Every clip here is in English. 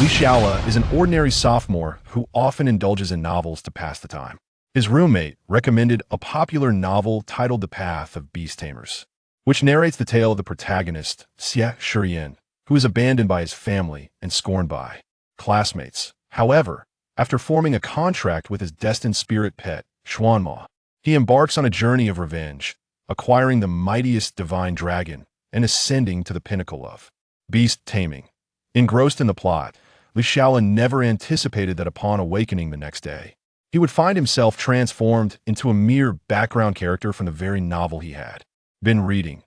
Xiaole is an ordinary sophomore who often indulges in novels to pass the time. His roommate recommended a popular novel titled The Path of Beast Tamers, which narrates the tale of the protagonist, Xie Shiyan, who is abandoned by his family and scorned by classmates. However, after forming a contract with his destined spirit pet, Xuanmo, he embarks on a journey of revenge, acquiring the mightiest divine dragon and ascending to the pinnacle of beast taming. Engrossed in the plot, Xiaole never anticipated that upon awakening the next day, he would find himself transformed into a mere background character from the very novel he had been reading.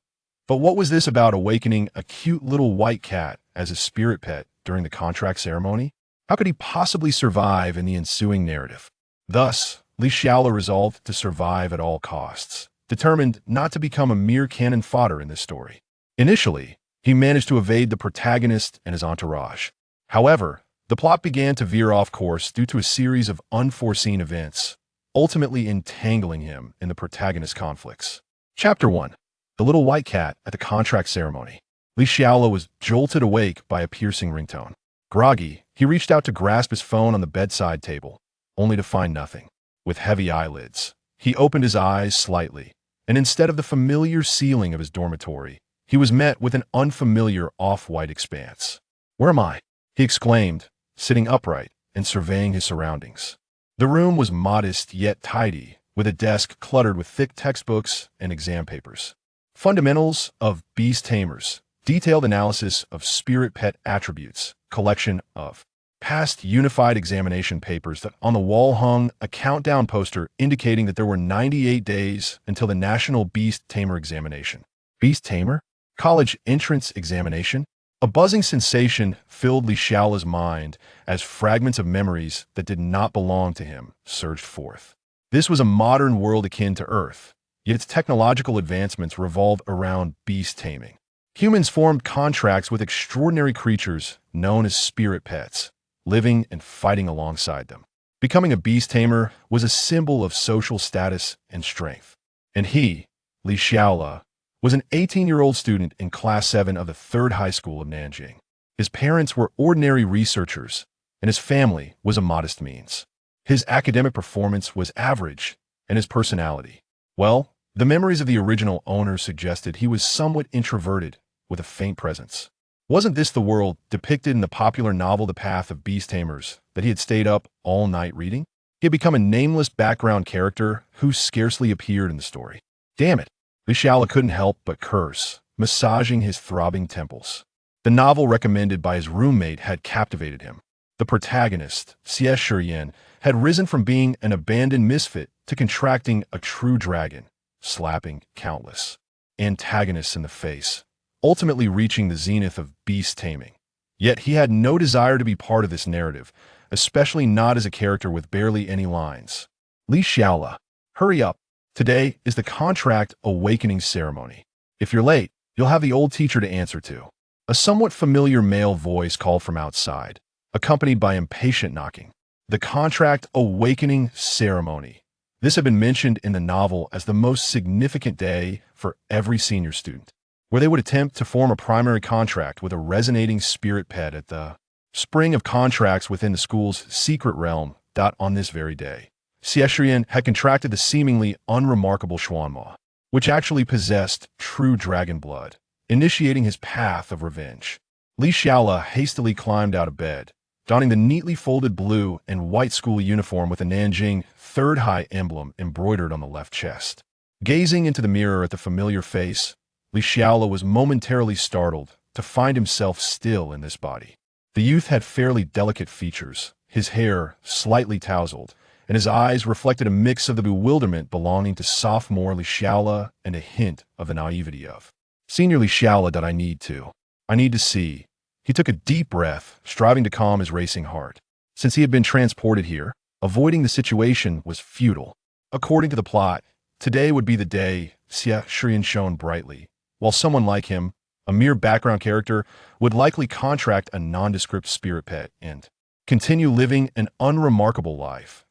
But what was this about awakening a cute little white cat as his spirit pet during the contract ceremony? How could he possibly survive in the ensuing narrative? Thus, Xiaole resolved to survive at all costs, determined not to become a mere cannon fodder in this story. Initially, he managed to evade the protagonist and his entourage. However, the plot began to veer off course due to a series of unforeseen events, ultimately entangling him in the protagonist's conflicts. Chapter 1. The Little White Cat at the Contract Ceremony. Xiaole was jolted awake by a piercing ringtone. Groggy, he reached out to grasp his phone on the bedside table, only to find nothing. With heavy eyelids, he opened his eyes slightly, and instead of the familiar ceiling of his dormitory, he was met with an unfamiliar off-white expanse. "Where am I?" he exclaimed, sitting upright and surveying his surroundings. The room was modest yet tidy, with a desk cluttered with thick textbooks and exam papers. Fundamentals of Beast Tamers, detailed analysis of spirit pet attributes, collection of past unified examination papers that on the wall hung a countdown poster indicating that there were 98 days until the National Beast Tamer examination. Beast Tamer? College entrance examination? A buzzing sensation filled Xiaole's mind as fragments of memories that did not belong to him surged forth. This was a modern world akin to Earth, yet its technological advancements revolved around beast taming. Humans formed contracts with extraordinary creatures known as spirit pets, living and fighting alongside them. Becoming a beast tamer was a symbol of social status and strength. And he, Xiaole, was an 18-year-old student in Class 7 of the 3rd High School of Nanjing. His parents were ordinary researchers, and his family was a modest means. His academic performance was average, and his personality, well, the memories of the original owner suggested he was somewhat introverted with a faint presence. Wasn't this the world depicted in the popular novel The Path of Beast Tamers that he had stayed up all night reading? He had become a nameless background character who scarcely appeared in the story. Damn it! Xiaole couldn't help but curse, massaging his throbbing temples. The novel recommended by his roommate had captivated him. The protagonist, Xie Shiyan, had risen from being an abandoned misfit to contracting a true dragon, slapping countless antagonists in the face, ultimately reaching the zenith of beast taming. Yet he had no desire to be part of this narrative, especially not as a character with barely any lines. Xiaole, hurry up. Today is the contract awakening ceremony. If you're late, you'll have the old teacher to answer to. A somewhat familiar male voice called from outside, accompanied by impatient knocking. The contract awakening ceremony. This had been mentioned in the novel as the most significant day for every senior student, where they would attempt to form a primary contract with a resonating spirit pet at the spring of contracts within the school's secret realm. On this very day, Xie Shiyan had contracted the seemingly unremarkable Xuanmo, which actually possessed true dragon blood, initiating his path of revenge. Xiaole hastily climbed out of bed, donning the neatly folded blue and white school uniform with a Nanjing 3rd High emblem embroidered on the left chest. Gazing into the mirror at the familiar face, Xiaole was momentarily startled to find himself still in this body. The youth had fairly delicate features, his hair slightly tousled, and his eyes reflected a mix of the bewilderment belonging to sophomore Xiaole and a hint of the naivety of senior Xiaole. I need to see. He took a deep breath, striving to calm his racing heart. Since he had been transported here, avoiding the situation was futile. According to the plot, today would be the day. Xie Shiyan shone brightly, while someone like him, a mere background character, would likely contract a nondescript spirit pet and continue living an unremarkable life.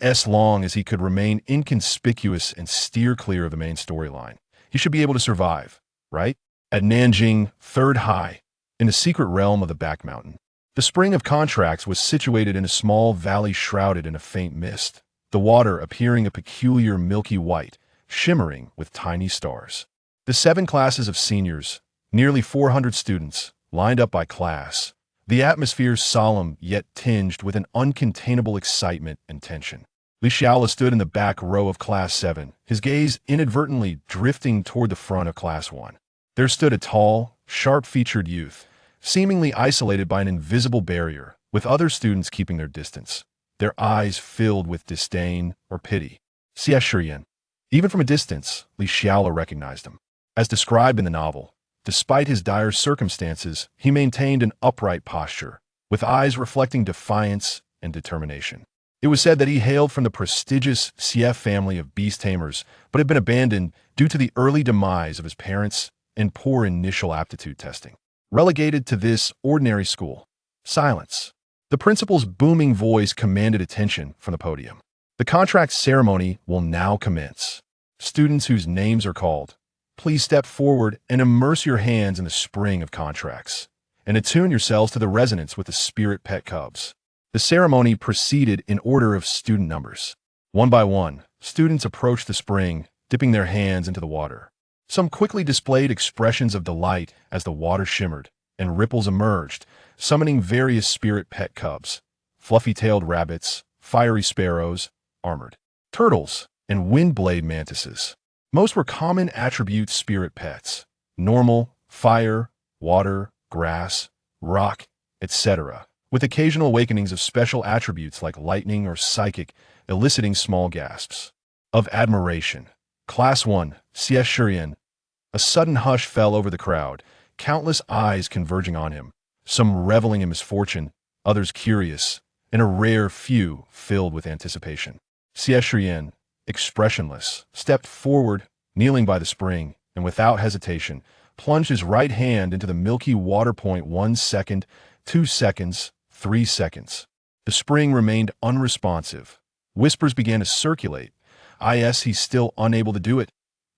As long as he could remain inconspicuous and steer clear of the main storyline, he should be able to survive, right? At Nanjing 3rd High, in the secret realm of the Back Mountain. The spring of contracts was situated in a small valley shrouded in a faint mist, the water appearing a peculiar milky white, shimmering with tiny stars. The 7 classes of seniors, nearly 400 students, lined up by class, the atmosphere solemn yet tinged with an uncontainable excitement and tension. Xiaole stood in the back row of Class 7, his gaze inadvertently drifting toward the front of Class 1. There stood a tall, sharp-featured youth, seemingly isolated by an invisible barrier, with other students keeping their distance, their eyes filled with disdain or pity. Xie Shiyan. Even from a distance, Xiaole recognized him. As described in the novel, despite his dire circumstances, he maintained an upright posture, with eyes reflecting defiance and determination. It was said that he hailed from the prestigious Xie family of beast tamers, but had been abandoned due to the early demise of his parents and poor initial aptitude testing. Relegated to this ordinary school. Silence. The principal's booming voice commanded attention from the podium. The contract ceremony will now commence. Students whose names are called, please step forward and immerse your hands in the spring of contracts, and attune yourselves to the resonance with the spirit pet cubs. The ceremony proceeded in order of student numbers. One by one, students approached the spring, dipping their hands into the water. Some quickly displayed expressions of delight as the water shimmered, and ripples emerged, summoning various spirit pet cubs, fluffy-tailed rabbits, fiery sparrows, armored turtles, and wind-blade mantises. Most were common attribute spirit pets: normal, fire, water, grass, rock, etc., with occasional awakenings of special attributes like lightning or psychic, eliciting small gasps of admiration. Class 1, Xie Shiyan. A sudden hush fell over the crowd, countless eyes converging on him, some reveling in misfortune, others curious, and a rare few filled with anticipation. Xie Shiyan, expressionless, stepped forward, kneeling by the spring, and without hesitation, plunged his right hand into the milky water point. 1 second, 2 seconds, 3 seconds. The spring remained unresponsive. Whispers began to circulate. He's still unable to do it.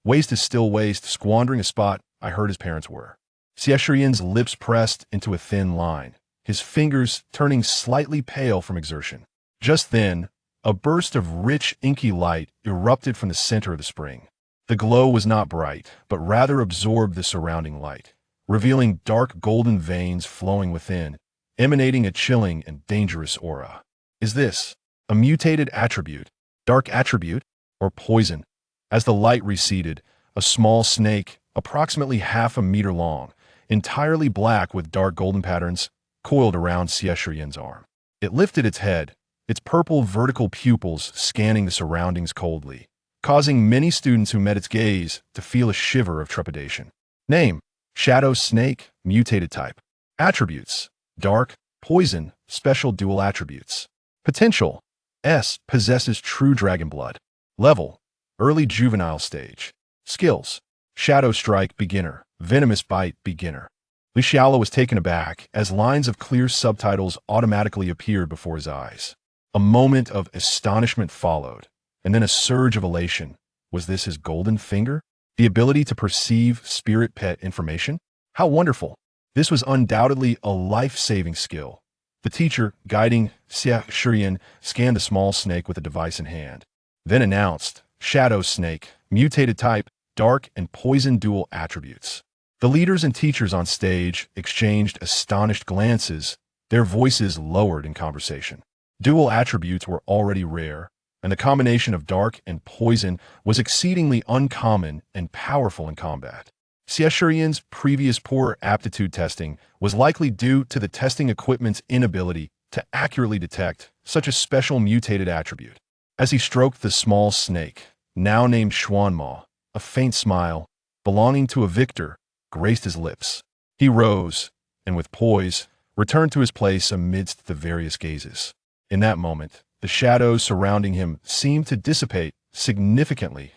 Waste is still waste, squandering a spot I heard his parents were. Xie Shiyan's lips pressed into a thin line, his fingers turning slightly pale from exertion. Just then, a burst of rich, inky light erupted from the center of the spring. The glow was not bright, but rather absorbed the surrounding light, revealing dark golden veins flowing within, emanating a chilling and dangerous aura. Is this a mutated attribute, dark attribute, or poison? As the light receded, a small snake, approximately half a meter long, entirely black with dark golden patterns, coiled around Xie Shiyan's arm. It lifted its head, its purple vertical pupils scanning the surroundings coldly, causing many students who met its gaze to feel a shiver of trepidation. Name: Shadow Snake, mutated type. Attributes: dark, poison, special dual attributes. Potential: S, possesses true dragon blood. Level: early juvenile stage. Skills: Shadow Strike, beginner. Venomous Bite, beginner. Xiaole was taken aback as lines of clear subtitles automatically appeared before his eyes. A moment of astonishment followed, and then a surge of elation. Was this his golden finger? The ability to perceive spirit pet information? How wonderful! This was undoubtedly a life-saving skill. The teacher, guiding Xie Shiyan, scanned the small snake with a device in hand, then announced, Shadow Snake, mutated type, dark and poison dual attributes. The leaders and teachers on stage exchanged astonished glances, their voices lowered in conversation. Dual attributes were already rare, and the combination of dark and poison was exceedingly uncommon and powerful in combat. Xie Shiyan's previous poor aptitude testing was likely due to the testing equipment's inability to accurately detect such a special mutated attribute. As he stroked the small snake, now named Xuanmo, a faint smile, belonging to a victor, graced his lips. He rose, and with poise, returned to his place amidst the various gazes. In that moment, the shadows surrounding him seemed to dissipate significantly.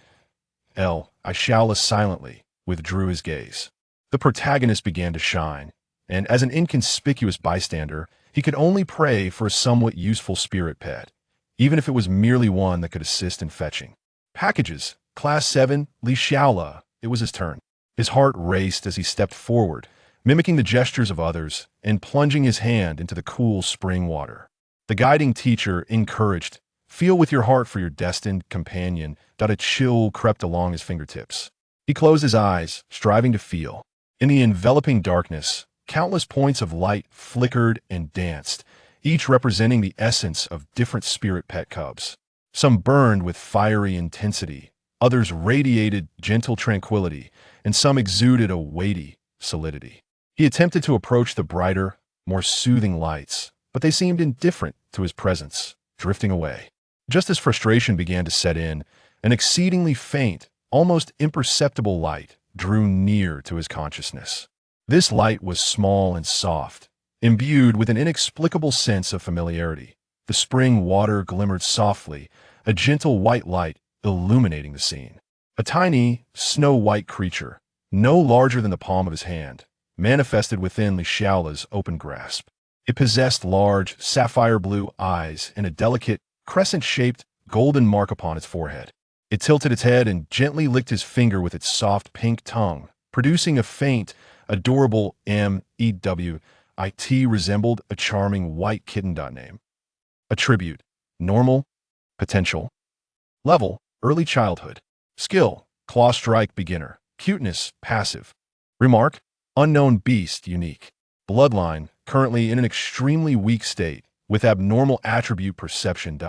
Xiaole silently withdrew his gaze. The protagonist began to shine, and as an inconspicuous bystander, he could only pray for a somewhat useful spirit pet, even if it was merely one that could assist in fetching packages. Class 7, Xiaole. It was his turn. His heart raced as he stepped forward, mimicking the gestures of others and plunging his hand into the cool spring water. The guiding teacher encouraged, "Feel with your heart for your destined companion." A chill crept along his fingertips. He closed his eyes, striving to feel. In the enveloping darkness, countless points of light flickered and danced, each representing the essence of different spirit pet cubs. Some burned with fiery intensity, others radiated gentle tranquility, and some exuded a weighty solidity. He attempted to approach the brighter, more soothing lights, but they seemed indifferent to his presence, drifting away. Just as frustration began to set in, an exceedingly faint, almost imperceptible light drew near to his consciousness. This light was small and soft, imbued with an inexplicable sense of familiarity. The spring water glimmered softly, a gentle white light illuminating the scene. A tiny, snow-white creature, no larger than the palm of his hand, manifested within Xiaole's open grasp. It possessed large, sapphire-blue eyes and a delicate, crescent-shaped, golden mark upon its forehead. It tilted its head and gently licked his finger with its soft pink tongue, producing a faint, adorable MEWIT resembled a charming white kitten. Name. Attribute: normal. Potential: level: early childhood. Skill: claw strike beginner. Cuteness: passive. Remark: unknown beast unique. Bloodline: currently in an extremely weak state, with abnormal attribute perception.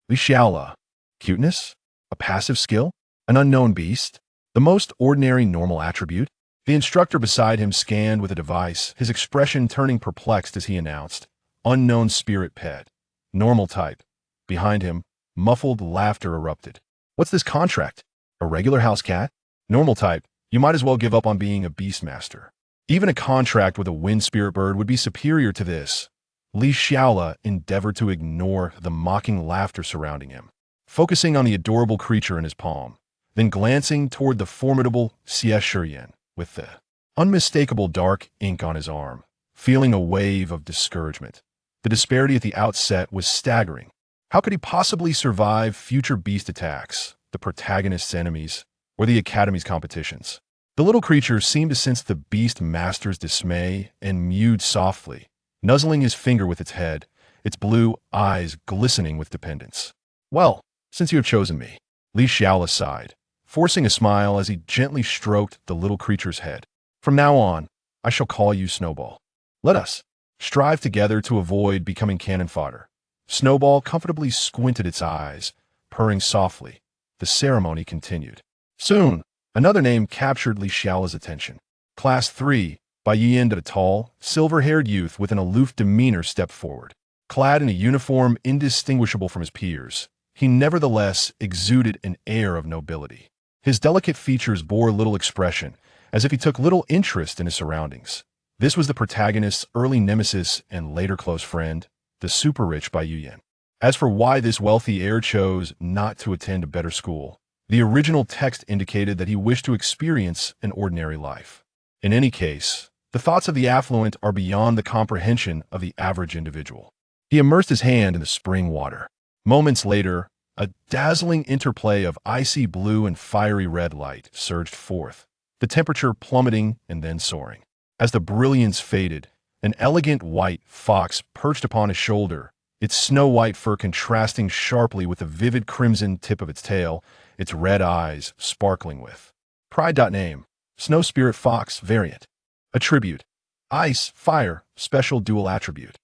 Xiaole: cuteness? A passive skill? An unknown beast? The most ordinary normal attribute? The instructor beside him scanned with a device, his expression turning perplexed as he announced, "Unknown spirit pet. Normal type." Behind him, muffled laughter erupted. "What's this contract? A regular house cat? Normal type. You might as well give up on being a beastmaster. Even a contract with a wind spirit bird would be superior to this." Xiaole endeavored to ignore the mocking laughter surrounding him, focusing on the adorable creature in his palm, then glancing toward the formidable Xie Shiyan with the unmistakable dark ink on his arm, feeling a wave of discouragement. The disparity at the outset was staggering. How could he possibly survive future beast attacks, the protagonist's enemies, or the Academy's competitions? The little creature seemed to sense the beast master's dismay and mewed softly, nuzzling his finger with its head, its blue eyes glistening with dependence. "Well, since you have chosen me," Xiaole sighed, forcing a smile as he gently stroked the little creature's head. "From now on, I shall call you Snowball. Let us strive together to avoid becoming cannon fodder." Snowball comfortably squinted its eyes, purring softly. The ceremony continued. Soon, another name captured Xiaole's attention. Class 3, by Yin. A tall, silver-haired youth with an aloof demeanor stepped forward. Clad in a uniform indistinguishable from his peers, he nevertheless exuded an air of nobility. His delicate features bore little expression, as if he took little interest in his surroundings. This was the protagonist's early nemesis and later close friend, the super-rich by Yin. As for why this wealthy heir chose not to attend a better school, the original text indicated that he wished to experience an ordinary life. In any case, the thoughts of the affluent are beyond the comprehension of the average individual. He immersed his hand in the spring water. Moments later, a dazzling interplay of icy blue and fiery red light surged forth, the temperature plummeting and then soaring. As the brilliance faded, an elegant white fox perched upon his shoulder, its snow-white fur contrasting sharply with the vivid crimson tip of its tail, its red eyes sparkling with pride. Name: Snow Spirit Fox Variant. Attribute: Ice, Fire, Special Dual Attribute.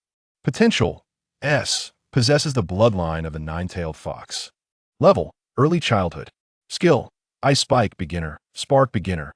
Potential: S. Possesses the bloodline of the nine-tailed fox. Level: Early Childhood. Skill: Ice Spike Beginner, Spark Beginner.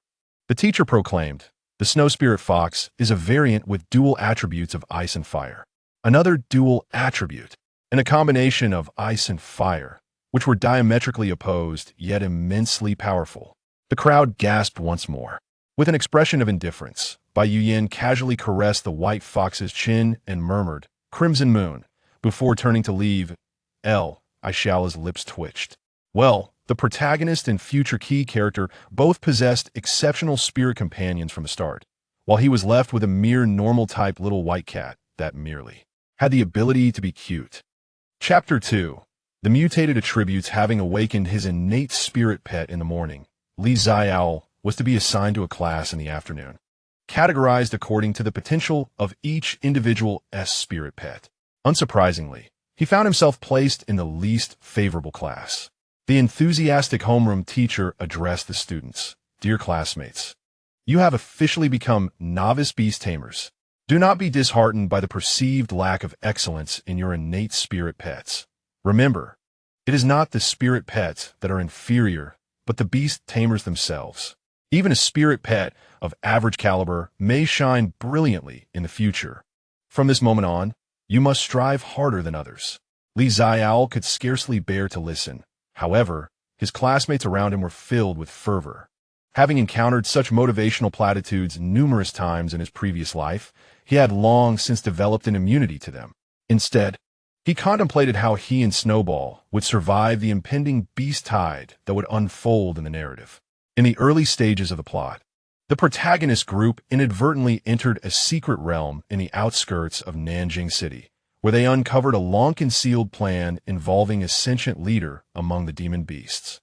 The teacher proclaimed, "The Snow Spirit Fox is a variant with dual attributes of ice and fire." Another dual attribute, and a combination of ice and fire, which were diametrically opposed yet immensely powerful. The crowd gasped once more. With an expression of indifference, Bai Yuyin casually caressed the white fox's chin and murmured, "Crimson Moon," before turning to leave. Xiaole's lips twitched. Well, the protagonist and future key character both possessed exceptional spirit companions from the start, while he was left with a mere normal-type little white cat that merely had the ability to be cute. Chapter 2. The mutated attributes having awakened his innate spirit pet in the morning, Xiaole was to be assigned to a class in the afternoon. categorized according to the potential of each individual spirit pet. Unsurprisingly, he found himself placed in the least favorable class. The enthusiastic homeroom teacher addressed the students. Dear classmates, you have officially become novice beast tamers. Do not be disheartened by the perceived lack of excellence in your innate spirit pets. Remember, it is not the spirit pets that are inferior, but the beast tamers themselves. Even a spirit pet of average caliber may shine brilliantly in the future. From this moment on, you must strive harder than others. Xiaole could scarcely bear to listen. However, his classmates around him were filled with fervor. Having encountered such motivational platitudes numerous times in his previous life, he had long since developed an immunity to them. Instead, he contemplated how he and Snowball would survive the impending beast tide that would unfold in the narrative. In the early stages of the plot, the protagonist group inadvertently entered a secret realm in the outskirts of Nanjing City, where they uncovered a long-concealed plan involving a sentient leader among the demon beasts,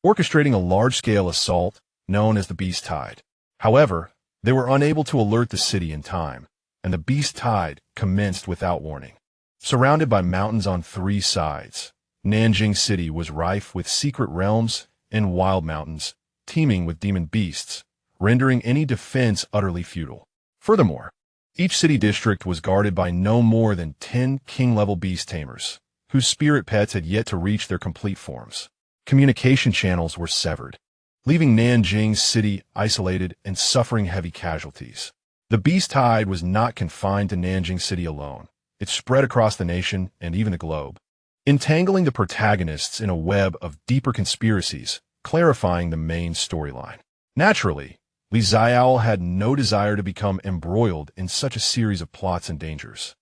orchestrating a large-scale assault known as the beast tide. However, they were unable to alert the city in time, and the beast tide commenced without warning. Surrounded by mountains on 3 sides, Nanjing City was rife with secret realms and wild mountains, teeming with demon beasts, rendering any defense utterly futile. Furthermore, each city district was guarded by no more than 10 king-level beast tamers, whose spirit pets had yet to reach their complete forms. Communication channels were severed, leaving Nanjing City isolated and suffering heavy casualties. The beast tide was not confined to Nanjing City alone. It spread across the nation and even the globe, entangling the protagonists in a web of deeper conspiracies, clarifying the main storyline. Naturally, Xiaole had no desire to become embroiled in such a series of plots and dangers,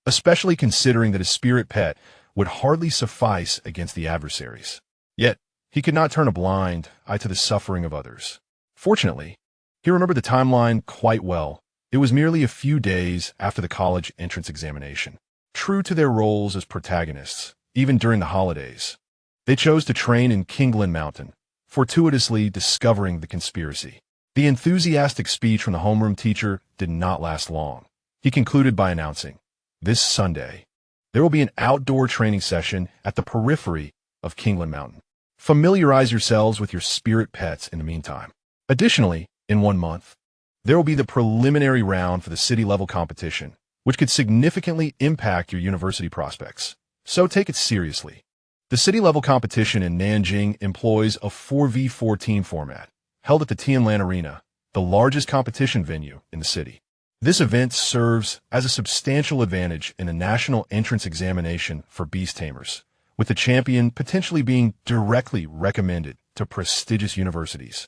especially considering that his spirit pet would hardly suffice against the adversaries. Yet, he could not turn a blind eye to the suffering of others. Fortunately, he remembered the timeline quite well. It was merely a few days after the college entrance examination. True to their roles as protagonists, even during the holidays, they chose to train in Kingland Mountain, fortuitously discovering the conspiracy. The enthusiastic speech from the homeroom teacher did not last long. He concluded by announcing, "This Sunday, there will be an outdoor training session at the periphery of Kingland Mountain. Familiarize yourselves with your spirit pets in the meantime. Additionally, in 1 month, there will be the preliminary round for the city-level competition, which could significantly impact your university prospects. So take it seriously." The city-level competition in Nanjing employs a 4v14 format, held at the Tianlan Arena, the largest competition venue in the city. This event serves as a substantial advantage in a national entrance examination for beast tamers, with the champion potentially being directly recommended to prestigious universities,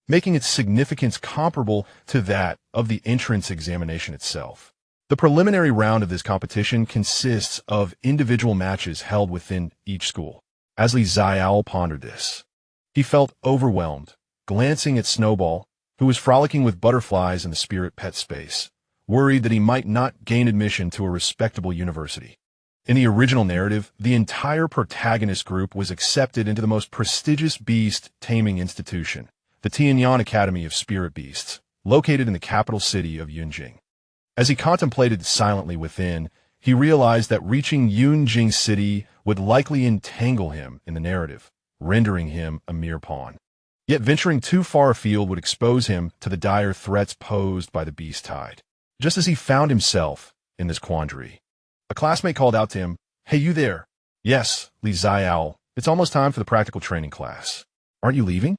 making its significance comparable to that of the entrance examination itself. The preliminary round of this competition consists of individual matches held within each school. As Xiaole pondered this, he felt overwhelmed, glancing at Snowball, who was frolicking with butterflies in the spirit pet space, worried that he might not gain admission to a respectable university. In the original narrative, the entire protagonist group was accepted into the most prestigious beast taming institution, the Tianyan Academy of Spirit Beasts, located in the capital city of Yunjing. As he contemplated silently within, he realized that reaching Yunjing City would likely entangle him in the narrative, rendering him a mere pawn. Yet venturing too far afield would expose him to the dire threats posed by the beast tide. Just as he found himself in this quandary, a classmate called out to him, "Hey, you there?" "Yes, Xiaole. It's almost time for the practical training class." "Aren't you leaving?"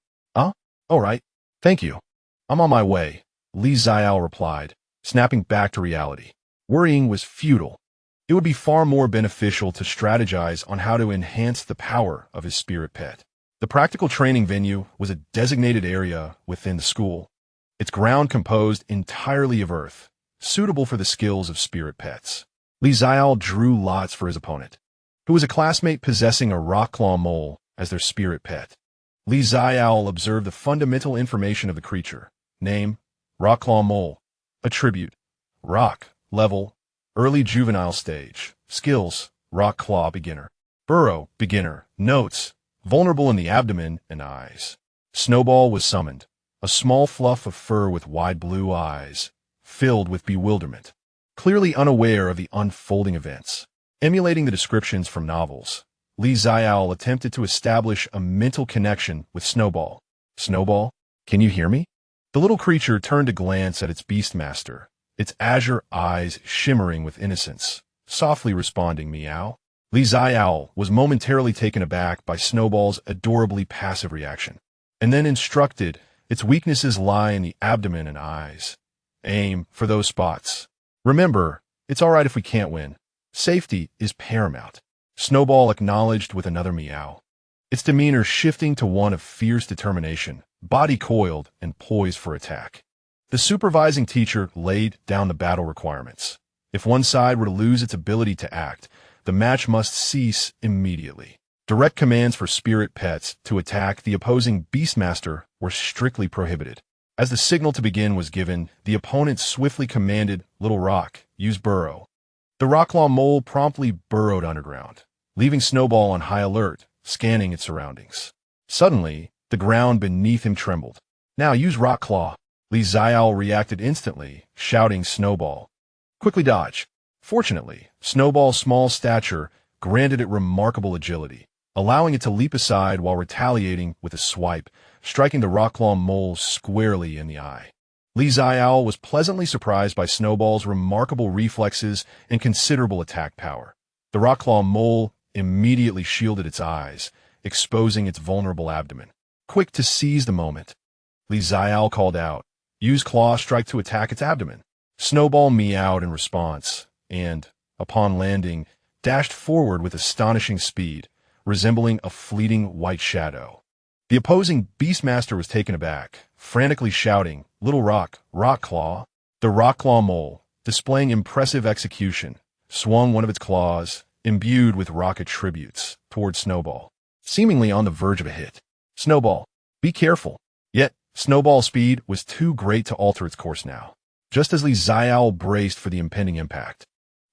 "All right. Thank you. I'm on my way," Xiaole replied, snapping back to reality. Worrying was futile. It would be far more beneficial to strategize on how to enhance the power of his spirit pet. The practical training venue was a designated area within the school, its ground composed entirely of earth, suitable for the skills of spirit pets. Xiaole drew lots for his opponent, who was a classmate possessing a rock claw mole as their spirit pet. Xiaole observed the fundamental information of the creature: name, rock claw mole; attribute, rock; level, early juvenile stage; skills, rock claw beginner; burrow, beginner; notes, vulnerable in the abdomen and eyes. Snowball was summoned, a small fluff of fur with wide blue eyes, filled with bewilderment, clearly unaware of the unfolding events. Emulating the descriptions from novels, Xiaole attempted to establish a mental connection with Snowball. Snowball, can you hear me? The little creature turned to glance at its beastmaster, its azure eyes shimmering with innocence, softly responding, meow. Xiaole was momentarily taken aback by Snowball's adorably passive reaction, and then instructed its weaknesses lie in the abdomen and eyes. Aim for those spots. Remember, it's all right if we can't win. Safety is paramount. Snowball acknowledged with another meow, its demeanor shifting to one of fierce determination, body coiled and poised for attack. The supervising teacher laid down the battle requirements. If one side were to lose its ability to act, the match must cease immediately. Direct commands for spirit pets to attack the opposing beastmaster were strictly prohibited. As the signal to begin was given, the opponent swiftly commanded Little Rock, use burrow. The Rocklaw mole promptly burrowed underground, leaving Snowball on high alert, scanning its surroundings. Suddenly, the ground beneath him trembled. Now use Rocklaw. Xiaole reacted instantly, shouting Snowball, quickly dodge. Fortunately, Snowball's small stature granted it remarkable agility, allowing it to leap aside while retaliating with a swipe, striking the Rocklaw mole squarely in the eye. Xiaole was pleasantly surprised by Snowball's remarkable reflexes and considerable attack power. The Rocklaw mole immediately shielded its eyes, exposing its vulnerable abdomen. Quick to seize the moment, Xiaole called out, use claw strike to attack its abdomen. Snowball meowed in response, and, upon landing, dashed forward with astonishing speed, resembling a fleeting white shadow. The opposing beastmaster was taken aback, frantically shouting, Little Rock, Rockclaw. The Rocklaw mole, displaying impressive execution, swung one of its claws, imbued with rock attributes, toward Snowball, seemingly on the verge of a hit. Snowball, be careful. Yet, Snowball's speed was too great to alter its course now. Just as Xiaole braced for the impending impact,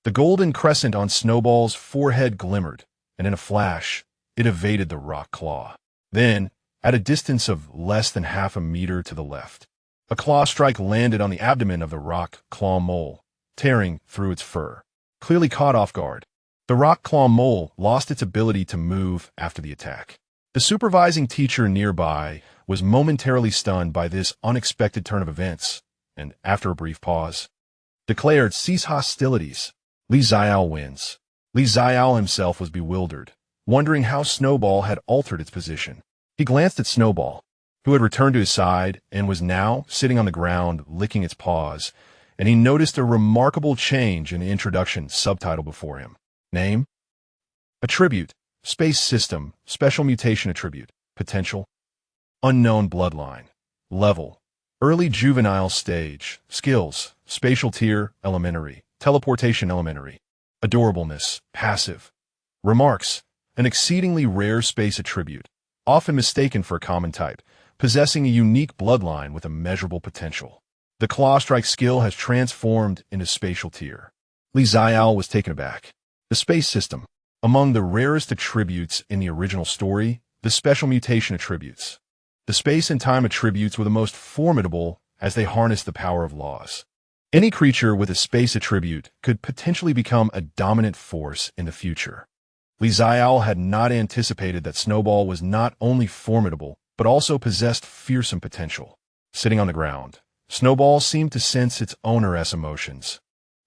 the golden crescent on Snowball's forehead glimmered, and in a flash, it evaded the rock claw. Then, at a distance of less than half a meter to the left, a claw strike landed on the abdomen of the rock claw mole, tearing through its fur. Clearly caught off guard, the rock claw mole lost its ability to move after the attack. The supervising teacher nearby was momentarily stunned by this unexpected turn of events, and after a brief pause, declared, cease hostilities. Xiaole wins. Xiaole himself was bewildered, wondering how Snowball had altered its position. He glanced at Snowball, who had returned to his side and was now sitting on the ground licking its paws, and he noticed a remarkable change in the introduction subtitle before him. Name? Attribute, Space System, Special Mutation Attribute, Potential, Unknown Bloodline, Level, Early Juvenile Stage, Skills, Spatial Tier, Elementary, Teleportation Elementary, Adorableness, Passive, Remarks, an exceedingly rare space attribute, often mistaken for a common type, possessing a unique bloodline with immeasurable potential. The Claw Strike skill has transformed into Spatial Tier. Xiaole was taken aback. The Space System, among the rarest attributes in the original story, the Special Mutation Attributes. The Space and Time attributes were the most formidable as they harnessed the power of laws. Any creature with a space attribute could potentially become a dominant force in the future. Xiaole had not anticipated that Snowball was not only formidable, but also possessed fearsome potential. Sitting on the ground, Snowball seemed to sense its owner's emotions.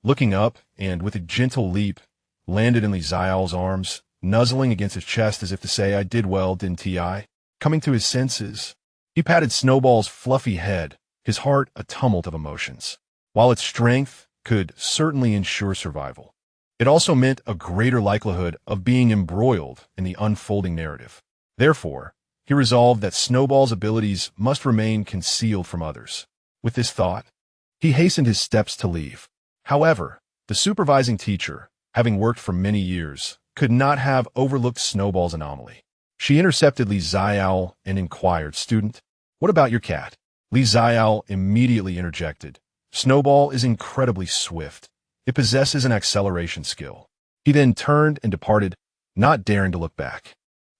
Looking up, and with a gentle leap, landed in Xiaole's arms, nuzzling against his chest as if to say, I did well, didn't I? Coming to his senses, he patted Snowball's fluffy head, his heart a tumult of emotions. While its strength could certainly ensure survival, it also meant a greater likelihood of being embroiled in the unfolding narrative. Therefore, he resolved that Snowball's abilities must remain concealed from others. With this thought, he hastened his steps to leave. However, the supervising teacher, having worked for many years, could not have overlooked Snowball's anomaly. She intercepted Xiaole and inquired, Student, what about your cat? Xiaole immediately interjected. Snowball is incredibly swift. It possesses an acceleration skill. He then turned and departed, not daring to look back.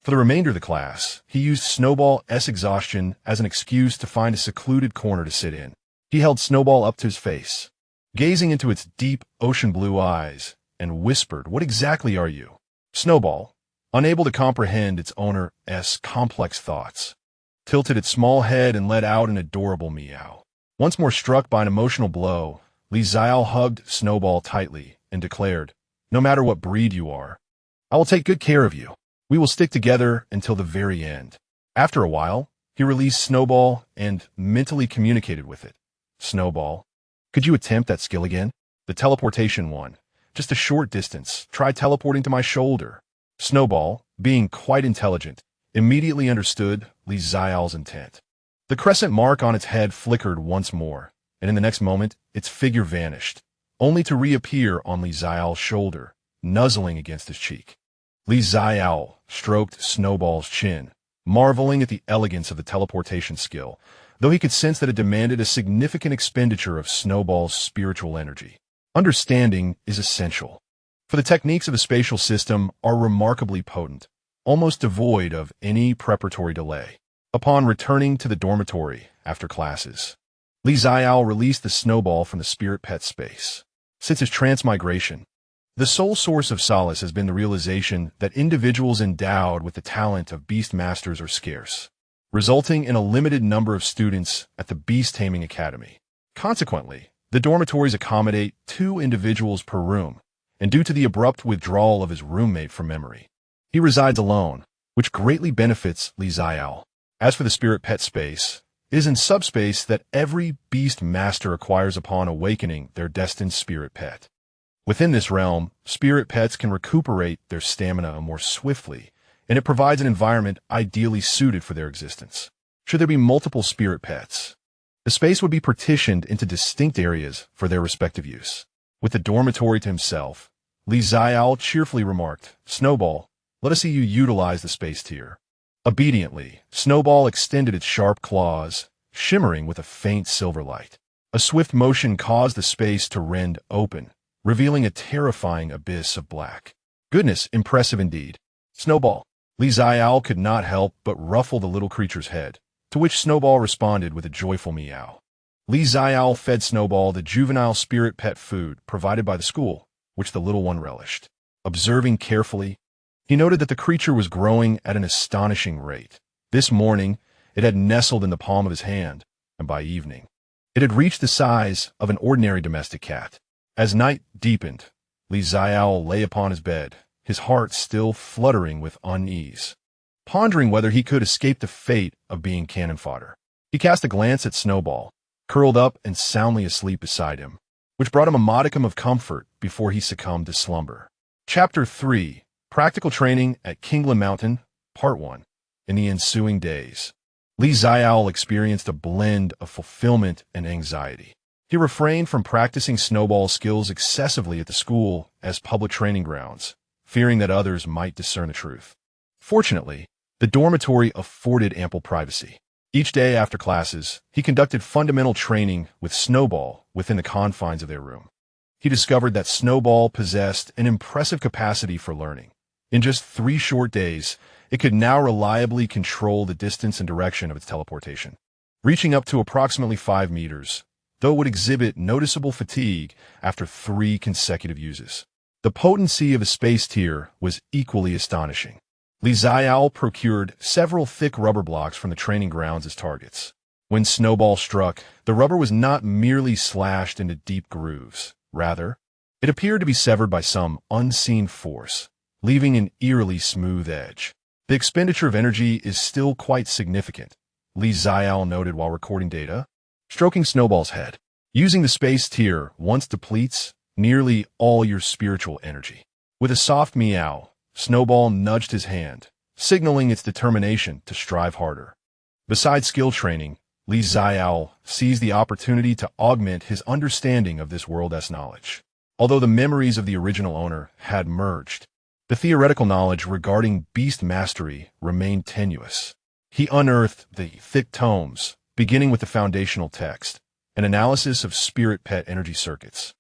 For the remainder of the class, he used Snowball's exhaustion as an excuse to find a secluded corner to sit in. He held Snowball up to his face, gazing into its deep, ocean blue eyes, and whispered, "What exactly are you?" Snowball, unable to comprehend its owner's complex thoughts, tilted its small head and let out an adorable meow. Once more struck by an emotional blow, Xiaole hugged Snowball tightly and declared, "No matter what breed you are, I will take good care of you. We will stick together until the very end." After a while, he released Snowball and mentally communicated with it. "Snowball, could you attempt that skill again?" "The teleportation one. Just a short distance. Try teleporting to my shoulder." Snowball, being quite intelligent, immediately understood Xiaole's intent. The crescent mark on its head flickered once more, and in the next moment, its figure vanished, only to reappear on Xiaole's shoulder, nuzzling against his cheek. Xiaole stroked Snowball's chin, marveling at the elegance of the teleportation skill, though he could sense that it demanded a significant expenditure of Snowball's spiritual energy. Understanding is essential, for the techniques of the spatial system are remarkably potent, almost devoid of any preparatory delay. Upon returning to the dormitory after classes, Xiaole released the Snowball from the spirit pet space. Since his transmigration, the sole source of solace has been the realization that individuals endowed with the talent of beast masters are scarce, resulting in a limited number of students at the Beast Taming Academy. Consequently, the dormitories accommodate 2 individuals per room, and due to the abrupt withdrawal of his roommate from memory, he resides alone, which greatly benefits Xiaole. As for the spirit pet space, it is in subspace that every beast master acquires upon awakening their destined spirit pet. Within this realm, spirit pets can recuperate their stamina more swiftly, and it provides an environment ideally suited for their existence. Should there be multiple spirit pets, the space would be partitioned into distinct areas for their respective use. With the dormitory to himself, Xiaole cheerfully remarked, "Snowball, let us see you utilize the space tier." Obediently, Snowball extended its sharp claws, shimmering with a faint silver light. A swift motion caused the space to rend open, revealing a terrifying abyss of black. "Goodness, impressive indeed, Snowball." Xiaole could not help but ruffle the little creature's head, to which Snowball responded with a joyful meow. Xiaole fed Snowball the juvenile spirit pet food provided by the school, which the little one relished. Observing carefully, he noted that the creature was growing at an astonishing rate. This morning, it had nestled in the palm of his hand, and by evening, it had reached the size of an ordinary domestic cat. As night deepened, Xiaole lay upon his bed, his heart still fluttering with unease, pondering whether he could escape the fate of being cannon fodder. He cast a glance at Snowball, curled up and soundly asleep beside him, which brought him a modicum of comfort before he succumbed to slumber. Chapter 3. Practical Training at Kingland Mountain, Part 1. In the ensuing days, Xiaole experienced a blend of fulfillment and anxiety. He refrained from practicing Snowball skills excessively at the school as public training grounds, fearing that others might discern the truth. Fortunately, the dormitory afforded ample privacy. Each day after classes, he conducted fundamental training with Snowball within the confines of their room. He discovered that Snowball possessed an impressive capacity for learning. In just 3 short days, it could now reliably control the distance and direction of its teleportation, reaching up to approximately 5 meters, though it would exhibit noticeable fatigue after 3 consecutive uses. The potency of the space tier was equally astonishing. Xiaole procured several thick rubber blocks from the training grounds as targets. When Snowball struck, the rubber was not merely slashed into deep grooves. Rather, it appeared to be severed by some unseen force, leaving an eerily smooth edge. The expenditure of energy is still quite significant, Xiaole noted while recording data, stroking Snowball's head. Using the space tier once depletes nearly all your spiritual energy. With a soft meow, Snowball nudged his hand, signaling its determination to strive harder. Besides skill training, Xiaole seized the opportunity to augment his understanding of this world's knowledge. Although the memories of the original owner had merged, the theoretical knowledge regarding beast mastery remained tenuous. He unearthed the thick tomes, beginning with the foundational text, an analysis of spirit pet energy circuits.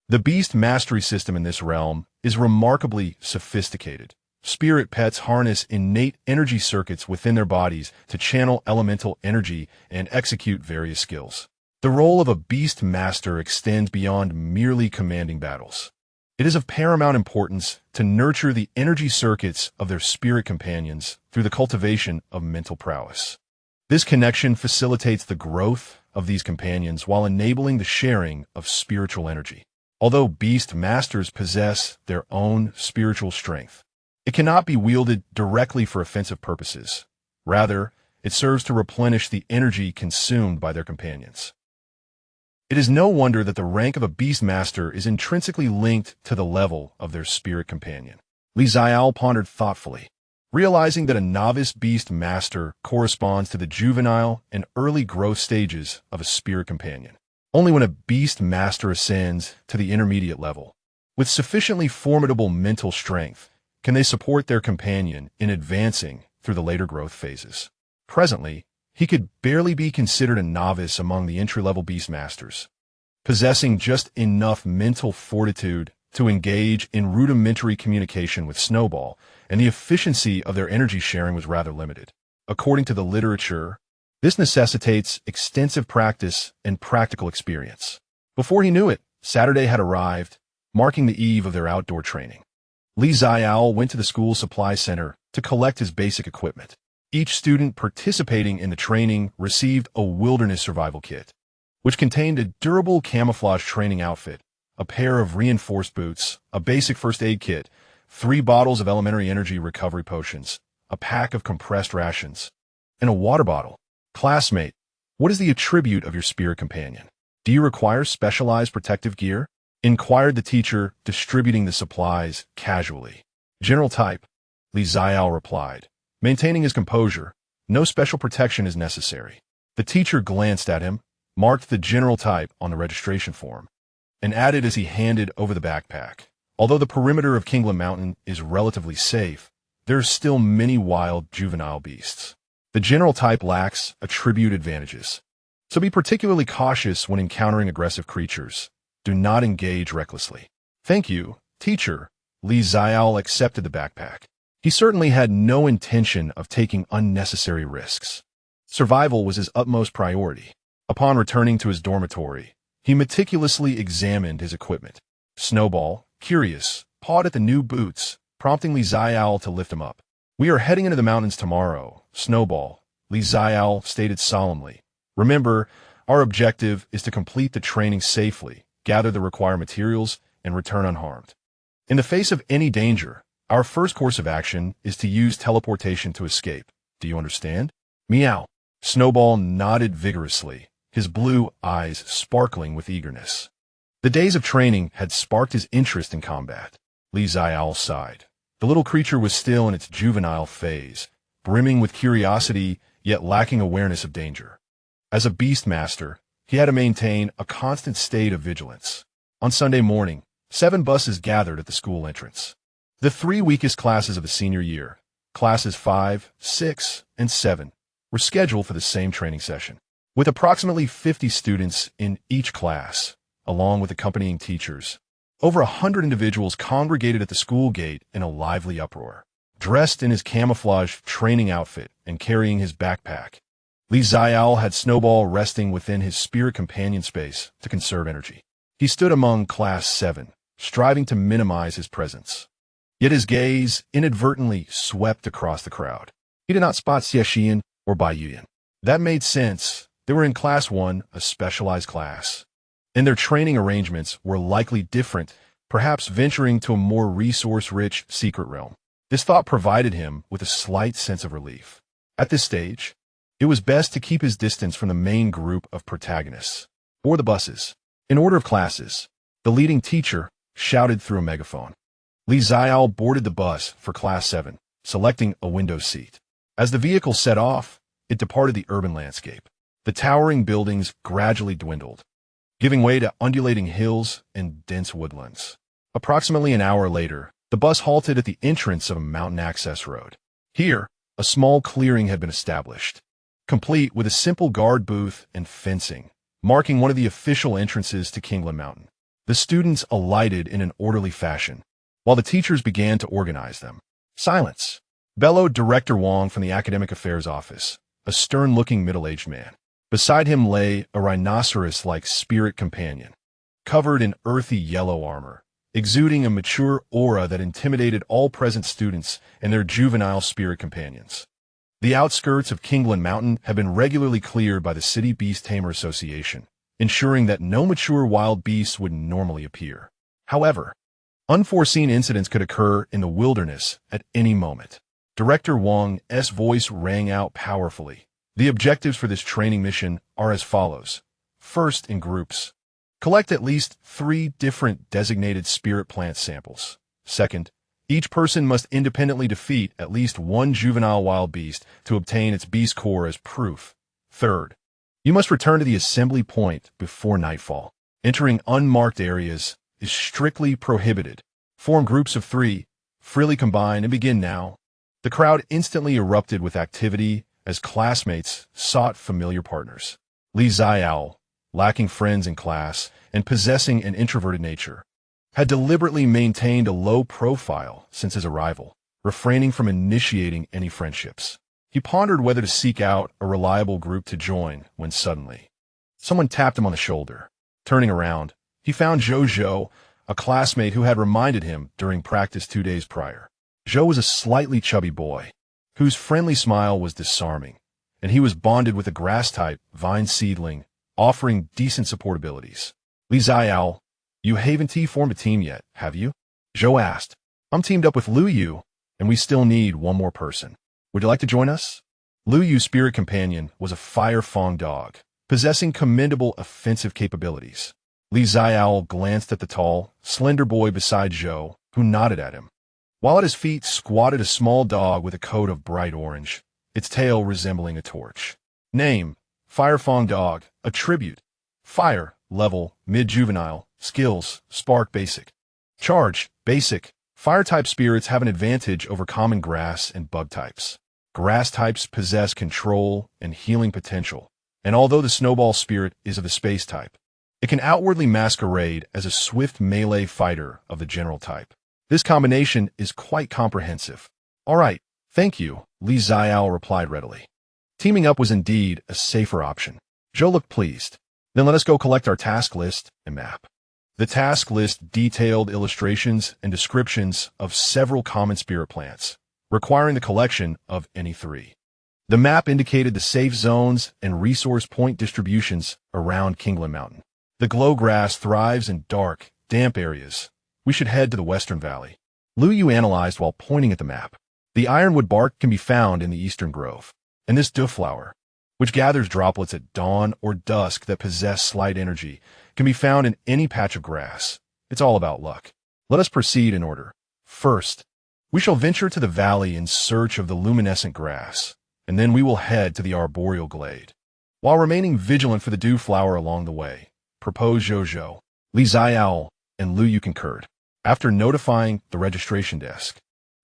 The beast mastery system in this realm is remarkably sophisticated, Spirit pets harness innate energy circuits within their bodies to channel elemental energy and execute various skills. The role of a beast master extends beyond merely commanding battles. It is of paramount importance to nurture the energy circuits of their spirit companions through the cultivation of mental prowess. This connection facilitates the growth of these companions while enabling the sharing of spiritual energy. Although beast masters possess their own spiritual strength, it cannot be wielded directly for offensive purposes. Rather, it serves to replenish the energy consumed by their companions. It is no wonder that the rank of a beast master is intrinsically linked to the level of their spirit companion. Xiaole pondered thoughtfully, realizing that a novice beast master corresponds to the juvenile and early growth stages of a spirit companion. Only when a beast master ascends to the intermediate level, with sufficiently formidable mental strength, can they support their companion in advancing through the later growth phases. Presently, he could barely be considered a novice among the entry-level beast masters, possessing just enough mental fortitude to engage in rudimentary communication with Snowball, and the efficiency of their energy sharing was rather limited. According to the literature, this necessitates extensive practice and practical experience. Before he knew it, Saturday had arrived, marking the eve of their outdoor training. Xiaole went to the school supply center to collect his basic equipment. Each student participating in the training received a wilderness survival kit, which contained a durable camouflage training outfit, a pair of reinforced boots, a basic first aid kit, 3 bottles of elementary energy recovery potions, a pack of compressed rations, and a water bottle. Classmate, what is the attribute of your spirit companion? Do you require specialized protective gear? Inquired the teacher, distributing the supplies casually. General type, Xiaole replied, maintaining his composure. No special protection is necessary. The teacher glanced at him, marked the general type on the registration form, and added as he handed over the backpack. Although the perimeter of Kingland Mountain is relatively safe, there are still many wild juvenile beasts. The general type lacks attribute advantages, so be particularly cautious when encountering aggressive creatures. Do not engage recklessly. Thank you, teacher. Xiaole accepted the backpack. He certainly had no intention of taking unnecessary risks. Survival was his utmost priority. Upon returning to his dormitory, he meticulously examined his equipment. Snowball, curious, pawed at the new boots, prompting Xiaole to lift him up. We are heading into the mountains tomorrow, Snowball, Xiaole stated solemnly. Remember, our objective is to complete the training safely, gather the required materials, and return unharmed. In the face of any danger, our first course of action is to use teleportation to escape. Do you understand? Meow. Snowball nodded vigorously, his blue eyes sparkling with eagerness. The days of training had sparked his interest in combat. Xiaole sighed. The little creature was still in its juvenile phase, brimming with curiosity, yet lacking awareness of danger. As a beast master, he had to maintain a constant state of vigilance. On Sunday morning, 7 buses gathered at the school entrance. The 3 weakest classes of the senior year, classes 5, 6, and 7, were scheduled for the same training session. With approximately 50 students in each class, along with accompanying teachers, over 100 individuals congregated at the school gate in a lively uproar. Dressed in his camouflage training outfit and carrying his backpack, Xiaole had Snowball resting within his spirit companion space to conserve energy. He stood among Class 7, striving to minimize his presence. Yet his gaze inadvertently swept across the crowd. He did not spot Xie Shiyan or Bai Yuyan. That made sense. They were in Class 1, a specialized class, and their training arrangements were likely different, perhaps venturing to a more resource-rich secret realm. This thought provided him with a slight sense of relief. At this stage, it was best to keep his distance from the main group of protagonists, or the buses. In order of classes, the leading teacher shouted through a megaphone. Xiaole boarded the bus for Class 7, selecting a window seat. As the vehicle set off, it departed the urban landscape. The towering buildings gradually dwindled, giving way to undulating hills and dense woodlands. Approximately an hour later, the bus halted at the entrance of a mountain access road. Here, a small clearing had been established, complete with a simple guard booth and fencing, marking one of the official entrances to Kingland Mountain. The students alighted in an orderly fashion, while the teachers began to organize them. Silence, bellowed Director Wong from the Academic Affairs Office, a stern-looking middle-aged man. Beside him lay a rhinoceros-like spirit companion, covered in earthy yellow armor, exuding a mature aura that intimidated all present students and their juvenile spirit companions. The outskirts of Kingland Mountain have been regularly cleared by the City Beast Tamer Association, ensuring that no mature wild beasts would normally appear. However, unforeseen incidents could occur in the wilderness at any moment. Director Wong's voice rang out powerfully. The objectives for this training mission are as follows. First, in groups, collect at least 3 different designated spirit plant samples. Second, each person must independently defeat at least 1 juvenile wild beast to obtain its beast core as proof. Third, you must return to the assembly point before nightfall. Entering unmarked areas is strictly prohibited. Form groups of 3, freely combine, and begin now. The crowd instantly erupted with activity as classmates sought familiar partners. Xiaole, lacking friends in class and possessing an introverted nature, had deliberately maintained a low profile since his arrival, refraining from initiating any friendships. He pondered whether to seek out a reliable group to join when suddenly someone tapped him on the shoulder. Turning around, he found Zhou, a classmate who had reminded him during practice 2 days prior. Zhou was a slightly chubby boy, whose friendly smile was disarming, and he was bonded with a grass-type vine seedling, offering decent support abilities. Xiaole, you haven't formed a team yet, have you? Zhou asked. I'm teamed up with Lu Yu, and we still need one more person. Would you like to join us? Lu Yu's spirit companion was a fire fong dog, possessing commendable offensive capabilities. Xiaole glanced at the tall, slender boy beside Zhou, who nodded at him. While at his feet squatted a small dog with a coat of bright orange, its tail resembling a torch. Name, Fire Fong Dog. Attribute, Fire. Level, mid-juvenile. Skills, Spark Basic. Charge, Basic. Fire-type spirits have an advantage over common grass and bug types. Grass types possess control and healing potential, and although the snowball spirit is of the space type, it can outwardly masquerade as a swift melee fighter of the general type. This combination is quite comprehensive. All right, thank you, Xiaole replied readily. Teaming up was indeed a safer option. Zhou looked pleased. Then let us go collect our task list and map. The task list detailed illustrations and descriptions of several common spirit plants, requiring the collection of any 3. The map indicated the safe zones and resource point distributions around Kingland Mountain. The glow grass thrives in dark, damp areas. We should head to the Western Valley. Lu Yu analyzed while pointing at the map. The ironwood bark can be found in the Eastern Grove, and this flower, which gathers droplets at dawn or dusk that possess slight energy, can be found in any patch of grass. It's all about luck. Let us proceed in order. First, we shall venture to the valley in search of the luminescent grass, and then we will head to the arboreal glade, while remaining vigilant for the dew flower along the way, proposed Zhou. Xiaole and Lu Yu concurred. After notifying the registration desk,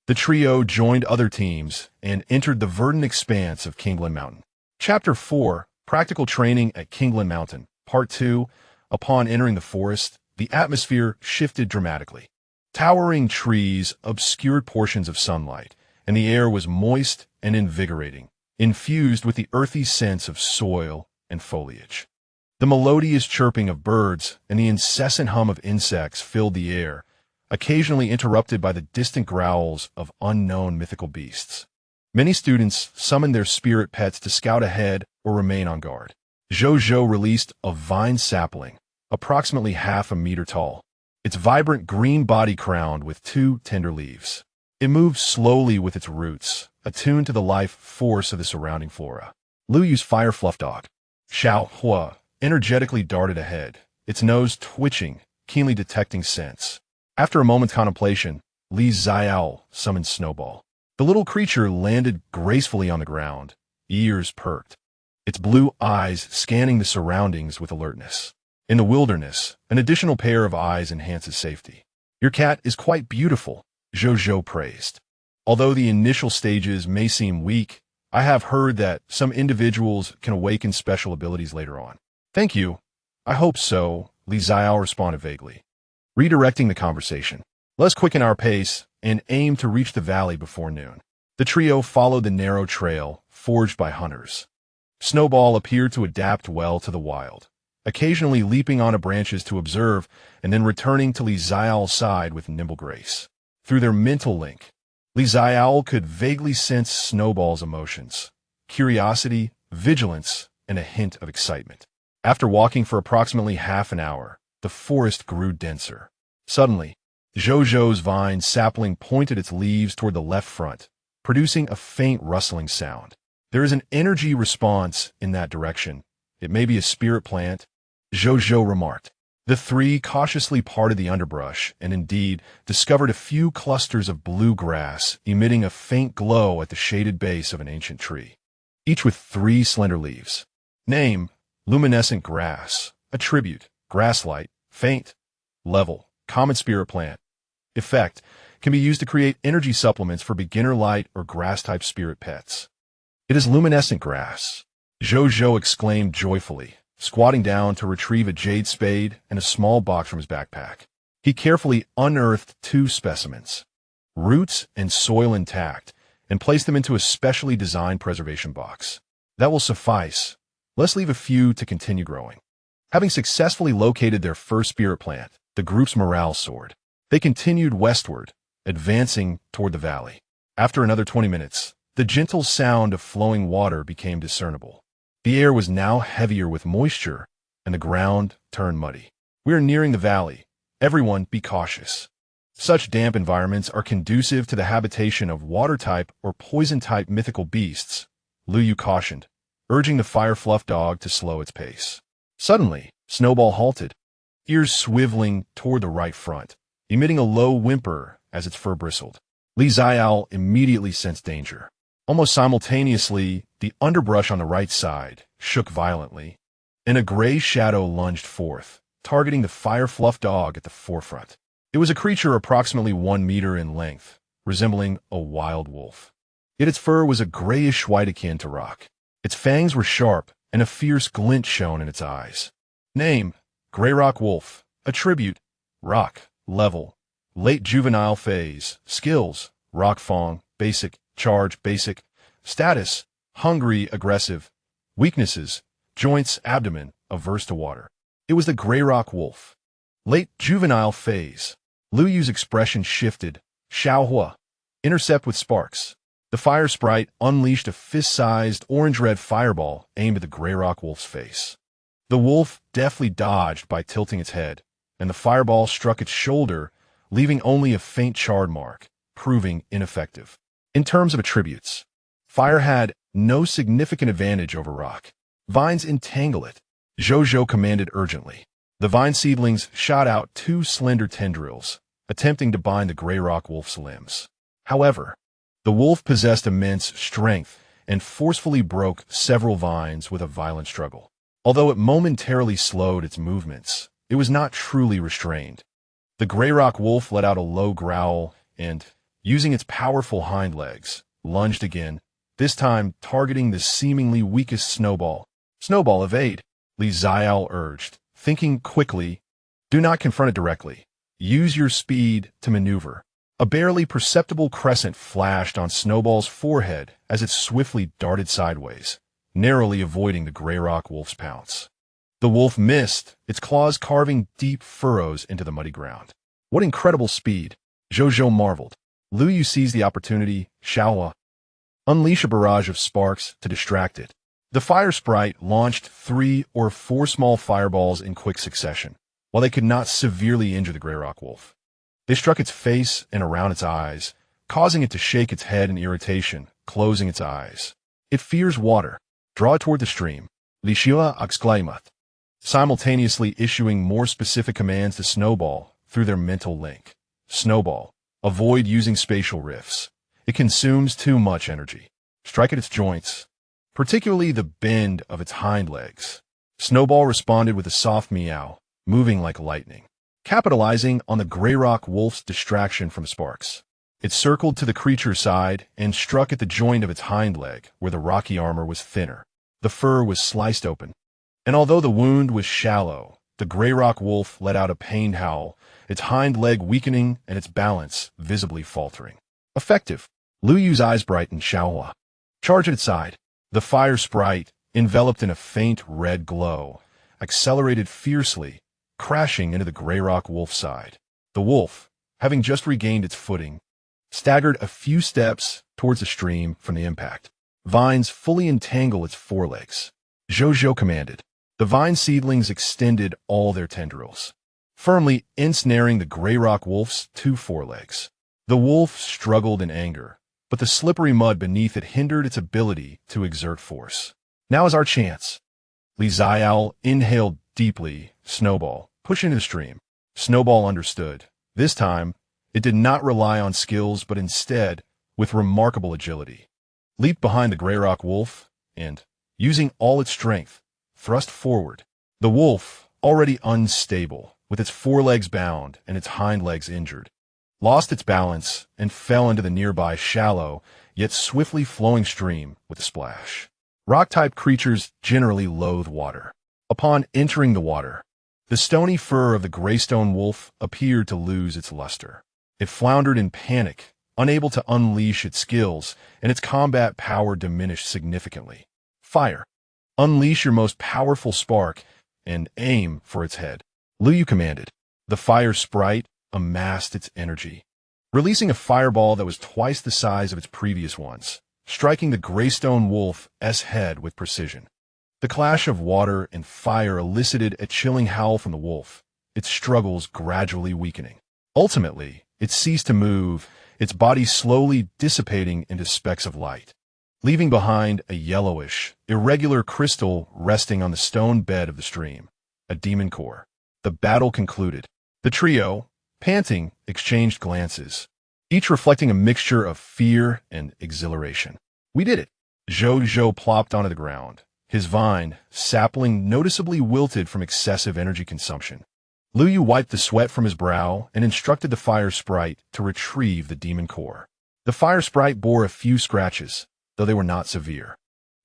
the trio joined other teams and entered the verdant expanse of Kingland Mountain. Chapter 4, Practical Training at Kingland Mountain, Part 2. Upon entering the forest, the atmosphere shifted dramatically. Towering trees obscured portions of sunlight, and the air was moist and invigorating, infused with the earthy sense of soil and foliage. The melodious chirping of birds and the incessant hum of insects filled the air, occasionally interrupted by the distant growls of unknown mythical beasts. Many students summoned their spirit pets to scout ahead or remain on guard. Zhou released a vine sapling, approximately half a meter tall, its vibrant green body crowned with 2 tender leaves. It moved slowly with its roots, attuned to the life force of the surrounding flora. Lu Yu's fire fluff dog, Xiaole, energetically darted ahead, its nose twitching, keenly detecting scents. After a moment's contemplation, Xiaole summoned Snowball. The little creature landed gracefully on the ground, ears perked, its blue eyes scanning the surroundings with alertness. In the wilderness, an additional pair of eyes enhances safety. Your cat is quite beautiful, Zhou praised. Although the initial stages may seem weak, I have heard that some individuals can awaken special abilities later on. Thank you. I hope so, Xiaole responded vaguely. Redirecting the conversation. Let's quicken our pace and aimed to reach the valley before noon. The trio followed the narrow trail forged by hunters. Snowball appeared to adapt well to the wild, occasionally leaping onto branches to observe and then returning to Xiaole's side with nimble grace. Through their mental link, Xiaole could vaguely sense Snowball's emotions: curiosity, vigilance, and a hint of excitement. After walking for approximately half an hour, the forest grew denser. Suddenly, Zhou's vine sapling pointed its leaves toward the left front, producing a faint rustling sound. There is an energy response in that direction. It may be a spirit plant, Zhou remarked. The three cautiously parted the underbrush and indeed discovered a few clusters of blue grass emitting a faint glow at the shaded base of an ancient tree, each with 3 slender leaves. Name: luminescent grass. Attribute: grasslight. Faint. Level: common spirit plant. Effect: can be used to create energy supplements for beginner light or grass-type spirit pets. It is luminescent grass, Zhou exclaimed joyfully, squatting down to retrieve a jade spade and a small box from his backpack. He carefully unearthed 2 specimens, roots and soil intact, and placed them into a specially designed preservation box. That will suffice. Let's leave a few to continue growing. Having successfully located their first spirit plant, the group's morale soared. They continued westward, advancing toward the valley. After another 20 minutes, the gentle sound of flowing water became discernible. The air was now heavier with moisture, and the ground turned muddy. We are nearing the valley. Everyone be cautious. Such damp environments are conducive to the habitation of water-type or poison-type mythical beasts, Lu Yu cautioned, urging the fire-fluff dog to slow its pace. Suddenly, Snowball halted, ears swiveling toward the right front, emitting a low whimper as its fur bristled. Xiaole immediately sensed danger. Almost simultaneously, the underbrush on the right side shook violently, and a gray shadow lunged forth, targeting the fire-fluff dog at the forefront. It was a creature approximately 1 meter in length, resembling a wild wolf. Yet its fur was a grayish-white akin to rock. Its fangs were sharp, and a fierce glint shone in its eyes. Name: Gray Rock Wolf. Attribute: rock. Level: late juvenile phase. Skills: rock fong, basic, charge, basic. Status: hungry, aggressive. Weaknesses: joints, abdomen, averse to water. It was the Gray Rock Wolf. Late juvenile phase. Lu Yu's expression shifted. Xiaole. Intercept with sparks. The fire sprite unleashed a fist-sized orange-red fireball aimed at the Gray Rock Wolf's face. The wolf deftly dodged by tilting its head, and the fireball struck its shoulder, leaving only a faint charred mark, proving ineffective. In terms of attributes, fire had no significant advantage over rock. Vines entangle it, Zhou commanded urgently. The vine seedlings shot out 2 slender tendrils, attempting to bind the Gray Rock Wolf's limbs. However, the wolf possessed immense strength and forcefully broke several vines with a violent struggle. Although it momentarily slowed its movements, it was not truly restrained. The Gray Rock Wolf let out a low growl and, using its powerful hind legs, lunged again, this time targeting the seemingly weakest Snowball. Snowball, evade, Xiaole urged, thinking quickly. Do not confront it directly. Use your speed to maneuver. A barely perceptible crescent flashed on Snowball's forehead as it swiftly darted sideways, narrowly avoiding the Gray Rock Wolf's pounce. The wolf missed, its claws carving deep furrows into the muddy ground. What incredible speed, Zhou marveled. Lu Yu seized the opportunity. Xiaole. Unleash a barrage of sparks to distract it. The fire sprite launched 3 or 4 small fireballs in quick succession, while they could not severely injure the Gray Rock Wolf. They struck its face and around its eyes, causing it to shake its head in irritation, closing its eyes. It fears water. Draw it toward the stream. Xie Shiyan, simultaneously issuing more specific commands to Snowball through their mental link. Snowball. Avoid using spatial rifts. It consumes too much energy. Strike at its joints, particularly the bend of its hind legs. Snowball responded with a soft meow, moving like lightning. Capitalizing on the Gray Rock Wolf's distraction from sparks, it circled to the creature's side and struck at the joint of its hind leg where the rocky armor was thinner. The fur was sliced open, and although the wound was shallow, The gray rock wolf let out a pained howl, its hind leg weakening and its balance visibly faltering. Effective. Lu Yu's eyes brightened. Xiaole. Charge at its side. The fire sprite, enveloped in a faint red glow, accelerated fiercely, crashing into the gray rock wolf's side. The wolf, having just regained its footing, staggered a few steps towards the stream from the impact. Vines fully entangle its forelegs. Zhou commanded. The vine seedlings extended all their tendrils, firmly ensnaring the gray rock wolf's two forelegs. The wolf struggled in anger, but the slippery mud beneath it hindered its ability to exert force. Now is our chance. Xiaole inhaled deeply. Snowball, push into the stream. Snowball understood. This time, it did not rely on skills, but instead, with remarkable agility, leaped behind the gray rock wolf and, using all its strength, thrust forward. The wolf, already unstable, with its forelegs bound and its hind legs injured, lost its balance and fell into the nearby shallow, yet swiftly flowing stream with a splash. Rock-type creatures generally loathe water. Upon entering the water, the stony fur of the greystone wolf appeared to lose its luster. It floundered in panic, unable to unleash its skills, and its combat power diminished significantly. Fire. Unleash your most powerful spark and aim for its head. Lu Yu commanded. The fire sprite amassed its energy, releasing a fireball that was twice the size of its previous ones, striking the greystone wolf's head with precision. The clash of water and fire elicited a chilling howl from the wolf, its struggles gradually weakening. Ultimately, it ceased to move, its body slowly dissipating into specks of light, leaving behind a yellowish, irregular crystal resting on the stone bed of the stream, a demon core. The battle concluded. The trio, panting, exchanged glances, each reflecting a mixture of fear and exhilaration. We did it. Zhou plopped onto the ground, his vine, sapling noticeably wilted from excessive energy consumption. Lu Yu wiped the sweat from his brow and instructed the fire sprite to retrieve the demon core. The fire sprite bore a few scratches, though they were not severe.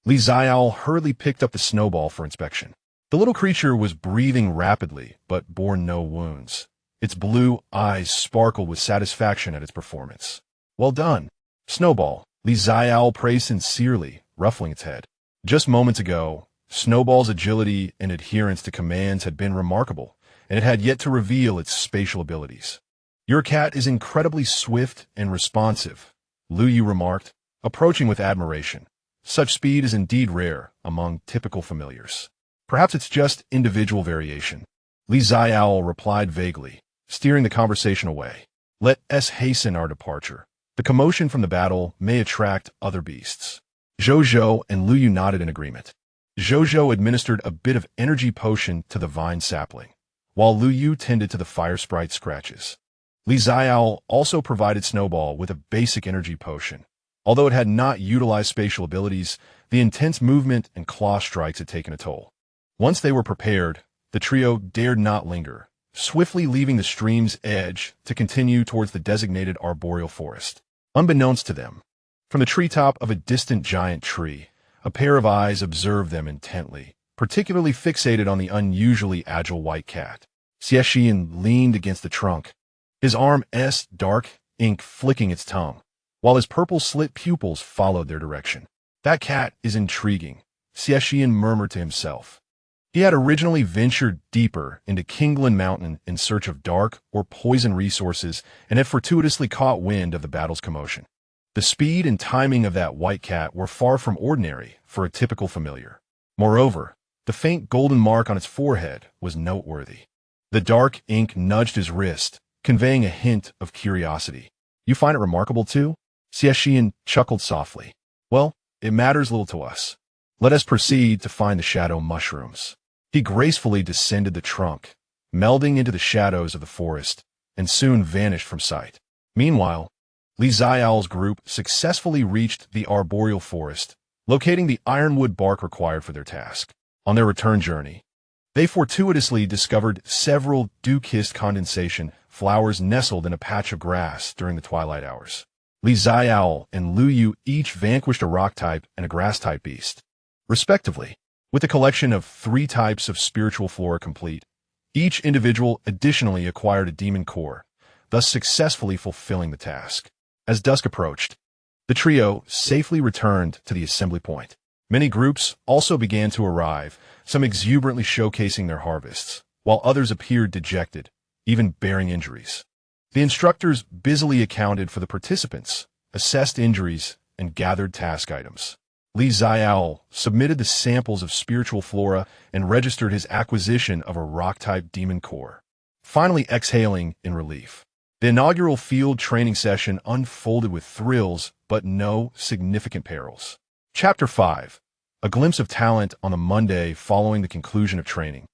Xiaole hurriedly picked up the snowball for inspection. The little creature was breathing rapidly, but bore no wounds. Its blue eyes sparkled with satisfaction at its performance. Well done, Snowball, Xiaole praised sincerely, ruffling its head. Just moments ago, Snowball's agility and adherence to commands had been remarkable, and it had yet to reveal its spatial abilities. Your cat is incredibly swift and responsive, Lu Yu remarked, approaching with admiration. Such speed is indeed rare among typical familiars. Perhaps it's just individual variation. Xiaole replied vaguely, steering the conversation away. Let us hasten our departure. The commotion from the battle may attract other beasts. Zhou and Lu Yu nodded in agreement. Zhou administered a bit of energy potion to the vine sapling, while Lu Yu tended to the fire sprite scratches. Xiaole also provided Snowball with a basic energy potion. Although it had not utilized spatial abilities, the intense movement and claw strikes had taken a toll. Once they were prepared, the trio dared not linger, swiftly leaving the stream's edge to continue towards the designated arboreal forest. Unbeknownst to them, from the treetop of a distant giant tree, a pair of eyes observed them intently, particularly fixated on the unusually agile white cat. Xie Shiyan leaned against the trunk, his arm's dark ink flicking its tongue, while his purple-slit pupils followed their direction. That cat is intriguing, Xie Shiyan murmured to himself. He had originally ventured deeper into Kinglan Mountain in search of dark or poison resources and had fortuitously caught wind of the battle's commotion. The speed and timing of that white cat were far from ordinary for a typical familiar. Moreover, the faint golden mark on its forehead was noteworthy. The dark ink nudged his wrist, conveying a hint of curiosity. You find it remarkable too? Xie Shiyan chuckled softly. Well, it matters little to us. Let us proceed to find the shadow mushrooms. He gracefully descended the trunk, melding into the shadows of the forest, and soon vanished from sight. Meanwhile, Xiaole's group successfully reached the arboreal forest, locating the ironwood bark required for their task. On their return journey, they fortuitously discovered several dew-kissed condensation flowers nestled in a patch of grass during the twilight hours. Xiaole and Lu Yu each vanquished a rock-type and a grass-type beast, respectively. With the collection of 3 types of spiritual flora complete, Each individual additionally acquired a demon core, thus successfully fulfilling the task. As dusk approached, the trio safely returned to the assembly point. Many groups also began to arrive, some exuberantly showcasing their harvests, while others appeared dejected, even bearing injuries. The instructors busily accounted for the participants, assessed injuries, and gathered task items. Xiaole submitted the samples of spiritual flora and registered his acquisition of a rock-type demon core. Finally exhaling in relief, the inaugural field training session unfolded with thrills but no significant perils. Chapter 5. A glimpse of talent on the Monday following the conclusion of training.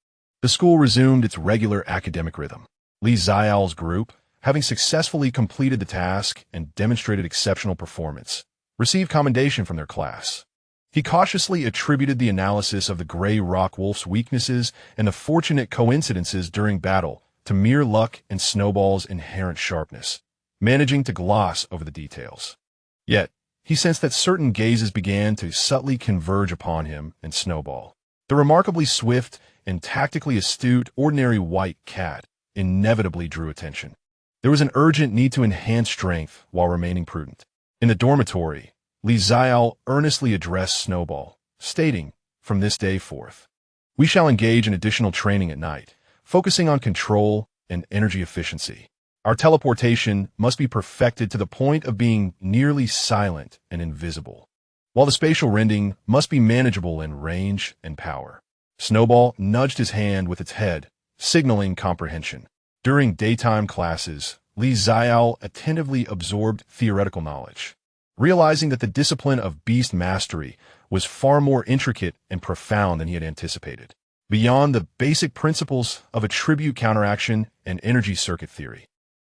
The school resumed its regular academic rhythm. Xiaole's group, having successfully completed the task and demonstrated exceptional performance, received commendation from their class. He cautiously attributed the analysis of the gray rock wolf's weaknesses and the fortunate coincidences during battle to mere luck and Snowball's inherent sharpness, managing to gloss over the details. Yet, he sensed that certain gazes began to subtly converge upon him and Snowball. The remarkably swift and tactically astute ordinary white cat inevitably drew attention. There was an urgent need to enhance strength while remaining prudent. In the dormitory, Xiaole earnestly addressed Snowball, stating, "From this day forth, we shall engage in additional training at night, focusing on control and energy efficiency. Our teleportation must be perfected to the point of being nearly silent and invisible, while the spatial rending must be manageable in range and power." Snowball nudged his hand with its head, signaling comprehension. During daytime classes, Xiaole attentively absorbed theoretical knowledge, realizing that the discipline of beast mastery was far more intricate and profound than he had anticipated, beyond the basic principles of attribute counteraction and energy circuit theory.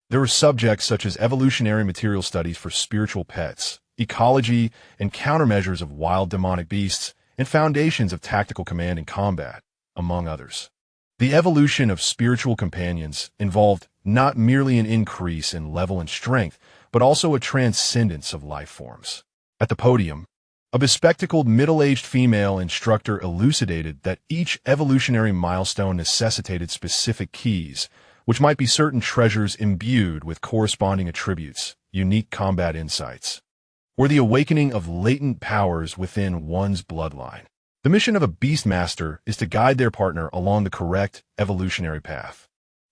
There were subjects such as evolutionary material studies for spiritual pets, ecology and countermeasures of wild demonic beasts, and foundations of tactical command and combat, among others. The evolution of spiritual companions involved not merely an increase in level and strength, but also a transcendence of life forms. At the podium, a bespectacled middle-aged female instructor elucidated that each evolutionary milestone necessitated specific keys, which might be certain treasures imbued with corresponding attributes, unique combat insights, or the awakening of latent powers within one's bloodline. The mission of a Beastmaster is to guide their partner along the correct evolutionary path.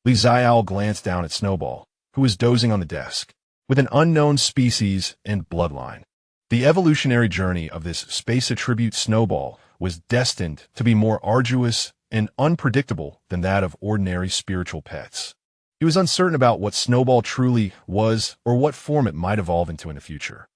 Xiaole glanced down at Snowball, who was dozing on the desk, with an unknown species and bloodline. The evolutionary journey of this space attribute Snowball was destined to be more arduous and unpredictable than that of ordinary spiritual pets. He was uncertain about what Snowball truly was or what form it might evolve into in the future.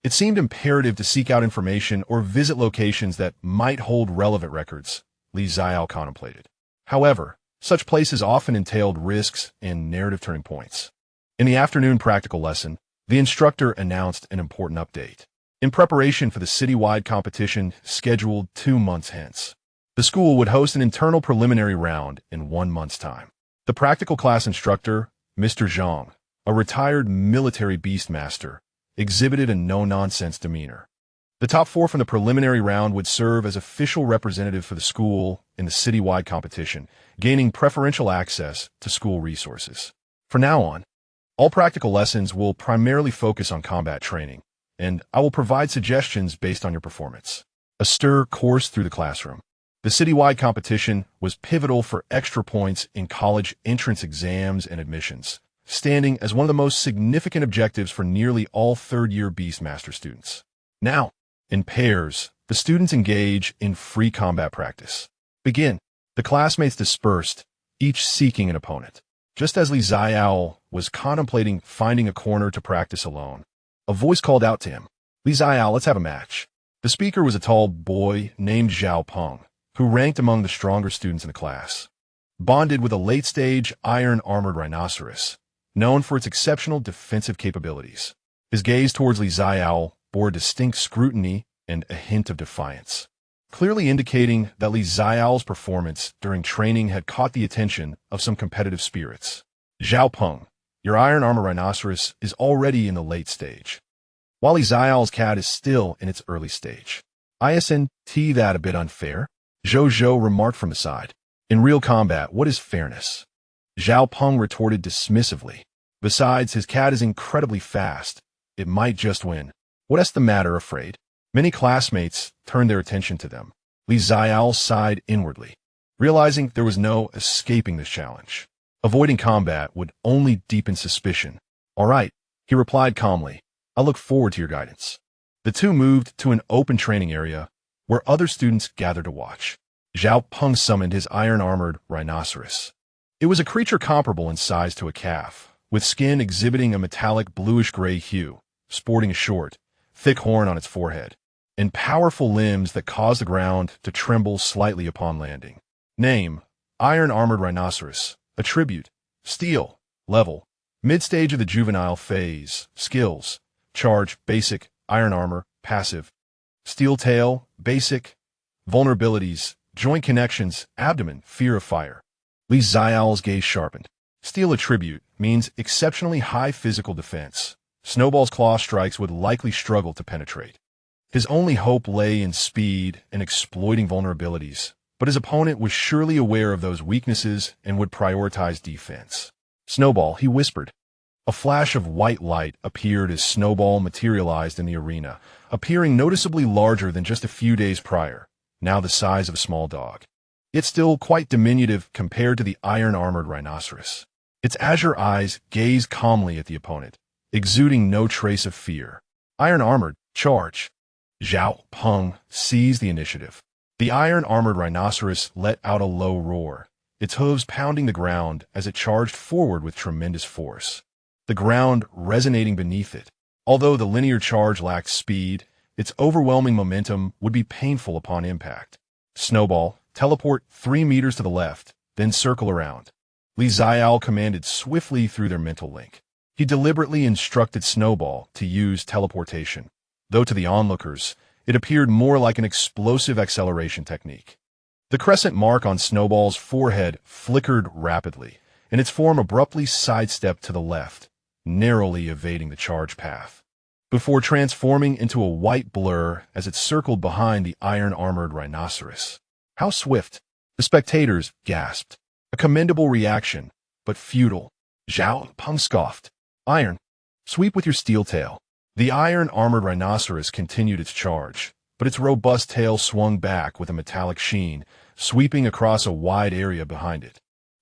It seemed imperative to seek out information or visit locations that might hold relevant records, Xiaole contemplated. However, such places often entailed risks and narrative turning points. In the afternoon practical lesson, the instructor announced an important update. In preparation for the citywide competition scheduled 2 months hence, the school would host an internal preliminary round in 1 month's time. The practical class instructor, Mr. Zhang, a retired military beastmaster, exhibited a no-nonsense demeanor. The top 4 from the preliminary round would serve as official representative for the school in the citywide competition, gaining preferential access to school resources. From now on, all practical lessons will primarily focus on combat training, and I will provide suggestions based on your performance. A stir coursed through the classroom. The citywide competition was pivotal for extra points in college entrance exams and admissions, standing as one of the most significant objectives for nearly all third-year Beastmaster students. Now, in pairs, the students engage in free combat practice. Begin. The classmates dispersed, each seeking an opponent. Just as Xiaole was contemplating finding a corner to practice alone, a voice called out to him, "Xiaole, let's have a match." The speaker was a tall boy named Xiaopeng, who ranked among the stronger students in the class. Bonded with a late-stage iron-armored rhinoceros, known for its exceptional defensive capabilities. His gaze towards Xiaole bore distinct scrutiny and a hint of defiance, clearly indicating that Xiaole's performance during training had caught the attention of some competitive spirits. "Xiaopeng, your iron-armored rhinoceros is already in the late stage, while Xiaole's cat is still in its early stage. Isn't that a bit unfair?" Zhou remarked from the side. In real combat, what is fairness? Xiaole retorted dismissively. Besides, his cat is incredibly fast. It might just win. What's the matter, afraid? Many classmates turned their attention to them. Xiaole sighed inwardly, realizing there was no escaping this challenge. Avoiding combat would only deepen suspicion. All right, he replied calmly. I look forward to your guidance. The two moved to an open training area where other students gathered to watch. Xiaole summoned his iron-armored rhinoceros. It was a creature comparable in size to a calf, with skin exhibiting a metallic bluish-gray hue, sporting a short, thick horn on its forehead, and powerful limbs that caused the ground to tremble slightly upon landing. Name: Iron-Armored Rhinoceros. Attribute: Steel. Level: Mid-stage of the juvenile phase. Skills: Charge, Basic. Iron Armor, Passive. Steel Tail, Basic. Vulnerabilities: Joint connections, Abdomen, Fear of Fire. Xiaole's gaze sharpened. Steel attribute means exceptionally high physical defense. Snowball's claw strikes would likely struggle to penetrate. His only hope lay in speed and exploiting vulnerabilities, but his opponent was surely aware of those weaknesses and would prioritize defense. Snowball, he whispered. A flash of white light appeared as Snowball materialized in the arena, appearing noticeably larger than just a few days prior, now the size of a small dog. Yet still quite diminutive compared to the iron-armored rhinoceros. Its azure eyes gazed calmly at the opponent, exuding no trace of fear. Iron-armored, charge. Xiaole seized the initiative. The iron-armored rhinoceros let out a low roar, its hooves pounding the ground as it charged forward with tremendous force. The ground resonating beneath it. Although the linear charge lacked speed, its overwhelming momentum would be painful upon impact. Snowball, teleport 3 meters to the left, then circle around. Xiaole commanded swiftly through their mental link. He deliberately instructed Snowball to use teleportation, though to the onlookers, it appeared more like an explosive acceleration technique. The crescent mark on Snowball's forehead flickered rapidly, and its form abruptly sidestepped to the left, narrowly evading the charge path, before transforming into a white blur as it circled behind the iron-armored rhinoceros. How swift! The spectators gasped. A commendable reaction, but futile. Xiaole scoffed. Iron. Sweep with your steel tail. The iron-armored rhinoceros continued its charge, but its robust tail swung back with a metallic sheen, sweeping across a wide area behind it.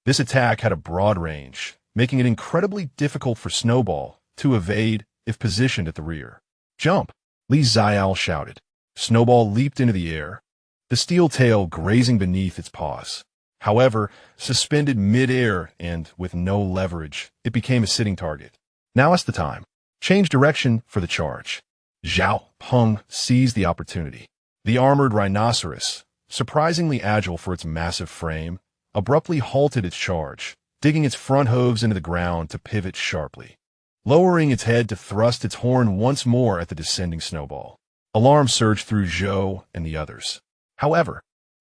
This attack had a broad range, making it incredibly difficult for Snowball to evade if positioned at the rear. Jump! Xiaole shouted. Snowball leaped into the air, the steel tail grazing beneath its paws. However, suspended mid-air and with no leverage, it became a sitting target. Now is the time. Change direction for the charge. Xiaole seized the opportunity. The armored rhinoceros, surprisingly agile for its massive frame, abruptly halted its charge, digging its front hooves into the ground to pivot sharply, lowering its head to thrust its horn once more at the descending Snowball. Alarm surged through Xiaole and the others. However,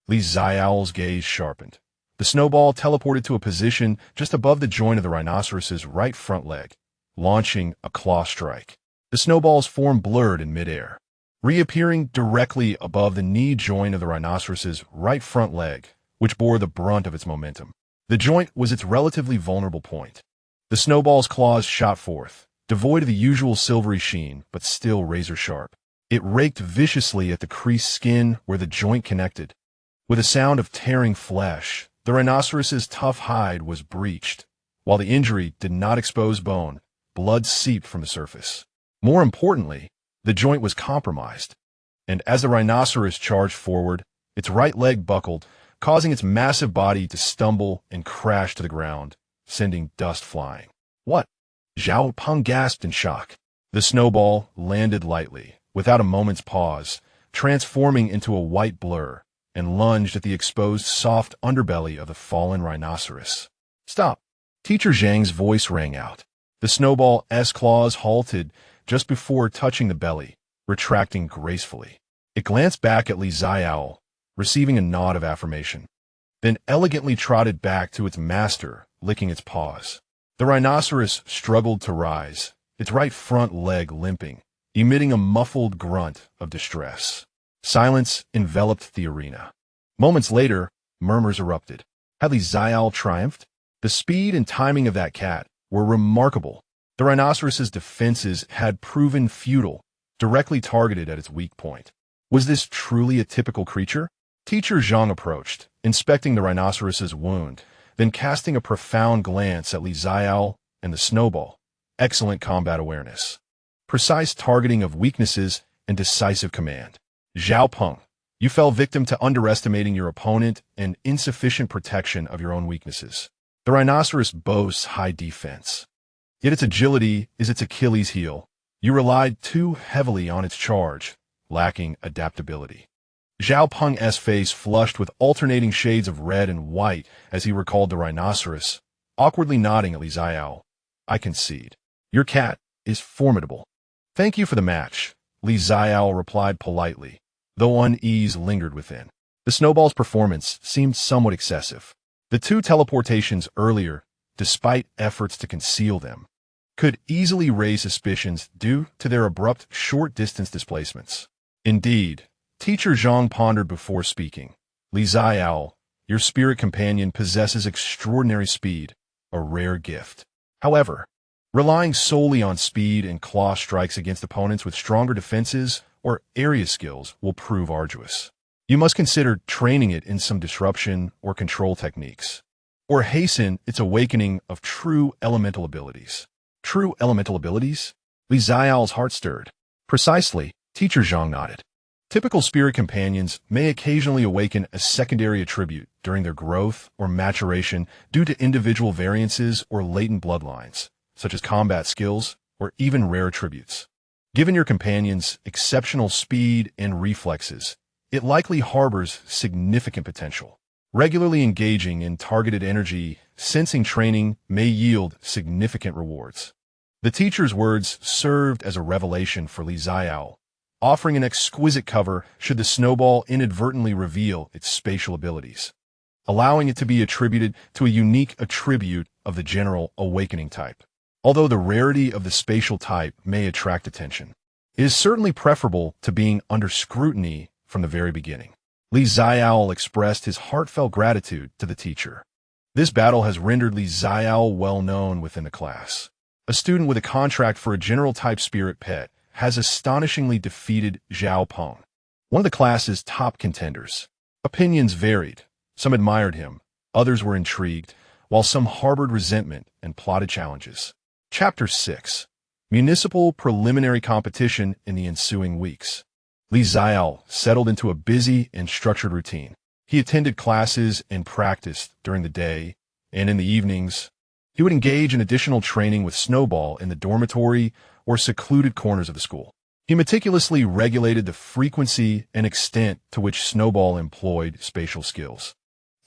Xiaole's gaze sharpened. The Snowball teleported to a position just above the joint of the rhinoceros's right front leg, launching a claw strike. The Snowball's form blurred in midair, reappearing directly above the knee joint of the rhinoceros's right front leg, which bore the brunt of its momentum. The joint was its relatively vulnerable point. The Snowball's claws shot forth, devoid of the usual silvery sheen, but still razor-sharp. It raked viciously at the creased skin where the joint connected. With a sound of tearing flesh, the rhinoceros's tough hide was breached. While the injury did not expose bone, blood seeped from the surface. More importantly, the joint was compromised, and as the rhinoceros charged forward, its right leg buckled, causing its massive body to stumble and crash to the ground, sending dust flying. What? Xiaole gasped in shock. The Snowball landed lightly, without a moment's pause, transforming into a white blur, and lunged at the exposed soft underbelly of the fallen rhinoceros. Stop! Teacher Zhang's voice rang out. The Snowball's claws halted just before touching the belly, retracting gracefully. It glanced back at Xiaole, receiving a nod of affirmation, then elegantly trotted back to its master, licking its paws. The rhinoceros struggled to rise, its right front leg limping, emitting a muffled grunt of distress. Silence enveloped the arena. Moments later, murmurs erupted. Had Li Xiaole triumphed? The speed and timing of that cat were remarkable. The rhinoceros's defenses had proven futile, directly targeted at its weak point. Was this truly a typical creature? Teacher Zhang approached, inspecting the rhinoceros's wound, then casting a profound glance at Li Xiaole and the snowball. Excellent combat awareness, precise targeting of weaknesses, and decisive command. Xiaopeng, you fell victim to underestimating your opponent and insufficient protection of your own weaknesses. The rhinoceros boasts high defense, yet its agility is its Achilles heel. You relied too heavily on its charge, lacking adaptability. Xiaopeng's face flushed with alternating shades of red and white as he recalled the rhinoceros, awkwardly nodding at Li Xiaole. I concede. Your cat is formidable. Thank you for the match, Li Xiaole replied politely, though unease lingered within. The snowball's performance seemed somewhat excessive. The two teleportations earlier, despite efforts to conceal them, could easily raise suspicions due to their abrupt short-distance displacements. Indeed, Teacher Zhang pondered before speaking. Li Xiaole, your spirit companion possesses extraordinary speed, a rare gift. However, relying solely on speed and claw strikes against opponents with stronger defenses or area skills will prove arduous. You must consider training it in some disruption or control techniques, or hasten its awakening of true elemental abilities. True elemental abilities? Li Xiaole's heart stirred. Precisely, Teacher Zhang nodded. Typical spirit companions may occasionally awaken a secondary attribute during their growth or maturation due to individual variances or latent bloodlines, such as combat skills or even rare attributes. Given your companion's exceptional speed and reflexes, it likely harbors significant potential. Regularly engaging in targeted energy sensing training may yield significant rewards. The teacher's words served as a revelation for Li Xiaole, offering an exquisite cover should the snowball inadvertently reveal its spatial abilities, allowing it to be attributed to a unique attribute of the general awakening type. Although the rarity of the spatial type may attract attention, it is certainly preferable to being under scrutiny from the very beginning. Li Xiaole expressed his heartfelt gratitude to the teacher. This battle has rendered Li Xiaole well known within the class. A student with a contract for a general-type spirit pet has astonishingly defeated Xiaopeng, one of the class's top contenders. Opinions varied. Some admired him, others were intrigued, while some harbored resentment and plotted challenges. Chapter 6. Municipal Preliminary Competition in the Ensuing Weeks. Li Xiaole settled into a busy and structured routine. He attended classes and practiced during the day, and in the evenings, he would engage in additional training with Snowball in the dormitory or secluded corners of the school. He meticulously regulated the frequency and extent to which Snowball employed spatial skills,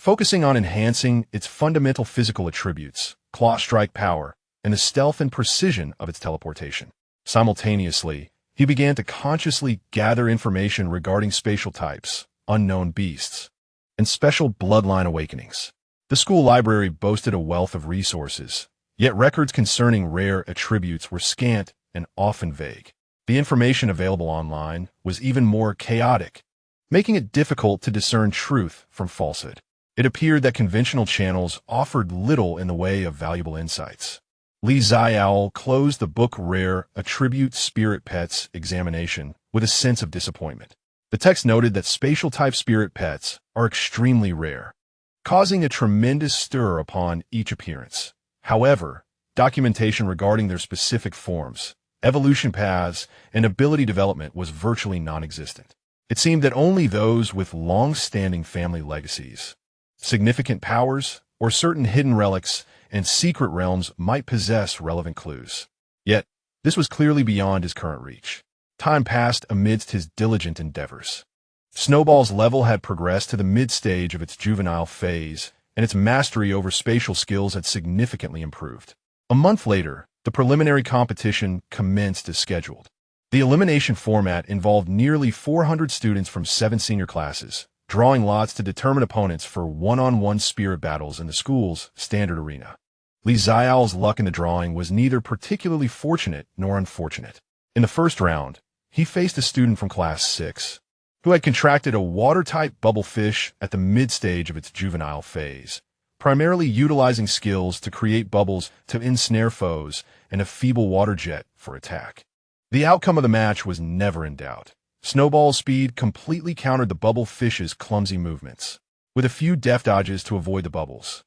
focusing on enhancing its fundamental physical attributes, claw strike power, and the stealth and precision of its teleportation. Simultaneously, he began to consciously gather information regarding spatial types, unknown beasts, and special bloodline awakenings. The school library boasted a wealth of resources, yet records concerning rare attributes were scant and often vague. The information available online was even more chaotic, making it difficult to discern truth from falsehood. It appeared that conventional channels offered little in the way of valuable insights. Li Xiaole closed the book Rare Attribute Spirit Pets examination with a sense of disappointment. The text noted that spatial-type spirit pets are extremely rare, causing a tremendous stir upon each appearance. However, documentation regarding their specific forms, evolution paths, and ability development was virtually non-existent. It seemed that only those with long-standing family legacies, significant powers, or certain hidden relics and secret realms might possess relevant clues. Yet, this was clearly beyond his current reach. Time passed amidst his diligent endeavors. Snowball's level had progressed to the mid-stage of its juvenile phase, and its mastery over spatial skills had significantly improved. A month later, the preliminary competition commenced as scheduled. The elimination format involved nearly 400 students from 7 senior classes, drawing lots to determine opponents for one-on-one spirit battles in the school's standard arena. Li Xiaole's luck in the drawing was neither particularly fortunate nor unfortunate. In the first round, he faced a student from Class 6, who had contracted a water-type bubblefish at the mid-stage of its juvenile phase, primarily utilizing skills to create bubbles to ensnare foes and a feeble water jet for attack. The outcome of the match was never in doubt. Snowball's speed completely countered the bubble fish's clumsy movements, with a few deft dodges to avoid the bubbles.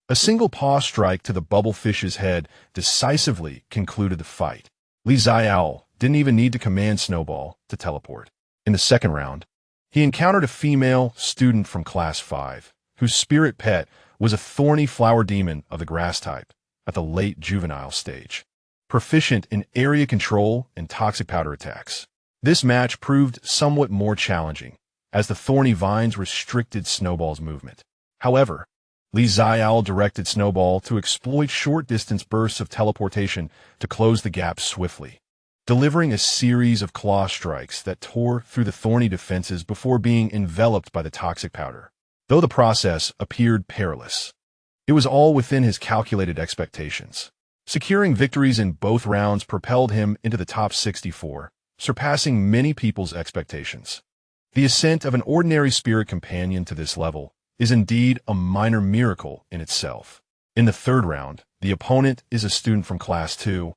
A single paw strike to the bubble fish's head decisively concluded the fight. Xiaole didn't even need to command Snowball to teleport. In the second round, he encountered a female student from Class 5, whose spirit pet was a thorny flower demon of the grass type at the late juvenile stage, proficient in area control and toxic powder attacks. This match proved somewhat more challenging, as the thorny vines restricted Snowball's movement. However, Xiaole directed Snowball to exploit short-distance bursts of teleportation to close the gap swiftly, delivering a series of claw strikes that tore through the thorny defenses before being enveloped by the toxic powder. Though the process appeared perilous, it was all within his calculated expectations. Securing victories in both rounds propelled him into the top 64, surpassing many people's expectations. The ascent of an ordinary spirit companion to this level is indeed a minor miracle in itself. In the third round, the opponent is a student from Class 2,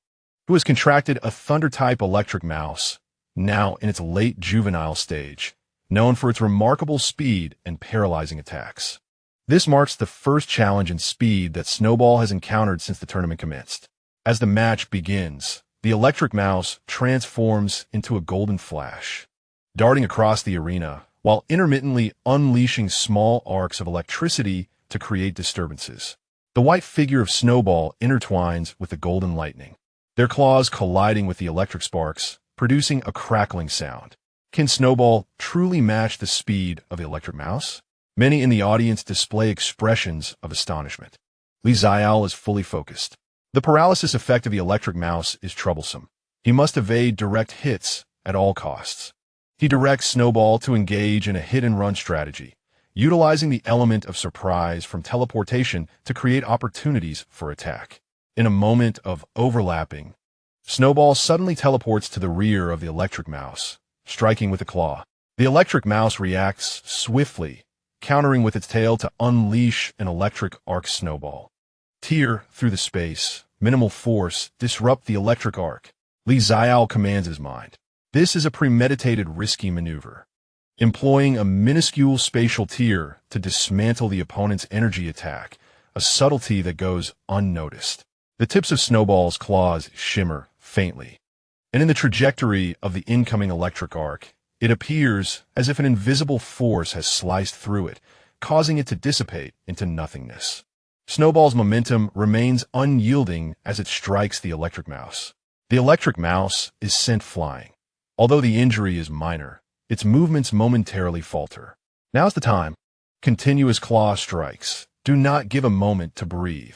who has contracted a Thunder-type electric mouse, now in its late juvenile stage, known for its remarkable speed and paralyzing attacks. This marks the first challenge in speed that Snowball has encountered since the tournament commenced. As the match begins, the electric mouse transforms into a golden flash, darting across the arena while intermittently unleashing small arcs of electricity to create disturbances. The white figure of Snowball intertwines with the golden lightning, their claws colliding with the electric sparks, producing a crackling sound. Can Snowball truly match the speed of the electric mouse? Many in the audience display expressions of astonishment. Xiaole is fully focused. The paralysis effect of the electric mouse is troublesome. He must evade direct hits at all costs. He directs Snowball to engage in a hit-and-run strategy, utilizing the element of surprise from teleportation to create opportunities for attack. In a moment of overlapping, Snowball suddenly teleports to the rear of the electric mouse, striking with a claw. The electric mouse reacts swiftly, countering with its tail to unleash an electric arc Snowball. Tear through the space, minimal force, disrupt the electric arc. Xiaole commands his mind. This is a premeditated risky maneuver, employing a minuscule spatial tear to dismantle the opponent's energy attack, a subtlety that goes unnoticed. The tips of Snowball's claws shimmer faintly, and in the trajectory of the incoming electric arc, it appears as if an invisible force has sliced through it, causing it to dissipate into nothingness. Snowball's momentum remains unyielding as it strikes the electric mouse. The electric mouse is sent flying. Although the injury is minor, its movements momentarily falter. Now's the time. Continuous claw strikes. Do not give a moment to breathe.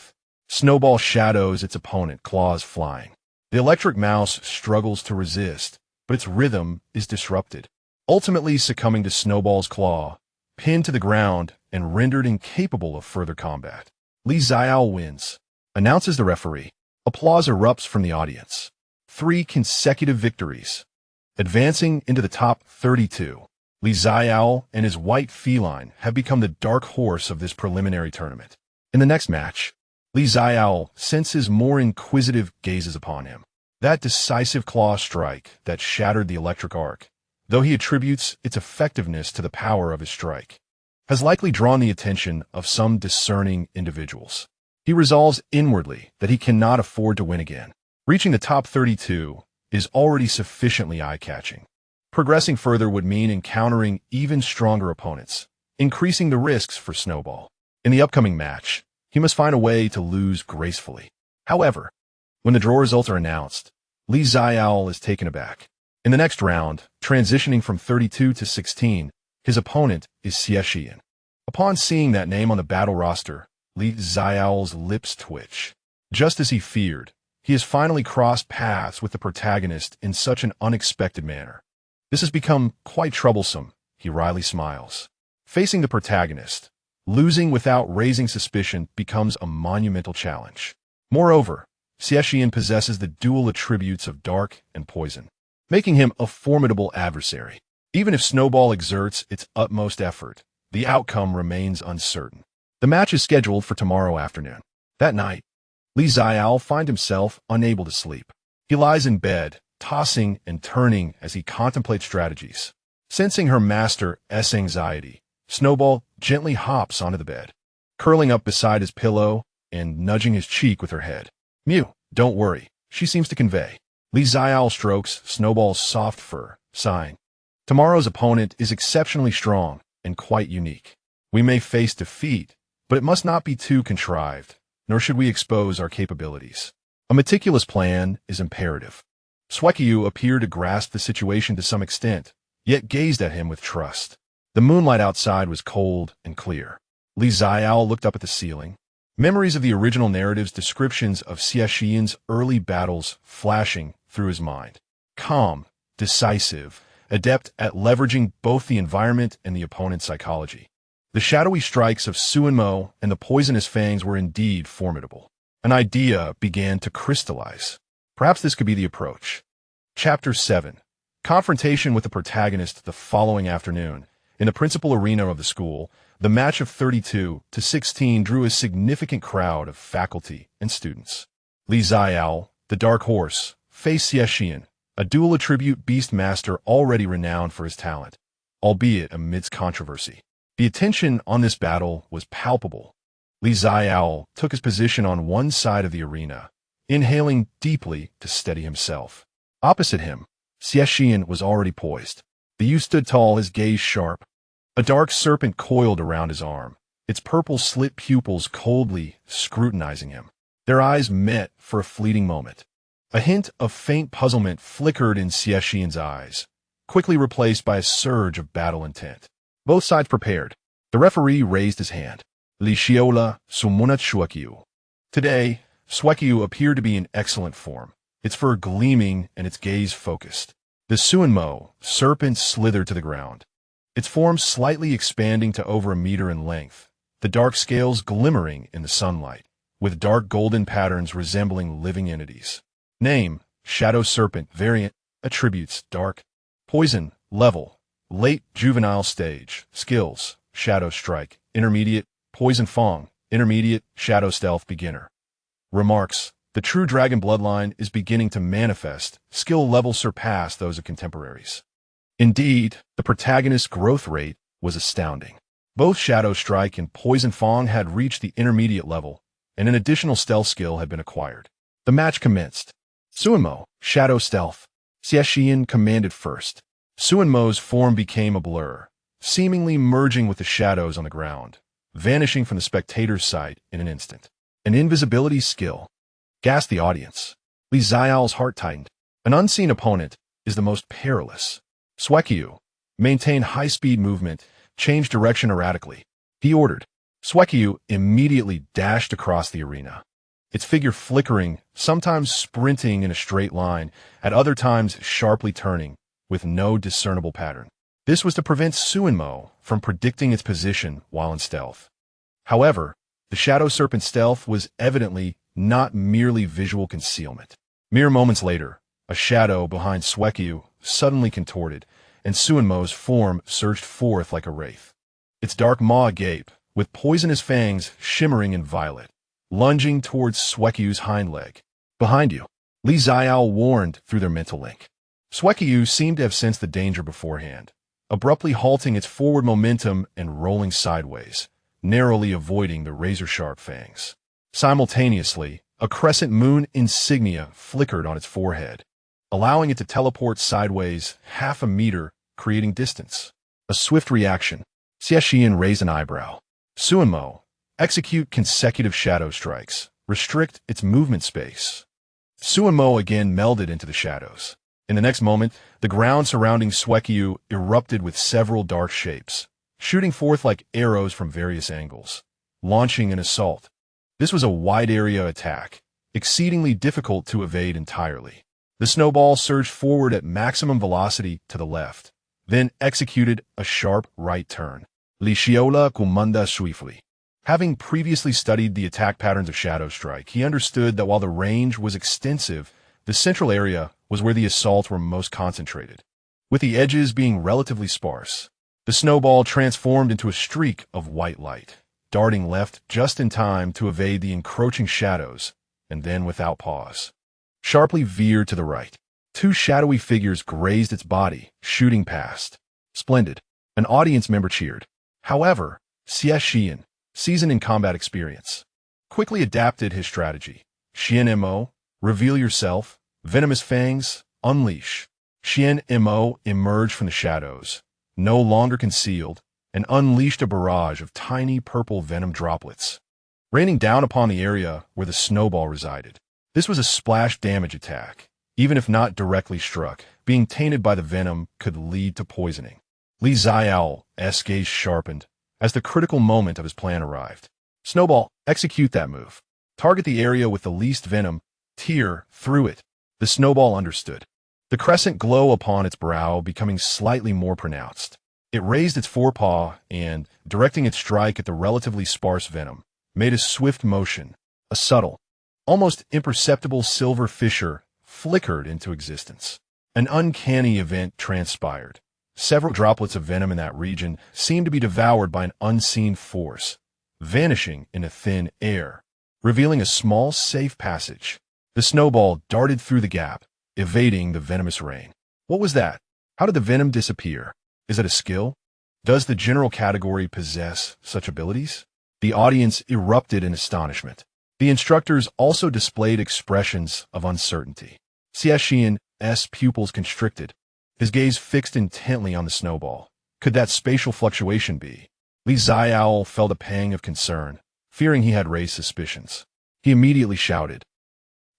Snowball shadows its opponent, claws flying. The electric mouse struggles to resist, but its rhythm is disrupted, ultimately succumbing to Snowball's claw, pinned to the ground and rendered incapable of further combat. Xiaole wins, announces the referee. Applause erupts from the audience. 3 consecutive victories. Advancing into the top 32, Xiaole and his white feline have become the dark horse of this preliminary tournament. In the next match, Xiaole senses more inquisitive gazes upon him. That decisive claw strike that shattered the electric arc, though he attributes its effectiveness to the power of his strike, has likely drawn the attention of some discerning individuals. He resolves inwardly that he cannot afford to win again. Reaching the top 32 is already sufficiently eye-catching. Progressing further would mean encountering even stronger opponents, increasing the risks for Snowball. In the upcoming match, he must find a way to lose gracefully. However, when the draw results are announced, Xiaole is taken aback. In the next round, transitioning from 32 to 16, his opponent is Xie Shiyan. Upon seeing that name on the battle roster, Xiaole's lips twitch. Just as he feared, he has finally crossed paths with the protagonist in such an unexpected manner. This has become quite troublesome, he wryly smiles. Facing the protagonist, losing without raising suspicion becomes a monumental challenge. Moreover, Xie Shiyan possesses the dual attributes of dark and poison, making him a formidable adversary. Even if Snowball exerts its utmost effort, the outcome remains uncertain. The match is scheduled for tomorrow afternoon. That night, Xiaole finds himself unable to sleep. He lies in bed, tossing and turning as he contemplates strategies. Sensing her master's anxiety, Snowball gently hops onto the bed, curling up beside his pillow and nudging his cheek with her head. "Mew, don't worry," she seems to convey. Xiaole strokes Snowball's soft fur, sighing. "Tomorrow's opponent is exceptionally strong and quite unique. We may face defeat, but it must not be too contrived, nor should we expose our capabilities. A meticulous plan is imperative." Xuanmo appeared to grasp the situation to some extent, yet gazed at him with trust. The moonlight outside was cold and clear. Xiaole looked up at the ceiling, memories of the original narrative's descriptions of Xie Shiyan's early battles flashing through his mind. Calm, decisive, adept at leveraging both the environment and the opponent's psychology. The shadowy strikes of Xuanmo and the poisonous fangs were indeed formidable. An idea began to crystallize. Perhaps this could be the approach. Chapter 7. Confrontation with the protagonist the following afternoon. In the principal arena of the school, the match of 32-16 drew a significant crowd of faculty and students. Xiaole, the Dark Horse, faced Xie Shiyan, a dual-attribute beast master already renowned for his talent, albeit amidst controversy. The attention on this battle was palpable. Xiaole took his position on one side of the arena, inhaling deeply to steady himself. Opposite him, Xie Shiyan was already poised. The youth stood tall, his gaze sharp. A dark serpent coiled around his arm, its purple slit pupils coldly scrutinizing him. Their eyes met for a fleeting moment. A hint of faint puzzlement flickered in Xie Shiyan's eyes, quickly replaced by a surge of battle intent. Both sides prepared. The referee raised his hand. Xiaole sumunat Xuanmo. Today, Xuanmo appeared to be in excellent form, its fur gleaming and its gaze focused. The Xuanmo serpent slithered to the ground, its form slightly expanding to over a meter in length, the dark scales glimmering in the sunlight, with dark golden patterns resembling living entities. Name, Shadow Serpent. Variant, attributes, dark. Poison, level, late juvenile stage. Skills, Shadow Strike. Intermediate, Poison Fang. Intermediate, Shadow Stealth. Beginner. Remarks, the true dragon bloodline is beginning to manifest. Skill levels surpass those of contemporaries. Indeed, the protagonist's growth rate was astounding. Both Shadow Strike and Poison Fang had reached the intermediate level, and an additional stealth skill had been acquired. The match commenced. Xuanmo, Shadow Stealth. Xie Shiyan commanded first. Xuanmo's form became a blur, seemingly merging with the shadows on the ground, vanishing from the spectator's sight in an instant. An invisibility skill. Gasped the audience. Xiaole's heart tightened. An unseen opponent is the most perilous. Xuanmo maintained high-speed movement, changed direction erratically. He ordered. Xuanmo immediately dashed across the arena, its figure flickering, sometimes sprinting in a straight line, at other times sharply turning, with no discernible pattern. This was to prevent Xuanmo from predicting its position while in stealth. However, the Shadow Serpent's stealth was evidently not merely visual concealment. Mere moments later, a shadow behind Xuanmo suddenly contorted, and Xuanmo's form surged forth like a wraith. Its dark maw agape, with poisonous fangs shimmering in violet, lunging towards Xuanmo's hind leg. "Behind you," Xiaole warned through their mental link. Xuanmo seemed to have sensed the danger beforehand, abruptly halting its forward momentum and rolling sideways, narrowly avoiding the razor-sharp fangs. Simultaneously, a crescent moon insignia flickered on its forehead, allowing it to teleport sideways half a meter, creating distance. A swift reaction. Xie Shiyan raised an eyebrow. Xuanmo, execute consecutive shadow strikes. Restrict its movement space. Xuanmo again melded into the shadows. In the next moment, the ground surrounding Xuanmo erupted with several dark shapes, shooting forth like arrows from various angles, launching an assault. This was a wide-area attack, exceedingly difficult to evade entirely. The snowball surged forward at maximum velocity to the left, then executed a sharp right turn. Xiaole comanda swiftly. Having previously studied the attack patterns of Shadow Strike, he understood that while the range was extensive, the central area was where the assaults were most concentrated. With the edges being relatively sparse, the snowball transformed into a streak of white light, darting left just in time to evade the encroaching shadows, and then without pause, sharply veered to the right. Two shadowy figures grazed its body, shooting past. Splendid. An audience member cheered. However, Xie Shiyan, seasoned in combat experience, quickly adapted his strategy. Xuanmo, reveal yourself. Venomous fangs, unleash. Xuanmo emerged from the shadows, no longer concealed, and unleashed a barrage of tiny purple venom droplets, raining down upon the area where the snowball resided. This was a splash damage attack. Even if not directly struck, being tainted by the venom could lead to poisoning. Xiaole's gaze sharpened as the critical moment of his plan arrived. Snowball, execute that move. Target the area with the least venom. Tear through it. The snowball understood, the crescent glow upon its brow becoming slightly more pronounced. It raised its forepaw and, directing its strike at the relatively sparse venom, made a swift motion. A subtle, almost imperceptible silver fissure flickered into existence. An uncanny event transpired. Several droplets of venom in that region seemed to be devoured by an unseen force, vanishing into thin air, revealing a small, safe passage. The snowball darted through the gap, evading the venomous rain. What was that? How did the venom disappear? Is it a skill? Does the general category possess such abilities? The audience erupted in astonishment. The instructors also displayed expressions of uncertainty. Xie Shiyan's pupils constricted, his gaze fixed intently on the snowball. Could that spatial fluctuation be? Xiaole felt a pang of concern, fearing he had raised suspicions. He immediately shouted,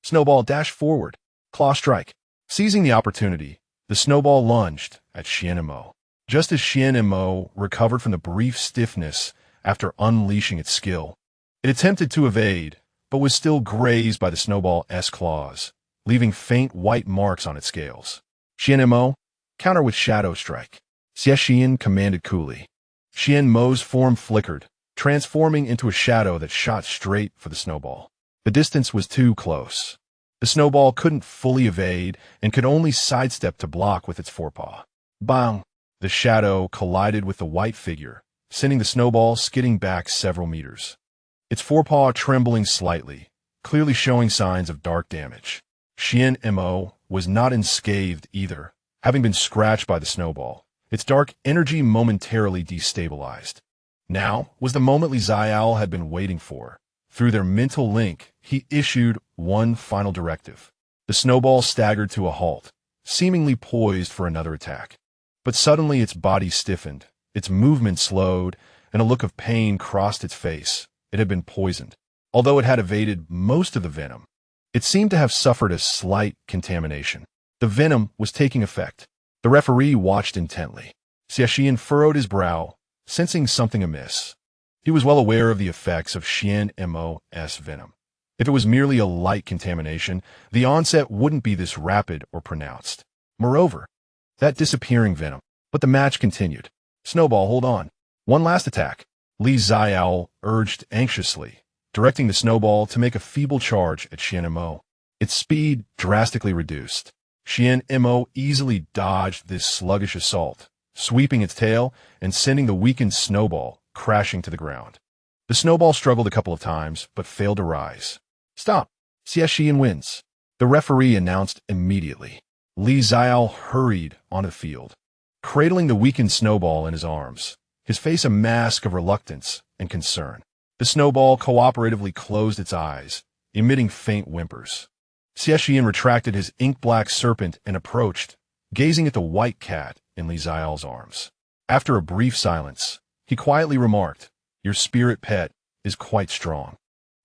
"Snowball, dash forward. Claw strike." Seizing the opportunity, the snowball lunged at Xuanmo. Just as Xuanmo recovered from the brief stiffness after unleashing its skill, it attempted to evade, but was still grazed by the snowball's claws, leaving faint white marks on its scales. Xuanmo, counter with shadow strike. Xie Shiyan commanded coolly. Xuanmo's form flickered, transforming into a shadow that shot straight for the snowball. The distance was too close. The snowball couldn't fully evade and could only sidestep to block with its forepaw. Bang! The shadow collided with the white figure, sending the snowball skidding back several meters. Its forepaw trembling slightly, clearly showing signs of dark damage. Xuanmo was not unscathed either, having been scratched by the snowball, its dark energy momentarily destabilized. Now was the moment Xiaole had been waiting for. Through their mental link, he issued one final directive. The snowball staggered to a halt, seemingly poised for another attack. But suddenly its body stiffened, its movement slowed, and a look of pain crossed its face. It had been poisoned. Although it had evaded most of the venom, it seemed to have suffered a slight contamination. The venom was taking effect. The referee watched intently. Xie Shiyan furrowed his brow, sensing something amiss. He was well aware of the effects of Xuanmo's venom. If it was merely a light contamination, the onset wouldn't be this rapid or pronounced. Moreover, that disappearing venom. But the match continued. Snowball, hold on. One last attack. Xiaole urged anxiously, directing the snowball to make a feeble charge at Xuanmo. Its speed drastically reduced. Xuanmo easily dodged this sluggish assault, sweeping its tail and sending the weakened snowball crashing to the ground. The snowball struggled a couple of times, but failed to rise. Stop. Xie Shiyan wins. The referee announced immediately. Xiaole hurried on the field, cradling the weakened snowball in his arms, his face a mask of reluctance and concern. The snowball cooperatively closed its eyes, emitting faint whimpers. Xie Shiyan retracted his ink-black serpent and approached, gazing at the white cat in Xiaole's arms. After a brief silence, he quietly remarked, "Your spirit pet is quite strong."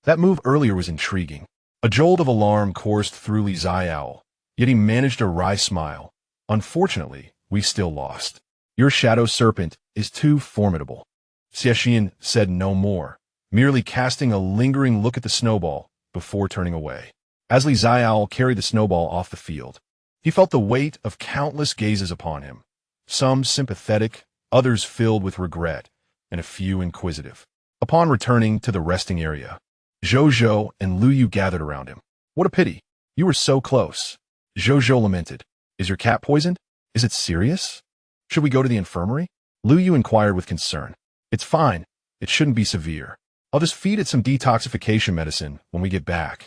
That move earlier was intriguing. A jolt of alarm coursed through Xiaole, yet he managed a wry smile. "Unfortunately, we still lost. Your shadow serpent is too formidable." Xie Shiyan said no more, merely casting a lingering look at the snowball before turning away. As Xiaole carried the snowball off the field, he felt the weight of countless gazes upon him, some sympathetic, others filled with regret, and a few inquisitive. Upon returning to the resting area, Zhou and Lu Yu gathered around him. "What a pity. You were so close." Zhou lamented. "Is your cat poisoned? Is it serious? Should we go to the infirmary?" Lu Yu inquired with concern. "It's fine. It shouldn't be severe. I'll just feed it some detoxification medicine when we get back.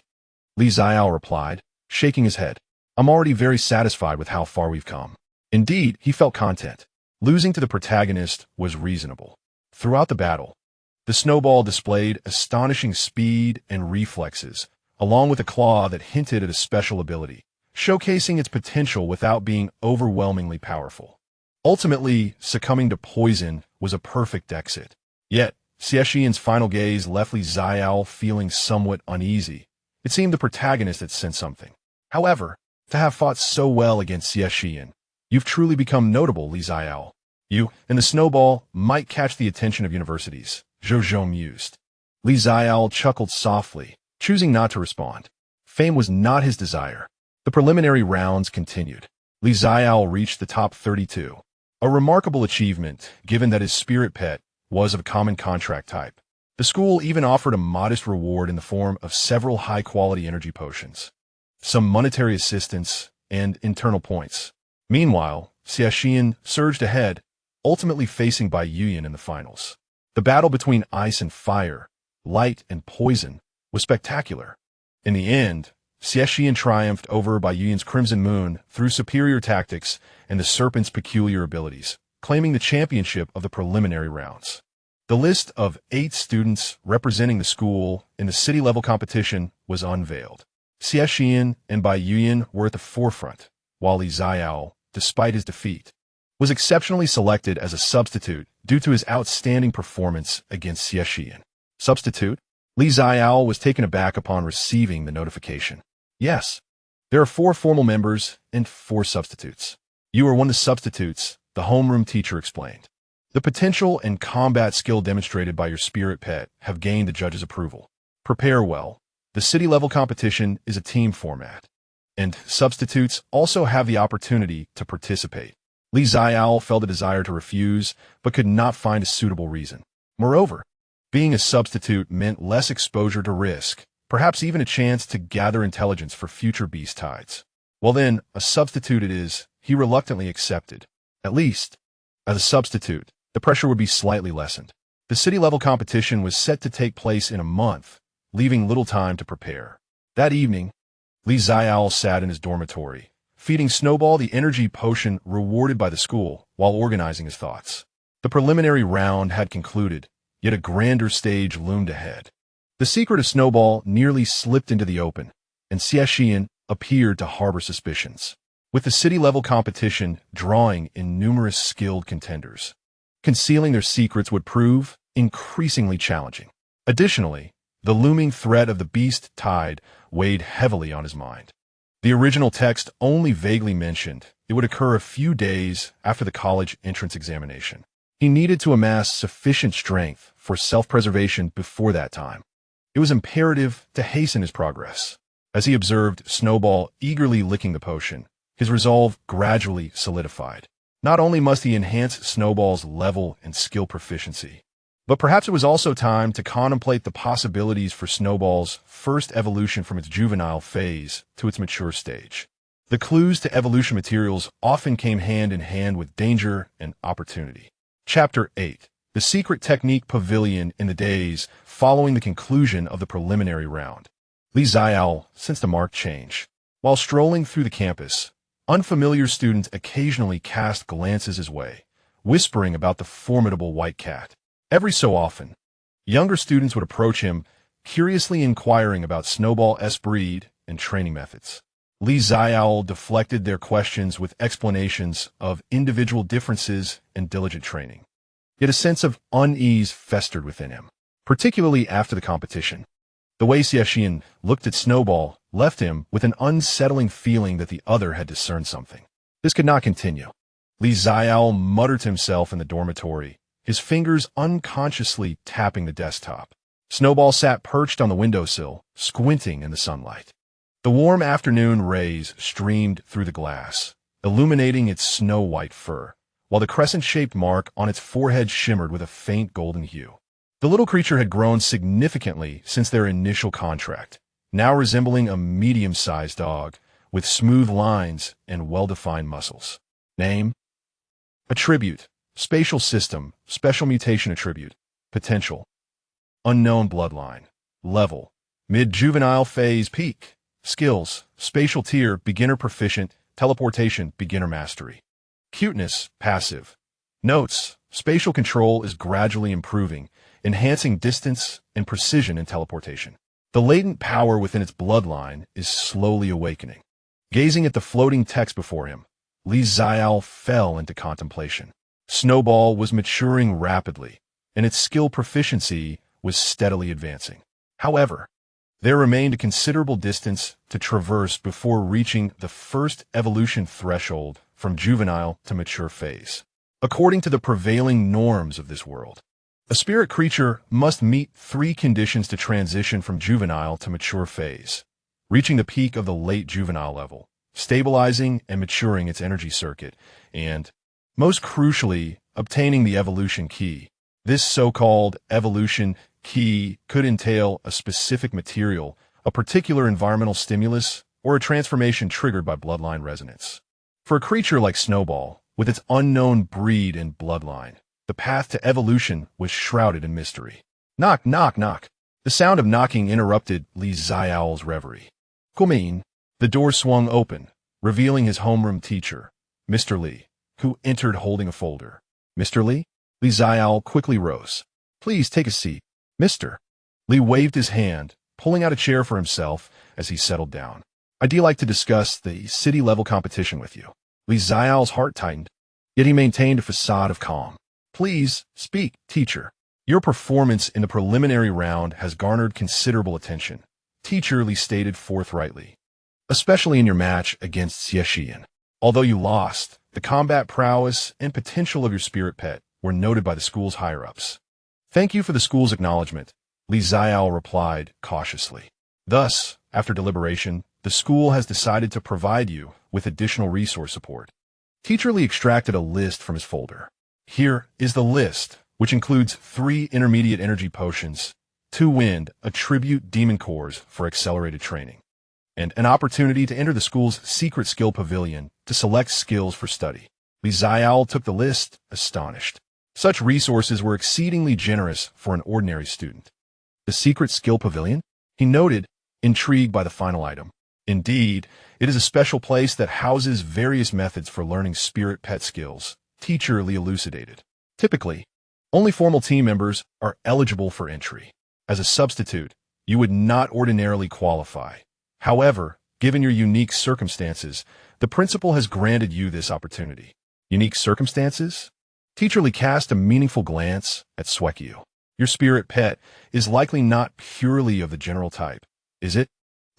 Xiaole replied, shaking his head. I'm already very satisfied with how far we've come. Indeed, he felt content. Losing to the protagonist was reasonable. Throughout the battle, the snowball displayed astonishing speed and reflexes, along with a claw that hinted at a special ability, showcasing its potential without being overwhelmingly powerful. Ultimately, succumbing to poison was a perfect exit. Yet, Xie Shiyan's final gaze left Xiaole feeling somewhat uneasy. It seemed the protagonist had sensed something. However, to have fought so well against Xie Shiyan, you've truly become notable, Xiaole. You and the snowball might catch the attention of universities, Zhou mused. Xiaole chuckled softly, choosing not to respond. Fame was not his desire. The preliminary rounds continued. Xiaole reached the top 32. A remarkable achievement, given that his spirit pet was of a common contract type. The school even offered a modest reward in the form of several high-quality energy potions, some monetary assistance, and internal points. Meanwhile, Xie Shiyan surged ahead, ultimately facing Bai Yuyan in the finals. The battle between ice and fire, light and poison, was spectacular. In the end, Xie Shiyan triumphed over Bai Yuyan's Crimson Moon through superior tactics and the serpent's peculiar abilities, claiming the championship of the preliminary rounds. The list of 8 students representing the school in the city-level competition was unveiled. Xie Shiyan and Bai Yuyan were at the forefront, while Xiaole, despite his defeat, was exceptionally selected as a substitute due to his outstanding performance against Xie Shiyan. Substitute? Xiaole was taken aback upon receiving the notification. Yes, there are 4 formal members and 4 substitutes. You are one of the substitutes, the homeroom teacher explained. The potential and combat skill demonstrated by your spirit pet have gained the judge's approval. Prepare well. The city-level competition is a team format, and substitutes also have the opportunity to participate. Xiaole felt a desire to refuse, but could not find a suitable reason. Moreover, being a substitute meant less exposure to risk, perhaps even a chance to gather intelligence for future beast tides. Well then, a substitute it is, he reluctantly accepted. At least, as a substitute, the pressure would be slightly lessened. The city-level competition was set to take place in a month, leaving little time to prepare. That evening, Xiaole sat in his dormitory, feeding Snowball the energy potion rewarded by the school while organizing his thoughts. The preliminary round had concluded, yet a grander stage loomed ahead. The secret of Snowball nearly slipped into the open, and Xie Shiyan appeared to harbor suspicions, with the city-level competition drawing in numerous skilled contenders. Concealing their secrets would prove increasingly challenging. Additionally, the looming threat of the beast tide weighed heavily on his mind. The original text only vaguely mentioned it would occur a few days after the college entrance examination. He needed to amass sufficient strength for self-preservation before that time. It was imperative to hasten his progress. As he observed Snowball eagerly licking the potion, his resolve gradually solidified. Not only must he enhance Snowball's level and skill proficiency, but perhaps it was also time to contemplate the possibilities for Snowball's first evolution from its juvenile phase to its mature stage. The clues to evolution materials often came hand in hand with danger and opportunity. Chapter 8. The Secret Technique Pavilion in the days following the conclusion of the preliminary round. Xiaole sensed a marked change. While strolling through the campus, unfamiliar students occasionally cast glances his way, whispering about the formidable white cat. Every so often, younger students would approach him, curiously inquiring about Snowball's breed and training methods. Xiaole deflected their questions with explanations of individual differences and diligent training. Yet a sense of unease festered within him, particularly after the competition. The way Xie Shiyan looked at Snowball left him with an unsettling feeling that the other had discerned something. This could not continue. Xiaole muttered to himself in the dormitory, his fingers unconsciously tapping the desktop. Snowball sat perched on the windowsill, squinting in the sunlight. The warm afternoon rays streamed through the glass, illuminating its snow-white fur, while the crescent-shaped mark on its forehead shimmered with a faint golden hue. The little creature had grown significantly since their initial contract, now resembling a medium-sized dog, with smooth lines and well-defined muscles. Name? Attribute. Spatial system. Special mutation attribute. Potential. Unknown bloodline. Level. Mid-juvenile phase peak. Skills. Spatial tier, beginner proficient. Teleportation, beginner mastery. Cuteness, passive. Notes. Spatial control is gradually improving, enhancing distance and precision in teleportation. The latent power within its bloodline is slowly awakening. Gazing at the floating text before him, Xiaole fell into contemplation. Snowball was maturing rapidly, and its skill proficiency was steadily advancing. However, there remained a considerable distance to traverse before reaching the first evolution threshold from juvenile to mature phase. According to the prevailing norms of this world, a spirit creature must meet 3 conditions to transition from juvenile to mature phase, reaching the peak of the late juvenile level, stabilizing and maturing its energy circuit, and, most crucially, obtaining the evolution key. This so-called evolution key could entail a specific material, a particular environmental stimulus, or a transformation triggered by bloodline resonance. For a creature like Snowball, with its unknown breed and bloodline, the path to evolution was shrouded in mystery. Knock, knock, knock. The sound of knocking interrupted Xiaole's reverie. Come in. The door swung open, revealing his homeroom teacher, Mr. Li, who entered holding a folder. Mr. Li? Xiaole quickly rose. Please take a seat. Mr. Li waved his hand, pulling out a chair for himself as he settled down. I'd like to discuss the city-level competition with you. Xiaole's heart tightened, yet he maintained a facade of calm. Please speak, teacher. Your performance in the preliminary round has garnered considerable attention, Teacher Li stated forthrightly, especially in your match against Xie Shiyan. Although you lost, the combat prowess and potential of your spirit pet were noted by the school's higher-ups. Thank you for the school's acknowledgement, Xiaole replied cautiously. Thus, after deliberation, the school has decided to provide you with additional resource support. Teacher Li extracted a list from his folder. Here is the list, which includes 3 intermediate energy potions, 2 wind, attribute demon cores for accelerated training, and an opportunity to enter the school's secret skill pavilion to select skills for study. Xiaole took the list, astonished. Such resources were exceedingly generous for an ordinary student. The secret skill pavilion? He noted, intrigued by the final item. Indeed, it is a special place that houses various methods for learning spirit pet skills, Teacher Li elucidated. Typically, only formal team members are eligible for entry. As a substitute, you would not ordinarily qualify. However, given your unique circumstances, the principal has granted you this opportunity. Unique circumstances? Teacher Li cast a meaningful glance at Xuanmo. Your spirit pet is likely not purely of the general type, is it?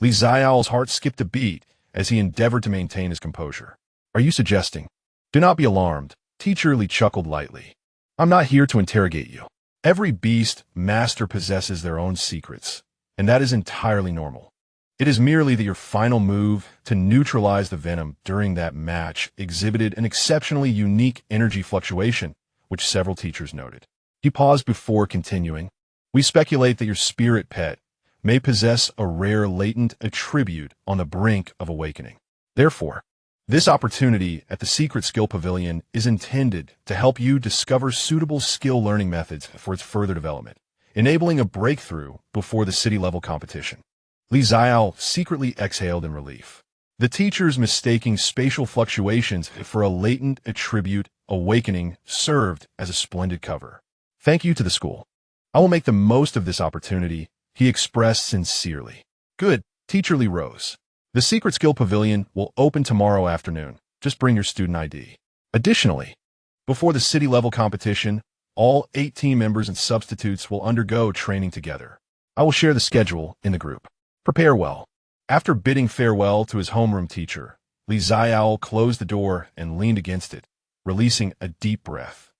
Xiaole's heart skipped a beat as he endeavored to maintain his composure. Are you suggesting? Do not be alarmed, Teacher Li chuckled lightly. I'm not here to interrogate you. Every beast master possesses their own secrets, and that is entirely normal. It is merely that your final move to neutralize the venom during that match exhibited an exceptionally unique energy fluctuation, which several teachers noted. He paused before continuing. We speculate that your spirit pet may possess a rare latent attribute on the brink of awakening. Therefore, this opportunity at the Secret Skill Pavilion is intended to help you discover suitable skill learning methods for its further development, enabling a breakthrough before the city-level competition. Xiaole secretly exhaled in relief. The teacher's mistaking spatial fluctuations for a latent attribute awakening served as a splendid cover. Thank you to the school. I will make the most of this opportunity, he expressed sincerely. Good, Teacher Li rose. The Secret Skill Pavilion will open tomorrow afternoon. Just bring your student ID. Additionally, before the city-level competition, all 8 team members and substitutes will undergo training together. I will share the schedule in the group. Prepare well. After bidding farewell to his homeroom teacher, Xiaole closed the door and leaned against it, releasing a deep breath.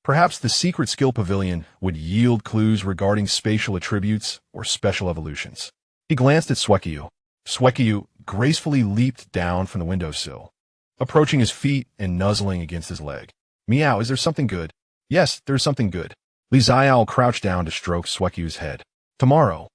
Perhaps the Secret Skill Pavilion would yield clues regarding spatial attributes or special evolutions. He glanced at Xuanmo. Xuanmo gracefully leaped down from the windowsill, approaching his feet and nuzzling against his leg. Meow, is there something good? Yes, there's something good. Xiaole crouched down to stroke Xuanmo's head. Tomorrow,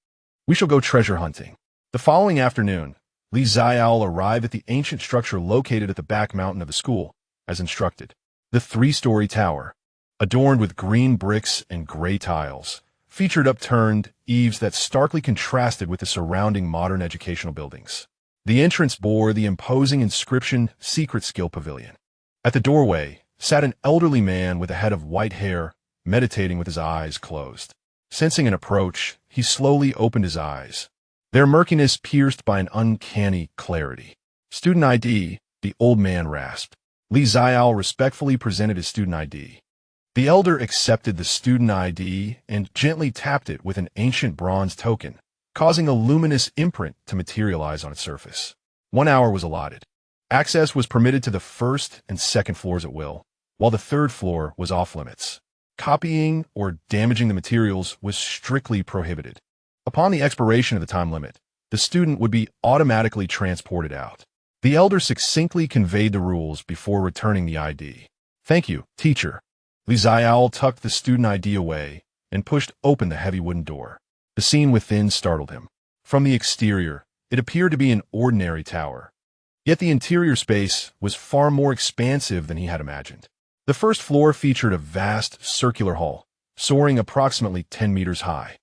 we shall go treasure hunting. The following afternoon, Xiaole arrived at the ancient structure located at the back mountain of the school, as instructed. The 3-story tower, adorned with green bricks and gray tiles, featured upturned eaves that starkly contrasted with the surrounding modern educational buildings. The entrance bore the imposing inscription Secret Skill Pavilion. At the doorway sat an elderly man with a head of white hair, meditating with his eyes closed. Sensing an approach, he slowly opened his eyes, their murkiness pierced by an uncanny clarity. "Student ID," the old man rasped. Xiaole respectfully presented his student ID. The elder accepted the student ID and gently tapped it with an ancient bronze token, causing a luminous imprint to materialize on its surface. 1 hour was allotted. Access was permitted to the first and second floors at will, while the third floor was off-limits. Copying or damaging the materials was strictly prohibited. Upon the expiration of the time limit, the student would be automatically transported out. The elder succinctly conveyed the rules before returning the ID. "Thank you, teacher." Xiaole tucked the student ID away and pushed open the heavy wooden door. The scene within startled him. From the exterior, it appeared to be an ordinary tower. Yet the interior space was far more expansive than he had imagined. The first floor featured a vast circular hall, soaring approximately 10 meters high,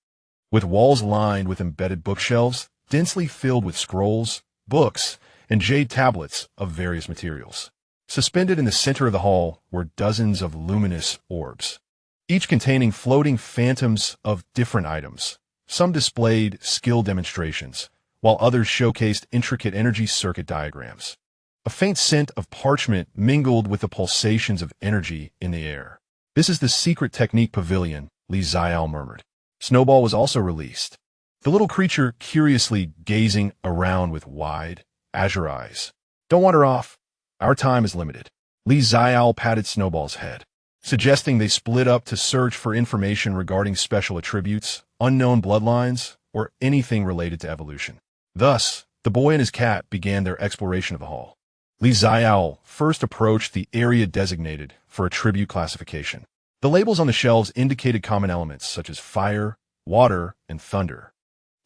with walls lined with embedded bookshelves, densely filled with scrolls, books, and jade tablets of various materials. Suspended in the center of the hall were dozens of luminous orbs, each containing floating phantoms of different items. Some displayed skill demonstrations, while others showcased intricate energy circuit diagrams. A faint scent of parchment mingled with the pulsations of energy in the air. "This is the secret technique pavilion," Xiaole murmured. Snowball was also released, the little creature curiously gazing around with wide, azure eyes. "Don't wander off. Our time is limited." Xiaole patted Snowball's head, suggesting they split up to search for information regarding special attributes, unknown bloodlines, or anything related to evolution. Thus, the boy and his cat began their exploration of the hall. Xiaole first approached the area designated for attribute classification. The labels on the shelves indicated common elements such as fire, water, and thunder,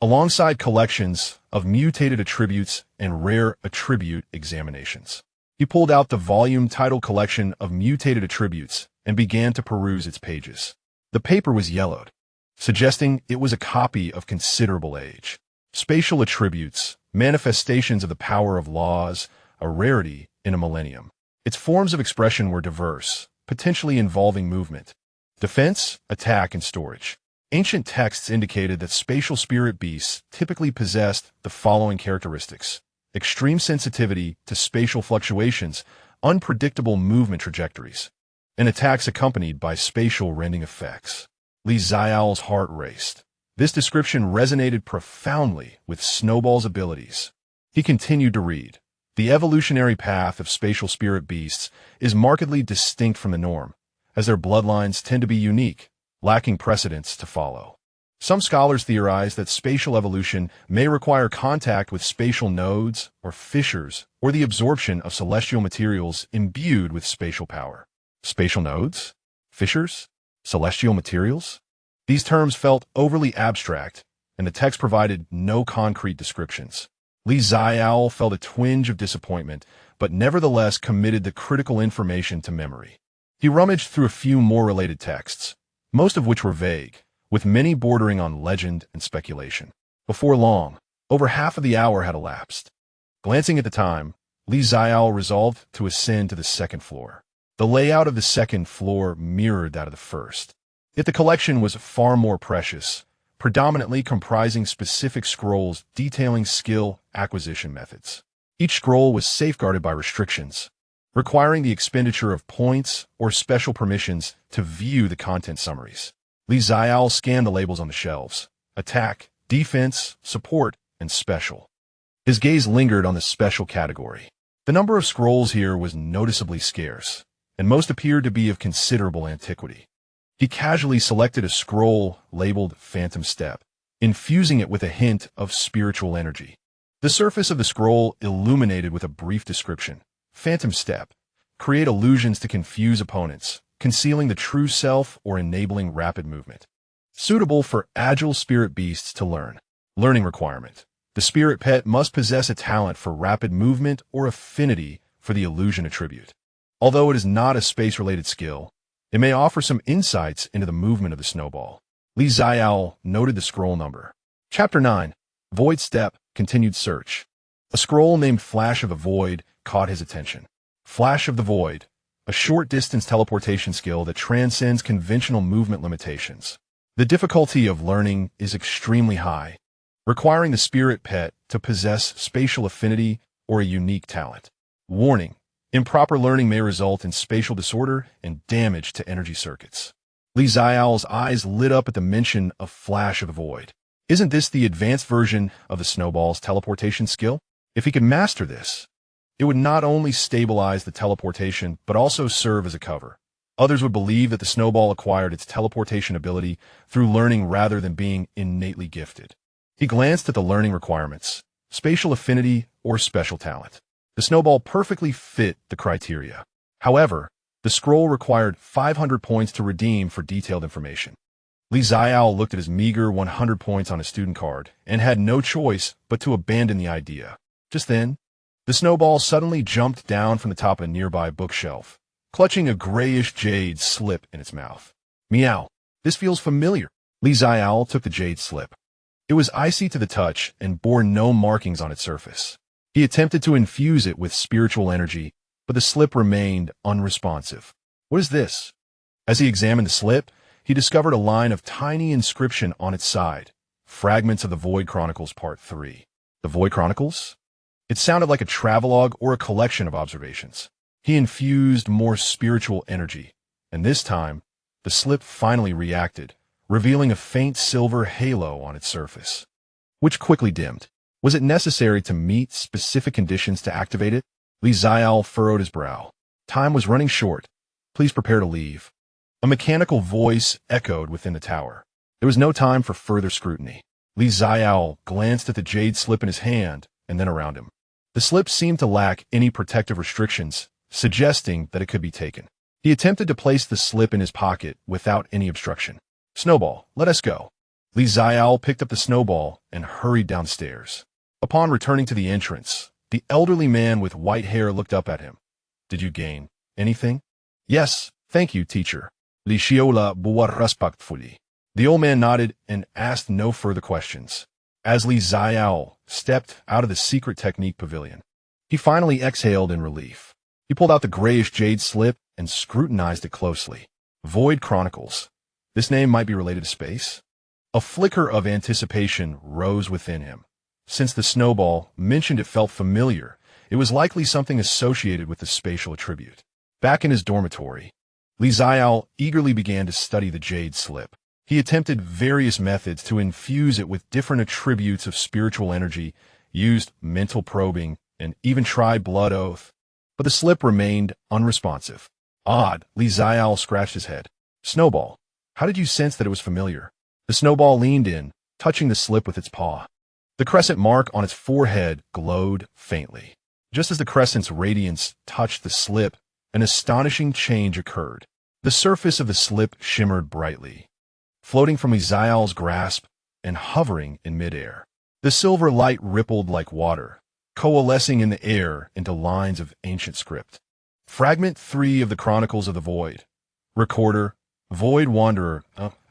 alongside collections of mutated attributes and rare attribute examinations. He pulled out the volume title collection of mutated attributes and began to peruse its pages. The paper was yellowed, suggesting it was a copy of considerable age. Spatial attributes, manifestations of the power of laws, a rarity in a millennium. Its forms of expression were diverse, potentially involving movement, defense, attack, and storage. Ancient texts indicated that spatial spirit beasts typically possessed the following characteristics: extreme sensitivity to spatial fluctuations, unpredictable movement trajectories, and attacks accompanied by spatial rending effects. Xiaole's heart raced. This description resonated profoundly with Snowball's abilities. He continued to read. The evolutionary path of spatial spirit beasts is markedly distinct from the norm, as their bloodlines tend to be unique, lacking precedents to follow. Some scholars theorize that spatial evolution may require contact with spatial nodes or fissures, or the absorption of celestial materials imbued with spatial power. Spatial nodes? Fissures? Celestial materials? These terms felt overly abstract, and the text provided no concrete descriptions. Xiaole felt a twinge of disappointment, but nevertheless committed the critical information to memory. He rummaged through a few more related texts, most of which were vague, with many bordering on legend and speculation. Before long, over half of the hour had elapsed. Glancing at the time, Xiaole resolved to ascend to the second floor. The layout of the second floor mirrored that of the first. Yet the collection was far more precious, predominantly comprising specific scrolls detailing skill acquisition methods. Each scroll was safeguarded by restrictions, requiring the expenditure of points or special permissions to view the content summaries. Xiaole scanned the labels on the shelves: attack, defense, support, and special. His gaze lingered on the special category. The number of scrolls here was noticeably scarce, and most appeared to be of considerable antiquity. He casually selected a scroll labeled Phantom Step, infusing it with a hint of spiritual energy. The surface of the scroll illuminated with a brief description. Phantom Step: create illusions to confuse opponents, concealing the true self or enabling rapid movement. Suitable for agile spirit beasts to learn. Learning requirement: the spirit pet must possess a talent for rapid movement or affinity for the illusion attribute. Although it is not a space-related skill, It may offer some insights into the movement of the snowball. Xiaole noted the scroll number. Chapter 9. Void Step, Continued Search. A scroll named Flash of the Void caught his attention. Flash of the Void, a short-distance teleportation skill that transcends conventional movement limitations. The difficulty of learning is extremely high, requiring the spirit pet to possess spatial affinity or a unique talent. Warning: improper learning may result in spatial disorder and damage to energy circuits. Xiaole's eyes lit up at the mention of Flash of the Void. Isn't this the advanced version of the snowball's teleportation skill? If he could master this, it would not only stabilize the teleportation, but also serve as a cover. Others would believe that the snowball acquired its teleportation ability through learning rather than being innately gifted. He glanced at the learning requirements: spatial affinity or special talent. The snowball perfectly fit the criteria. However, the scroll required 500 points to redeem for detailed information. Xiaole looked at his meager 100 points on his student card and had no choice but to abandon the idea. Just then, the snowball suddenly jumped down from the top of a nearby bookshelf, clutching a grayish jade slip in its mouth. Meow. This feels familiar. Xiaole took the jade slip. It was icy to the touch and bore no markings on its surface. He attempted to infuse it with spiritual energy, but the slip remained unresponsive. What is this? As he examined the slip, he discovered a line of tiny inscription on its side. Fragments of the Void Chronicles Part 3. The Void Chronicles? It sounded like a travelogue or a collection of observations. He infused more spiritual energy, and this time, the slip finally reacted, revealing a faint silver halo on its surface, which quickly dimmed. Was it necessary to meet specific conditions to activate it? Xiaole furrowed his brow. Time was running short. Please prepare to leave. A mechanical voice echoed within the tower. There was no time for further scrutiny. Xiaole glanced at the jade slip in his hand and then around him. The slip seemed to lack any protective restrictions, suggesting that it could be taken. He attempted to place the slip in his pocket without any obstruction. Snowball, let us go. Xiaole picked up the snowball and hurried downstairs. Upon returning to the entrance, the elderly man with white hair looked up at him. Did you gain anything? Yes, thank you, teacher. Xiaole bowed respectfully. The old man nodded and asked no further questions. As Xiaole stepped out of the secret technique pavilion, he finally exhaled in relief. He pulled out the grayish jade slip and scrutinized it closely. Void Chronicles. This name might be related to space. A flicker of anticipation rose within him. Since the snowball mentioned it felt familiar, it was likely something associated with the spatial attribute. Back in his dormitory, Xiaole eagerly began to study the jade slip. He attempted various methods to infuse it with different attributes of spiritual energy, used mental probing, and even tried blood oath, but the slip remained unresponsive. Odd, Xiaole scratched his head. Snowball, how did you sense that it was familiar? The snowball leaned in, touching the slip with its paw. The crescent mark on its forehead glowed faintly. Just as the crescent's radiance touched the slip, an astonishing change occurred. The surface of the slip shimmered brightly, floating from Xiaole's grasp and hovering in midair. The silver light rippled like water, coalescing in the air into lines of ancient script. Fragment 3 of the Chronicles of the Void. Recorder, Void Wanderer.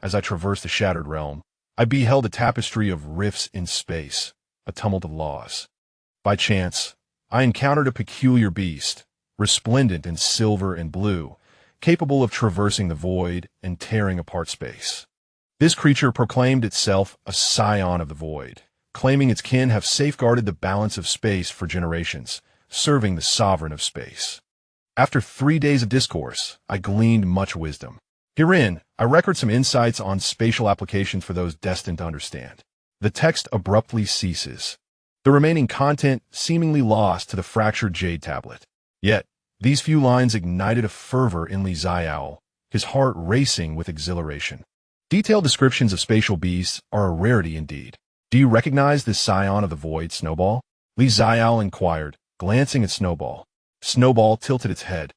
As I traversed the shattered realm, I beheld a tapestry of rifts in space, a tumult of laws. By chance, I encountered a peculiar beast, resplendent in silver and blue, capable of traversing the void and tearing apart space. This creature proclaimed itself a scion of the void, claiming its kin have safeguarded the balance of space for generations, serving the sovereign of space. After 3 days of discourse, I gleaned much wisdom. Herein, I record some insights on spatial applications for those destined to understand. The text abruptly ceases, the remaining content seemingly lost to the fractured jade tablet. Yet, these few lines ignited a fervor in Xiaole, his heart racing with exhilaration. Detailed descriptions of spatial beasts are a rarity indeed. Do you recognize this scion of the void, Snowball? Xiaole inquired, glancing at Snowball. Snowball tilted its head.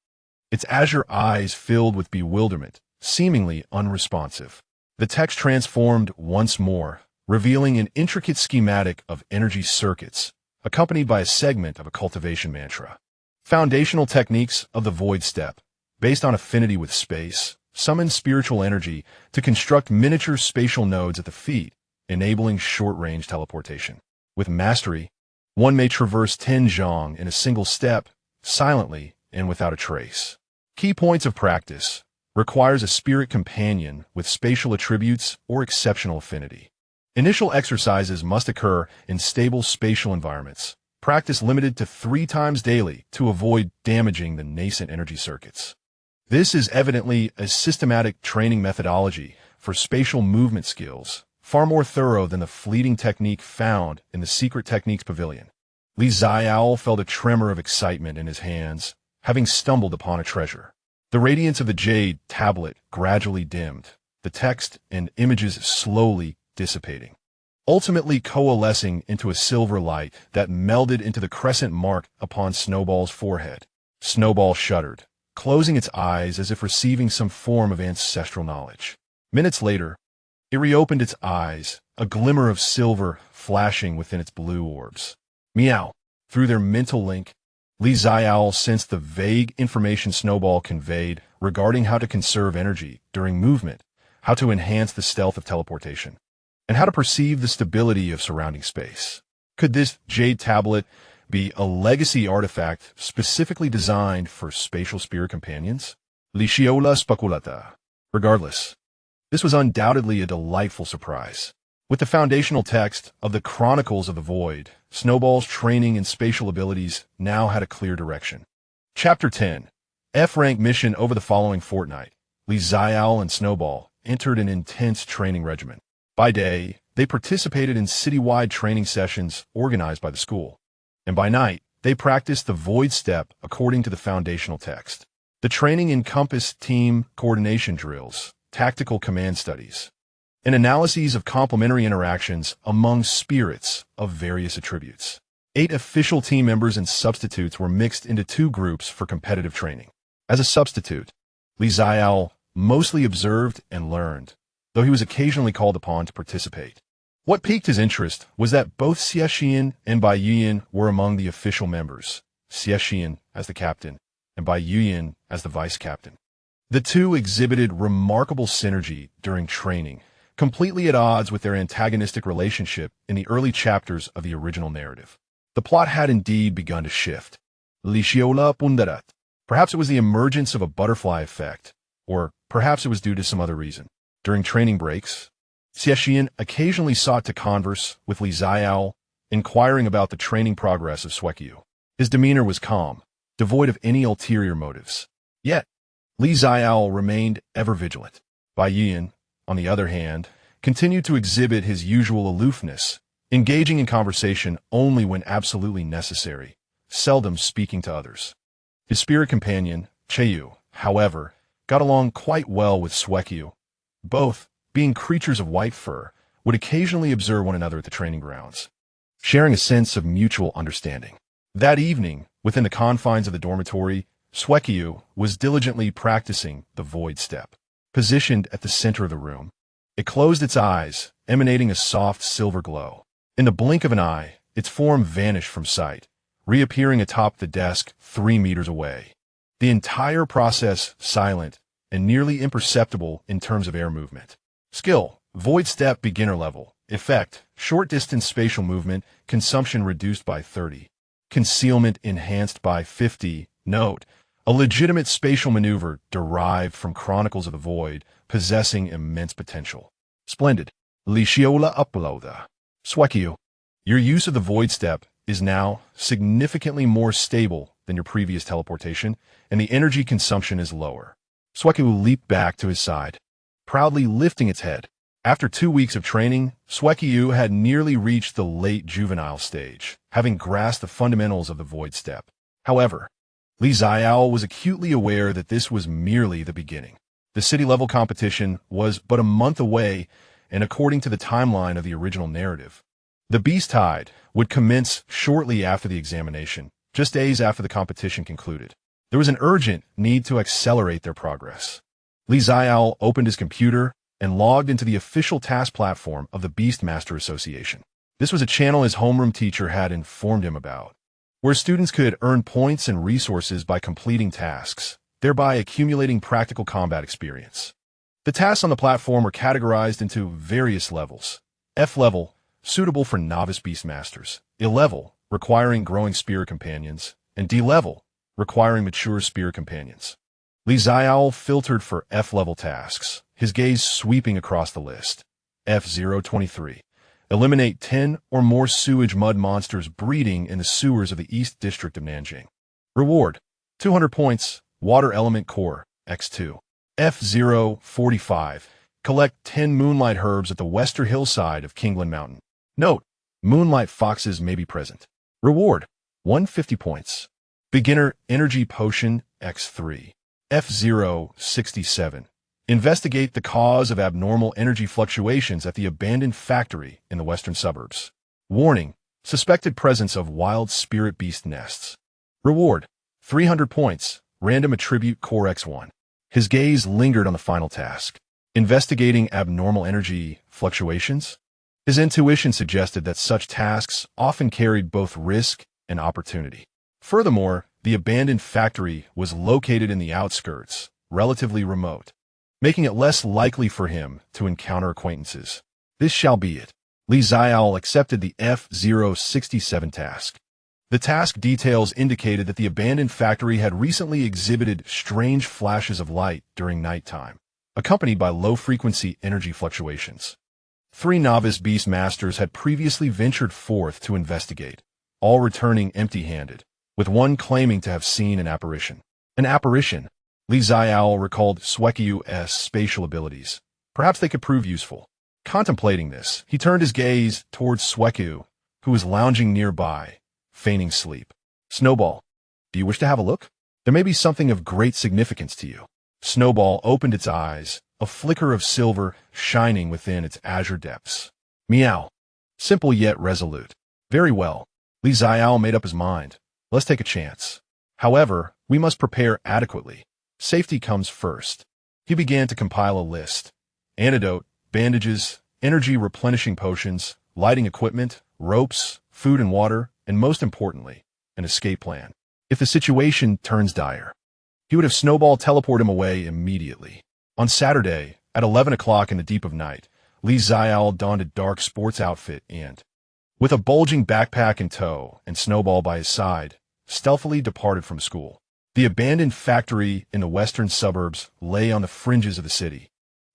Its azure eyes filled with bewilderment, seemingly unresponsive. The text transformed once more, revealing an intricate schematic of energy circuits, accompanied by a segment of a cultivation mantra. Foundational techniques of the void step, based on affinity with space, summons spiritual energy to construct miniature spatial nodes at the feet, enabling short-range teleportation. With mastery, one may traverse 10 zhang in a single step, silently and without a trace. Key points of practice: requires a spirit companion with spatial attributes or exceptional affinity. Initial exercises must occur in stable spatial environments. Practice limited to 3 times daily to avoid damaging the nascent energy circuits. This is evidently a systematic training methodology for spatial movement skills, far more thorough than the fleeting technique found in the Secret Techniques Pavilion. Xiaole felt a tremor of excitement in his hands, having stumbled upon a treasure. The radiance of the jade tablet gradually dimmed, the text and images slowly dissipating, ultimately coalescing into a silver light that melded into the crescent mark upon Snowball's forehead. Snowball shuddered, closing its eyes as if receiving some form of ancestral knowledge. Minutes later, it reopened its eyes, a glimmer of silver flashing within its blue orbs. Meow. Through their mental link, Xiaole sensed the vague information Snowball conveyed regarding how to conserve energy during movement, how to enhance the stealth of teleportation, and how to perceive the stability of surrounding space. Could this jade tablet be a legacy artifact specifically designed for spatial spirit companions? Xiaole speculata. Regardless, this was undoubtedly a delightful surprise. With the foundational text of the Chronicles of the Void, Snowball's training and spatial abilities now had a clear direction. Chapter 10. F-rank mission over the following fortnight. Xiaole and Snowball entered an intense training regimen. By day, they participated in citywide training sessions organized by the school. And by night, they practiced the Void Step according to the foundational text. The training encompassed team coordination drills, tactical command studies, and analyses of complementary interactions among spirits of various attributes. 8 official team members and substitutes were mixed into 2 groups for competitive training. As a substitute, Xiaole mostly observed and learned, though he was occasionally called upon to participate. What piqued his interest was that both Xie Shiyan and Bai Yuyan were among the official members, Xie Shiyan as the captain and Bai Yuyan as the vice-captain. The two exhibited remarkable synergy during training, completely at odds with their antagonistic relationship in the early chapters of the original narrative. The plot had indeed begun to shift. Xiaole pundarat. Perhaps it was the emergence of a butterfly effect, or perhaps it was due to some other reason. During training breaks, Xie Shiyan occasionally sought to converse with Xiaole, inquiring about the training progress of Xueqiu. His demeanor was calm, devoid of any ulterior motives. Yet, Xiaole remained ever vigilant. Bai Yuyan, on the other hand, continued to exhibit his usual aloofness, engaging in conversation only when absolutely necessary, seldom speaking to others. His spirit companion, Xiaole, however, got along quite well with Xueqiu. Both, being creatures of white fur, would occasionally observe one another at the training grounds, sharing a sense of mutual understanding. That evening, within the confines of the dormitory, Xueqiu was diligently practicing the Void Step. Positioned at the center of the room, it closed its eyes, emanating a soft silver glow. In the blink of an eye, its form vanished from sight, reappearing atop the desk 3 meters away. The entire process silent and nearly imperceptible in terms of air movement. Skill: Void Step beginner level. Effect: short distance spatial movement, consumption reduced by 30. Concealment enhanced by 50. Note: a legitimate spatial maneuver derived from Chronicles of the Void, possessing immense potential. Splendid. Xiaole uploada. Xueqiu, your use of the Void Step is now significantly more stable than your previous teleportation, and the energy consumption is lower. Xueqiu leaped back to his side, proudly lifting its head. After 2 weeks of training, Xueqiu had nearly reached the late juvenile stage, having grasped the fundamentals of the Void Step. However, Xiaole was acutely aware that this was merely the beginning. The city-level competition was but a month away, and according to the timeline of the original narrative, the Beast Tide would commence shortly after the examination, just days after the competition concluded. There was an urgent need to accelerate their progress. Xiaole opened his computer and logged into the official task platform of the Beastmaster Association. This was a channel his homeroom teacher had informed him about, where students could earn points and resources by completing tasks, thereby accumulating practical combat experience. The tasks on the platform were categorized into various levels. F level, suitable for novice beastmasters. E level, requiring growing spear companions. And D level, requiring mature spear companions. Xiaole filtered for F level tasks, his gaze sweeping across the list. F023. Eliminate 10 or more sewage mud monsters breeding in the sewers of the East District of Nanjing. Reward: 200 points, Water Element Core, X2. F045. Collect 10 moonlight herbs at the western hillside of Kingland Mountain. Note: moonlight foxes may be present. Reward: 150 points. Beginner Energy Potion, X3. F067. Investigate the cause of abnormal energy fluctuations at the abandoned factory in the western suburbs. Warning: suspected presence of wild spirit beast nests. Reward: 300 points, Random Attribute Core X1. His gaze lingered on the final task. Investigating abnormal energy fluctuations? His intuition suggested that such tasks often carried both risk and opportunity. Furthermore, the abandoned factory was located in the outskirts, relatively remote, making it less likely for him to encounter acquaintances. This shall be it. Xiaole accepted the F067 task. The task details indicated that the abandoned factory had recently exhibited strange flashes of light during nighttime, accompanied by low-frequency energy fluctuations. 3 novice beastmasters had previously ventured forth to investigate, all returning empty-handed, with one claiming to have seen an apparition. An apparition? Xiaole recalled Xueqiu's spatial abilities. Perhaps they could prove useful. Contemplating this, he turned his gaze towards Xueqiu, who was lounging nearby, feigning sleep. Snowball, do you wish to have a look? There may be something of great significance to you. Snowball opened its eyes, a flicker of silver shining within its azure depths. Meow. Simple yet resolute. Very well. Xiaole made up his mind. Let's take a chance. However, we must prepare adequately. Safety comes first. He began to compile a list. Antidote, bandages, energy replenishing potions, lighting equipment, ropes, food and water, and most importantly, an escape plan. If the situation turns dire, he would have Snowball teleport him away immediately. On Saturday, at 11 o'clock in the deep of night, Xiaole donned a dark sports outfit and, with a bulging backpack in tow and Snowball by his side, stealthily departed from school. The abandoned factory in the western suburbs lay on the fringes of the city.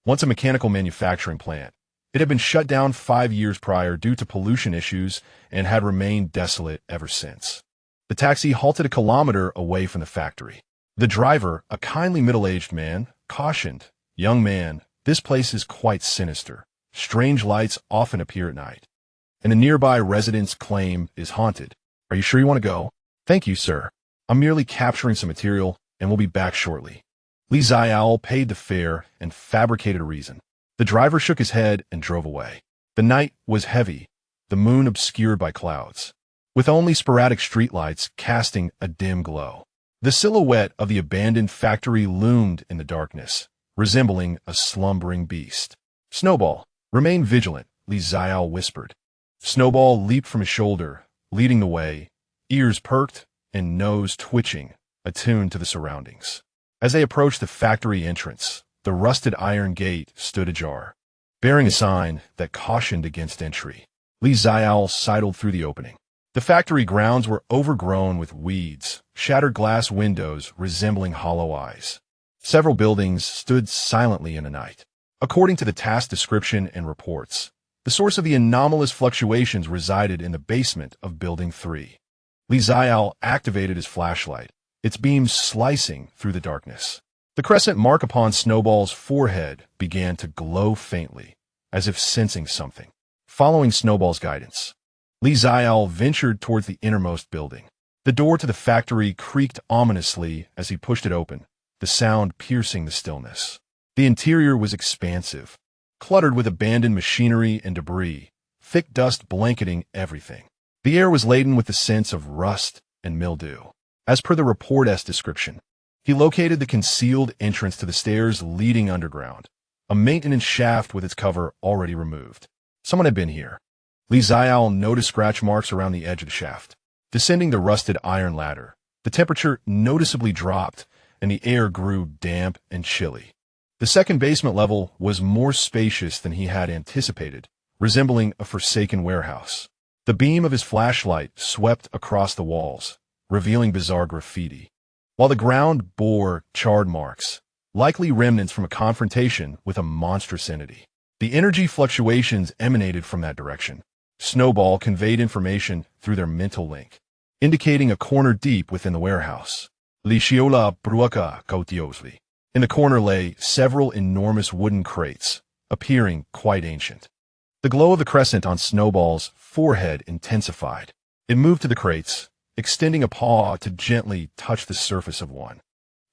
Once a mechanical manufacturing plant, it had been shut down 5 years prior due to pollution issues and had remained desolate ever since. The taxi halted a kilometer away from the factory. The driver, a kindly middle-aged man, cautioned, "Young man, this place is quite sinister. Strange lights often appear at night, and the nearby residents claim is haunted. Are you sure you want to go?" "Thank you, sir. I'm merely capturing some material, and we'll be back shortly." Xiaole paid the fare and fabricated a reason. The driver shook his head and drove away. The night was heavy, the moon obscured by clouds, with only sporadic streetlights casting a dim glow. The silhouette of the abandoned factory loomed in the darkness, resembling a slumbering beast. "Snowball, remain vigilant," Xiaole whispered. Snowball leaped from his shoulder, leading the way, ears perked and nose twitching, attuned to the surroundings. As they approached the factory entrance, the rusted iron gate stood ajar, bearing a sign that cautioned against entry. Xiaole sidled through the opening. The factory grounds were overgrown with weeds, shattered glass windows resembling hollow eyes. Several buildings stood silently in the night. According to the task description and reports, the source of the anomalous fluctuations resided in the basement of Building 3. Xiaole activated his flashlight, its beams slicing through the darkness. The crescent mark upon Snowball's forehead began to glow faintly, as if sensing something. Following Snowball's guidance, Xiaole ventured towards the innermost building. The door to the factory creaked ominously as he pushed it open, the sound piercing the stillness. The interior was expansive, cluttered with abandoned machinery and debris, thick dust blanketing everything. The air was laden with the sense of rust and mildew. As per the report's description, he located the concealed entrance to the stairs leading underground, a maintenance shaft with its cover already removed. Someone had been here. Xiaole noticed scratch marks around the edge of the shaft. Descending the rusted iron ladder, the temperature noticeably dropped and the air grew damp and chilly. The second basement level was more spacious than he had anticipated, resembling a forsaken warehouse. The beam of his flashlight swept across the walls, revealing bizarre graffiti, while the ground bore charred marks, likely remnants from a confrontation with a monstrous entity. The energy fluctuations emanated from that direction. Snowball conveyed information through their mental link, indicating a corner deep within the warehouse. Xiaole bruaka cautiosely. In the corner lay several enormous wooden crates, appearing quite ancient. The glow of the crescent on Snowball's forehead intensified. It moved to the crates, extending a paw to gently touch the surface of one.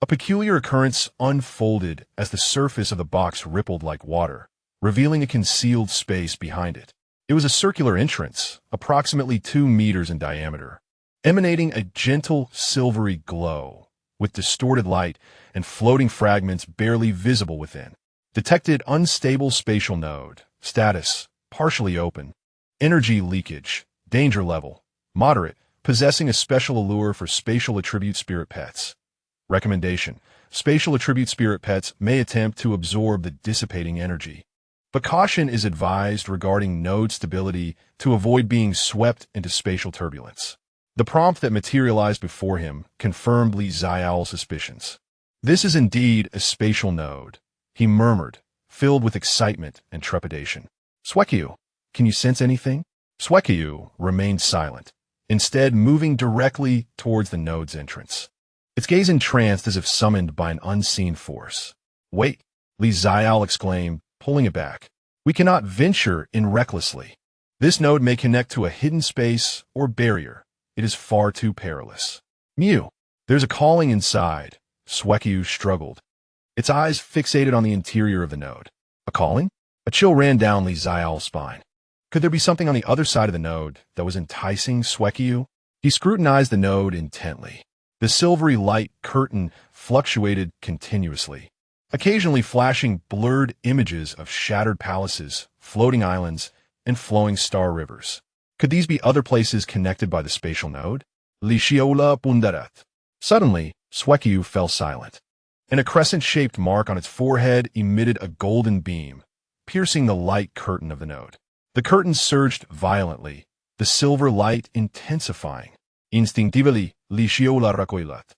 A peculiar occurrence unfolded as the surface of the box rippled like water, revealing a concealed space behind it. It was a circular entrance, approximately 2 meters in diameter, emanating a gentle silvery glow, with distorted light and floating fragments barely visible within. Detected unstable spatial node. Status: partially open. Energy leakage. Danger level: moderate, possessing a special allure for spatial attribute spirit pets. Recommendation: spatial attribute spirit pets may attempt to absorb the dissipating energy, but caution is advised regarding node stability to avoid being swept into spatial turbulence. The prompt that materialized before him confirmed Xiaole's suspicions. "This is indeed a spatial node," he murmured, filled with excitement and trepidation. "Xueqiu, can you sense anything?" Xueqiu remained silent, instead moving directly towards the node's entrance, its gaze entranced as if summoned by an unseen force. "Wait," Xiaole exclaimed, pulling it back. "We cannot venture in recklessly. This node may connect to a hidden space or barrier. It is far too perilous." "Mew, there's a calling inside," Xueqiu struggled, its eyes fixated on the interior of the node. "A calling?" A chill ran down Xiaole's spine. Could there be something on the other side of the node that was enticing Xueqiu? He scrutinized the node intently. The silvery light curtain fluctuated continuously, occasionally flashing blurred images of shattered palaces, floating islands, and flowing star rivers. Could these be other places connected by the spatial node? Xiaole pundarat. Suddenly, Xueqiu fell silent, and a crescent-shaped mark on its forehead emitted a golden beam, piercing the light curtain of the node. The curtain surged violently, the silver light intensifying. Instinctively, Xiaole recoiled,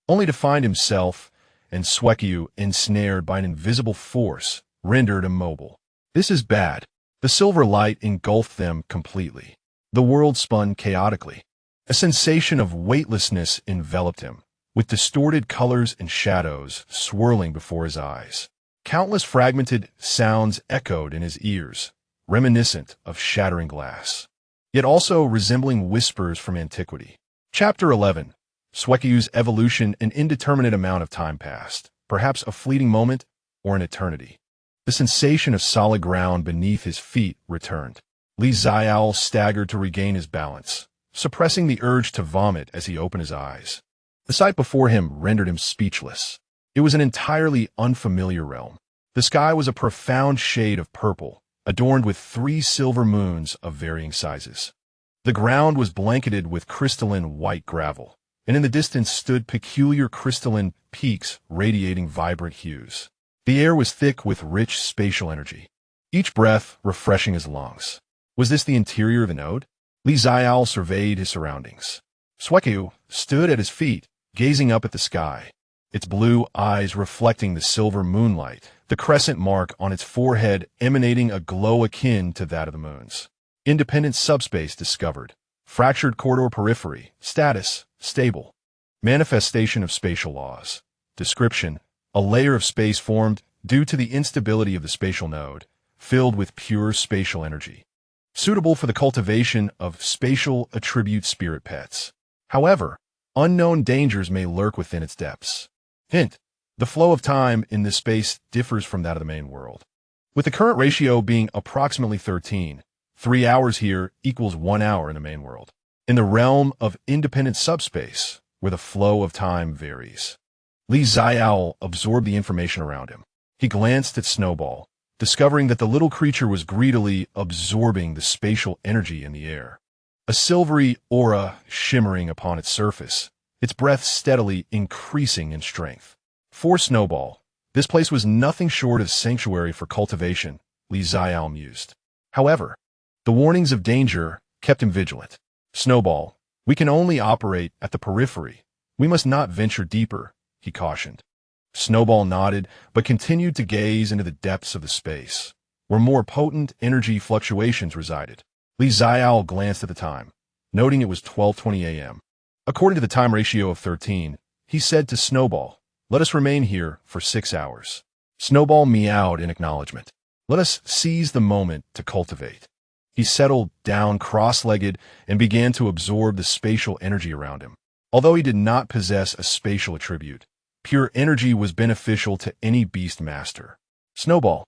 only to find himself and Xueqiu ensnared by an invisible force, rendered immobile. "This is bad." The silver light engulfed them completely. The world spun chaotically. A sensation of weightlessness enveloped him, with distorted colors and shadows swirling before his eyes. Countless fragmented sounds echoed in his ears, reminiscent of shattering glass, yet also resembling whispers from antiquity. Chapter 11. Xueqiu's evolution. An indeterminate amount of time passed, perhaps a fleeting moment or an eternity. The sensation of solid ground beneath his feet returned. Xiaole staggered to regain his balance, suppressing the urge to vomit as he opened his eyes. The sight before him rendered him speechless. It was an entirely unfamiliar realm. The sky was a profound shade of purple, adorned with 3 silver moons of varying sizes. The ground was blanketed with crystalline white gravel, and in the distance stood peculiar crystalline peaks radiating vibrant hues. The air was thick with rich spatial energy, each breath refreshing his lungs. Was this the interior of the node? Xiaole surveyed his surroundings. Xueqiu stood at his feet, gazing up at the sky, its blue eyes reflecting the silver moonlight, the crescent mark on its forehead emanating a glow akin to that of the moon's. Independent subspace discovered. Fractured corridor periphery. Status: stable. Manifestation of spatial laws. Description: a layer of space formed due to the instability of the spatial node, filled with pure spatial energy, suitable for the cultivation of spatial attribute spirit pets. However, unknown dangers may lurk within its depths. Hint: the flow of time in this space differs from that of the main world, with the current ratio being approximately 13. 3 hours here equals 1 hour in the main world. In the realm of independent subspace, where the flow of time varies. Xiaole absorbed the information around him. He glanced at Snowball, discovering that the little creature was greedily absorbing the spatial energy in the air. A silvery aura shimmering upon its surface, its breath steadily increasing in strength. For Snowball, this place was nothing short of sanctuary for cultivation, Xiaole mused. However, the warnings of danger kept him vigilant. Snowball, we can only operate at the periphery. We must not venture deeper, he cautioned. Snowball nodded, but continued to gaze into the depths of the space, where more potent energy fluctuations resided. Xiaole glanced at the time, noting it was 12:20 a.m. According to the time ratio of 13, he said to Snowball, "Let us remain here for 6 hours." Snowball meowed in acknowledgement. "Let us seize the moment to cultivate." He settled down cross-legged and began to absorb the spatial energy around him. Although he did not possess a spatial attribute, pure energy was beneficial to any beast master. Snowball,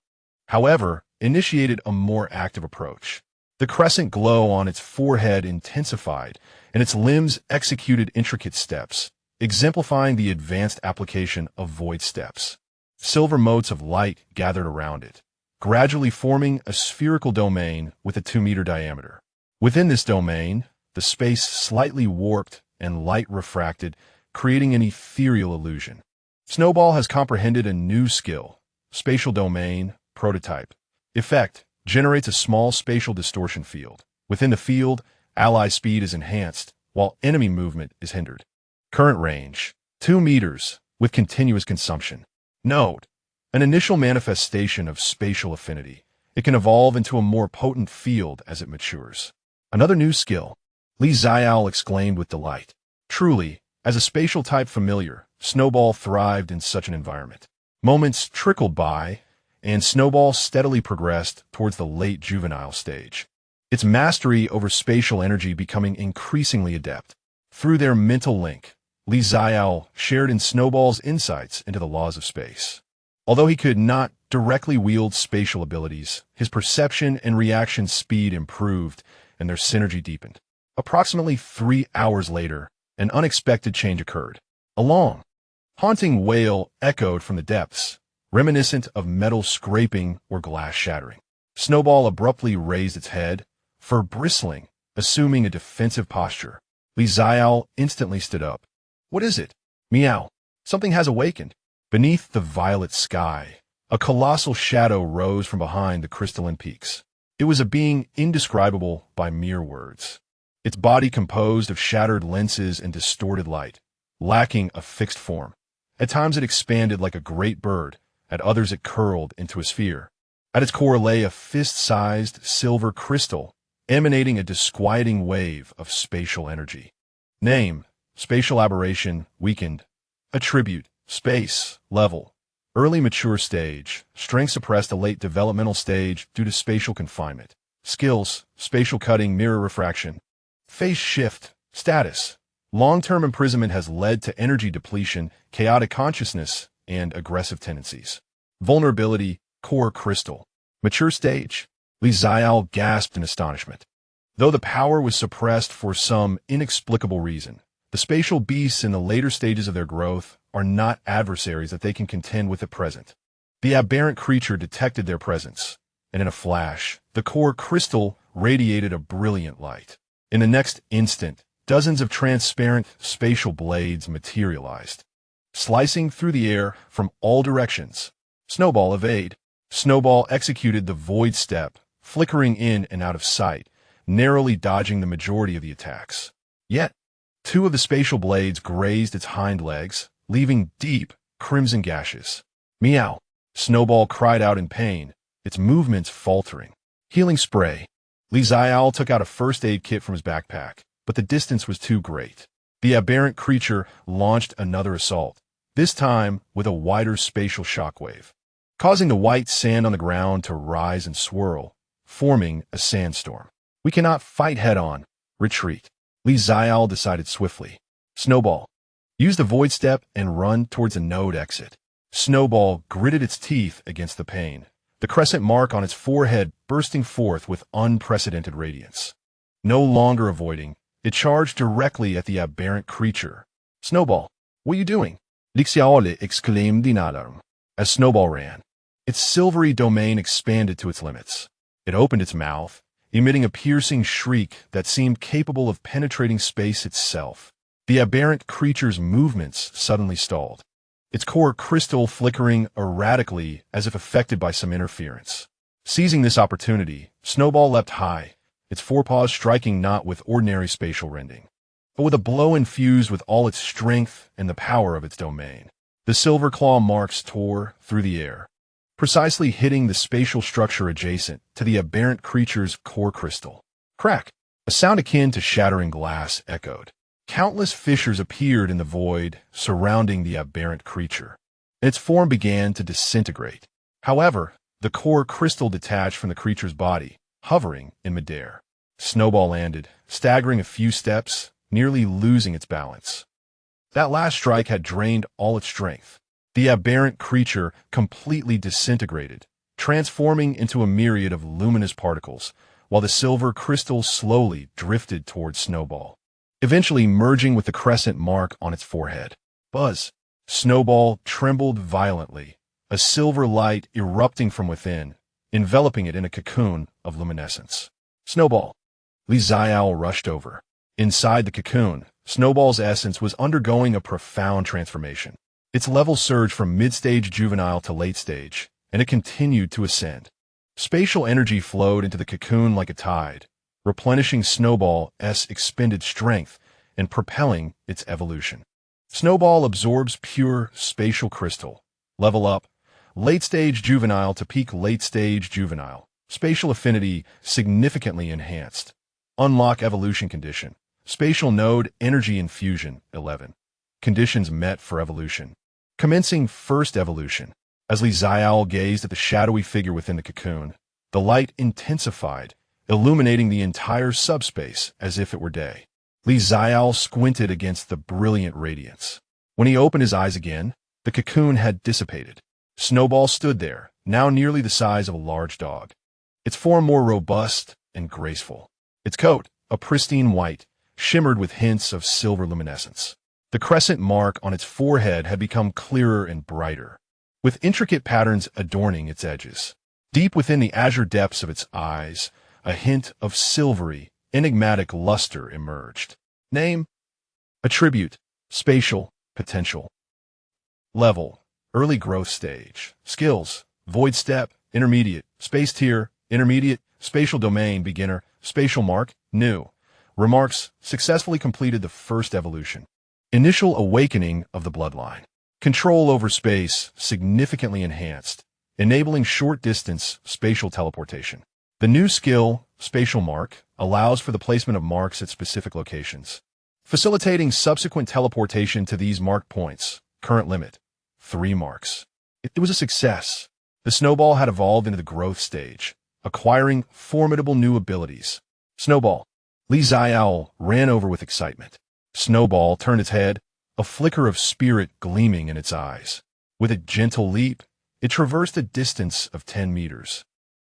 however, initiated a more active approach. The crescent glow on its forehead intensified, and its limbs executed intricate steps, exemplifying the advanced application of void steps. Silver motes of light gathered around it, gradually forming a spherical domain with a 2-meter diameter. Within this domain, the space slightly warped and light refracted, creating an ethereal illusion. Snowball has comprehended a new skill. Spatial domain, prototype. Effect, generates a small spatial distortion field. Within the field, ally speed is enhanced, while enemy movement is hindered. Current range, 2 meters, with continuous consumption. Note, an initial manifestation of spatial affinity. It can evolve into a more potent field as it matures. Another new skill, Xiaole exclaimed with delight. Truly, as a spatial type familiar, Snowball thrived in such an environment. Moments trickled by, and Snowball steadily progressed towards the late juvenile stage, its mastery over spatial energy becoming increasingly adept. Through their mental link, Xiaole shared in Snowball's insights into the laws of space. Although he could not directly wield spatial abilities, his perception and reaction speed improved, and their synergy deepened. Approximately 3 hours later, an unexpected change occurred. A long, haunting wail echoed from the depths, reminiscent of metal scraping or glass shattering. Snowball abruptly raised its head, fur bristling, assuming a defensive posture. Xiaole instantly stood up. "What is it?" "Meow. Something has awakened." Beneath the violet sky, a colossal shadow rose from behind the crystalline peaks. It was a being indescribable by mere words. Its body composed of shattered lenses and distorted light, lacking a fixed form. At times it expanded like a great bird, at others it curled into a sphere. At its core lay a fist-sized silver crystal, emanating a disquieting wave of spatial energy. Name, spatial aberration, weakened. Attribute, space, level. Early mature stage, strength suppressed a late developmental stage due to spatial confinement. Skills, spatial cutting, mirror refraction. Phase shift, status. Long-term imprisonment has led to energy depletion, chaotic consciousness, and aggressive tendencies. Vulnerability, core crystal. Mature stage. Xiaole gasped in astonishment. Though the power was suppressed for some inexplicable reason, the spatial beasts in the later stages of their growth are not adversaries that they can contend with at present. The aberrant creature detected their presence, and in a flash, the core crystal radiated a brilliant light. In the next instant, dozens of transparent spatial blades materialized, slicing through the air from all directions. Snowball evade. Snowball executed the void step, flickering in and out of sight, narrowly dodging the majority of the attacks. Yet, 2 of the spatial blades grazed its hind legs, leaving deep, crimson gashes. "Meow!" Snowball cried out in pain, its movements faltering. Healing spray. Xiaole took out a first aid kit from his backpack, but the distance was too great. The aberrant creature launched another assault, this time with a wider spatial shockwave, causing the white sand on the ground to rise and swirl, forming a sandstorm. "We cannot fight head-on. Retreat." Xiaole decided swiftly. Snowball, use the void step and run towards a node exit. Snowball gritted its teeth against the pain, the crescent mark on its forehead bursting forth with unprecedented radiance. No longer avoiding, it charged directly at the aberrant creature. "Snowball, what are you doing?" Xiaole exclaimed in alarm. As Snowball ran, its silvery domain expanded to its limits. It opened its mouth, emitting a piercing shriek that seemed capable of penetrating space itself. The aberrant creature's movements suddenly stalled, its core crystal flickering erratically as if affected by some interference. Seizing this opportunity, Snowball leapt high, its forepaws striking not with ordinary spatial rending, but with a blow infused with all its strength and the power of its domain. The silver claw marks tore through the air, precisely hitting the spatial structure adjacent to the aberrant creature's core crystal. Crack! A sound akin to shattering glass echoed. Countless fissures appeared in the void surrounding the aberrant creature, and its form began to disintegrate. However, the core crystal detached from the creature's body, hovering in midair. Snowball landed, staggering a few steps, nearly losing its balance. That last strike had drained all its strength. The aberrant creature completely disintegrated, transforming into a myriad of luminous particles, while the silver crystal slowly drifted towards Snowball, eventually merging with the crescent mark on its forehead. Buzz! Snowball trembled violently, a silver light erupting from within, enveloping it in a cocoon of luminescence. Snowball! Xiaole rushed over. Inside the cocoon, Snowball's essence was undergoing a profound transformation. Its level surged from mid-stage juvenile to late stage, and it continued to ascend. Spatial energy flowed into the cocoon like a tide, replenishing Snowball's expended strength and propelling its evolution. Snowball absorbs pure spatial crystal. Level up. Late-stage juvenile to peak late-stage juvenile. Spatial affinity significantly enhanced. Unlock evolution condition. Spatial node energy infusion 11. Conditions met for evolution. Commencing first evolution. As Xiaole gazed at the shadowy figure within the cocoon, the light intensified, illuminating the entire subspace as if it were day. Xiaole squinted against the brilliant radiance. When he opened his eyes again, the cocoon had dissipated. Snowball stood there, now nearly the size of a large dog, its form more robust and graceful. Its coat, a pristine white, shimmered with hints of silver luminescence. The crescent mark on its forehead had become clearer and brighter, with intricate patterns adorning its edges. Deep within the azure depths of its eyes, a hint of silvery, enigmatic luster emerged. Name: Attribute: Spatial, Potential. Level: Early growth stage. Skills: Void step, Intermediate. Space tier, Intermediate. Spatial domain, Beginner. Spatial mark, New. Remarks: Successfully completed the first evolution. Initial awakening of the bloodline. Control over space significantly enhanced, enabling short-distance spatial teleportation. The new skill, Spatial Mark, allows for the placement of marks at specific locations, facilitating subsequent teleportation to these marked points. Current limit: 3 marks. It was a success. The Snowball had evolved into the growth stage, acquiring formidable new abilities. Snowball! Xiaole ran over with excitement. Snowball turned its head, a flicker of spirit gleaming in its eyes. With a gentle leap, it traversed a distance of 10 meters,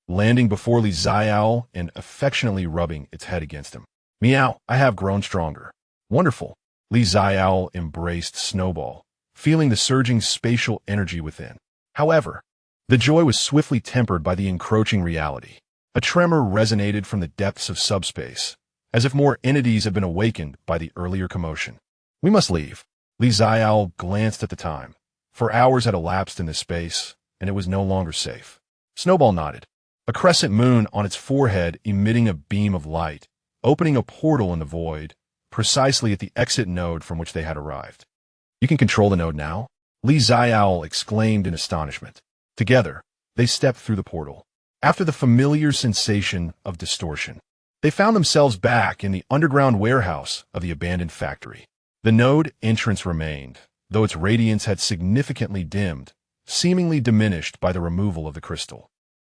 landing before Xiaole and affectionately rubbing its head against him. Meow, I have grown stronger. Wonderful. Xiaole embraced Snowball, feeling the surging spatial energy within. However, the joy was swiftly tempered by the encroaching reality. A tremor resonated from the depths of subspace, as if more entities had been awakened by the earlier commotion. We must leave. Xiaole glanced at the time. 4 hours had elapsed in this space, and it was no longer safe. Snowball nodded, a crescent moon on its forehead emitting a beam of light, opening a portal in the void, precisely at the exit node from which they had arrived. You can control the node now? Xiaole exclaimed in astonishment. Together, they stepped through the portal. After the familiar sensation of distortion, they found themselves back in the underground warehouse of the abandoned factory. The node entrance remained, though its radiance had significantly dimmed, seemingly diminished by the removal of the crystal.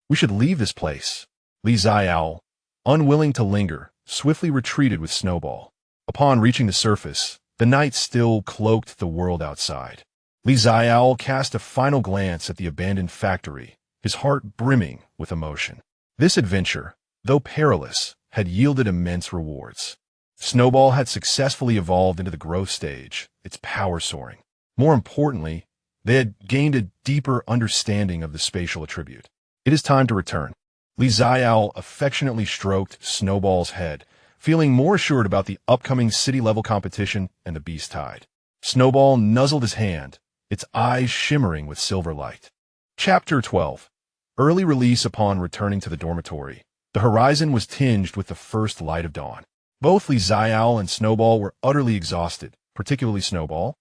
We should leave this place. Xiaole, unwilling to linger, swiftly retreated with Snowball. Upon reaching the surface, the night still cloaked the world outside. Xiaole cast a final glance at the abandoned factory, his heart brimming with emotion. This adventure, though perilous, had yielded immense rewards. Snowball had successfully evolved into the growth stage, its power soaring. More importantly, they had gained a deeper understanding of the spatial attribute. It is time to return. Xiaole affectionately stroked Snowball's head, feeling more assured about the upcoming city-level competition and the beast tide. Snowball nuzzled his hand, its eyes shimmering with silver light. Chapter 12. Early release upon returning to the dormitory. The horizon was tinged with the first light of dawn. Both Xiaole and Snowball were utterly exhausted, particularly Snowball,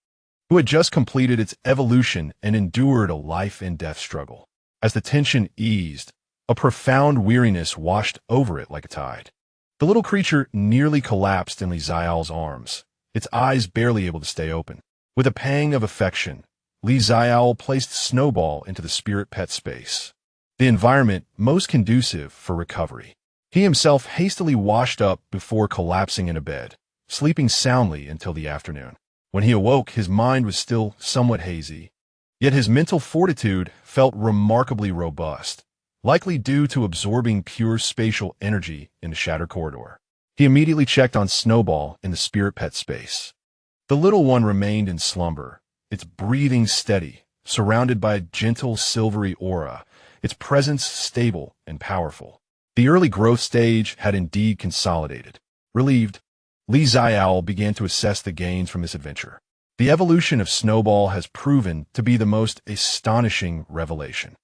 who had just completed its evolution and endured a life-and-death struggle. As the tension eased, a profound weariness washed over it like a tide. The little creature nearly collapsed in Xiaole's arms, its eyes barely able to stay open. With a pang of affection, Xiaole placed Snowball into the spirit pet space, the environment most conducive for recovery. He himself hastily washed up before collapsing in a bed, sleeping soundly until the afternoon. When he awoke, his mind was still somewhat hazy, yet his mental fortitude felt remarkably robust, likely due to absorbing pure spatial energy in the shattered corridor. He immediately checked on Snowball in the spirit pet space. The little one remained in slumber, its breathing steady, surrounded by a gentle silvery aura, its presence stable and powerful. The early growth stage had indeed consolidated. Relieved, Xiaole began to assess the gains from this adventure. The evolution of Snowball has proven to be the most astonishing revelation.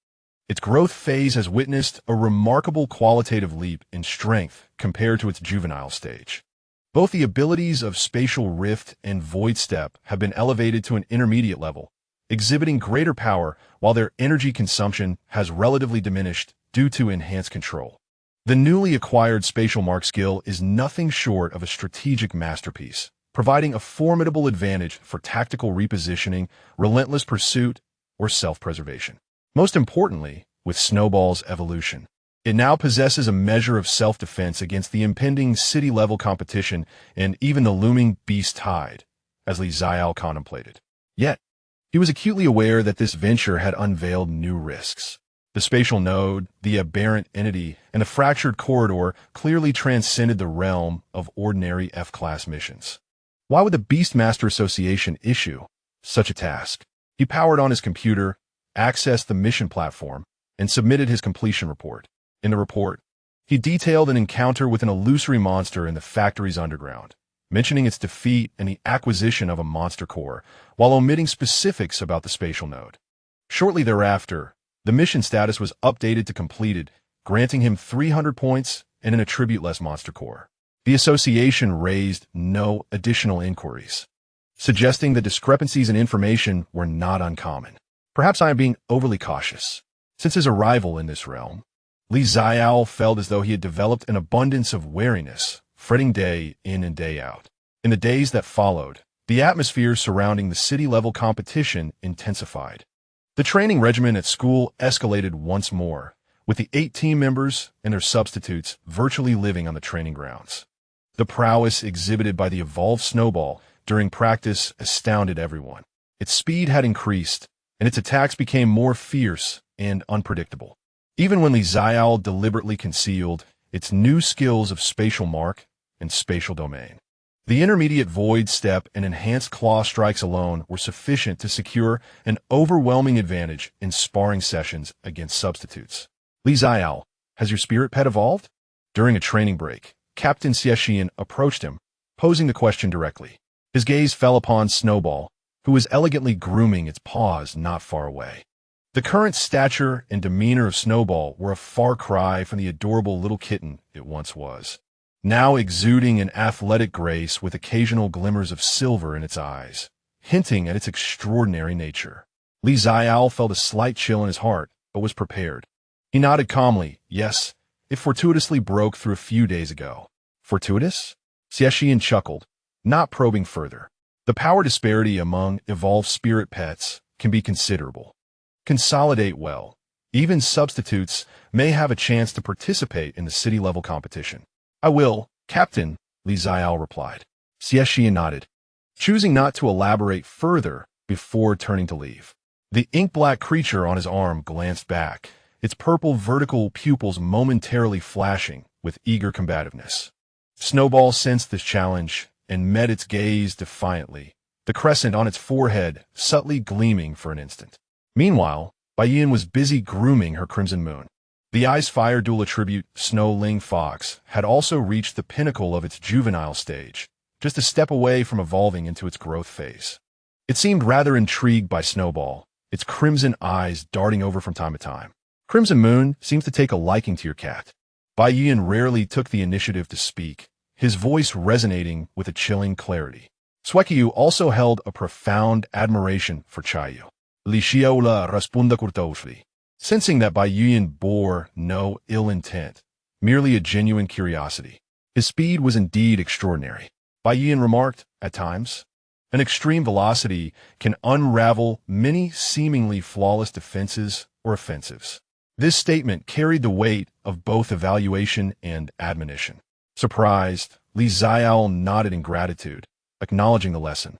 Its growth phase has witnessed a remarkable qualitative leap in strength compared to its juvenile stage. Both the abilities of Spatial Rift and Void Step have been elevated to an intermediate level, exhibiting greater power while their energy consumption has relatively diminished due to enhanced control. The newly acquired Spatial Mark skill is nothing short of a strategic masterpiece, providing a formidable advantage for tactical repositioning, relentless pursuit, or self-preservation. Most importantly, with Snowball's evolution, it now possesses a measure of self-defense against the impending city-level competition and even the looming beast tide, as Xiaole contemplated. Yet, he was acutely aware that this venture had unveiled new risks. The spatial node, the aberrant entity, and the fractured corridor clearly transcended the realm of ordinary F-class missions. Why would the Beastmaster Association issue such a task? He powered on his computer, accessed the mission platform, and submitted his completion report. In the report, he detailed an encounter with an illusory monster in the factory's underground, mentioning its defeat and the acquisition of a monster core, while omitting specifics about the spatial node. Shortly thereafter, the mission status was updated to completed, granting him 300 points and an attribute-less monster core. The association raised no additional inquiries, suggesting that discrepancies in information were not uncommon. Perhaps I am being overly cautious. Since his arrival in this realm, Xiaole felt as though he had developed an abundance of wariness, fretting day in and day out. In the days that followed, the atmosphere surrounding the city-level competition intensified. The training regimen at school escalated once more, with the 8 team members and their substitutes virtually living on the training grounds. The prowess exhibited by the evolved Snowball during practice astounded everyone. Its speed had increased, and its attacks became more fierce and unpredictable. Even when Xiaole deliberately concealed its new skills of Spatial Mark and Spatial Domain. The intermediate Void Step and enhanced Claw Strikes alone were sufficient to secure an overwhelming advantage in sparring sessions against substitutes. Xiaole, has your spirit pet evolved? During a training break, Captain Xie Shiyan approached him, posing the question directly. His gaze fell upon Snowball, who was elegantly grooming its paws not far away. The current stature and demeanor of Snowball were a far cry from the adorable little kitten it once was, now exuding an athletic grace with occasional glimmers of silver in its eyes, hinting at its extraordinary nature. Xiaole felt a slight chill in his heart, but was prepared. He nodded calmly. Yes, it fortuitously broke through a few days ago. Fortuitous? Xie Shiyan chuckled, not probing further. The power disparity among evolved spirit pets can be considerable. Consolidate well. Even substitutes may have a chance to participate in the city-level competition. I will, Captain, Xiaole replied. Xie Shiyan nodded, choosing not to elaborate further before turning to leave. The ink-black creature on his arm glanced back, its purple vertical pupils momentarily flashing with eager combativeness. Snowball sensed this challenge and met its gaze defiantly, the crescent on its forehead subtly gleaming for an instant. Meanwhile, Baiyin was busy grooming her Crimson Moon. The ice fire dual attribute Snow Ling Fox had also reached the pinnacle of its juvenile stage, just a step away from evolving into its growth phase. It seemed rather intrigued by Snowball, its crimson eyes darting over from time to time. Crimson Moon seems to take a liking to your cat. Bai Yuan rarely took the initiative to speak, his voice resonating with a chilling clarity. Xiaole also held a profound admiration for Xiaole. Li Xiaole respunda curtosely. Sensing that Bai Yuan bore no ill intent, merely a genuine curiosity. His speed was indeed extraordinary. Bai Yuan remarked, at times, an extreme velocity can unravel many seemingly flawless defenses or offensives. This statement carried the weight of both evaluation and admonition. Surprised, Li Xiaole nodded in gratitude, acknowledging the lesson.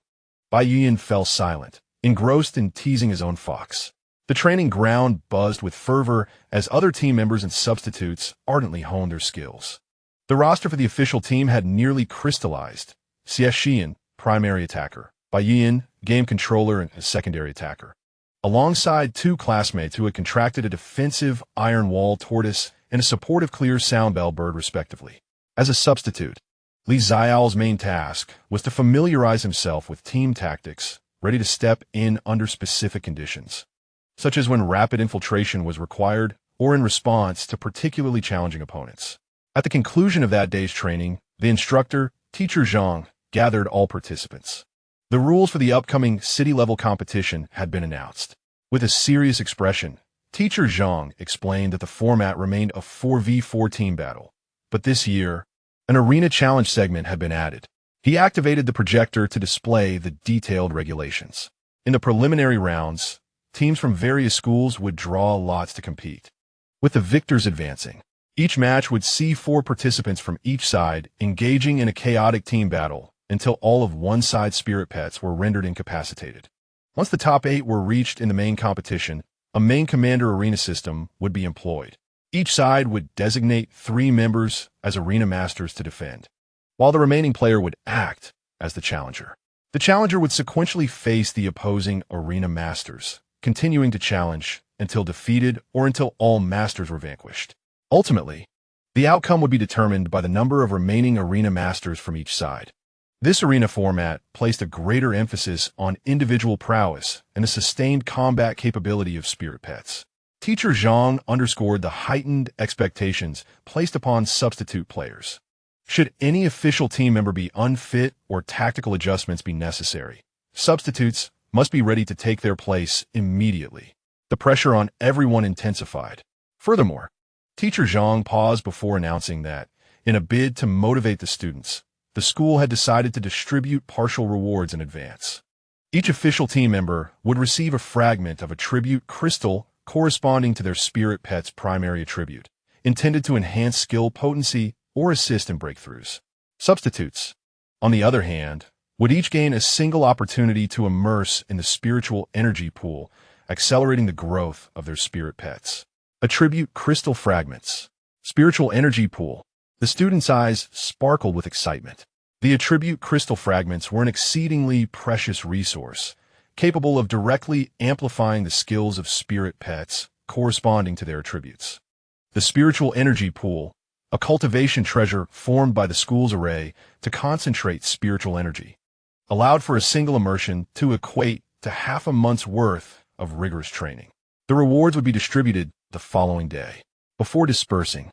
Bai Yuan fell silent, engrossed in teasing his own fox. The training ground buzzed with fervor as other team members and substitutes ardently honed their skills. The roster for the official team had nearly crystallized. Xie Shiyan, primary attacker. Bai Yuan, game controller and a secondary attacker. Alongside two classmates who had contracted a defensive iron wall tortoise and a supportive clear soundbell bird respectively. As a substitute, Li Xiaole's main task was to familiarize himself with team tactics, ready to step in under specific conditions, such as when rapid infiltration was required or in response to particularly challenging opponents. At the conclusion of that day's training, the instructor, Teacher Zhang, gathered all participants. The rules for the upcoming city-level competition had been announced. With a serious expression, Teacher Zhang explained that the format remained a 4v4 team battle, but this year, an arena challenge segment had been added. He activated the projector to display the detailed regulations. In the preliminary rounds, teams from various schools would draw lots to compete, with the victors advancing. Each match would see 4 participants from each side engaging in a chaotic team battle until all of one side's spirit pets were rendered incapacitated. Once the top 8 were reached in the main competition, a main commander arena system would be employed. Each side would designate 3 members as arena masters to defend, while the remaining player would act as the challenger. The challenger would sequentially face the opposing arena masters, continuing to challenge until defeated or until all masters were vanquished. Ultimately, the outcome would be determined by the number of remaining arena masters from each side. This arena format placed a greater emphasis on individual prowess and the sustained combat capability of spirit pets. Teacher Zhang underscored the heightened expectations placed upon substitute players. Should any official team member be unfit or tactical adjustments be necessary, substitutes must be ready to take their place immediately. The pressure on everyone intensified. Furthermore, Teacher Zhang paused before announcing that, in a bid to motivate the students, the school had decided to distribute partial rewards in advance. Each official team member would receive a fragment of attribute crystal corresponding to their spirit pet's primary attribute, intended to enhance skill potency or assist in breakthroughs. Substitutes, on the other hand, would each gain a single opportunity to immerse in the spiritual energy pool, accelerating the growth of their spirit pets. Attribute crystal fragments. Spiritual energy pool. The student's eyes sparkled with excitement. The attribute crystal fragments were an exceedingly precious resource, capable of directly amplifying the skills of spirit pets corresponding to their attributes. The spiritual energy pool, a cultivation treasure formed by the school's array to concentrate spiritual energy, allowed for a single immersion to equate to half a month's worth of rigorous training. The rewards would be distributed the following day. Before dispersing,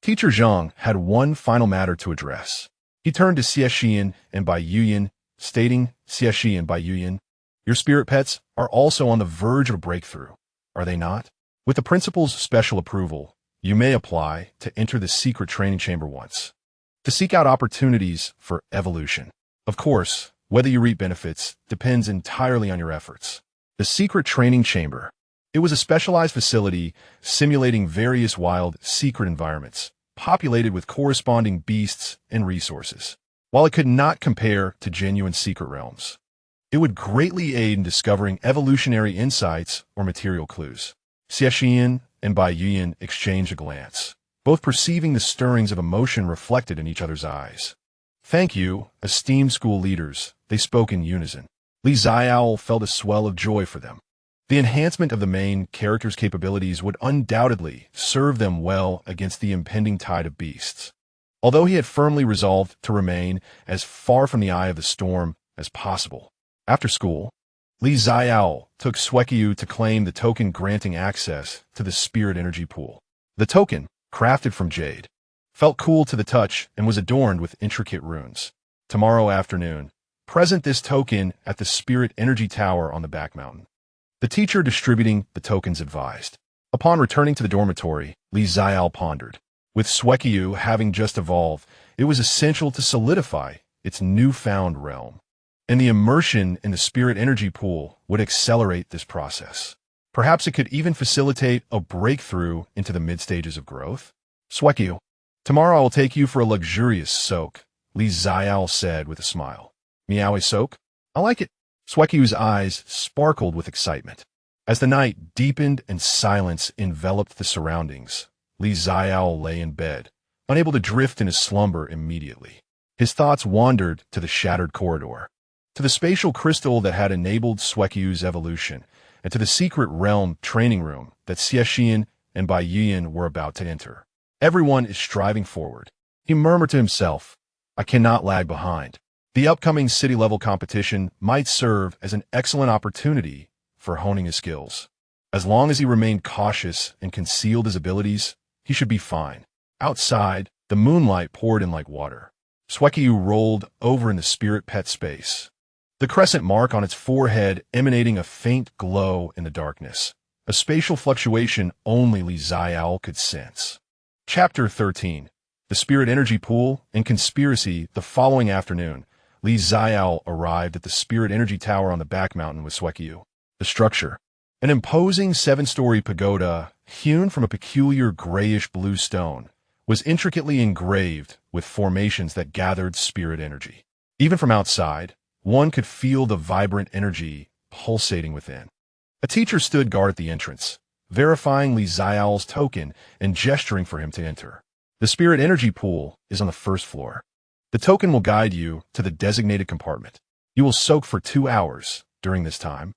Teacher Zhang had one final matter to address. He turned to Xie Shiyan and Bai Yuan, stating, Xie Shiyan and Bai Yuan, your spirit pets are also on the verge of a breakthrough, are they not? With the principal's special approval, you may apply to enter the secret training chamber once, to seek out opportunities for evolution. Of course, whether you reap benefits depends entirely on your efforts. The secret training chamber. It was a specialized facility simulating various wild, secret environments, populated with corresponding beasts and resources. While it could not compare to genuine secret realms, it would greatly aid in discovering evolutionary insights or material clues. Xie Shiyan and Bai Yuan exchanged a glance, both perceiving the stirrings of emotion reflected in each other's eyes. Thank you, esteemed school leaders, they spoke in unison. Li Xiaole felt a swell of joy for them. The enhancement of the main character's capabilities would undoubtedly serve them well against the impending tide of beasts. Although he had firmly resolved to remain as far from the eye of the storm as possible. After school, Xiaole took Xueqiu to claim the token granting access to the spirit energy pool. The token, crafted from jade, felt cool to the touch and was adorned with intricate runes. Tomorrow afternoon, present this token at the spirit energy tower on the back mountain. The teacher distributing the tokens advised. Upon returning to the dormitory, Xiaole pondered. With Xueqiu having just evolved, it was essential to solidify its newfound realm. And the immersion in the spirit energy pool would accelerate this process. Perhaps it could even facilitate a breakthrough into the mid-stages of growth. Xueqiu, tomorrow I will take you for a luxurious soak, Xiaole said with a smile. Meowie soak? I like it. Xueqiu's eyes sparkled with excitement. As the night deepened and silence enveloped the surroundings, Xiaole lay in bed, unable to drift into slumber immediately. His thoughts wandered to the shattered corridor, to the spatial crystal that had enabled Xueqiu's evolution, and to the secret realm training room that Xie Shiyan and Bai Yiyan were about to enter. Everyone is striving forward. He murmured to himself, I cannot lag behind. The upcoming city-level competition might serve as an excellent opportunity for honing his skills. As long as he remained cautious and concealed his abilities, he should be fine. Outside, the moonlight poured in like water. Xueqiu rolled over in the spirit pet space, the crescent mark on its forehead emanating a faint glow in the darkness, a spatial fluctuation only Xiaole could sense. Chapter 13. The Spirit Energy Pool and Conspiracy. The following afternoon, Xiaole arrived at the Spirit Energy Tower on the back mountain with Xueqiu. The structure, an imposing 7-story pagoda hewn from a peculiar grayish-blue stone, was intricately engraved with formations that gathered spirit energy. Even from outside, one could feel the vibrant energy pulsating within. A teacher stood guard at the entrance, verifying Xiaole's token and gesturing for him to enter. The spirit energy pool is on the first floor. The token will guide you to the designated compartment. You will soak for 2 hours during this time.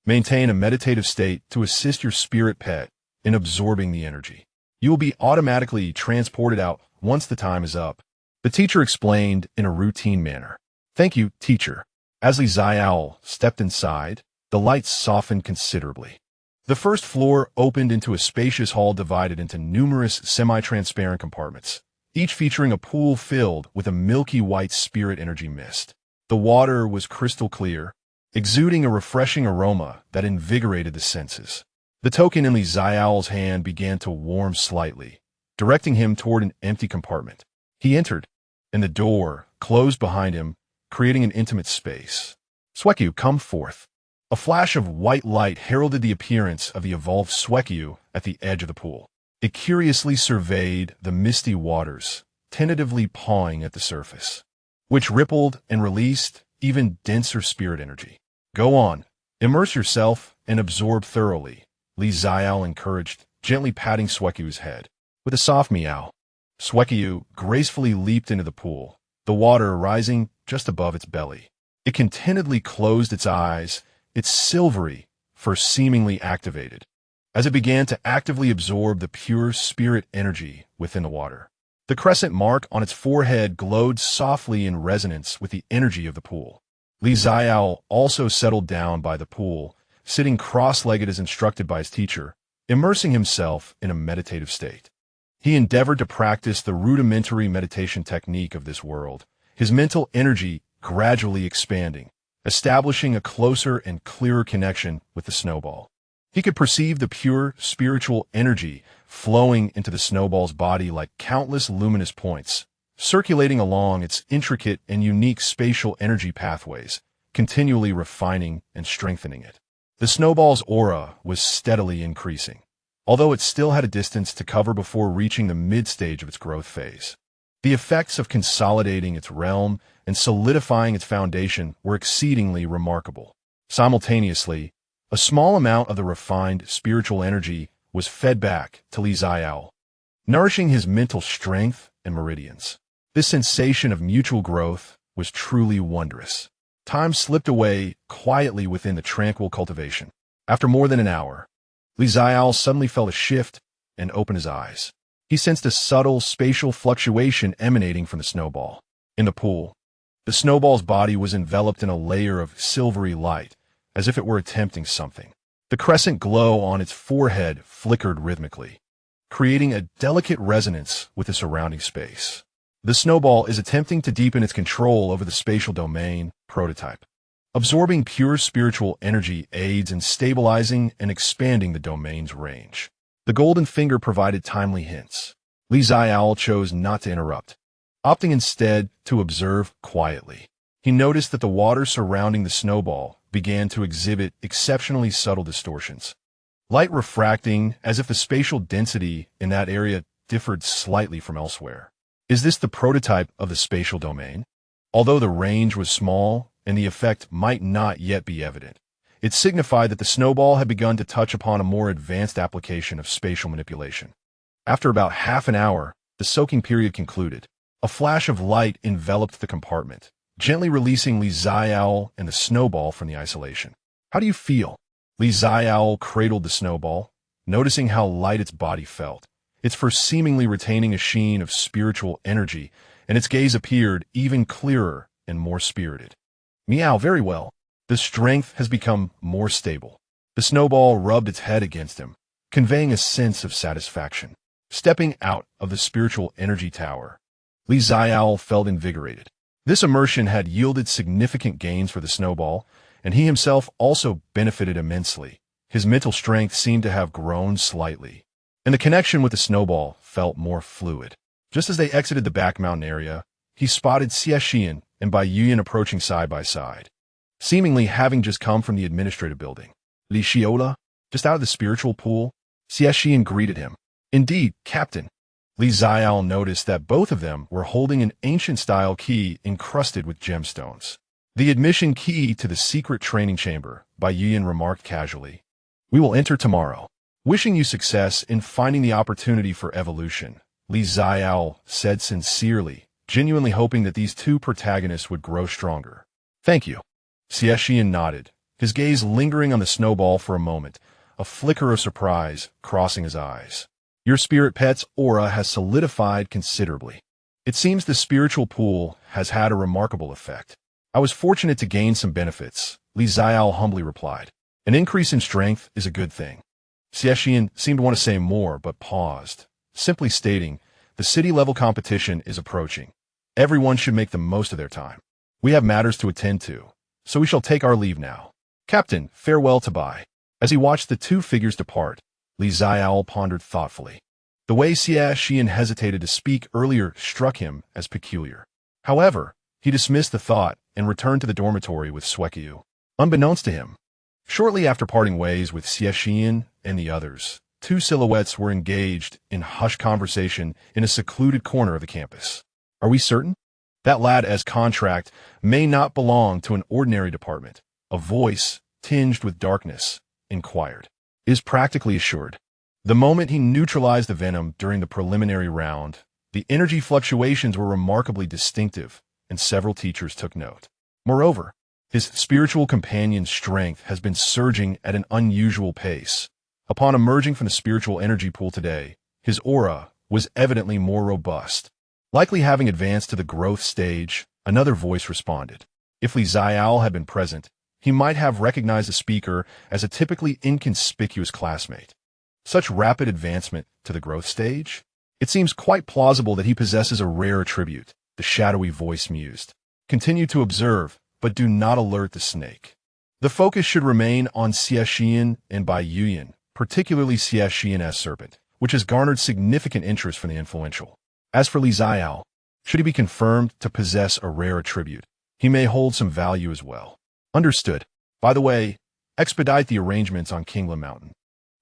Maintain a meditative state to assist your spirit pet in absorbing the energy. You will be automatically transported out once the time is up. The teacher explained in a routine manner. Thank you, teacher. As Xiaole stepped inside, the lights softened considerably. The first floor opened into a spacious hall divided into numerous semi-transparent compartments, each featuring a pool filled with a milky white spirit energy mist. The water was crystal clear, exuding a refreshing aroma that invigorated the senses. The token in Xiaole's hand began to warm slightly, directing him toward an empty compartment. He entered, and the door closed behind him, creating an intimate space. Xueqiu, come forth. A flash of white light heralded the appearance of the evolved Xueqiu at the edge of the pool. It curiously surveyed the misty waters, tentatively pawing at the surface, which rippled and released even denser spirit energy. Go on, immerse yourself and absorb thoroughly, Xiaole encouraged, gently patting Xueqiu's head. With a soft meow, Xueqiu gracefully leaped into the pool, the water rising just above its belly. It contentedly closed its eyes, its silvery fur seemingly activated, as it began to actively absorb the pure spirit energy within the water. The crescent mark on its forehead glowed softly in resonance with the energy of the pool. Xiaole also settled down by the pool, sitting cross-legged as instructed by his teacher, immersing himself in a meditative state. He endeavored to practice the rudimentary meditation technique of this world, his mental energy gradually expanding, establishing a closer and clearer connection with the snowball. He could perceive the pure spiritual energy flowing into the snowball's body like countless luminous points, circulating along its intricate and unique spatial energy pathways, continually refining and strengthening it. The snowball's aura was steadily increasing, although it still had a distance to cover before reaching the mid-stage of its growth phase. The effects of consolidating its realm and solidifying its foundation were exceedingly remarkable. Simultaneously, a small amount of the refined spiritual energy was fed back to Xiaole, nourishing his mental strength and meridians. This sensation of mutual growth was truly wondrous. Time slipped away quietly within the tranquil cultivation. After more than an hour, Xiaole suddenly felt a shift and opened his eyes. He sensed a subtle spatial fluctuation emanating from the snowball. In the pool, the snowball's body was enveloped in a layer of silvery light, as if it were attempting something. The crescent glow on its forehead flickered rhythmically, creating a delicate resonance with the surrounding space. The snowball is attempting to deepen its control over the spatial domain, prototype. Absorbing pure spiritual energy aids in stabilizing and expanding the domain's range. The golden finger provided timely hints. Xiaole chose not to interrupt, opting instead to observe quietly. He noticed that the water surrounding the snowball began to exhibit exceptionally subtle distortions. Light refracting as if the spatial density in that area differed slightly from elsewhere. Is this the prototype of the spatial domain? Although the range was small and the effect might not yet be evident, it signified that the snowball had begun to touch upon a more advanced application of spatial manipulation. After about half an hour, the soaking period concluded. A flash of light enveloped the compartment, gently releasing Xiaole and the snowball from the isolation. How do you feel? Xiaole cradled the snowball, noticing how light its body felt. Its fur seemingly retaining a sheen of spiritual energy, and its gaze appeared even clearer and more spirited. Meow, very well. The strength has become more stable. The snowball rubbed its head against him, conveying a sense of satisfaction. Stepping out of the spiritual energy tower, Xiaole felt invigorated. This immersion had yielded significant gains for the snowball, and he himself also benefited immensely. His mental strength seemed to have grown slightly, and the connection with the snowball felt more fluid. Just as they exited the back mountain area, he spotted Xie Shiyan and Xiaole approaching side by side, seemingly having just come from the administrative building. Xiaole, just out of the spiritual pool? Xie Shiyan greeted him. Indeed, Captain. Xiaole noticed that both of them were holding an ancient-style key encrusted with gemstones. The admission key to the secret training chamber, Xiaole remarked casually. We will enter tomorrow. Wishing you success in finding the opportunity for evolution, Xiaole said sincerely, genuinely hoping that these two protagonists would grow stronger. Thank you. Xie Shiyan nodded, his gaze lingering on the snowball for a moment, a flicker of surprise crossing his eyes. Your spirit pet's aura has solidified considerably. It seems the spiritual pool has had a remarkable effect. I was fortunate to gain some benefits, Xiaole humbly replied. An increase in strength is a good thing. Xie Shiyan seemed to want to say more, but paused, simply stating, the city-level competition is approaching. Everyone should make the most of their time. We have matters to attend to, so we shall take our leave now. Captain, farewell to bye. As he watched the two figures depart, Xiaole pondered thoughtfully. The way Xie Shiyan hesitated to speak earlier struck him as peculiar. However, he dismissed the thought and returned to the dormitory with Xuanmo. Unbeknownst to him, shortly after parting ways with Xie Shiyan and the others, two silhouettes were engaged in hushed conversation in a secluded corner of the campus. Are we certain? That lad's contract may not belong to an ordinary department. A voice, tinged with darkness, inquired. Is practically assured. The moment he neutralized the venom during the preliminary round, the energy fluctuations were remarkably distinctive, and several teachers took note. Moreover, his spiritual companion's strength has been surging at an unusual pace. Upon emerging from the spiritual energy pool today, his aura was evidently more robust. Likely having advanced to the growth stage, another voice responded. If Xiaole had been present, he might have recognized the speaker as a typically inconspicuous classmate. Such rapid advancement to the growth stage? It seems quite plausible that he possesses a rare attribute, the shadowy voice mused. Continue to observe, but do not alert the snake. The focus should remain on Xie Shiyan and Xiaole, particularly Xie Shiyan's serpent, which has garnered significant interest from the influential. As for Xiaole, should he be confirmed to possess a rare attribute, he may hold some value as well. Understood. By the way, expedite the arrangements on Kingla Mountain.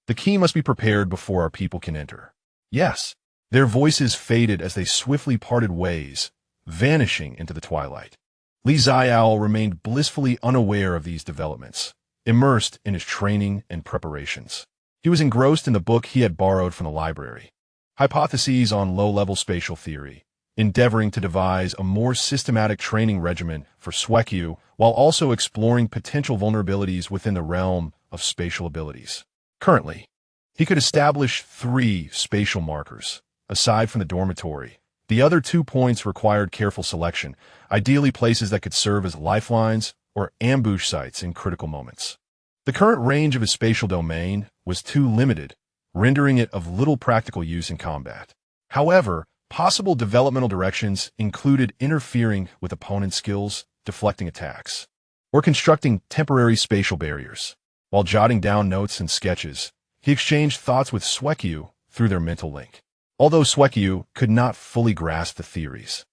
The key must be prepared before our people can enter. Yes. Their voices faded as they swiftly parted ways, vanishing into the twilight. Xiaole remained blissfully unaware of these developments, immersed in his training and preparations. He was engrossed in the book he had borrowed from the library, Hypotheses on Low-Level Spatial Theory, endeavoring to devise a more systematic training regimen for Xuanmo while also exploring potential vulnerabilities within the realm of spatial abilities. Currently, he could establish 3 spatial markers. Aside from the dormitory, the other 2 points required careful selection, ideally places that could serve as lifelines or ambush sites in critical moments. The current range of his spatial domain was too limited, rendering it of little practical use in combat. However, possible developmental directions included interfering with opponent skills, deflecting attacks, or constructing temporary spatial barriers. While jotting down notes and sketches, he exchanged thoughts with Xuanmo through their mental link. Although Xuanmo could not fully grasp the theories,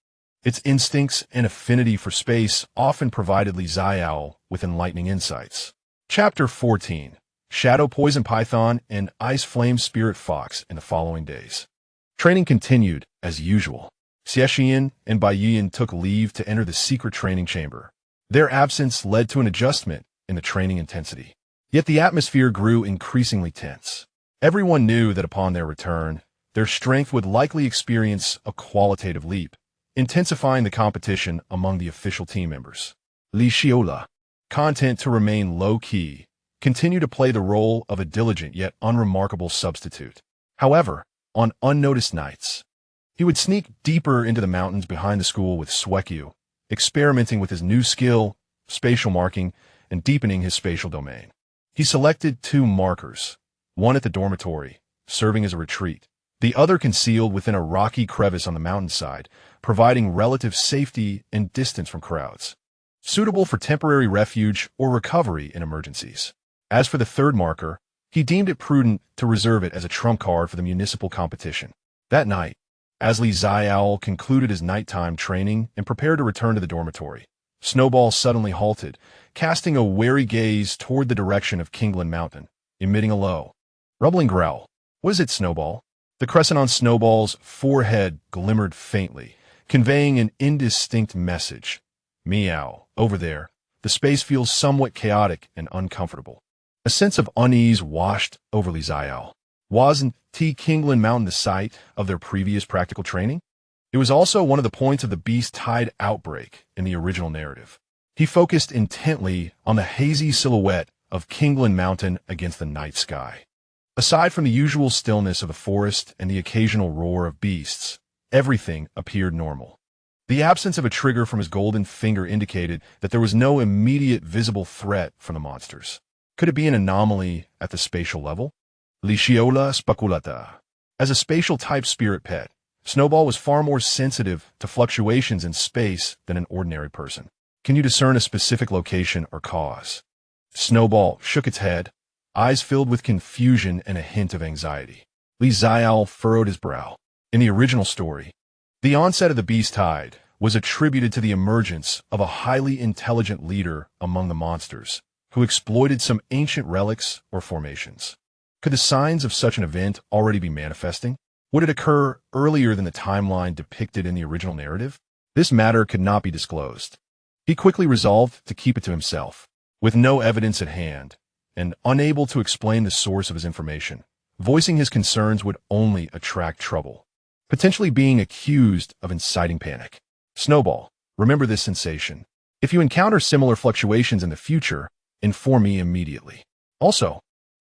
its instincts and affinity for space often provided Xiaole with enlightening insights. Chapter 14: Shadow Poison Python and Ice Flame Spirit Fox in the following days. Training continued, as usual. Xie Shiyan and Bai took leave to enter the secret training chamber. Their absence led to an adjustment in the training intensity. Yet the atmosphere grew increasingly tense. Everyone knew that upon their return, their strength would likely experience a qualitative leap, intensifying the competition among the official team members. Xiaole, content to remain low-key, continued to play the role of a diligent yet unremarkable substitute. However, on unnoticed nights, he would sneak deeper into the mountains behind the school with Xuanmo, experimenting with his new skill, spatial marking, and deepening his spatial domain. He selected 2 markers, one at the dormitory, serving as a retreat, the other concealed within a rocky crevice on the mountainside, providing relative safety and distance from crowds, suitable for temporary refuge or recovery in emergencies. As for the 3rd marker, he deemed it prudent to reserve it as a trump card for the municipal competition. That night, as Xiaole concluded his nighttime training and prepared to return to the dormitory, Snowball suddenly halted, casting a wary gaze toward the direction of Kingland Mountain, emitting a low, rumbling growl. "What is it, Snowball?" The crescent on Snowball's forehead glimmered faintly, conveying an indistinct message. "Meow. Over there. The space feels somewhat chaotic and uncomfortable." A sense of unease washed over Xiaole. Wasn't Kingland Mountain the site of their previous practical training? It was also one of the points of the Beast Tide outbreak in the original narrative. He focused intently on the hazy silhouette of Kingland Mountain against the night sky. Aside from the usual stillness of the forest and the occasional roar of beasts, everything appeared normal. The absence of a trigger from his golden finger indicated that there was no immediate visible threat from the monsters. Could it be an anomaly at the spatial level? Xiaole speculata. As a spatial-type spirit pet, Snowball was far more sensitive to fluctuations in space than an ordinary person. Can you discern a specific location or cause? Snowball shook its head, eyes filled with confusion and a hint of anxiety. Xiaole furrowed his brow. In the original story, the onset of the Beast Tide was attributed to the emergence of a highly intelligent leader among the monsters, who exploited some ancient relics or formations. Could the signs of such an event already be manifesting? Would it occur earlier than the timeline depicted in the original narrative? This matter could not be disclosed. He quickly resolved to keep it to himself. With no evidence at hand, and unable to explain the source of his information, voicing his concerns would only attract trouble, potentially being accused of inciting panic. Snowball, remember this sensation. If you encounter similar fluctuations in the future, inform me immediately. Also,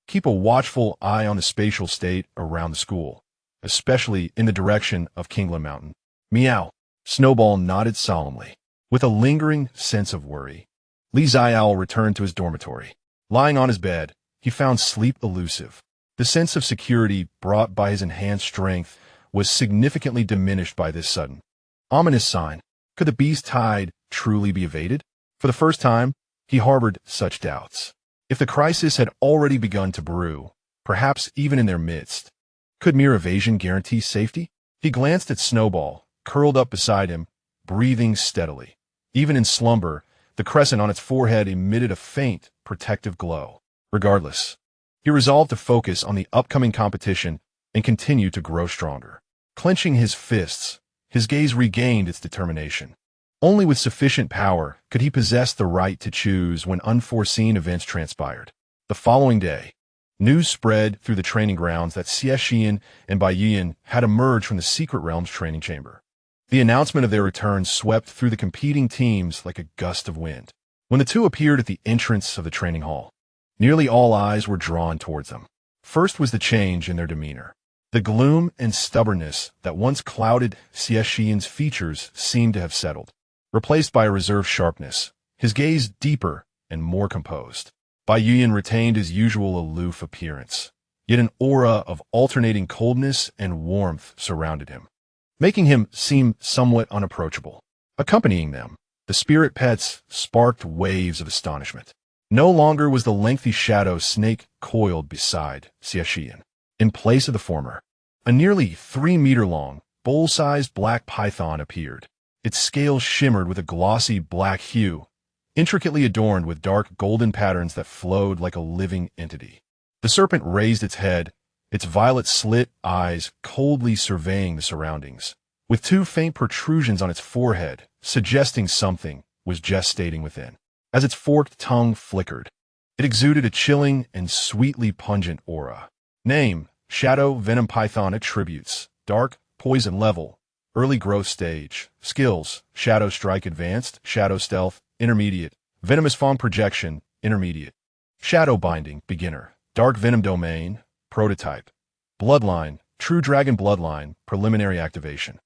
keep a watchful eye on the spatial state around the school, especially in the direction of Kingland Mountain. Meow. Snowball nodded solemnly. With a lingering sense of worry, Xiaole returned to his dormitory. Lying on his bed, he found sleep elusive. The sense of security brought by his enhanced strength was significantly diminished by this sudden, ominous sign. Could the Beast Tide truly be evaded? For the first time, he harbored such doubts. If the crisis had already begun to brew, perhaps even in their midst, could mere evasion guarantee safety? He glanced at Snowball, curled up beside him, breathing steadily. Even in slumber, the crescent on its forehead emitted a faint, protective glow. Regardless, he resolved to focus on the upcoming competition and continue to grow stronger. Clenching his fists, his gaze regained its determination. Only with sufficient power could he possess the right to choose when unforeseen events transpired. The following day, news spread through the training grounds that Xie Shiyan and Bai had emerged from the Secret Realms training chamber. The announcement of their return swept through the competing teams like a gust of wind. When the two appeared at the entrance of the training hall, Nearly all eyes were drawn towards them. First was the change in their demeanor. The gloom and stubbornness that once clouded Xie Shiyan's features seemed to have settled, replaced by a reserved sharpness, his gaze deeper and more composed. Bai Yuyan retained his usual aloof appearance, yet an aura of alternating coldness and warmth surrounded him, making him seem somewhat unapproachable. Accompanying them, the spirit pets sparked waves of astonishment. No longer was the lengthy shadow snake coiled beside Xie Shiyan. In place of the former, a nearly 3-meter-long, bowl-sized black python appeared. Its scales shimmered with a glossy black hue, intricately adorned with dark golden patterns that flowed like a living entity. The serpent raised its head, its violet-slit eyes coldly surveying the surroundings, with 2 faint protrusions on its forehead, suggesting something was gestating within. As its forked tongue flickered, it exuded a chilling and sweetly pungent aura. Name: Shadow Venom Python. Attributes: Dark, Poison level, Early growth stage. Skills: Shadow Strike Advanced, Shadow Stealth, Intermediate, Venomous Fang Projection, Intermediate. Shadow Binding, Beginner. Dark Venom Domain, Prototype. Bloodline, True Dragon Bloodline, Preliminary Activation.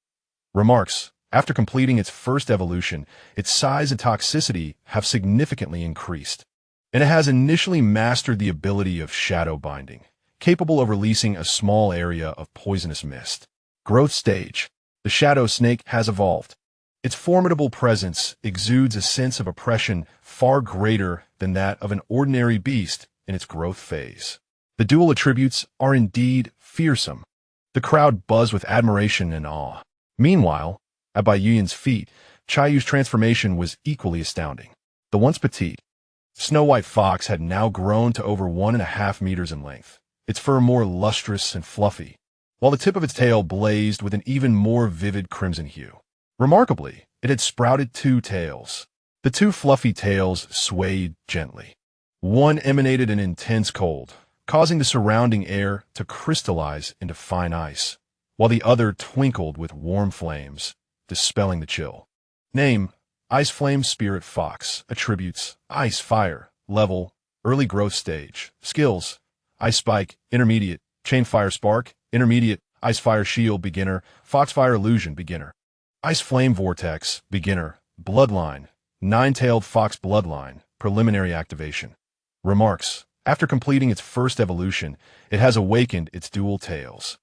Remarks: After completing its first evolution, its size and toxicity have significantly increased, and it has initially mastered the ability of shadow binding, capable of releasing a small area of poisonous mist. Growth stage. The shadow snake has evolved. Its formidable presence exudes a sense of oppression far greater than that of an ordinary beast in its growth phase. The dual attributes are indeed fearsome. The crowd buzzed with admiration and awe. Meanwhile, at Bai Yuyan's feet, Chaiyu's transformation was equally astounding. The once petite, snow-white fox had now grown to over 1.5 meters in length, its fur more lustrous and fluffy, while the tip of its tail blazed with an even more vivid crimson hue. Remarkably, it had sprouted 2 tails. The 2 fluffy tails swayed gently. One emanated an intense cold, causing the surrounding air to crystallize into fine ice, while the other twinkled with warm flames, dispelling the chill. Name: Ice Flame Spirit Fox. Attributes: Ice Fire. Level: Early growth stage. Skills: Ice Spike, Intermediate, Chain Fire Spark, Intermediate, Ice Fire Shield, Beginner, Foxfire Illusion, Beginner. Ice Flame Vortex, Beginner, Bloodline, 9-tailed Fox Bloodline, Preliminary Activation. Remarks: After completing its first evolution, it has awakened its dual tails,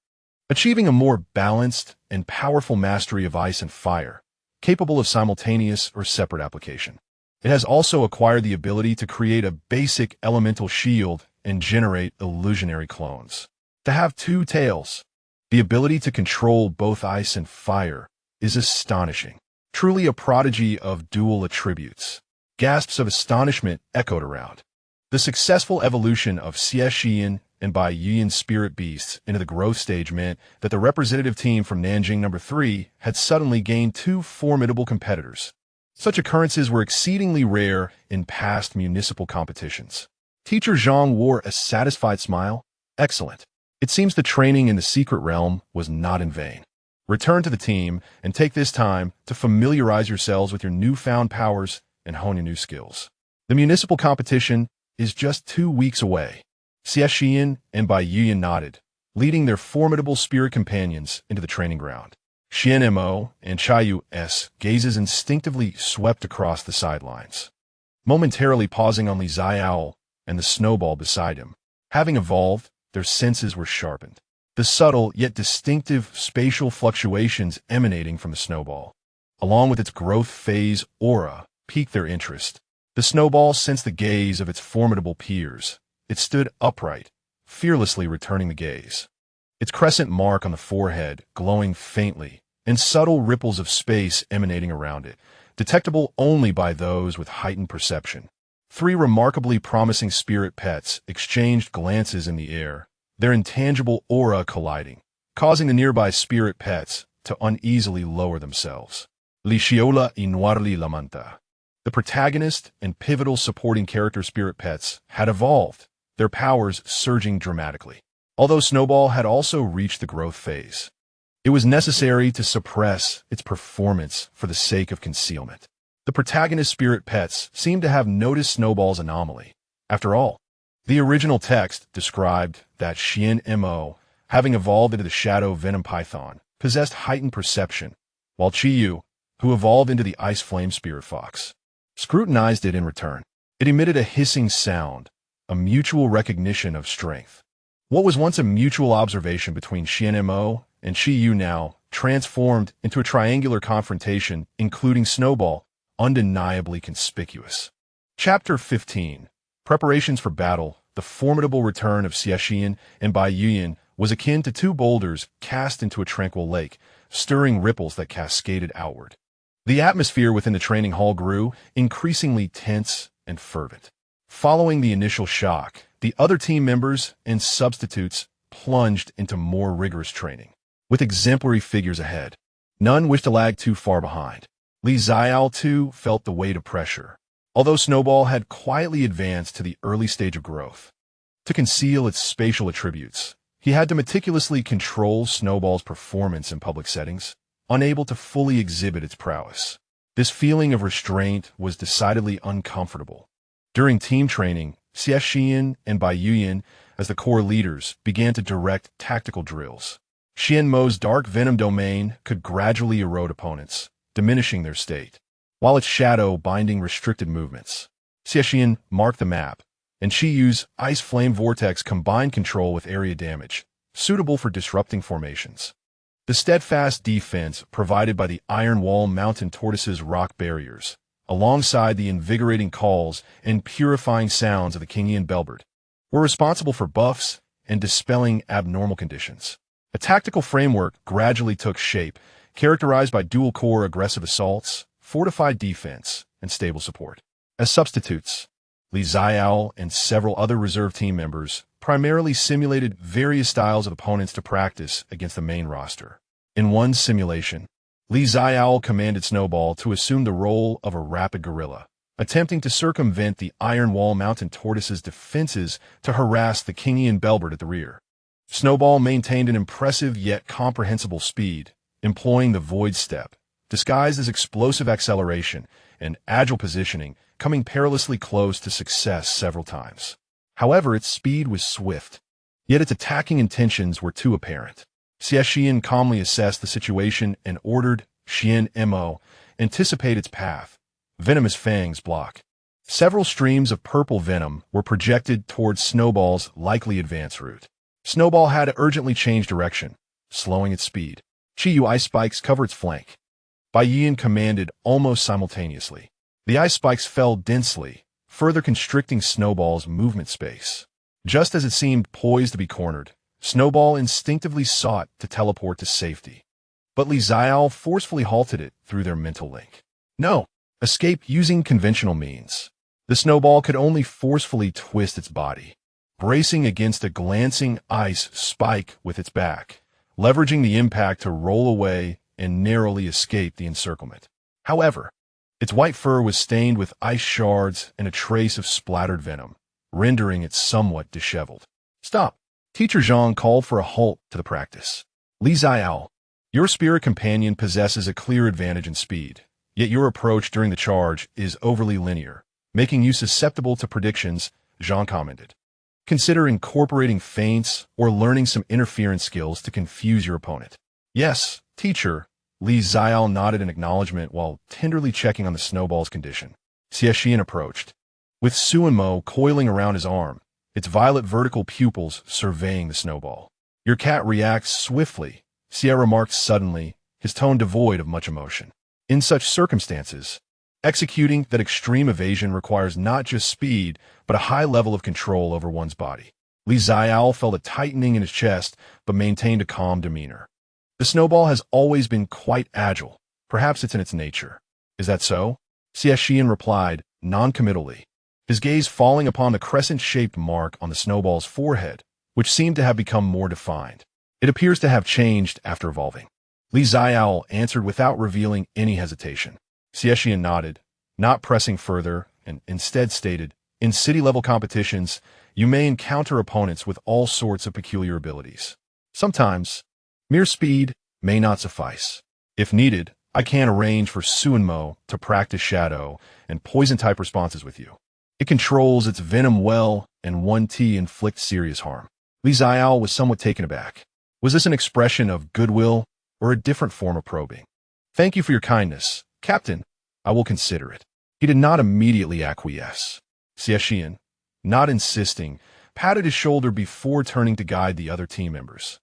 achieving a more balanced and powerful mastery of ice and fire, capable of simultaneous or separate application. It has also acquired the ability to create a basic elemental shield and generate illusionary clones. To have 2 tails, the ability to control both ice and fire, is astonishing. Truly a prodigy of dual attributes. Gasps of astonishment echoed around. The successful evolution of Xie Shiyan and Bai Yuyan's spirit beasts into the growth stage meant that the representative team from Nanjing No. 3 had suddenly gained 2 formidable competitors. Such occurrences were exceedingly rare in past municipal competitions. Teacher Zhang wore a satisfied smile. Excellent. It seems the training in the secret realm was not in vain. Return to the team and take this time to familiarize yourselves with your newfound powers and hone your new skills. The municipal competition is just 2 weeks away. Xie Shiyan and Bai Yuyan nodded, leading their formidable spirit companions into the training ground. Xuanmo and Chaiyu's gazes instinctively swept across the sidelines, momentarily pausing on Xiaole and the snowball beside him. Having evolved, their senses were sharpened. The subtle yet distinctive spatial fluctuations emanating from the snowball, along with its growth phase aura, piqued their interest. The snowball sensed the gaze of its formidable peers. It stood upright, fearlessly returning the gaze. Its crescent mark on the forehead glowing faintly, and subtle ripples of space emanating around it, detectable only by those with heightened perception. 3 remarkably promising spirit pets exchanged glances in the air, their intangible aura colliding, causing the nearby spirit pets to uneasily lower themselves. Xiaole y Noirly Lamanta. The protagonist and pivotal supporting character spirit pets had evolved, their powers surging dramatically. Although Snowball had also reached the growth phase, it was necessary to suppress its performance for the sake of concealment. The protagonist spirit pets seemed to have noticed Snowball's anomaly. After all, The original text described that Xuanmo, having evolved into the shadow venom python, possessed heightened perception, while Qiyu, who evolved into the ice flame spirit fox, scrutinized it in return. It emitted a hissing sound, a mutual recognition of strength. What was once a mutual observation between Xuanmo and Qiyu now transformed into a triangular confrontation, including Snowball, undeniably conspicuous. Chapter 15. Preparations for battle. The formidable return of Xie Shiyan and Bai Yuyan was akin to two boulders cast into a tranquil lake, stirring ripples that cascaded outward. The atmosphere within the training hall grew, increasingly tense and fervent. Following the initial shock, the other team members and substitutes plunged into more rigorous training. With exemplary figures ahead, none wished to lag too far behind. Xiaole, too, felt the weight of pressure, although Snowball had quietly advanced to the early stage of growth. To conceal its spatial attributes, he had to meticulously control Snowball's performance in public settings, unable to fully exhibit its prowess. This feeling of restraint was decidedly uncomfortable. During team training, Xie Shiyan and Bai Yuyan, as the core leaders, began to direct tactical drills. Xuanmo's dark venom domain could gradually erode opponents, diminishing their state, while its shadow binding restricted movements. Xie Shiyan marked the map, and Qiyu's ice flame vortex combined control with area damage, suitable for disrupting formations. The steadfast defense provided by the iron wall mountain tortoise's rock barriers, alongside the invigorating calls and purifying sounds of the Kingian bellbird, were responsible for buffs and dispelling abnormal conditions. A tactical framework gradually took shape, characterized by dual-core aggressive assaults, fortified defense, and stable support. As substitutes, Xiaole and several other reserve team members primarily simulated various styles of opponents to practice against the main roster. In one simulation, Xiaole commanded Snowball to assume the role of a rapid guerrilla, attempting to circumvent the iron wall mountain tortoise's defenses to harass the Kingian bellbird at the rear. Snowball maintained an impressive yet comprehensible speed, employing the void step, disguised as explosive acceleration and agile positioning, coming perilously close to success several times. However, its speed was swift, yet its attacking intentions were too apparent. Xie Shiyan calmly assessed the situation and ordered Xuanmo anticipate its path. Venomous fangs block. Several streams of purple venom were projected towards Snowball's likely advance route. Snowball had to urgently change direction, slowing its speed. Qiyu ice spikes covered its flank. Bai Yuyan commanded almost simultaneously. The ice spikes fell densely, further constricting Snowball's movement space. Just as it seemed poised to be cornered, Snowball instinctively sought to teleport to safety. But Xiaole forcefully halted it through their mental link. No, escape using conventional means. The Snowball could only forcefully twist its body, bracing against a glancing ice spike with its back, leveraging the impact to roll away and narrowly escape the encirclement. However, its white fur was stained with ice shards and a trace of splattered venom, rendering it somewhat disheveled. Stop! Teacher Zhang called for a halt to the practice. Xiaole, your spirit companion possesses a clear advantage in speed, yet your approach during the charge is overly linear, making you susceptible to predictions, Zhang commented. Consider incorporating feints or learning some interference skills to confuse your opponent. Yes, teacher, Xiaole nodded in acknowledgement while tenderly checking on the Snowball's condition. Xie Shiyan approached, with Xuanmo coiling around his arm, its violet vertical pupils surveying the Snowball. Your cat reacts swiftly, Xie remarked suddenly, his tone devoid of much emotion. In such circumstances, executing that extreme evasion requires not just speed, but a high level of control over one's body. Xiaole felt a tightening in his chest, but maintained a calm demeanor. The Snowball has always been quite agile. Perhaps it's in its nature. Is that so? Xie Shiyan replied, non-committally, his gaze falling upon the crescent-shaped mark on the Snowball's forehead, which seemed to have become more defined. It appears to have changed after evolving. Xiaole answered without revealing any hesitation. Xie Shiyan nodded, not pressing further, and instead stated, in city-level competitions, you may encounter opponents with all sorts of peculiar abilities. Sometimes, mere speed may not suffice. If needed, I can arrange for Xuanmo to practice shadow and poison-type responses with you. It controls its venom well, and 1T inflicts serious harm. Xiaole was somewhat taken aback. Was this an expression of goodwill or a different form of probing? Thank you for your kindness, Captain. I will consider it. He did not immediately acquiesce. Xie Shiyan, not insisting, patted his shoulder before turning to guide the other team members.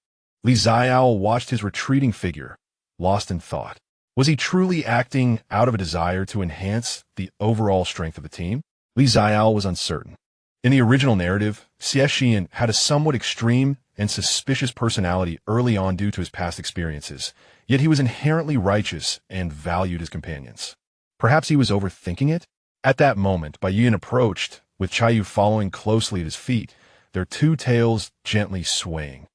Xiaole watched his retreating figure, lost in thought. Was he truly acting out of a desire to enhance the overall strength of the team? Xiaole was uncertain. In the original narrative, Xie Shiyan had a somewhat extreme and suspicious personality early on due to his past experiences, yet he was inherently righteous and valued his companions. Perhaps he was overthinking it? At that moment, Baiyan approached, with Chayu following closely at his feet, their two tails gently swaying.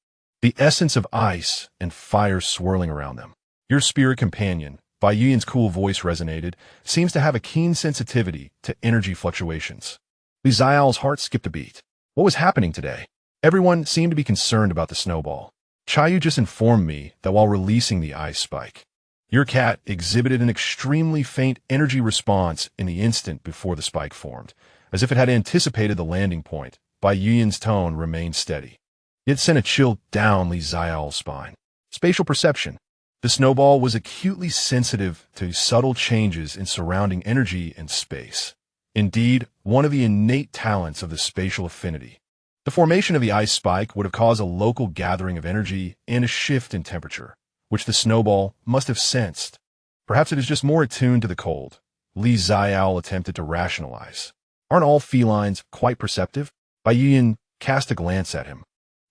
The essence of ice and fire swirling around them. Your spirit companion, Baiyan's cool voice resonated, seems to have a keen sensitivity to energy fluctuations. Xiaole's heart skipped a beat. What was happening today? Everyone seemed to be concerned about the snowball. Chayu just informed me that while releasing the ice spike, your cat exhibited an extremely faint energy response in the instant before the spike formed, as if it had anticipated the landing point. Baiyan's tone remained steady. It sent a chill down Xiaole's spine. Spatial perception. The snowball was acutely sensitive to subtle changes in surrounding energy and space. Indeed, one of the innate talents of the spatial affinity. The formation of the ice spike would have caused a local gathering of energy and a shift in temperature, which the snowball must have sensed. Perhaps it is just more attuned to the cold. Xiaole attempted to rationalize. Aren't all felines quite perceptive? Baiyan cast a glance at him,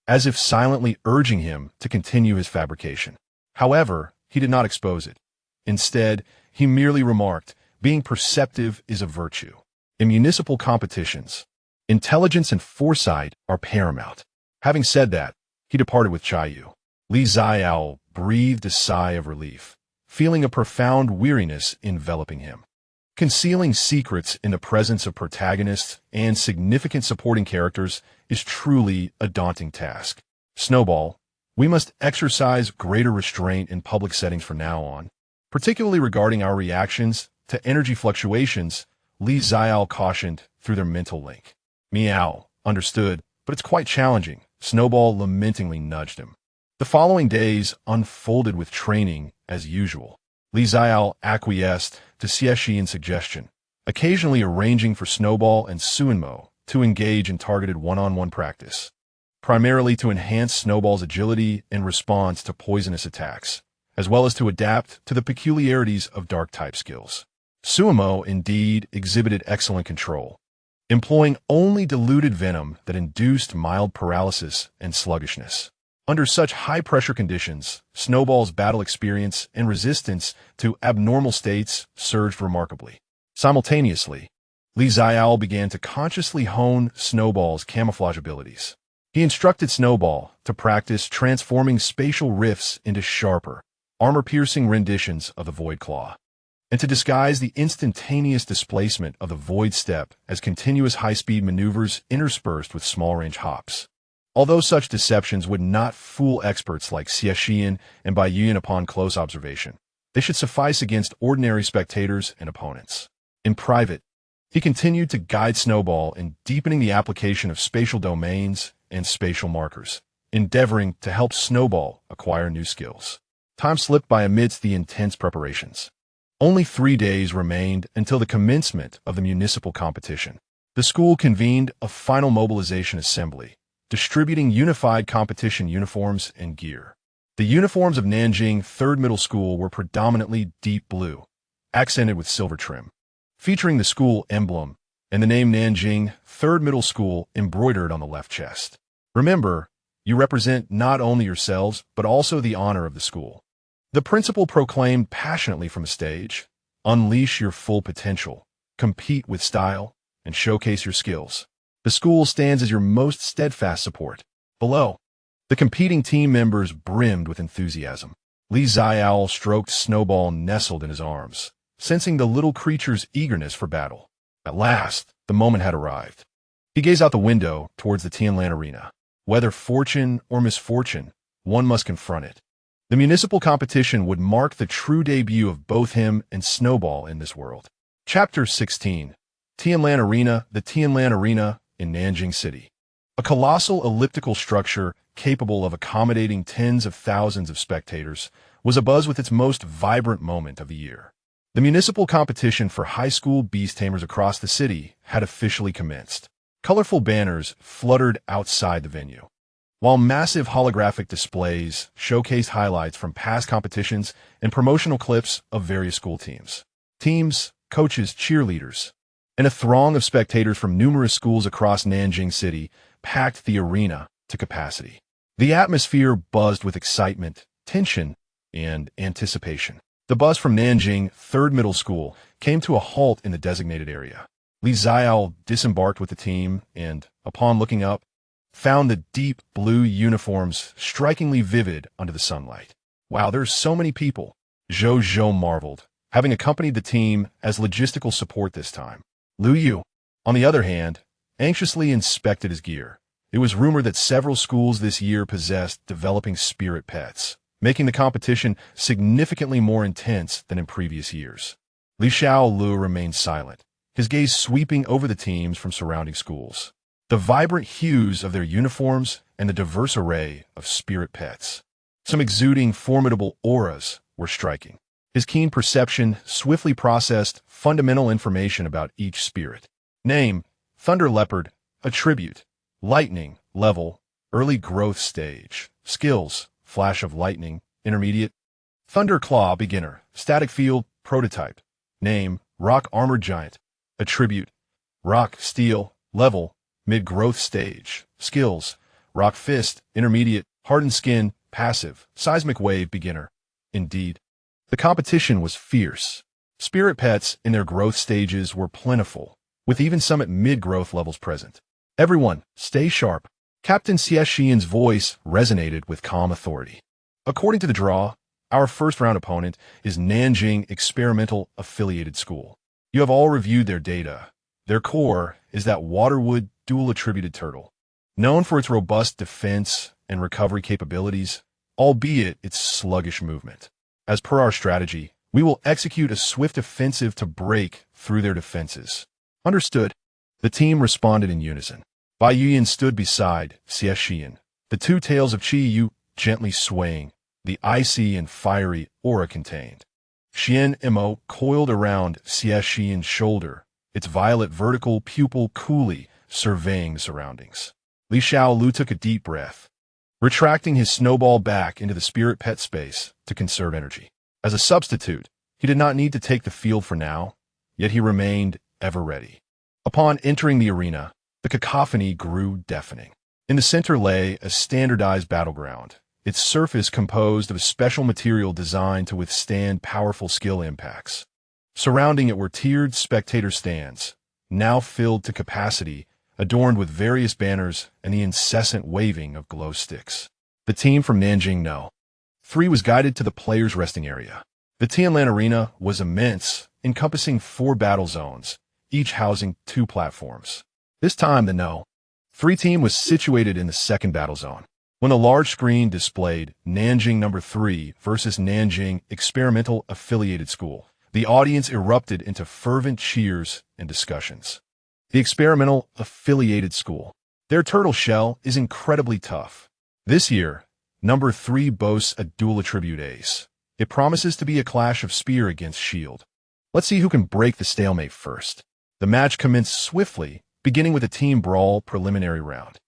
as if silently urging him to continue his fabrication. However, he did not expose it. Instead, he merely remarked, being perceptive is a virtue. In municipal competitions, intelligence and foresight are paramount. Having said that, he departed with Chayu. Xiaole breathed a sigh of relief, feeling a profound weariness enveloping him. Concealing secrets in the presence of protagonists and significant supporting characters is truly a daunting task. Snowball, we must exercise greater restraint in public settings from now on, particularly regarding our reactions to energy fluctuations, Xiaole cautioned through their mental link. Meow, understood, but it's quite challenging, Snowball lamentingly nudged him. The following days unfolded with training as usual. Xiaole acquiesced to Xie Shiyan's suggestion, occasionally arranging for Snowball and Xuanmo to engage in targeted one-on-one practice, primarily to enhance Snowball's agility in response to poisonous attacks, as well as to adapt to the peculiarities of dark-type skills. Xuanmo indeed exhibited excellent control, employing only diluted venom that induced mild paralysis and sluggishness. Under such high-pressure conditions, Snowball's battle experience and resistance to abnormal states surged remarkably. Simultaneously, Xiaole began to consciously hone Snowball's camouflage abilities. He instructed Snowball to practice transforming spatial rifts into sharper, armor-piercing renditions of the Void Claw, and to disguise the instantaneous displacement of the Void Step as continuous high-speed maneuvers interspersed with small-range hops. Although such deceptions would not fool experts like Xie Shiyan and Baiyan upon close observation, they should suffice against ordinary spectators and opponents. In private, he continued to guide Snowball in deepening the application of spatial domains and spatial markers, endeavoring to help Snowball acquire new skills. Time slipped by amidst the intense preparations. Only 3 days remained until the commencement of the municipal competition. The school convened a final mobilization assembly, distributing unified competition uniforms and gear. The uniforms of Nanjing Third Middle School were predominantly deep blue, accented with silver trim, featuring the school emblem and the name Nanjing Third Middle School embroidered on the left chest. Remember, you represent not only yourselves, but also the honor of the school. The principal proclaimed passionately from a stage, unleash your full potential, compete with style, and showcase your skills. The school stands as your most steadfast support. Below, the competing team members brimmed with enthusiasm. Xiaole stroked Snowball nestled in his arms, sensing the little creature's eagerness for battle. At last, the moment had arrived. He gazed out the window towards the Tianlan arena. Whether fortune or misfortune, one must confront it. The municipal competition would mark the true debut of both him and Snowball in this world. Chapter 16. Tianlan Arena, the Tianlan Arena in Nanjing City. A colossal elliptical structure capable of accommodating tens of thousands of spectators was abuzz with its most vibrant moment of the year. The municipal competition for high school beast tamers across the city had officially commenced. Colorful banners fluttered outside the venue, while massive holographic displays showcased highlights from past competitions and promotional clips of various school teams. Teams, coaches, cheerleaders, and a throng of spectators from numerous schools across Nanjing City packed the arena to capacity. The atmosphere buzzed with excitement, tension, and anticipation. The bus from Nanjing 3rd Middle School came to a halt in the designated area. Xiaole disembarked with the team and, upon looking up, found the deep blue uniforms strikingly vivid under the sunlight. Wow, there's so many people, Zhou marveled, having accompanied the team as logistical support this time. Lu Yu, on the other hand, anxiously inspected his gear. It was rumored that several schools this year possessed developing spirit pets, making the competition significantly more intense than in previous years. Li Xiaolu remained silent, his gaze sweeping over the teams from surrounding schools. The vibrant hues of their uniforms and the diverse array of spirit pets, some exuding formidable auras, were striking. His keen perception swiftly processed fundamental information about each spirit. Name: Thunder Leopard, attribute: lightning, level, early growth stage, skills: flash of lightning, intermediate; Thunder Claw, beginner, static field, prototype; name: Rock Armored Giant, attribute: rock, steel, level, mid-growth stage, skills: Rock Fist, intermediate, hardened skin, passive, seismic wave, beginner. Indeed, the competition was fierce. Spirit pets in their growth stages were plentiful, with even some at mid-growth levels present. Everyone, stay sharp. Captain Xie Shiyan's voice resonated with calm authority. According to the draw, our first-round opponent is Nanjing Experimental Affiliated School. You have all reviewed their data. Their core is that waterwood dual-attributed turtle, known for its robust defense and recovery capabilities, albeit its sluggish movement. As per our strategy, we will execute a swift offensive to break through their defenses. Understood. The team responded in unison. Bai Yuyan stood beside Xie Shiyan, the two tails of Qi Yu gently swaying, the icy and fiery aura contained. Xuanmo coiled around Xie Shiyan's shoulder, its violet vertical pupil coolly surveying the surroundings. Li Xiaolu took a deep breath, retracting his snowball back into the spirit pet space to conserve energy. As a substitute, he did not need to take the field for now, yet he remained ever ready. Upon entering the arena, the cacophony grew deafening. In the center lay a standardized battleground, its surface composed of a special material designed to withstand powerful skill impacts. Surrounding it were tiered spectator stands, now filled to capacity, adorned with various banners and the incessant waving of glow sticks. The team from Nanjing No. 3 was guided to the players' resting area. The Tianlan Arena was immense, encompassing 4 battle zones, each housing 2 platforms. This time, the No. 3 team was situated in the second battle zone. When a large screen displayed Nanjing No. 3 versus Nanjing Experimental Affiliated School, the audience erupted into fervent cheers and discussions. The Experimental Affiliated School. Their turtle shell is incredibly tough. This year, No. 3 boasts a dual attribute ace. It promises to be a clash of spear against shield. Let's see who can break the stalemate first. The match commenced swiftly, beginning with a team brawl preliminary round.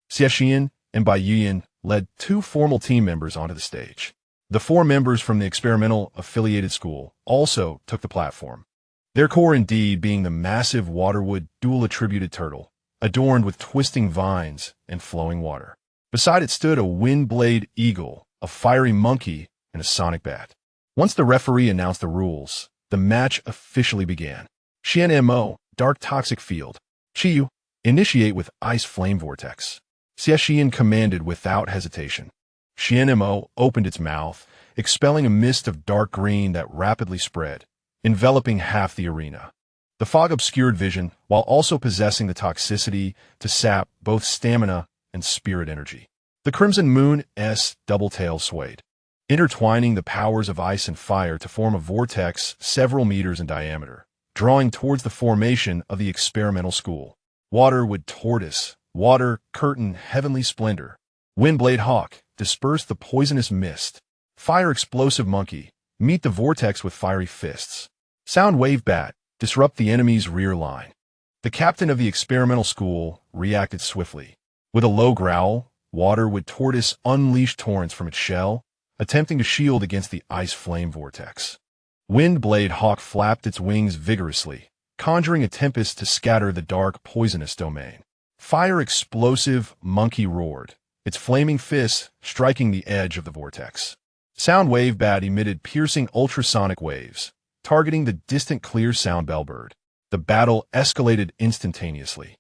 Xie Shiyan and Bai Yuyan led 2 formal team members onto the stage. The 4 members from the Experimental Affiliated School also took the platform, their core indeed being the massive waterwood dual-attributed turtle, adorned with twisting vines and flowing water. Beside it stood a windblade eagle, a fiery monkey, and a sonic bat. Once the referee announced the rules, the match officially began. Xuanmo, Dark Toxic Field. Qiyu, initiate with Ice Flame Vortex. Xie Shiyan commanded without hesitation. Xuanmo opened its mouth, expelling a mist of dark green that rapidly spread, enveloping half the arena. The fog obscured vision while also possessing the toxicity to sap both stamina and spirit energy. The Crimson Moon's double tail swayed, intertwining the powers of ice and fire to form a vortex several meters in diameter, drawing towards the formation of the experimental school. Waterwood tortoise, water curtain heavenly splendor. Windblade hawk, disperse the poisonous mist. Fire explosive monkey, meet the vortex with fiery fists. Sound wave bat, disrupt the enemy's rear line. The captain of the experimental school reacted swiftly. With a low growl, waterwood tortoise unleashed torrents from its shell, attempting to shield against the ice flame vortex. Windblade hawk flapped its wings vigorously, conjuring a tempest to scatter the dark, poisonous domain. Fire explosive monkey roared, its flaming fists striking the edge of the vortex. Sound wave bat emitted piercing ultrasonic waves, targeting the distant clear sound bellbird. The battle escalated instantaneously.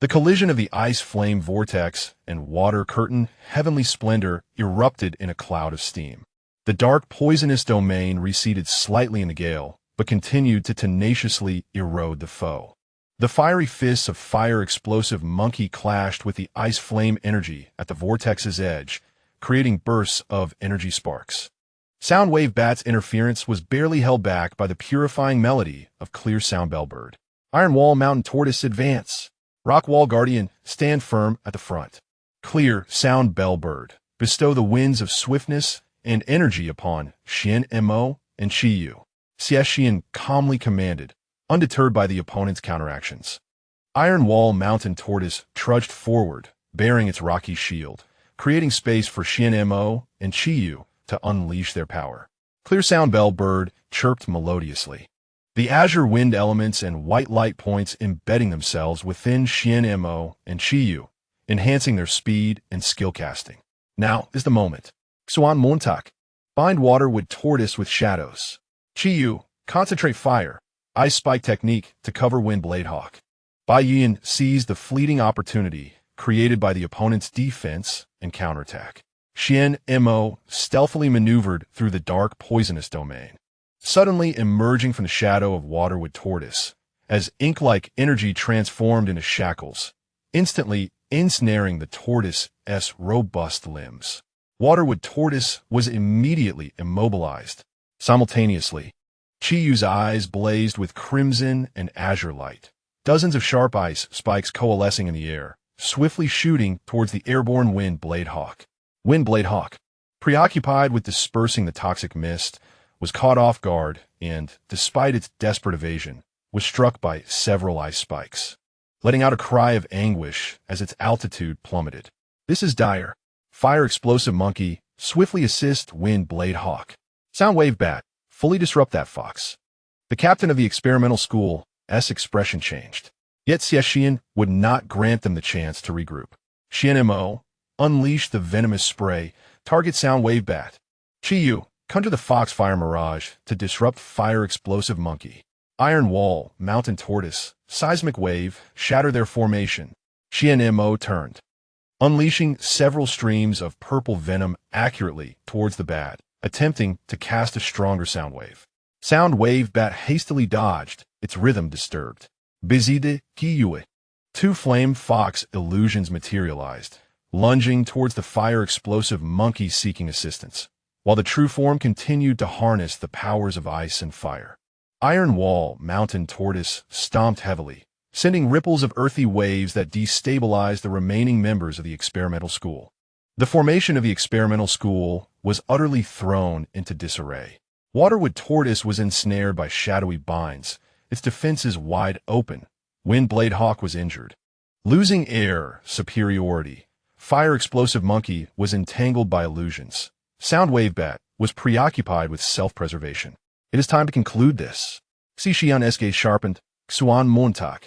The collision of the ice flame vortex and water curtain heavenly splendor erupted in a cloud of steam. The dark, poisonous domain receded slightly in the gale, but continued to tenaciously erode the foe. The fiery fists of fire explosive monkey clashed with the ice flame energy at the vortex's edge, creating bursts of energy sparks. Soundwave bat's interference was barely held back by the purifying melody of clear sound bellbird. Iron wall mountain tortoise advance. Rock wall guardian stand firm at the front. Clear sound bellbird bestow the winds of swiftness and energy upon Xuanmo and Xie Shiyan calmly commanded, undeterred by the opponent's counteractions. Iron wall mountain tortoise trudged forward, bearing its rocky shield, creating space for Xuanmo and Xie to unleash their power. Clear sound bellbird chirped melodiously. The azure wind elements and white light points embedding themselves within Xuanmo and Xie, enhancing their speed and skill casting. Now is the moment. Xuanmo, bind waterwood tortoise with shadows. Xie, concentrate fire, ice spike technique to cover windblade hawk. Bai Yin seized the fleeting opportunity created by the opponent's defense and counterattack. Xuanmo stealthily maneuvered through the dark, poisonous domain, suddenly emerging from the shadow of waterwood tortoise, as ink-like energy transformed into shackles, instantly ensnaring the tortoise's robust limbs. Waterwood tortoise was immediately immobilized. Simultaneously, Chiyu's eyes blazed with crimson and azure light, dozens of sharp ice spikes coalescing in the air, swiftly shooting towards the airborne windblade hawk. Windblade hawk, preoccupied with dispersing the toxic mist, was caught off guard and, despite its desperate evasion, was struck by several ice spikes, letting out a cry of anguish as its altitude plummeted. This is dire. Fire explosive monkey, swiftly assist windblade hawk. Soundwave bat, fully disrupt that fox. The captain of the experimental school's expression changed. Yet Xie Shiyan would not grant them the chance to regroup. Xuanmo, unleash the venomous spray, target Soundwave bat. Qiyu, conjure the fox fire mirage to disrupt fire explosive monkey. Iron wall, mountain tortoise, seismic wave, shatter their formation. Xuanmo turned, unleashing several streams of purple venom accurately towards the bat, attempting to cast a stronger sound wave. Sound wave bat hastily dodged, its rhythm disturbed. Bizide Kiyue. Two flame fox illusions materialized, lunging towards the fire explosive monkey seeking assistance, while the true form continued to harness the powers of ice and fire. Iron wall mountain tortoise stomped heavily, sending ripples of earthy waves that destabilized the remaining members of the experimental school. The formation of the experimental school was utterly thrown into disarray. Waterwood tortoise was ensnared by shadowy binds, its defenses wide open. Windblade hawk was injured. Losing air superiority, fire explosive monkey was entangled by illusions. Soundwave bat was preoccupied with self-preservation. It is time to conclude this. Xie Shiyan gaze sharpened. Xuanmo.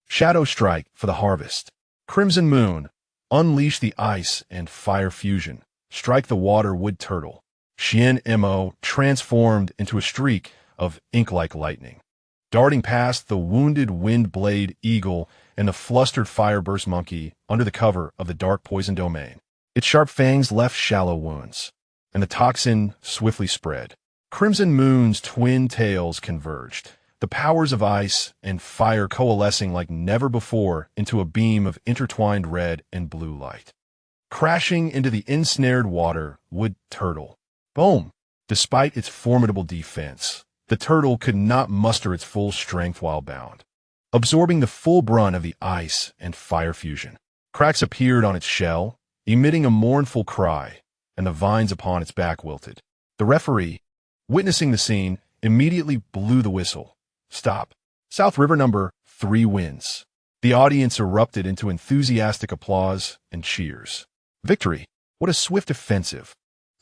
Shadow strike for the harvest. Crimson moon, unleash the ice and fire fusion. Strike the water wood turtle. Xuanmo transformed into a streak of ink-like lightning, darting past the wounded windblade eagle and the flustered fireburst monkey under the cover of the dark poison domain. Its sharp fangs left shallow wounds, and the toxin swiftly spread. Crimson moon's twin tails converged, the powers of ice and fire coalescing like never before into a beam of intertwined red and blue light. Crashing into the ensnared water wood turtle. Boom! Despite its formidable defense, The turtle could not muster its full strength while bound, absorbing the full brunt of the ice and fire fusion. Cracks appeared on its shell, emitting a mournful cry, and the vines upon its back wilted. The referee, witnessing the scene, immediately blew the whistle. Stop. South River number 3 wins. The audience erupted into enthusiastic applause and cheers. Victory! What a swift offensive!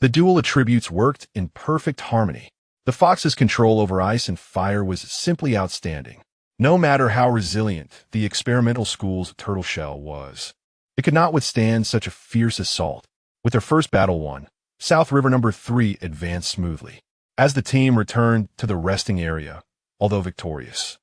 The dual attributes worked in perfect harmony. The fox's control over ice and fire was simply outstanding. No matter how resilient the experimental school's turtle shell was, it could not withstand such a fierce assault. With their first battle won, South River number 3 advanced smoothly. As the team returned to the resting area, although victorious,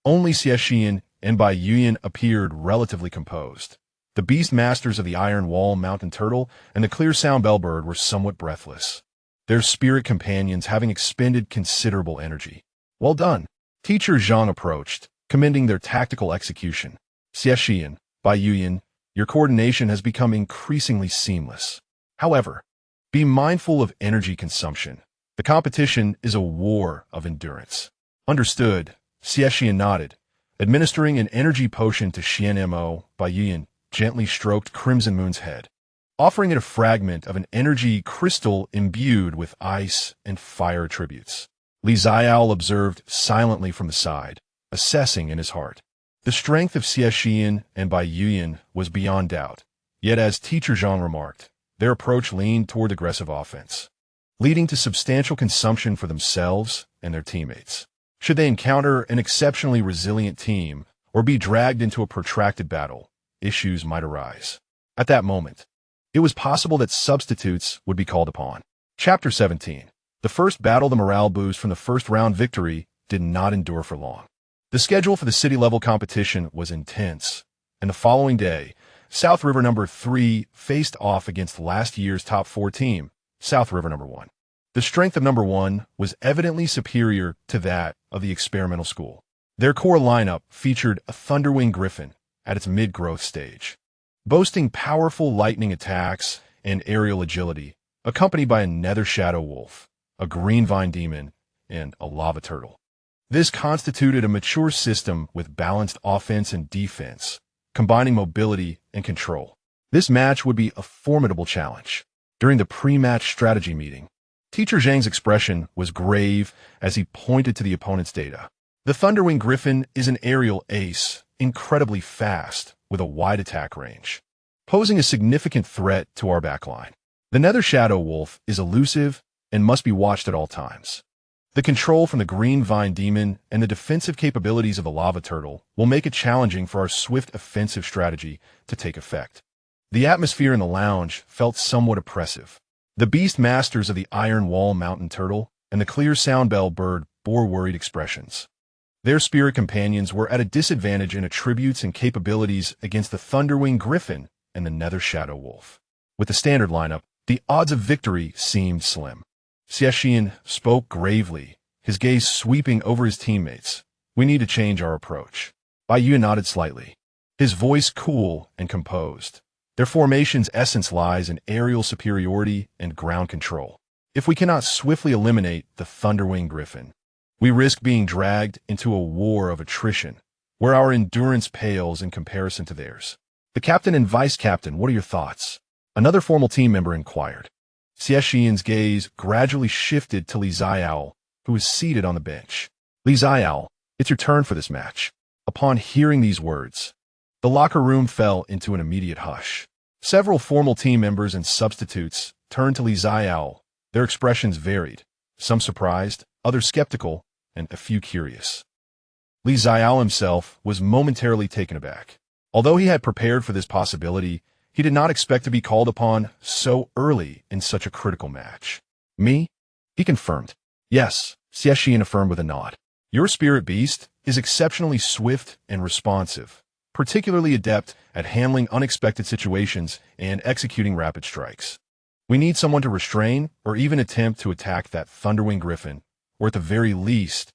only Xie Shiyan and Bai appeared relatively composed. The beast masters of the Iron Wall Mountain Turtle and the Clear Sound Bellbird were somewhat breathless, their spirit companions having expended considerable energy. Well done. Teacher Zhang approached, commending their tactical execution. Xie Shiyan, Bai your coordination has become increasingly seamless. However, be mindful of energy consumption. The competition is a war of endurance. Understood. Xie Shiyan nodded, administering an energy potion to Xuanmo. Bai gently stroked Crimson Moon's head, offering it a fragment of an energy crystal imbued with ice and fire attributes. Xiaole observed silently from the side, assessing in his heart. The strength of Xie Shiyan and Bai was beyond doubt, yet as Teacher Zhang remarked, their approach leaned toward aggressive offense, leading to substantial consumption for themselves and their teammates. Should they encounter an exceptionally resilient team or be dragged into a protracted battle, issues might arise. At that moment, it was possible that substitutes would be called upon. Chapter 17. The first battle, the morale boost from the first round victory, did not endure for long. The schedule for the city-level competition was intense, and the following day, South River number 3 faced off against last year's top 4 team, South River number 1. The strength of number 1 was evidently superior to that of the experimental school. Their core lineup featured a Thunderwing Griffin at its mid-growth stage, boasting powerful lightning attacks and aerial agility, accompanied by a Nether Shadow Wolf, a Green Vine Demon, and a Lava Turtle. This constituted a mature system with balanced offense and defense, combining mobility and control. This match would be a formidable challenge. During the pre-match strategy meeting, Teacher Zhang's expression was grave as he pointed to the opponent's data. The Thunderwing Griffin is an aerial ace, incredibly fast, with a wide attack range, posing a significant threat to our backline. The Nether Shadow Wolf is elusive and must be watched at all times. The control from the Green Vine Demon and the defensive capabilities of the Lava Turtle will make it challenging for our swift offensive strategy to take effect. The atmosphere in the lounge felt somewhat oppressive. The beast masters of the Iron Wall Mountain Turtle and the Clear Sound Bellbird bore worried expressions. Their spirit companions were at a disadvantage in attributes and capabilities against the Thunderwing Griffin and the Nether Shadow Wolf. With the standard lineup, the odds of victory seemed slim. Xie Shiyan spoke gravely, his gaze sweeping over his teammates. We need to change our approach. Bai nodded slightly, his voice cool and composed. Their formation's essence lies in aerial superiority and ground control. If we cannot swiftly eliminate the Thunderwing Griffin, we risk being dragged into a war of attrition, where our endurance pales in comparison to theirs. The captain and vice-captain, what are your thoughts? Another formal team member inquired. Xie Shiyan's gaze gradually shifted to Xiaole, who was seated on the bench. Xiaole, it's your turn for this match. Upon hearing these words, the locker room fell into an immediate hush. Several formal team members and substitutes turned to Xiaole. Their expressions varied, some surprised, others skeptical, and a few curious. Xiaole himself was momentarily taken aback. Although he had prepared for this possibility, he did not expect to be called upon so early in such a critical match. Me? He confirmed. Yes, Xie Shiyan affirmed with a nod. Your spirit beast is exceptionally swift and responsive, particularly adept at handling unexpected situations and executing rapid strikes. We need someone to restrain or even attempt to attack that Thunderwing Griffin, or at the very least,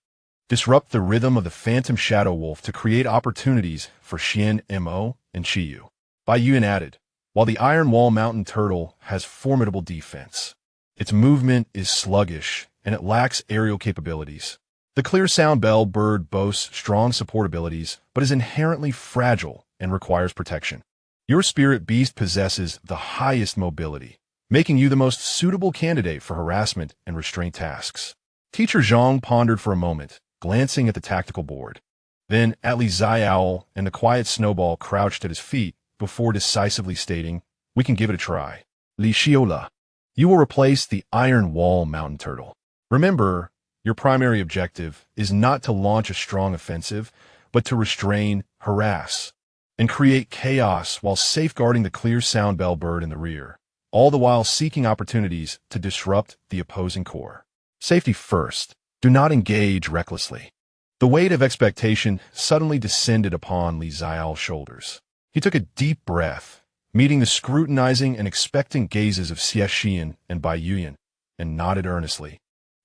disrupt the rhythm of the Phantom Shadow Wolf to create opportunities for Xuanmo and Qiyu. Bai added, while the Iron Wall Mountain Turtle has formidable defense, its movement is sluggish and it lacks aerial capabilities. The clear sound bell bird boasts strong support abilities, but is inherently fragile and requires protection. Your spirit beast possesses the highest mobility, making you the most suitable candidate for harassment and restraint tasks. Teacher Zhang pondered for a moment, glancing at the tactical board. Then at Xiaole and the quiet snowball crouched at his feet before decisively stating, "We can give it a try. Xiaole, you will replace the iron wall mountain turtle. Remember, your primary objective is not to launch a strong offensive, but to restrain, harass, and create chaos while safeguarding the clear sound bell bird in the rear, all the while seeking opportunities to disrupt the opposing core. Safety first. Do not engage recklessly." The weight of expectation suddenly descended upon Xiaole's shoulders. He took a deep breath, meeting the scrutinizing and expectant gazes of Xie Shiyan and Bai Yuyan, and nodded earnestly.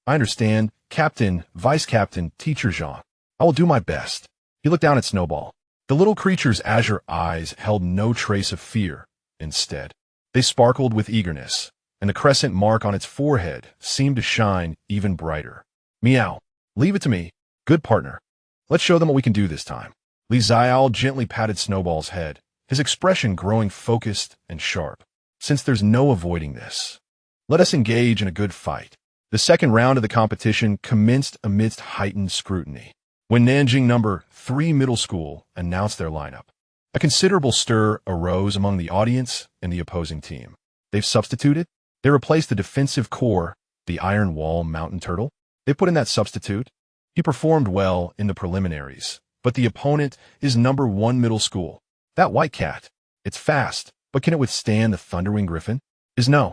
"I understand, Captain, Vice Captain, Teacher Zhang. I will do my best." He looked down at Snowball. The little creature's azure eyes held no trace of fear. Instead, they sparkled with eagerness, and the crescent mark on its forehead seemed to shine even brighter. "Meow. Leave it to me. Good partner. Let's show them what we can do this time." Xiaole gently patted Snowball's head, his expression growing focused and sharp. "Since there's no avoiding this, let us engage in a good fight." The second round of the competition commenced amidst heightened scrutiny. When Nanjing No. 3 Middle School announced their lineup, a considerable stir arose among the audience and the opposing team. They've substituted? They replaced the defensive core, the iron wall mountain turtle. They put in that substitute. He performed well in the preliminaries, but the opponent is No. 1 Middle School. That white cat. It's fast, but can it withstand the Thunderwing Griffin? Is No.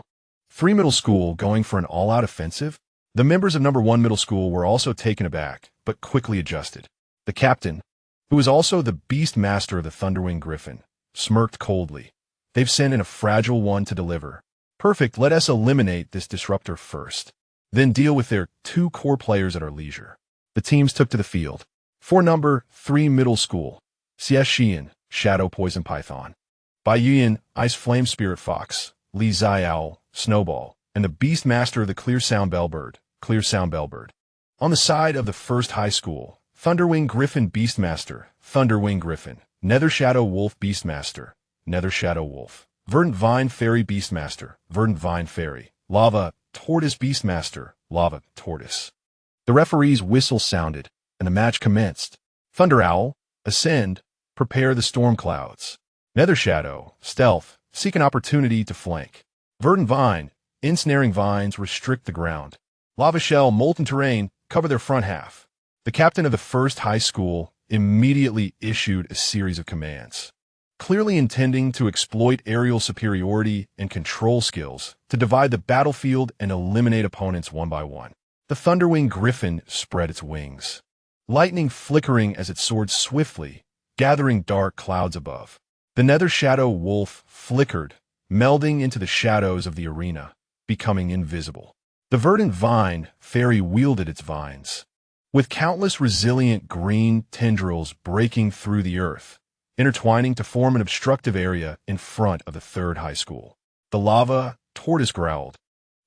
3 Middle School going for an all-out offensive? The members of No. 1 Middle School were also taken aback, but quickly adjusted. The captain, who was also the beast master of the Thunderwing Griffin, smirked coldly. "They've sent in a fragile one to deliver. Perfect, let us eliminate this disruptor first, then deal with their 2 core players at our leisure." The teams took to the field. For No. 3 Middle School, Xie Shiyan, Shadow Poison Python; Bai Yuyan, Ice Flame Spirit Fox; Xiaole, Snowball, and the beast master of the Clear Sound Bellbird, Clear Sound Bellbird. On the side of the first high school, Thunderwing Griffin Beastmaster, Thunderwing Griffin; Nether Shadow Wolf Beastmaster, Nether Shadow Wolf; Verdant Vine Fairy Beastmaster, Verdant Vine Fairy; Lava Tortoise Beastmaster, Lava Tortoise. The referee's whistle sounded, and the match commenced. Thunder Owl, Ascend, prepare the storm clouds. Nether Shadow, Stealth, seek an opportunity to flank. Verdant Vine, ensnaring vines restrict the ground. Lava Shell, Molten Terrain, cover their front half. The captain of the first high school immediately issued a series of commands, clearly intending to exploit aerial superiority and control skills to divide the battlefield and eliminate opponents one by one. The Thunderwing Griffin spread its wings, lightning flickering as it soared swiftly, gathering dark clouds above. The Nether Shadow Wolf flickered, melding into the shadows of the arena, becoming invisible. The Verdant Vine Fairy wielded its vines, with countless resilient green tendrils breaking through the earth, intertwining to form an obstructive area in front of the third high school. The Lava Tortoise growled,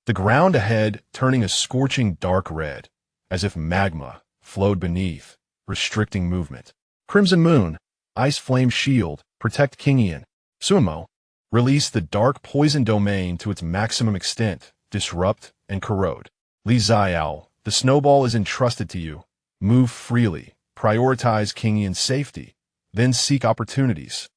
the ground ahead turning a scorching dark red, as if magma flowed beneath, restricting movement. Crimson Moon, Ice Flame Shield, protect Kingian. Xuanmo, release the dark poison domain to its maximum extent, disrupt and corrode. Xiaole, the snowball is entrusted to you. Move freely, prioritize Kingian's safety, then seek opportunities.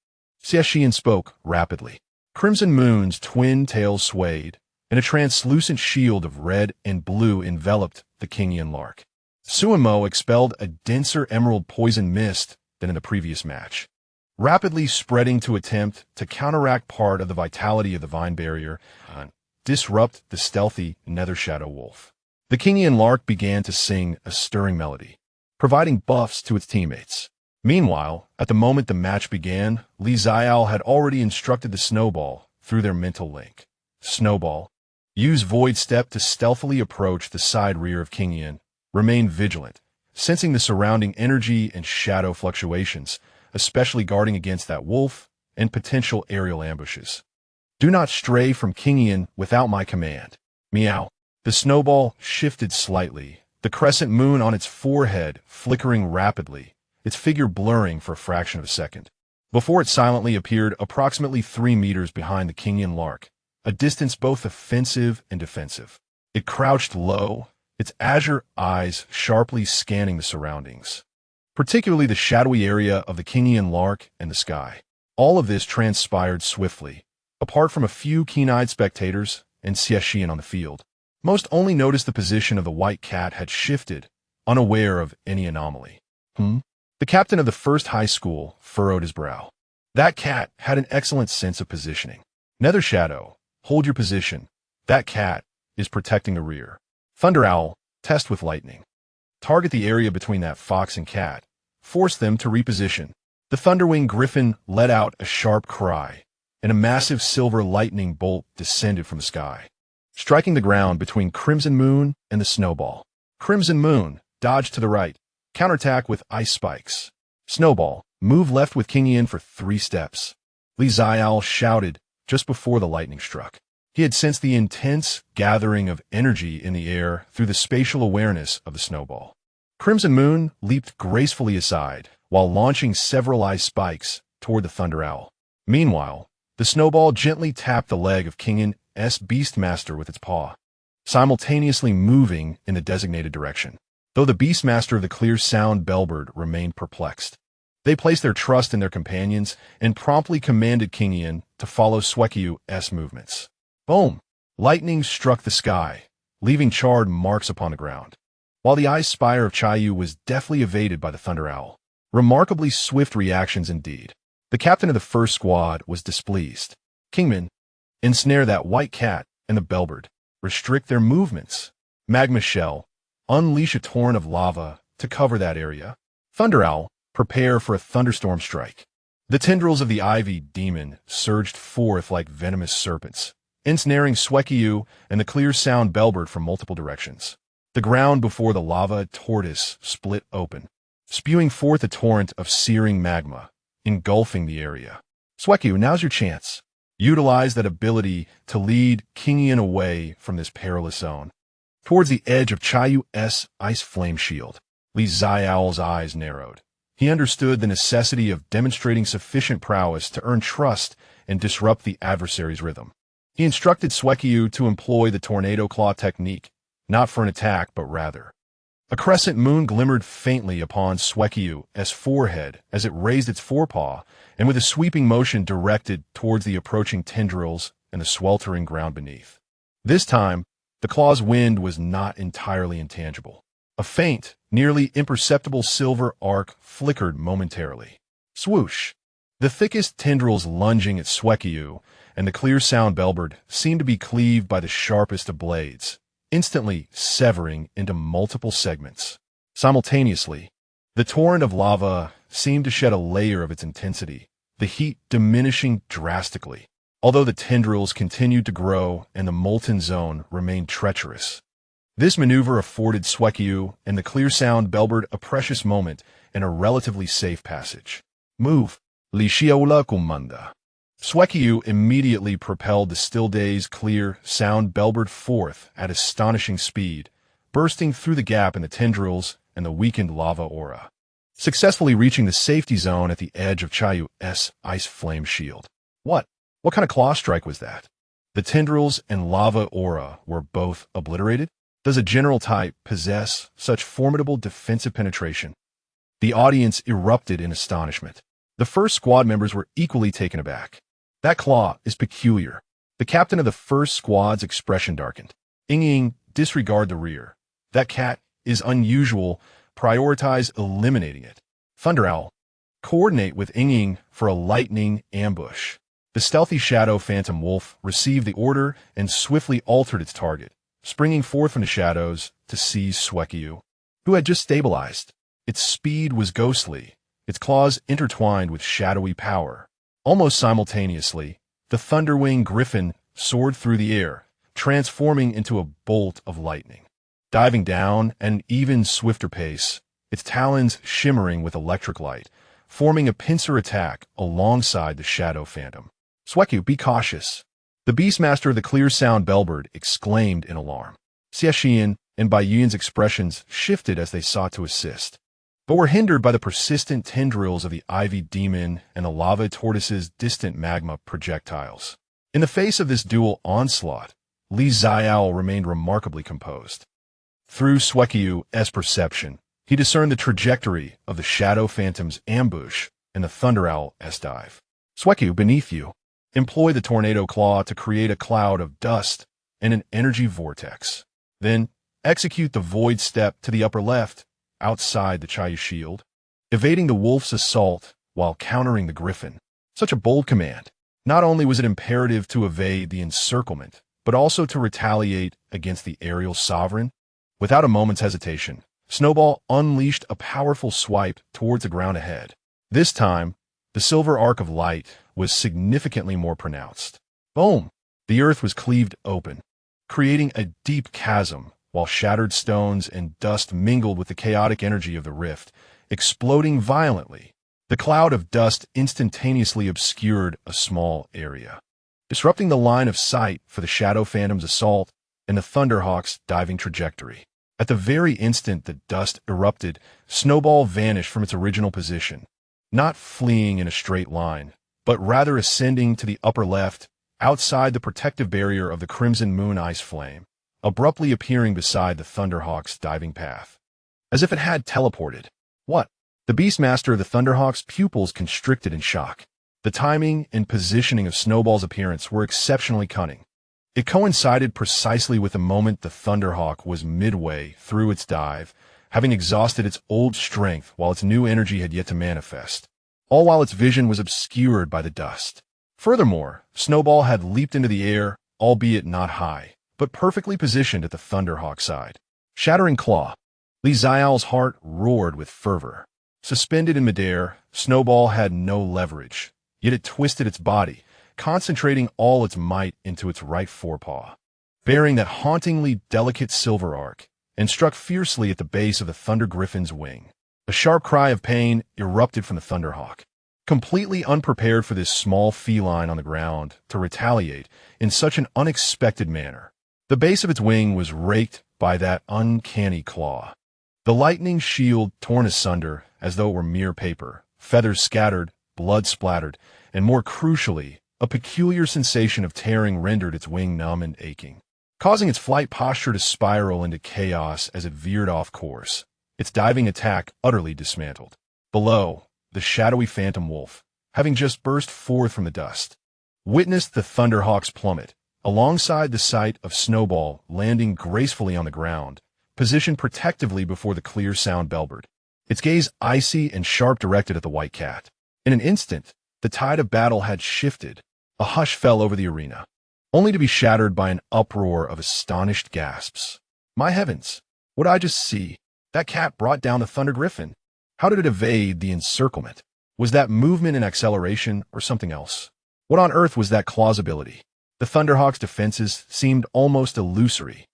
Xie Shiyan spoke rapidly. Crimson Moon's twin tails swayed, and a translucent shield of red and blue enveloped the Kingian lark. Xuanmo expelled a denser emerald poison mist than in the previous match, rapidly spreading to attempt to counteract part of the vitality of the vine barrier and disrupt the stealthy Nether Shadow Wolf. The Kingian lark began to sing a stirring melody, providing buffs to its teammates. Meanwhile, at the moment the match began, Xiaole had already instructed the snowball through their mental link. Snowball, use Void Step to stealthily approach the side rear of Kingian. Remain vigilant, sensing the surrounding energy and shadow fluctuations, especially guarding against that wolf and potential aerial ambushes. Do not stray from Kingian without my command. Meow. The snowball shifted slightly, the crescent moon on its forehead flickering rapidly, its figure blurring for a fraction of a second, before it silently appeared approximately 3 meters behind the Kingian lark, a distance both offensive and defensive. It crouched low, its azure eyes sharply scanning the surroundings, particularly the shadowy area of the Kingian lark and the sky. All of this transpired swiftly, apart from a few keen-eyed spectators and Xie Shiyan on the field. Most only noticed the position of the white cat had shifted, unaware of any anomaly. The captain of the first high school furrowed his brow. That cat had an excellent sense of positioning. Nether Shadow, hold your position. That cat is protecting the rear. Thunder Owl, test with lightning. Target the area between that fox and cat. Force them to reposition. The Thunderwing Griffin let out a sharp cry, and a massive silver lightning bolt descended from the sky, striking the ground between Crimson Moon and the Snowball. Crimson Moon, dodge to the right. Counterattack with ice spikes. Snowball, move left with Kingian for 3 steps. Xiaole shouted just before the lightning struck. He had sensed the intense gathering of energy in the air through the spatial awareness of the snowball. Crimson Moon leaped gracefully aside while launching several ice spikes toward the Thunder Owl. Meanwhile, the snowball gently tapped the leg of Kingian's Beastmaster with its paw, simultaneously moving in the designated direction. Though the Beastmaster of the Clear Sound Bellbird remained perplexed, they placed their trust in their companions and promptly commanded Kingian to follow Xueqiu's movements. Boom! Lightning struck the sky, leaving charred marks upon the ground, while the ice spire of Xiaole was deftly evaded by the Thunder Owl. Remarkably swift reactions indeed. The captain of the first squad was displeased. Kingman, ensnare that white cat and the bellbird. Restrict their movements. Magma Shell, unleash a torrent of lava to cover that area. Thunder Owl, prepare for a thunderstorm strike. The tendrils of the ivy demon surged forth like venomous serpents, ensnaring Xueqiu and the Clear Sound Bellbird from multiple directions. The ground before the lava tortoise split open, spewing forth a torrent of searing magma, engulfing the area. Xueqiu, now's your chance. Utilize that ability to lead Kingian away from this perilous zone, towards the edge of Xiaole's ice flame shield. Xiaole's eyes narrowed. He understood the necessity of demonstrating sufficient prowess to earn trust and disrupt the adversary's rhythm. He instructed Xueqiu to employ the Tornado Claw technique, not for an attack, but rather. A crescent moon glimmered faintly upon Xueqiu's forehead as it raised its forepaw, and with a sweeping motion directed towards the approaching tendrils and the sweltering ground beneath. This time, the claw's wind was not entirely intangible. A faint, nearly imperceptible silver arc flickered momentarily. Swoosh! The thickest tendrils lunging at Xueqiu and the Clear Sound Bellbird seemed to be cleaved by the sharpest of blades, instantly severing into multiple segments. Simultaneously, the torrent of lava seemed to shed a layer of its intensity, the heat diminishing drastically, although the tendrils continued to grow and the molten zone remained treacherous. This maneuver afforded Xueqiu and the Clear Sound Bellbird a precious moment and a relatively safe passage. Move, Li Xiaole Kumanda. Xueqiu immediately propelled the Still Day's Clear Sound Bellbird forth at astonishing speed, bursting through the gap in the tendrils and the weakened lava aura, successfully reaching the safety zone at the edge of Xiaole's ice flame shield. What kind of claw strike was that? The tendrils and lava aura were both obliterated? Does a general type possess such formidable defensive penetration? The audience erupted in astonishment. The first squad members were equally taken aback. That claw is peculiar. The captain of the first squad's expression darkened. Ying, disregard the rear. That cat is unusual. Prioritize eliminating it. Thunder Owl, coordinate with Ying for a lightning ambush. The stealthy shadow phantom wolf received the order and swiftly altered its target, springing forth from the shadows to seize Xueqiu, who had just stabilized. Its speed was ghostly, its claws intertwined with shadowy power. Almost simultaneously, the Thunderwing Griffin soared through the air, transforming into a bolt of lightning. Diving down at an even swifter pace, its talons shimmering with electric light, forming a pincer attack alongside the Shadow Phantom. Xueqiu, be cautious. The Beastmaster of the Clear Sound Bellbird exclaimed in alarm. Xie Shiyan, and Yuyan's expressions shifted as they sought to assist, but were hindered by the persistent tendrils of the ivy demon and the lava tortoise's distant magma projectiles. In the face of this dual onslaught, Xiaole remained remarkably composed. Through Xueqiu's perception, he discerned the trajectory of the shadow phantom's ambush and the thunder owl's dive. Xueqiu, beneath you, employ the tornado claw to create a cloud of dust and an energy vortex. Then, execute the void step to the upper left, outside the Xie shield, evading the wolf's assault while countering the griffin. Such a bold command. Not only was it imperative to evade the encirclement, but also to retaliate against the aerial sovereign. Without a moment's hesitation, Snowball unleashed a powerful swipe towards the ground ahead. This time, the silver arc of light was significantly more pronounced. Boom! The earth was cleaved open, creating a deep chasm, while shattered stones and dust mingled with the chaotic energy of the rift, exploding violently. The cloud of dust instantaneously obscured a small area, disrupting the line of sight for the Shadow Phantom's assault and the Thunderhawk's diving trajectory. At the very instant the dust erupted, Snowball vanished from its original position, not fleeing in a straight line, but rather ascending to the upper left, outside the protective barrier of the Crimson Moon Ice Flame, abruptly appearing beside the Thunderhawk's diving path. As if it had teleported. What? The Beastmaster of the Thunderhawk's pupils constricted in shock. The timing and positioning of Snowball's appearance were exceptionally cunning. It coincided precisely with the moment the Thunderhawk was midway through its dive, having exhausted its old strength while its new energy had yet to manifest, all while its vision was obscured by the dust. Furthermore, Snowball had leaped into the air, albeit not high, but perfectly positioned at the Thunderhawk side. Shattering Claw. Xiaole's heart roared with fervor. Suspended in midair, Snowball had no leverage, yet it twisted its body, concentrating all its might into its right forepaw, bearing that hauntingly delicate silver arc, and struck fiercely at the base of the Thunder Griffin's wing. A sharp cry of pain erupted from the Thunderhawk. Completely unprepared for this small feline on the ground to retaliate in such an unexpected manner, the base of its wing was raked by that uncanny claw. The lightning shield torn asunder as though it were mere paper, feathers scattered, blood splattered, and more crucially, a peculiar sensation of tearing rendered its wing numb and aching, causing its flight posture to spiral into chaos as it veered off course, its diving attack utterly dismantled. Below, the shadowy phantom wolf, having just burst forth from the dust, witnessed the Thunderhawk's plummet, alongside the sight of Snowball landing gracefully on the ground, positioned protectively before the clear sound bellbird, its gaze icy and sharp directed at the white cat. In an instant, the tide of battle had shifted. A hush fell over the arena, only to be shattered by an uproar of astonished gasps. My heavens! What did I just see? That cat brought down the Thunder Griffin. How did it evade the encirclement? Was that movement an acceleration or something else? What on earth was that claw's ability? The Thunderhawk's defenses seemed almost illusory.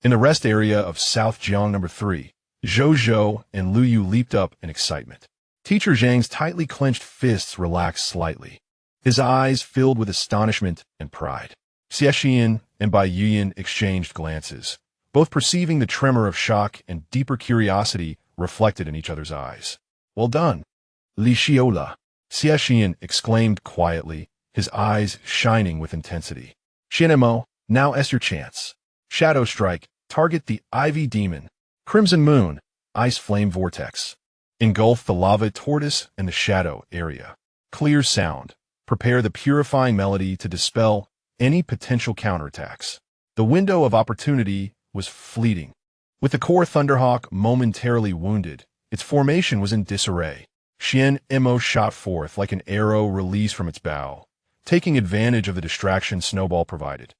In the rest area of South Jiang No. 3, Zhou and Lu Yu leaped up in excitement. Teacher Zhang's tightly clenched fists relaxed slightly. His eyes filled with astonishment and pride. Xie Shiyan and Bai Yuyan exchanged glances, both perceiving the tremor of shock and deeper curiosity reflected in each other's eyes. Well done, Li Xiaole, Xie Shiyan exclaimed quietly, his eyes shining with intensity. Xuanmo, now is your chance. Shadow Strike, target the Ivy Demon. Crimson Moon, Ice Flame Vortex. Engulf the Lava Tortoise and the Shadow area. Clear Sound, prepare the purifying melody to dispel any potential counterattacks. The window of opportunity was fleeting. With the core Thunderhawk momentarily wounded, its formation was in disarray. Xuanmo shot forth like an arrow released from its bow, taking advantage of the distraction Snowball provided,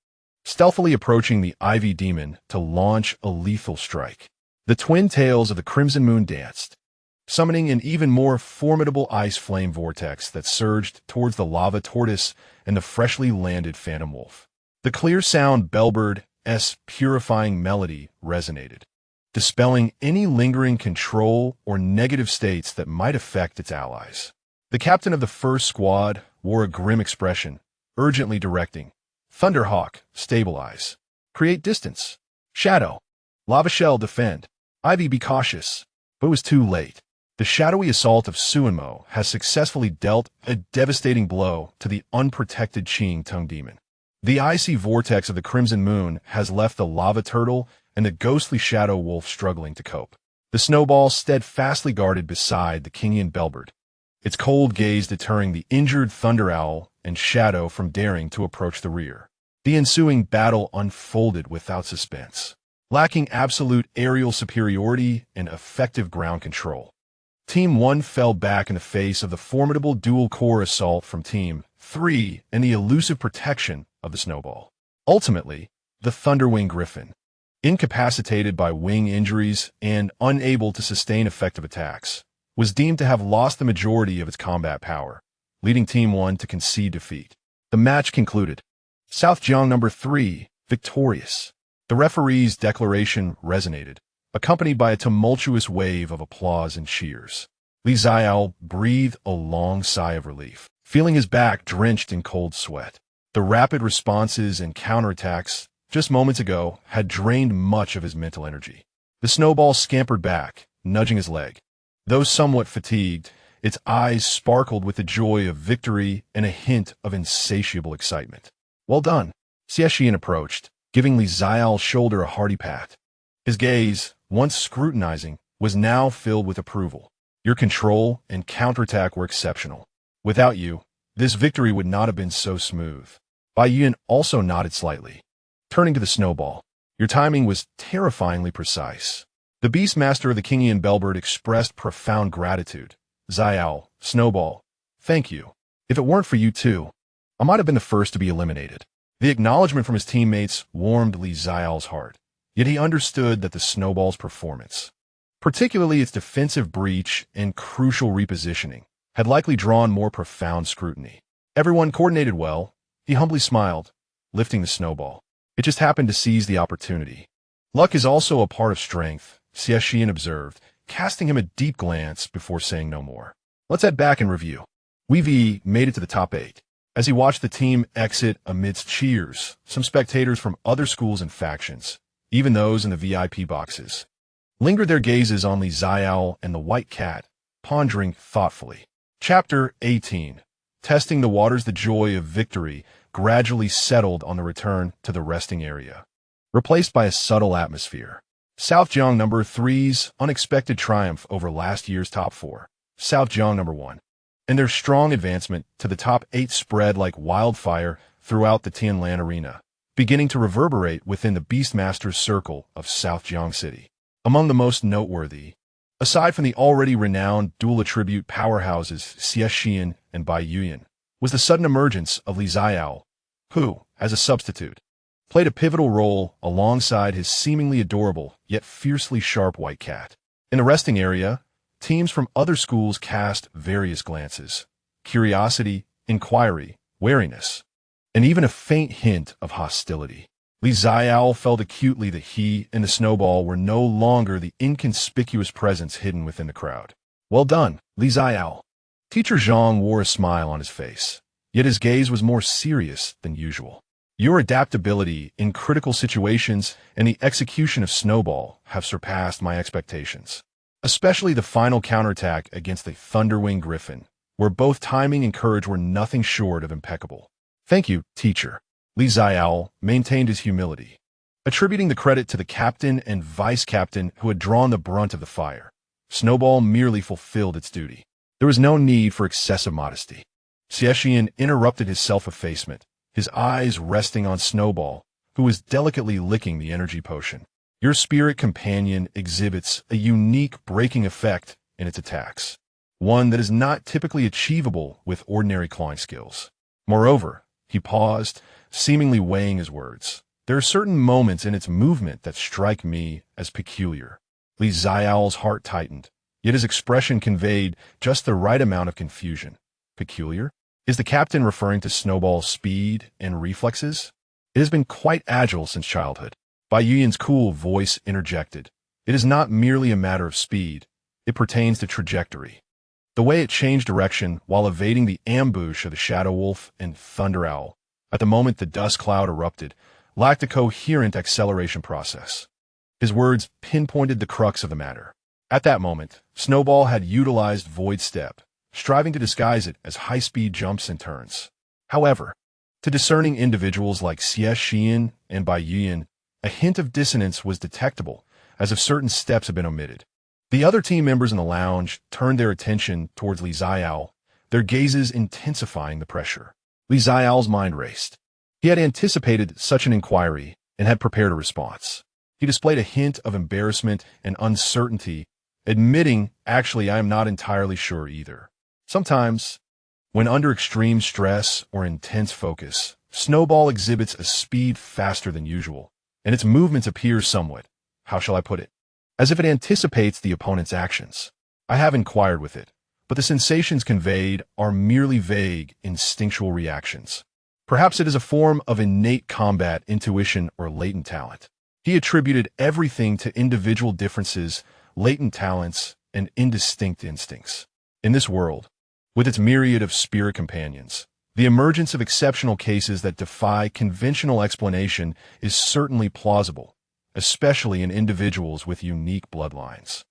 stealthily approaching the Ivy Demon to launch a lethal strike. The twin tails of the Crimson Moon danced, summoning an even more formidable ice flame vortex that surged towards the Lava Tortoise and the freshly landed Phantom Wolf. The clear sound Bellbird's purifying melody resonated, dispelling any lingering control or negative states that might affect its allies. The captain of the first squad wore a grim expression, urgently directing, Thunderhawk, stabilize. Create distance. Shadow. Lava Shell, defend. Ivy, be cautious. But it was too late. The shadowy assault of Xuanmo has successfully dealt a devastating blow to the unprotected Qing Tongue Demon. The icy vortex of the Crimson Moon has left the lava turtle and the ghostly shadow wolf struggling to cope. The snowball steadfastly guarded beside the Kingian Bellbird, its cold gaze deterring the injured thunder owl and shadow from daring to approach the rear. The ensuing battle unfolded without suspense, lacking absolute aerial superiority and effective ground control. Team 1 fell back in the face of the formidable dual-core assault from Team 3 and the elusive protection of the snowball. Ultimately, the Thunderwing Griffin, incapacitated by wing injuries and unable to sustain effective attacks, was deemed to have lost the majority of its combat power, leading Team 1 to concede defeat. The match concluded. Southjiang number 3, victorious. The referee's declaration resonated, accompanied by a tumultuous wave of applause and cheers. Xiaole breathed a long sigh of relief, feeling his back drenched in cold sweat. The rapid responses and counterattacks just moments ago had drained much of his mental energy. The snowball scampered back, nudging his leg. Though somewhat fatigued, its eyes sparkled with the joy of victory and a hint of insatiable excitement. Well done. Xie Shiyan approached, giving Xiaole's shoulder a hearty pat. His gaze, once scrutinizing, was now filled with approval. Your control and counterattack were exceptional. Without you, this victory would not have been so smooth. Bai Yuan also nodded slightly. Turning to the snowball, your timing was terrifyingly precise. The Beastmaster of the Kingian Bellbird expressed profound gratitude. Xiaole, Snowball, thank you. If it weren't for you two, I might have been the first to be eliminated. The acknowledgement from his teammates warmed Xiaole's heart, yet he understood that the snowball's performance, particularly its defensive breach and crucial repositioning, had likely drawn more profound scrutiny. Everyone coordinated well. He humbly smiled, lifting the snowball. It just happened to seize the opportunity. Luck is also a part of strength, Xie Shiyan observed, casting him a deep glance before saying no more. Let's head back and review. Weavy made it to the top 8. As he watched the team exit amidst cheers, some spectators from other schools and factions, even those in the VIP boxes, lingered their gazes on Xiaole and the White Cat, pondering thoughtfully. Chapter 18. Testing the waters. The joy of victory gradually settled on the return to the resting area, replaced by a subtle atmosphere. Southjiang number 3's unexpected triumph over last year's top 4, Southjiang number 1, and their strong advancement to the top 8 spread like wildfire throughout the Tianlan arena, beginning to reverberate within the Beastmaster's circle of Southjiang City. Among the most noteworthy, aside from the already renowned dual attribute powerhouses Xie Shiyan and Bai Yuan, was the sudden emergence of Xiaole, who, as a substitute, played a pivotal role alongside his seemingly adorable yet fiercely sharp White Cat. In the resting area, teams from other schools cast various glances, curiosity, inquiry, wariness, and even a faint hint of hostility. Xiaole felt acutely that he and the snowball were no longer the inconspicuous presence hidden within the crowd. Well done, Xiaole. Teacher Zhang wore a smile on his face, yet his gaze was more serious than usual. Your adaptability in critical situations and the execution of Snowball have surpassed my expectations, especially the final counterattack against the Thunderwing Griffin, where both timing and courage were nothing short of impeccable. Thank you, teacher. Xiaole maintained his humility, attributing the credit to the captain and vice-captain who had drawn the brunt of the fire. Snowball merely fulfilled its duty. There was no need for excessive modesty. Xie Shiyan interrupted his self-effacement, his eyes resting on Snowball, who was delicately licking the energy potion. Your spirit companion exhibits a unique breaking effect in its attacks, one that is not typically achievable with ordinary clawing skills. Moreover, he paused, seemingly weighing his words. There are certain moments in its movement that strike me as peculiar. Xiaole's heart tightened, yet his expression conveyed just the right amount of confusion. Peculiar? Is the captain referring to Snowball's speed and reflexes? It has been quite agile since childhood. Bai Yuan's cool voice interjected. It is not merely a matter of speed. It pertains to trajectory. The way it changed direction while evading the ambush of the Shadow Wolf and Thunder Owl at the moment the dust cloud erupted lacked a coherent acceleration process. His words pinpointed the crux of the matter. At that moment, Snowball had utilized Void Step, striving to disguise it as high-speed jumps and turns. However, to discerning individuals like Xie Shiyan and Bai Yuan, a hint of dissonance was detectable, as if certain steps had been omitted. The other team members in the lounge turned their attention towards Li Xiaole, their gazes intensifying the pressure. Li Xiaole's mind raced. He had anticipated such an inquiry and had prepared a response. He displayed a hint of embarrassment and uncertainty, admitting, "Actually, I am not entirely sure either." Sometimes, when under extreme stress or intense focus, Snowball exhibits a speed faster than usual, and its movements appear somewhat, how shall I put it, as if it anticipates the opponent's actions. I have inquired with it, but the sensations conveyed are merely vague, instinctual reactions. Perhaps it is a form of innate combat intuition or latent talent. He attributed everything to individual differences, latent talents, and indistinct instincts. In this world, with its myriad of spirit companions, the emergence of exceptional cases that defy conventional explanation is certainly plausible, especially in individuals with unique bloodlines.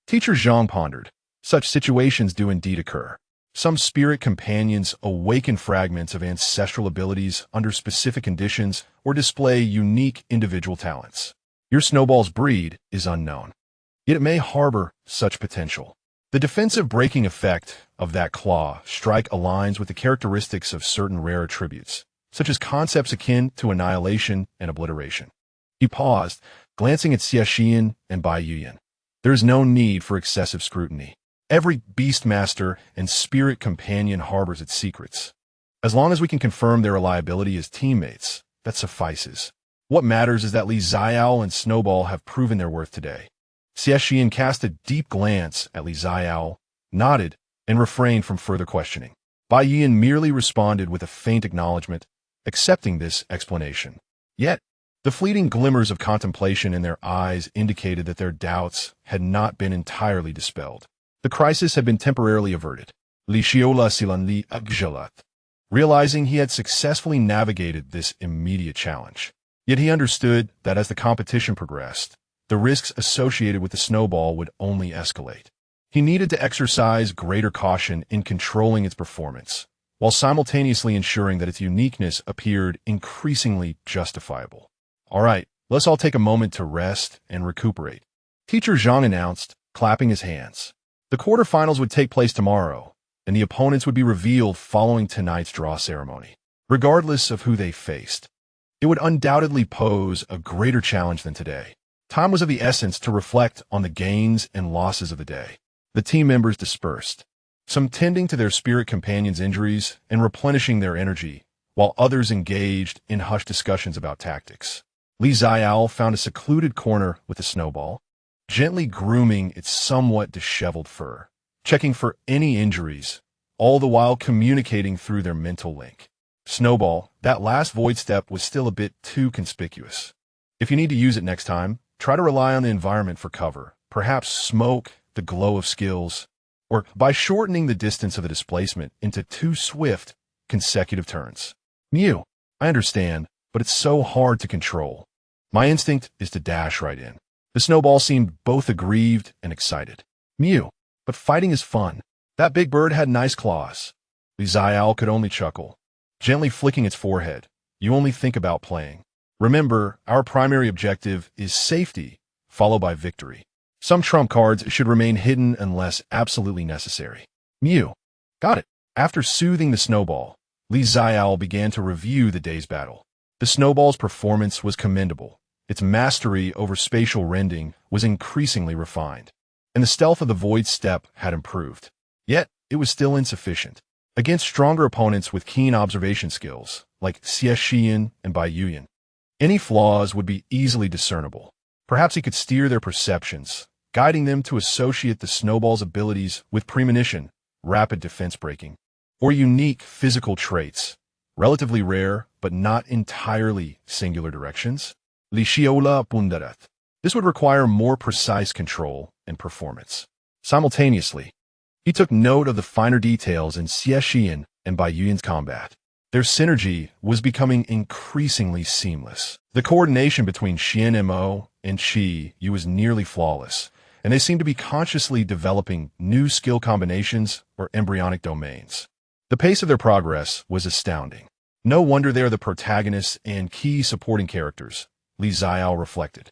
Teacher Zhang pondered, such situations do indeed occur. Some spirit companions awaken fragments of ancestral abilities under specific conditions or display unique individual talents. Your Snowball's breed is unknown, yet it may harbor such potential. The defensive breaking effect of that claw strike aligns with the characteristics of certain rare attributes, such as concepts akin to annihilation and obliteration. He paused, glancing at Xie Shiyan and Bai Yuan. There is no need for excessive scrutiny. Every beastmaster and spirit companion harbors its secrets. As long as we can confirm their reliability as teammates, that suffices. What matters is that Li Xiaole and Snowball have proven their worth today. Xie Shiyan cast a deep glance at Li Xiaole, nodded, and refrained from further questioning. Bai Yuan merely responded with a faint acknowledgement, accepting this explanation. Yet, the fleeting glimmers of contemplation in their eyes indicated that their doubts had not been entirely dispelled. The crisis had been temporarily averted. Li Xiaole silan li agjalat, realizing he had successfully navigated this immediate challenge. Yet he understood that as the competition progressed, the risks associated with the Snowball would only escalate. He needed to exercise greater caution in controlling its performance, while simultaneously ensuring that its uniqueness appeared increasingly justifiable. "All right, let's all take a moment to rest and recuperate," Teacher Zhang announced, clapping his hands. The quarterfinals would take place tomorrow, and the opponents would be revealed following tonight's draw ceremony. Regardless of who they faced, it would undoubtedly pose a greater challenge than today. Time was of the essence to reflect on the gains and losses of the day. The team members dispersed, some tending to their spirit companions' injuries and replenishing their energy, while others engaged in hushed discussions about tactics. Li Xiaole found a secluded corner with the Snowball, gently grooming its somewhat disheveled fur, checking for any injuries, all the while communicating through their mental link. Snowball, that last void step was still a bit too conspicuous. If you need to use it next time, try to rely on the environment for cover, perhaps smoke, the glow of skills, or by shortening the distance of the displacement into 2 swift, consecutive turns. Mew, I understand, but it's so hard to control. My instinct is to dash right in. The Snowball seemed both aggrieved and excited. Mew, but fighting is fun. That big bird had nice claws. Li Xiaole could only chuckle, gently flicking its forehead. You only think about playing. Remember, our primary objective is safety, followed by victory. Some trump cards should remain hidden unless absolutely necessary. Mew. Got it. After soothing the Snowball, Li Xiaole began to review the day's battle. The Snowball's performance was commendable. Its mastery over spatial rending was increasingly refined, and the stealth of the void step had improved. Yet, it was still insufficient. Against stronger opponents with keen observation skills, like Xie Shiyan and Bai Yuan, any flaws would be easily discernible. Perhaps he could steer their perceptions, guiding them to associate the Snowball's abilities with premonition, rapid defense breaking, or unique physical traits, relatively rare but not entirely singular directions. Li Xiaole pundarat. This would require more precise control and performance. Simultaneously, he took note of the finer details in Xie Shiyan and Bai Yuan's combat. Their synergy was becoming increasingly seamless. The coordination between Xuanmo and Xie Shiyan was nearly flawless, and they seemed to be consciously developing new skill combinations or embryonic domains. The pace of their progress was astounding. No wonder they are the protagonists and key supporting characters, Xiaole reflected.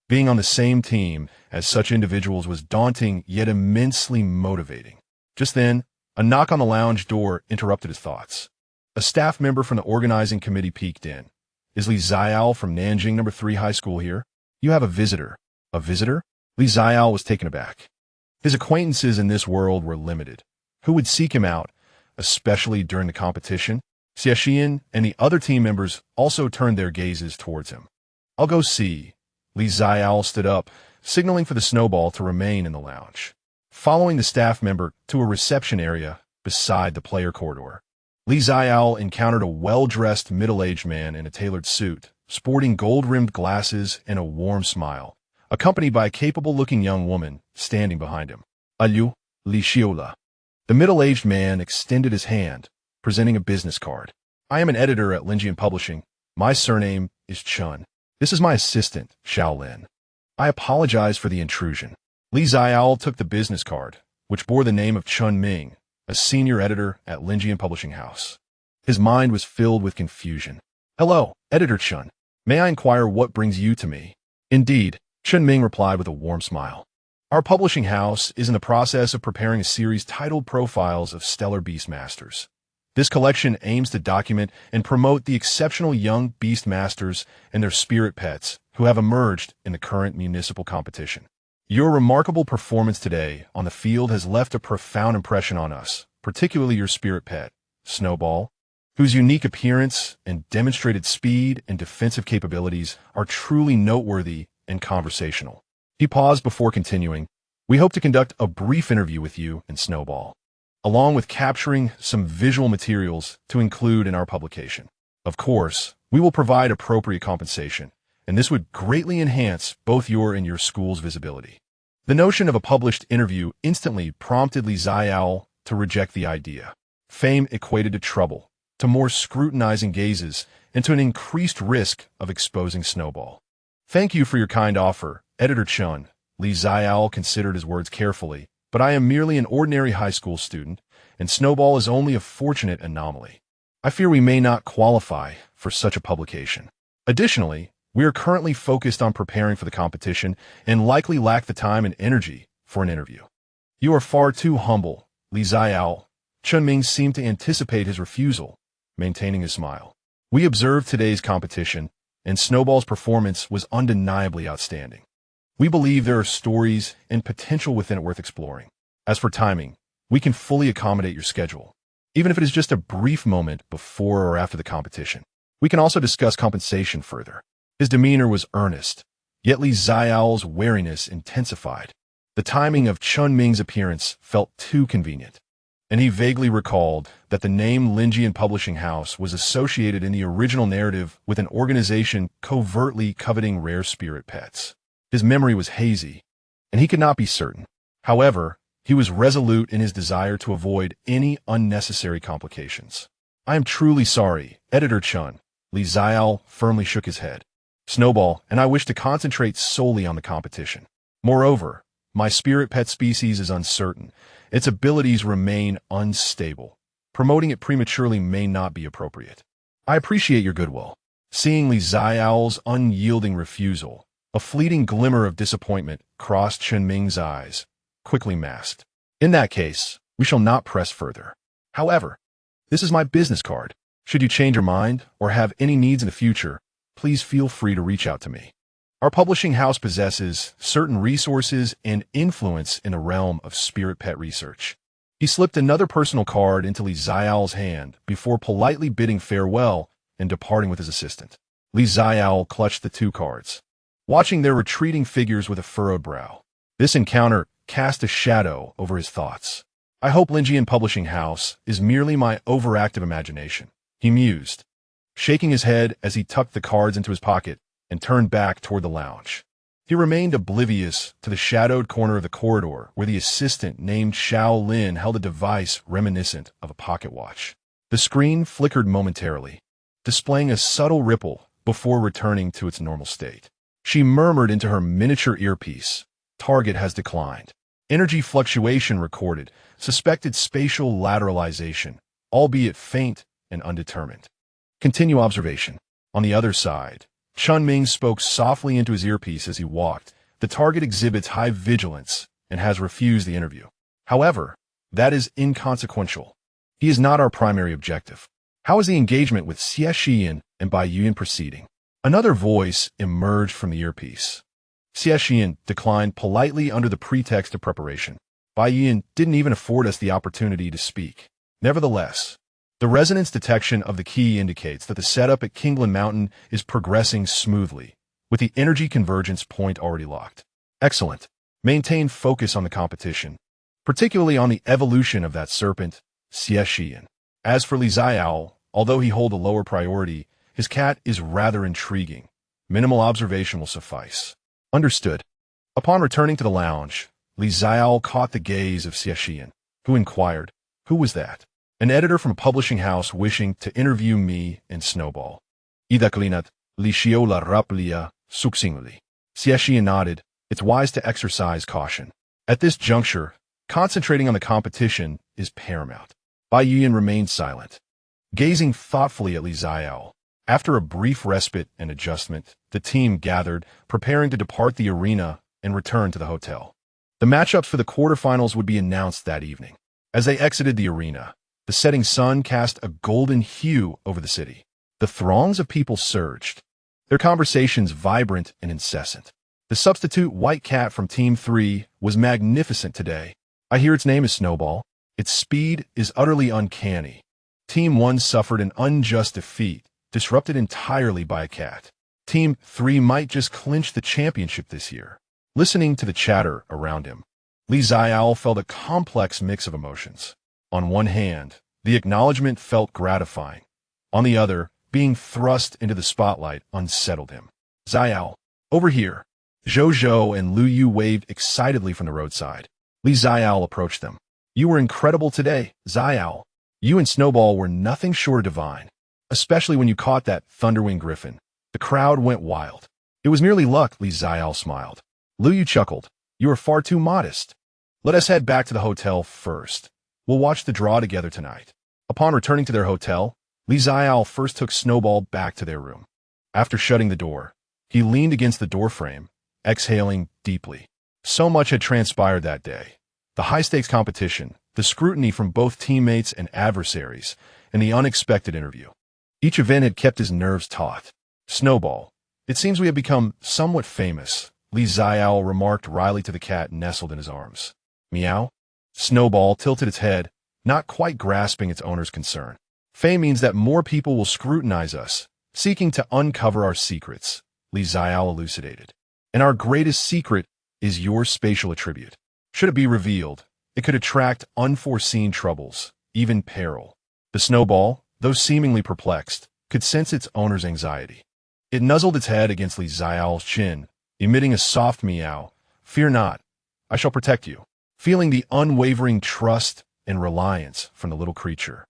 Being on the same team as such individuals was daunting yet immensely motivating. Just then, a knock on the lounge door interrupted his thoughts. A staff member from the organizing committee peeked in. "Is Xiaole from Nanjing No. 3 High School here? You have a visitor." "A visitor?" Xiaole was taken aback. His acquaintances in this world were limited. Who would seek him out, especially during the competition? Xie Shiyan and the other team members also turned their gazes towards him. "I'll go see." Xiaole stood up, signaling for the snowball to remain in the lounge, following the staff member to a reception area beside the player corridor. Xiaole encountered a well-dressed middle-aged man in a tailored suit, sporting gold-rimmed glasses and a warm smile, accompanied by a capable-looking young woman standing behind him. "Alu, Li Xiaole." The middle-aged man extended his hand, presenting a business card. "I am an editor at Linjian Publishing. My surname is Chun. This is my assistant, Xiaole. I apologize for the intrusion." Xiaole took the business card, which bore the name of Chun Ming, a senior editor at Linjian Publishing House. His mind was filled with confusion. "Hello, Editor Chun. May I inquire what brings you to me?" "Indeed," Chun Ming replied with a warm smile. "Our publishing house is in the process of preparing a series titled Profiles of Stellar Beastmasters. This collection aims to document and promote the exceptional young beastmasters and their spirit pets who have emerged in the current municipal competition. Your remarkable performance today on the field has left a profound impression on us, particularly your spirit pet, Snowball, whose unique appearance and demonstrated speed and defensive capabilities are truly noteworthy and conversational." He paused before continuing. "We hope to conduct a brief interview with you and Snowball, along with capturing some visual materials to include in our publication. Of course, we will provide appropriate compensation, and this would greatly enhance both your and your school's visibility." The notion of a published interview instantly prompted Xiaole to reject the idea. Fame equated to trouble, to more scrutinizing gazes, and to an increased risk of exposing Snowball. "Thank you for your kind offer, Editor Chun." Xiaole considered his words carefully. "But I am merely an ordinary high school student, and Snowball is only a fortunate anomaly. I fear we may not qualify for such a publication. Additionally, we are currently focused on preparing for the competition and likely lack the time and energy for an interview." "You are far too humble, Xiaole." Chun Ming seemed to anticipate his refusal, maintaining his smile. "We observed today's competition, and Snowball's performance was undeniably outstanding. We believe there are stories and potential within it worth exploring. As for timing, we can fully accommodate your schedule, even if it is just a brief moment before or after the competition. We can also discuss compensation further." His demeanor was earnest, yet Xiaole's wariness intensified. The timing of Chun Ming's appearance felt too convenient, and he vaguely recalled that the name Linjian Publishing House was associated in the original narrative with an organization covertly coveting rare spirit pets. His memory was hazy, and he could not be certain. However, he was resolute in his desire to avoid any unnecessary complications. "I am truly sorry, Editor Chun." Xiaole firmly shook his head. "Snowball and I wish to concentrate solely on the competition. Moreover, my spirit pet species is uncertain. Its abilities remain unstable. Promoting it prematurely may not be appropriate." "I appreciate your goodwill." Seeing Xiaole's unyielding refusal, a fleeting glimmer of disappointment crossed Chun Ming's eyes, quickly masked. "In that case, we shall not press further. However, this is my business card. Should you change your mind or have any needs in the future, please feel free to reach out to me. Our publishing house possesses certain resources and influence in the realm of spirit pet research." He slipped another personal card into Xiaole's hand before politely bidding farewell and departing with his assistant. Xiaole clutched the two cards, watching their retreating figures with a furrowed brow. This encounter cast a shadow over his thoughts. "I hope Linjian Publishing House is merely my overactive imagination," he mused, shaking his head as he tucked the cards into his pocket and turned back toward the lounge. He remained oblivious to the shadowed corner of the corridor where the assistant named Xiaole held a device reminiscent of a pocket watch. The screen flickered momentarily, displaying a subtle ripple before returning to its normal state. She murmured into her miniature earpiece, "Target has declined. Energy fluctuation recorded. Suspected spatial lateralization, albeit faint and undetermined. Continue observation." On the other side, Chunming spoke softly into his earpiece as he walked. "The target exhibits high vigilance and has refused the interview. However, that is inconsequential. He is not our primary objective. How is the engagement with Xie Shiyan and Bai Yuan proceeding?" Another voice emerged from the earpiece. Xie Shiyan declined politely under the pretext of preparation. Bai Yuan didn't even afford us the opportunity to speak. Nevertheless, the resonance detection of the key indicates that the setup at Kingland Mountain is progressing smoothly, with the energy convergence point already locked. Excellent. Maintain focus on the competition, particularly on the evolution of that serpent, Xie Shiyan. As for Xiaole, although he hold a lower priority, his cat is rather intriguing. Minimal observation will suffice. Understood. Upon returning to the lounge, Xiaole caught the gaze of Xie Shiyan, who inquired, "Who was that?" "An editor from a publishing house wishing to interview me and Snowball." "Idaklinat, li Xiaole raplia, succinctly." Xie Shiyan nodded. "It's wise to exercise caution. At this juncture, concentrating on the competition is paramount." Bai Yuan remained silent, gazing thoughtfully at Xiaole. After a brief respite and adjustment, the team gathered, preparing to depart the arena and return to the hotel. The matchups for the quarterfinals would be announced that evening. As they exited the arena, the setting sun cast a golden hue over the city. The throngs of people surged, their conversations vibrant and incessant. The substitute white cat from Team 3 was magnificent today. "I hear its name is Snowball. Its speed is utterly uncanny." Team 1 suffered an unjust defeat, disrupted entirely by a cat. Team 3 might just clinch the championship this year. Listening to the chatter around him, Xiaole felt a complex mix of emotions. On one hand, the acknowledgement felt gratifying. On the other, being thrust into the spotlight unsettled him. "Xiaole, over here." Zhou and Lu Yu waved excitedly from the roadside. Xiaole approached them. "You were incredible today, Xiaole. You and Snowball were nothing short of divine. Especially when you caught that thunderwing griffin. The crowd went wild." "It was merely luck," Xiaole smiled. Lu Yu chuckled. "You are far too modest. Let us head back to the hotel first. We'll watch the draw together tonight." Upon returning to their hotel, Xiaole first took Snowball back to their room. After shutting the door, he leaned against the doorframe, exhaling deeply. So much had transpired that day. The high-stakes competition, the scrutiny from both teammates and adversaries, and the unexpected interview. Each event had kept his nerves taut. "Snowball, it seems we have become somewhat famous," Xiaole remarked wryly to the cat nestled in his arms. "Meow?" Snowball tilted its head, not quite grasping its owner's concern. "Fame means that more people will scrutinize us, seeking to uncover our secrets," Xiaole elucidated. "And our greatest secret is your spatial attribute. Should it be revealed, it could attract unforeseen troubles, even peril." The Snowball, though seemingly perplexed, could sense its owner's anxiety. It nuzzled its head against Xiaole's chin, emitting a soft meow. "Fear not, I shall protect you." Feeling the unwavering trust and reliance from the little creature,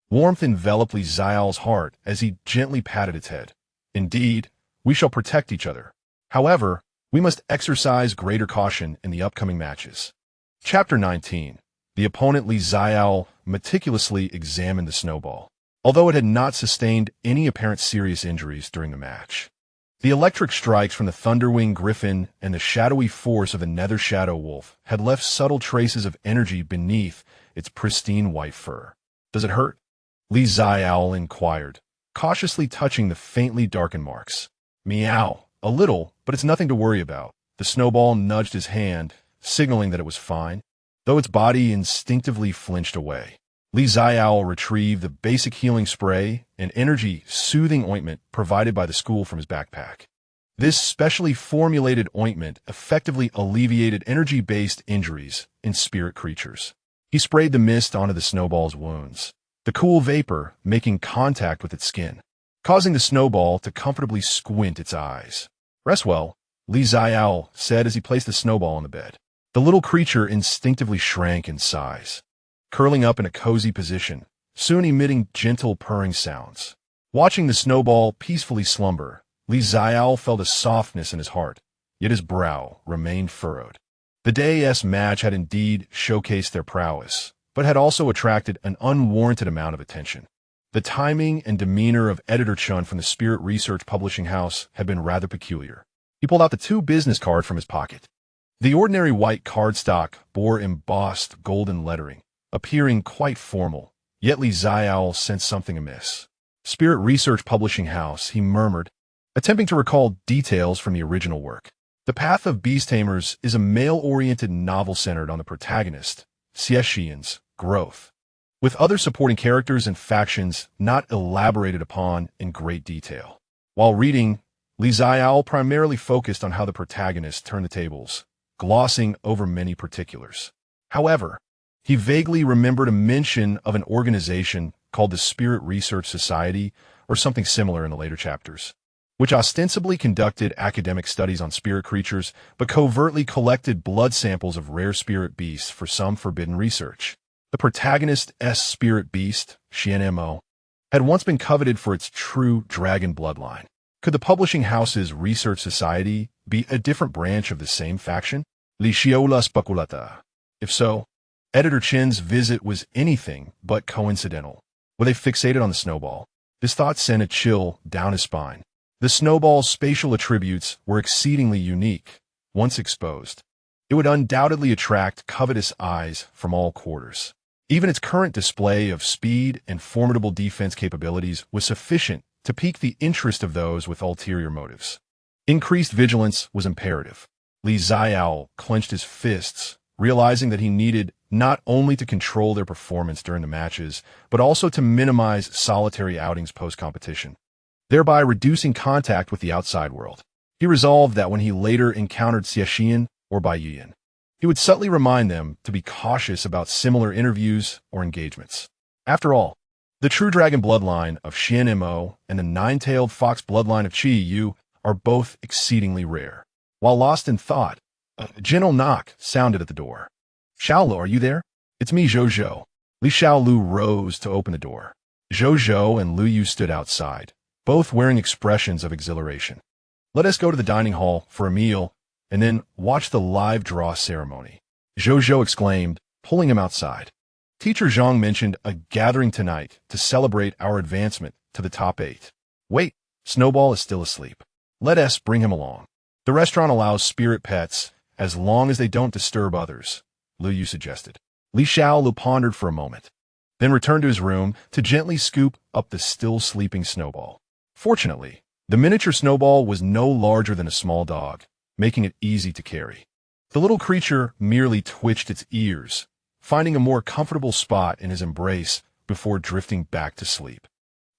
warmth enveloped Xiaole's heart as he gently patted its head. "Indeed, we shall protect each other. However, we must exercise greater caution in the upcoming matches." Chapter 19. The opponent Xiaole meticulously examined the Snowball, although it had not sustained any apparent serious injuries during the match. The electric strikes from the Thunderwing Griffin and the shadowy force of the Nether Shadow Wolf had left subtle traces of energy beneath its pristine white fur. "Does it hurt?" Xiaole inquired, cautiously touching the faintly darkened marks. "Meow. A little, but it's nothing to worry about." The Snowball nudged his hand, signaling that it was fine, though its body instinctively flinched away. Xiaole retrieved the basic healing spray and energy-soothing ointment provided by the school from his backpack. This specially formulated ointment effectively alleviated energy-based injuries in spirit creatures. He sprayed the mist onto the Snowball's wounds, the cool vapor making contact with its skin, causing the Snowball to comfortably squint its eyes. "Rest well," Xiaole said as he placed the Snowball on the bed. The little creature instinctively shrank in size. Curling up in a cozy position, soon emitting gentle purring sounds. Watching the snowball peacefully slumber, Xiaole felt a softness in his heart, yet his brow remained furrowed. The day's match had indeed showcased their prowess, but had also attracted an unwarranted amount of attention. The timing and demeanor of Editor Chun from the Spirit Research Publishing House had been rather peculiar. He pulled out the 2 business cards from his pocket. The ordinary white cardstock bore embossed golden lettering, appearing quite formal, yet Xiaole sensed something amiss. Spirit Research Publishing House, he murmured, attempting to recall details from the original work. The Path of Beast Tamers is a male-oriented novel centered on the protagonist, Xie Shiyan's growth, with other supporting characters and factions not elaborated upon in great detail. While reading, Xiaole primarily focused on how the protagonist turned the tables, glossing over many particulars. However, he vaguely remembered a mention of an organization called the Spirit Research Society or something similar in the later chapters, which ostensibly conducted academic studies on spirit creatures but covertly collected blood samples of rare spirit beasts for some forbidden research. The protagonist's spirit beast, Xuanmo, had once been coveted for its true dragon bloodline. Could the publishing house's research society be a different branch of the same faction? Xiaole speculata. If so, Editor Chen's visit was anything but coincidental. Were they fixated on the snowball? This thought sent a chill down his spine. The snowball's spatial attributes were exceedingly unique. Once exposed, it would undoubtedly attract covetous eyes from all quarters. Even its current display of speed and formidable defense capabilities was sufficient to pique the interest of those with ulterior motives. Increased vigilance was imperative. Xiaole clenched his fists, realizing that he needed not only to control their performance during the matches, but also to minimize solitary outings post-competition, thereby reducing contact with the outside world. He resolved that when he later encountered Xie Shiyan or Bai Yuan, he would subtly remind them to be cautious about similar interviews or engagements. After all, the true dragon bloodline of Xuanmo and the 9-tailed fox bloodline of Qi Yu are both exceedingly rare. While lost in thought, a gentle knock sounded at the door. "Xiaole, are you there?" "It's me, Zhou." Li Xiaolu rose to open the door. Zhou and Lu Yu stood outside, both wearing expressions of exhilaration. "Let us go to the dining hall for a meal and then watch the live draw ceremony," Zhou exclaimed, pulling him outside. "Teacher Zhang mentioned a gathering tonight to celebrate our advancement to the top 8. Wait, Snowball is still asleep. Let us bring him along. The restaurant allows spirit pets as long as they don't disturb others," Lu Yu suggested. Li Xiaolu pondered for a moment, then returned to his room to gently scoop up the still sleeping Snowball. Fortunately, the miniature Snowball was no larger than a small dog, making it easy to carry. The little creature merely twitched its ears, finding a more comfortable spot in his embrace before drifting back to sleep.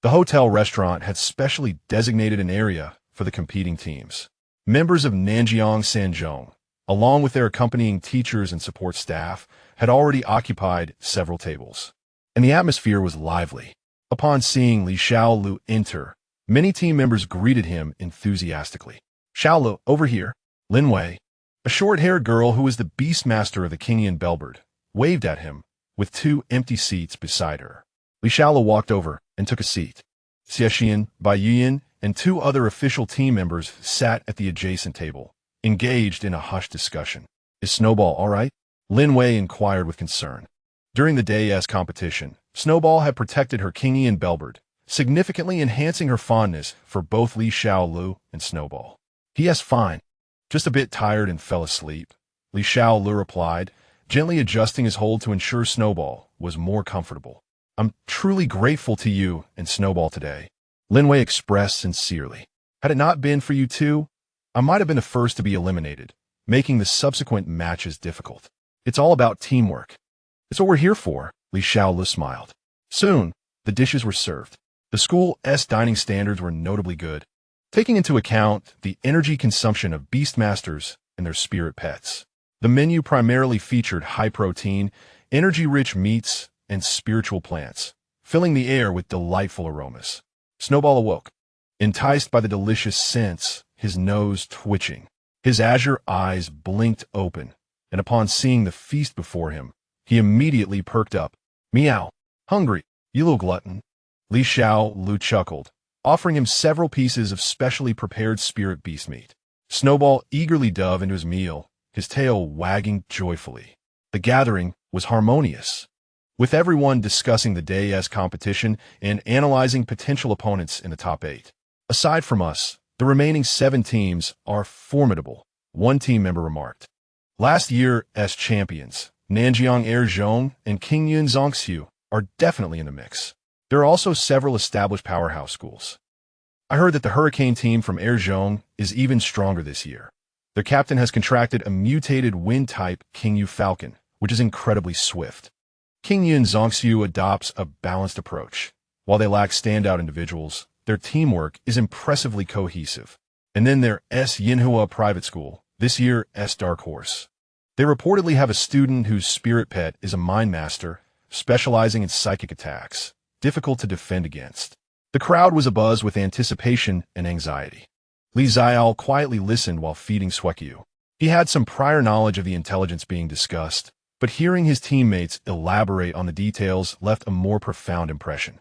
The hotel restaurant had specially designated an area for the competing teams. Members of Nanjiang Sanzhong, along with their accompanying teachers and support staff, had already occupied several tables, and the atmosphere was lively. Upon seeing Li Xiaolu enter, many team members greeted him enthusiastically. "Xiaole, over here." Lin Wei, a short-haired girl who was the beastmaster of the Kingian Bellbird, waved at him, with 2 empty seats beside her. Li Xiaolu walked over and took a seat. Xie Shiyan, Bai Yuan, and 2 other official team members sat at the adjacent table, engaged in a hushed discussion. "Is Snowball all right?" Lin Wei inquired with concern. During the day's competition, Snowball had protected her Kingian Bellbird, significantly enhancing her fondness for both Li Xiaolu and Snowball. "He is fine. Just a bit tired and fell asleep," Li Xiaolu replied, gently adjusting his hold to ensure Snowball was more comfortable. "I'm truly grateful to you and Snowball today," Lin Wei expressed sincerely. "Had it not been for you two, I might have been the first to be eliminated, making the subsequent matches difficult. It's all about teamwork. It's what we're here for," Li Xiaolu smiled. Soon, the dishes were served. The school's dining standards were notably good, taking into account the energy consumption of beastmasters and their spirit pets. The menu primarily featured high-protein, energy-rich meats and spiritual plants, filling the air with delightful aromas. Snowball awoke, enticed by the delicious scents, his nose twitching. His azure eyes blinked open, and upon seeing the feast before him, he immediately perked up. "Meow. Hungry." You little glutton. Li Xiaole chuckled, offering him several pieces of specially prepared spirit beast meat. Snowball eagerly dove into his meal, his tail wagging joyfully. The gathering was harmonious, with everyone discussing the day's competition and analyzing potential opponents in the top 8. Aside from us, the remaining 7 teams are formidable, one team member remarked. Last year's champions, Nanjiang Zhong and Qingyun Zongxiu, are definitely in the mix. There are also several established powerhouse schools. I heard that the Hurricane team from Zhong is even stronger this year. Their captain has contracted a mutated wind-type Qingyu Falcon, which is incredibly swift. Qingyun Zongxiu adopts a balanced approach. While they lack standout individuals, their teamwork is impressively cohesive. And then there's Yinhua Private School, this year's dark horse. They reportedly have a student whose spirit pet is a mind master, specializing in psychic attacks, difficult to defend against. The crowd was abuzz with anticipation and anxiety. Li Xiaole quietly listened while feeding Xueqiu. He had some prior knowledge of the intelligence being discussed, but hearing his teammates elaborate on the details left a more profound impression.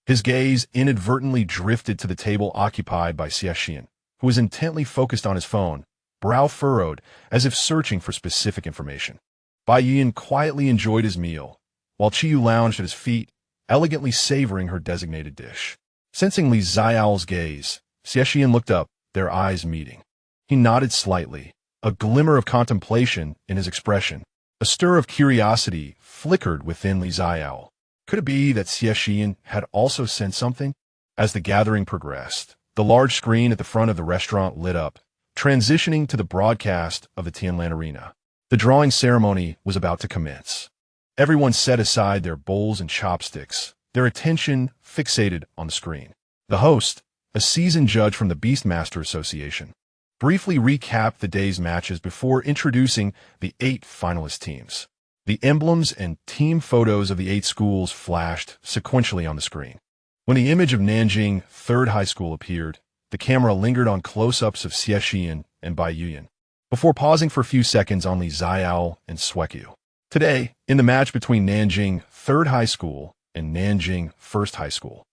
His gaze inadvertently drifted to the table occupied by Xie Shiyan, who was intently focused on his phone, brow furrowed, as if searching for specific information. Bai Yuan quietly enjoyed his meal, while Qiyu lounged at his feet, elegantly savoring her designated dish. Sensing Li Xiaole's gaze, Xie Shiyan looked up, their eyes meeting. He nodded slightly, a glimmer of contemplation in his expression. A stir of curiosity flickered within Li Xiaole. Could it be that Xie Shiyan had also sensed something? As the gathering progressed, the large screen at the front of the restaurant lit up, transitioning to the broadcast of the Tianlan Arena. The drawing ceremony was about to commence. Everyone set aside their bowls and chopsticks, their attention fixated on the screen. The host, a seasoned judge from the Beastmaster Association, briefly recapped the day's matches before introducing the 8 finalist teams. The emblems and team photos of the 8 schools flashed sequentially on the screen. When the image of Nanjing 3rd High School appeared, the camera lingered on close-ups of Xie Shiyan and Bai Yuan, before pausing for a few seconds on Li Xiaole and Xueqiu. Today, in the match between Nanjing 3rd High School and Nanjing 1st High School,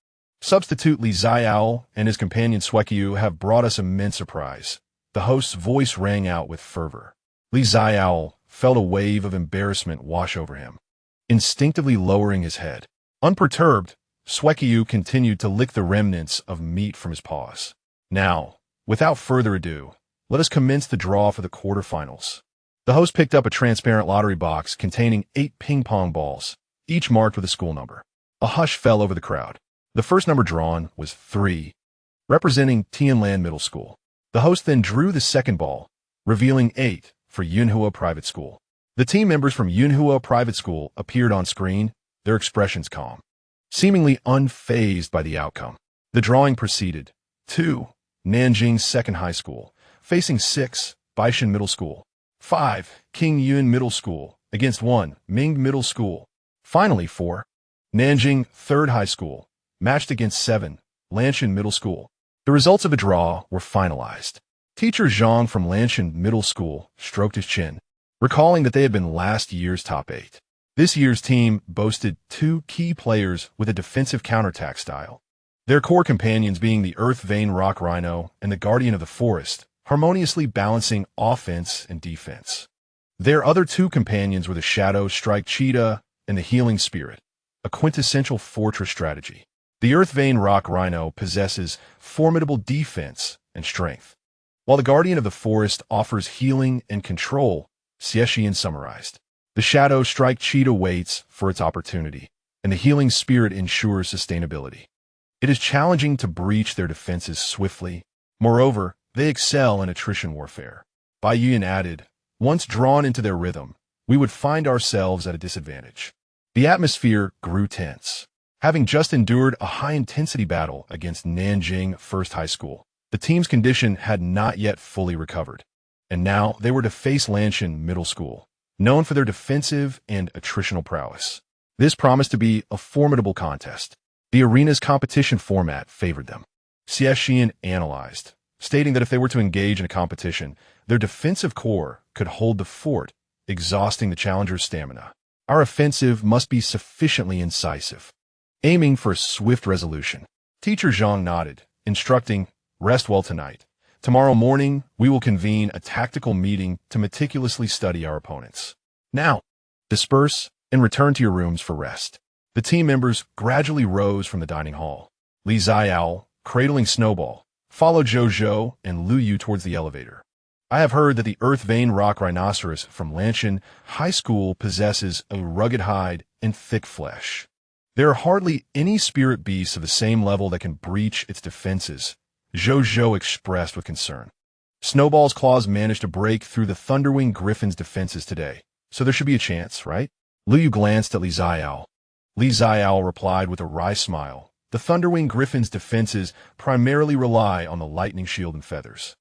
substitute Li Xiaole and his companion Xueqiu have brought us immense surprise. The host's voice rang out with fervor. Li Xiaole felt a wave of embarrassment wash over him, instinctively lowering his head. Unperturbed, Xueqiu continued to lick the remnants of meat from his paws. Now, without further ado, let us commence the draw for the quarterfinals. The host picked up a transparent lottery box containing 8 ping-pong balls, each marked with a school number. A hush fell over the crowd. The first number drawn was 3, representing Tianlan Middle School. The host then drew the second ball, revealing 8 for Yinhua Private School. The team members from Yinhua Private School appeared on screen, their expressions calm, seemingly unfazed by the outcome. The drawing proceeded. 2, Nanjing 2nd High School, facing 6, Baishan Middle School. 5, Qingyun Middle School, against 1, Ming Middle School. Finally, 4, Nanjing 3rd High School, matched against 7, Lanshan Middle School. The results of the draw were finalized. Teacher Zhang from Lanshan Middle School stroked his chin, recalling that they had been last year's top 8. This year's team boasted 2 key players with a defensive counterattack style, their core companions being the Earth Vein Rock Rhino and the Guardian of the Forest, harmoniously balancing offense and defense. Their other 2 companions were the Shadow Strike Cheetah and the Healing Spirit, a quintessential fortress strategy. The Earth Vein Rock Rhino possesses formidable defense and strength, while the Guardian of the Forest offers healing and control. Xie Shiyan summarized. The Shadow Strike Cheetah waits for its opportunity, and the Healing Spirit ensures sustainability. It is challenging to breach their defenses swiftly. Moreover, they excel in attrition warfare. Bai Yuan added, once drawn into their rhythm, we would find ourselves at a disadvantage. The atmosphere grew tense. Having just endured a high-intensity battle against Nanjing 1st High School, the team's condition had not yet fully recovered, and now they were to face Lanshan Middle School, known for their defensive and attritional prowess. This promised to be a formidable contest. The arena's competition format favored them. Xie Shiyan analyzed, stating that if they were to engage in a competition, their defensive core could hold the fort, exhausting the challenger's stamina. Our offensive must be sufficiently incisive. aiming for a swift resolution. Teacher Zhang nodded, instructing, "Rest well tonight. Tomorrow morning, we will convene a tactical meeting to meticulously study our opponents. Now, disperse and return to your rooms for rest." The team members gradually rose from the dining hall. Xiaole, cradling Snowball, followed Zhou and Lu Yu towards the elevator. "I have heard that the Earth Vein Rock Rhinoceros from Lanshan High School possesses a rugged hide and thick flesh. There are hardly any spirit beasts of the same level that can breach its defenses," Zhou expressed with concern. "Snowball's claws managed to break through the Thunderwing Griffin's defenses today, so there should be a chance, right?" Lu Yu glanced at Xiaole. Xiaole replied with a wry smile. "The Thunderwing Griffin's defenses primarily rely on the lightning shield and feathers,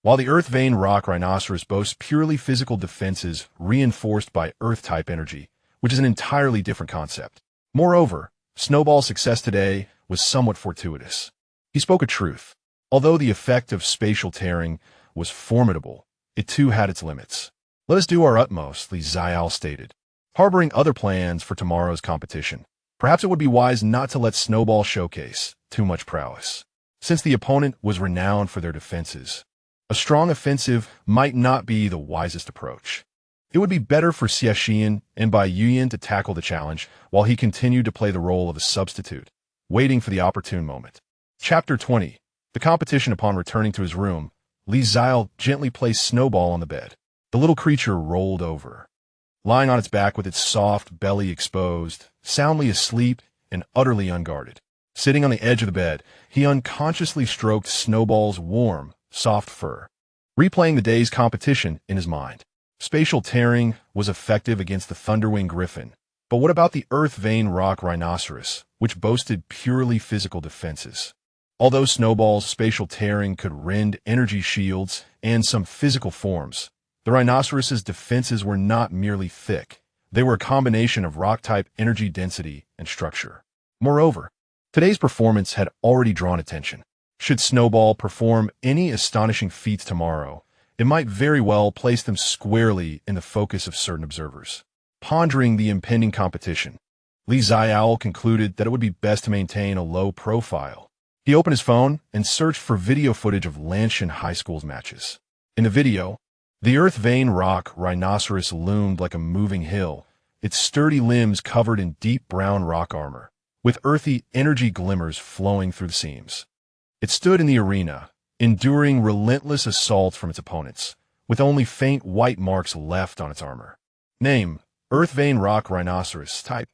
while the Earth Vein Rock Rhinoceros boasts purely physical defenses reinforced by Earth-type energy, which is an entirely different concept. Moreover, Snowball's success today was somewhat fortuitous." He spoke a truth. Although the effect of spatial tearing was formidable, it too had its limits. "Let us do our utmost," Xiaole stated, harboring other plans for tomorrow's competition. Perhaps it would be wise not to let Snowball showcase too much prowess, since the opponent was renowned for their defenses. A strong offensive might not be the wisest approach. It would be better for Xie Shiyan and Bai Yuyan to tackle the challenge while he continued to play the role of a substitute, waiting for the opportune moment. Chapter 20. The competition. Upon returning to his room, Xiaole gently placed Snowball on the bed. The little creature rolled over, lying on its back with its soft belly exposed, soundly asleep and utterly unguarded. Sitting on the edge of the bed, he unconsciously stroked Snowball's warm, soft fur, replaying the day's competition in his mind. Spatial tearing was effective against the Thunderwing Griffin, but what about the Earth Vein Rock Rhinoceros, which boasted purely physical defenses? Although Snowball's spatial tearing could rend energy shields and some physical forms, the rhinoceros's defenses were not merely thick. They were a combination of rock-type energy density and structure. Moreover, today's performance had already drawn attention. Should Snowball perform any astonishing feats tomorrow, it might very well place them squarely in the focus of certain observers. Pondering the impending competition, Xiaole concluded that it would be best to maintain a low profile. He opened his phone and searched for video footage of Lanshan High School's matches. In the video, the Earth Vein Rock Rhinoceros loomed like a moving hill, its sturdy limbs covered in deep brown rock armor, with earthy energy glimmers flowing through the seams. It stood in the arena, enduring relentless assaults from its opponents, with only faint white marks left on its armor. Name: Earth Vein Rock Rhinoceros. Type: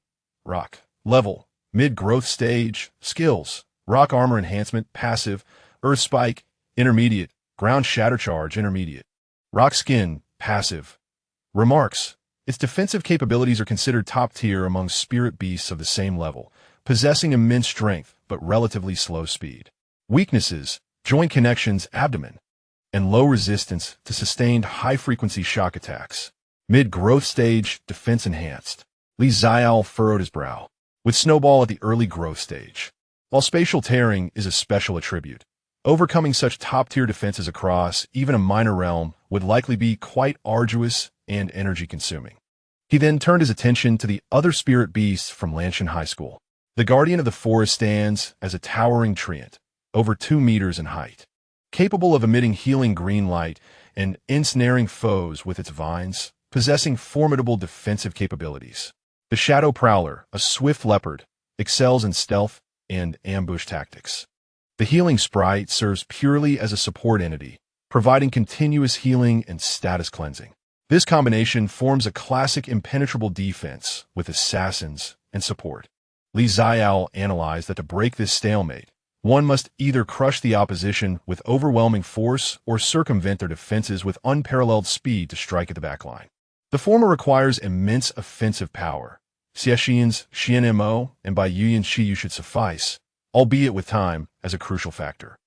Rock. Level: Mid-growth stage. Skills: Rock Armor Enhancement, Passive. Earth Spike, Intermediate. Ground Shatter Charge, Intermediate. Rock Skin, Passive. Remarks: its defensive capabilities are considered top tier among spirit beasts of the same level, possessing immense strength but relatively slow speed. Weaknesses: joint connections, abdomen, and low resistance to sustained high-frequency shock attacks. Mid-growth stage, defense enhanced. Xiaole furrowed his brow, with Snowball at the early growth stage. While spatial tearing is a special attribute, overcoming such top-tier defenses across even a minor realm would likely be quite arduous and energy-consuming. He then turned his attention to the other spirit beasts from Lanshan High School. The Guardian of the Forest stands as a towering treant, over 2 meters in height, capable of emitting healing green light and ensnaring foes with its vines, possessing formidable defensive capabilities. The Shadow Prowler, a swift leopard, excels in stealth and ambush tactics. The Healing Sprite serves purely as a support entity, providing continuous healing and status cleansing. This combination forms a classic impenetrable defense with assassins and support. Xiaole analyzed that to break this stalemate, one must either crush the opposition with overwhelming force or circumvent their defenses with unparalleled speed to strike at the backline. The former requires immense offensive power. Xie Shiyan's Xuanmo and Bai Yuyan's Xiyu should suffice, albeit with time as a crucial factor.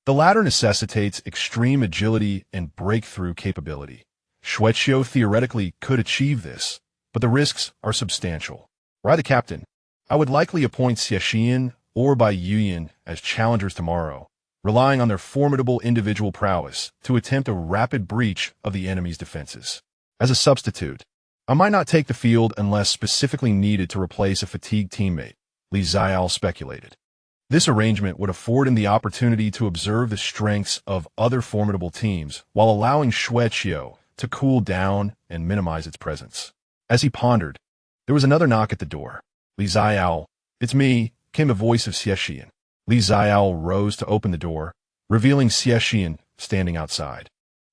The latter necessitates extreme agility and breakthrough capability. Xuanmo theoretically could achieve this, but the risks are substantial. Were I the captain, I would likely appoint Xie Shiyan or Bai Yuyan as challengers tomorrow, relying on their formidable individual prowess to attempt a rapid breach of the enemy's defenses. As a substitute, I might not take the field unless specifically needed to replace a fatigued teammate, Li Xiaole speculated. This arrangement would afford him the opportunity to observe the strengths of other formidable teams while allowing Xuanmo to cool down and minimize its presence. As he pondered, there was another knock at the door. Li Xiaole, "It's me," came the voice of Xie Shiyan. Li Xiaole rose to open the door, revealing Xie Shiyan standing outside,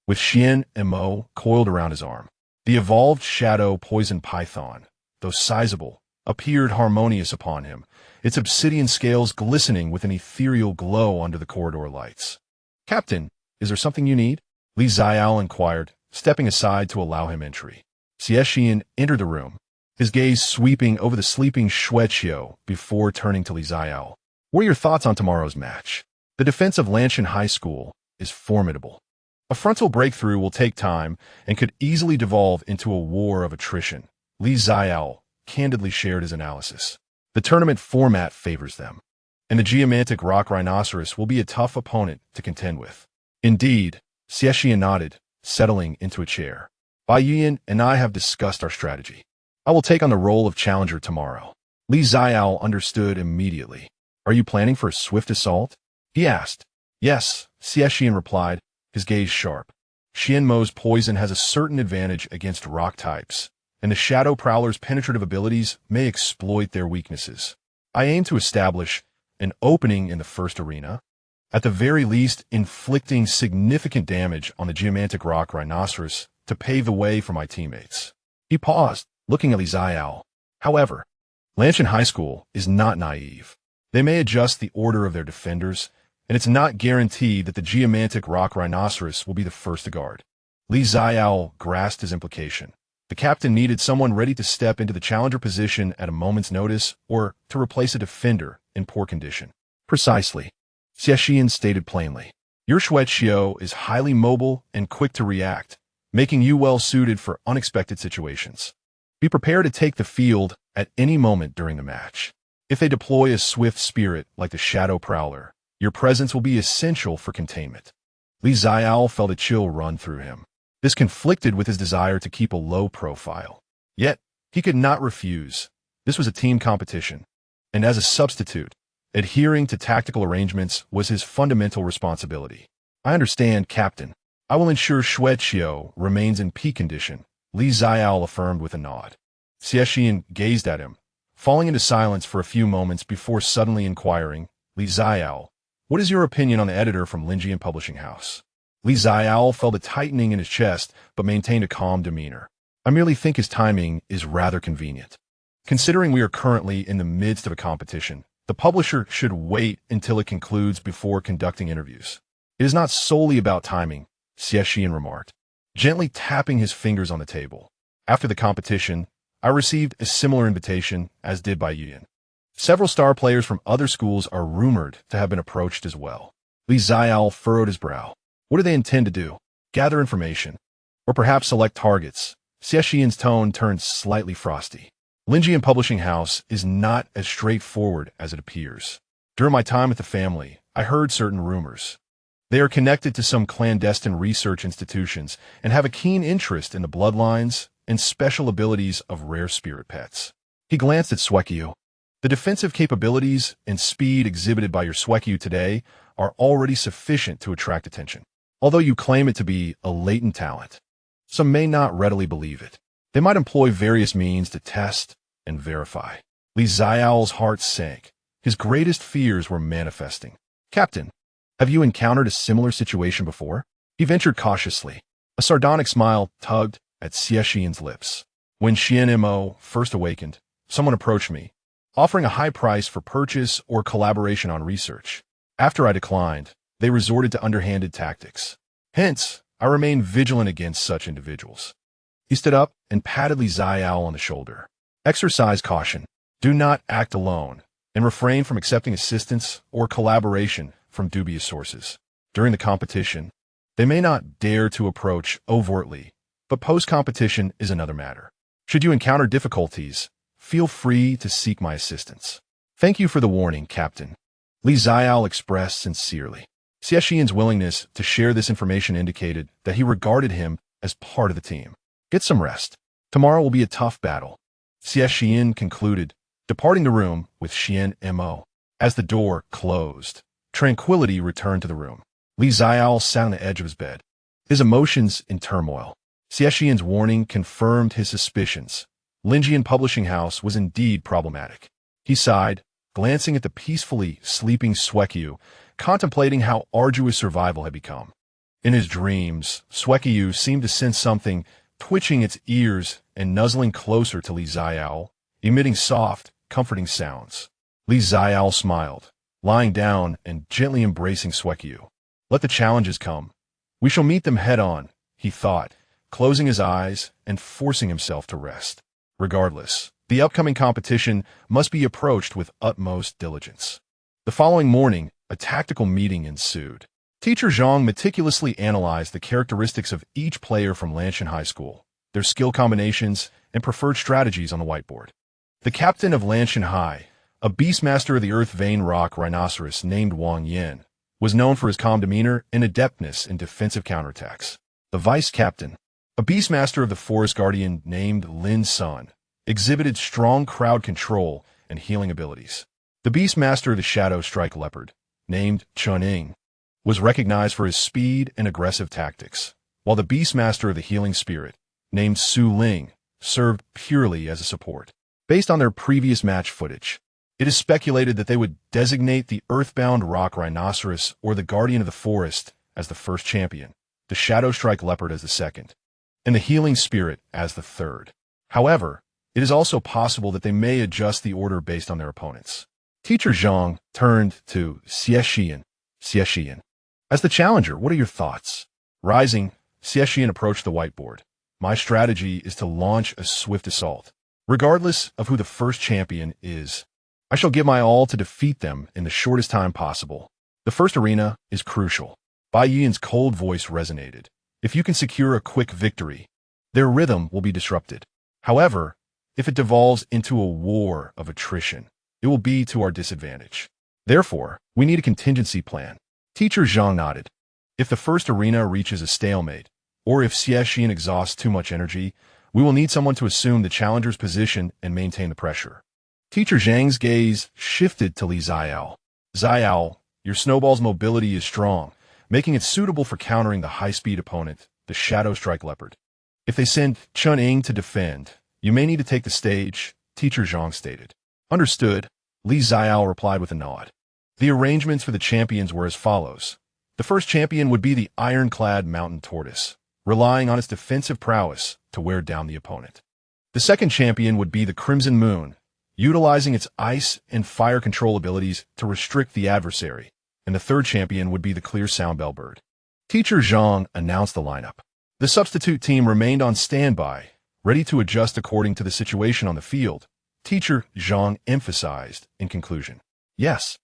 with Xuanmo coiled around his arm. The evolved shadow poison python, though sizable, appeared harmonious upon him, its obsidian scales glistening with an ethereal glow under the corridor lights. "Captain, is there something you need?" Li Xiaole inquired, stepping aside to allow him entry. Xie Shiyan entered the room, his gaze sweeping over the sleeping Xuanmo before turning to Li Xiaole. "What are your thoughts on tomorrow's match? The defense of Lanshan High School is formidable. A frontal breakthrough will take time and could easily devolve into a war of attrition." Li Xiaole candidly shared his analysis. "The tournament format favors them, and the geomantic rock rhinoceros will be a tough opponent to contend with." "Indeed," Xie Shiyan nodded, settling into a chair. "Bai Yuan and I have discussed our strategy. I will take on the role of challenger tomorrow." Li Xiaole understood immediately. "Are you planning for a swift assault?" he asked. "Yes," Xie Shiyan replied, his gaze sharp. "Xuanmo's poison has a certain advantage against rock types, and the Shadow Prowler's penetrative abilities may exploit their weaknesses. I aim to establish an opening in the first arena, at the very least inflicting significant damage on the geomantic rock rhinoceros to pave the way for my teammates." He paused, looking at Li Xiaole. "However, Lanshan High School is not naive. They may adjust the order of their defenders, and it's not guaranteed that the geomantic rock rhinoceros will be the first to guard." Li Xiaole grasped his implication. The captain needed someone ready to step into the challenger position at a moment's notice or to replace a defender in poor condition. "Precisely," Xie Shiyan stated plainly. "Your Xuanmo is highly mobile and quick to react, making you well suited for unexpected situations. Be prepared to take the field at any moment during the match. If they deploy a swift spirit like the Shadow Prowler, your presence will be essential for containment." Li Xiaole felt a chill run through him. This conflicted with his desire to keep a low profile. Yet, he could not refuse. This was a team competition, and as a substitute, adhering to tactical arrangements was his fundamental responsibility. "I understand, Captain. I will ensure Xuanmo remains in peak condition," Li Xiaole affirmed with a nod. Xie Shiyan gazed at him, falling into silence for a few moments before suddenly inquiring, "Li Xiaole, what is your opinion on the editor from Linjian Publishing House?" Li Xiaole felt a tightening in his chest, but maintained a calm demeanor. "I merely think his timing is rather convenient. Considering we are currently in the midst of a competition, the publisher should wait until it concludes before conducting interviews. It is not solely about timing," Xie Shiyan remarked, gently tapping his fingers on the table. "After the competition, I received a similar invitation, as did Bai Yuan. Several star players from other schools are rumored to have been approached as well." Li Xiaole furrowed his brow. What do they intend to do? Gather information? Or perhaps select targets? Xie Shiyan's tone turned slightly frosty. "Linjian Publishing House is not as straightforward as it appears. During my time at the family, I heard certain rumors. They are connected to some clandestine research institutions and have a keen interest in the bloodlines and special abilities of rare spirit pets." He glanced at Xuanmo. "The defensive capabilities and speed exhibited by your Xuanmo today are already sufficient to attract attention. Although you claim it to be a latent talent, some may not readily believe it. They might employ various means to test and verify." Li Xiaole's heart sank. His greatest fears were manifesting. "Captain, have you encountered a similar situation before?" He ventured cautiously. A sardonic smile tugged at Xie Shiyan's lips. "When Xuanmo first awakened, someone approached me, offering a high price for purchase or collaboration on research. After I declined, they resorted to underhanded tactics. Hence, I remain vigilant against such individuals." He stood up and patted Li Xiaole on the shoulder. "Exercise caution. Do not act alone, and refrain from accepting assistance or collaboration from dubious sources. During the competition, they may not dare to approach overtly, but post-competition is another matter. Should you encounter difficulties, feel free to seek my assistance." "Thank you for the warning, Captain," Li Xiaole expressed sincerely. Xie Shiyan's willingness to share this information indicated that he regarded him as part of the team. "Get some rest. Tomorrow will be a tough battle," Xie Shiyan concluded, departing the room with Xuanmo. As the door closed, tranquility returned to the room. Xiaole sat on the edge of his bed, his emotions in turmoil. Xie Shiyan's warning confirmed his suspicions. Linjian Publishing House was indeed problematic. He sighed, glancing at the peacefully sleeping Xueqiu, contemplating how arduous survival had become. In his dreams, Xueqiu seemed to sense something, twitching its ears and nuzzling closer to Xiaole, emitting soft, comforting sounds. Xiaole smiled, lying down and gently embracing Xueqiu. Let the challenges come. We shall meet them head-on, he thought, closing his eyes and forcing himself to rest. Regardless, the upcoming competition must be approached with utmost diligence. The following morning, a tactical meeting ensued. Teacher Zhang meticulously analyzed the characteristics of each player from Lanshan High School, their skill combinations, and preferred strategies on the whiteboard. The captain of Lanshan High, a beastmaster of the earth vein rock rhinoceros named Wang Yin, was known for his calm demeanor and adeptness in defensive counterattacks. The vice captain, a beastmaster of the forest guardian named Lin Sun, exhibited strong crowd control and healing abilities. The beastmaster of the shadow strike leopard, named Chun-Ing, was recognized for his speed and aggressive tactics, while the beastmaster of the healing spirit, named Su Ling, served purely as a support. Based on their previous match footage, it is speculated that they would designate the earthbound rock rhinoceros or the guardian of the forest as the first champion, the shadow strike leopard as the second, and the healing spirit as the third. However, it is also possible that they may adjust the order based on their opponents. Teacher Zhang turned to Xie Shiyan. Xie Shiyan, as the challenger, what are your thoughts? Rising, Xie Shiyan approached the whiteboard. My strategy is to launch a swift assault. Regardless of who the first champion is, I shall give my all to defeat them in the shortest time possible. The first arena is crucial. Bai Yian's cold voice resonated. If you can secure a quick victory, their rhythm will be disrupted. However, if it devolves into a war of attrition, it will be to our disadvantage. Therefore, we need a contingency plan. Teacher Zhang nodded. If the first arena reaches a stalemate, or if Xie Shiyan exhausts too much energy, we will need someone to assume the challenger's position and maintain the pressure. Teacher Zhang's gaze shifted to Xiaole. Xiaole, your snowball's mobility is strong, making it suitable for countering the high-speed opponent, the Shadow Strike Leopard. If they send Chun-Ing to defend, you may need to take the stage, Teacher Zhang stated. Understood, Xiaole replied with a nod. The arrangements for the champions were as follows. The first champion would be the ironclad mountain tortoise, relying on its defensive prowess to wear down the opponent. The second champion would be the Crimson Moon, utilizing its ice and fire control abilities to restrict the adversary. And the third champion would be the Clear Sound Bellbird. Teacher Zhang announced the lineup. The substitute team remained on standby, ready to adjust according to the situation on the field. Teacher Zhang emphasized in conclusion. Yes.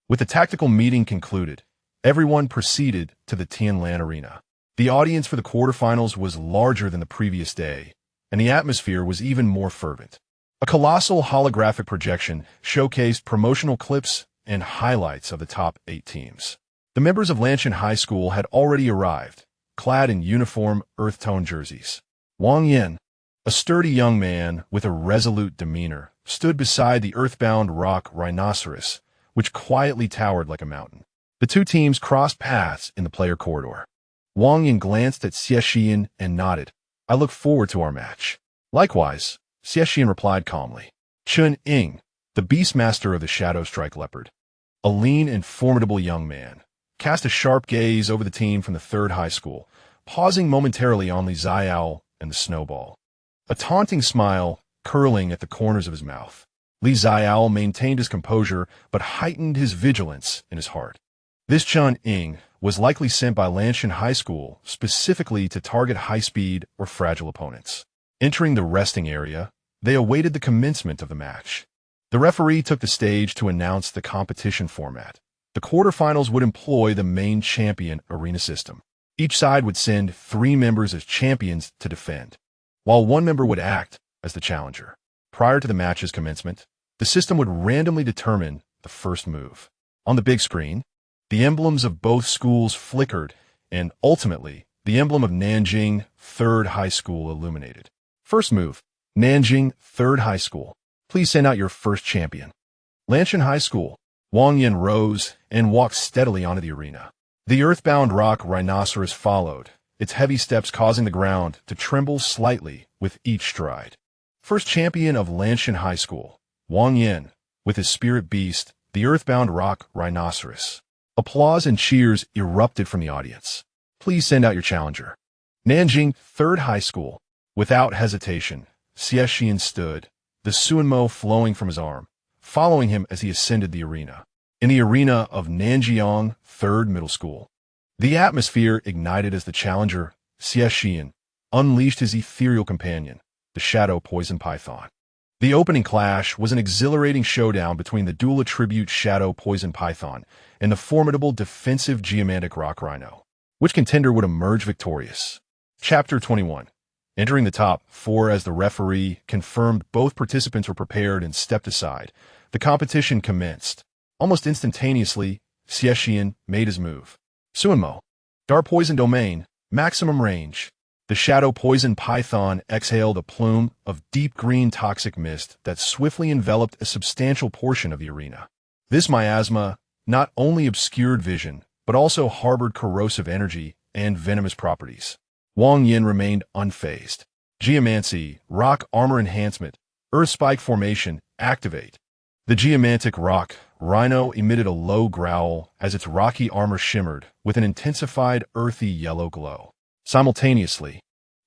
With the tactical meeting concluded, everyone proceeded to the Tianlan Arena. The audience for the quarterfinals was larger than the previous day, and the atmosphere was even more fervent. A colossal holographic projection showcased promotional clips and highlights of the top 8 teams. The members of Lanshan High School had already arrived, clad in uniform earth-tone jerseys. Wang Yin, a sturdy young man with a resolute demeanor, stood beside the earthbound rock rhinoceros, which quietly towered like a mountain. The two teams crossed paths in the player corridor. Wang Yin glanced at Xie Shiyan and nodded. I look forward to our match. Likewise, Xie Shiyan replied calmly. Chun-Ing, the beastmaster of the Shadow Strike Leopard, a lean and formidable young man, cast a sharp gaze over the team from the third high school, pausing momentarily on Xiaole and the snowball. A taunting smile curling at the corners of his mouth. Xiaole maintained his composure but heightened his vigilance in his heart. This Chun-Ing was likely sent by Lanshan High School specifically to target high-speed or fragile opponents. Entering the resting area, they awaited the commencement of the match. The referee took the stage to announce the competition format. The quarterfinals would employ the main champion arena system. Each side would send 3 members as champions to defend, while 1 member would act as the challenger. Prior to the match's commencement, the system would randomly determine the first move. On the big screen, the emblems of both schools flickered, and ultimately, the emblem of Nanjing 3rd High School illuminated. First move, Nanjing 3rd High School. Please send out your first champion. Lanshan High School. Wang Yin rose and walked steadily onto the arena. The earthbound rock rhinoceros followed, its heavy steps causing the ground to tremble slightly with each stride. First champion of Lanshan High School, Wang Yin, with his spirit beast, the earthbound rock rhinoceros. Applause and cheers erupted from the audience. Please send out your challenger. Nanjing Third High School. Without hesitation, Xie Shiyan stood, the Xuanmo flowing from his arm, following him as he ascended the arena. In the arena of Nanjiang Third Middle School, the atmosphere ignited as the challenger, Xie Shiyan, unleashed his ethereal companion, the shadow poison python. The opening clash was an exhilarating showdown between the dual attribute shadow poison python and the formidable defensive geomantic rock rhino. Which contender would emerge victorious? Chapter 21. Entering the top 4 as the referee confirmed both participants were prepared and stepped aside, the competition commenced. Almost instantaneously, Xie Shiyan made his move. Xuanmo. Dark Poison Domain, Maximum Range. The shadow poison python exhaled a plume of deep green toxic mist that swiftly enveloped a substantial portion of the arena. This miasma not only obscured vision, but also harbored corrosive energy and venomous properties. Wang Yin remained unfazed. Geomancy, Rock Armor Enhancement, Earth Spike Formation, activate. The geomantic rock rhino emitted a low growl as its rocky armor shimmered with an intensified earthy yellow glow. Simultaneously,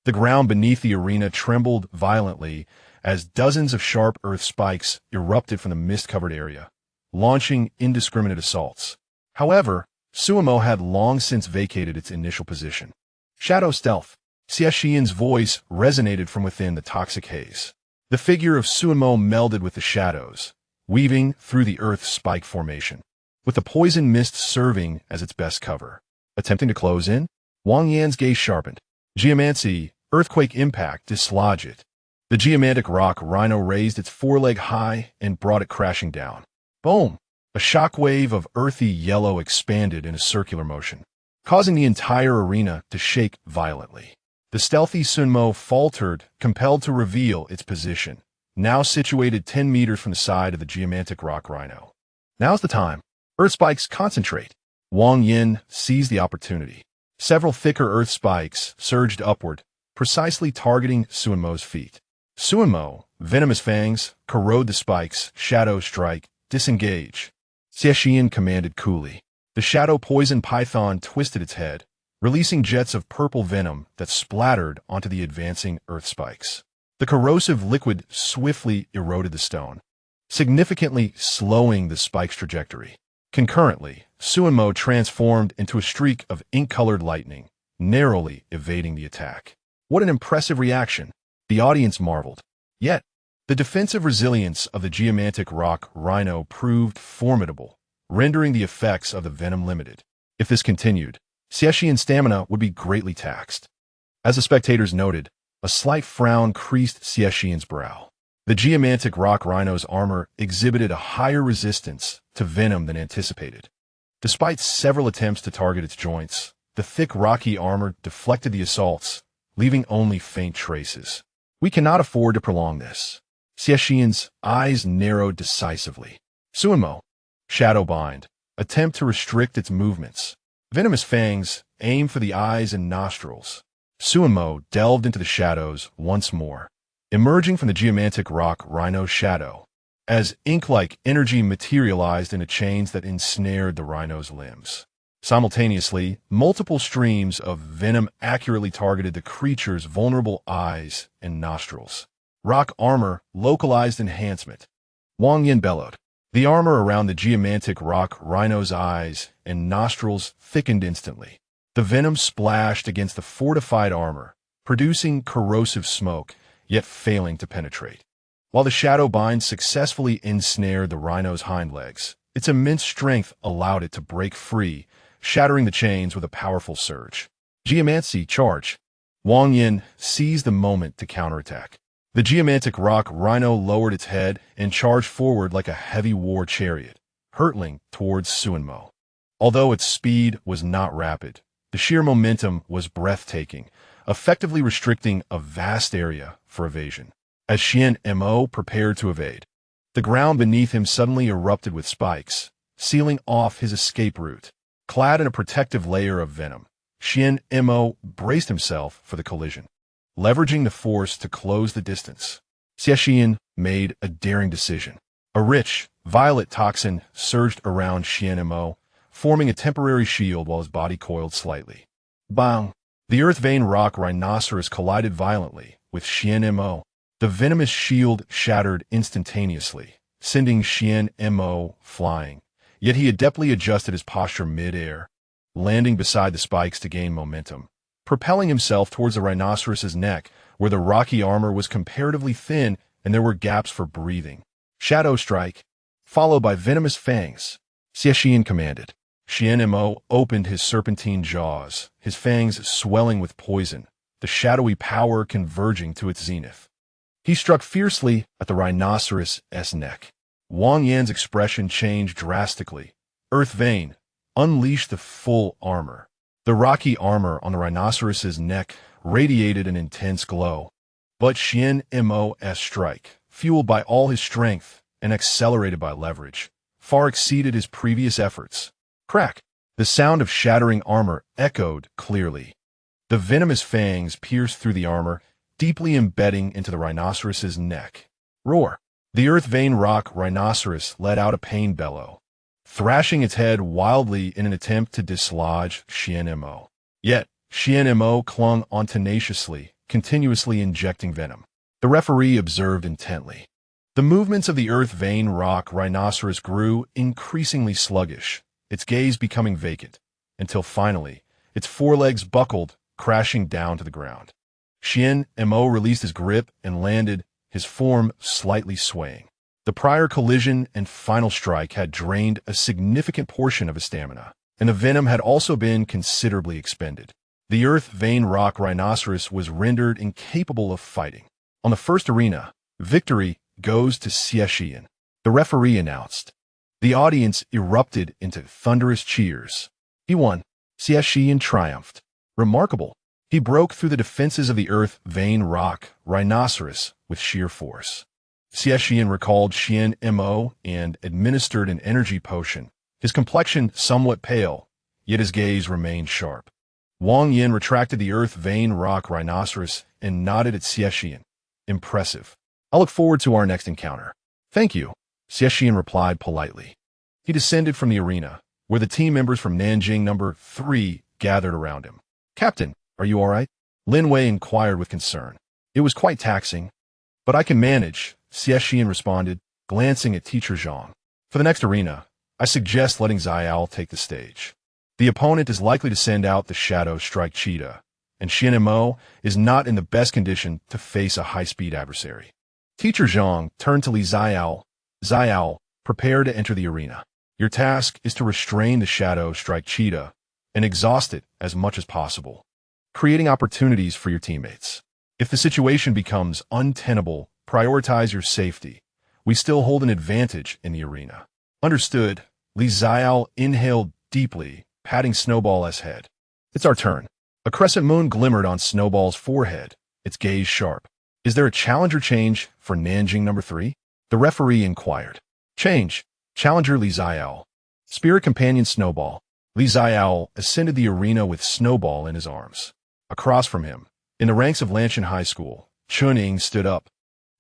the ground beneath the arena trembled violently as dozens of sharp earth spikes erupted from the mist-covered area, launching indiscriminate assaults. However, Xuanmo had long since vacated its initial position. Shadow Stealth. Xie Shiyan's voice resonated from within the toxic haze. The figure of Xuanmo melded with the shadows, weaving through the earth spike formation, with the poison mist serving as its best cover. Attempting to close in, Wang Yan's gaze sharpened. Geomancy, Earthquake Impact, dislodge it. The geomantic rock rhino raised its foreleg high and brought it crashing down. Boom! A shockwave of earthy yellow expanded in a circular motion, causing the entire arena to shake violently. The stealthy Xuanmo faltered, compelled to reveal its position, now situated 10 meters from the side of the geomantic rock rhino. Now's the time. Earth spikes concentrate. Wang Yin seized the opportunity. Several thicker earth spikes surged upward, precisely targeting Xuanmo's feet. Xuanmo, venomous fangs, corrode the spikes, shadow strike, disengage. Xie Shiyan commanded coolly. The shadow poison python twisted its head, releasing jets of purple venom that splattered onto the advancing earth spikes. The corrosive liquid swiftly eroded the stone, significantly slowing the spike's trajectory. Concurrently, Xuanmo transformed into a streak of ink-colored lightning, narrowly evading the attack. What an impressive reaction! The audience marveled. Yet, the defensive resilience of the geomantic rock rhino proved formidable, rendering the effects of the venom limited. If this continued, Xie Shiyan's stamina would be greatly taxed. As the spectators noted, a slight frown creased Xie Shiyan's brow. The geomantic rock rhino's armor exhibited a higher resistance to venom than anticipated. Despite several attempts to target its joints, the thick rocky armor deflected the assaults, leaving only faint traces. We cannot afford to prolong this. Xie Shiyan's eyes narrowed decisively. Xuanmo. Shadowbind. Attempt to restrict its movements. Venomous fangs aim for the eyes and nostrils. Xuanmo delved into the shadows once more, emerging from the geomantic rock rhino's shadow, as ink-like energy materialized in the chains that ensnared the rhino's limbs. Simultaneously, multiple streams of venom accurately targeted the creature's vulnerable eyes and nostrils. Rock armor, localized enhancement. Wang Yin bellowed. The armor around the geomantic rock rhino's eyes and nostrils thickened instantly. The venom splashed against the fortified armor, producing corrosive smoke, yet failing to penetrate. While the shadow bind successfully ensnared the rhino's hind legs, its immense strength allowed it to break free, shattering the chains with a powerful surge. Geomancy, charge. Wang Yin seized the moment to counterattack. The geomantic rock rhino lowered its head and charged forward like a heavy war chariot, hurtling towards Xuanmo. Although its speed was not rapid, the sheer momentum was breathtaking, effectively restricting a vast area for evasion. As Xuanmo prepared to evade, The ground beneath him suddenly erupted with spikes, sealing off his escape route. Clad in a protective layer of venom, Xuanmo braced himself for the collision. Leveraging the force to close the distance, Xie Shiyan made a daring decision. A rich, violet toxin surged around Xuanmo, forming a temporary shield while his body coiled slightly. Bang! The earth vein rock rhinoceros collided violently with Xuanmo. The venomous shield shattered instantaneously, sending Xuanmo flying. Yet he adeptly adjusted his posture mid-air, landing beside the spikes to gain momentum, propelling himself towards the rhinoceros's neck, where the rocky armor was comparatively thin and there were gaps for breathing. Shadow strike, followed by venomous fangs, Xie Shiyan commanded. Xuanmo opened his serpentine jaws, his fangs swelling with poison, the shadowy power converging to its zenith. He struck fiercely at the rhinoceros's neck. Wang Yan's expression changed drastically. Earth Vein unleashed the full armor. The rocky armor on the rhinoceros's neck radiated an intense glow. But Xuanmo's strike, fueled by all his strength and accelerated by leverage, far exceeded his previous efforts. Crack! The sound of shattering armor echoed clearly. The venomous fangs pierced through the armor, deeply embedding into the rhinoceros's neck. Roar! The earth vein rock rhinoceros let out a pain bellow, thrashing its head wildly in an attempt to dislodge Xuanmo. Yet, Xuanmo clung on tenaciously, continuously injecting venom. The referee observed intently. The movements of the earth vein rock rhinoceros grew increasingly sluggish, its gaze becoming vacant, until finally, its forelegs buckled, crashing down to the ground. Xuanmo released his grip and landed, his form slightly swaying. The prior collision and final strike had drained a significant portion of his stamina, and the venom had also been considerably expended. The earth vein rock rhinoceros was rendered incapable of fighting. On the first arena, victory goes to Xie Shiyan, the referee announced. The audience erupted into thunderous cheers. He won. Xie Shiyan triumphed. Remarkable. He broke through the defenses of the earth vein rock rhinoceros with sheer force. Xie Shiyan recalled Xuanmo and administered an energy potion, his complexion somewhat pale, yet his gaze remained sharp. Wang Yan retracted the earth vein rock rhinoceros and nodded at Xie Shiyan. Impressive. I'll look forward to our next encounter. Thank you, Xie Shiyan replied politely. He descended from the arena, where the team members from Nanjing No. 3 gathered around him. Captain, are you all right? Lin Wei inquired with concern. It was quite taxing, but I can manage, Xie Shiyan responded, glancing at Teacher Zhang. For the next arena, I suggest letting Xiaole take the stage. The opponent is likely to send out the Shadow Strike Cheetah, and Xuanmo is not in the best condition to face a high-speed adversary. Teacher Zhang turned to Li Xiaole. Xiaole, prepare to enter the arena. Your task is to restrain the Shadow Strike Cheetah and exhaust it as much as possible, creating opportunities for your teammates. If the situation becomes untenable, prioritize your safety. We still hold an advantage in the arena. Understood. Li Xiaole inhaled deeply, patting Snowball's head. It's our turn. A crescent moon glimmered on Snowball's forehead, its gaze sharp. Is there a challenger change for Nanjing No. 3? The referee inquired. Change. Challenger Li Xiaole. Spirit companion Snowball. Li Xiaole ascended the arena with Snowball in his arms. Across from him, in the ranks of Lanshan High School, Chun-Ing stood up,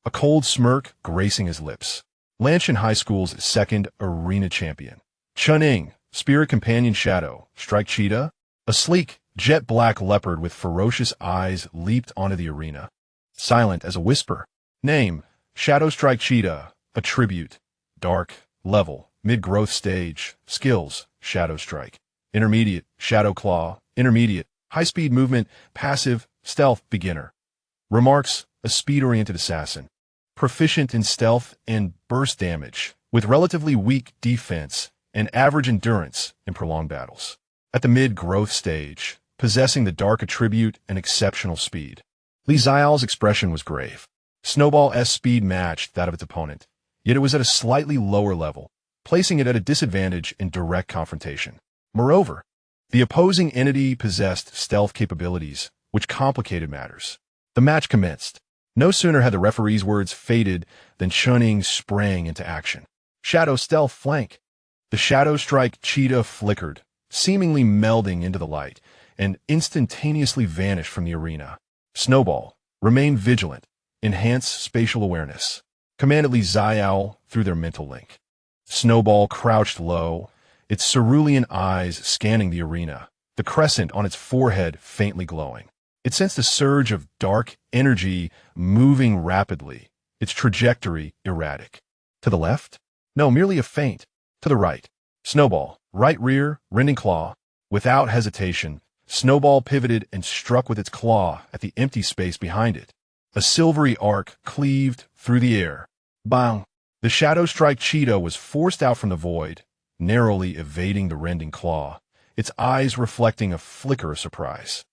a cold smirk gracing his lips. Lanshan High School's second arena champion. Chun-Ing, Spirit Companion Shadow, Strike Cheetah. A sleek, jet-black leopard with ferocious eyes leaped onto the arena, silent as a whisper. Name, Shadow Strike Cheetah. Attribute, dark, level, mid-growth stage. Skills, Shadow Strike. Intermediate, Shadow Claw. Intermediate, high-speed movement, passive, stealth, beginner. Remarks, a speed-oriented assassin. Proficient in stealth and burst damage, with relatively weak defense and average endurance in prolonged battles. At the mid-growth stage, possessing the dark attribute and exceptional speed. Li Xiaole's expression was grave. Snowball's speed matched that of its opponent, yet it was at a slightly lower level, placing it at a disadvantage in direct confrontation. Moreover, the opposing entity possessed stealth capabilities, which complicated matters. The match commenced. No sooner had the referee's words faded than Xuanmo sprang into action. Shadow stealth flank. The shadow strike cheetah flickered, seemingly melding into the light, and instantaneously vanished from the arena. Snowball, remain vigilant, enhance spatial awareness, commanded Xiaole through their mental link. Snowball crouched low, its cerulean eyes scanning the arena, the crescent on its forehead faintly glowing. It sensed a surge of dark energy moving rapidly, its trajectory erratic. To the left? No, merely a feint. To the right. Snowball, right rear, rending claw. Without hesitation, Snowball pivoted and struck with its claw at the empty space behind it. A silvery arc cleaved through the air. Bang! The shadow strike cheetah was forced out from the void, narrowly evading the rending claw, its eyes reflecting a flicker of surprise.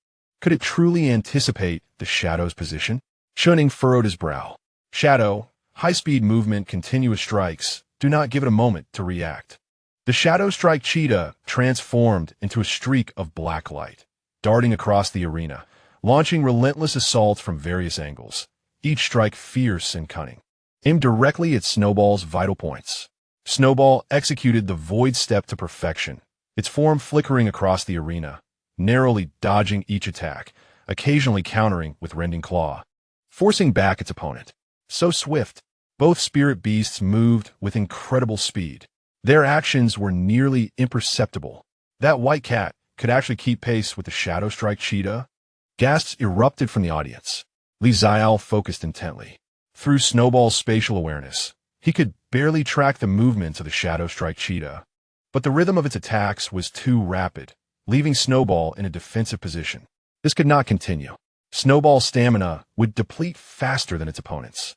Could it truly anticipate the shadow's position? Xuanmo furrowed his brow. Shadow, high-speed movement, continuous strikes. Do not give it a moment to react. The shadow strike cheetah transformed into a streak of black light, darting across the arena, launching relentless assaults from various angles, each strike fierce and cunning. Aimed directly at Snowball's vital points. Snowball executed the void step to perfection, its form flickering across the arena, narrowly dodging each attack, occasionally countering with rending claw, forcing back its opponent. So swift, both spirit beasts moved with incredible speed. Their actions were nearly imperceptible. That white cat could actually keep pace with the shadow strike cheetah. Gasps erupted from the audience. Xiaole focused intently. Through Snowball's spatial awareness, he could barely track the movements of the shadow strike cheetah. But the rhythm of its attacks was too rapid, leaving Snowball in a defensive position. This could not continue. Snowball's stamina would deplete faster than its opponents,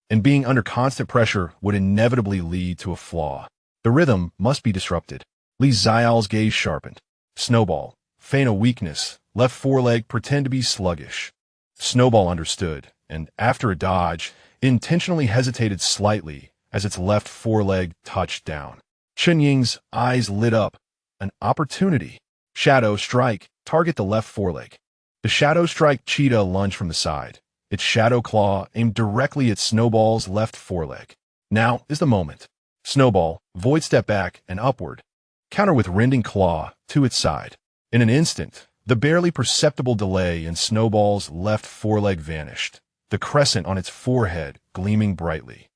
and being under constant pressure would inevitably lead to a flaw. The rhythm must be disrupted. Xiaole's gaze sharpened. Snowball, feign a weakness, left foreleg pretend to be sluggish. Snowball understood, and after a dodge, intentionally hesitated slightly as its left foreleg touched down. Xuanmo's eyes lit up. An opportunity. Shadow strike, target the left foreleg. The shadow strike cheetah lunged from the side, its shadow claw aimed directly at Snowball's left foreleg. Now is the moment. Snowball, void step back and upward. Counter with rending claw to its side. In an instant, the barely perceptible delay in Snowball's left foreleg vanished, the crescent on its forehead gleaming brightly.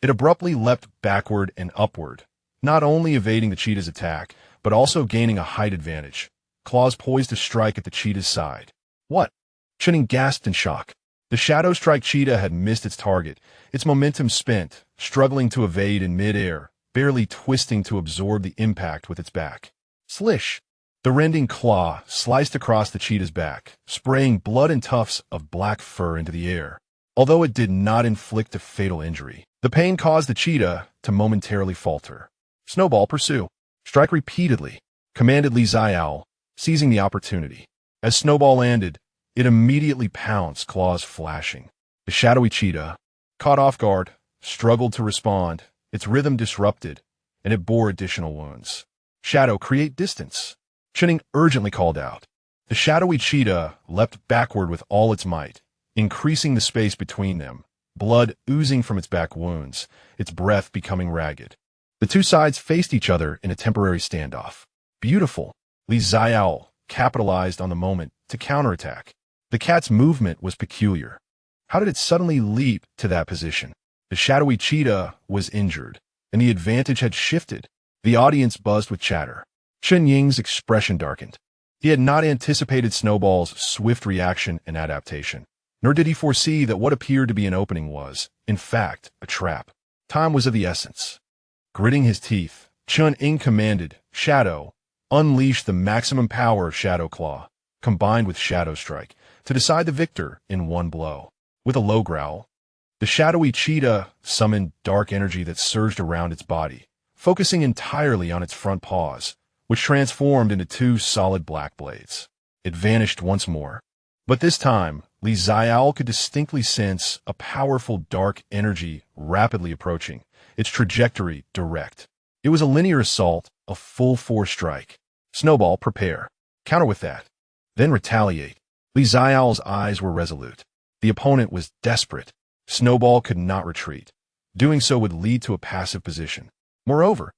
It abruptly leapt backward and upward, not only evading the cheetah's attack, but also gaining a height advantage, claws poised to strike at the cheetah's side. What? Xuanmo gasped in shock. The shadow strike cheetah had missed its target, its momentum spent, struggling to evade in mid-air, barely twisting to absorb the impact with its back. Slish! The rending claw sliced across the cheetah's back, spraying blood and tufts of black fur into the air. Although it did not inflict a fatal injury, the pain caused the cheetah to momentarily falter. Snowball, pursue. Strike repeatedly, commanded Xiaole, seizing the opportunity. As Snowball landed, it immediately pounced, claws flashing. The shadowy cheetah, caught off guard, struggled to respond, its rhythm disrupted, and it bore additional wounds. Shadow, create distance. Xuanmo urgently called out. The shadowy cheetah leapt backward with all its might, increasing the space between them, blood oozing from its back wounds, its breath becoming ragged. The two sides faced each other in a temporary standoff. Beautiful. Xiaole capitalized on the moment to counterattack. The cat's movement was peculiar. How did it suddenly leap to that position? The shadowy cheetah was injured, and the advantage had shifted. The audience buzzed with chatter. Xuanmo's expression darkened. He had not anticipated Snowball's swift reaction and adaptation, nor did he foresee that what appeared to be an opening was, in fact, a trap. Time was of the essence. Gritting his teeth, Xuanmo commanded, Shadow, unleash the maximum power of Shadow Claw, combined with Shadow Strike, to decide the victor in one blow. With a low growl, the shadowy cheetah summoned dark energy that surged around its body, focusing entirely on its front paws, which transformed into two solid black blades. It vanished once more. But this time, Xiaole could distinctly sense a powerful dark energy rapidly approaching, its trajectory direct. It was a linear assault, a full-force strike. Snowball, prepare. Counter with that. Then retaliate. Xiaole's eyes were resolute. The opponent was desperate. Snowball could not retreat. Doing so would lead to a passive position. Moreover,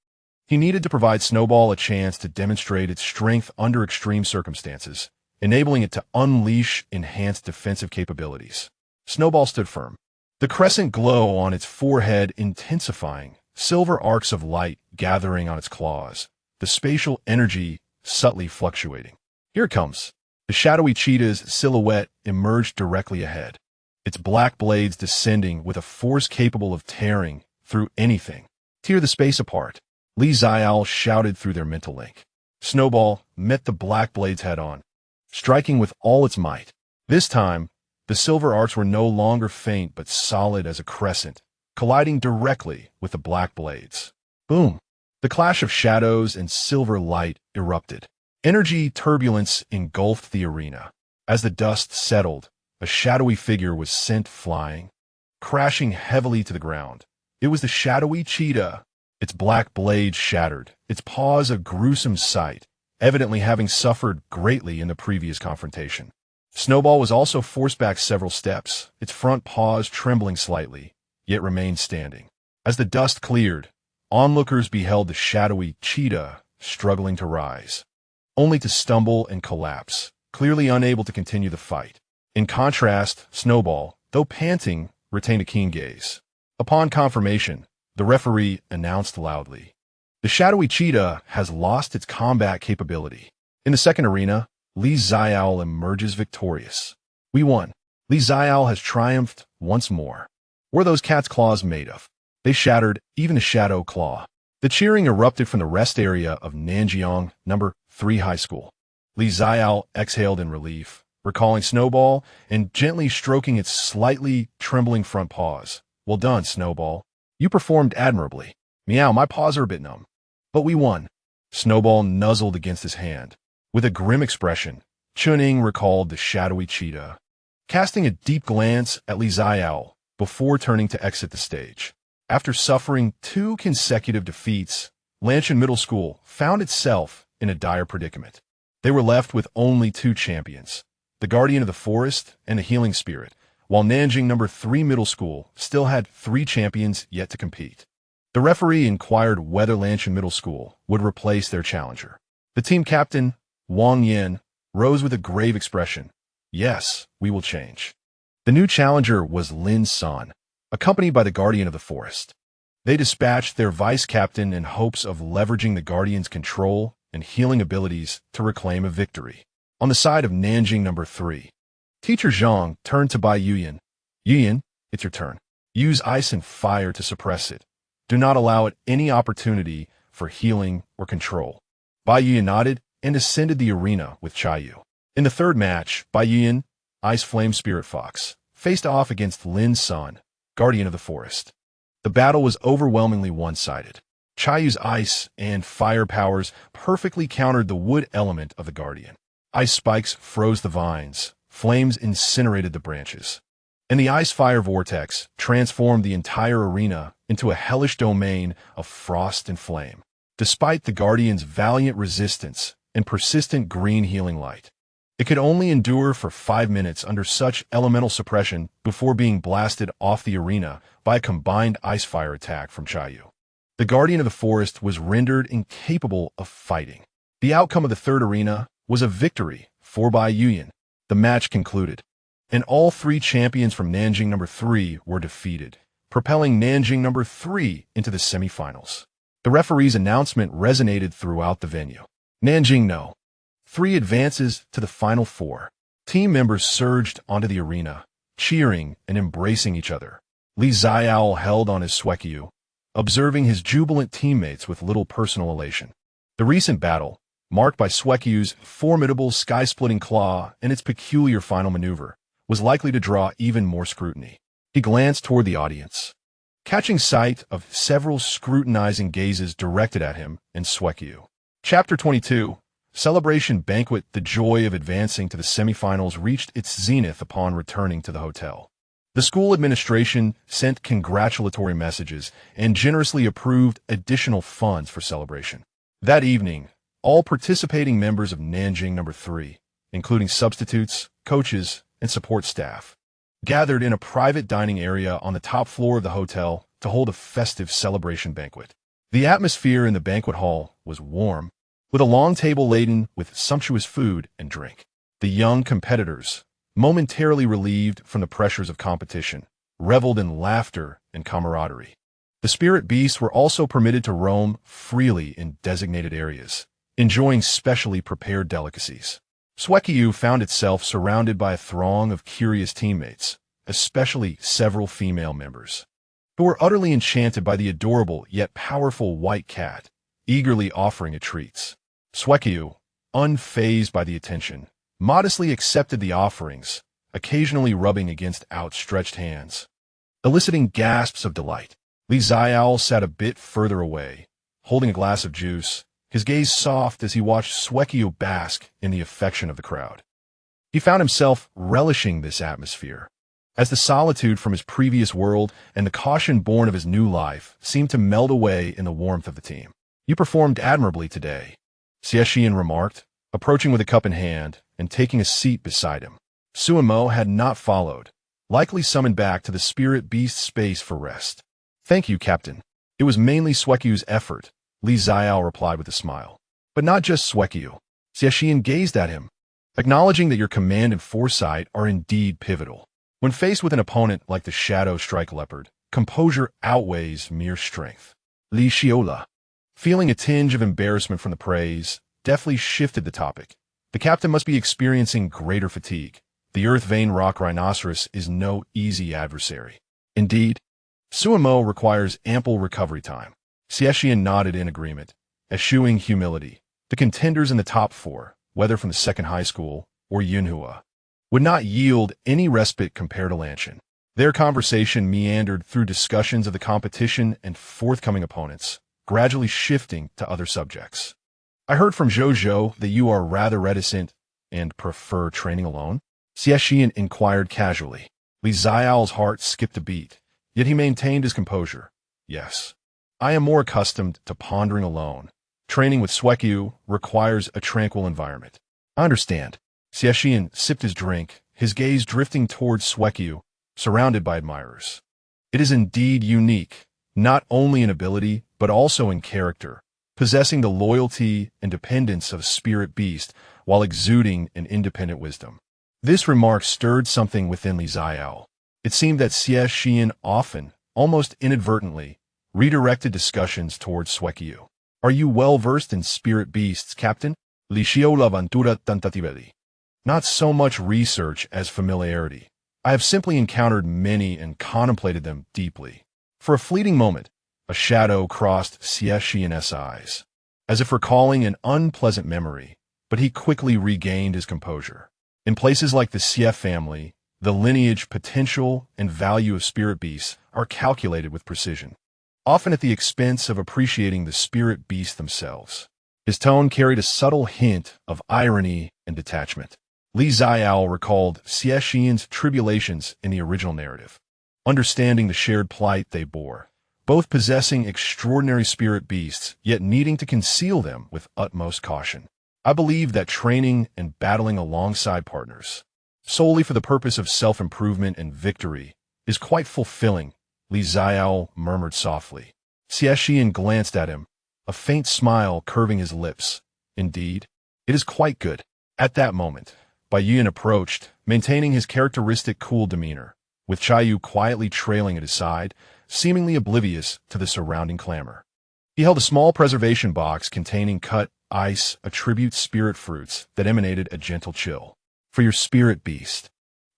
he needed to provide Snowball a chance to demonstrate its strength under extreme circumstances, enabling it to unleash enhanced defensive capabilities. Snowball stood firm, the crescent glow on its forehead intensifying, silver arcs of light gathering on its claws, the spatial energy subtly fluctuating. Here it comes. The shadowy cheetah's silhouette emerged directly ahead, its black blades descending with a force capable of tearing through anything. Tear the space apart, Xiaole shouted through their mental link. Snowball met the black blades head-on, striking with all its might. This time, the silver arcs were no longer faint but solid as a crescent, colliding directly with the black blades. Boom! The clash of shadows and silver light erupted. Energy turbulence engulfed the arena. As the dust settled, a shadowy figure was sent flying, crashing heavily to the ground. It was the shadowy cheetah, its black blade shattered, its paws a gruesome sight, evidently having suffered greatly in the previous confrontation. Snowball was also forced back several steps, its front paws trembling slightly, yet remained standing. As the dust cleared, onlookers beheld the shadowy cheetah struggling to rise, only to stumble and collapse, clearly unable to continue the fight. In contrast, Snowball, though panting, retained a keen gaze. Upon confirmation, the referee announced loudly, "The shadowy cheetah has lost its combat capability." In the second arena, Xiaole emerges victorious. "We won. Xiaole has triumphed once more." What are those cat's claws made of? They shattered even the shadow claw. The cheering erupted from the rest area of Nanjiang No. 3 High School. Xiaole exhaled in relief, recalling Snowball and gently stroking its slightly trembling front paws. "Well done, Snowball. You performed admirably." "Meow, my paws are a bit numb." "But we won." Snowball nuzzled against his hand. With a grim expression, Chuning recalled the shadowy cheetah, casting a deep glance at Xiaole before turning to exit the stage. After suffering 2 consecutive defeats, Lanshan Middle School found itself in a dire predicament. They were left with only 2 champions, the Guardian of the Forest and the Healing Spirit, while Nanjing No. 3 Middle School still had 3 champions yet to compete. The referee inquired whether Lanshan Middle School would replace their challenger. The team captain, Wang Yin, rose with a grave expression. "Yes, we will change." The new challenger was Lin San, accompanied by the Guardian of the Forest. They dispatched their vice-captain in hopes of leveraging the Guardian's control and healing abilities to reclaim a victory. On the side of Nanjing No. 3, Teacher Zhang turned to Bai Yuyan. "Yuyan, it's your turn. Use ice and fire to suppress it. Do not allow it any opportunity for healing or control." Bai Yuyan nodded and ascended the arena with Chayu. In the third match, Bai Yuyan, Ice Flame Spirit Fox, faced off against Lin San, Guardian of the Forest. The battle was overwhelmingly one-sided. Chayu's ice and fire powers perfectly countered the wood element of the Guardian. Ice spikes froze the vines, flames incinerated the branches, and the ice-fire vortex transformed the entire arena into a hellish domain of frost and flame. Despite the Guardian's valiant resistance and persistent green healing light, it could only endure for 5 minutes under such elemental suppression before being blasted off the arena by a combined ice-fire attack from Chayu. The Guardian of the Forest was rendered incapable of fighting. The outcome of the third arena was a victory for Bai Yuyan. The match concluded, and all 3 champions from Nanjing No. 3 were defeated, propelling Nanjing No. 3 into the semifinals. The referee's announcement resonated throughout the venue. Nanjing No. 3 advances to the Final 4. Team members surged onto the arena, cheering and embracing each other. Xiaole held on his Suekyu, observing his jubilant teammates with little personal elation. The recent battle, marked by Suekyu's formidable sky-splitting claw and its peculiar final maneuver, was likely to draw even more scrutiny. He glanced toward the audience, catching sight of several scrutinizing gazes directed at him and Suekyu. Chapter 22, Celebration Banquet. The joy of advancing to the semifinals reached its zenith upon returning to the hotel. The school administration sent congratulatory messages and generously approved additional funds for celebration. That evening, all participating members of Nanjing No. 3, including substitutes, coaches, and support staff, gathered in a private dining area on the top floor of the hotel to hold a festive celebration banquet. The atmosphere in the banquet hall was warm, with a long table laden with sumptuous food and drink. The young competitors, momentarily relieved from the pressures of competition, reveled in laughter and camaraderie. The spirit beasts were also permitted to roam freely in designated areas, enjoying specially prepared delicacies. Xuanmo found itself surrounded by a throng of curious teammates, especially several female members, who were utterly enchanted by the adorable yet powerful white cat, eagerly offering it treats. Xuanmo, unfazed by the attention, modestly accepted the offerings, occasionally rubbing against outstretched hands, eliciting gasps of delight. Xiaole sat a bit further away, holding a glass of juice, his gaze soft as he watched Xuanmo bask in the affection of the crowd. He found himself relishing this atmosphere, as the solitude from his previous world and the caution born of his new life seemed to meld away in the warmth of the team. "You performed admirably today," Xie Shiyan remarked, approaching with a cup in hand and taking a seat beside him. Xuanmo had not followed, likely summoned back to the spirit beast space for rest. "Thank you, Captain. It was mainly Xuanmo's effort," Xiaole replied with a smile. "But not just Xuanmo." Xie Shiyan gazed at him, acknowledging that your command and foresight are indeed pivotal. When faced with an opponent like the Shadow Strike Leopard, composure outweighs mere strength. Xiaole, feeling a tinge of embarrassment from the praise, deftly shifted the topic. The captain must be experiencing greater fatigue. The Earth Vein Rock Rhinoceros is no easy adversary. Indeed, Xuanmo requires ample recovery time. Xie Shiyan nodded in agreement, eschewing humility. The contenders in the top four, whether from the second high school or Yunhua, would not yield any respite compared to Lanshan. Their conversation meandered through discussions of the competition and forthcoming opponents, gradually shifting to other subjects. "I heard from Zhou that you are rather reticent and prefer training alone?" Xie Shiyan inquired casually. Xiaole's heart skipped a beat, yet he maintained his composure. "Yes. I am more accustomed to pondering alone. Training with Xuanmo requires a tranquil environment." "I understand." Xie Shiyan sipped his drink, his gaze drifting towards Xuanmo, surrounded by admirers. "It is indeed unique, not only in ability, but also in character, possessing the loyalty and dependence of a spirit beast while exuding an independent wisdom." This remark stirred something within Xiaole. It seemed that Xie Shiyan often, almost inadvertently, redirected discussions towards Xuanmo. "Are you well-versed in spirit beasts, Captain?" Xiaole aventura tentatively. "Not so much research as familiarity. I have simply encountered many and contemplated them deeply." For a fleeting moment, a shadow crossed Xie Shiyan's eyes, as if recalling an unpleasant memory, but he quickly regained his composure. In places like the Xie family, the lineage, potential, and value of spirit beasts are calculated with precision, often at the expense of appreciating the spirit beasts themselves. His tone carried a subtle hint of irony and detachment. Xiaole recalled Xie Shiyan's tribulations in the original narrative, understanding the shared plight they bore, both possessing extraordinary spirit beasts, yet needing to conceal them with utmost caution. "I believe that training and battling alongside partners, solely for the purpose of self-improvement and victory, is quite fulfilling," Xiaole murmured softly. Xie Shiyan glanced at him, a faint smile curving his lips. "Indeed, it is quite good." At that moment, Bai Yuan approached, maintaining his characteristic cool demeanor, with Chayu quietly trailing at his side, seemingly oblivious to the surrounding clamor. He held a small preservation box containing cut ice, attribute spirit fruits that emanated a gentle chill. "For your spirit beast,"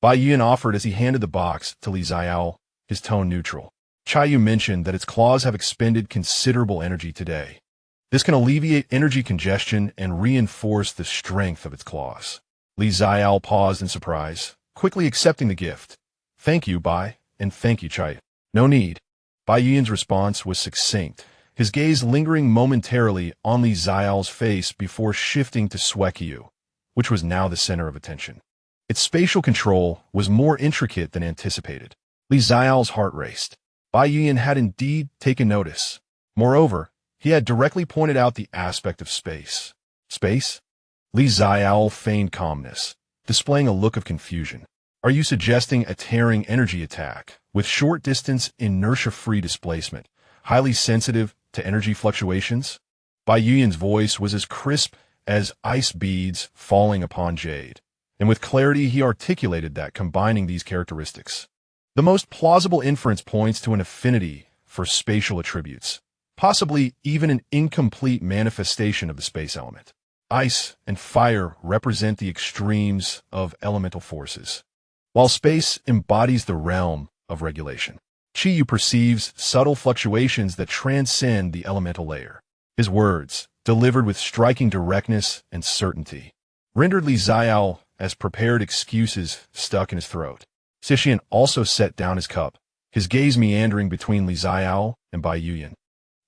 Bai Yuan offered as he handed the box to Xiaole, his tone neutral. Chayu mentioned that its claws have expended considerable energy today. This can alleviate energy congestion and reinforce the strength of its claws. Xiaole paused in surprise, quickly accepting the gift. "Thank you, Bai, and thank you, Chayu." "No need." Bai Yuan's response was succinct, his gaze lingering momentarily on Xiaole's face before shifting to Xuanmo, which was now the center of attention. Its spatial control was more intricate than anticipated. Xiaole's heart raced. Bai Yuan had indeed taken notice. Moreover, he had directly pointed out the aspect of space. "Space?" Xiaole feigned calmness, displaying a look of confusion. Are you suggesting a tearing energy attack with short-distance inertia-free displacement, highly sensitive to energy fluctuations? Bai Yuyan's voice was as crisp as ice beads falling upon jade, and with clarity he articulated that combining these characteristics, the most plausible inference points to an affinity for spatial attributes, possibly even an incomplete manifestation of the space element. Ice and fire represent the extremes of elemental forces, while space embodies the realm of regulation. Qiyu perceives subtle fluctuations that transcend the elemental layer. His words, delivered with striking directness and certainty, rendered Li Xiao as prepared excuses stuck in his throat. Xie Shiyan also set down his cup, his gaze meandering between Li Xiao and Bai Yuyan,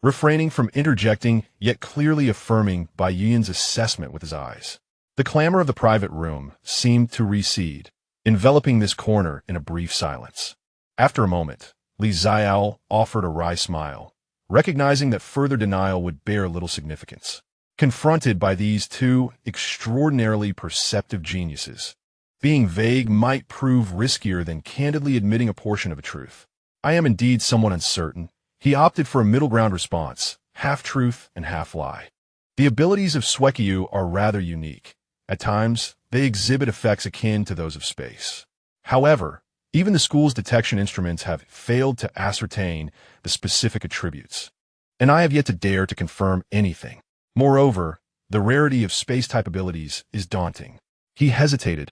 refraining from interjecting yet clearly affirming Bai Yuyan's assessment with his eyes. The clamor of the private room seemed to recede, enveloping this corner in a brief silence. After a moment, Li Xiao offered a wry smile, recognizing that further denial would bear little significance. Confronted by these two extraordinarily perceptive geniuses, being vague might prove riskier than candidly admitting a portion of a truth. I am indeed somewhat uncertain. He opted for a middle ground response, half truth and half lie. The abilities of Xueqiu are rather unique. At times, they exhibit effects akin to those of space. However, even the school's detection instruments have failed to ascertain the specific attributes, and I have yet to dare to confirm anything. Moreover, the rarity of space-type abilities is daunting. He hesitated,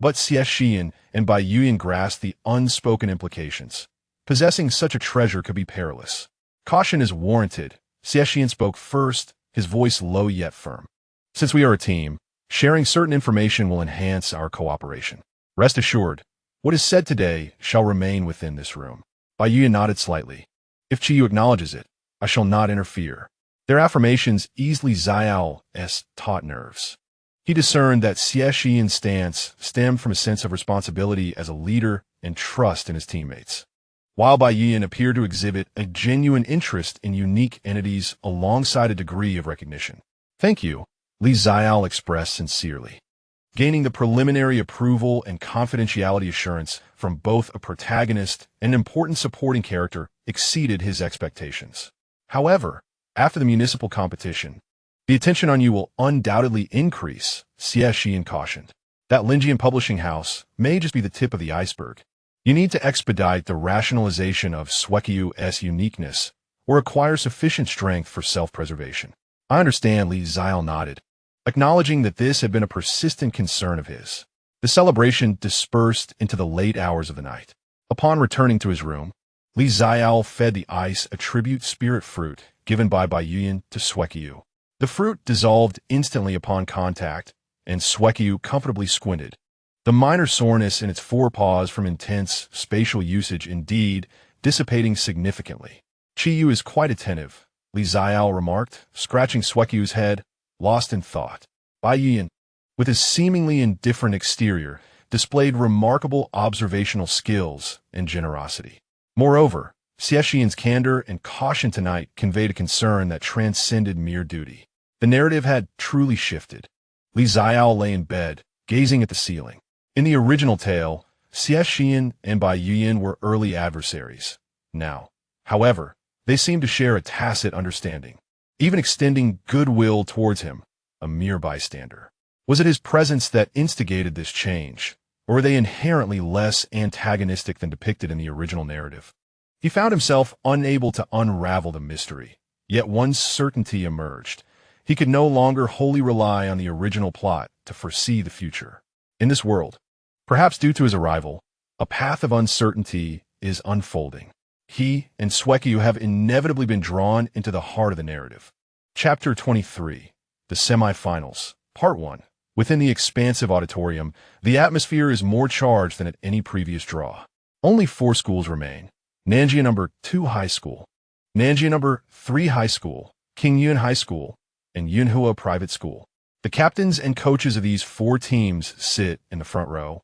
but Xie Shiyan and Bai Yuyan grasped the unspoken implications. Possessing such a treasure could be perilous. Caution is warranted. Xie Shiyan spoke first, his voice low yet firm. Since we are a team, sharing certain information will enhance our cooperation. Rest assured, what is said today shall remain within this room. Bai Yuyan nodded slightly. If Qiyu acknowledges it, I shall not interfere. Their affirmations eased Li Xiao's taut nerves. He discerned that Xie Shiyan's stance stemmed from a sense of responsibility as a leader and trust in his teammates, while Bai Yuyan appeared to exhibit a genuine interest in unique entities alongside a degree of recognition. Thank you, Li Xiao expressed sincerely, gaining the preliminary approval and confidentiality assurance from both a protagonist and an important supporting character exceeded his expectations. However, after the municipal competition, the attention on you will undoubtedly increase, Xie Shiyan cautioned. That Linjian publishing house may just be the tip of the iceberg. You need to expedite the rationalization of Xueqiu's uniqueness or acquire sufficient strength for self-preservation. I understand, Li Xiao nodded, acknowledging that this had been a persistent concern of his. The celebration dispersed into the late hours of the night. Upon returning to his room, Li Xiao fed the ice a tribute spirit fruit given by Bai Yuyan to Xueqiu. The fruit dissolved instantly upon contact, and Xueqiu comfortably squinted, the minor soreness in its forepaws from intense spatial usage indeed dissipating significantly. Qiyu is quite attentive, Li Xiao remarked, scratching Xueqiu's head, lost in thought. Bai Yuyan, with his seemingly indifferent exterior, displayed remarkable observational skills and generosity. Moreover, Xie Shiyan's candor and caution tonight conveyed a concern that transcended mere duty. The narrative had truly shifted. Li Xiao lay in bed, gazing at the ceiling. In the original tale, Xie Shiyan and Bai Yuyan were early adversaries. Now, however, they seemed to share a tacit understanding, even extending goodwill towards him, a mere bystander. Was it his presence that instigated this change, or were they inherently less antagonistic than depicted in the original narrative? He found himself unable to unravel the mystery, yet one certainty emerged. He could no longer wholly rely on the original plot to foresee the future. In this world, perhaps due to his arrival, a path of uncertainty is unfolding. He and Xueqiu have inevitably been drawn into the heart of the narrative. Chapter 23, The Semi-Finals, Part 1. Within the expansive auditorium, the atmosphere is more charged than at any previous draw. Only 4 schools remain. Nanjia No. 2 High School, Nanjia No. 3 High School, King Yun High School, and Yunhua Private School. The captains and coaches of these 4 teams sit in the front row,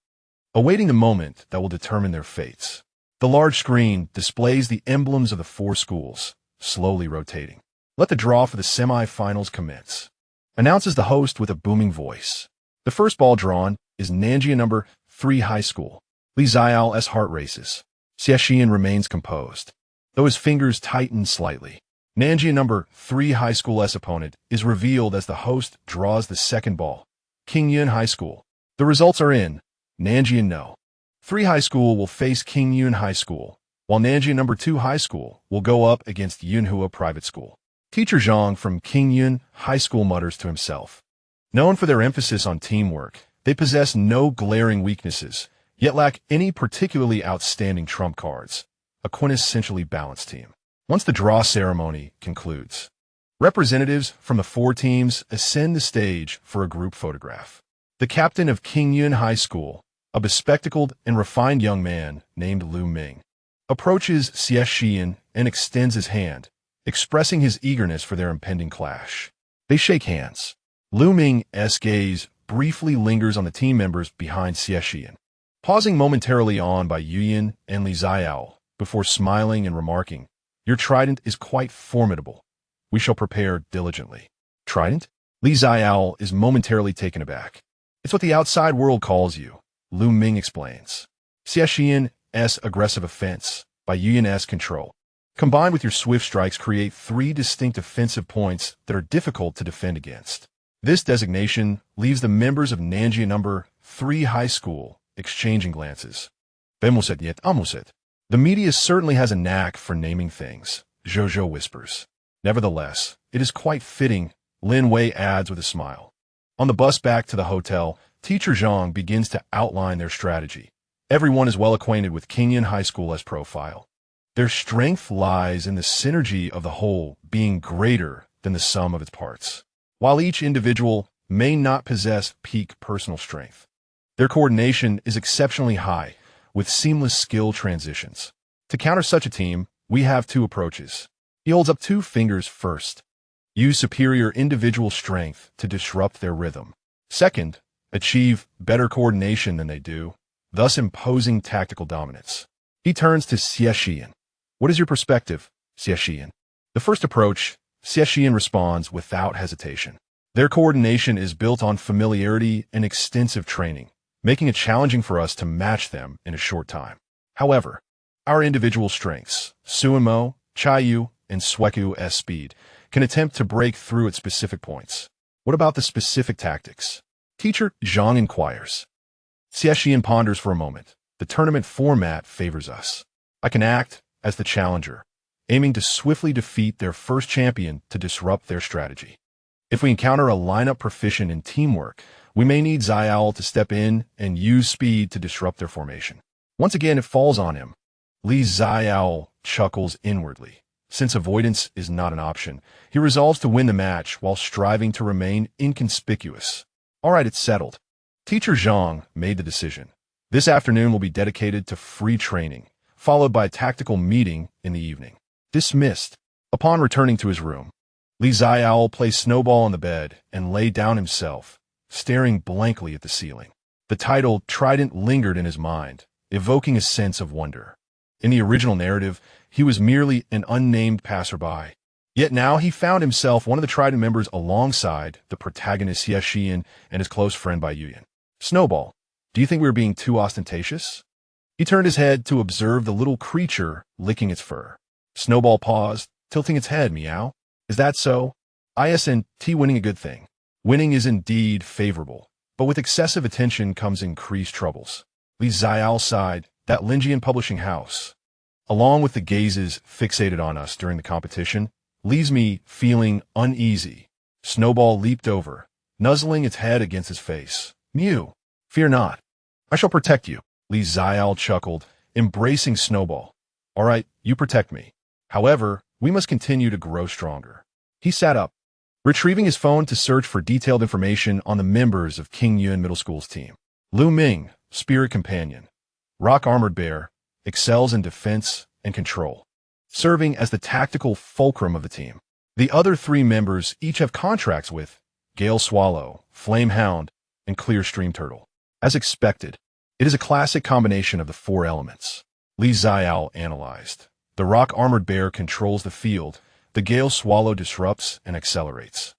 awaiting the moment that will determine their fates. The large screen displays the emblems of the 4 schools, slowly rotating. Let the draw for the semi-finals commence, announces the host with a booming voice. The first ball drawn is Nanjia No. 3 High School. Li Xiaole's heart races. Xie Shiyan remains composed, though his fingers tighten slightly. Nanjia number 3 high school's opponent is revealed as the host draws the second ball. Qingyun High School. The results are in. Nanjia No. 3 High School will face Qingyun High School, while Nanjia number 2 High School will go up against Yunhua Private School. Teacher Zhang from Qingyun High School mutters to himself. Known for their emphasis on teamwork, they possess no glaring weaknesses, yet lack any particularly outstanding trump cards. A quintessentially balanced team. Once the draw ceremony concludes, representatives from the 4 teams ascend the stage for a group photograph. The captain of Qingyun High School, a bespectacled and refined young man named Lu Ming, approaches Xie Shiyan and extends his hand, expressing his eagerness for their impending clash. They shake hands. Lu Ming's gaze briefly lingers on the team members behind Xie Shiyan, pausing momentarily on by Yuyan and Li Xiaole before smiling and remarking, "Your trident is quite formidable. We shall prepare diligently." Trident? Li Xiaole is momentarily taken aback. "It's what the outside world calls you," Lu Ming explains. Xie Shiyan's aggressive offense, by Yuyan's control, combined with your swift strikes, create 3 distinct offensive points that are difficult to defend against. This designation leaves the members of Nanjia number 3 High School exchanging glances. "Vemos yet amos it." The media certainly has a knack for naming things, Zhou whispers. Nevertheless, it is quite fitting, Lin Wei adds with a smile. On the bus back to the hotel, Teacher Zhang begins to outline their strategy. Everyone is well acquainted with Qingyun High School's profile. Their strength lies in the synergy of the whole being greater than the sum of its parts. While each individual may not possess peak personal strength, their coordination is exceptionally high, with seamless skill transitions. To counter such a team, we have 2 approaches. He holds up 2 fingers first. Use superior individual strength to disrupt their rhythm. Second, achieve better coordination than they do, thus imposing tactical dominance. He turns to Xie Shiyan. "What is your perspective, Xie Shiyan?" The first approach, Xie Shiyan responds without hesitation. Their coordination is built on familiarity and extensive training, making it challenging for us to match them in a short time. However, our individual strengths, Xuanmo, Chayu, and Sueku's speed, can attempt to break through at specific points. What about the specific tactics? Teacher Zhang inquires. Xie Shiyan ponders for a moment. The tournament format favors us. I can act as the challenger, aiming to swiftly defeat their first champion to disrupt their strategy. If we encounter a lineup proficient in teamwork, we may need Xiaole to step in and use speed to disrupt their formation. Once again, it falls on him. Li Xiaole chuckles inwardly. Since avoidance is not an option, he resolves to win the match while striving to remain inconspicuous. All right, it's settled. Teacher Zhang made the decision. This afternoon will be dedicated to free training, followed by a tactical meeting in the evening. Dismissed. Upon returning to his room, Li Xiaole placed Snowball on the bed and lay down himself, staring blankly at the ceiling. The title Trident lingered in his mind, evoking a sense of wonder. In the original narrative, he was merely an unnamed passerby. Yet now he found himself one of the Trident members alongside the protagonist Xie Shiyan and his close friend Bai Yuyan. "Snowball, do you think we are being too ostentatious?" He turned his head to observe the little creature licking its fur. Snowball paused, tilting its head. "Meow. Is that so? Isn't winning a good thing?" "Winning is indeed favorable, but with excessive attention comes increased troubles." Li Xiaole sighed. That Linjian publishing house, along with the gazes fixated on us during the competition, leaves me feeling uneasy. Snowball leaped over, nuzzling its head against his face. "Mew, fear not. I shall protect you." Li Xiaole chuckled, embracing Snowball. "All right, you protect me. However, we must continue to grow stronger." He sat up, retrieving his phone to search for detailed information on the members of Qingyun Middle School's team. Lu Ming, Spirit Companion, Rock Armored Bear, excels in defense and control, serving as the tactical fulcrum of the team. The other 3 members each have contracts with Gale Swallow, Flame Hound, and Clear Stream Turtle. As expected, it is a classic combination of the 4 elements. Li Xiaole analyzed. The Rock Armored Bear controls the field, the Gale Swallow disrupts and accelerates.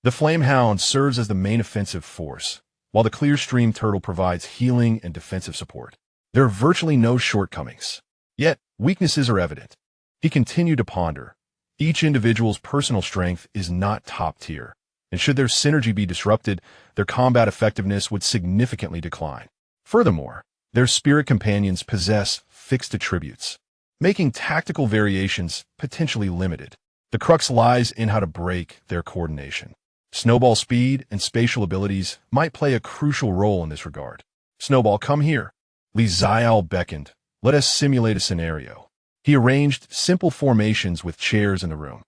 The Flame Hound serves as the main offensive force, while the Clear Stream Turtle provides healing and defensive support. There are virtually no shortcomings. Yet, weaknesses are evident. He continued to ponder. Each individual's personal strength is not top tier, and should their synergy be disrupted, their combat effectiveness would significantly decline. Furthermore, their spirit companions possess fixed attributes, making tactical variations potentially limited. The crux lies in how to break their coordination. Snowball speed and spatial abilities might play a crucial role in this regard. Snowball, come here. Xiaole beckoned. Let us simulate a scenario. He arranged simple formations with chairs in the room,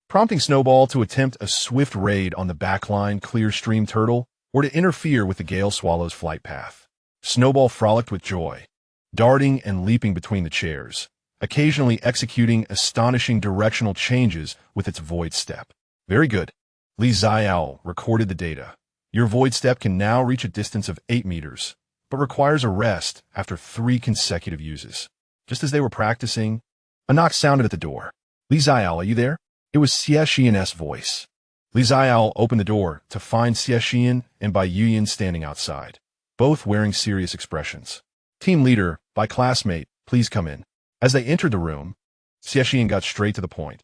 prompting Snowball to attempt a swift raid on the backline clear stream turtle or to interfere with the gale swallow's flight path. Snowball frolicked with joy, darting and leaping between the chairs, occasionally executing astonishing directional changes with its void step. Very good. Xiaole recorded the data. Your void step can now reach a distance of 8 meters, but requires a rest after 3 consecutive uses. Just as they were practicing, a knock sounded at the door. Xiaole, are you there? It was Xie Shiyan's voice. Xiaole opened the door to find Xie Shiyan and Bai Yuyan standing outside, both wearing serious expressions. Team leader, by classmate, please come in. As they entered the room, Xie Shiyan got straight to the point.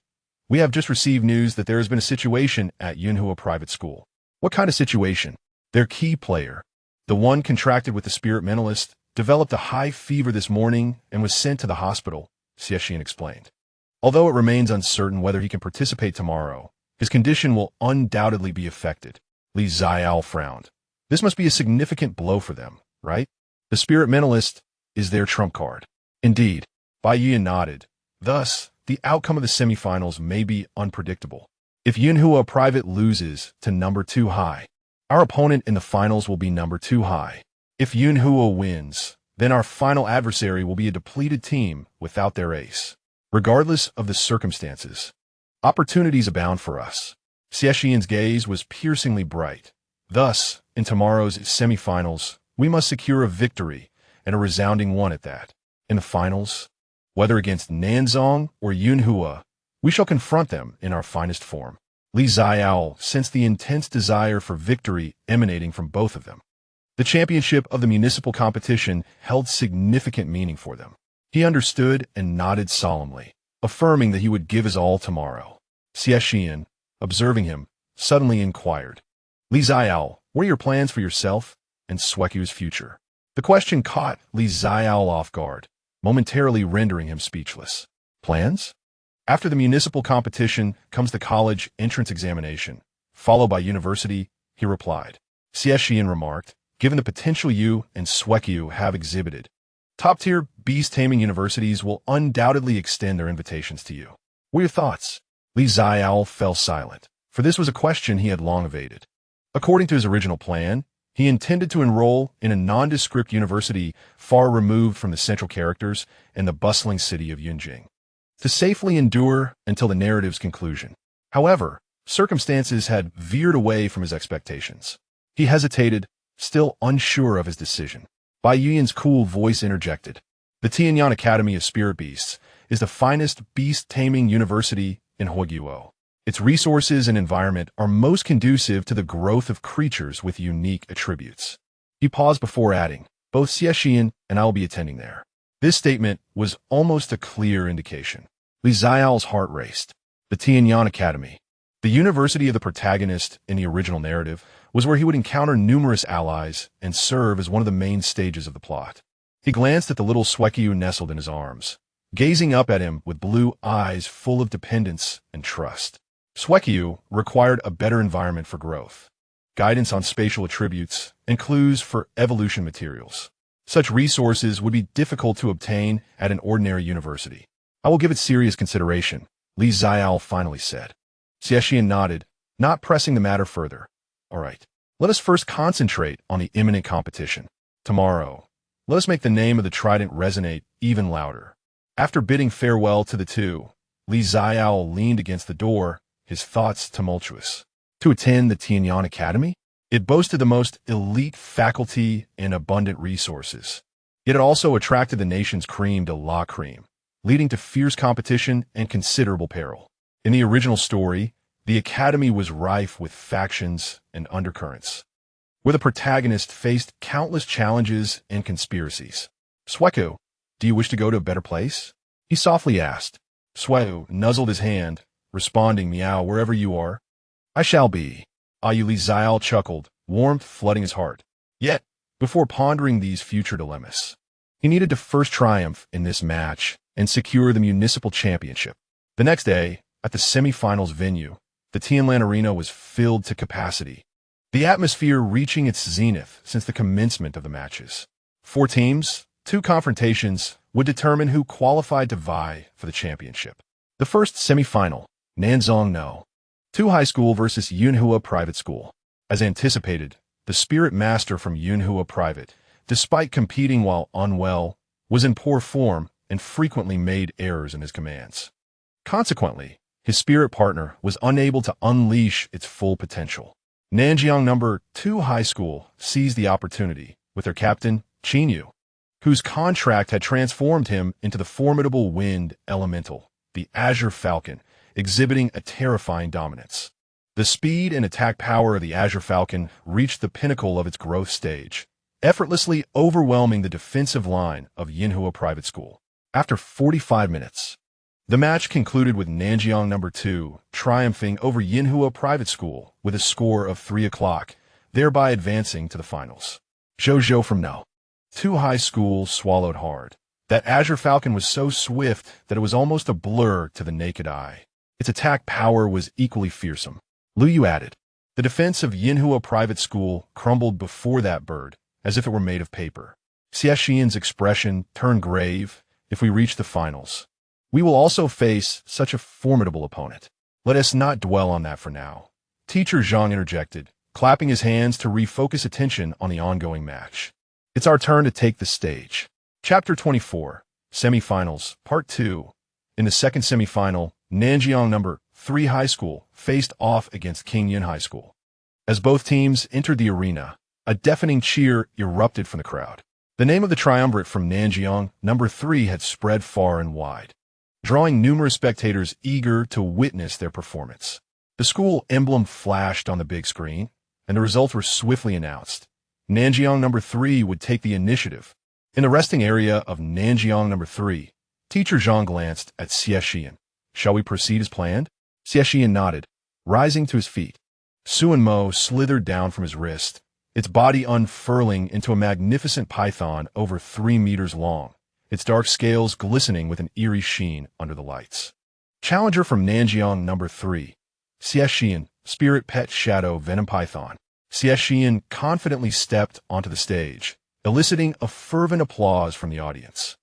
We have just received news that there has been a situation at Yunhua Private School. What kind of situation? Their key player, the one contracted with the spirit mentalist, developed a high fever this morning and was sent to the hospital, Xie Shiyan explained. Although it remains uncertain whether he can participate tomorrow, his condition will undoubtedly be affected. Xiaole frowned. This must be a significant blow for them, right? The spirit mentalist is their trump card. Indeed, Bai Yuyan nodded. Thus, the outcome of the semifinals may be unpredictable. If Yunhua Private loses to number 2 high, our opponent in the finals will be number 2 high. If Yunhua wins, then our final adversary will be a depleted team without their ace. Regardless of the circumstances, opportunities abound for us. Xie Shiyan's gaze was piercingly bright. Thus, in tomorrow's semifinals, we must secure a victory, and a resounding one at that. In the finals, whether against Nanzong or Yunhua, we shall confront them in our finest form. Xiaole sensed the intense desire for victory emanating from both of them. The championship of the municipal competition held significant meaning for them. He understood and nodded solemnly, affirming that he would give his all tomorrow. Xie Shiyan, observing him, suddenly inquired, Xiaole, what are your plans for yourself and Xueqiu's future? The question caught Xiaole off guard, momentarily rendering him speechless. Plans? After the municipal competition comes the college entrance examination, followed by university, he replied. Xie Shiyan remarked, given the potential you and Xueqiu have exhibited, top-tier beast taming universities will undoubtedly extend their invitations to you. What are your thoughts? Xiaole fell silent, for this was a question he had long evaded. According to his original plan, he intended to enroll in a nondescript university far removed from the central characters in the bustling city of Yunjing, to safely endure until the narrative's conclusion. However, circumstances had veered away from his expectations. He hesitated, still unsure of his decision. Bai Yuyan's cool voice interjected. The Tianyan Academy of Spirit Beasts is the finest beast-taming university in Huoguo. Its resources and environment are most conducive to the growth of creatures with unique attributes. He paused before adding, both Xie Shiyan and I will be attending there. This statement was almost a clear indication. Xiaole's heart raced. The Tianyan Academy, the university of the protagonist in the original narrative, was where he would encounter numerous allies and serve as one of the main stages of the plot. He glanced at the little Xueqiu nestled in his arms, gazing up at him with blue eyes full of dependence and trust. Xueqiu required a better environment for growth, guidance on spatial attributes, and clues for evolution materials. Such resources would be difficult to obtain at an ordinary university. I will give it serious consideration, Xiaole finally said. Xie Shiyan nodded, not pressing the matter further. All right, let us first concentrate on the imminent competition. Tomorrow, let us make the name of the trident resonate even louder. After bidding farewell to the two, Xiaole leaned against the door, his thoughts tumultuous. To attend the Tianyan Academy? It boasted the most elite faculty and abundant resources. Yet it also attracted the nation's cream de la cream, leading to fierce competition and considerable peril. In the original story, the academy was rife with factions and undercurrents, where the protagonist faced countless challenges and conspiracies. Xueku, do you wish to go to a better place? He softly asked. Xueku nuzzled his hand, responding meow wherever you are. I shall be. Ayuli Xiaole chuckled, warmth flooding his heart. Yet, before pondering these future dilemmas, he needed to first triumph in this match and secure the municipal championship. The next day, at the semifinals venue, the Tianlan Arena was filled to capacity, the atmosphere reaching its zenith since the commencement of the matches. 4 teams, 2 confrontations, would determine who qualified to vie for the championship. The first semifinal, Nanzong No. 2 High School versus Yunhua Private School. As anticipated, the spirit master from Yunhua Private, despite competing while unwell, was in poor form and frequently made errors in his commands. Consequently, his spirit partner was unable to unleash its full potential. Nanjiang No. 2 High School seized the opportunity with their captain, Qinyu, whose contract had transformed him into the formidable wind elemental, the Azure Falcon, exhibiting a terrifying dominance. The speed and attack power of the Azure Falcon reached the pinnacle of its growth stage, effortlessly overwhelming the defensive line of Yinhua Private School. After 45 minutes, the match concluded with Nanjiang No. 2 triumphing over Yinhua Private School with a score of 3-0, thereby advancing to the finals. Zhou from No. 2 High School swallowed hard. That Azure Falcon was so swift that it was almost a blur to the naked eye. Its attack power was equally fearsome. Lu Yu added. The defense of Yinhua Private School crumbled before that bird, as if it were made of paper. Xie Shiyan's expression turned grave. If we reach the finals, we will also face such a formidable opponent. Let us not dwell on that for now. Teacher Zhang interjected, clapping his hands to refocus attention on the ongoing match. It's our turn to take the stage. Chapter 24, Semifinals, Part 2. In the second semifinal, Nanjiang No. 3 High School faced off against Qingyan High School. As both teams entered the arena, a deafening cheer erupted from the crowd. The name of the triumvirate from Nanjiang No. 3 had spread far and wide, drawing numerous spectators eager to witness their performance. The school emblem flashed on the big screen, and the results were swiftly announced. Nanjiang No. 3 would take the initiative. In the resting area of Nanjiang No. 3, Teacher Zhang glanced at Xie Shiyan. Shall we proceed as planned? Xie Shiyan nodded, rising to his feet. Xuanmo slithered down from his wrist, its body unfurling into a magnificent python over 3 meters long, its dark scales glistening with an eerie sheen under the lights. Challenger from Nanjiang No. 3, Xie Shiyan, Spirit Pet Shadow Venom Python. Xie Shiyan confidently stepped onto the stage, eliciting a fervent applause from the audience.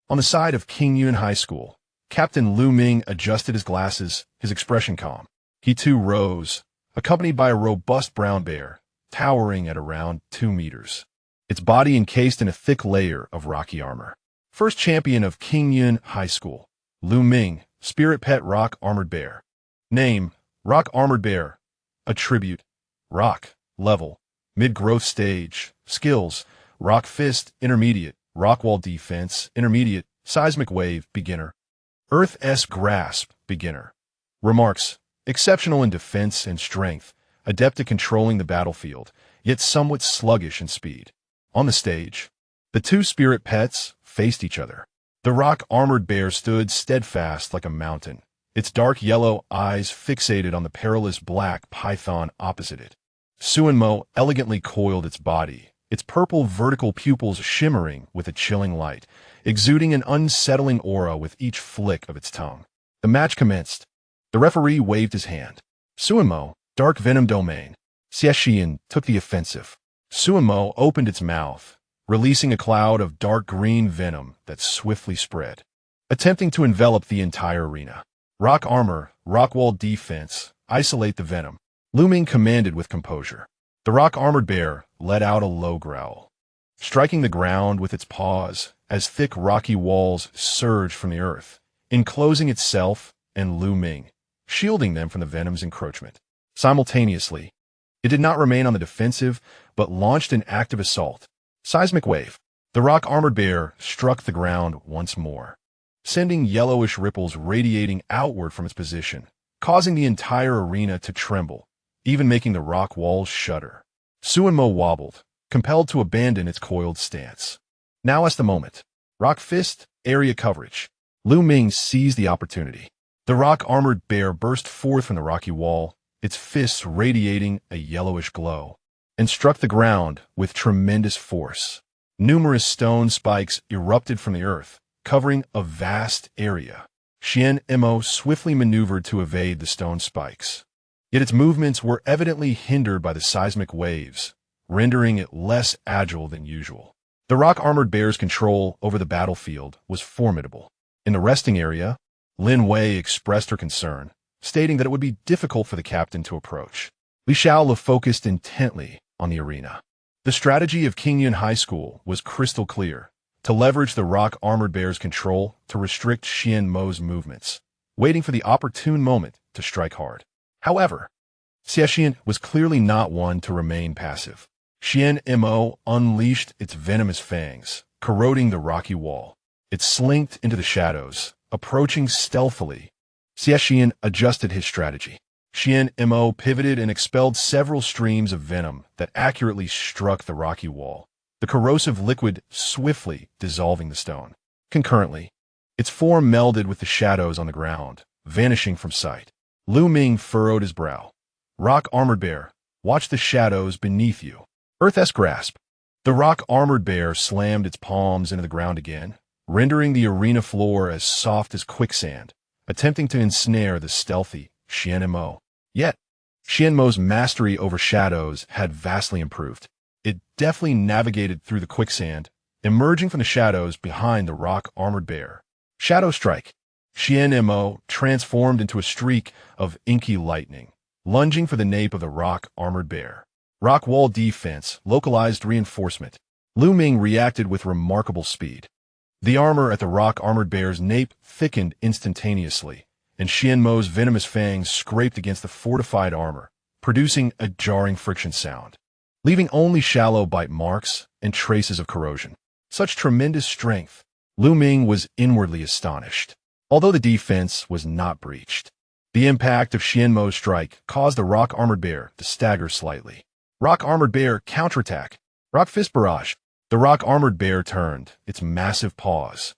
On the side of Qingyun High School, Captain Lu Ming adjusted his glasses, his expression calm. He too rose, accompanied by a robust brown bear, towering at around 2 meters, its body encased in a thick layer of rocky armor. First champion of Qingyun High School, Lu Ming, Spirit Pet Rock Armored Bear. Name, Rock Armored Bear. Attribute, Rock, Level, Mid-Growth Stage. Skills, Rock Fist, Intermediate, Rock Wall Defense, Intermediate, Seismic Wave, Beginner. Earth-S Grasp, Beginner. Remarks, exceptional in defense and strength, adept at controlling the battlefield, yet somewhat sluggish in speed. On the stage, the 2 spirit pets faced each other. The rock armored bear stood steadfast like a mountain, its dark yellow eyes fixated on the perilous black python opposite it. Xuanmo elegantly coiled its body, its purple vertical pupils shimmering with a chilling light, exuding an unsettling aura with each flick of its tongue. The match commenced. The referee waved his hand. Xuanmo, Dark Venom Domain. Xie Shiyan took the offensive. Xuanmo opened its mouth, releasing a cloud of dark green venom that swiftly spread, attempting to envelop the entire arena. Rock Armor, Rock Wall Defense, isolate the venom. Lu Ming commanded with composure. The rock-armored bear let out a low growl, striking the ground with its paws as thick rocky walls surged from the earth, enclosing itself and Lu Ming, shielding them from the venom's encroachment. Simultaneously, it did not remain on the defensive, but launched an active assault. Seismic Wave. The rock-armored bear struck the ground once more, sending yellowish ripples radiating outward from its position, causing the entire arena to tremble, even making the rock walls shudder. Xuanmo wobbled, compelled to abandon its coiled stance. Now is the moment. Rock Fist, area coverage. Lu Ming seized the opportunity. The rock-armored bear burst forth from the rocky wall, its fists radiating a yellowish glow, and struck the ground with tremendous force. Numerous stone spikes erupted from the earth, covering a vast area. Xuanmo swiftly maneuvered to evade the stone spikes. Yet its movements were evidently hindered by the seismic waves, rendering it less agile than usual. The rock-armored bear's control over the battlefield was formidable. In the resting area, Lin Wei expressed her concern, stating that it would be difficult for the captain to approach. Xiaole focused intently on the arena. The strategy of Qingyun High School was crystal clear: to leverage the rock-armored bear's control to restrict Xuanmo's movements, waiting for the opportune moment to strike hard. However, Xie Shiyan was clearly not one to remain passive. Xuanmo unleashed its venomous fangs, corroding the rocky wall. It slinked into the shadows, approaching stealthily. Xie Shiyan adjusted his strategy. Xuanmo pivoted and expelled several streams of venom that accurately struck the rocky wall, the corrosive liquid swiftly dissolving the stone. Concurrently, its form melded with the shadows on the ground, vanishing from sight. Lu Ming furrowed his brow. Rock-armored bear, watch the shadows beneath you. Earth's grasp. The rock-armored bear slammed its palms into the ground again, rendering the arena floor as soft as quicksand, attempting to ensnare the stealthy Xuanmo. Yet, Xuanmo's mastery over shadows had vastly improved. It deftly navigated through the quicksand, emerging from the shadows behind the rock-armored bear. Shadow strike. Xuanmo transformed into a streak of inky lightning, lunging for the nape of the rock-armored bear. Rock wall defense, localized reinforcement. Lu Ming reacted with remarkable speed. The armor at the rock-armored bear's nape thickened instantaneously, and Xuanmo's venomous fangs scraped against the fortified armor, producing a jarring friction sound, leaving only shallow bite marks and traces of corrosion. Such tremendous strength! Lu Ming was inwardly astonished. Although the defense was not breached, the impact of Xuanmo's strike caused the rock-armored bear to stagger slightly. Rock-armored bear counterattack. Rock fist barrage. The rock-armored bear turned, its massive paws,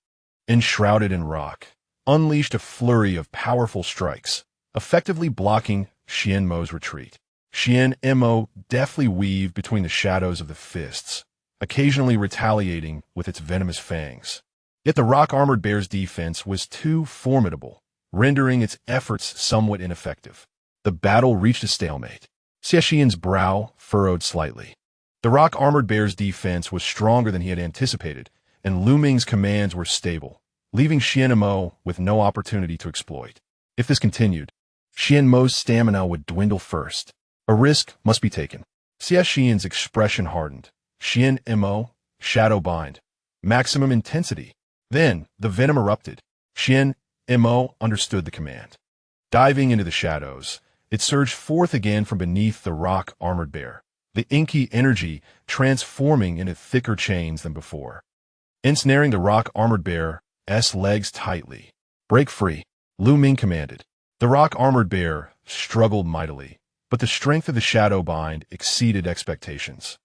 enshrouded in rock, unleashed a flurry of powerful strikes, effectively blocking Xuanmo's retreat. Xuanmo deftly weaved between the shadows of the fists, occasionally retaliating with its venomous fangs. Yet the rock-armored bear's defense was too formidable, rendering its efforts somewhat ineffective. The battle reached a stalemate. Xie Shiyan's brow furrowed slightly. The rock-armored bear's defense was stronger than he had anticipated, and Lu Ming's commands were stable, leaving Xuanmo with no opportunity to exploit. If this continued, Xuanmo's stamina would dwindle first. A risk must be taken. Xie Shiyan's expression hardened. Xuanmo, shadow bind. Maximum intensity. Then, the venom erupted. Xuanmo understood the command. Diving into the shadows, it surged forth again from beneath the rock-armored bear, the inky energy transforming into thicker chains than before. Ensnaring the rock-armored bear's legs tightly. Break free, Lu Ming commanded. The rock-armored bear struggled mightily, but the strength of the shadow bind exceeded expectations,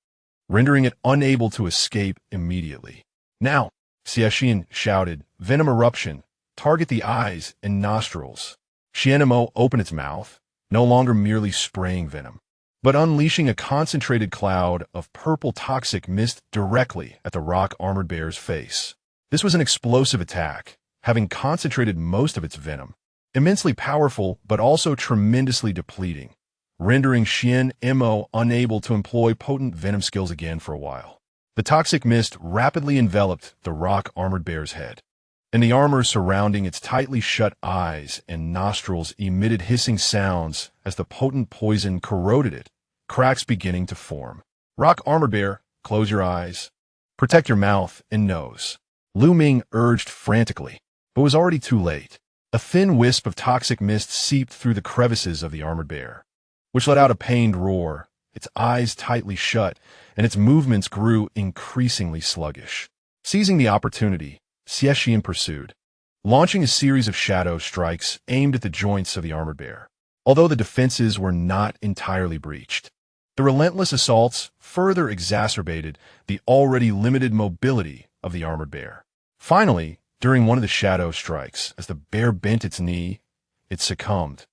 rendering it unable to escape immediately. Now, Xie Shiyan shouted, venom eruption, target the eyes and nostrils. Xuanmo opened its mouth, no longer merely spraying venom, but unleashing a concentrated cloud of purple toxic mist directly at the rock-armored bear's face. This was an explosive attack, having concentrated most of its venom, immensely powerful but also tremendously depleting, rendering Xuanmo unable to employ potent venom skills again for a while. The toxic mist rapidly enveloped the rock-armored bear's head, and the armor surrounding its tightly shut eyes and nostrils emitted hissing sounds as the potent poison corroded it, cracks beginning to form. Rock-armored bear, close your eyes. Protect your mouth and nose. Lu Ming urged frantically, but was already too late. A thin wisp of toxic mist seeped through the crevices of the armored bear, which let out a pained roar, its eyes tightly shut, and its movements grew increasingly sluggish. Seizing the opportunity, Xie Shiyan pursued, launching a series of shadow strikes aimed at the joints of the armored bear. Although the defenses were not entirely breached, the relentless assaults further exacerbated the already limited mobility of the armored bear. Finally, during one of the shadow strikes, as the bear bent its knee, it succumbed,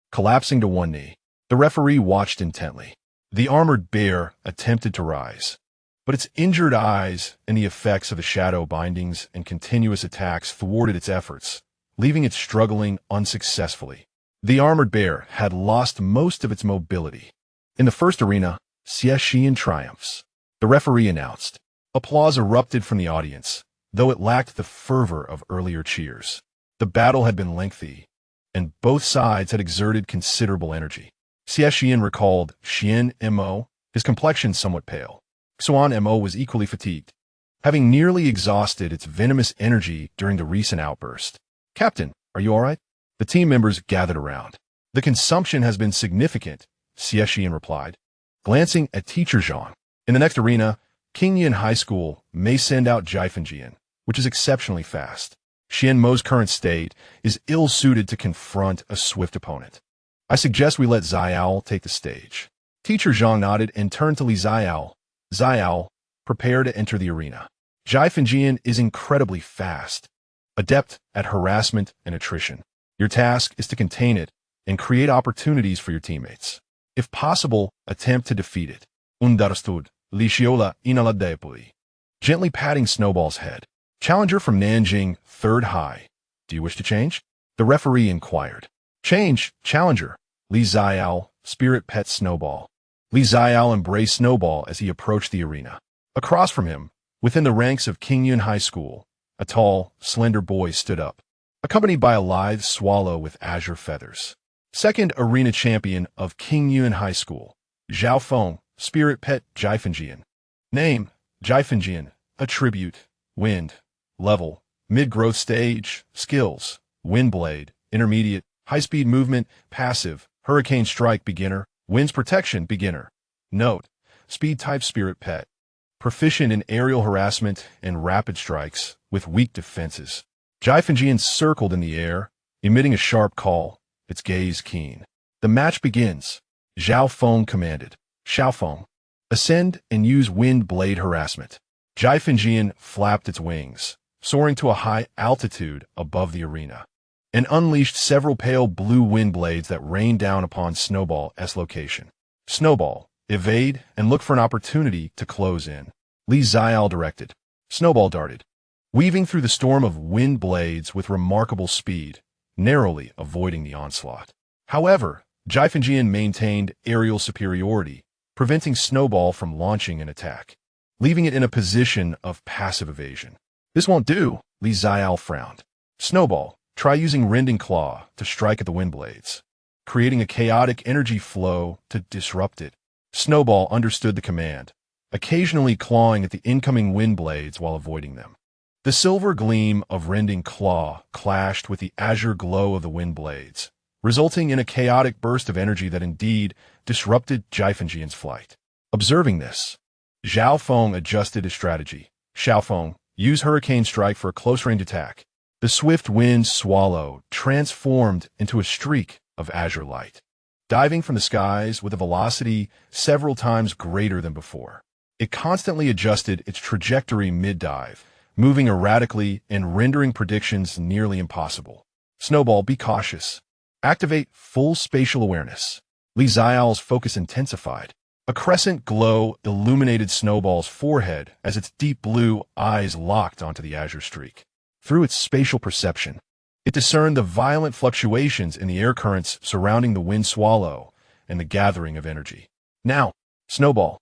collapsing to one knee. The referee watched intently. The armored bear attempted to rise, but its injured eyes and the effects of the shadow bindings and continuous attacks thwarted its efforts, leaving it struggling unsuccessfully. The armored bear had lost most of its mobility. In the first arena, Xie Shiyan triumphs, the referee announced. Applause erupted from the audience, though it lacked the fervor of earlier cheers. The battle had been lengthy, and both sides had exerted considerable energy. Xie Shiyan recalled Xuanmo, his complexion somewhat pale. Xuanmo was equally fatigued, having nearly exhausted its venomous energy during the recent outburst. Captain, are you all right? The team members gathered around. The consumption has been significant, Xie Shiyan replied, glancing at teacher Zhang. In the next arena, Qingyan High School may send out Xie Shiyan, which is exceptionally fast. Xuanmo's current state is ill-suited to confront a swift opponent. I suggest we let Xiaole take the stage. Teacher Zhang nodded and turned to Li Xiaole. Xiaole, prepare to enter the arena. Xie Shiyan is incredibly fast, adept at harassment and attrition. Your task is to contain it and create opportunities for your teammates. If possible, attempt to defeat it. Understood. Li Xiaole inaladepui. Gently patting Snowball's head. Challenger from Nanjing, third high. Do you wish to change? The referee inquired. Change, challenger. Li Xiaole, spirit pet Snowball. Li Xiaole embraced Snowball as he approached the arena. Across from him, within the ranks of Qingyan High School, a tall, slender boy stood up, accompanied by a lithe swallow with azure feathers. Second arena champion of Qingyan High School, Zhao Feng, spirit pet Xie Shiyan. Name, Xie Shiyan. Attribute, wind. Level, mid-growth stage. Skills, wind blade, intermediate, high-speed movement, passive, hurricane strike beginner, winds protection beginner. Note, speed type spirit pet. Proficient in aerial harassment and rapid strikes with weak defenses. Xie Shiyan circled in the air, emitting a sharp call, its gaze keen. The match begins. Zhao Feng commanded. Xiao Feng, ascend and use wind blade harassment. Xie Shiyan flapped its wings, soaring to a high altitude above the arena, and unleashed several pale blue wind blades that rained down upon Snowball's location. Snowball, evade and look for an opportunity to close in. Li Xiaole directed. Snowball darted, weaving through the storm of wind blades with remarkable speed, narrowly avoiding the onslaught. However, Xie Shiyan maintained aerial superiority, preventing Snowball from launching an attack, leaving it in a position of passive evasion. This won't do, Li Xiaole frowned. Snowball, try using rending claw to strike at the wind blades, creating a chaotic energy flow to disrupt it. Snowball understood the command, occasionally clawing at the incoming wind blades while avoiding them. The silver gleam of rending claw clashed with the azure glow of the wind blades, resulting in a chaotic burst of energy that indeed disrupted Xie Shiyan's flight. Observing this, Zhao Feng adjusted his strategy. Xiao Feng, use Hurricane Strike for a close-range attack. The swift wind swallow transformed into a streak of azure light, diving from the skies with a velocity several times greater than before. It constantly adjusted its trajectory mid-dive, moving erratically and rendering predictions nearly impossible. Snowball, be cautious. Activate full spatial awareness. Li Xiaole's focus intensified. A crescent glow illuminated Snowball's forehead as its deep blue eyes locked onto the azure streak. Through its spatial perception, it discerned the violent fluctuations in the air currents surrounding the wind swallow and the gathering of energy. Now, Snowball,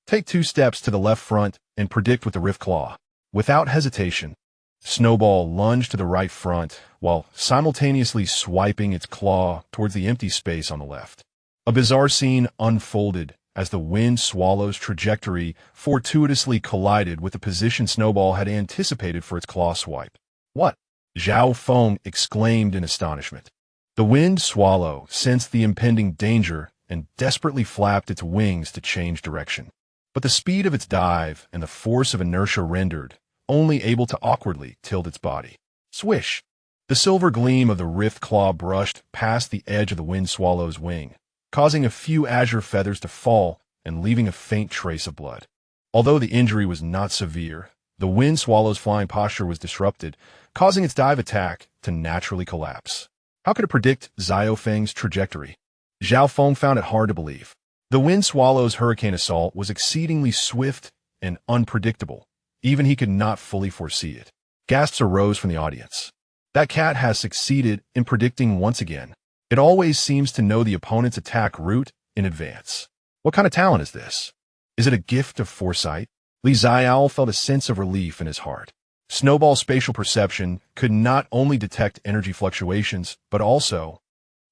take 2 steps to the left front and predict with the Rift Claw. Without hesitation, Snowball lunged to the right front while simultaneously swiping its claw towards the empty space on the left. A bizarre scene unfolded as the wind swallow's trajectory fortuitously collided with the position Snowball had anticipated for its claw swipe. What? Zhao Feng exclaimed in astonishment. The wind swallow sensed the impending danger and desperately flapped its wings to change direction. But the speed of its dive and the force of inertia rendered only able to awkwardly tilt its body. Swish! The silver gleam of the rift claw brushed past the edge of the wind swallow's wing, causing a few azure feathers to fall and leaving a faint trace of blood. Although the injury was not severe, The wind swallow's flying posture was disrupted, causing its dive attack to naturally collapse. How could it predict Xiao Feng's trajectory? Zhao Feng found it hard to believe. The wind swallow's hurricane assault was exceedingly swift and unpredictable. Even he could not fully foresee it. Gasps arose from the audience. That cat has succeeded in predicting once again. It always seems to know the opponent's attack route in advance. What kind of talent is this? Is it a gift of foresight? Li Xiaole felt a sense of relief in his heart. Snowball's spatial perception could not only detect energy fluctuations, but also,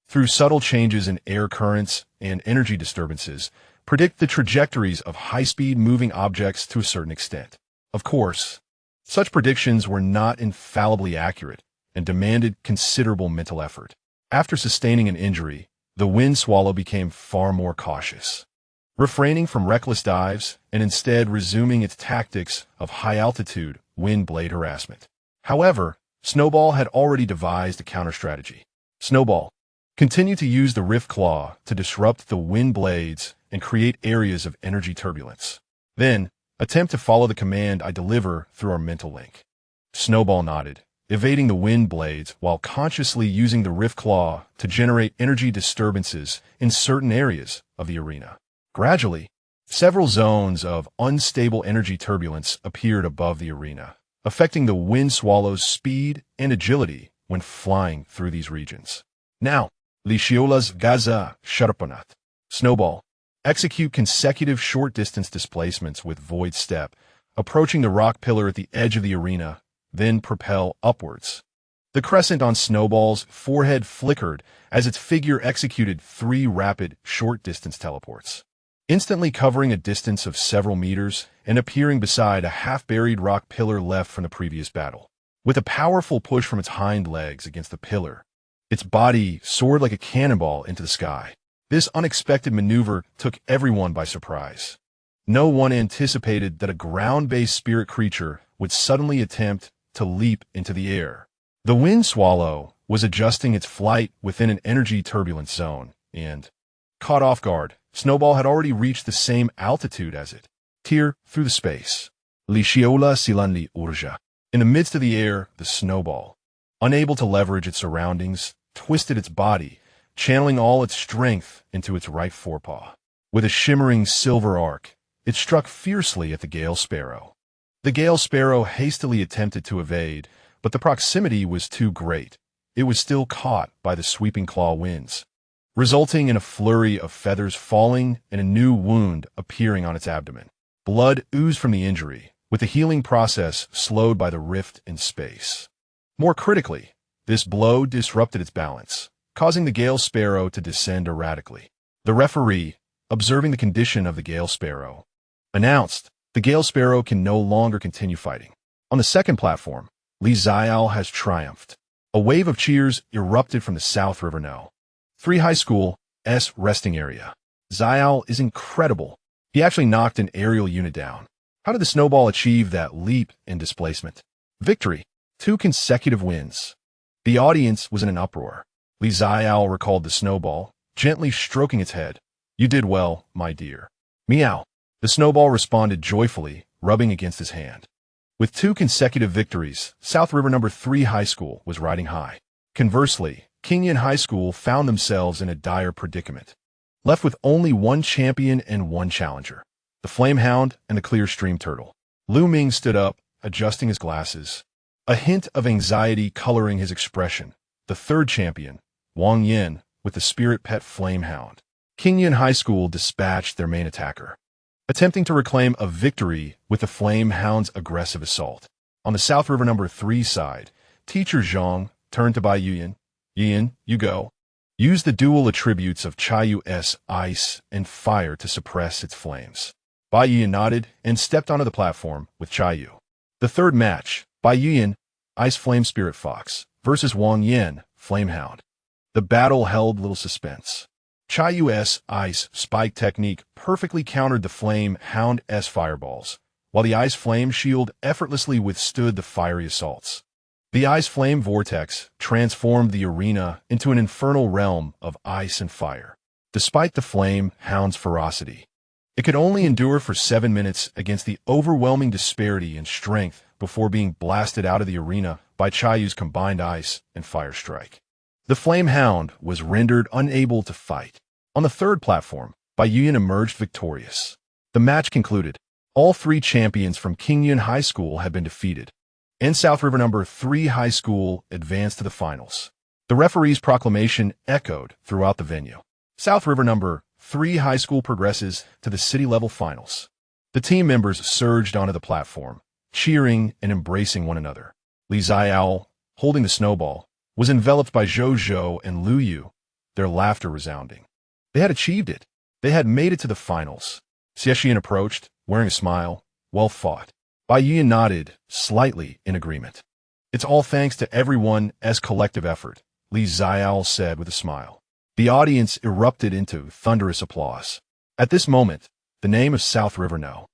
through subtle changes in air currents and energy disturbances, predict the trajectories of high-speed moving objects to a certain extent. Of course, such predictions were not infallibly accurate and demanded considerable mental effort. After sustaining an injury, the wind swallow became far more cautious, refraining from reckless dives and instead resuming its tactics of high-altitude wind blade harassment. However, Snowball had already devised a counter-strategy. Snowball continued to use the Rift Claw to disrupt the wind blades and create areas of energy turbulence. Then, attempt to follow the command I deliver through our mental link. Snowball nodded, evading the wind blades while consciously using the Rift Claw to generate energy disturbances in certain areas of the arena. Gradually, several zones of unstable energy turbulence appeared above the arena, affecting the wind swallow's speed and agility when flying through these regions. Now, Li Xiaole's Gaza Sharapanat. Snowball. Execute consecutive short-distance displacements with void step, approaching the rock pillar at the edge of the arena, then propel upwards. The crescent on Snowball's forehead flickered as its figure executed 3 rapid, short-distance teleports, instantly covering a distance of several meters and appearing beside a half-buried rock pillar left from the previous battle. With a powerful push from its hind legs against the pillar, its body soared like a cannonball into the sky. This unexpected maneuver took everyone by surprise. No one anticipated that a ground-based spirit creature would suddenly attempt to leap into the air. The wind swallow was adjusting its flight within an energy turbulence zone, and, caught off guard, Snowball had already reached the same altitude as it. Tear through the space. Li Xiaole Silanli Urja. In the midst of the air, the Snowball, unable to leverage its surroundings, twisted its body, channeling all its strength into its right forepaw. With a shimmering silver arc, it struck fiercely at the Gale Sparrow. The Gale Sparrow hastily attempted to evade, but the proximity was too great. It was still caught by the sweeping claw winds, resulting in a flurry of feathers falling and a new wound appearing on its abdomen. Blood oozed from the injury, with the healing process slowed by the rift in space. More critically, this blow disrupted its balance, causing the Gale Sparrow to descend erratically. The referee, observing the condition of the Gale Sparrow, announced, the Gale Sparrow can no longer continue fighting. On the second platform, Li Xiaole has triumphed. A wave of cheers erupted from the South River No. 3 High School's resting area. Xiaole is incredible. He actually knocked an aerial unit down. How did the Snowball achieve that leap in displacement? Victory. 2 consecutive wins. The audience was in an uproar. Li Xiaole recalled the Snowball, gently stroking its head. You did well, my dear. Meow. The Snowball responded joyfully, rubbing against his hand. With 2 consecutive victories, South River No. 3 High School was riding high. Conversely, Qingyan High School found themselves in a dire predicament, left with only 1 champion and 1 challenger, the Flamehound and the Clear Stream Turtle. Lu Ming stood up, adjusting his glasses, a hint of anxiety coloring his expression. The 3rd champion, Wang Yin, with the Spirit Pet Flamehound. Qingyan High School dispatched their main attacker, attempting to reclaim a victory with the Flamehound's aggressive assault. On the South River No. 3 side, Teacher Zhang turned to Bai Yuyan. Yin, you go. Use the dual attributes of Chaiyu's ice and fire to suppress its flames. Bai Yuyan nodded and stepped onto the platform with Chaiyu. The 3rd match, Bai Yuyan, Ice Flame Spirit Fox, versus Wang Yin, Flamehound. The battle held little suspense. Chaiyu's ice spike technique perfectly countered the Flamehound's fireballs, while the ice flame shield effortlessly withstood the fiery assaults. The ice flame vortex transformed the arena into an infernal realm of ice and fire. Despite the Flamehound's ferocity, It could only endure for 7 minutes against the overwhelming disparity in strength before being blasted out of the arena by Chaoyu's combined ice and fire strike. The Flame Hound was rendered unable to fight. On the third platform, Baiyuyan emerged victorious. The match concluded. All 3 champions from Qingyun High School had been defeated, and South River No. 3 High School advanced to the finals. The referee's proclamation echoed throughout the venue. South River No. 3 High School progresses to the city-level finals. The team members surged onto the platform, cheering and embracing one another. Xiaole, holding the snowball, was enveloped by Zhou and Lu Yu, their laughter resounding. They had achieved it. They had made it to the finals. Xie Shiyan approached, wearing a smile. Well fought. Baiyuyan nodded, slightly in agreement. It's all thanks to everyone's collective effort, Xiaole said with a smile. The audience erupted into thunderous applause. At this moment, the name of South River No.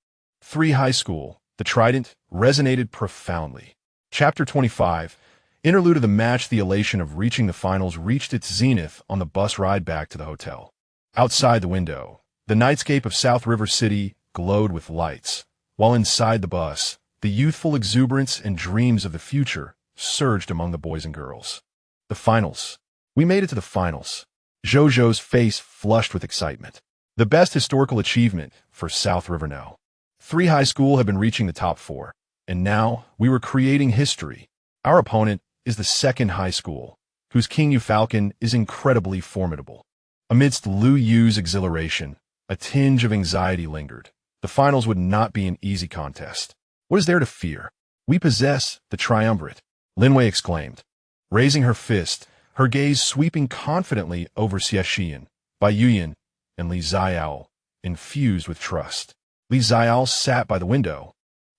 3 High School, the Trident, resonated profoundly. Chapter 25. Interlude of the match. The elation of reaching the finals reached its zenith on the bus ride back to the hotel. Outside the window, the nightscape of South River City glowed with lights, while inside the bus, the youthful exuberance and dreams of the future surged among the boys and girls. The finals. We made it to the finals. Zhou's face flushed with excitement. The best historical achievement for South River No. 3 High School had been reaching the top 4, and now we were creating history. Our opponent is the 2nd High School, whose Qingyu Falcon is incredibly formidable. Amidst Lu Yu's exhilaration, a tinge of anxiety lingered. The finals would not be an easy contest. What is there to fear? We possess the triumvirate, Linwei exclaimed, raising her fist, her gaze sweeping confidently over Xie Shiyan, Baiyuyan, and Xiaole, infused with trust. Xiaole sat by the window,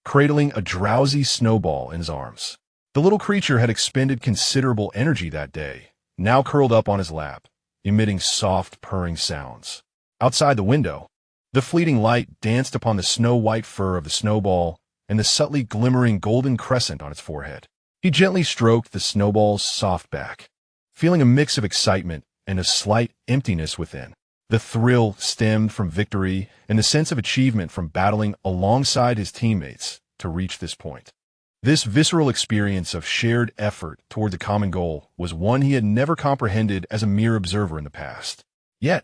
cradling a drowsy snowball in his arms. The little creature had expended considerable energy that day, now curled up on his lap, emitting soft purring sounds. Outside the window, the fleeting light danced upon the snow-white fur of the snowball and the subtly glimmering golden crescent on its forehead. He gently stroked the snowball's soft back, feeling a mix of excitement and a slight emptiness within. The thrill stemmed from victory and the sense of achievement from battling alongside his teammates to reach this point. This visceral experience of shared effort toward the common goal was one he had never comprehended as a mere observer in the past. Yet,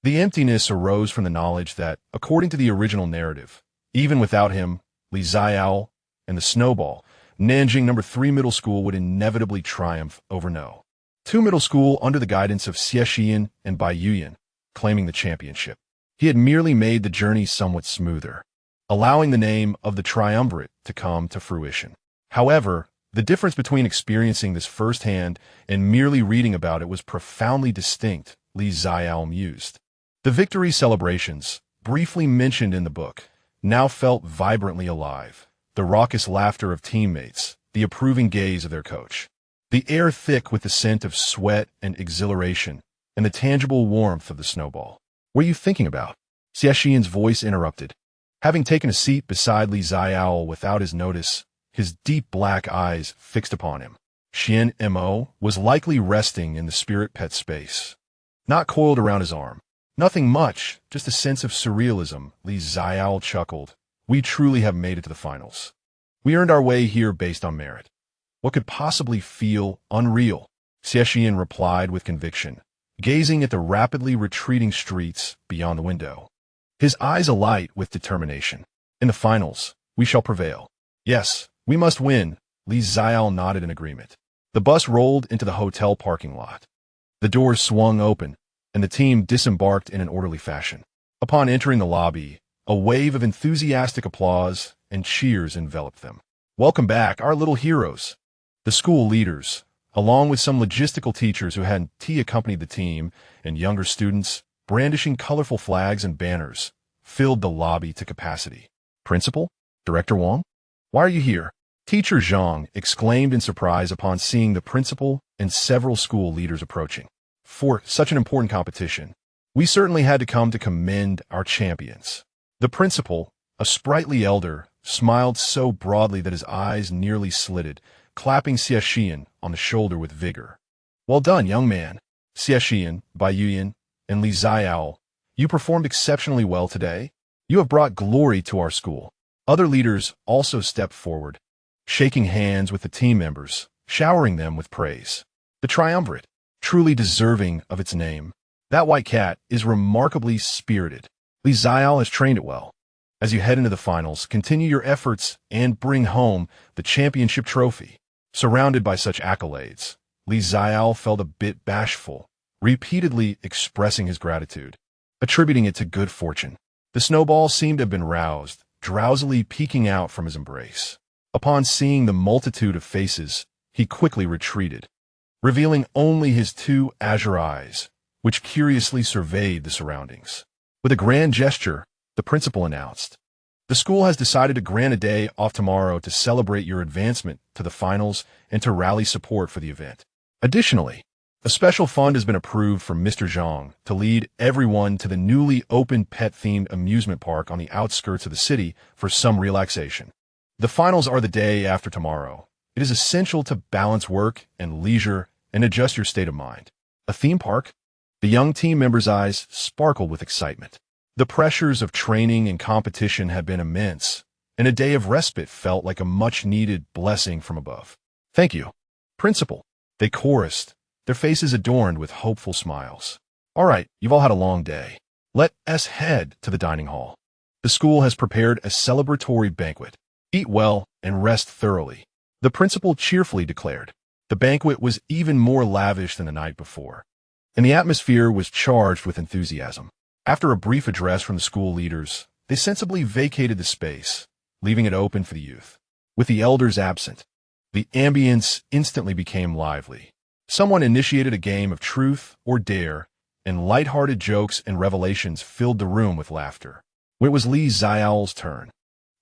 the emptiness arose from the knowledge that, according to the original narrative, even without him, Xiaole, and the snowball, Nanjing No. 3 Middle School would inevitably triumph over No. 2 Middle School under the guidance of Xie Shiyan and Baiyuyan, claiming the championship. He had merely made the journey somewhat smoother, allowing the name of the triumvirate to come to fruition. However, the difference between experiencing this firsthand and merely reading about it was profoundly distinct, Xiaole mused. The victory celebrations, briefly mentioned in the book, now felt vibrantly alive. The raucous laughter of teammates, the approving gaze of their coach, the air thick with the scent of sweat and exhilaration, and the tangible warmth of the snowball. What are you thinking about? Xie Shiyan's voice interrupted. Having taken a seat beside Xiaole without his notice, his deep black eyes fixed upon him, Xuanmo was likely resting in the spirit pet space, not coiled around his arm. Nothing much, just a sense of surrealism. Xiaole chuckled. We truly have made it to the finals. We earned our way here based on merit. What could possibly feel unreal? Xie Shiyan replied with conviction, gazing at the rapidly retreating streets beyond the window. His eyes alight with determination. In the finals, we shall prevail. Yes, we must win. Xiaole nodded in agreement. The bus rolled into the hotel parking lot. The doors swung open, and the team disembarked in an orderly fashion. Upon entering the lobby, a wave of enthusiastic applause and cheers enveloped them. Welcome back, our little heroes. The school leaders, along with some logistical teachers who had accompanied the team, and younger students, brandishing colorful flags and banners, filled the lobby to capacity. Principal? Director Wang? Why are you here? Teacher Zhang exclaimed in surprise upon seeing the principal and several school leaders approaching. For such an important competition, we certainly had to come to commend our champions. The principal, a sprightly elder, smiled so broadly that his eyes nearly slitted, clapping Xie Shiyan on the shoulder with vigor. Well done, young man. Xie Shiyan, Baiyuyan, and Xiaole, you performed exceptionally well today. You have brought glory to our school." Other leaders also stepped forward, shaking hands with the team members, showering them with praise. The triumvirate, truly deserving of its name. That white cat is remarkably spirited. Xiaole has trained it well. As you head into the finals, continue your efforts and bring home the championship trophy. Surrounded by such accolades, Xiaole felt a bit bashful, repeatedly expressing his gratitude, attributing it to good fortune. The snowball seemed to have been roused, drowsily peeking out from his embrace. Upon seeing the multitude of faces, he quickly retreated, revealing only his two azure eyes, which curiously surveyed the surroundings. With a grand gesture, the principal announced, "The school has decided to grant a day off tomorrow to celebrate your advancement to the finals and to rally support for the event. Additionally, a special fund has been approved for Mr. Zhang to lead everyone to the newly opened pet-themed amusement park on the outskirts of the city for some relaxation. The finals are the day after tomorrow. It is essential to balance work and leisure and adjust your state of mind." A theme park? The young team member's eyes sparkled with excitement. The pressures of training and competition had been immense, and a day of respite felt like a much-needed blessing from above. "Thank you, Principal," they chorused, their faces adorned with hopeful smiles. "All right, you've all had a long day. Let us head to the dining hall. The school has prepared a celebratory banquet. Eat well and rest thoroughly," the principal cheerfully declared. The banquet was even more lavish than the night before, and the atmosphere was charged with enthusiasm. After a brief address from the school leaders, they sensibly vacated the space, leaving it open for the youth. With the elders absent, the ambience instantly became lively. Someone initiated a game of truth or dare, and light-hearted jokes and revelations filled the room with laughter. When it was Xiaole's turn,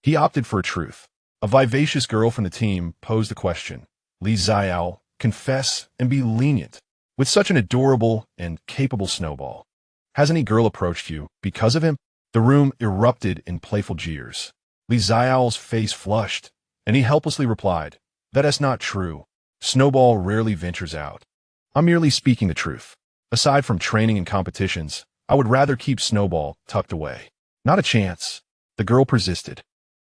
he opted for a truth. A vivacious girl from the team posed the question, "Xiaole, confess and be lenient. With such an adorable and capable snowball, has any girl approached you because of him?" The room erupted in playful jeers. Xiaole's face flushed, and he helplessly replied, "That is not true. Snowball rarely ventures out. I'm merely speaking the truth. Aside from training and competitions, I would rather keep Snowball tucked away." "Not a chance," the girl persisted.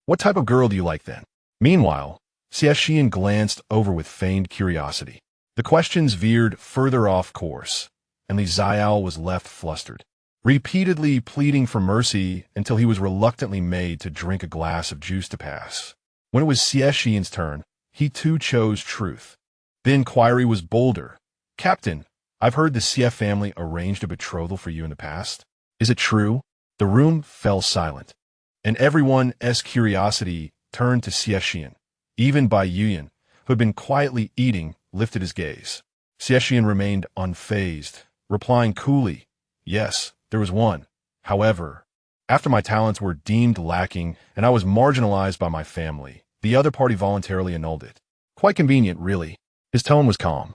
"What type of girl do you like then?" Meanwhile, Xie Shiyan glanced over with feigned curiosity. The questions veered further off course, and Xiaole was left flustered, repeatedly pleading for mercy until he was reluctantly made to drink a glass of juice to pass. When it was Xie Shiyan's turn, he too chose truth. The inquiry was bolder. "Captain, I've heard the Xie family arranged a betrothal for you in the past. Is it true?" The room fell silent, and everyone's curiosity turned to Xie Shiyan. Even Bai Yuyan, who had been quietly eating, lifted his gaze. Xie Shiyan remained unfazed, replying coolly, "Yes, there was one. However, after my talents were deemed lacking and I was marginalized by my family, the other party voluntarily annulled it." Quite convenient, really. His tone was calm,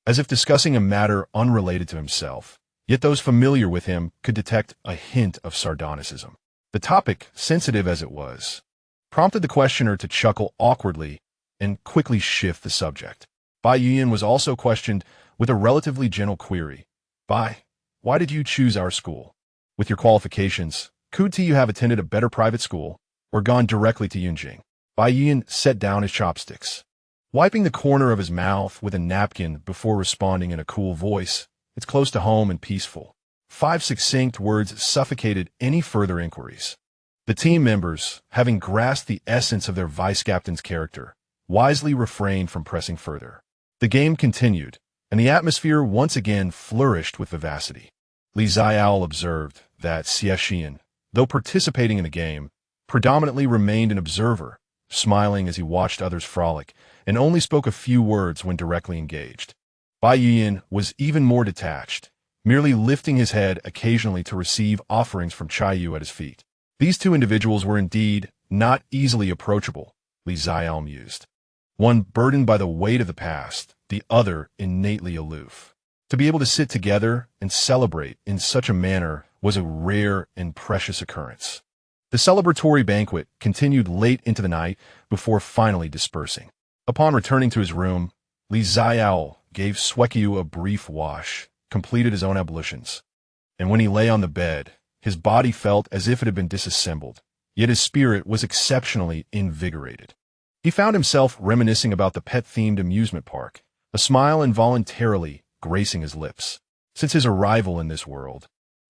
as if discussing a matter unrelated to himself, yet those familiar with him could detect a hint of sardonicism. The topic, sensitive as it was, prompted the questioner to chuckle awkwardly and quickly shift the subject. Bai Yuyan was also questioned with a relatively gentle query. "Bai, why did you choose our school? With your qualifications, could you have attended a better private school or gone directly to Yunjing?" Bai Yuyan set down his chopsticks, wiping the corner of his mouth with a napkin before responding in a cool voice. "It's close to home and peaceful." 5 succinct words suffocated any further inquiries. The team members, having grasped the essence of their vice-captain's character, wisely refrained from pressing further. The game continued, and the atmosphere once again flourished with vivacity. Xiaole observed that Xie Shiyan, though participating in the game, predominantly remained an observer, smiling as he watched others frolic, and only spoke a few words when directly engaged. Bai Yuyan was even more detached, merely lifting his head occasionally to receive offerings from Chayu at his feet. These two individuals were indeed not easily approachable, Xiaole mused. One burdened by the weight of the past, the other innately aloof. To be able to sit together and celebrate in such a manner was a rare and precious occurrence. The celebratory banquet continued late into the night before finally dispersing. Upon returning to his room, Xiaole gave Xuekyu a brief wash, completed his own ablutions, and when he lay on the bed, His body felt as if it had been disassembled, yet his spirit was exceptionally invigorated. He found himself reminiscing about the pet-themed amusement park, a smile involuntarily gracing his lips. Since his arrival in this world,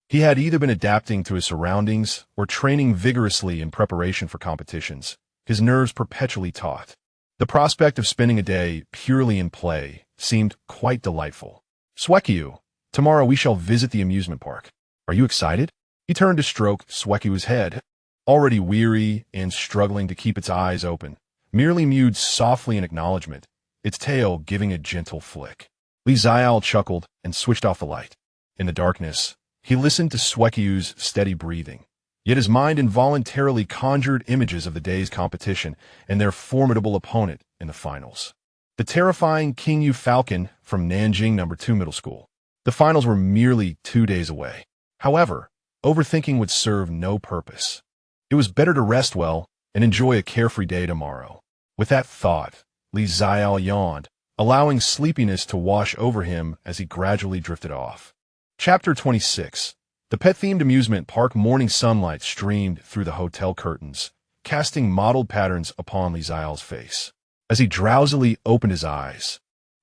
he had either been adapting to his surroundings or training vigorously in preparation for competitions, his nerves perpetually taut. The prospect of spending a day purely in play seemed quite delightful. Xueqiu, tomorrow we shall visit the amusement park. Are you excited? He turned to stroke Xueqiu's head, already weary and struggling to keep its eyes open, merely mewed softly in acknowledgement, its tail giving a gentle flick. Xiaole chuckled and switched off the light. In the darkness, he listened to Xueqiu's steady breathing, yet his mind involuntarily conjured images of the day's competition and their formidable opponent in the finals. The terrifying King Yu Falcon from Nanjing No. 2 Middle School. The finals were merely 2 days away. However, overthinking would serve no purpose. It was better to rest well and enjoy a carefree day tomorrow. With that thought, Xiaole yawned, allowing sleepiness to wash over him as he gradually drifted off. Chapter 26. The pet-themed amusement park morning sunlight streamed through the hotel curtains, casting mottled patterns upon Xiaole's face. As he drowsily opened his eyes,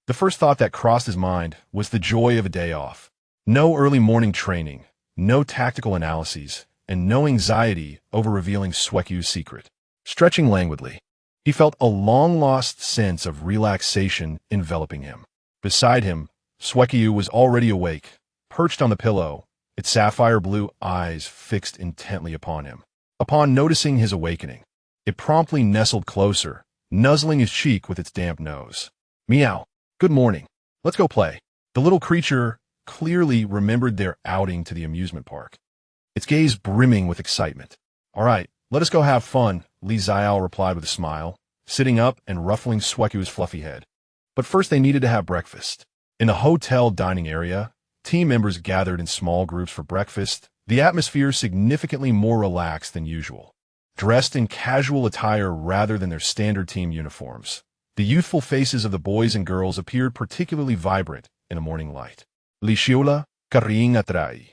the first thought that crossed his mind was the joy of a day off. No early morning training, no tactical analyses, and no anxiety over revealing Xueqiu's secret. Stretching languidly, he felt a long-lost sense of relaxation enveloping him. Beside him, Xueqiu was already awake, perched on the pillow, its sapphire-blue eyes fixed intently upon him. Upon noticing his awakening, it promptly nestled closer, nuzzling his cheek with its damp nose. Meow. Good morning. Let's go play. The little creature clearly remembered their outing to the amusement park, its gaze brimming with excitement. All right, let us go have fun, Xiaole replied with a smile, sitting up and ruffling Xueqiu's fluffy head. But first they needed to have breakfast. In the hotel dining area, team members gathered in small groups for breakfast, the atmosphere significantly more relaxed than usual. Dressed in casual attire rather than their standard team uniforms, the youthful faces of the boys and girls appeared particularly vibrant in the morning light. Xiaole, Karing Atrai,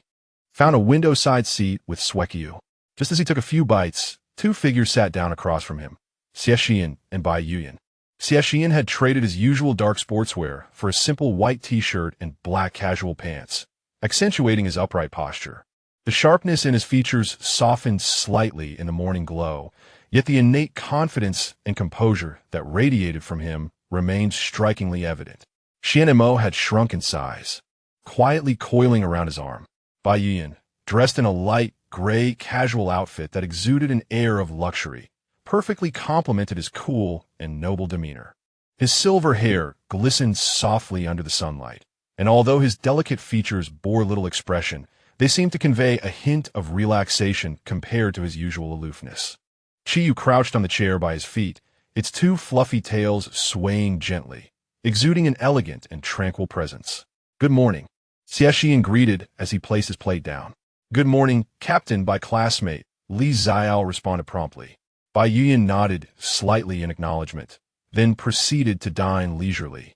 found a window-side seat with Xueqiu. Just as he took a few bites, two figures sat down across from him, Xie Shiyan and Bai Yuyan. Xie Shiyan had traded his usual dark sportswear for a simple white t-shirt and black casual pants, accentuating his upright posture. The sharpness in his features softened slightly in the morning glow, yet the innate confidence and composure that radiated from him remained strikingly evident. Xuanmo had shrunk in size, quietly coiling around his arm. Bai Yuyan, dressed in a light, gray, casual outfit that exuded an air of luxury, perfectly complemented his cool and noble demeanor. His silver hair glistened softly under the sunlight, and although his delicate features bore little expression, they seemed to convey a hint of relaxation compared to his usual aloofness. Qiyu crouched on the chair by his feet, its two fluffy tails swaying gently, exuding an elegant and tranquil presence. Good morning, Xie Shiyan greeted as he placed his plate down. Good morning, Captain by classmate, Xiaole responded promptly. Bai Yuyan nodded slightly in acknowledgement, then proceeded to dine leisurely,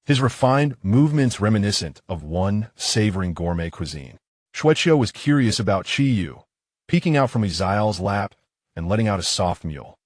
his refined movements reminiscent of one savoring gourmet cuisine. Xueqiu was curious about Qiyu, peeking out from Xiaole's lap and letting out a soft mewl.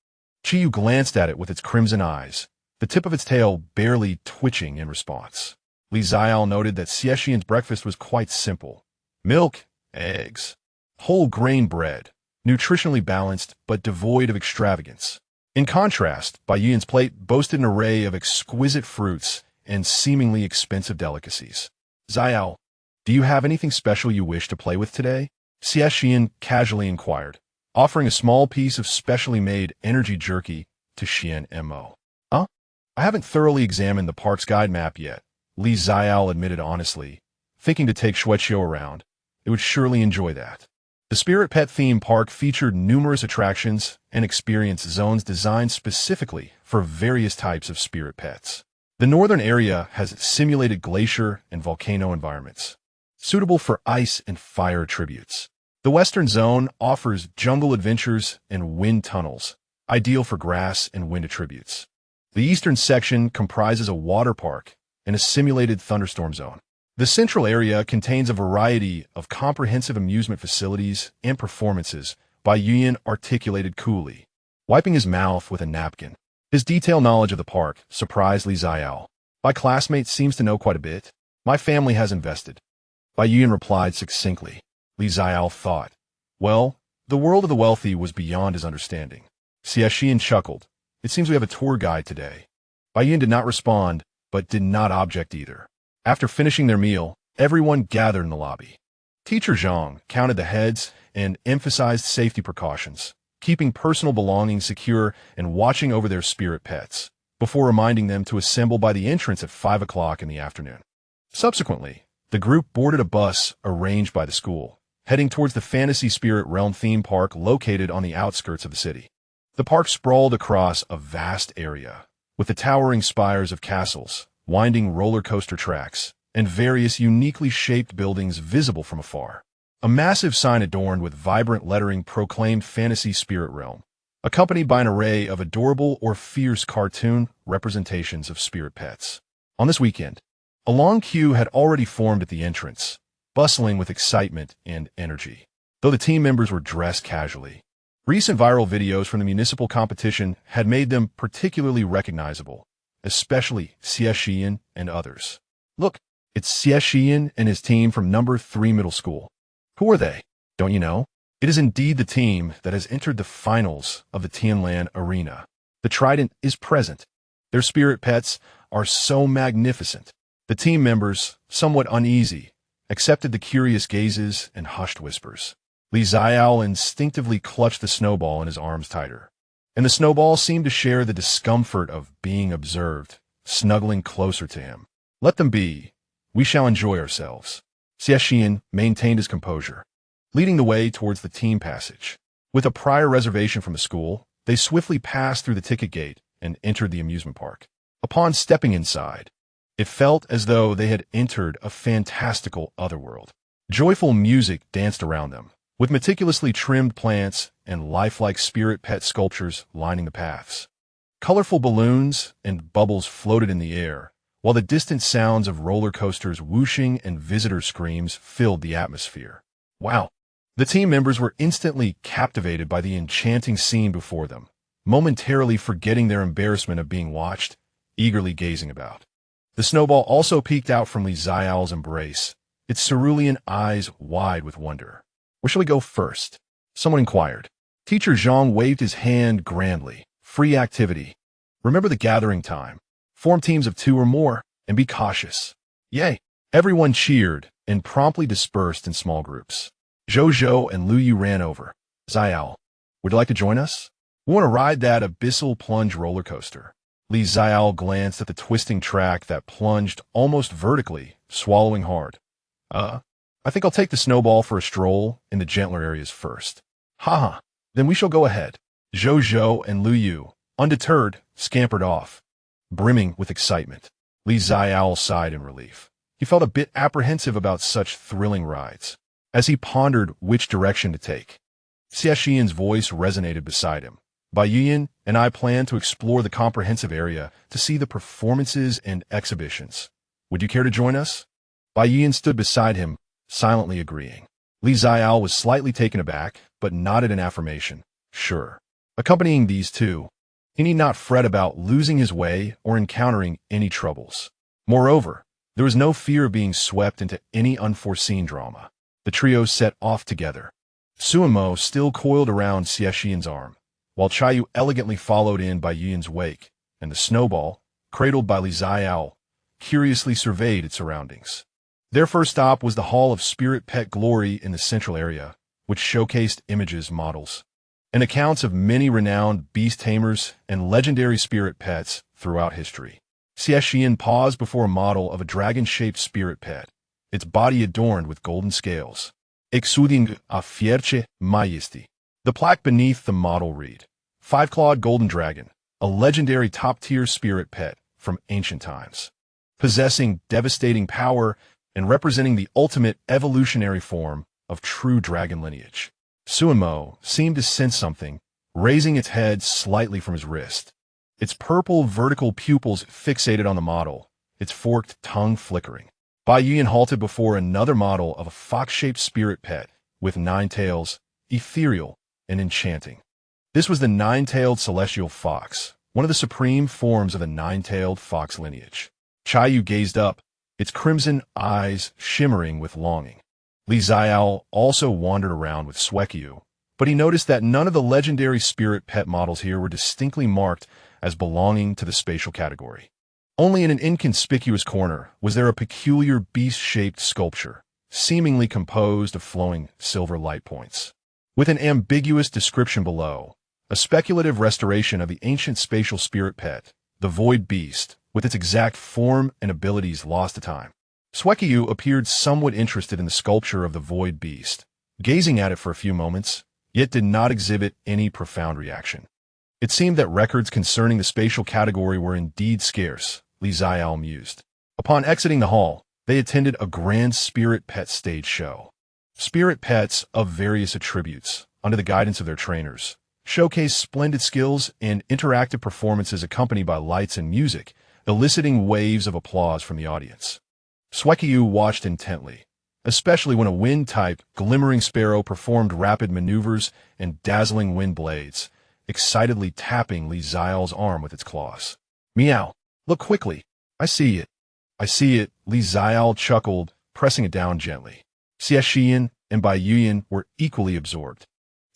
Qiyu glanced at it with its crimson eyes, the tip of its tail barely twitching in response. Xiaole noted that Xie Shiyan's breakfast was quite simple. Milk, eggs, whole grain bread, nutritionally balanced but devoid of extravagance. In contrast, Bai Yuyan's plate boasted an array of exquisite fruits and seemingly expensive delicacies. Xiaole, do you have anything special you wish to play with today? Xie Shiyan casually inquired, offering a small piece of specially made energy jerky to Xuanmo. I haven't thoroughly examined the park's guide map yet, Xiaole admitted honestly, thinking to take Xueqiu around. It would surely enjoy that. The Spirit Pet theme park featured numerous attractions and experience zones designed specifically for various types of spirit pets. The northern area has simulated glacier and volcano environments, suitable for ice and fire attributes. The western zone offers jungle adventures and wind tunnels, ideal for grass and wind attributes. The eastern section comprises a water park and a simulated thunderstorm zone. The central area contains a variety of comprehensive amusement facilities and performances, Bai Yuan articulated coolly, wiping his mouth with a napkin. His detailed knowledge of the park surprised Li Xiaole. My classmate seems to know quite a bit. My family has invested. Bai Yuan replied succinctly. Li Xiaole thought, well, the world of the wealthy was beyond his understanding. Xie Shiyan chuckled. It seems we have a tour guide today. Bai Yuan did not respond, but did not object either. After finishing their meal, everyone gathered in the lobby. Teacher Zhang counted the heads and emphasized safety precautions, keeping personal belongings secure and watching over their spirit pets, before reminding them to assemble by the entrance at 5 o'clock in the afternoon. Subsequently, the group boarded a bus arranged by the school, heading towards the Fantasy Spirit Realm theme park located on the outskirts of the city. The park sprawled across a vast area, with the towering spires of castles, winding roller coaster tracks, and various uniquely shaped buildings visible from afar. A massive sign adorned with vibrant lettering proclaimed Fantasy Spirit Realm, accompanied by an array of adorable or fierce cartoon representations of spirit pets. On this weekend, a long queue had already formed at the entrance, bustling with excitement and energy, though the team members were dressed casually. Recent viral videos from the municipal competition had made them particularly recognizable, especially Xie Shiyan and others. Look, it's Xie Shiyan and his team from number 3 middle school. Who are they? Don't you know? It is indeed the team that has entered the finals of the Tianlan Arena. The trident is present. Their spirit pets are so magnificent. The team members, somewhat uneasy, accepted the curious gazes and hushed whispers. Li Xiaole instinctively clutched the snowball in his arms tighter, and the snowball seemed to share the discomfort of being observed, snuggling closer to him. Let them be. We shall enjoy ourselves. Xie Shiyan maintained his composure, leading the way towards the team passage. With a prior reservation from the school, they swiftly passed through the ticket gate and entered the amusement park. Upon stepping inside, it felt as though they had entered a fantastical otherworld. Joyful music danced around them, with meticulously trimmed plants and lifelike spirit pet sculptures lining the paths. Colorful balloons and bubbles floated in the air, while the distant sounds of roller coasters whooshing and visitor screams filled the atmosphere. Wow! The team members were instantly captivated by the enchanting scene before them, momentarily forgetting their embarrassment of being watched, eagerly gazing about. The snowball also peeked out from Li Xiaole's embrace, its cerulean eyes wide with wonder. Where shall we go first? Someone inquired. Teacher Zhang waved his hand grandly. Free activity. Remember the gathering time. Form teams of 2 or more, and be cautious. Yay! Everyone cheered and promptly dispersed in small groups. Zhou and Lu Yu ran over. Xiaole, would you like to join us? We want to ride that abyssal plunge roller coaster. Li Xiaole glanced at the twisting track that plunged almost vertically, swallowing hard. I think I'll take the snowball for a stroll in the gentler areas first. Haha, then we shall go ahead. Zhou and Lu Yu, undeterred, scampered off, brimming with excitement. Li Xiaole sighed in relief. He felt a bit apprehensive about such thrilling rides, as he pondered which direction to take. Xie Shiyan's voice resonated beside him. Bai Yuan and I plan to explore the comprehensive area to see the performances and exhibitions. Would you care to join us? Bai Yuan stood beside him, silently agreeing. Li Xiaole was slightly taken aback, but nodded in affirmation. Sure. Accompanying these two, he need not fret about losing his way or encountering any troubles. Moreover, there was no fear of being swept into any unforeseen drama. The trio set off together. Xuanmo still coiled around Xie Shiyan's arm, while Chayu elegantly followed in Bai Yuan's wake, and the snowball, cradled by Li Xiaole, curiously surveyed its surroundings. Their first stop was the Hall of Spirit Pet Glory in the central area, which showcased images, models, and accounts of many renowned beast tamers and legendary spirit pets throughout history. Xie Shiyan paused before a model of a dragon-shaped spirit pet, its body adorned with golden scales. Exuding a fierce mightiest. The plaque beneath the model read, 5-clawed golden dragon, a legendary top-tier spirit pet from ancient times, possessing devastating power and representing the ultimate evolutionary form of true dragon lineage. Xuanmo seemed to sense something, raising its head slightly from his wrist. Its purple vertical pupils fixated on the model, its forked tongue flickering. Bai Yuan halted before another model of a fox-shaped spirit pet with 9 tails, ethereal and enchanting. This was the 9-tailed celestial fox, one of the supreme forms of the 9-tailed fox lineage. Xiaole gazed up, its crimson eyes shimmering with longing. Xiaole also wandered around with Xueqiu, but he noticed that none of the legendary spirit pet models here were distinctly marked as belonging to the spatial category. Only in an inconspicuous corner was there a peculiar beast-shaped sculpture, seemingly composed of flowing silver light points. With an ambiguous description below, a speculative restoration of the ancient spatial spirit pet, the void beast, with its exact form and abilities lost to time. Xueqiu appeared somewhat interested in the sculpture of the void beast, gazing at it for a few moments, yet did not exhibit any profound reaction. It seemed that records concerning the spatial category were indeed scarce, Xiaole mused. Upon exiting the hall, they attended a grand spirit pet stage show. Spirit pets of various attributes, under the guidance of their trainers, showcased splendid skills and interactive performances accompanied by lights and music, eliciting waves of applause from the audience. Xueqiu watched intently, especially when a wind-type glimmering sparrow performed rapid maneuvers and dazzling wind blades, excitedly tapping Xiaole's arm with its claws. Meow. Look quickly. I see it. I see it, Xiaole chuckled, pressing it down gently. Xie Shiyan and Bai Yuan were equally absorbed.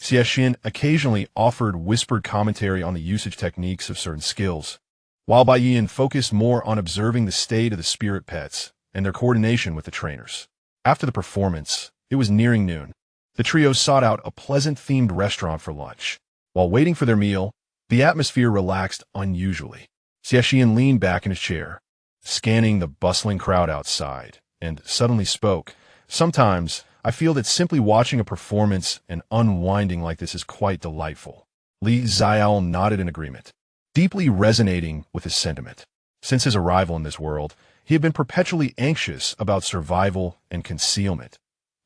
Xie Shiyan occasionally offered whispered commentary on the usage techniques of certain skills, while Bai Yuan focused more on observing the state of the spirit pets and their coordination with the trainers. After the performance, it was nearing noon. The trio sought out a pleasant-themed restaurant for lunch. While waiting for their meal, the atmosphere relaxed unusually. Xie Shiyan leaned back in his chair, scanning the bustling crowd outside, and suddenly spoke. Sometimes, I feel that simply watching a performance and unwinding like this is quite delightful. Xiaole nodded in agreement, deeply resonating with his sentiment. Since his arrival in this world, he had been perpetually anxious about survival and concealment.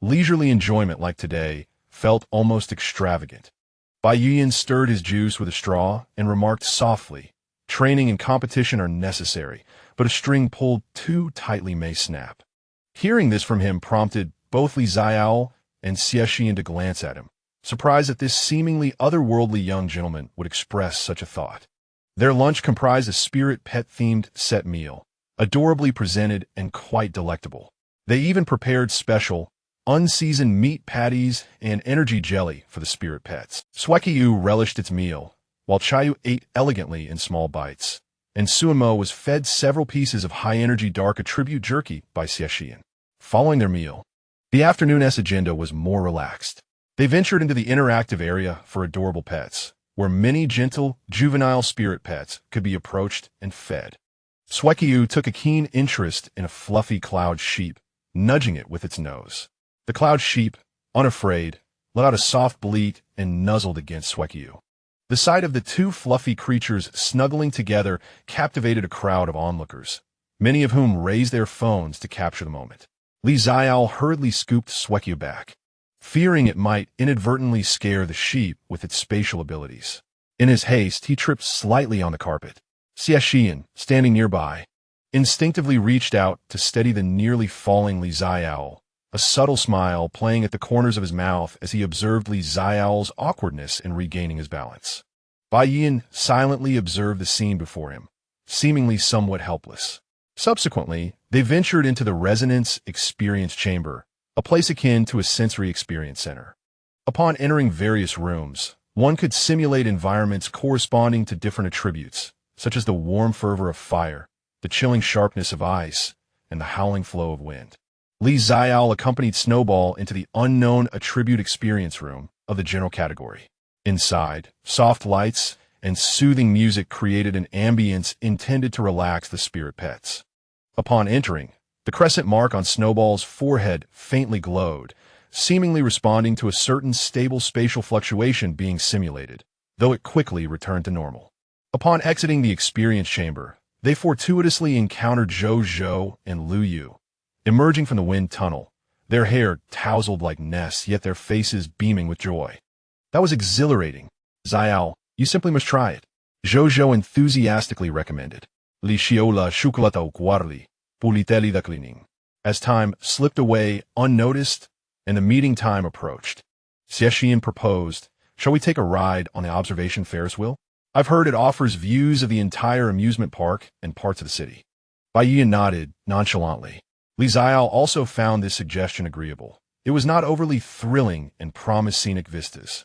Leisurely enjoyment like today felt almost extravagant. Bai Yuan stirred his juice with a straw and remarked softly, "Training and competition are necessary, but a string pulled too tightly may snap." Hearing this from him prompted both Xiaole and Xie Shiyan to glance at him, surprised that this seemingly otherworldly young gentleman would express such a thought. Their lunch comprised a spirit pet-themed set meal, adorably presented and quite delectable. They even prepared special, unseasoned meat patties and energy jelly for the spirit pets. Xueqiu relished its meal, while Xiaole ate elegantly in small bites, and Xuanmo was fed several pieces of high-energy dark attribute jerky by Xie Shiyan. Following their meal, the afternoon's agenda was more relaxed. They ventured into the interactive area for adorable pets, where many gentle, juvenile spirit pets could be approached and fed. Xueqiu took a keen interest in a fluffy cloud sheep, nudging it with its nose. The cloud sheep, unafraid, let out a soft bleat and nuzzled against Xueqiu. The sight of the two fluffy creatures snuggling together captivated a crowd of onlookers, many of whom raised their phones to capture the moment. Xiaole hurriedly scooped Xueqiu back, fearing it might inadvertently scare the sheep with its spatial abilities. In his haste, he tripped slightly on the carpet. Xie Shiyan, standing nearby, instinctively reached out to steady the nearly falling Xiaole, a subtle smile playing at the corners of his mouth as he observed Xiaole's awkwardness in regaining his balance. Bai Yuan silently observed the scene before him, seemingly somewhat helpless. Subsequently, they ventured into the Resonance Experience Chamber, a place akin to a sensory experience center. Upon entering various rooms, one could simulate environments corresponding to different attributes, such as the warm fervor of fire, the chilling sharpness of ice, and the howling flow of wind. Xiaole accompanied Snowball into the unknown attribute experience room of the general category. Inside, soft lights and soothing music created an ambience intended to relax the spirit pets. Upon entering, the crescent mark on Snowball's forehead faintly glowed, seemingly responding to a certain stable spatial fluctuation being simulated, though it quickly returned to normal. Upon exiting the experience chamber, they fortuitously encountered Zhou and Lu Yu, emerging from the wind tunnel, their hair tousled like nests, yet their faces beaming with joy. That was exhilarating. Xiaole, you simply must try it. Zhou enthusiastically recommended. Li Xiaole chocolate au guarli, pulitelli da cleaning. As time slipped away unnoticed and the meeting time approached, Xie Shiyan proposed, "Shall we take a ride on the observation Ferris wheel? I've heard it offers views of the entire amusement park and parts of the city." Bai Yiyan nodded nonchalantly. Li Xiao also found this suggestion agreeable. It was not overly thrilling and promised scenic vistas.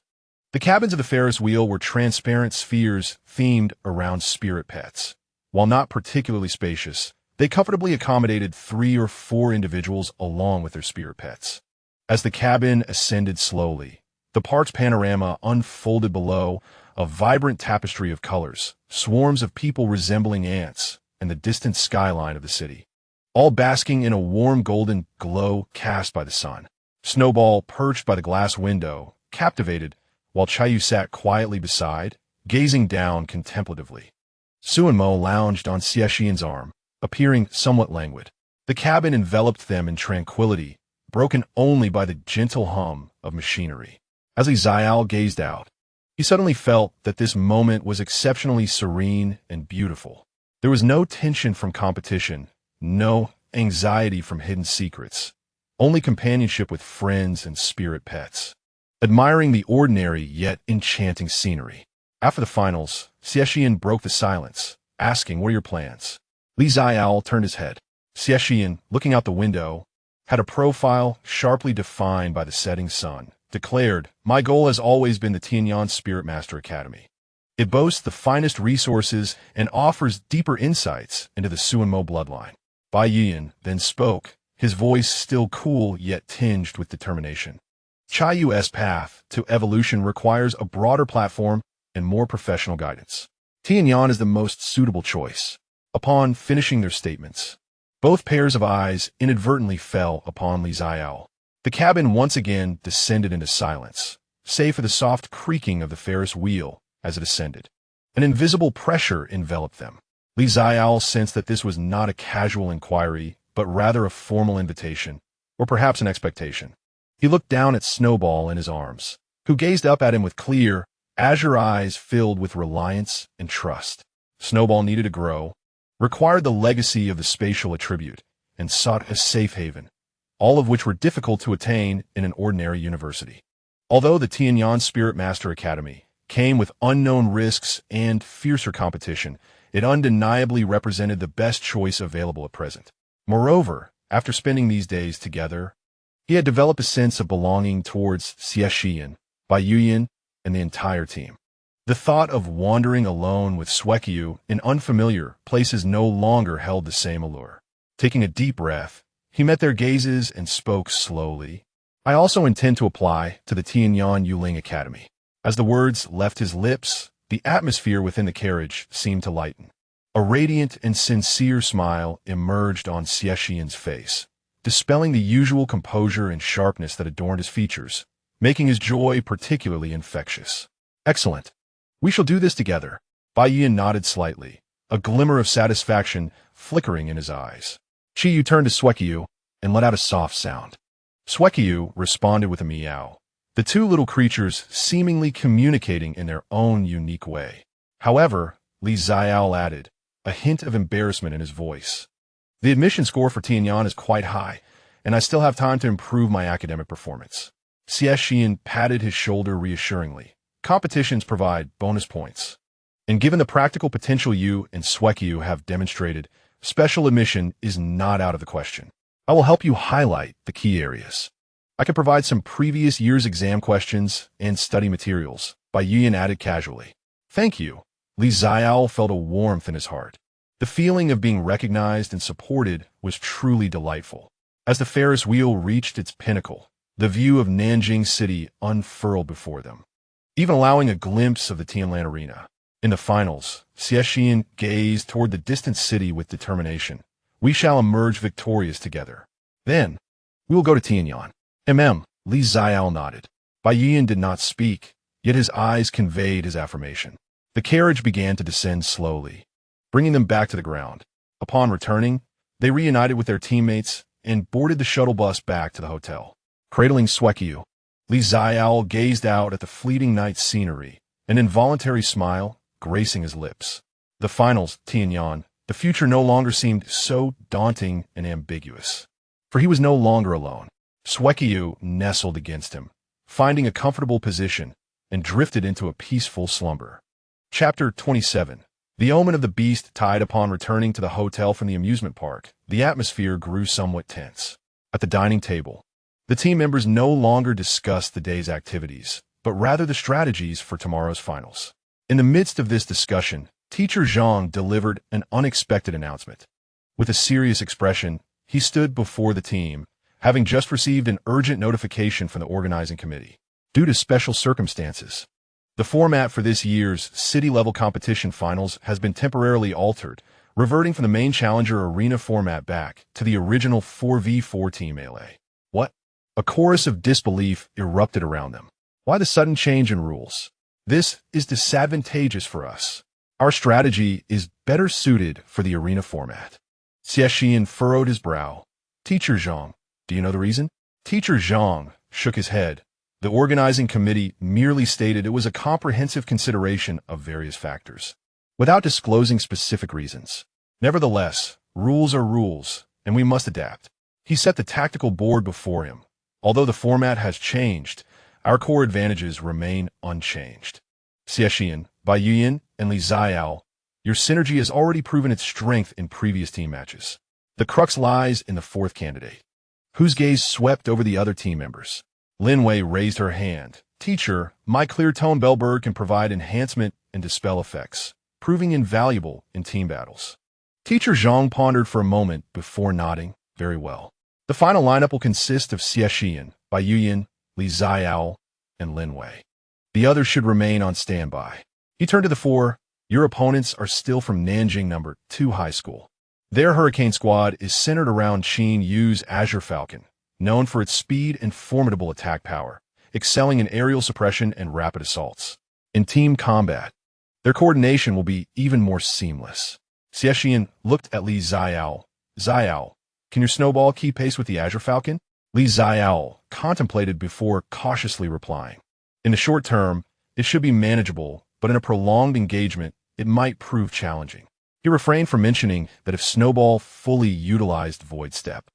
The cabins of the Ferris wheel were transparent spheres themed around spirit pets. While not particularly spacious, they comfortably accommodated 3 or 4 individuals along with their spirit pets. As the cabin ascended slowly, the park's panorama unfolded below, a vibrant tapestry of colors, swarms of people resembling ants, and the distant skyline of the city, all basking in a warm golden glow cast by the sun. Snowball, perched by the glass window, captivated, while Chayu sat quietly beside, gazing down contemplatively. Xuanmo lounged on Xie Shiyan's arm, appearing somewhat languid. The cabin enveloped them in tranquility, broken only by the gentle hum of machinery. As Li Xiao gazed out, he suddenly felt that this moment was exceptionally serene and beautiful. There was no tension from competition, no anxiety from hidden secrets, only companionship with friends and spirit pets. Admiring the ordinary yet enchanting scenery. After the finals, Xie Shiyan broke the silence, asking, "What are your plans?" Li Xiao turned his head. Xie Shiyan, looking out the window, had a profile sharply defined by the setting sun, declared, "My goal has always been the Tianyan Spirit Master Academy. It boasts the finest resources and offers deeper insights into the Xuanmo bloodline." Bai Yiyan then spoke, his voice still cool yet tinged with determination. Chaiyu's path to evolution requires a broader platform and more professional guidance. Tianyan is the most suitable choice. Upon finishing their statements, both pairs of eyes inadvertently fell upon Li Xiao. The cabin once again descended into silence, save for the soft creaking of the Ferris wheel as it ascended. An invisible pressure enveloped them. Li Xiao sensed that this was not a casual inquiry, but rather a formal invitation, or perhaps an expectation. He looked down at Snowball in his arms, who gazed up at him with clear, azure eyes filled with reliance and trust. Snowball needed to grow, required the legacy of the spatial attribute, and sought a safe haven, all of which were difficult to attain in an ordinary university. Although the Tianyan Spirit Master Academy came with unknown risks and fiercer competition, it undeniably represented the best choice available at present. Moreover, after spending these days together, he had developed a sense of belonging towards Xie Shiyan, Bai Yiyan, and the entire team. The thought of wandering alone with Xueqiu in unfamiliar places no longer held the same allure. Taking a deep breath, he met their gazes and spoke slowly. "I also intend to apply to the Tianyan Yuling Academy." As the words left his lips, the atmosphere within the carriage seemed to lighten. A radiant and sincere smile emerged on Xie Shiyan's face, dispelling the usual composure and sharpness that adorned his features, making his joy particularly infectious. "Excellent. We shall do this together." Bai Yiyan nodded slightly, a glimmer of satisfaction flickering in his eyes. Qiyu turned to Xueqiu and let out a soft sound. Xueqiu responded with a meow, the two little creatures seemingly communicating in their own unique way. However, Li Xiao added, a hint of embarrassment in his voice, "The admission score for Tianyan is quite high, and I still have time to improve my academic performance." Xie Shiyan patted his shoulder reassuringly. "Competitions provide bonus points. And given the practical potential you and Xueqiu have demonstrated, special admission is not out of the question. I will help you highlight the key areas. I can provide some previous year's exam questions and study materials," Bai Yiyan added casually. "Thank you." Li Xiao felt a warmth in his heart. The feeling of being recognized and supported was truly delightful. As the Ferris wheel reached its pinnacle, the view of Nanjing City unfurled before them, even allowing a glimpse of the Tianlan Arena. In the finals, Xie Shiyan gazed toward the distant city with determination. "We shall emerge victorious together. Then, we will go to Tianyan." Li Xiao nodded. Bai Yiyan did not speak, yet his eyes conveyed his affirmation. The carriage began to descend slowly, bringing them back to the ground. Upon returning, they reunited with their teammates and boarded the shuttle bus back to the hotel. Cradling Xueqiu, Li Xiao gazed out at the fleeting night scenery, an involuntary smile gracing his lips. The finals, Tianyan, the future no longer seemed so daunting and ambiguous. for he was no longer alone. Xueqiu nestled against him, finding a comfortable position, and drifted into a peaceful slumber. Chapter 27. The omen of the beast tide. Upon returning to the hotel from the amusement park, the atmosphere grew somewhat tense. At the dining table, the team members no longer discussed the day's activities, but rather the strategies for tomorrow's finals. In the midst of this discussion, Teacher Zhang delivered an unexpected announcement. With a serious expression, he stood before the team, having just received an urgent notification from the organizing committee. Due to special circumstances, the format for this year's city-level competition finals has been temporarily altered, reverting from the main challenger arena format back to the original 4v4 team melee. What? A chorus of disbelief erupted around them. Why the sudden change in rules? This is disadvantageous for us. Our strategy is better suited for the arena format. Xie Shiyan furrowed his brow. Teacher Zhang, do you know the reason? Teacher Zhang shook his head. The organizing committee merely stated it was a comprehensive consideration of various factors, without disclosing specific reasons. Nevertheless, rules are rules, and we must adapt. He set the tactical board before him. Although the format has changed, our core advantages remain unchanged. Xie Shiyan, Bai Yuyan, and Li Xiaole, your synergy has already proven its strength in previous team matches. The crux lies in the fourth candidate, whose gaze swept over the other team members. Lin Wei raised her hand. Teacher, my clear tone bellbird can provide enhancement and dispel effects, proving invaluable in team battles. Teacher Zhang pondered for a moment before nodding. Very well. The final lineup will consist of Xie Shiyan, Bai Yuyan, Li Xiaole, and Lin Wei. The others should remain on standby. He turned to the four. Your opponents are still from Nanjing No. 2 High School. Their Hurricane Squad is centered around Qin Yu's Azure Falcon, known for its speed and formidable attack power, excelling in aerial suppression and rapid assaults. In team combat, their coordination will be even more seamless. Xie Shiyan looked at Li Xiaole. Xiaole, can your snowball keep pace with the Azure Falcon? Li Xiaole contemplated before cautiously replying. In the short term, it should be manageable, but in a prolonged engagement, it might prove challenging. He refrained from mentioning that if Snowball fully utilized Void Step,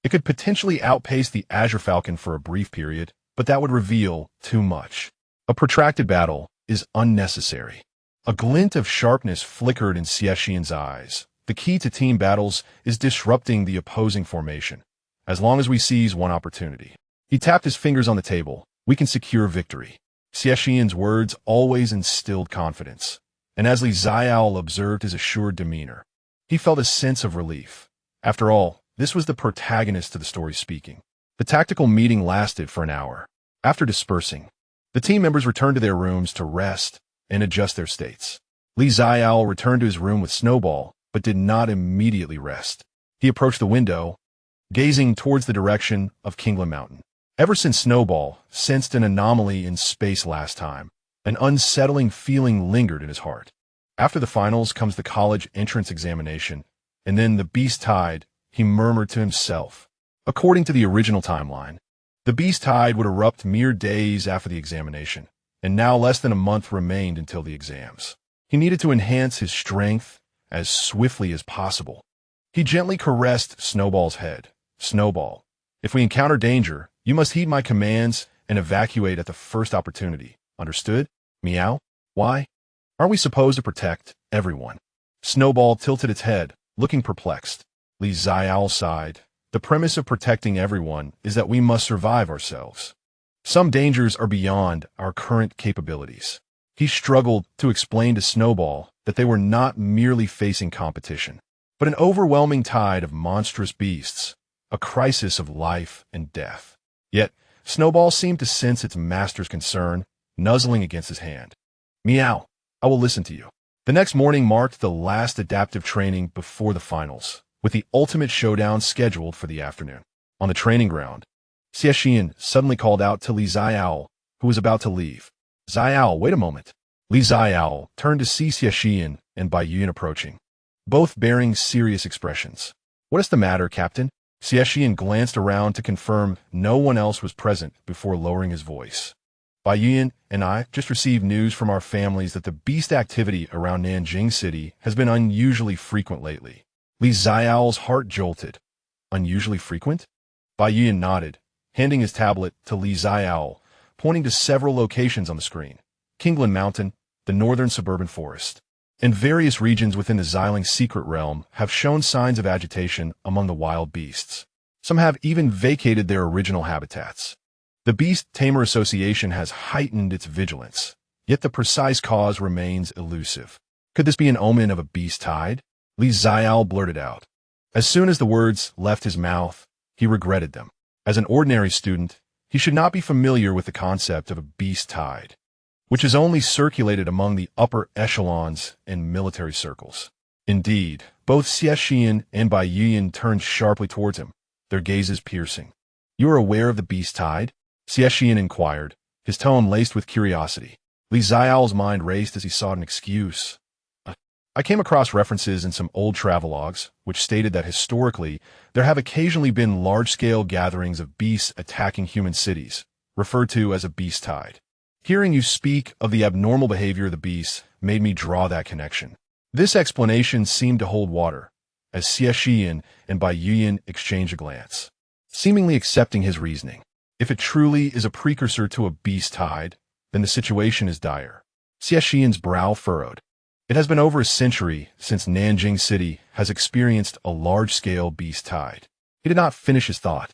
it could potentially outpace the Azure Falcon for a brief period, but that would reveal too much. A protracted battle is unnecessary. A glint of sharpness flickered in Xie Shiyan's eyes. The key to team battles is disrupting the opposing formation, as long as we seize one opportunity. He tapped his fingers on the table. We can secure victory. Xie Shiyan's words always instilled confidence, and as Li Xiaole observed his assured demeanor, he felt a sense of relief. After all, this was the protagonist of the story speaking. The tactical meeting lasted for an hour. After dispersing, the team members returned to their rooms to rest and adjust their states. Li Xiaole returned to his room with Snowball, but did not immediately rest. He approached the window, gazing towards the direction of Kingland Mountain. Ever since Snowball sensed an anomaly in space last time, an unsettling feeling lingered in his heart. After the finals comes the college entrance examination, and then the beast tide, he murmured to himself. According to the original timeline, the beast tide would erupt mere days after the examination, and now less than a month remained until the exams. He needed to enhance his strength as swiftly as possible. He gently caressed Snowball's head. Snowball, if we encounter danger, you must heed my commands and evacuate at the first opportunity. Understood? Meow? Why? Aren't we supposed to protect everyone? Snowball tilted its head, looking perplexed. Li Xiaole sighed. The premise of protecting everyone is that we must survive ourselves. Some dangers are beyond our current capabilities. He struggled to explain to Snowball that they were not merely facing competition, but an overwhelming tide of monstrous beasts, a crisis of life and death. Yet, Snowball seemed to sense its master's concern, nuzzling against his hand. Meow, I will listen to you. The next morning marked the last adaptive training before the finals, with the ultimate showdown scheduled for the afternoon. On the training ground, Xie Shiyan suddenly called out to Li Xiaole, who was about to leave. Xiaole, wait a moment. Li Xiaole turned to see Xie Shiyan and Bai Yuyan approaching, both bearing serious expressions. What is the matter, Captain? Xie Shiyan glanced around to confirm no one else was present before lowering his voice. Bai Yuyan and I just received news from our families that the beast activity around Nanjing City has been unusually frequent lately. Li Xiaole's heart jolted. Unusually frequent? Bai Yuan nodded, handing his tablet to Xiaole, pointing to several locations on the screen. Kingland Mountain, the northern suburban forest, and various regions within the Xiling secret realm have shown signs of agitation among the wild beasts. Some have even vacated their original habitats. The Beast Tamer Association has heightened its vigilance, yet the precise cause remains elusive. Could this be an omen of a beast tide? Xiaole blurted out. As soon as the words left his mouth, he regretted them. As an ordinary student, he should not be familiar with the concept of a beast tide, which is only circulated among the upper echelons in military circles. Indeed, both Xie Shiyan and Bai Yuan turned sharply towards him, their gazes piercing. "You are aware of the beast tide?" Xie Shiyan inquired, his tone laced with curiosity. Xiaole's mind raced as he sought an excuse. I came across references in some old travelogues, which stated that historically, there have occasionally been large-scale gatherings of beasts attacking human cities, referred to as a beast tide. Hearing you speak of the abnormal behavior of the beasts made me draw that connection. This explanation seemed to hold water, as Xie Shiyan and Bai Yuan exchanged a glance, seemingly accepting his reasoning. If it truly is a precursor to a beast tide, then the situation is dire. Xie Shiyan's brow furrowed. It has been over a century since Nanjing City has experienced a large-scale beast tide. He did not finish his thought,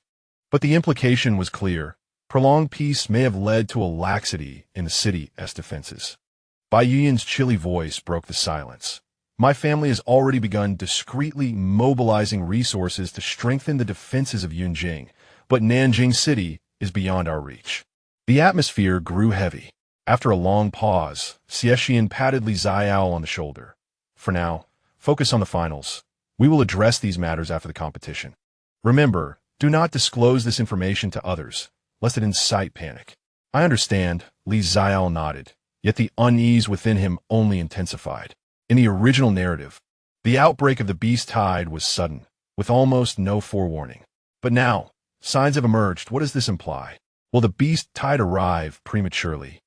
but the implication was clear. Prolonged peace may have led to a laxity in the city's defenses. Bai Yuan's chilly voice broke the silence. My family has already begun discreetly mobilizing resources to strengthen the defenses of Yunjing, but Nanjing City is beyond our reach. The atmosphere grew heavy. After a long pause, Xie Shiyan patted Xiaole on the shoulder. For now, focus on the finals. We will address these matters after the competition. Remember, do not disclose this information to others, lest it incite panic. I understand, Xiaole nodded, yet the unease within him only intensified. In the original narrative, the outbreak of the beast tide was sudden, with almost no forewarning. But now, signs have emerged. What does this imply? Will the beast tide arrive prematurely,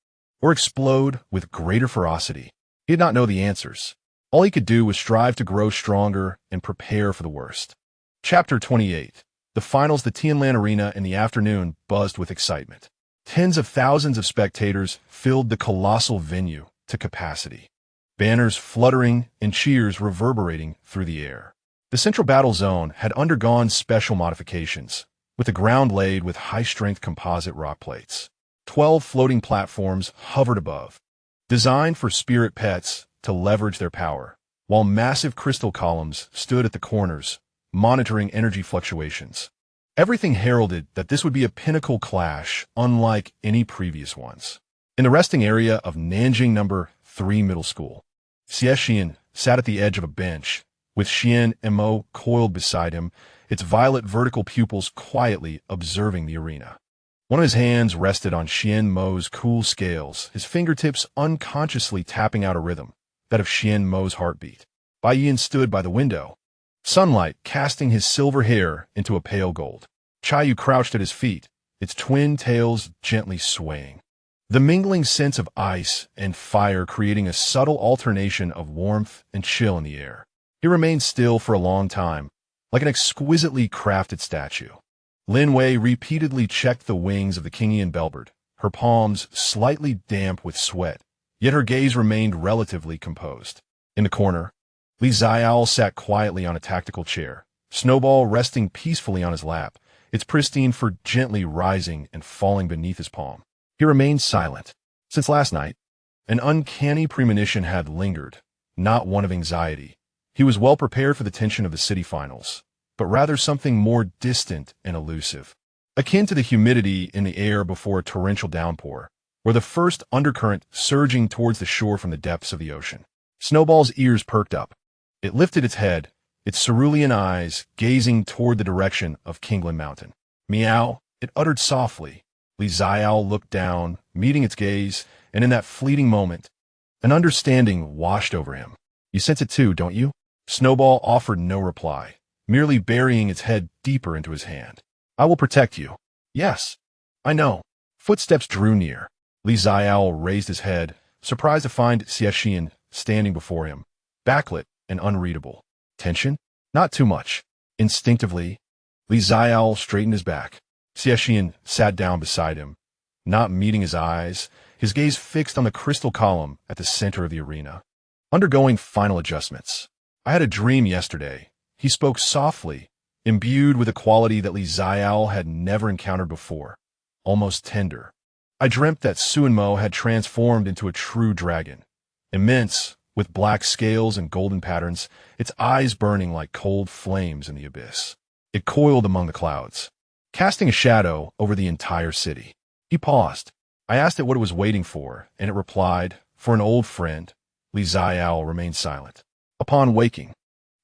or explode with greater ferocity? He did not know the answers. All he could do was strive to grow stronger and prepare for the worst. Chapter 28. The finals. The Tianlan Arena in the afternoon buzzed with excitement. Tens of thousands of spectators filled the colossal venue to capacity, banners fluttering and cheers reverberating through the air. The central battle zone had undergone special modifications, with the ground laid with high-strength composite rock plates. 12 floating platforms hovered above, designed for spirit pets to leverage their power, while massive crystal columns stood at the corners, monitoring energy fluctuations. Everything heralded that this would be a pinnacle clash unlike any previous ones. In the resting area of Nanjing No. 3 Middle School, Xie Shiyan sat at the edge of a bench, with Xuanmo coiled beside him, its violet vertical pupils quietly observing the arena. One of his hands rested on Xuanmo's cool scales, his fingertips unconsciously tapping out a rhythm, that of Xuanmo's heartbeat. Bai Yuan stood by the window, sunlight casting his silver hair into a pale gold. Chayu crouched at his feet, its twin tails gently swaying, the mingling sense of ice and fire creating a subtle alternation of warmth and chill in the air. He remained still for a long time, like an exquisitely crafted statue. Lin Wei repeatedly checked the wings of the Kingian bellbird, her palms slightly damp with sweat, yet her gaze remained relatively composed. In the corner, Xiaole sat quietly on a tactical chair, Snowball resting peacefully on his lap, its pristine fur gently rising and falling beneath his palm. He remained silent. Since last night, an uncanny premonition had lingered, not one of anxiety. He was well prepared for the tension of the city finals, but rather something more distant and elusive, akin to the humidity in the air before a torrential downpour, or the first undercurrent surging towards the shore from the depths of the ocean. Snowball's ears perked up. It lifted its head, its cerulean eyes gazing toward the direction of Kingland Mountain. Meow, it uttered softly. Xiaole looked down, meeting its gaze, and in that fleeting moment, an understanding washed over him. You sense it too, don't you? Snowball offered no reply, merely burying its head deeper into his hand. I will protect you. Yes, I know. Footsteps drew near. Xiaole raised his head, surprised to find Xie Shiyan standing before him, backlit and unreadable. Tension? Not too much. Instinctively, Xiaole straightened his back. Xie Shiyan sat down beside him, not meeting his eyes, his gaze fixed on the crystal column at the center of the arena. Undergoing final adjustments. I had a dream yesterday. He spoke softly, imbued with a quality that Xiaole had never encountered before, almost tender. I dreamt that Xuanmo had transformed into a true dragon, immense, with black scales and golden patterns, its eyes burning like cold flames in the abyss. It coiled among the clouds, casting a shadow over the entire city. He paused. I asked it what it was waiting for, and it replied, "For an old friend." Xiaole remained silent. Upon waking,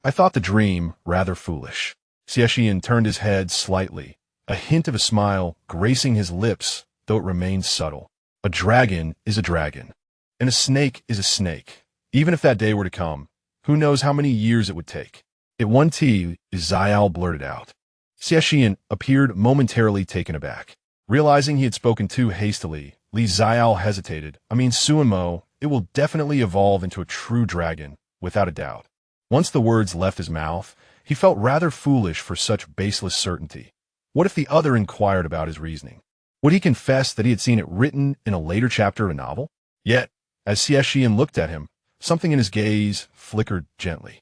I thought the dream rather foolish. Xie Shiyan turned his head slightly, a hint of a smile gracing his lips, though it remained subtle. A dragon is a dragon, and a snake is a snake. Even if that day were to come, who knows how many years it would take. At one T, Xiaole blurted out. Xie Shiyan appeared momentarily taken aback. Realizing he had spoken too hastily, Xiaole hesitated. Xuanmo, it will definitely evolve into a true dragon, without a doubt. Once the words left his mouth, he felt rather foolish for such baseless certainty. What if the other inquired about his reasoning? Would he confess that he had seen it written in a later chapter of a novel? Yet, as Xie Shiyan looked at him, something in his gaze flickered gently.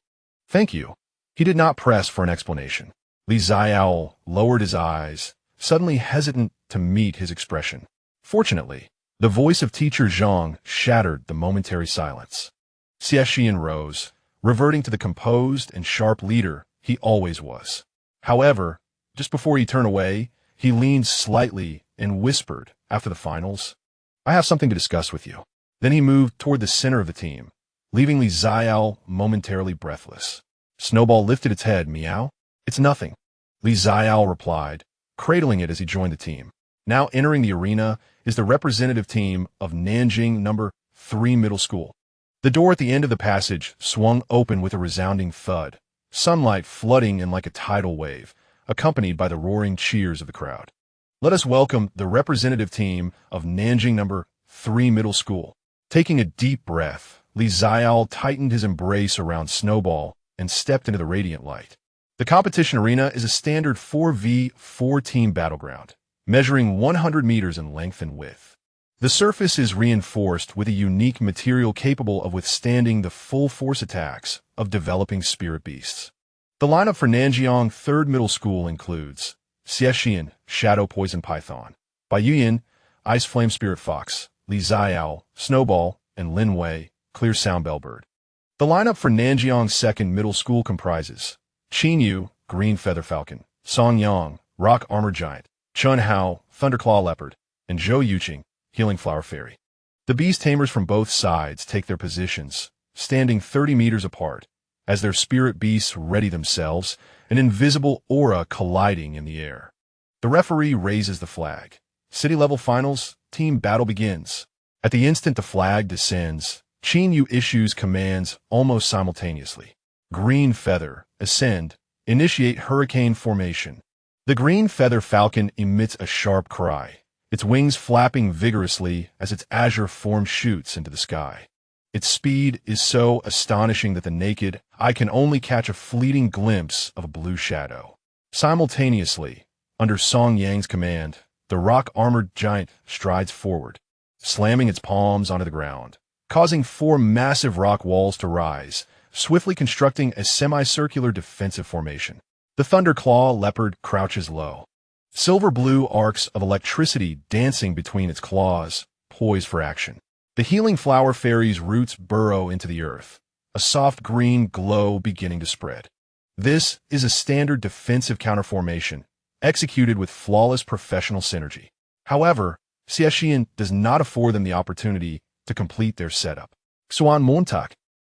"Thank you." He did not press for an explanation. Xiaole lowered his eyes, suddenly hesitant to meet his expression. Fortunately, the voice of teacher Zhang shattered the momentary silence. Xie Shiyan rose, reverting to the composed and sharp leader he always was. However, just before he turned away, he leaned slightly and whispered, after the finals, "I have something to discuss with you." Then he moved toward the center of the team, leaving Xiaole momentarily breathless. Snowball lifted its head, "Meow?" "It's nothing," Xiaole replied, cradling it as he joined the team. Now entering the arena is the representative team of Nanjing No. 3 Middle School. The door at the end of the passage swung open with a resounding thud, sunlight flooding in like a tidal wave, accompanied by the roaring cheers of the crowd. Let us welcome the representative team of Nanjing No. 3 Middle School. Taking a deep breath, Xiaole tightened his embrace around Snowball and stepped into the radiant light. The competition arena is a standard 4v4 team battleground, measuring 100 meters in length and width. The surface is reinforced with a unique material capable of withstanding the full force attacks of developing spirit beasts. The lineup for Nanjiang 3rd Middle School includes Xie Shiyan, Shadow Poison Python, Bai Yuyan, Ice Flame Spirit Fox, Xiaole, Snowball, and Lin Wei, Clear Sound Bellbird. The lineup for Nanjiang 2nd Middle School comprises Qin Yu, Green Feather Falcon, Song Yang, Rock Armor Giant, Chun Hao, Thunderclaw Leopard, and Zhou Yuqing, Healing Flower Fairy. The Beast Tamers from both sides take their positions, standing 30 meters apart, as their spirit beasts ready themselves, an invisible aura colliding in the air. The referee raises the flag. City-level finals, team battle begins. At the instant the flag descends, Qin Yu issues commands almost simultaneously. Green Feather, ascend, initiate hurricane formation. The Green Feather Falcon emits a sharp cry, its wings flapping vigorously as its azure form shoots into the sky. Its speed is so astonishing that the naked eye can only catch a fleeting glimpse of a blue shadow. Simultaneously, under Song Yang's command, the rock-armored giant strides forward, slamming its palms onto the ground, causing 4 massive rock walls to rise, swiftly constructing a semicircular defensive formation. The Thunderclaw Leopard crouches low, silver-blue arcs of electricity dancing between its claws, poised for action. The Healing Flower Fairy's roots burrow into the earth, a soft green glow beginning to spread. This is a standard defensive counterformation, executed with flawless professional synergy. However, Xie Shiyan does not afford them the opportunity to complete their setup. Xuanmo,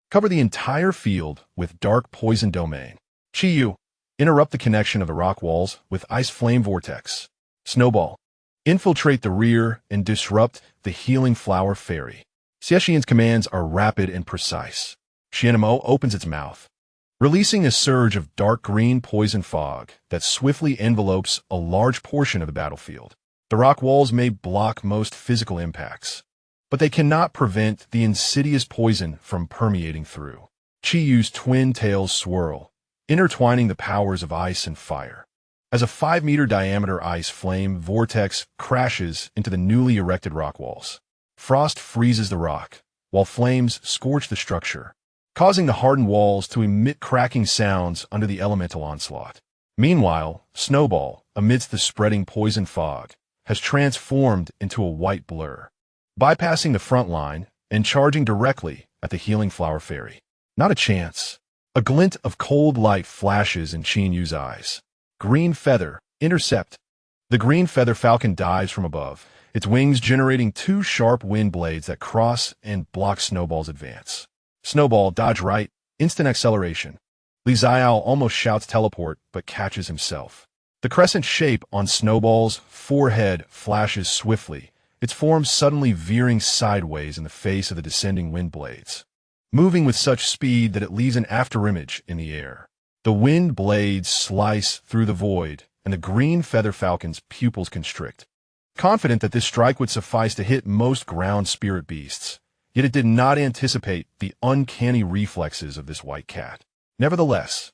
cover the entire field with dark poison domain. Qi Yu, interrupt the connection of the rock walls with ice flame vortex. Snowball, infiltrate the rear and disrupt the Healing Flower Fairy. Xie Shiyan's commands are rapid and precise. Xuanmo opens its mouth, releasing a surge of dark green poison fog that swiftly envelopes a large portion of the battlefield. The rock walls may block most physical impacts, but they cannot prevent the insidious poison from permeating through. Qi Yu's twin tails swirl, intertwining the powers of ice and fire. as a 5-meter diameter ice flame vortex crashes into the newly erected rock walls. Frost freezes the rock, while flames scorch the structure, causing the hardened walls to emit cracking sounds under the elemental onslaught. Meanwhile, Snowball, amidst the spreading poison fog, has transformed into a white blur, bypassing the front line and charging directly at the healing flower fairy. Not a chance. A glint of cold light flashes in Xie Yu's eyes. Green feather, intercept. The green feather falcon dives from above, its wings generating 2 sharp wind blades that cross and block Snowball's advance. Snowball, dodge right, instant acceleration. Xiaole almost shouts teleport, but catches himself. The crescent shape on Snowball's forehead flashes swiftly, its form suddenly veering sideways in the face of the descending wind blades, moving with such speed that it leaves an afterimage in the air. The wind blades slice through the void, and the green feather falcon's pupils constrict. Confident that this strike would suffice to hit most ground spirit beasts, yet it did not anticipate the uncanny reflexes of this white cat. Nevertheless,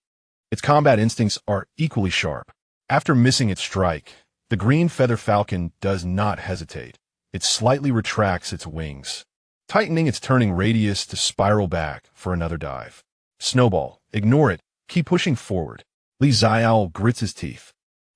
its combat instincts are equally sharp. After missing its strike, the green feather falcon does not hesitate. It slightly retracts its wings, tightening its turning radius to spiral back for another dive. Snowball, ignore it. Keep pushing forward. Xiaole grits his teeth.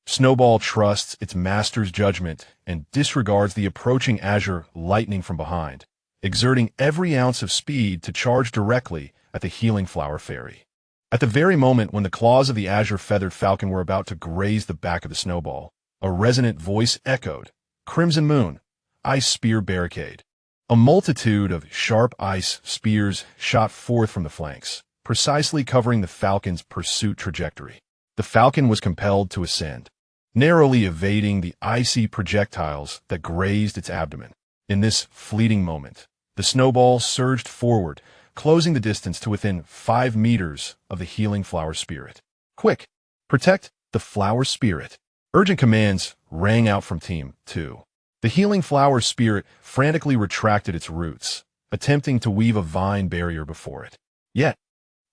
Snowball trusts its master's judgment and disregards the approaching azure lightning from behind, exerting every ounce of speed to charge directly at the healing flower fairy. At the very moment when the claws of the azure-feathered falcon were about to graze the back of the Snowball, a resonant voice echoed, "Crimson Moon, Ice Spear Barricade." A multitude of sharp ice spears shot forth from the flanks, precisely covering the falcon's pursuit trajectory. The falcon was compelled to ascend, narrowly evading the icy projectiles that grazed its abdomen. In this fleeting moment, the Snowball surged forward, closing the distance to within 5 meters of the healing flower spirit. "Quick! Protect the flower spirit!" Urgent commands rang out from Team 2. The healing flower spirit frantically retracted its roots, attempting to weave a vine barrier before it. Yet,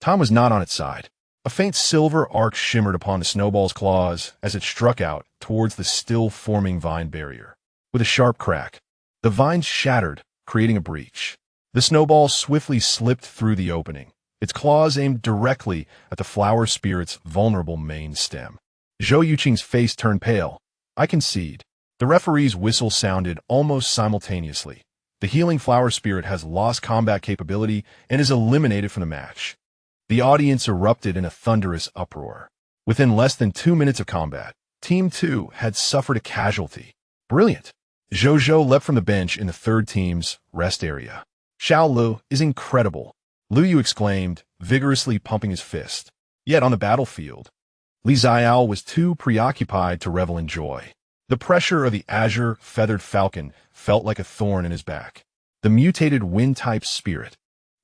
Tom was not on its side. A faint silver arc shimmered upon the Snowball's claws as it struck out towards the still-forming vine barrier. With a sharp crack, the vines shattered, creating a breach. The Snowball swiftly slipped through the opening, its claws aimed directly at the flower spirit's vulnerable main stem. Zhou Yuqing's face turned pale. "I concede." The referee's whistle sounded almost simultaneously. The healing flower spirit has lost combat capability and is eliminated from the match. The audience erupted in a thunderous uproar. Within less than 2 minutes of combat, Team 2 had suffered a casualty. Brilliant! Zhou leapt from the bench in the third team's rest area. "Xiaole is incredible," Liu Yu exclaimed, vigorously pumping his fist. Yet on the battlefield, Xiaole was too preoccupied to revel in joy. The pressure of the azure-feathered falcon felt like a thorn in his back. The mutated wind-type spirit,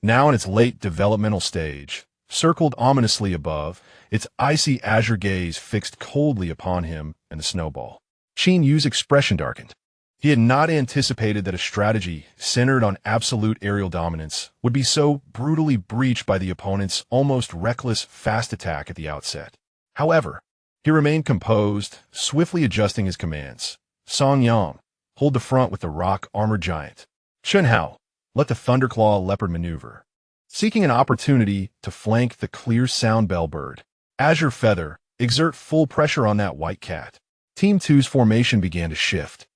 now in its late developmental stage, circled ominously above, its icy azure gaze fixed coldly upon him and the Snowball. Xie Yu's expression darkened. He had not anticipated that a strategy centered on absolute aerial dominance would be so brutally breached by the opponent's almost reckless fast attack at the outset. However, he remained composed, swiftly adjusting his commands. "Song Yang, hold the front with the rock-armored giant. Chunhao, let the Thunderclaw leopard maneuver." Seeking an opportunity to flank the clear sound bell bird, Azure Feather, exert full pressure on that white cat. Team 2's formation began to shift.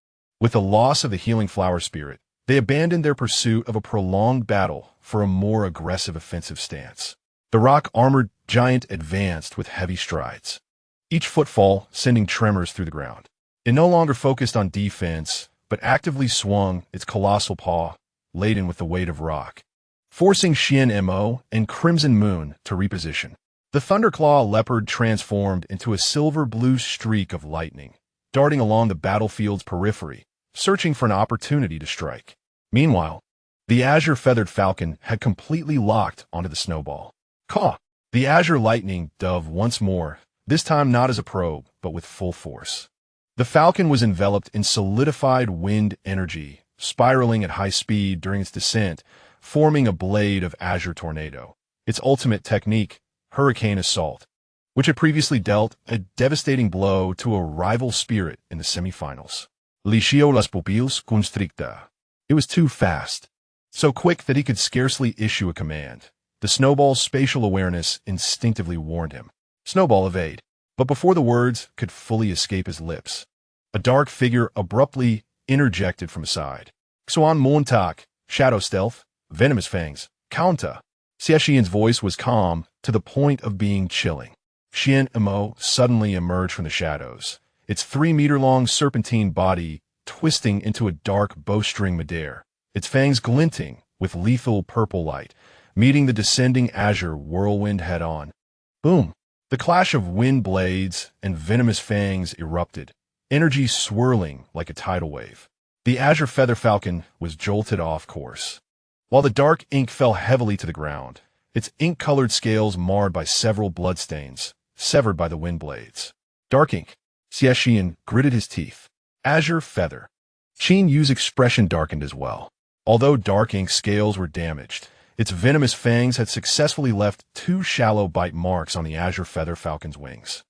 With the loss of the healing flower spirit, they abandoned their pursuit of a prolonged battle for a more aggressive offensive stance. The rock-armored giant advanced with heavy strides, each footfall sending tremors through the ground. It no longer focused on defense, but actively swung its colossal paw, laden with the weight of rock, forcing Xuanmo and Crimson Moon to reposition. The Thunderclaw leopard transformed into a silver-blue streak of lightning, darting along the battlefield's periphery, searching for an opportunity to strike. Meanwhile, the azure-feathered falcon had completely locked onto the Snowball. Caw! The azure lightning dove once more, this time not as a probe, but with full force. The falcon was enveloped in solidified wind energy, spiraling at high speed during its descent, forming a blade of azure tornado. Its ultimate technique, Hurricane Assault. which had previously dealt a devastating blow to a rival spirit in the semifinals. Xiaole las pupilles constricta. It was too fast, so quick that he could scarcely issue a command. The snowball's spatial awareness instinctively warned him. Snowball, evade. But before the words could fully escape his lips, a dark figure abruptly interjected from aside. Xuanmo tak, shadow stealth, venomous fangs, counter. Xie Shiyan's voice was calm to the point of being chilling. Xuanmo suddenly emerged from the shadows, its 3-meter-long serpentine body twisting into a dark bowstring midair, its fangs glinting with lethal purple light, meeting the descending azure whirlwind head-on. Boom! The clash of wind blades and venomous fangs erupted, energy swirling like a tidal wave. The azure feather falcon was jolted off course, while the dark ink fell heavily to the ground, its ink-colored scales marred by several bloodstains, severed by the wind blades. Dark ink. Xie Shiyan gritted his teeth. Azure feather. Qin Yu's expression darkened as well. Although dark ink's scales were damaged, its venomous fangs had successfully left 2 shallow bite marks on the azure feather falcon's wings,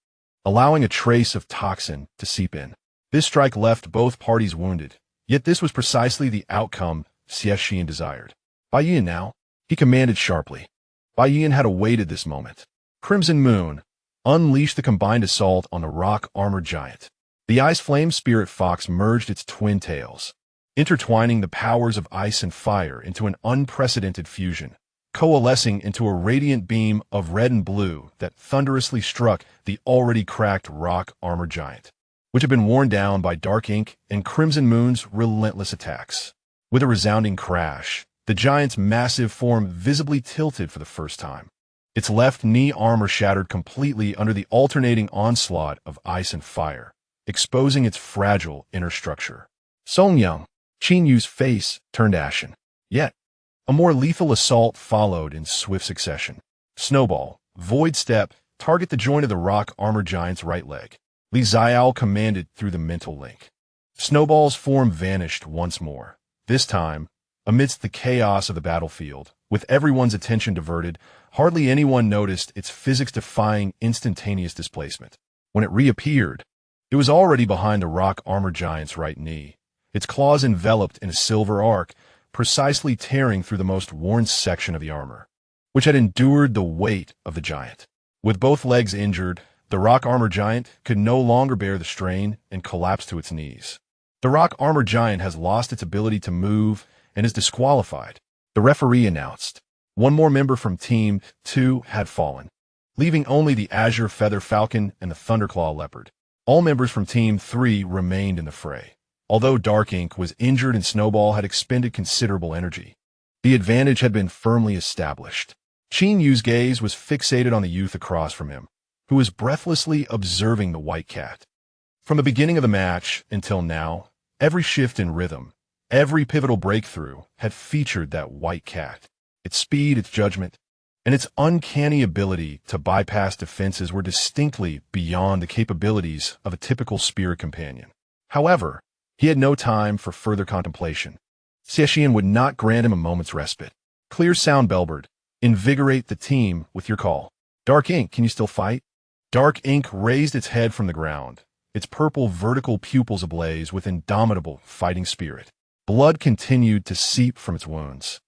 allowing a trace of toxin to seep in. This strike left both parties wounded, yet this was precisely the outcome Xie Shiyan desired. Bai Yian now, he commanded sharply. Bai Yian had awaited this moment. Crimson Moon, unleashed the combined assault on the rock-armored giant. The ice flame spirit fox merged its twin tails, intertwining the powers of ice and fire into an unprecedented fusion, coalescing into a radiant beam of red and blue that thunderously struck the already cracked rock-armored giant, which had been worn down by Dark Ink and Crimson Moon's relentless attacks. With a resounding crash, the giant's massive form visibly tilted for the first time. Its left knee armor shattered completely under the alternating onslaught of ice and fire, exposing its fragile inner structure. Songyang, Qin Yu's face turned ashen. Yet, a more lethal assault followed in swift succession. Snowball, Void Step, target the joint of the rock-armored giant's right leg. Xiaole commanded through the mental link. Snowball's form vanished once more, this time, amidst the chaos of the battlefield. With everyone's attention diverted, hardly anyone noticed its physics-defying instantaneous displacement. When it reappeared, it was already behind the rock-armored giant's right knee, its claws enveloped in a silver arc, precisely tearing through the most worn section of the armor, which had endured the weight of the giant. With both legs injured, the rock-armored giant could no longer bear the strain and collapsed to its knees. The rock-armored giant has lost its ability to move and is disqualified, the referee announced. One more member from Team 2 had fallen, leaving only the Azure Feather Falcon and the Thunderclaw Leopard. All members from Team 3 remained in the fray. Although Dark Ink was injured and Snowball had expended considerable energy, the advantage had been firmly established. Qin Yu's gaze was fixated on the youth across from him, who was breathlessly observing the white cat. From the beginning of the match until now, every shift in rhythm, every pivotal breakthrough had featured that white cat. Its speed, its judgment, and its uncanny ability to bypass defenses were distinctly beyond the capabilities of a typical spirit companion. However, he had no time for further contemplation. Xie Shiyan would not grant him a moment's respite. Clear sound, Bellbird. Invigorate the team with your call. Dark Ink, can you still fight? Dark Ink raised its head from the ground, its purple vertical pupils ablaze with indomitable fighting spirit. Blood continued to seep from its wounds,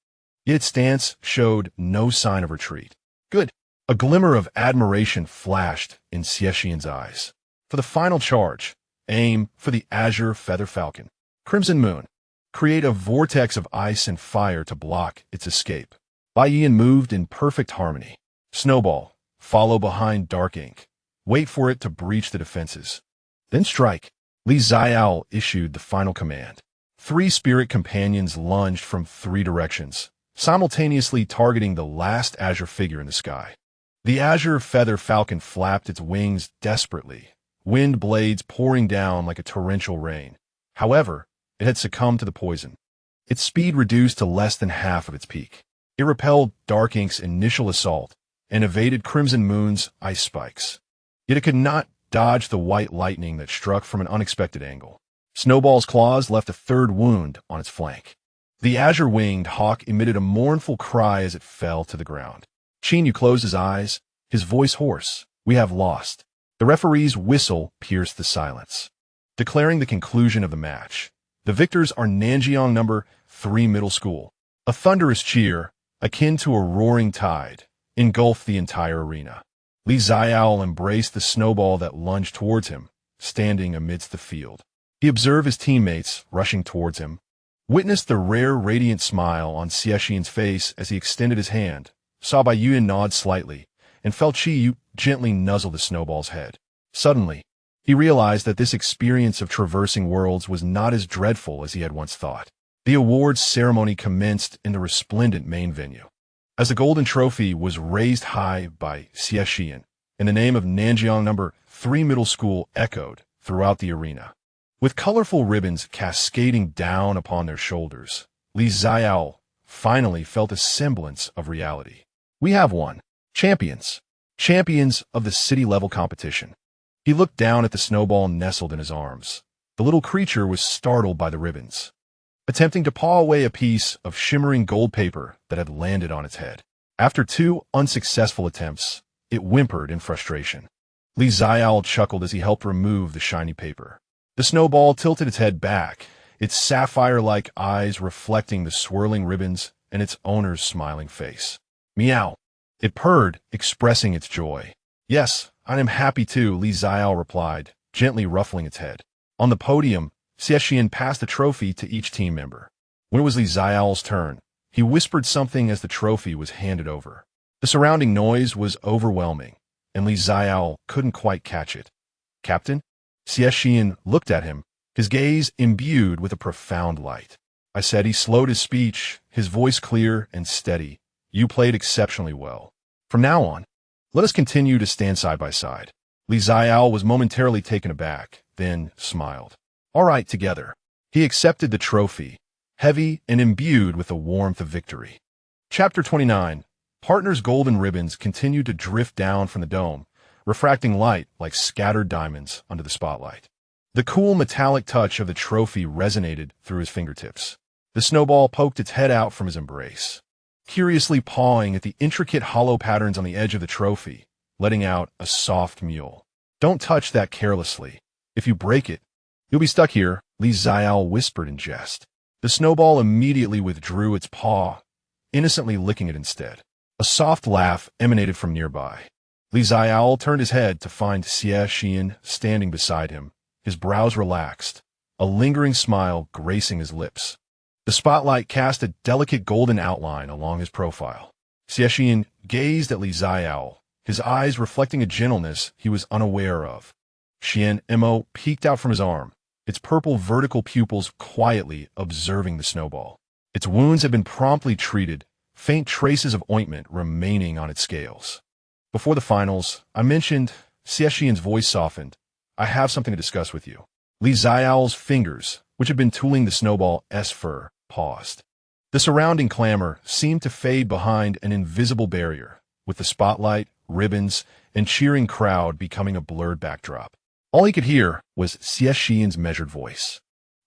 yet its stance showed no sign of retreat. Good. A glimmer of admiration flashed in Xie Shiyan's eyes. For the final charge, aim for the Azure Feather Falcon. Crimson Moon, create a vortex of ice and fire to block its escape. Bai Yian moved in perfect harmony. Snowball, follow behind Dark Ink. Wait for it to breach the defenses. Then strike. Xiaole issued the final command. 3 spirit companions lunged from 3 directions, simultaneously targeting the last azure figure in the sky. The Azure Feather Falcon flapped its wings desperately, wind blades pouring down like a torrential rain. However, it had succumbed to the poison. Its speed reduced to less than half of its peak. It repelled Dark Ink's initial assault and evaded Crimson Moon's ice spikes. Yet it could not dodge the white lightning that struck from an unexpected angle. Snowball's claws left a 3rd wound on its flank. The azure-winged hawk emitted a mournful cry as it fell to the ground. Qin Yu closed his eyes, his voice hoarse. We have lost. The referee's whistle pierced the silence, declaring the conclusion of the match. The victors are Nanjiang number 3 Middle School. A thunderous cheer, akin to a roaring tide, engulfed the entire arena. Xiaole embraced the snowball that lunged towards him, standing amidst the field. He observed his teammates rushing towards him, witnessed the rare radiant smile on Xie Shiyan's face as he extended his hand, saw Bai Yuan nod slightly, and felt Qi gently nuzzle the snowball's head. Suddenly, he realized that this experience of traversing worlds was not as dreadful as he had once thought. The awards ceremony commenced in the resplendent main venue. As the golden trophy was raised high by Xie Shiyan, and the name of Nanjiang number 3 Middle School echoed throughout the arena. With colorful ribbons cascading down upon their shoulders, Xiaole finally felt a semblance of reality. We have won. Champions. Champions of the city-level competition. He looked down at the snowball nestled in his arms. The little creature was startled by the ribbons, attempting to paw away a piece of shimmering gold paper that had landed on its head. After 2 unsuccessful attempts, it whimpered in frustration. Xiaole chuckled as he helped remove the shiny paper. The snowball tilted its head back, its sapphire-like eyes reflecting the swirling ribbons and its owner's smiling face. Meow. It purred, expressing its joy. Yes, I am happy too, Xiaole replied, gently ruffling its head. On the podium, Xie Shiyan passed the trophy to each team member. When it was Xiaole's turn, he whispered something as the trophy was handed over. The surrounding noise was overwhelming, and Xiaole couldn't quite catch it. Captain? Xie Shiyan looked at him, his gaze imbued with a profound light. I said. He slowed his speech, his voice clear and steady. You played exceptionally well. From now on, let us continue to stand side by side. Xiaole was momentarily taken aback, then smiled. All right, together. He accepted the trophy, heavy and imbued with the warmth of victory. Chapter 29. Partners' golden ribbons continued to drift down from the dome, refracting light like scattered diamonds under the spotlight. The cool metallic touch of the trophy resonated through his fingertips. The snowball poked its head out from his embrace, curiously pawing at the intricate hollow patterns on the edge of the trophy, letting out a soft mewl. Don't touch that carelessly. If you break it, you'll be stuck here, Xiaole whispered in jest. The snowball immediately withdrew its paw, innocently licking it instead. A soft laugh emanated from nearby. Xiaole turned his head to find Xie Shiyan standing beside him, his brows relaxed, a lingering smile gracing his lips. The spotlight cast a delicate golden outline along his profile. Xie Shiyan gazed at Xiaole, his eyes reflecting a gentleness he was unaware of. Xuanmo peeked out from his arm, its purple vertical pupils quietly observing the snowball. Its wounds had been promptly treated, faint traces of ointment remaining on its scales. Before the finals, I mentioned, Xie Shiyan's voice softened. I have something to discuss with you. Xiaole's fingers, which had been tooling the snowball's fur, paused. The surrounding clamor seemed to fade behind an invisible barrier, with the spotlight, ribbons, and cheering crowd becoming a blurred backdrop. All he could hear was Xie Shiyan's measured voice.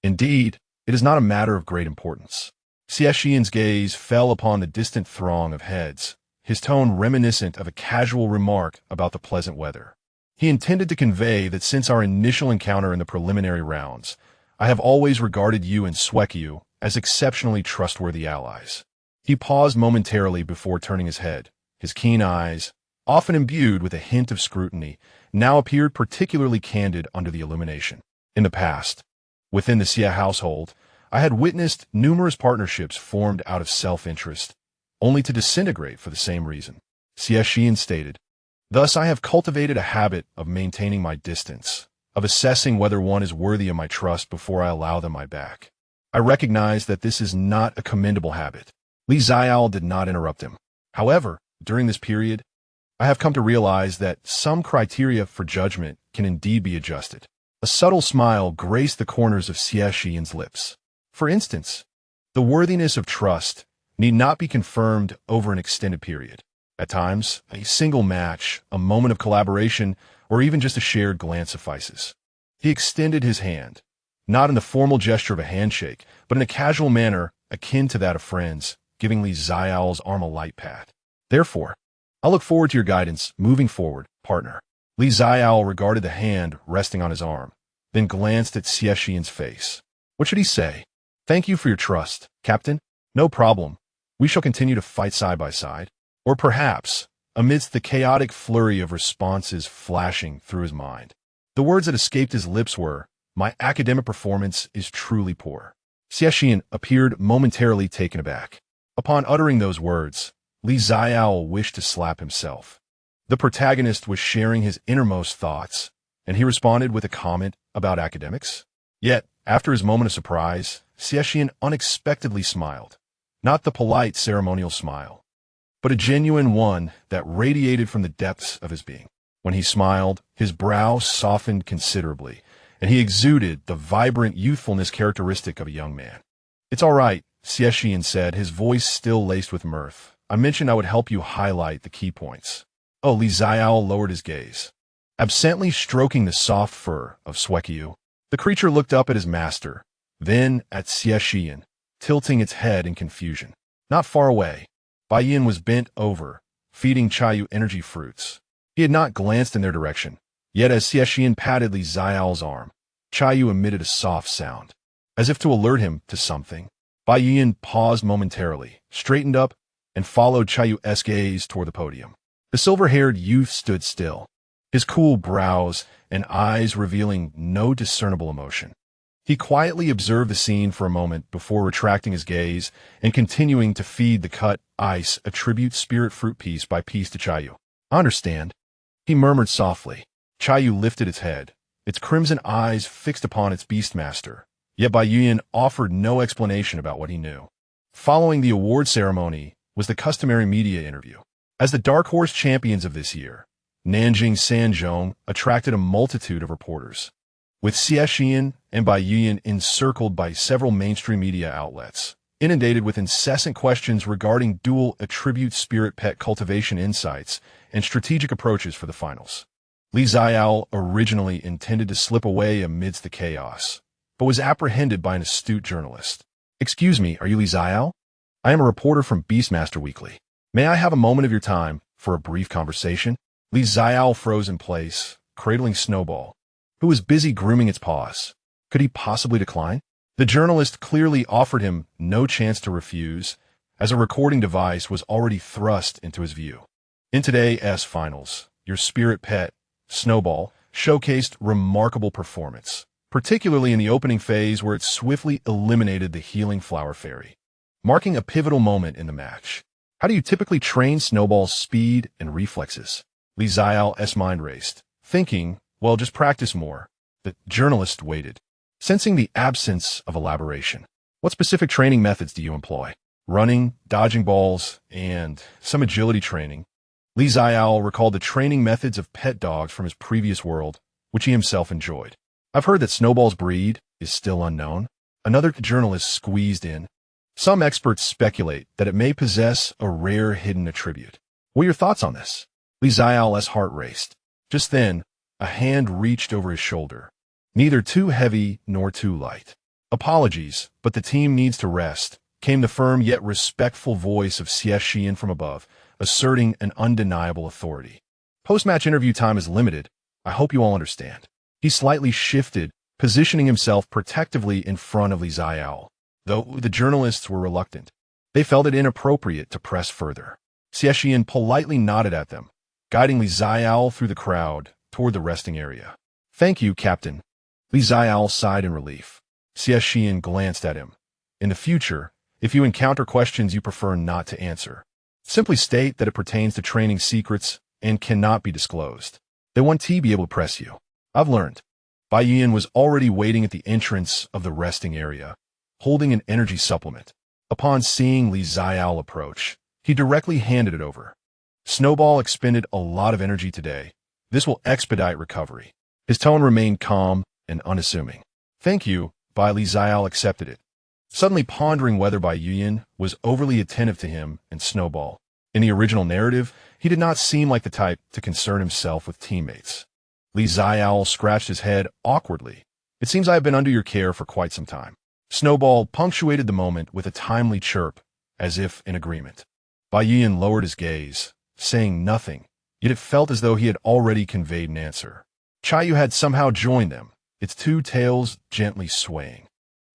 Indeed, it is not a matter of great importance. Xie Shiyan's gaze fell upon the distant throng of heads, his tone reminiscent of a casual remark about the pleasant weather. He intended to convey that since our initial encounter in the preliminary rounds, I have always regarded you and Xuanmo as exceptionally trustworthy allies. He paused momentarily before turning his head. His keen eyes, often imbued with a hint of scrutiny, now appeared particularly candid under the illumination. In the past, within the Xie household, I had witnessed numerous partnerships formed out of self-interest, only to disintegrate for the same reason. Xie Shiyan stated, Thus I have cultivated a habit of maintaining my distance, of assessing whether one is worthy of my trust before I allow them my back. I recognize that this is not a commendable habit. Xiaole did not interrupt him. However, during this period, I have come to realize that some criteria for judgment can indeed be adjusted. A subtle smile graced the corners of Xie Shiyan's lips. For instance, the worthiness of trust need not be confirmed over an extended period. At times, a single match, a moment of collaboration, or even just a shared glance suffices. He extended his hand, not in the formal gesture of a handshake, but in a casual manner akin to that of friends, giving Xiaole's arm a light pat. Therefore, I'll look forward to your guidance moving forward, partner. Xiaole regarded the hand resting on his arm, then glanced at Xie Shiyan's face. What should he say? Thank you for your trust, Captain. No problem. We shall continue to fight side by side. Or perhaps, amidst the chaotic flurry of responses flashing through his mind, the words that escaped his lips were, my academic performance is truly poor. Xie Shiyan appeared momentarily taken aback. Upon uttering those words, Xiaole wished to slap himself. The protagonist was sharing his innermost thoughts, and he responded with a comment about academics. Yet, after his moment of surprise, Xie Shiyan unexpectedly smiled. Not the polite ceremonial smile, but a genuine one that radiated from the depths of his being. When he smiled, his brow softened considerably, and he exuded the vibrant youthfulness characteristic of a young man. It's all right, Xie Shiyan said, his voice still laced with mirth. I mentioned I would help you highlight the key points. Oh, Xiaole lowered his gaze. Absently stroking the soft fur of Xuanmo, the creature looked up at his master, then at Xie Shiyan, tilting its head in confusion. Not far away, Bai Yin was bent over, feeding Xiaole energy fruits. He had not glanced in their direction, yet as Xie Shiyan patted Xiaole's arm, Xiaole emitted a soft sound. As if to alert him to something, Bai Yin paused momentarily, straightened up, and followed Xiaole's gaze toward the podium. The silver-haired youth stood still, his cool brows and eyes revealing no discernible emotion. He quietly observed the scene for a moment before retracting his gaze and continuing to feed the cut ice a tribute spirit fruit piece by piece to Xiaole. I understand, he murmured softly. Xiaole lifted its head, its crimson eyes fixed upon its beastmaster, yet Bai Yin offered no explanation about what he knew. Following the award ceremony was the customary media interview. As the dark horse champions of this year, Nanjing Sanzhong attracted a multitude of reporters, with Xie Shiyan and Bai Yin encircled by several mainstream media outlets, inundated with incessant questions regarding dual attribute spirit pet cultivation insights and strategic approaches for the finals. Xiaole originally intended to slip away amidst the chaos, but was apprehended by an astute journalist. Excuse me, are you Xiaole? I am a reporter from Beastmaster Weekly. May I have a moment of your time for a brief conversation? Xiaole froze in place, cradling Snowball, who was busy grooming its paws. Could he possibly decline? The journalist clearly offered him no chance to refuse, as a recording device was already thrust into his view. In today's finals, your spirit pet, Snowball, showcased remarkable performance, particularly in the opening phase where it swiftly eliminated the healing flower fairy, marking a pivotal moment in the match. How do you typically train Snowball's speed and reflexes? Xiaole's mind raced, thinking, well, just practice more. The journalist waited, sensing the absence of elaboration. What specific training methods do you employ? Running, dodging balls, and some agility training. Xiaole recalled the training methods of pet dogs from his previous world, which he himself enjoyed. I've heard that Snowball's breed is still unknown. Another journalist squeezed in. Some experts speculate that it may possess a rare hidden attribute. What are your thoughts on this? Xiaole's heart raced. Just then, a hand reached over his shoulder. Neither too heavy nor too light. Apologies, but the team needs to rest, came the firm yet respectful voice of Xie Shiyan from above, asserting an undeniable authority. Post-match interview time is limited. I hope you all understand. He slightly shifted, positioning himself protectively in front of Xiaole, though the journalists were reluctant. They felt it inappropriate to press further. Xie Shiyan politely nodded at them, guiding Xiaole through the crowd toward the resting area. Thank you, Captain. Xiaole sighed in relief. Xie Shiyan glanced at him. In the future, if you encounter questions you prefer not to answer, simply state that it pertains to training secrets and cannot be disclosed. They won't be able to press you. I've learned. Bai Yin was already waiting at the entrance of the resting area, holding an energy supplement. Upon seeing Xiaole approach, he directly handed it over. Snowball expended a lot of energy today. This will expedite recovery. His tone remained calm and unassuming. Thank you, Xiaole accepted it, suddenly pondering whether Bai Yin was overly attentive to him and Snowball. In the original narrative, he did not seem like the type to concern himself with teammates. Xiaole scratched his head awkwardly. It seems I have been under your care for quite some time. Snowball punctuated the moment with a timely chirp, as if in agreement. Bai Yin lowered his gaze, saying nothing, yet it felt as though he had already conveyed an answer. Xiaole had somehow joined them, its two tails gently swaying.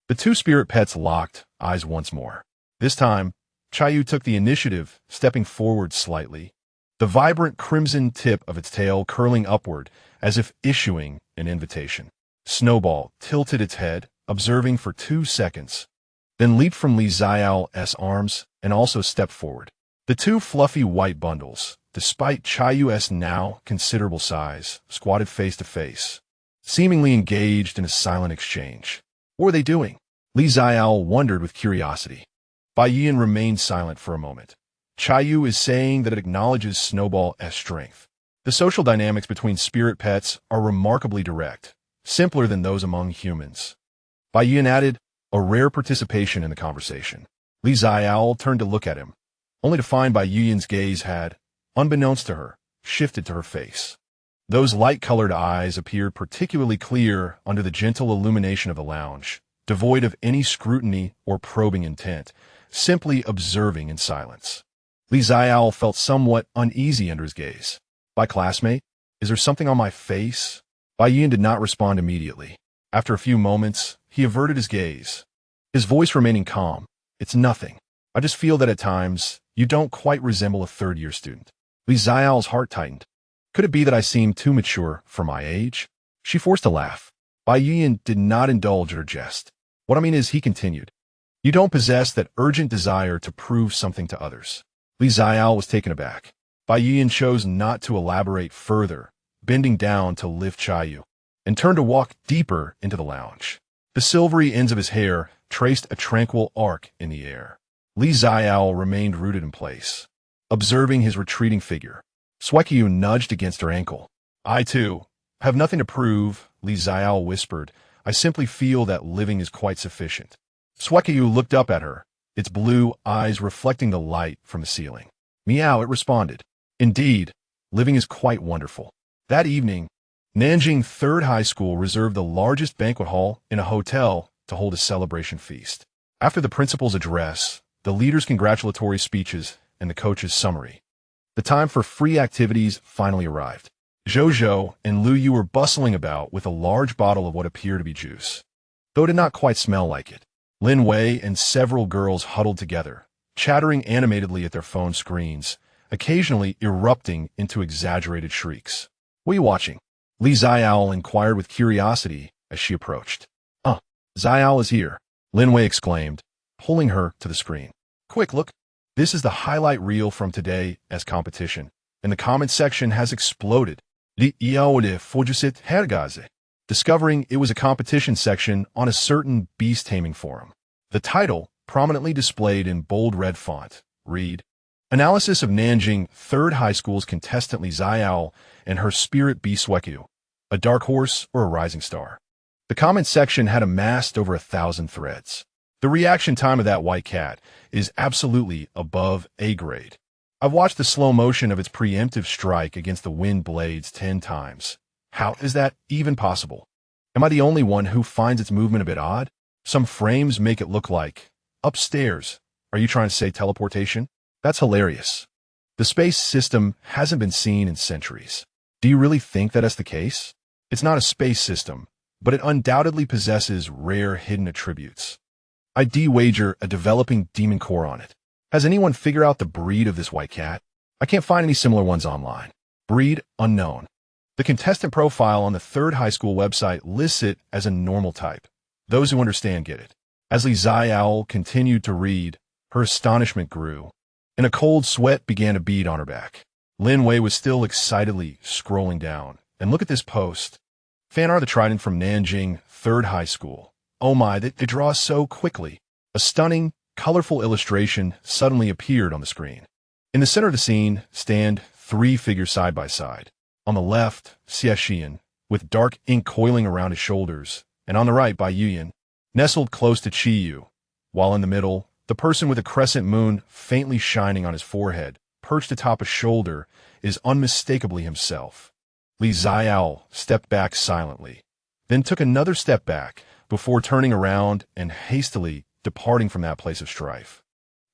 The two spirit pets locked eyes once more. This time, Xiaole took the initiative, stepping forward slightly, the vibrant crimson tip of its tail curling upward as if issuing an invitation. Snowball tilted its head, observing for 2 seconds, then leaped from Xiaole's arms and also stepped forward. The two fluffy white bundles, despite Xiaole's now considerable size, squatted face to face, seemingly engaged in a silent exchange. What were they doing? Xiaole wondered with curiosity. Baiyan remained silent for a moment. Xiaole is saying that it acknowledges Snowball's strength. The social dynamics between spirit pets are remarkably direct, simpler than those among humans. Baiyan added, a rare participation in the conversation. Xiaole turned to look at him, only to find Baiyan's gaze had, unbeknownst to her, shifted to her face. Those light-colored eyes appeared particularly clear under the gentle illumination of the lounge, devoid of any scrutiny or probing intent, simply observing in silence. Xiaole felt somewhat uneasy under his gaze. "My classmate? Is there something on my face?" Baiyan did not respond immediately. After a few moments, he averted his gaze, his voice remaining calm. "It's nothing. I just feel that at times, you don't quite resemble a third-year student." Xiaole's heart tightened. Could it be that I seem too mature for my age? She forced a laugh. Baiyan did not indulge her jest. "What I mean is," he continued, "you don't possess that urgent desire to prove something to others." Xiaole was taken aback. Baiyan chose not to elaborate further, bending down to lift Xiaole, and turned to walk deeper into the lounge. The silvery ends of his hair traced a tranquil arc in the air. Xiaole remained rooted in place, observing his retreating figure. Xuanmo nudged against her ankle. "I, too, have nothing to prove," Xiaole whispered. "I simply feel that living is quite sufficient." Xuanmo looked up at her, its blue eyes reflecting the light from the ceiling. "Meow," it responded. "Indeed, living is quite wonderful." That evening, Nanjing Third High School reserved the largest banquet hall in a hotel to hold a celebration feast. After the principal's address, the leader's congratulatory speeches, and the coach's summary, the time for free activities finally arrived. Zhou and Lu Yu were bustling about with a large bottle of what appeared to be juice, though it did not quite smell like it. Lin Wei and several girls huddled together, chattering animatedly at their phone screens, occasionally erupting into exaggerated shrieks. "What are you watching?" Xiaole inquired with curiosity as she approached. Xiaole is here," Lin Wei exclaimed, pulling her to the screen. "Quick, look. This is the highlight reel from today's competition, and the comment section has exploded. Discovering it was a competition section on a certain beast taming forum. The title, prominently displayed in bold red font, read, Analysis of Nanjing Third High School's contestant Xiaole and her spirit beast Xuanmo, a dark horse or a rising star. The comment section had amassed over 1,000 threads. The reaction time of that white cat is absolutely above A grade. I've watched the slow motion of its preemptive strike against the wind blades 10 times. How is that even possible? Am I the only one who finds its movement a bit odd? Some frames make it look like, upstairs. Are you trying to say teleportation? That's hilarious. The space system hasn't been seen in centuries. Do you really think that that's the case? It's not a space system, but it undoubtedly possesses rare hidden attributes. I'd wager a developing demon core on it. Has anyone figured out the breed of this white cat? I can't find any similar ones online. Breed unknown. The contestant profile on the Third High School website lists it as a normal type. Those who understand get it. As Xiaole continued to read, her astonishment grew, and a cold sweat began to bead on her back. Lin Wei was still excitedly scrolling down. And look at this post. Fan art the trident from Nanjing Third High School. Oh my, they draw so quickly. A stunning, colorful illustration suddenly appeared on the screen. In the center of the scene stand 3 figures side by side. On the left, Xie Shiyan, with dark ink coiling around his shoulders, and on the right, Baiyan, nestled close to Qiyu, while in the middle, the person with a crescent moon faintly shining on his forehead, perched atop a shoulder, is unmistakably himself. Xiaole stepped back silently, then took another step back before turning around and hastily departing from that place of strife.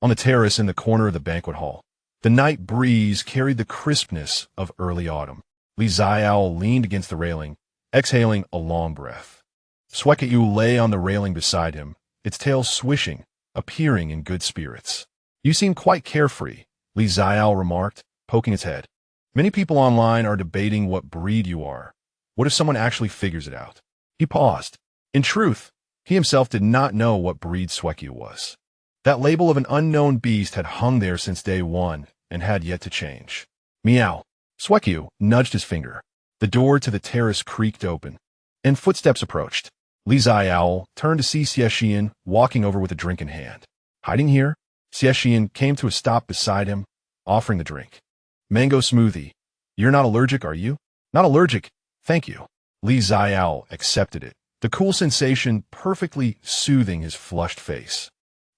On the terrace in the corner of the banquet hall, The night breeze carried the crispness of early autumn. Xiaole leaned against the railing, exhaling a long breath. Xiaole lay on the railing beside him, its tail swishing, appearing in good spirits. "You seem quite carefree," Xiaole remarked, poking its head. "Many people online are debating what breed you are. What if someone actually figures it out?" He paused. In truth, he himself did not know what breed Xiaole was. That label of an unknown beast had hung there since day one and had yet to change. Meow. Xiaole nudged his finger. The door to the terrace creaked open, and footsteps approached. Xiaole turned to see Xie Shiyan walking over with a drink in hand. "Hiding here?" Xie Shiyan came to a stop beside him, offering the drink. "Mango smoothie. You're not allergic, are you?" "Not allergic, thank you." Xiaole accepted it, the cool sensation perfectly soothing his flushed face.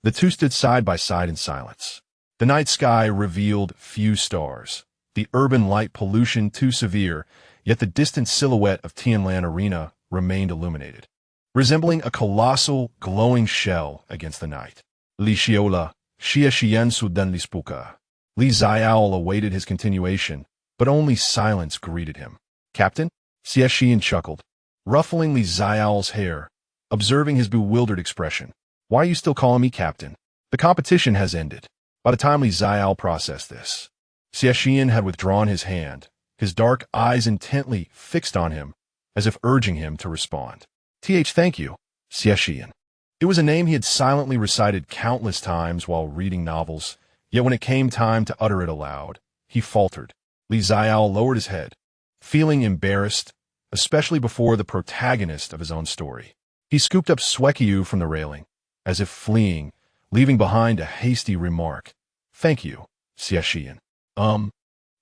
The two stood side by side in silence. The night sky revealed few stars, the urban light pollution too severe, yet the distant silhouette of Tianlan Arena remained illuminated, resembling a colossal, glowing shell against the night. "Li Xiaole, Xie Shiyan sudan lispuka." Xiaole awaited his continuation, but only silence greeted him. "Captain?" Xie Shiyan chuckled, ruffling Xiaole's hair, observing his bewildered expression. "Why are you still calling me captain? The competition has ended." By the time Xiaole processed this, Xie Shiyan had withdrawn his hand, his dark eyes intently fixed on him, as if urging him to respond. Thank you, Xie Shiyan." It was a name he had silently recited countless times while reading novels, yet when it came time to utter it aloud, he faltered. Xiaole lowered his head, feeling embarrassed, especially before the protagonist of his own story. He scooped up Xiaole from the railing, as if fleeing, leaving behind a hasty remark. "Thank you, Xie Shiyan."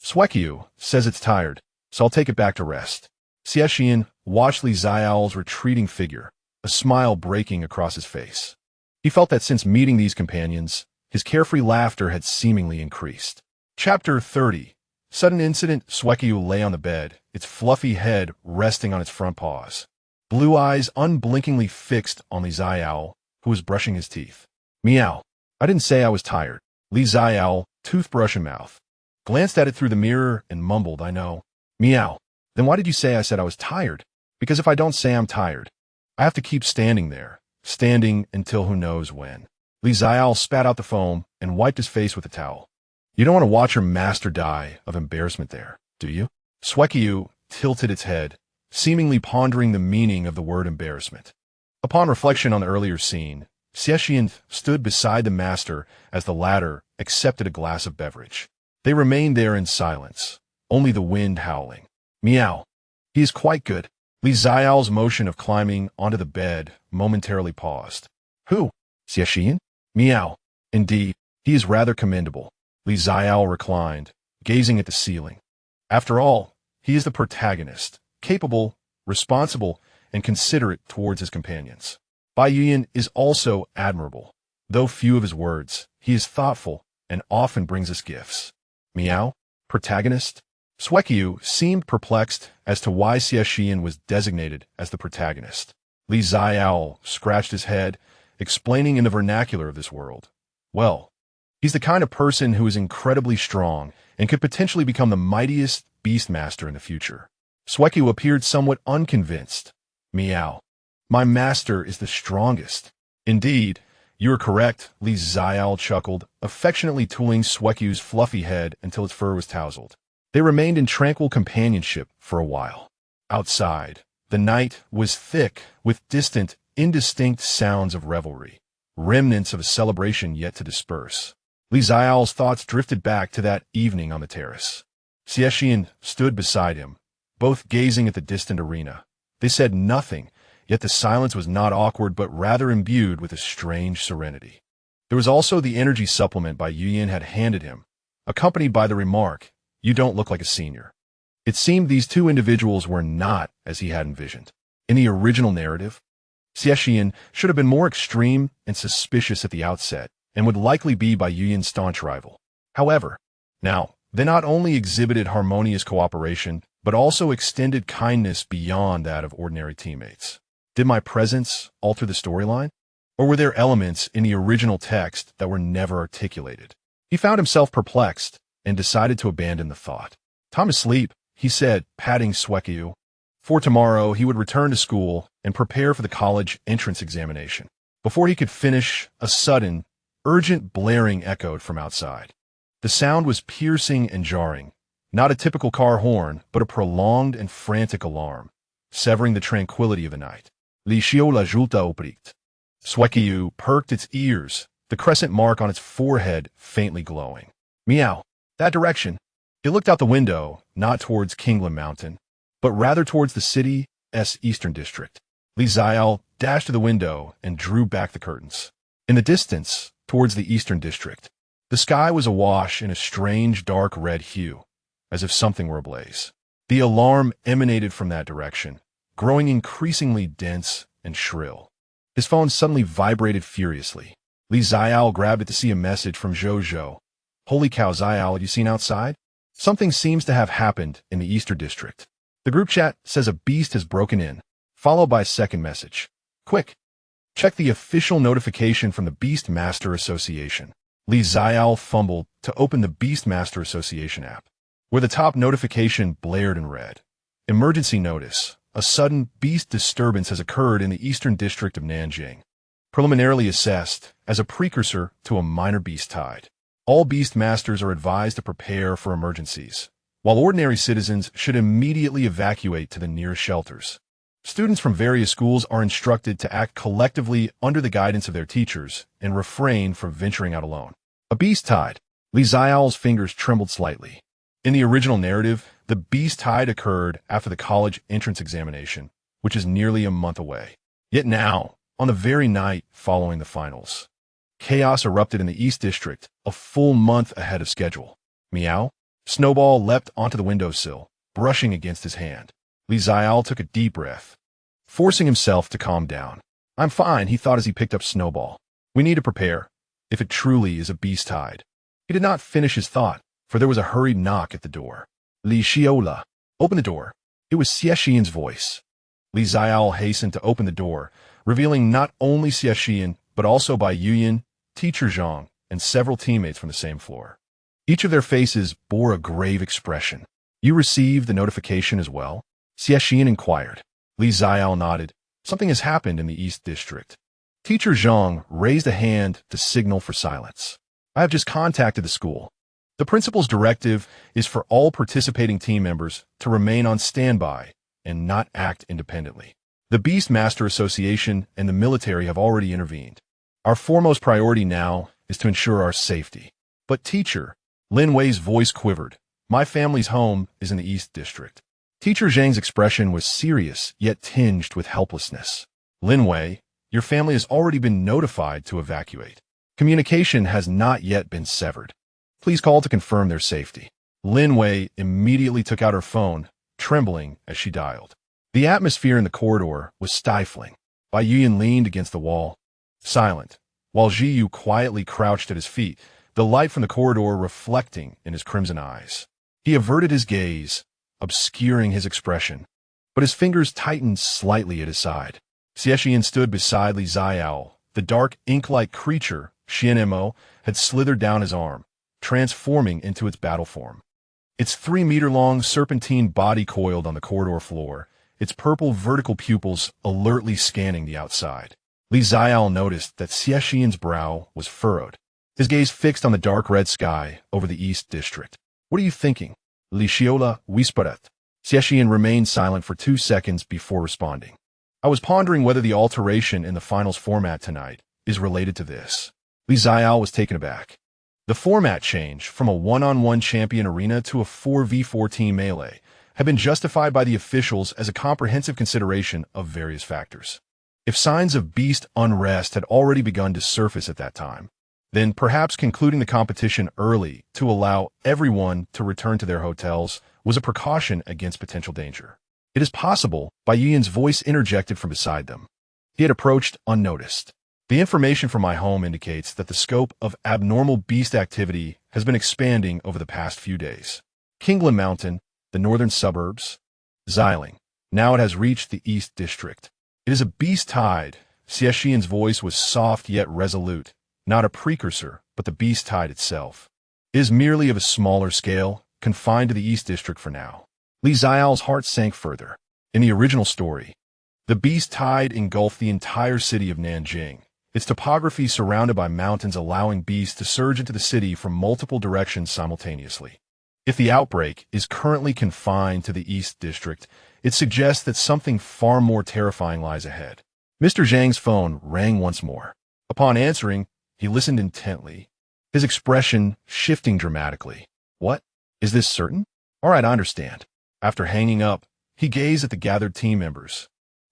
Xiaole says it's tired, so I'll take it back to rest." Xie Shiyan watched Xiaole's retreating figure, a smile breaking across his face. He felt that since meeting these companions, his carefree laughter had seemingly increased. Chapter 30. Sudden incident. Xiaole lay on the bed, its fluffy head resting on its front paws, blue eyes unblinkingly fixed on Xiaole, who was brushing his teeth. "Meow. I didn't say I was tired." Xiaole, toothbrush in mouth, glanced at it through the mirror and mumbled, "I know." "Meow. Then why did you say I said I was tired?" "Because if I don't say I'm tired, I have to keep standing there, standing until who knows when." Xiaole spat out the foam and wiped his face with a towel. "You don't want to watch your master die of embarrassment there, do you?" Xiaole tilted its head, seemingly pondering the meaning of the word embarrassment. Upon reflection on the earlier scene, Xie Shiyan stood beside the master as the latter accepted a glass of beverage. They remained there in silence, only the wind howling. "Meow. He is quite good." Xiaole's motion of climbing onto the bed momentarily paused. "Who? Xie Shiyan?" "Meow. Indeed, he is rather commendable." Xiaole reclined, gazing at the ceiling. After all, he is the protagonist, capable, responsible, and considerate towards his companions. Bai Yuyan is also admirable. Though few of his words, he is thoughtful and often brings us gifts. Meow? Protagonist? Xiaole seemed perplexed as to why Xie Shiyan was designated as the protagonist. Xiaole scratched his head, explaining in the vernacular of this world. "Well, he's the kind of person who is incredibly strong and could potentially become the mightiest beastmaster in the future." Xiaole appeared somewhat unconvinced. "Meow. My master is the strongest." "Indeed, you are correct," Xiaole chuckled, affectionately tooling Xiaole's fluffy head until its fur was tousled. They remained in tranquil companionship for a while. Outside, the night was thick with distant, indistinct sounds of revelry, remnants of a celebration yet to disperse. Xiaole's thoughts drifted back to that evening on the terrace. Xie Shiyan stood beside him, both gazing at the distant arena. They said nothing, yet the silence was not awkward but rather imbued with a strange serenity. There was also the energy supplement Bai Yuyan had handed him, accompanied by the remark, "You don't look like a senior." It seemed these two individuals were not as he had envisioned. In the original narrative, Xie Shiyan should have been more extreme and suspicious at the outset, and would likely be Bai Yuyan's staunch rival. However, now, they not only exhibited harmonious cooperation, but also extended kindness beyond that of ordinary teammates. Did my presence alter the storyline? Or were there elements in the original text that were never articulated? He found himself perplexed, and decided to abandon the thought. "Time to sleep," he said, patting Xie. For tomorrow, he would return to school and prepare for the college entrance examination. Before he could finish, a sudden, urgent blaring echoed from outside. The sound was piercing and jarring, not a typical car horn, but a prolonged and frantic alarm, severing the tranquility of the night. Xiaole julta opricht. Xie perked its ears, the crescent mark on its forehead faintly glowing. Meow. That direction. It looked out the window, not towards Kingland Mountain, but rather towards the city's eastern district. Xiaole dashed to the window and drew back the curtains. In the distance, towards the eastern district, the sky was awash in a strange dark red hue, as if something were ablaze. The alarm emanated from that direction, growing increasingly dense and shrill. His phone suddenly vibrated furiously. Xiaole grabbed it to see a message from Zhou. "Holy cow, Xiaole, have you seen outside? Something seems to have happened in the eastern district. The group chat says a beast has broken in," followed by a second message. "Quick, check the official notification from the Beastmaster Association." Xiaole fumbled to open the Beastmaster Association app, where the top notification blared in red. Emergency notice. A sudden beast disturbance has occurred in the eastern district of Nanjing, preliminarily assessed as a precursor to a minor beast tide. All beastmasters are advised to prepare for emergencies, while ordinary citizens should immediately evacuate to the nearest shelters. Students from various schools are instructed to act collectively under the guidance of their teachers and refrain from venturing out alone. A beast tide. Xiaole's fingers trembled slightly. In the original narrative, the beast tide occurred after the college entrance examination, which is nearly a month away. Yet now, on the very night following the finals, chaos erupted in the East District, a full month ahead of schedule. Meow. Snowball leapt onto the windowsill, brushing against his hand. Xiaole took a deep breath, forcing himself to calm down. "I'm fine," he thought as he picked up Snowball. "We need to prepare, if it truly is a beast tide." He did not finish his thought, for there was a hurried knock at the door. "Xiaole, open the door." It was Xie Shiyan's voice. Xiaole hastened to open the door, revealing not only Xie Shiyan, but also Bai Yuyan, teacher Zhang, and several teammates from the same floor. Each of their faces bore a grave expression. "You received the notification as well?" Xie Shiyan inquired. Xiaole nodded. "Something has happened in the East District." Teacher Zhang raised a hand to signal for silence. "I have just contacted the school. The principal's directive is for all participating team members to remain on standby and not act independently. The Beastmaster Association and the military have already intervened. Our foremost priority now is to ensure our safety." "But teacher," Lin Wei's voice quivered, "my family's home is in the East District." Teacher Zhang's expression was serious, yet tinged with helplessness. "Lin Wei, your family has already been notified to evacuate. Communication has not yet been severed. Please call to confirm their safety." Lin Wei immediately took out her phone, trembling as she dialed. The atmosphere in the corridor was stifling. Bai Yuyan leaned against the wall, silent, while Ziyu quietly crouched at his feet, the light from the corridor reflecting in his crimson eyes. He averted his gaze, obscuring his expression, but his fingers tightened slightly at his side. Xie Shiyan stood beside Xiaole. The dark, ink-like creature, Xuanmo, had slithered down his arm, transforming into its battle form. Its 3-meter-long serpentine body coiled on the corridor floor, its purple vertical pupils alertly scanning the outside. Xiaole noticed that Xie Shiyan's brow was furrowed, his gaze fixed on the dark red sky over the East District. "What are you thinking?" Xiaole whispered. Xie Shiyan remained silent for 2 seconds before responding. "I was pondering whether the alteration in the finals format tonight is related to this." Xiaole was taken aback. The format change from a one-on-one champion arena to a 4v4 team melee had been justified by the officials as a comprehensive consideration of various factors. If signs of beast unrest had already begun to surface at that time, then perhaps concluding the competition early to allow everyone to return to their hotels was a precaution against potential danger. "It is possible," Bai Yuyan's voice interjected from beside them. He had approached unnoticed. "The information from my home indicates that the scope of abnormal beast activity has been expanding over the past few days. Kingland Mountain, the northern suburbs, Xiaole. Now it has reached the East District. It is a beast tide." Xie Shiyan's voice was soft yet resolute, not a precursor, but the beast tide itself. is merely of a smaller scale, confined to the East District for now. Xiaole's heart sank further. In the original story, the beast tide engulfed the entire city of Nanjing, its topography surrounded by mountains allowing beasts to surge into the city from multiple directions simultaneously. If the outbreak is currently confined to the East District, it suggests that something far more terrifying lies ahead. Mr. Zhang's phone rang once more. Upon answering, he listened intently, his expression shifting dramatically. What? Is this certain? All right, I understand. After hanging up, he gazed at the gathered team members,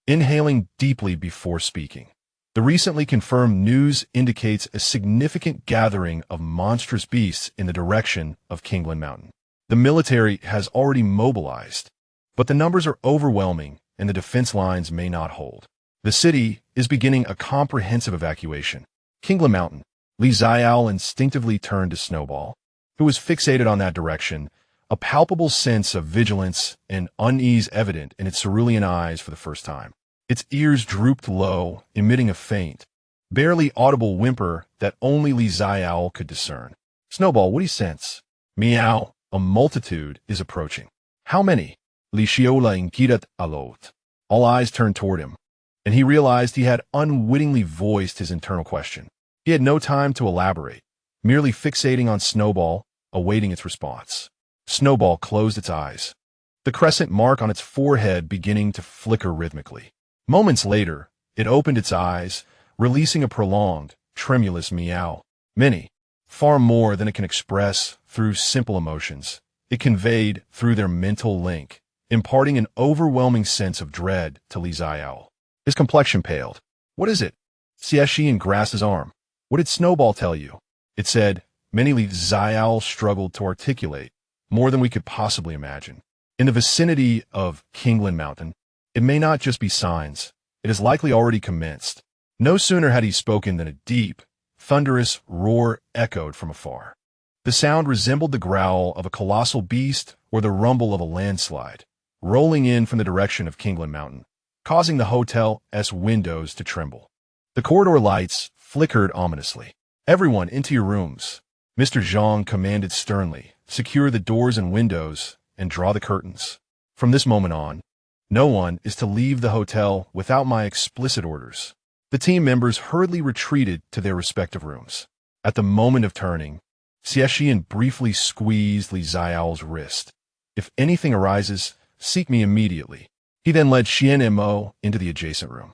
inhaling deeply before speaking. The recently confirmed news indicates a significant gathering of monstrous beasts in the direction of Kingland Mountain. The military has already mobilized, but the numbers are overwhelming and the defense lines may not hold. The city is beginning a comprehensive evacuation. Kingland Mountain. Xiaole instinctively turned to Snowball, who was fixated on that direction, a palpable sense of vigilance and unease evident in its cerulean eyes for the first time. Its ears drooped low, emitting a faint, barely audible whimper that only Xiaole could discern. Snowball, what do you sense? Meow. A multitude is approaching. How many? Xiaole inquired aloud. All eyes turned toward him, and he realized he had unwittingly voiced his internal question. He had no time to elaborate, merely fixating on Snowball, awaiting its response. Snowball closed its eyes, the crescent mark on its forehead beginning to flicker rhythmically. Moments later, it opened its eyes, releasing a prolonged, tremulous meow. Many, far more than it can express through simple emotions, it conveyed through their mental link, imparting an overwhelming sense of dread to Xiaole. His complexion paled. What is it? Xie Shiyan grasped his arm. What did Snowball tell you? It said. Many Xiaole struggled to articulate, more than we could possibly imagine. In the vicinity of Kingland Mountain, it may not just be signs. It has likely already commenced. No sooner had he spoken than a deep, thunderous roar echoed from afar. The sound resembled the growl of a colossal beast or the rumble of a landslide, rolling in from the direction of Kingland Mountain, causing the hotel's windows to tremble. The corridor lights flickered ominously. Everyone into your rooms, Mr. Zhang commanded sternly. Secure the doors and windows and draw the curtains. From this moment on, no one is to leave the hotel without my explicit orders. The team members hurriedly retreated to their respective rooms. At the moment of turning, Xie Shiyan briefly squeezed Xiaole's wrist. If anything arises, seek me immediately. He then led Xuanmo into the adjacent room.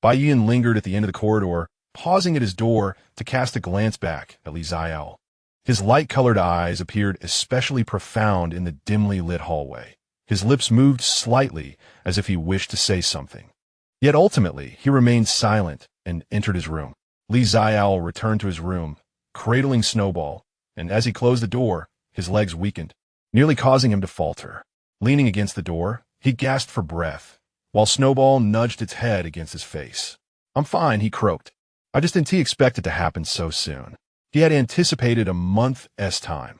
Bai Yin lingered at the end of the corridor, pausing at his door to cast a glance back at Xiaole. His light-colored eyes appeared especially profound in the dimly lit hallway. His lips moved slightly as if he wished to say something. Yet ultimately, he remained silent and entered his room. Xiaole returned to his room, cradling Snowball, and as he closed the door, his legs weakened, nearly causing him to falter. Leaning against the door, he gasped for breath, while Snowball nudged its head against his face. I'm fine, he croaked. I just didn't expect it to happen so soon. He had anticipated a month's time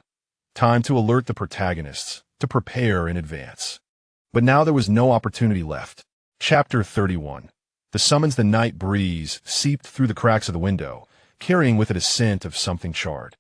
to alert the protagonists, to prepare in advance. But now there was no opportunity left. Chapter 31. The summons the night breeze seeped through the cracks of the window, carrying with it a scent of something charred.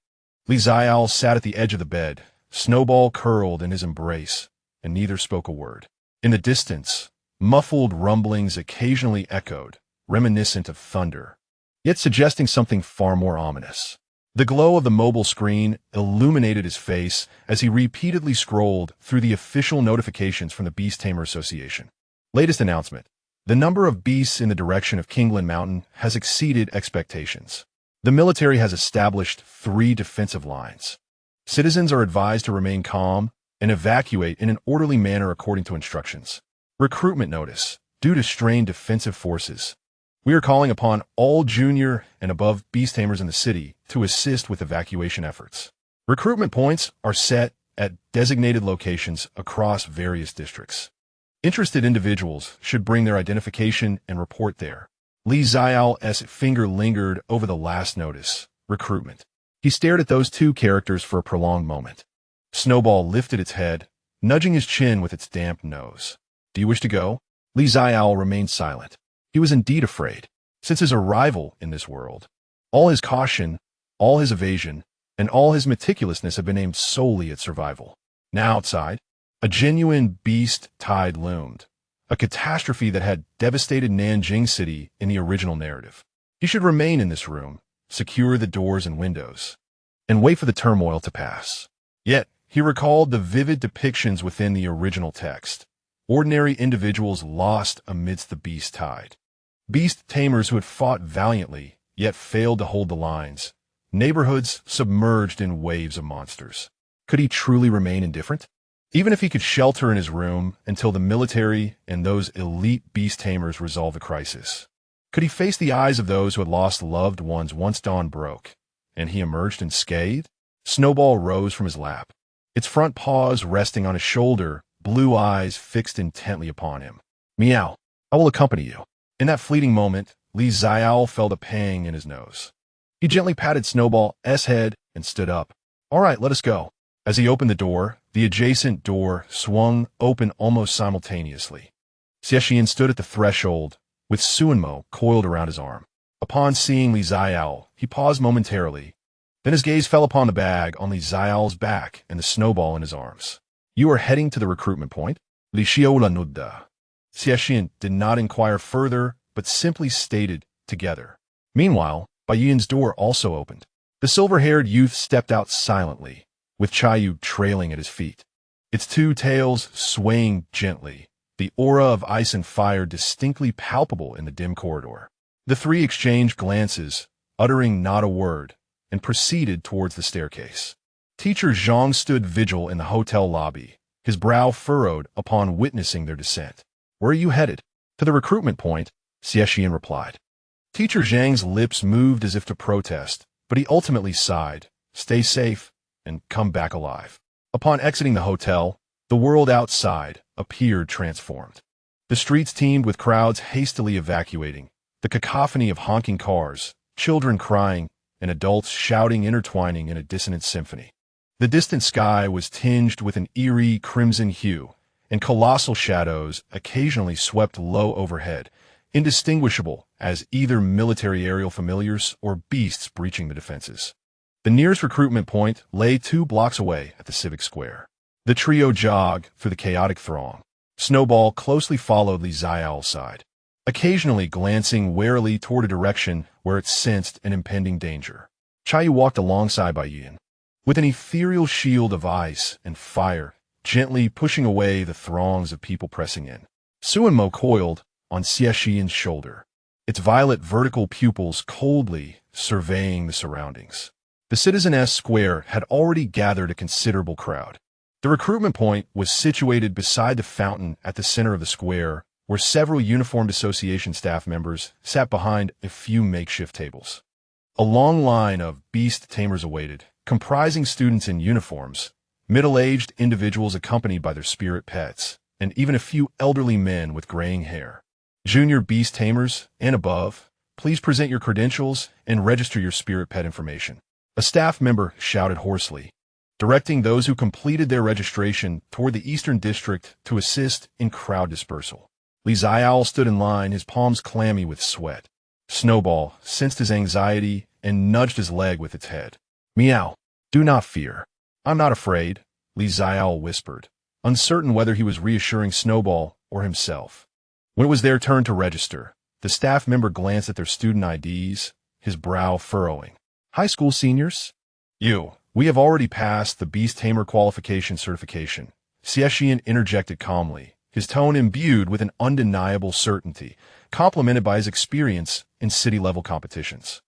Xiaole sat at the edge of the bed, Snowball curled in his embrace, and neither spoke a word. In the distance, muffled rumblings occasionally echoed, reminiscent of thunder, yet suggesting something far more ominous. The glow of the mobile screen illuminated his face as he repeatedly scrolled through the official notifications from the Beast Tamer Association. Latest announcement. The number of beasts in the direction of Kingland Mountain has exceeded expectations. The military has established 3 defensive lines. Citizens are advised to remain calm and evacuate in an orderly manner according to instructions. Recruitment notice. Due to strained defensive forces, we are calling upon all junior and above beast tamers in the city to assist with evacuation efforts. Recruitment points are set at designated locations across various districts. Interested individuals should bring their identification and report there. Xiaole's finger lingered over the last notice, recruitment. He stared at those 2 characters for a prolonged moment. Snowball lifted its head, nudging his chin with its damp nose. Do you wish to go? Xiaole remained silent. He was indeed afraid. Since his arrival in this world, all his caution, all his evasion, and all his meticulousness had been aimed solely at survival. Now outside, a genuine beast tide loomed, a catastrophe that had devastated Nanjing City in the original narrative. He should remain in this room, secure the doors and windows, and wait for the turmoil to pass. Yet, he recalled the vivid depictions within the original text. Ordinary individuals lost amidst the beast tide. Beast tamers who had fought valiantly, yet failed to hold the lines. Neighborhoods submerged in waves of monsters. Could he truly remain indifferent? Even if he could shelter in his room until the military and those elite beast tamers resolved the crisis. Could he face the eyes of those who had lost loved ones once dawn broke, and he emerged unscathed? Snowball rose from his lap, its front paws resting on his shoulder, blue eyes fixed intently upon him. Meow, I will accompany you. In that fleeting moment, Xiaole felt a pang in his nose. He gently patted Snowball's head and stood up. All right, let us go. As he opened the door, the adjacent door swung open almost simultaneously. Xie Shiyan stood at the threshold, with Xuanmo coiled around his arm. Upon seeing Xiaole, he paused momentarily. Then his gaze fell upon the bag on Xiaole's back and the snowball in his arms. You are heading to the recruitment point? Xiaole nudda. Xie Shiyan did not inquire further, but simply stated, together. Meanwhile, Baiyan's door also opened. The silver-haired youth stepped out silently, with Chayu trailing at his feet, its two tails swaying gently, the aura of ice and fire distinctly palpable in the dim corridor. The three exchanged glances, uttering not a word, and proceeded towards the staircase. Teacher Zhang stood vigil in the hotel lobby, his brow furrowed upon witnessing their descent. Where are you headed? To the recruitment point, Xie Shiyan replied. Teacher Zhang's lips moved as if to protest, but he ultimately sighed, stay safe, and come back alive. Upon exiting the hotel, the world outside appeared transformed. The streets teemed with crowds hastily evacuating, the cacophony of honking cars, children crying, and adults shouting intertwining in a dissonant symphony. The distant sky was tinged with an eerie crimson hue, and colossal shadows occasionally swept low overhead, indistinguishable as either military aerial familiars or beasts breaching the defenses. The nearest recruitment point lay 2 blocks away at the civic square. The trio jogged through the chaotic throng. Snowball closely followed Xiaole's side, occasionally glancing warily toward a direction where it sensed an impending danger. Chayu walked alongside Baiyan, with an ethereal shield of ice and fire, gently pushing away the throngs of people pressing in. Xuanmo coiled on Xie Shiyan's shoulder, its violet vertical pupils coldly surveying the surroundings. The Citizen-S Square had already gathered a considerable crowd. The recruitment point was situated beside the fountain at the center of the square, where several uniformed association staff members sat behind a few makeshift tables. A long line of beast tamers awaited, comprising students in uniforms, middle-aged individuals accompanied by their spirit pets, and even a few elderly men with graying hair. Junior beast tamers and above, please present your credentials and register your spirit pet information. A staff member shouted hoarsely, directing those who completed their registration toward the Eastern District to assist in crowd dispersal. Xiaole stood in line, his palms clammy with sweat. Snowball sensed his anxiety and nudged his leg with its head. Meow, do not fear. I'm not afraid, Xiaole whispered, uncertain whether he was reassuring Snowball or himself. When it was their turn to register, the staff member glanced at their student IDs, his brow furrowing. High school seniors? We have already passed the Beast Tamer qualification certification, Xie Shiyan interjected calmly, his tone imbued with an undeniable certainty, complemented by his experience in city-level competitions.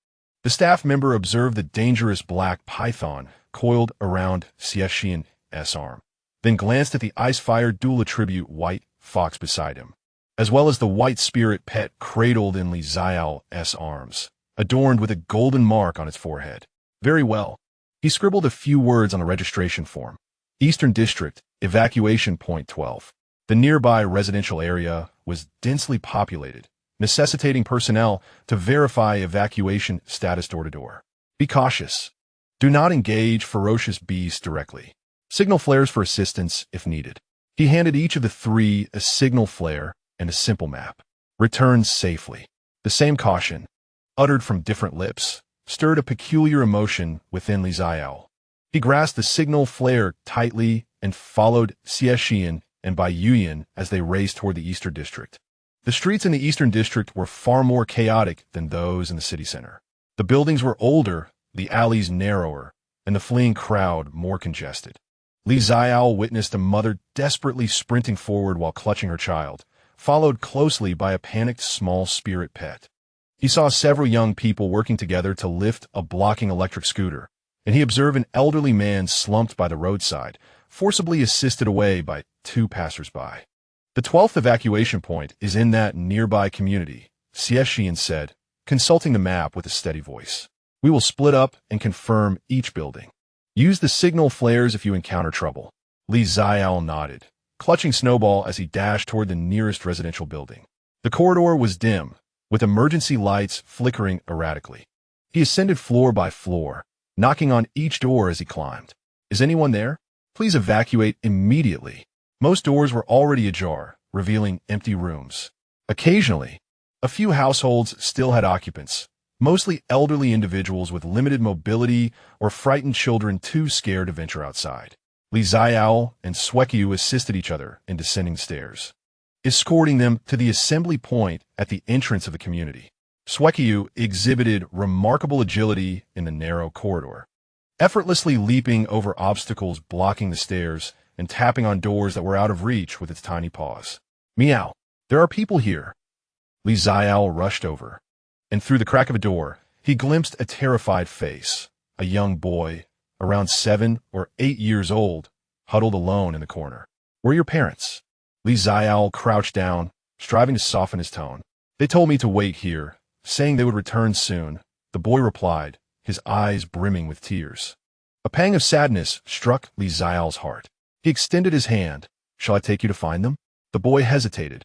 The staff member observed the dangerous black python coiled around Xie Shiyan's arm, then glanced at the ice-fire dual attribute white fox beside him, as well as the white spirit pet cradled in Xiaole's arms, adorned with a golden mark on its forehead. Very well. He scribbled a few words on the registration form. Eastern District, Evacuation Point 12. The nearby residential area was densely populated, necessitating personnel to verify evacuation status door-to-door. Be cautious. Do not engage ferocious beasts directly. Signal flares for assistance if needed. He handed each of the three a signal flare and a simple map. Return safely. The same caution, uttered from different lips, stirred a peculiar emotion within Xiaole. He grasped the signal flare tightly and followed Xie Shiyan and Bai Yuyan as they raced toward the Eastern District. The streets in the Eastern District were far more chaotic than those in the city center. The buildings were older, the alleys narrower, and the fleeing crowd more congested. Xiaole witnessed a mother desperately sprinting forward while clutching her child, followed closely by a panicked small spirit pet. He saw several young people working together to lift a blocking electric scooter, and he observed an elderly man slumped by the roadside, forcibly assisted away by two passers-by. The 12th evacuation point is in that nearby community, Xie Shiyan said, consulting the map with a steady voice. We will split up and confirm each building. Use the signal flares if you encounter trouble. Xiaole nodded, clutching Snowball as he dashed toward the nearest residential building. The corridor was dim, with emergency lights flickering erratically. He ascended floor by floor, knocking on each door as he climbed. Is anyone there? Please evacuate immediately. Most doors were already ajar, revealing empty rooms. Occasionally, a few households still had occupants, mostly elderly individuals with limited mobility or frightened children too scared to venture outside. Xiaole and Xueqiu assisted each other in descending the stairs, escorting them to the assembly point at the entrance of the community. Xueqiu exhibited remarkable agility in the narrow corridor, effortlessly leaping over obstacles blocking the stairs and tapping on doors that were out of reach with its tiny paws. Meow, there are people here. Xiaole rushed over, and through the crack of a door, he glimpsed a terrified face, a young boy, around 7 or 8 years old, huddled alone in the corner. Where are your parents? Xiaole crouched down, striving to soften his tone. They told me to wait here, saying they would return soon, the boy replied, his eyes brimming with tears. A pang of sadness struck Xiaole's heart. He extended his hand. Shall I take you to find them? The boy hesitated,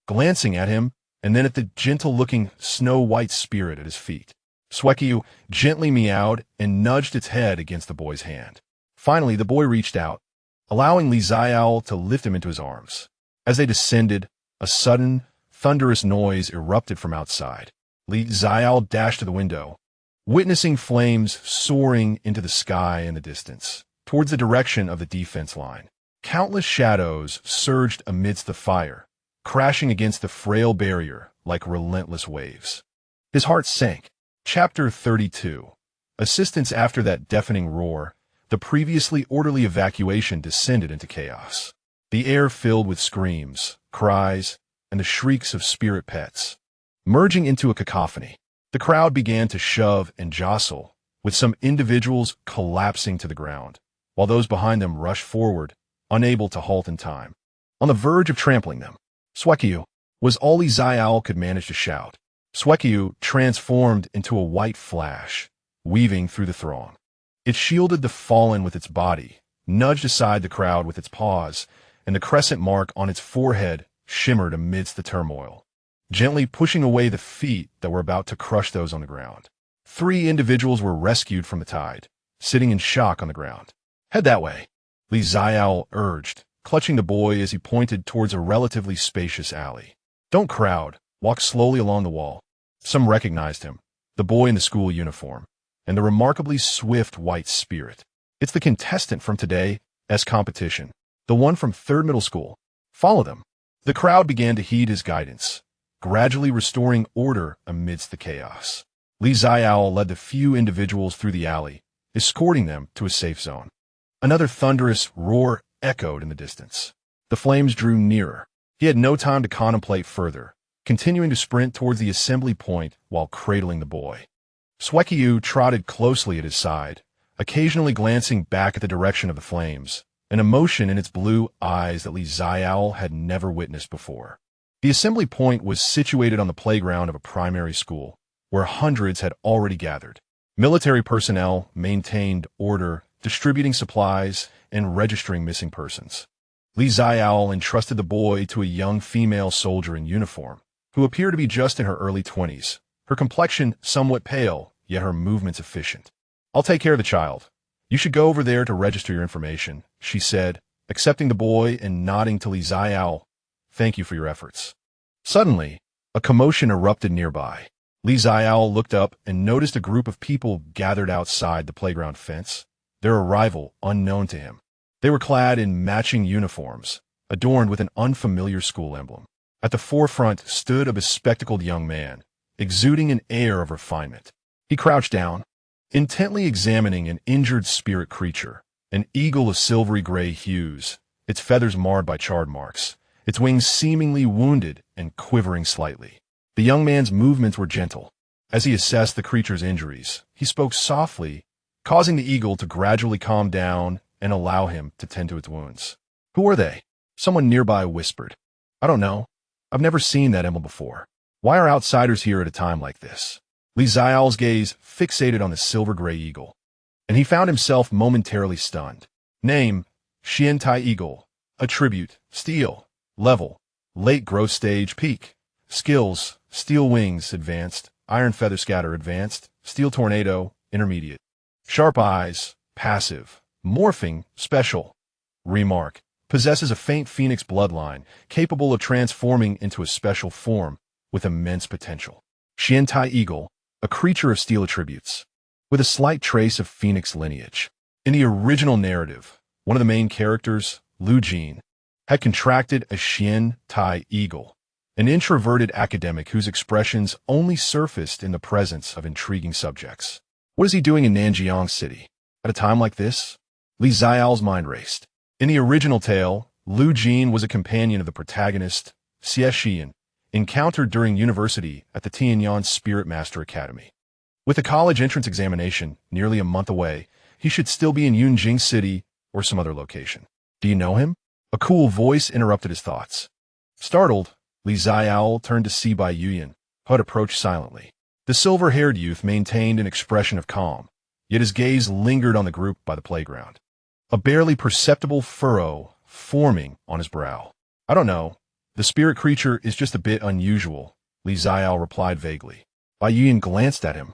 glancing at him and then at the gentle-looking snow-white spirit at his feet. Xueqiu gently meowed and nudged its head against the boy's hand. Finally, the boy reached out, allowing Xiaole to lift him into his arms. As they descended, a sudden, thunderous noise erupted from outside. Xiaole dashed to the window, witnessing flames soaring into the sky in the distance, towards the direction of the defense line. Countless shadows surged amidst the fire, crashing against the frail barrier like relentless waves. His heart sank. Chapter 32. Assistance. After that deafening roar, the previously orderly evacuation descended into chaos. The air filled with screams, cries, and the shrieks of spirit pets. Merging into a cacophony, the crowd began to shove and jostle, with some individuals collapsing to the ground, while those behind them rushed forward, unable to halt in time. On the verge of trampling them, Xueqiu was all Xiaole could manage to shout. Xueqiu transformed into a white flash, weaving through the throng. It shielded the fallen with its body, nudged aside the crowd with its paws, and the crescent mark on its forehead shimmered amidst the turmoil, gently pushing away the feet that were about to crush those on the ground. 3 individuals were rescued from the tide, sitting in shock on the ground. Head that way, Xiaole urged, clutching the boy as he pointed towards a relatively spacious alley. Don't crowd, walk slowly along the wall. Some recognized him, the boy in the school uniform, and the remarkably swift white spirit. It's the contestant from today's competition, the one from 3rd middle school. Follow them. The crowd began to heed his guidance, gradually restoring order amidst the chaos. Xiaole led the few individuals through the alley, escorting them to a safe zone. Another thunderous roar echoed in the distance. The flames drew nearer. He had no time to contemplate further, continuing to sprint towards the assembly point while cradling the boy. Xueqiu trotted closely at his side, occasionally glancing back at the direction of the flames, an emotion in its blue eyes that Xiaole had never witnessed before. The assembly point was situated on the playground of a primary school, where hundreds had already gathered. Military personnel maintained order, distributing supplies, and registering missing persons. Xiaole entrusted the boy to a young female soldier in uniform, who appeared to be just in her early 20s, her complexion somewhat pale, yet her movements efficient. I'll take care of the child. You should go over there to register your information, she said, accepting the boy and nodding to Xiaole. Thank you for your efforts. Suddenly, a commotion erupted nearby. Xiaole looked up and noticed a group of people gathered outside the playground fence, their arrival unknown to him. They were clad in matching uniforms, adorned with an unfamiliar school emblem. At the forefront stood a bespectacled young man, exuding an air of refinement. He crouched down, intently examining an injured spirit creature, an eagle of silvery gray hues, its feathers marred by charred marks, its wings seemingly wounded and quivering slightly. The young man's movements were gentle. As he assessed the creature's injuries, he spoke softly, causing the eagle to gradually calm down and allow him to tend to its wounds. "Who are they?" Someone nearby whispered. "I don't know. I've never seen that emblem before. Why are outsiders here at a time like this?" Xiaole's gaze fixated on the silver-gray eagle, and he found himself momentarily stunned. Name, Xian Eagle. Attribute, Steel. Level, Late Growth Stage Peak. Skills, Steel Wings, Advanced. Iron Feather Scatter, Advanced. Steel Tornado, Intermediate. Sharp Eyes, Passive. Morphing, Special. Remark, possesses a faint phoenix bloodline, capable of transforming into a special form with immense potential. Xian Eagle, a creature of steel attributes, with a slight trace of phoenix lineage. In the original narrative, one of the main characters, Lu Jin, had contracted a Xian Eagle, an introverted academic whose expressions only surfaced in the presence of intriguing subjects. What is he doing in Nanjiang City? At a time like this? Xiaole's mind raced. In the original tale, Lu Jin was a companion of the protagonist, Xie Shiyan, encountered during university at the Tianyan Spirit Master Academy. With the college entrance examination nearly a month away, he should still be in Yunjing City or some other location. "Do you know him?" A cool voice interrupted his thoughts. Startled, Xiaole turned to see Bai Yuyan, who had approached silently. The silver-haired youth maintained an expression of calm, yet his gaze lingered on the group by the playground, a barely perceptible furrow forming on his brow. "I don't know. The spirit creature is just a bit unusual," Xiaole replied vaguely. Bai Yuyan glanced at him,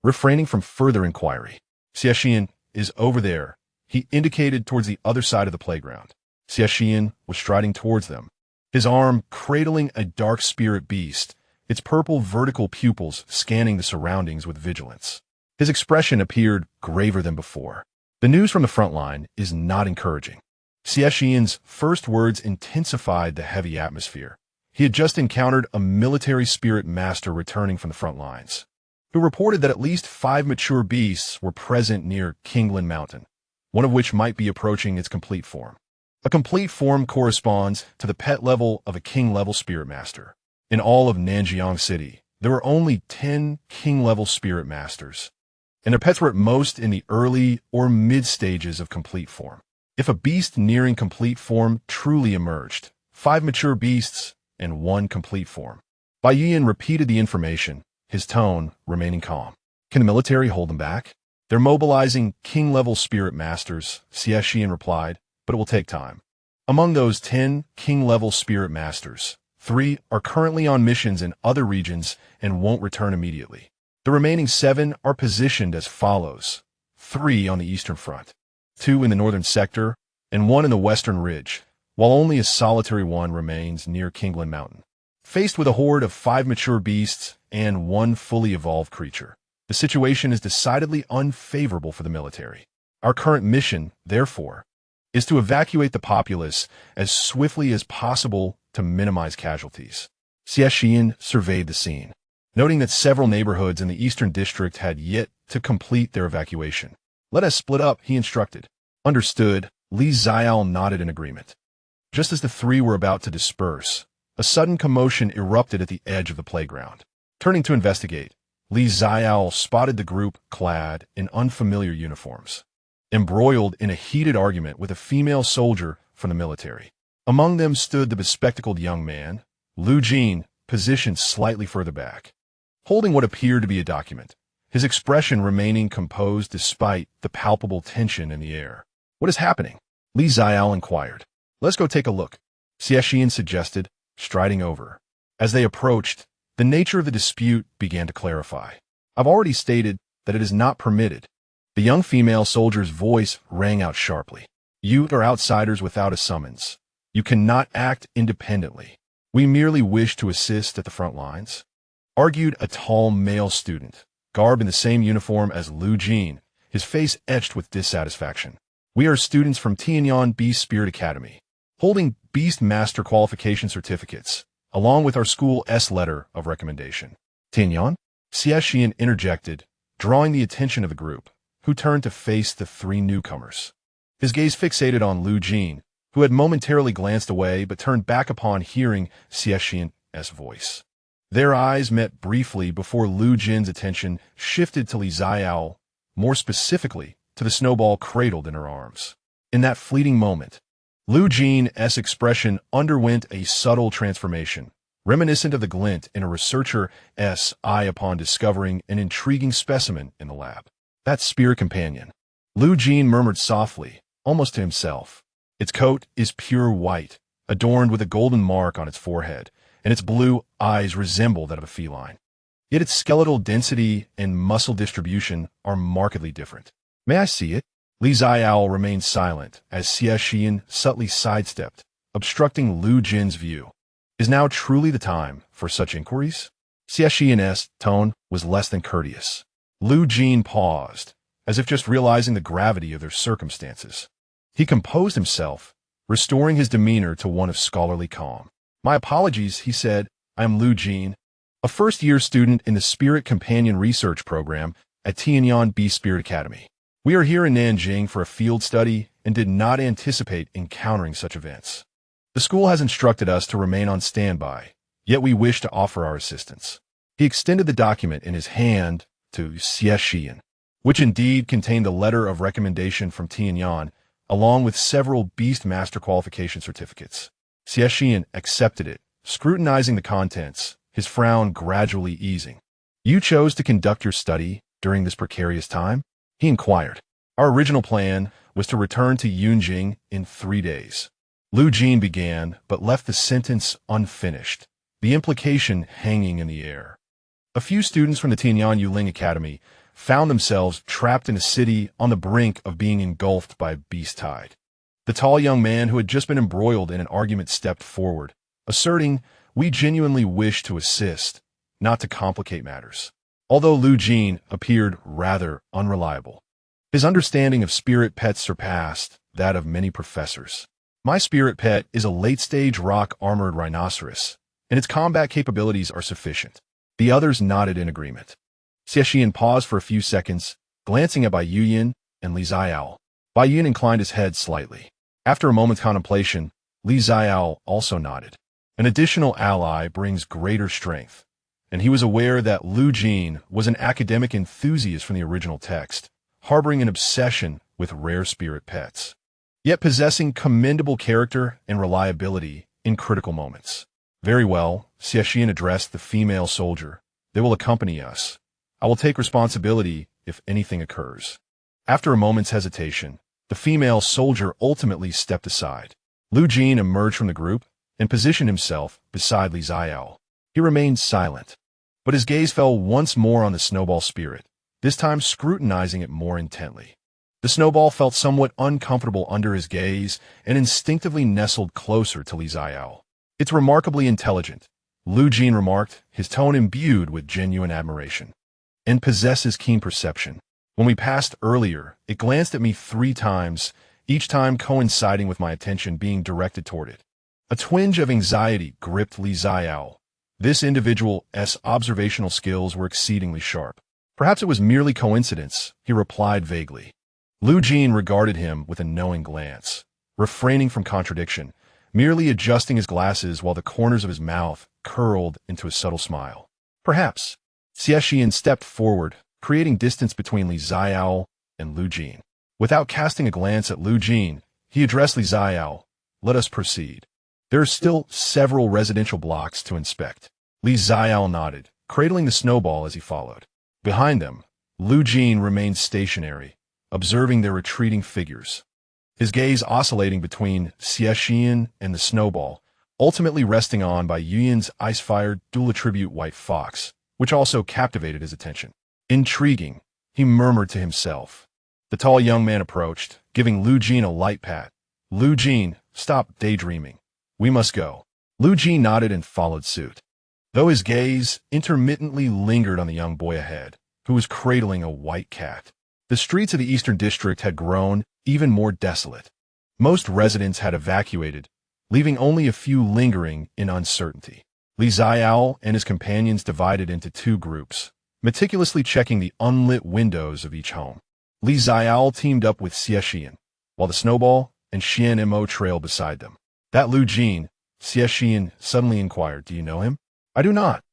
refraining from further inquiry. "Xie Shiyan is over there," he indicated towards the other side of the playground. Xie Shiyan was striding towards them, his arm cradling a dark spirit beast, its purple vertical pupils scanning the surroundings with vigilance. His expression appeared graver than before. The news from the front line is not encouraging. Xie Shiyan's first words intensified the heavy atmosphere. He had just encountered a military spirit master returning from the front lines, who reported that at least 5 mature beasts were present near Kingland Mountain, one of which might be approaching its complete form. A complete form corresponds to the pet level of a king-level spirit master. In all of Nanjiang City, there were only 10 king-level spirit masters, and their pets were at most in the early or mid-stages of complete form. If a beast nearing complete form truly emerged, 5 mature beasts and 1 complete form. Bai Yuyan repeated the information, his tone remaining calm. "Can the military hold them back?" "They're mobilizing king-level spirit masters," Xie Shiyan replied, "but it will take time. Among those 10 king-level spirit masters, 3 are currently on missions in other regions and won't return immediately. The remaining 7 are positioned as follows: 3 on the eastern front, 2 in the northern sector, and 1 in the western ridge, while only a solitary one remains near Kingland Mountain." Faced with a horde of 5 mature beasts and 1 fully evolved creature, the situation is decidedly unfavorable for the military. Our current mission, therefore, is to evacuate the populace as swiftly as possible to minimize casualties. Xie Shiyan surveyed the scene, noting that several neighborhoods in the eastern district had yet to complete their evacuation. "Let us split up," he instructed. "Understood." Xiaole nodded in agreement. Just as the 3 were about to disperse, a sudden commotion erupted at the edge of the playground. Turning to investigate, Xiaole spotted the group clad in unfamiliar uniforms, embroiled in a heated argument with a female soldier from the military. Among them stood the bespectacled young man, Lu Jin, positioned slightly further back, holding what appeared to be a document, his expression remaining composed despite the palpable tension in the air. "What is happening?" Xiaole inquired. "Let's go take a look," Xie Shiyan suggested, striding over. As they approached, the nature of the dispute began to clarify. "I've already stated that it is not permitted." The young female soldier's voice rang out sharply. "You are outsiders without a summons. You cannot act independently. We merely wish to assist at the front lines." argued a tall male student, garbed in the same uniform as Lu Jin, his face etched with dissatisfaction. We are students from Tianyan Beast Spirit Academy, holding Beast Master qualification certificates, along with our school's letter of recommendation. Tianyan? Xie Shiyan interjected, drawing the attention of the group, who turned to face the three newcomers. His gaze fixated on Lu Jin, who had momentarily glanced away but turned back upon hearing Xie Shiyan's voice. Their eyes met briefly before Lu Jin's attention shifted to Li Xiaole, more specifically to the snowball cradled in her arms. In that fleeting moment, Lu Jin's expression underwent a subtle transformation, reminiscent of the glint in a researcher's eye upon discovering an intriguing specimen in the lab. That spirit companion, Lu Jin murmured softly, almost to himself. Its coat is pure white, adorned with a golden mark on its forehead, and its blue eyes resemble that of a feline. Yet its skeletal density and muscle distribution are markedly different. May I see it? Li Xiaole remained silent as Xie Shiyan subtly sidestepped, obstructing Lu Jin's view. Is now truly the time for such inquiries? Xie Shiyan's tone was less than courteous. Lu Jin paused, as if just realizing the gravity of their circumstances. He composed himself, restoring his demeanor to one of scholarly calm. My apologies, he said. I am Lu Jin, a first-year student in the Spirit Companion Research Program at Tianyan Beast Spirit Academy. We are here in Nanjing for a field study and did not anticipate encountering such events. The school has instructed us to remain on standby, yet we wish to offer our assistance. He extended the document in his hand to Xie Shiyan, which indeed contained a letter of recommendation from Tianyan, along with several Beast Master qualification certificates. Xie Shiyan accepted it, scrutinizing the contents, his frown gradually easing. You chose to conduct your study during this precarious time? He inquired. Our original plan was to return to Yunjing in 3 days. Lu Jin began, but left the sentence unfinished, the implication hanging in the air. A few students from the Tianyan Yuling Academy found themselves trapped in a city on the brink of being engulfed by a beast tide. The tall young man who had just been embroiled in an argument stepped forward, asserting, "We genuinely wish to assist, not to complicate matters." Although Lu Jin appeared rather unreliable, his understanding of spirit pets surpassed that of many professors. My spirit pet is a late-stage rock-armored rhinoceros, and its combat capabilities are sufficient. The others nodded in agreement. Xie Shiyan paused for a few seconds, glancing at Bai Yuyan and Li Xiaole. Bai Yuyan inclined his head slightly. After a moment's contemplation, Li Xiaole also nodded. An additional ally brings greater strength, and he was aware that Lu Jin was an academic enthusiast from the original text, harboring an obsession with rare spirit pets, yet possessing commendable character and reliability in critical moments. Very well, Xie Shiyan addressed the female soldier. They will accompany us. I will take responsibility if anything occurs. After a moment's hesitation, the female soldier ultimately stepped aside. Lu Jin emerged from the group and positioned himself beside Li Xiaole. He remained silent, but his gaze fell once more on the snowball spirit, this time scrutinizing it more intently. The snowball felt somewhat uncomfortable under his gaze and instinctively nestled closer to Li Xiaole. It's remarkably intelligent, Lu Jin remarked, his tone imbued with genuine admiration, and possesses keen perception. When we passed earlier, it glanced at me 3 times, each time coinciding with my attention being directed toward it. A twinge of anxiety gripped Li Xiaole. This individual's observational skills were exceedingly sharp. Perhaps it was merely coincidence, he replied vaguely. Lu Jin regarded him with a knowing glance, refraining from contradiction, merely adjusting his glasses while the corners of his mouth curled into a subtle smile. Perhaps. Xie Shiyan stepped forward, creating distance between Li Xiaole and Lu Jin. Without casting a glance at Lu Jin, he addressed Li Xiaole. Let us proceed. There are still several residential blocks to inspect. Li Xiaole nodded, cradling the snowball as he followed. Behind them, Lu Jin remained stationary, observing their retreating figures, his gaze oscillating between Xie Shiyan and the snowball, ultimately resting on Bai Yuyan's ice-fired dual-attribute white fox, which also captivated his attention. Intriguing, he murmured to himself. The tall young man approached, giving Lu Jin a light pat. Lu Jin, stop daydreaming. We must go. Lu Jin nodded and followed suit. though his gaze intermittently lingered on the young boy ahead, who was cradling a white cat. The streets of the Eastern District had grown even more desolate. Most residents had evacuated, leaving only a few lingering in uncertainty. Xiaole and his companions divided into two groups, meticulously checking the unlit windows of each home. Xiaole teamed up with Xie Shiyan, while the Snowball and Xuanmo trailed beside them. "That Lu Jin," Xie Shiyan suddenly inquired, "do you know him?" "I do not."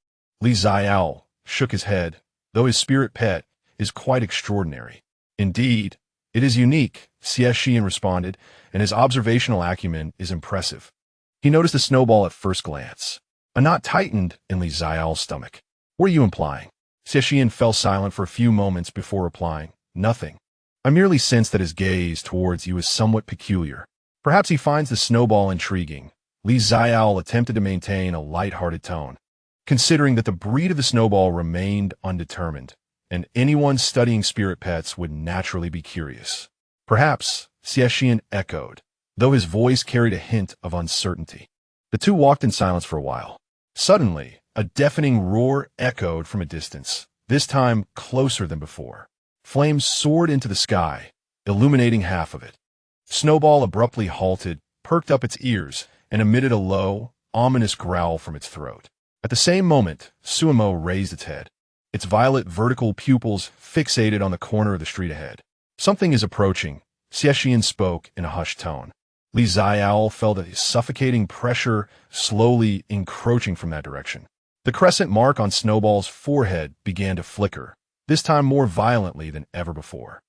Xiaole shook his head, though his spirit pet is quite extraordinary. "Indeed, it is unique," Xie Shiyan responded, "and his observational acumen is impressive." He noticed the Snowball at first glance. A knot tightened in Xiaole's stomach. "What are you implying?" Xie Shiyan fell silent for a few moments before replying, "Nothing. I merely sense that his gaze towards you is somewhat peculiar. Perhaps he finds the Snowball intriguing." Xiaole attempted to maintain a light-hearted tone, considering that the breed of the Snowball remained undetermined, and anyone studying spirit pets would naturally be curious. "Perhaps," Xie Shiyan echoed, though his voice carried a hint of uncertainty. The two walked in silence for a while. Suddenly, a deafening roar echoed from a distance, this time closer than before. Flames soared into the sky, illuminating half of it. Snowball abruptly halted, perked up its ears, and emitted a low, ominous growl from its throat. At the same moment, Xuanmo raised its head, its violet vertical pupils fixated on the corner of the street ahead. "Something is approaching," Xie Shiyan spoke in a hushed tone. Xiaole felt a suffocating pressure slowly encroaching from that direction. The crescent mark on Snowball's forehead began to flicker, this time more violently than ever before.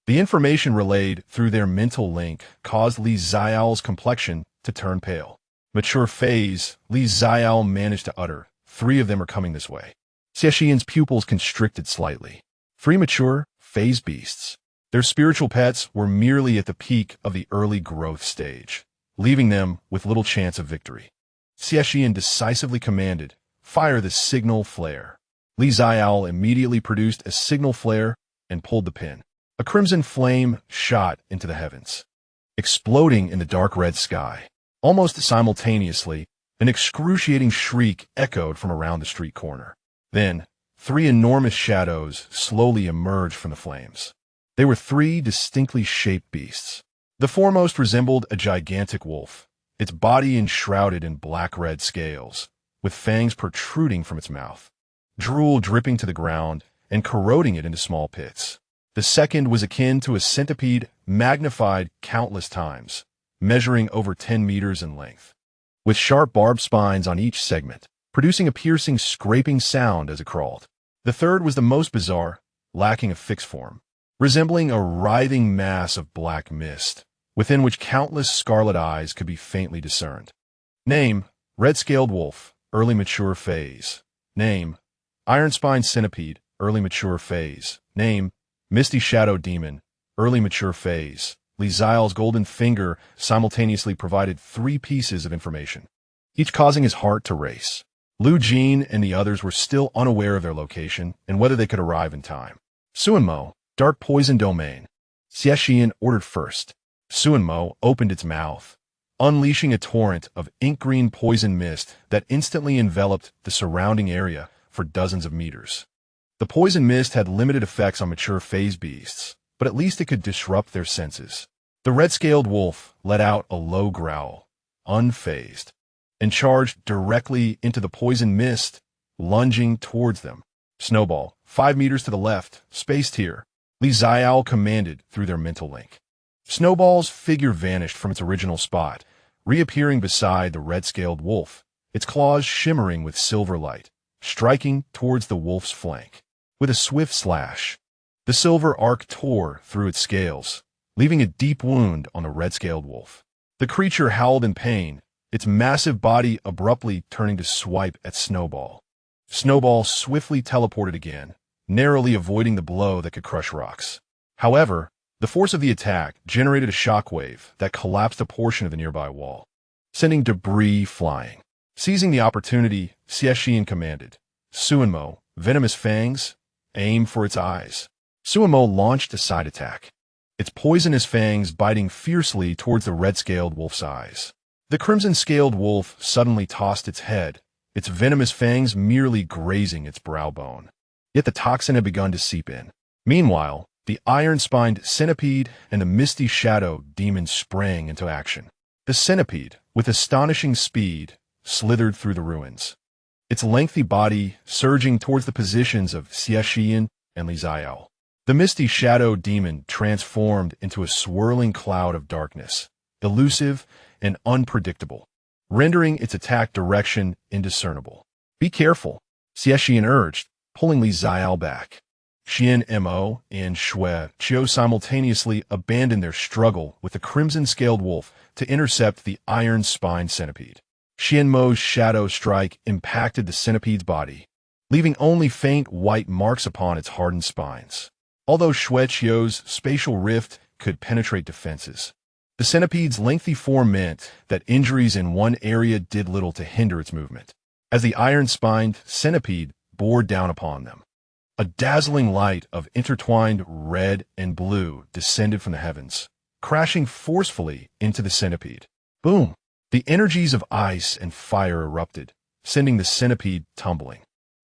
The information relayed through their mental link caused Xiaole's complexion to turn pale. "Mature phase," Xiaole managed to utter. "Three of them are coming this way." Xie Shiyan's pupils constricted slightly. 3 mature phase beasts. Their spiritual pets were merely at the peak of the early growth stage, leaving them with little chance of victory. Xie Shiyan decisively commanded, "Fire the signal flare." Xiaole immediately produced a signal flare and pulled the pin. A crimson flame shot into the heavens, exploding in the dark red sky. Almost simultaneously, an excruciating shriek echoed from around the street corner. Then, 3 enormous shadows slowly emerged from the flames. They were 3 distinctly shaped beasts. The foremost resembled a gigantic wolf, its body enshrouded in black-red scales, with fangs protruding from its mouth, drool dripping to the ground and corroding it into small pits. The second was akin to a centipede magnified countless times, measuring over 10 meters in length, with sharp barbed spines on each segment, producing a piercing scraping sound as it crawled. The third was the most bizarre, lacking a fixed form, resembling a writhing mass of black mist, within which countless scarlet eyes could be faintly discerned. Name: red-scaled wolf, early mature phase. Name: iron-spined centipede, early mature phase. Name: misty shadow demon, early mature phase. Xiaole's golden finger simultaneously provided 3 pieces of information, each causing his heart to race. Lu Jin and the others were still unaware of their location and whether they could arrive in time. Xuanmo, dark poison domain. Xie Shiyan ordered first. Xuanmo opened its mouth, unleashing a torrent of ink-green poison mist that instantly enveloped the surrounding area for dozens of meters. The poison mist had limited effects on mature phase beasts, but at least it could disrupt their senses. The red-scaled wolf let out a low growl, unfazed, and charged directly into the poison mist, lunging towards them. Snowball, 5 meters to the left, spaced here, Xiaole commanded through their mental link. Snowball's figure vanished from its original spot, reappearing beside the red-scaled wolf, its claws shimmering with silver light, striking towards the wolf's flank. With a swift slash, the silver arc tore through its scales, leaving a deep wound on the red-scaled wolf. The creature howled in pain, its massive body abruptly turning to swipe at Snowball. Snowball swiftly teleported again, narrowly avoiding the blow that could crush rocks. However, the force of the attack generated a shockwave that collapsed a portion of the nearby wall, sending debris flying. Seizing the opportunity, Xie Shiyan commanded, "Xuanmo, venomous fangs, aim for its eyes." Xuanmo launched a side attack, its poisonous fangs biting fiercely towards the red-scaled wolf's eyes. The crimson-scaled wolf suddenly tossed its head, its venomous fangs merely grazing its brow bone. Yet the toxin had begun to seep in. Meanwhile, the iron-spined centipede and the misty shadow demon sprang into action. The centipede, with astonishing speed, slithered through the ruins, its lengthy body surging towards the positions of Xie Shiyan and Xiaole. The misty shadow demon transformed into a swirling cloud of darkness, elusive and unpredictable, rendering its attack direction indiscernible. "Be careful," Xie Shiyan urged, pulling Xiaole back. Xuanmo and Xiaole simultaneously abandoned their struggle with the crimson-scaled wolf to intercept the iron-spined centipede. Xuanmo's shadow strike impacted the centipede's body, leaving only faint white marks upon its hardened spines. Although Xiaole's spatial rift could penetrate defenses, the centipede's lengthy form meant that injuries in one area did little to hinder its movement. As the iron-spined centipede bore down upon them, a dazzling light of intertwined red and blue descended from the heavens, crashing forcefully into the centipede. Boom! The energies of ice and fire erupted, sending the centipede tumbling.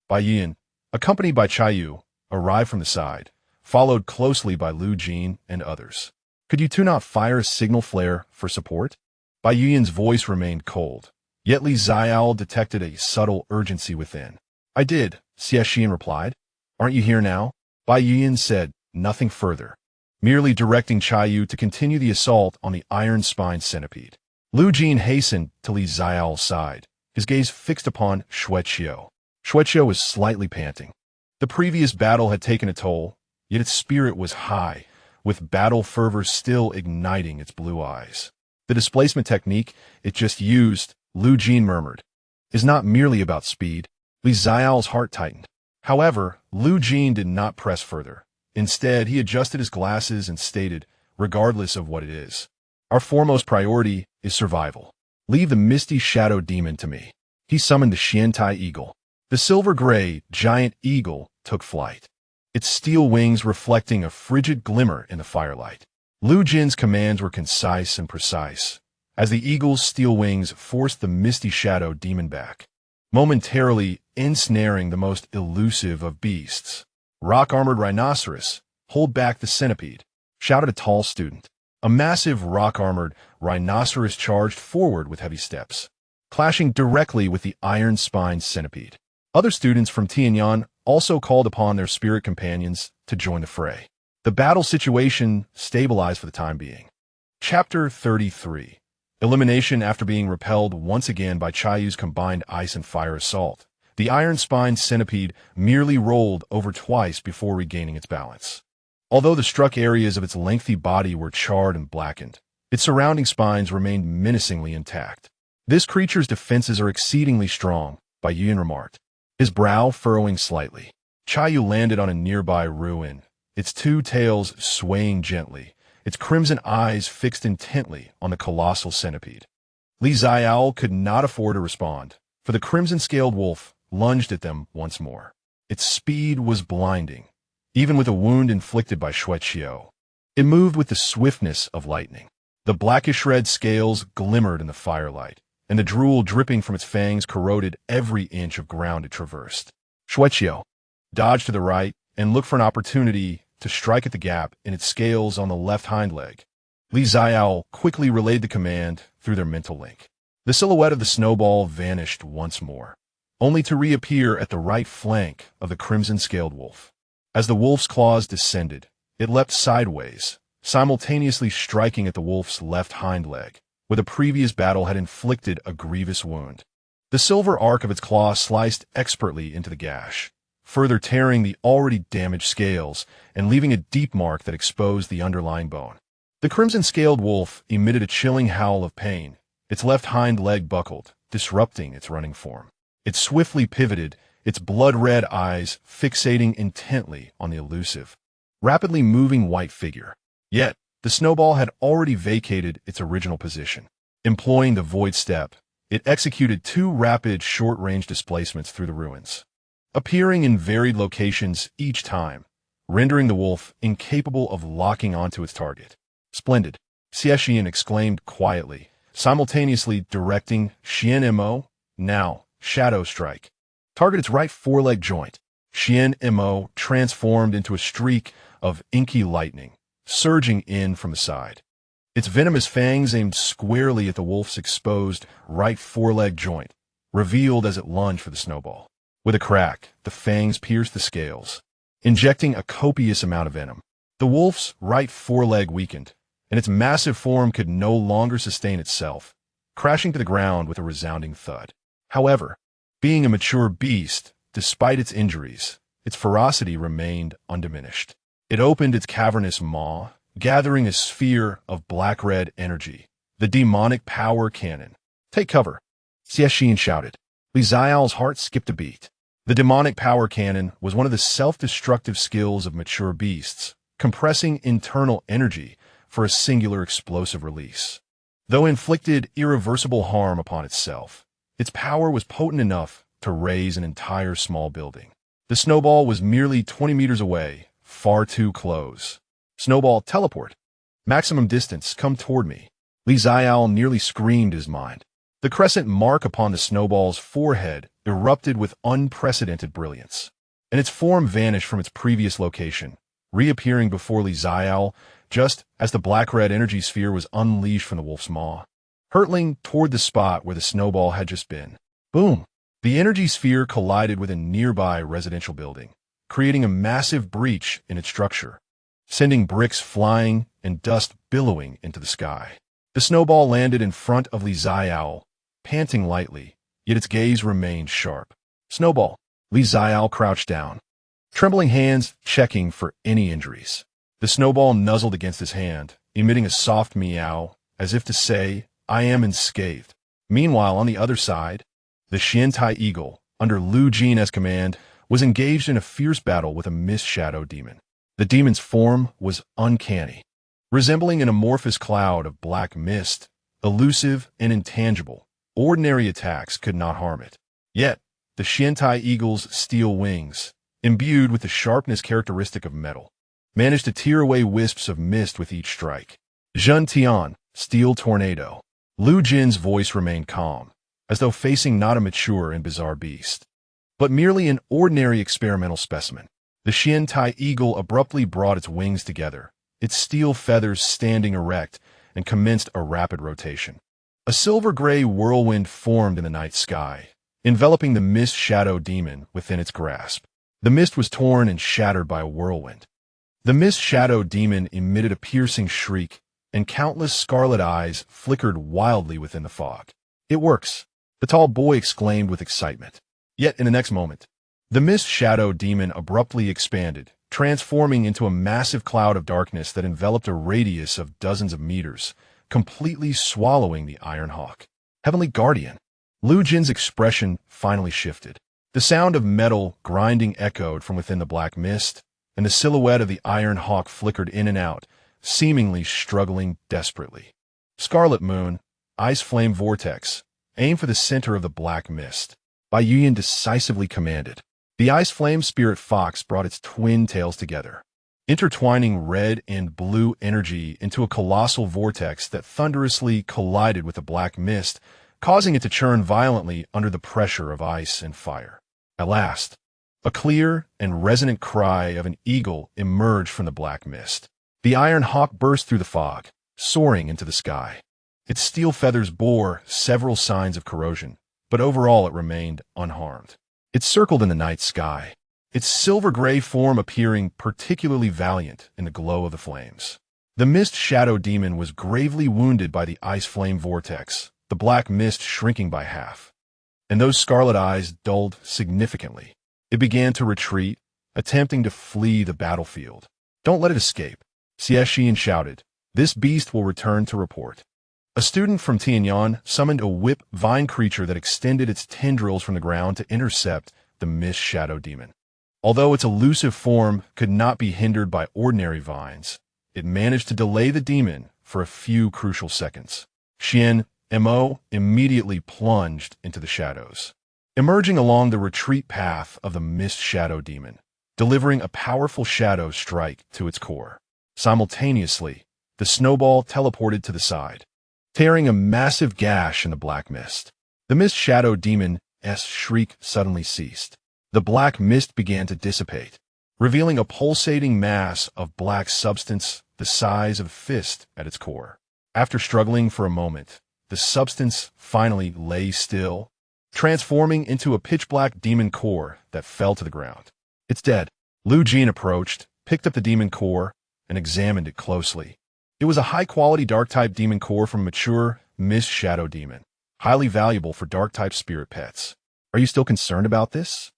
Bai Yuan, accompanied by Chayu, arrived from the side, followed closely by Lu Jin and others. "Could you two not fire a signal flare for support?" Bai Yuan's voice remained cold, yet Xiaole detected a subtle urgency within. "I did," Xie Shiyan replied. "Aren't you here now?" Bai Yuan said nothing further, merely directing Chayu to continue the assault on the iron-spined centipede. Lu Jin hastened to Xiaole's side, his gaze fixed upon Xuanmo. Xuanmo was slightly panting. The previous battle had taken a toll, yet its spirit was high, with battle fervor still igniting its blue eyes. "The displacement technique it just used," Lu Jin murmured, "is not merely about speed." Xiaole's heart tightened. However, Lu Jin did not press further. Instead, he adjusted his glasses and stated, "Regardless of what it is, our foremost priority is survival. Leave the misty shadow demon to me." He summoned the Xiantai eagle. The silver-gray giant eagle took flight, its steel wings reflecting a frigid glimmer in the firelight. Lu Jin's commands were concise and precise, as the eagle's steel wings forced the misty shadow demon back, momentarily ensnaring the most elusive of beasts. "Rock-armored rhinoceros, hold back the centipede," shouted a tall student. A massive rock-armored rhinoceros charged forward with heavy steps, clashing directly with the iron-spined centipede. Other students from Tianyan also called upon their spirit companions to join the fray. The battle situation stabilized for the time being. Chapter 33. Elimination after being repelled once again by Chayu's combined ice and fire assault. The iron-spined centipede merely rolled over twice before regaining its balance. Although the struck areas of its lengthy body were charred and blackened, its surrounding spines remained menacingly intact. "This creature's defenses are exceedingly strong," Bai Yuan remarked, his brow furrowing slightly. Chayu landed on a nearby ruin, its two tails swaying gently, its crimson eyes fixed intently on the colossal centipede. Xiaole could not afford to respond, for the crimson-scaled wolf lunged at them once more. Its speed was blinding, even with a wound inflicted by Xuanmo. It moved with the swiftness of lightning. The blackish-red scales glimmered in the firelight, and the drool dripping from its fangs corroded every inch of ground it traversed. Xuanmo dodged to the right and looked for an opportunity to strike at the gap in its scales on the left hind leg. Xiaole quickly relayed the command through their mental link. The silhouette of the snowball vanished once more, only to reappear at the right flank of the crimson-scaled wolf. As the wolf's claws descended, it leapt sideways, simultaneously striking at the wolf's left hind leg, where the previous battle had inflicted a grievous wound. The silver arc of its claw sliced expertly into the gash, further tearing the already damaged scales and leaving a deep mark that exposed the underlying bone. The crimson-scaled wolf emitted a chilling howl of pain. Its left hind leg buckled, disrupting its running form. It swiftly pivoted, its blood-red eyes fixating intently on the elusive, rapidly moving white figure. Yet, the snowball had already vacated its original position. Employing the void step, it executed two rapid short-range displacements through the ruins, appearing in varied locations each time, rendering the wolf incapable of locking onto its target. "Splendid," Xie Shiyan exclaimed quietly, simultaneously directing Xuanmo. "Now, Shadow Strike. Target its right foreleg joint. Xuanmo transformed into a streak of inky lightning, surging in from the side. Its venomous fangs aimed squarely at the wolf's exposed right foreleg joint, revealed as it lunged for the snowball. With a crack, the fangs pierced the scales, injecting a copious amount of venom. The wolf's right foreleg weakened, and its massive form could no longer sustain itself, crashing to the ground with a resounding thud. However, being a mature beast, despite its injuries, its ferocity remained undiminished. It opened its cavernous maw, gathering a sphere of black-red energy, the demonic power cannon. "Take cover," Xie Shiyan shouted. Xiaole's heart skipped a beat. The demonic power cannon was one of the self-destructive skills of mature beasts, compressing internal energy for a singular explosive release. Though inflicted irreversible harm upon itself, its power was potent enough to raise an entire small building. The snowball was merely 20 meters away, far too close. "Snowball, teleport. Maximum distance, come toward me." Xiaole nearly screamed his mind. The crescent mark upon the snowball's forehead erupted with unprecedented brilliance, and its form vanished from its previous location, reappearing before Xiaole just as the black-red energy sphere was unleashed from the wolf's maw, hurtling toward the spot where the snowball had just been. Boom! The energy sphere collided with a nearby residential building, creating a massive breach in its structure, sending bricks flying and dust billowing into the sky. The snowball landed in front of Xiaole, panting lightly, yet its gaze remained sharp. "Snowball." Xiaole crouched down, trembling hands checking for any injuries. The snowball nuzzled against his hand, emitting a soft meow, as if to say, "I am unscathed." Meanwhile, on the other side, the Xiantai eagle, under Lu Jin's command, was engaged in a fierce battle with a mist shadow demon. The demon's form was uncanny, resembling an amorphous cloud of black mist, elusive and intangible. Ordinary attacks could not harm it. Yet, the Xiantai eagle's steel wings, imbued with the sharpness characteristic of metal, managed to tear away wisps of mist with each strike. "Zhen Tian, steel tornado." Lu Jin's voice remained calm, as though facing not a mature and bizarre beast, but merely an ordinary experimental specimen. The Xiantai eagle abruptly brought its wings together, its steel feathers standing erect, and commenced a rapid rotation. A silver-gray whirlwind formed in the night sky, enveloping the mist shadow demon within its grasp. The mist was torn and shattered by a whirlwind. The mist shadow demon emitted a piercing shriek, and countless scarlet eyes flickered wildly within the fog. "It works," the tall boy exclaimed with excitement. Yet in the next moment, the mist shadow demon abruptly expanded, transforming into a massive cloud of darkness that enveloped a radius of dozens of meters, completely swallowing the Iron Hawk. "Heavenly Guardian." Lu Jin's expression finally shifted. The sound of metal grinding echoed from within the black mist, and the silhouette of the Iron Hawk flickered in and out, seemingly struggling desperately. "Scarlet Moon, Ice Flame Vortex, aim for the center of the black mist," Bai Yuyan decisively commanded. The Ice Flame Spirit Fox brought its twin tails together, intertwining red and blue energy into a colossal vortex that thunderously collided with the black mist, causing it to churn violently under the pressure of ice and fire. At last, a clear and resonant cry of an eagle emerged from the black mist. The Iron Hawk burst through the fog, soaring into the sky. Its steel feathers bore several signs of corrosion, but overall it remained unharmed. It circled in the night sky, its silver-gray form appearing particularly valiant in the glow of the flames. The mist shadow demon was gravely wounded by the ice flame vortex, the black mist shrinking by half, and those scarlet eyes dulled significantly. It began to retreat, attempting to flee the battlefield. "Don't let it escape," Xie Shiyan shouted. "This beast will return to report." A student from Tianyan summoned a whip vine creature that extended its tendrils from the ground to intercept the mist shadow demon. Although its elusive form could not be hindered by ordinary vines, it managed to delay the demon for a few crucial seconds. Xuanmo immediately plunged into the shadows, emerging along the retreat path of the mist shadow demon, delivering a powerful shadow strike to its core. Simultaneously, the snowball teleported to the side, tearing a massive gash in the black mist. The mist shadow demon shriek suddenly ceased. The black mist began to dissipate, revealing a pulsating mass of black substance the size of a fist at its core. After struggling for a moment, the substance finally lay still, transforming into a pitch-black demon core that fell to the ground. "It's dead." Lu Jin approached, picked up the demon core, and examined it closely. It was a high-quality dark-type demon core from a mature mist shadow demon, highly valuable for dark-type spirit pets. "Are you still concerned about this?"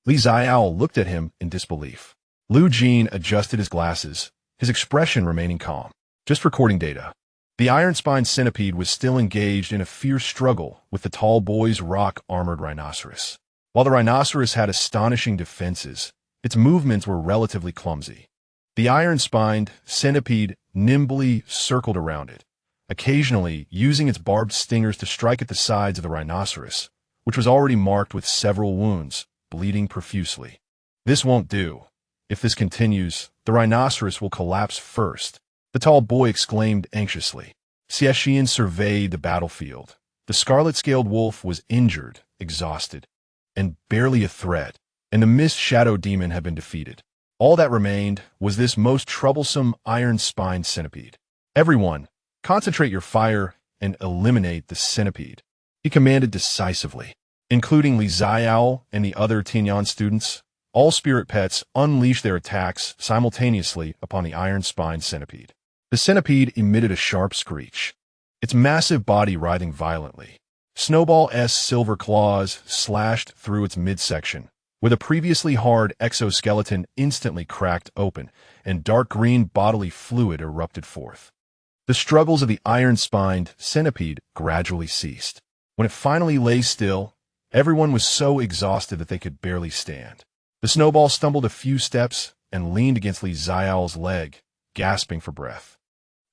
Xiaole looked at him in disbelief. Lu Jin adjusted his glasses, his expression remaining calm. "Just recording data." The iron-spined centipede was still engaged in a fierce struggle with the tall boy's rock-armored rhinoceros. While the rhinoceros had astonishing defenses, its movements were relatively clumsy. The iron-spined centipede nimbly circled around it, occasionally using its barbed stingers to strike at the sides of the rhinoceros, which was already marked with several wounds, bleeding profusely. "This won't do. If this continues, the rhinoceros will collapse first," the tall boy exclaimed anxiously. Xie Shiyan surveyed the battlefield. The scarlet-scaled wolf was injured, exhausted, and barely a threat, and the mist shadow demon had been defeated. All that remained was this most troublesome iron-spined centipede. "Everyone, concentrate your fire and eliminate the centipede," he commanded decisively. Including Xiaole and the other Tianyan students, all spirit pets unleashed their attacks simultaneously upon the iron-spined centipede. The centipede emitted a sharp screech, its massive body writhing violently. Snowball's silver claws slashed through its midsection, with a previously hard exoskeleton instantly cracked open, and dark green bodily fluid erupted forth. The struggles of the iron-spined centipede gradually ceased. When it finally lay still, everyone was so exhausted that they could barely stand. The snowball stumbled a few steps and leaned against Xiaole's leg, gasping for breath.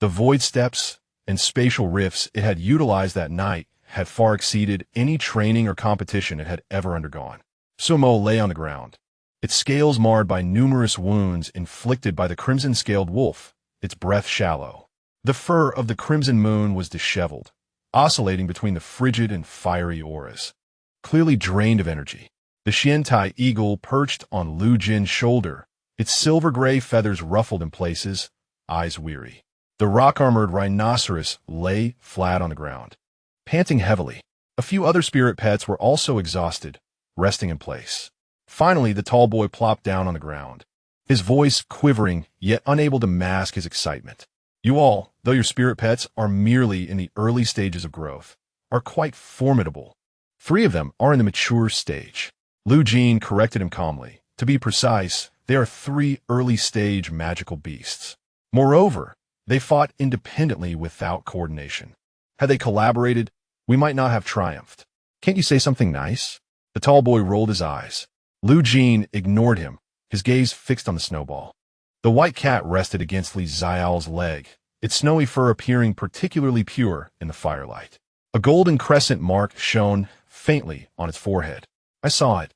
The void steps and spatial rifts it had utilized that night had far exceeded any training or competition it had ever undergone. Xuanmo lay on the ground, its scales marred by numerous wounds inflicted by the crimson-scaled wolf, its breath shallow. The fur of the crimson moon was disheveled, oscillating between the frigid and fiery auras. Clearly drained of energy, the Xiantai eagle perched on Lu Jin's shoulder, its silver-gray feathers ruffled in places, eyes weary. The rock-armored rhinoceros lay flat on the ground, panting heavily. A few other spirit pets were also exhausted, resting in place. Finally, the tall boy plopped down on the ground, his voice quivering yet unable to mask his excitement. "You all, though your spirit pets are merely in the early stages of growth, are quite formidable. 3 of them are in the mature stage." Lu Jin corrected him calmly. "To be precise, they are 3 early-stage magical beasts. Moreover, they fought independently without coordination. Had they collaborated, we might not have triumphed. Can't you say something nice?" The tall boy rolled his eyes. Lu Jin ignored him, his gaze fixed on the snowball. The white cat rested against Xiaole's leg, its snowy fur appearing particularly pure in the firelight. A golden crescent mark shone faintly on its forehead. "I saw it,"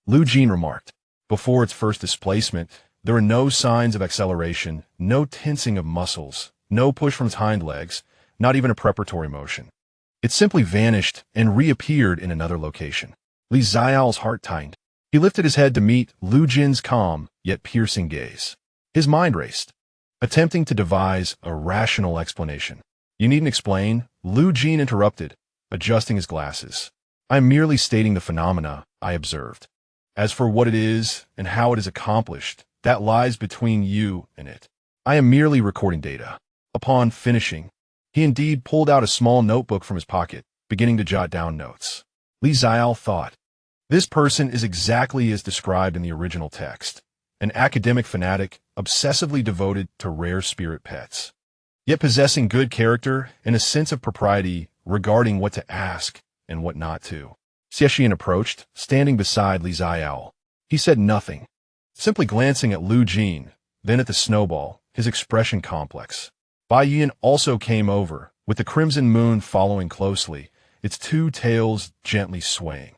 Lu Jin remarked. Before its first displacement, there were no signs of acceleration, no tensing of muscles, no push from its hind legs, not even a preparatory motion. It simply vanished and reappeared in another location. Xiaole's heart tightened. He lifted his head to meet Lu Jin's calm yet piercing gaze. His mind raced, attempting to devise a rational explanation. "You needn't explain," Lu Jin interrupted, adjusting his glasses. "I am merely stating the phenomena I observed. As for what it is and how it is accomplished, that lies between you and it. I am merely recording data." Upon finishing, he indeed pulled out a small notebook from his pocket, beginning to jot down notes. Xiaole thought, "This person is exactly as described in the original text, an academic fanatic obsessively devoted to rare spirit pets, yet possessing good character and a sense of propriety regarding what to ask and what not to." Xie Shiyan approached, standing beside Xiaole. He said nothing, simply glancing at Lu Jin, then at the snowball, his expression complex. Bai Yin also came over, with the crimson moon following closely, its 2 tails gently swaying.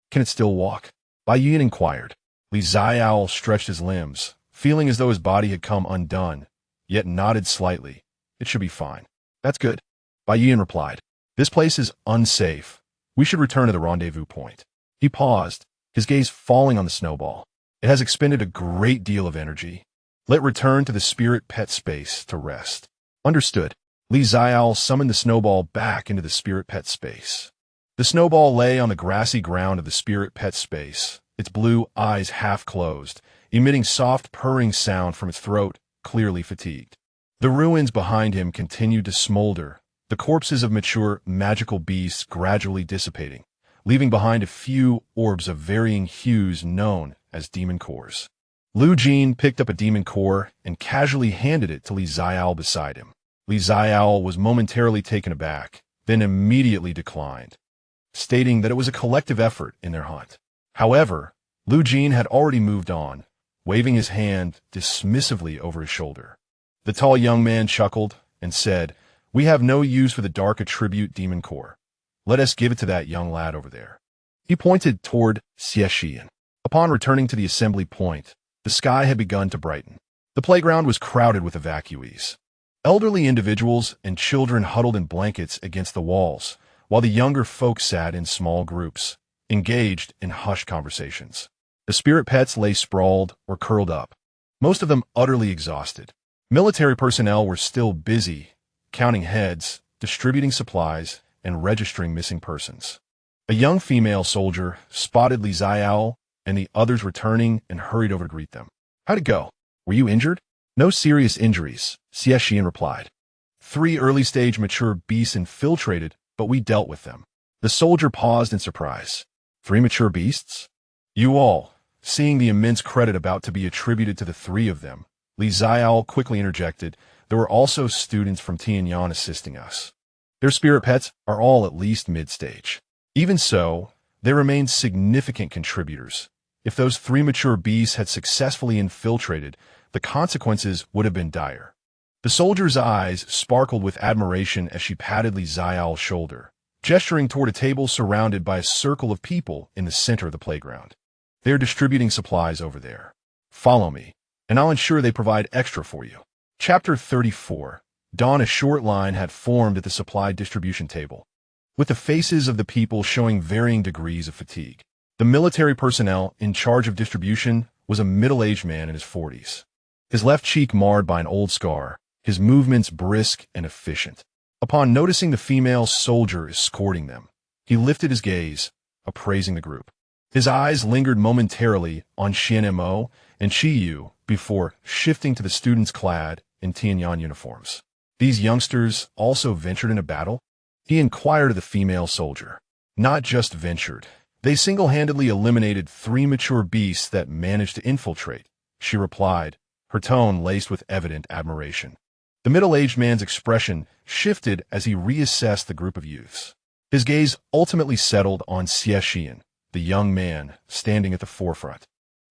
"Can it still walk?" Bai Yin inquired. Xiaole stretched his limbs, feeling as though his body had come undone, yet nodded slightly. "It should be fine." "That's good," Bai Yin replied. "This place is unsafe. We should return to the rendezvous point." He paused, his gaze falling on the snowball. It has expended a great deal of energy. Let return to the spirit pet space to rest. Understood. Xiaole summoned the snowball back into the spirit pet space. The snowball lay on the grassy ground of the spirit pet space, its blue eyes half closed, emitting soft purring sound from its throat, clearly fatigued. The ruins behind him continued to smolder, the corpses of mature magical beasts gradually dissipating, leaving behind a few orbs of varying hues known as demon cores. Lu Jin picked up a demon core and casually handed it to Xiaole beside him. Xiaole was momentarily taken aback, then immediately declined, stating that it was a collective effort in their hunt. However, Lu Jin had already moved on, waving his hand dismissively over his shoulder. The tall young man chuckled and said, "We have no use for the dark attribute demon core. Let us give it to that young lad over there." He pointed toward Xie Shiyan. Upon returning to the assembly point, the sky had begun to brighten. The playground was crowded with evacuees. Elderly individuals and children huddled in blankets against the walls, while the younger folk sat in small groups, engaged in hushed conversations. The spirit pets lay sprawled or curled up, most of them utterly exhausted. Military personnel were still busy, counting heads, distributing supplies, and registering missing persons. A young female soldier spotted Xiaole and the others returning and hurried over to greet them. "How'd it go? Were you injured?" "No serious injuries," Xie Shiyan replied. 3 early-stage mature beasts infiltrated, but we dealt with them. The soldier paused in surprise. 3 mature beasts? You all, seeing the immense credit about to be attributed to the 3 of them, Xiaole quickly interjected, "There were also students from Tianyan assisting us. Their spirit pets are all at least mid-stage. Even so, they remain significant contributors. If those 3 mature beasts had successfully infiltrated, the consequences would have been dire." The soldier's eyes sparkled with admiration as she patted Xiaole's shoulder, gesturing toward a table surrounded by a circle of people in the center of the playground. "They're distributing supplies over there. Follow me, and I'll ensure they provide extra for you." Chapter 34. Dawn. A short line had formed at the supply distribution table, with the faces of the people showing varying degrees of fatigue. The military personnel in charge of distribution was a middle-aged man in his 40s. His left cheek marred by an old scar, his movements brisk and efficient. Upon noticing the female soldier escorting them, he lifted his gaze, appraising the group. His eyes lingered momentarily on Xuanmo and Qiyu before shifting to the students clad in Tianyan uniforms. "These youngsters also ventured in a battle?" he inquired of the female soldier. "Not just ventured. They single-handedly eliminated 3 mature beasts that managed to infiltrate," she replied, her tone laced with evident admiration. The middle-aged man's expression shifted as he reassessed the group of youths. His gaze ultimately settled on Xie Shiyan, the young man standing at the forefront.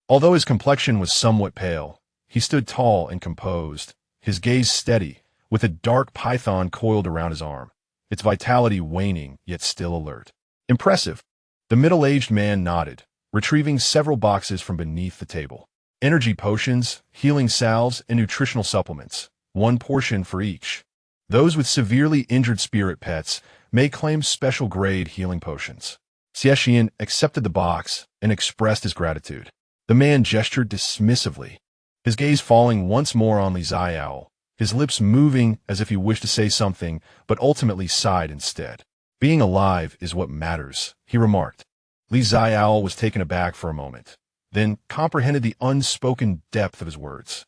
Although his complexion was somewhat pale, he stood tall and composed, his gaze steady, with a dark python coiled around his arm, its vitality waning yet still alert. "Impressive." The middle-aged man nodded, retrieving several boxes from beneath the table. Energy potions, healing salves, and nutritional supplements, 1 portion for each. Those with severely injured spirit pets may claim special grade healing potions. Xie Shiyan accepted the box and expressed his gratitude. The man gestured dismissively, his gaze falling once more on Xiaole, his lips moving as if he wished to say something, but ultimately sighed instead. "Being alive is what matters," he remarked. Xiaole was taken aback for a moment, then comprehended the unspoken depth of his words.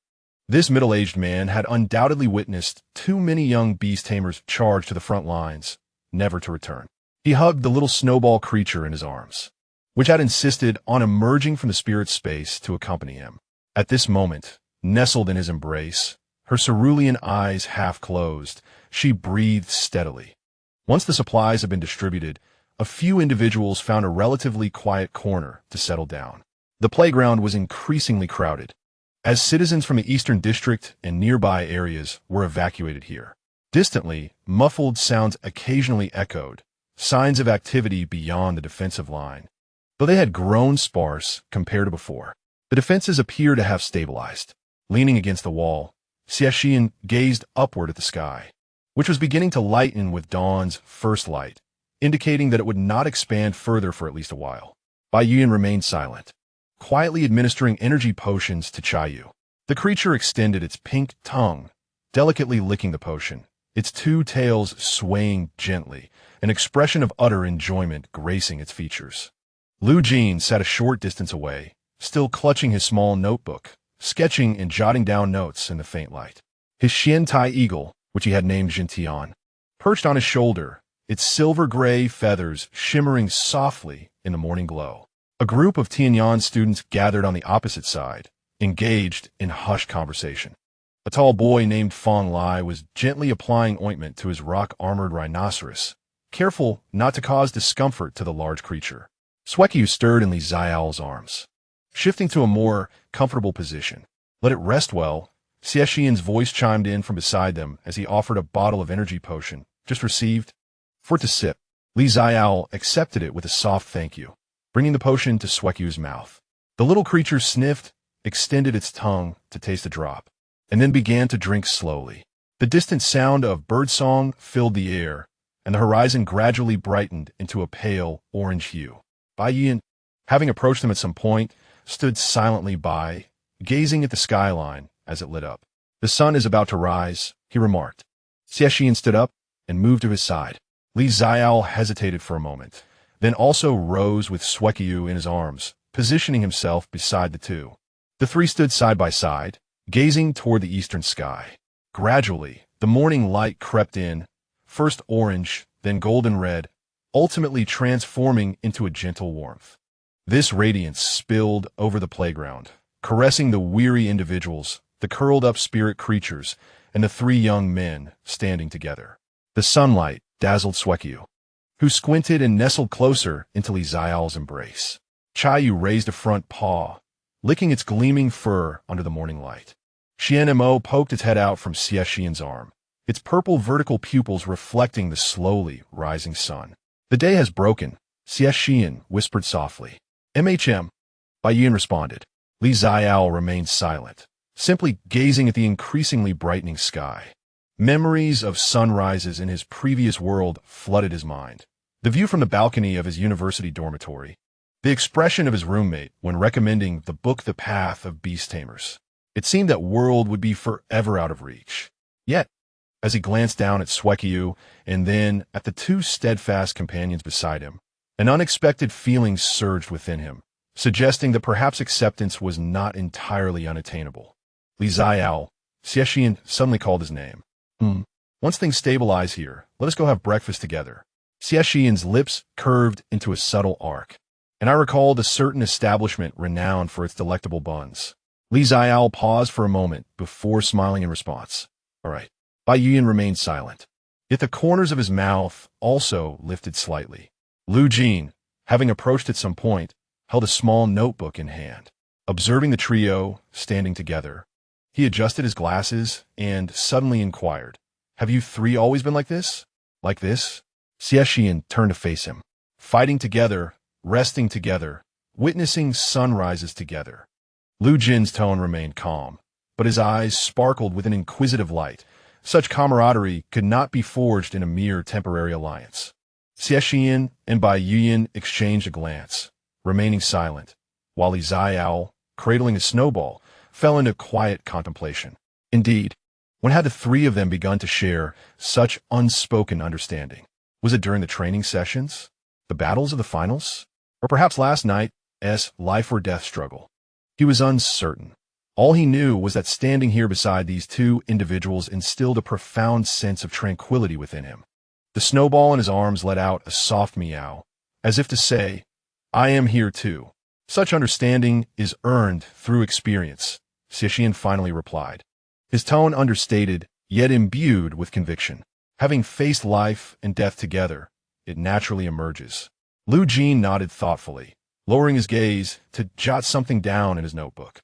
This middle-aged man had undoubtedly witnessed too many young beast tamers charge to the front lines, never to return. He hugged the little snowball creature in his arms, which had insisted on emerging from the spirit space to accompany him. At this moment, nestled in his embrace, her cerulean eyes half closed, she breathed steadily. Once the supplies had been distributed, a few individuals found a relatively quiet corner to settle down. The playground was increasingly crowded, as citizens from the Eastern District and nearby areas were evacuated here. Distantly, muffled sounds occasionally echoed, signs of activity beyond the defensive line, though they had grown sparse compared to before. The defenses appear to have stabilized. Leaning against the wall, Xie Shiyan gazed upward at the sky, which was beginning to lighten with dawn's first light, indicating that it would not expand further for at least a while. Bai Yuan remained silent, quietly administering energy potions to Chayu. The creature extended its pink tongue, delicately licking the potion, its two tails swaying gently, an expression of utter enjoyment gracing its features. Lu Jin sat a short distance away, still clutching his small notebook, sketching and jotting down notes in the faint light. His Xian Tai eagle, which he had named Jintian, perched on his shoulder, its silver-gray feathers shimmering softly in the morning glow. A group of Tianyan students gathered on the opposite side, engaged in hushed conversation. A tall boy named Fong Lai was gently applying ointment to his rock-armored rhinoceros, careful not to cause discomfort to the large creature. Xueqiu stirred in Li Xiaole's arms, shifting to a more comfortable position. Let it rest well. Xie Shiyan's voice chimed in from beside them as he offered a bottle of energy potion, just received, for it to sip. Li Xiaole accepted it with a soft thank you, bringing the potion to Xueqiu's mouth. The little creature sniffed, extended its tongue to taste a drop, and then began to drink slowly. The distant sound of birdsong filled the air, and the horizon gradually brightened into a pale orange hue. Bai Yuan, having approached them at some point, stood silently by, gazing at the skyline as it lit up. The sun is about to rise, he remarked. Xie Shiyan stood up and moved to his side. Li Xiaole hesitated for a moment, then also rose with Xueqiu in his arms, positioning himself beside the two. The three stood side by side, gazing toward the eastern sky. Gradually, the morning light crept in, first orange, then golden red, ultimately transforming into a gentle warmth. This radiance spilled over the playground, caressing the weary individuals, the curled-up spirit creatures, and the three young men standing together. The sunlight dazzled Xueqiu, who squinted and nestled closer into Li Xiaole's embrace. Chayu raised a front paw, licking its gleaming fur under the morning light. Xuanmo poked its head out from Xie Shiyan's arm, its purple vertical pupils reflecting the slowly rising sun. The day has broken, Xie Shiyan whispered softly. MHM, Bai Yuan responded. Li Xiaole remained silent, simply gazing at the increasingly brightening sky. Memories of sunrises in his previous world flooded his mind. The view from the balcony of his university dormitory, the expression of his roommate when recommending the book The Path of Beast Tamers. It seemed that world would be forever out of reach. Yet, as he glanced down at Xueqiu and then at the two steadfast companions beside him, an unexpected feeling surged within him, suggesting that perhaps acceptance was not entirely unattainable. Li Xiaole, Xie Shiyan suddenly called his name. Once things stabilize here, let us go have breakfast together. Xie Shiyan's lips curved into a subtle arc, and I recalled a certain establishment renowned for its delectable buns. Li Xiaole paused for a moment before smiling in response. All right. Bai Yuan remained silent, yet the corners of his mouth also lifted slightly. Lu Jin, having approached at some point, held a small notebook in hand. Observing the trio standing together, he adjusted his glasses and suddenly inquired, "Have you three always been like this? Like this?" Xie Shiyan turned to face him. Fighting together, resting together, witnessing sunrises together. Lu Jin's tone remained calm, but his eyes sparkled with an inquisitive light. Such camaraderie could not be forged in a mere temporary alliance. Xie Shiyan and Bai Yuan exchanged a glance, remaining silent, while Li Xiaole, cradling a snowball, fell into quiet contemplation. Indeed, when had the three of them begun to share such unspoken understanding? Was it during the training sessions, the battles of the finals, or perhaps last night's life-or-death struggle? He was uncertain. All he knew was that standing here beside these two individuals instilled a profound sense of tranquility within him. The snowball in his arms let out a soft meow, as if to say, "I am here too." Such understanding is earned through experience, Xie Shiyan finally replied, his tone understated, yet imbued with conviction. Having faced life and death together, it naturally emerges. Lu Jin nodded thoughtfully, lowering his gaze to jot something down in his notebook.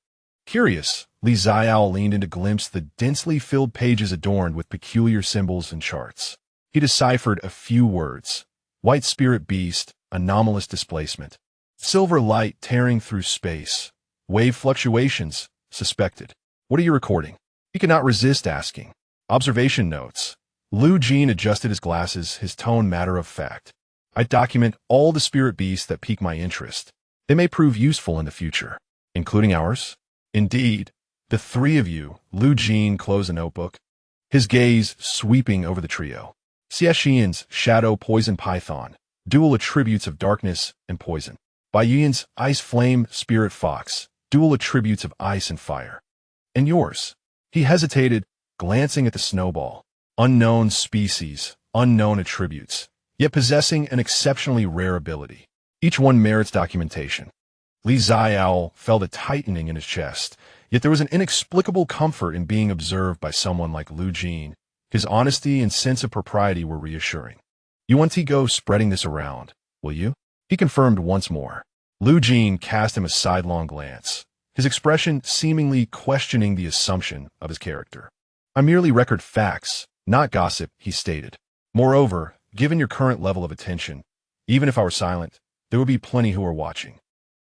Curious, Li Xiaole leaned in to glimpse the densely filled pages adorned with peculiar symbols and charts. He deciphered a few words: white spirit beast, anomalous displacement, silver light tearing through space, wave fluctuations, suspected. What are you recording? He could not resist asking. Observation notes. Lu Jin adjusted his glasses, his tone matter of fact. I document all the spirit beasts that pique my interest. They may prove useful in the future, including ours. Indeed, the three of you, Lu Jin closed a notebook, his gaze sweeping over the trio. Xie Shiyan's shadow poison python, dual attributes of darkness and poison. Bai Yian's ice flame spirit fox, dual attributes of ice and fire. And yours. He hesitated, glancing at the snowball. Unknown species, unknown attributes, yet possessing an exceptionally rare ability. Each one merits documentation. Xiaole felt a tightening in his chest, yet there was an inexplicable comfort in being observed by someone like Lu Jin. His honesty and sense of propriety were reassuring. You want to go spreading this around, will you? He confirmed once more. Lu Jin cast him a sidelong glance, his expression seemingly questioning the assumption of his character. I merely record facts, not gossip, he stated. Moreover, given your current level of attention, even if I were silent, there would be plenty who are watching.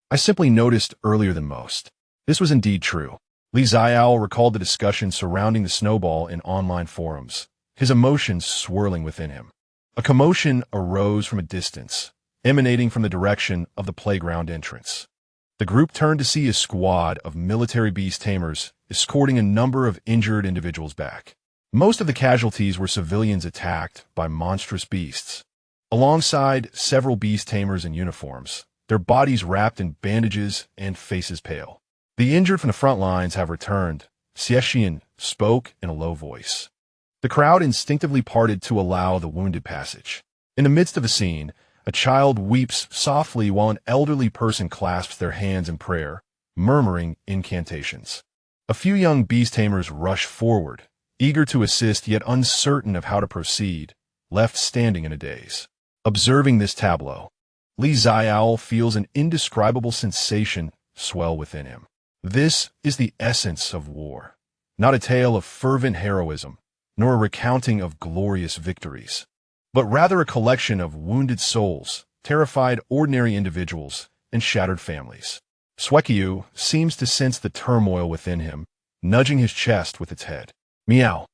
I simply noticed earlier than most. This was indeed true. Xiaole recalled the discussion surrounding the snowball in online forums, his emotions swirling within him. A commotion arose from a distance, emanating from the direction of the playground entrance. The group turned to see a squad of military beast tamers escorting a number of injured individuals back. Most of the casualties were civilians attacked by monstrous beasts. Alongside several beast tamers in uniforms, their bodies wrapped in bandages and faces pale. The injured from the front lines have returned, Xie Shiyan spoke in a low voice. The crowd instinctively parted to allow the wounded passage. In the midst of the scene, a child weeps softly while an elderly person clasps their hands in prayer, murmuring incantations. A few young beast tamers rush forward, eager to assist yet uncertain of how to proceed, left standing in a daze. Observing this tableau, Xiaole feels an indescribable sensation swell within him. This is the essence of war, not a tale of fervent heroism, nor a recounting of glorious victories, but rather a collection of wounded souls, terrified ordinary individuals, and shattered families. Xuanmo seems to sense the turmoil within him, nudging his chest with its head. Meow.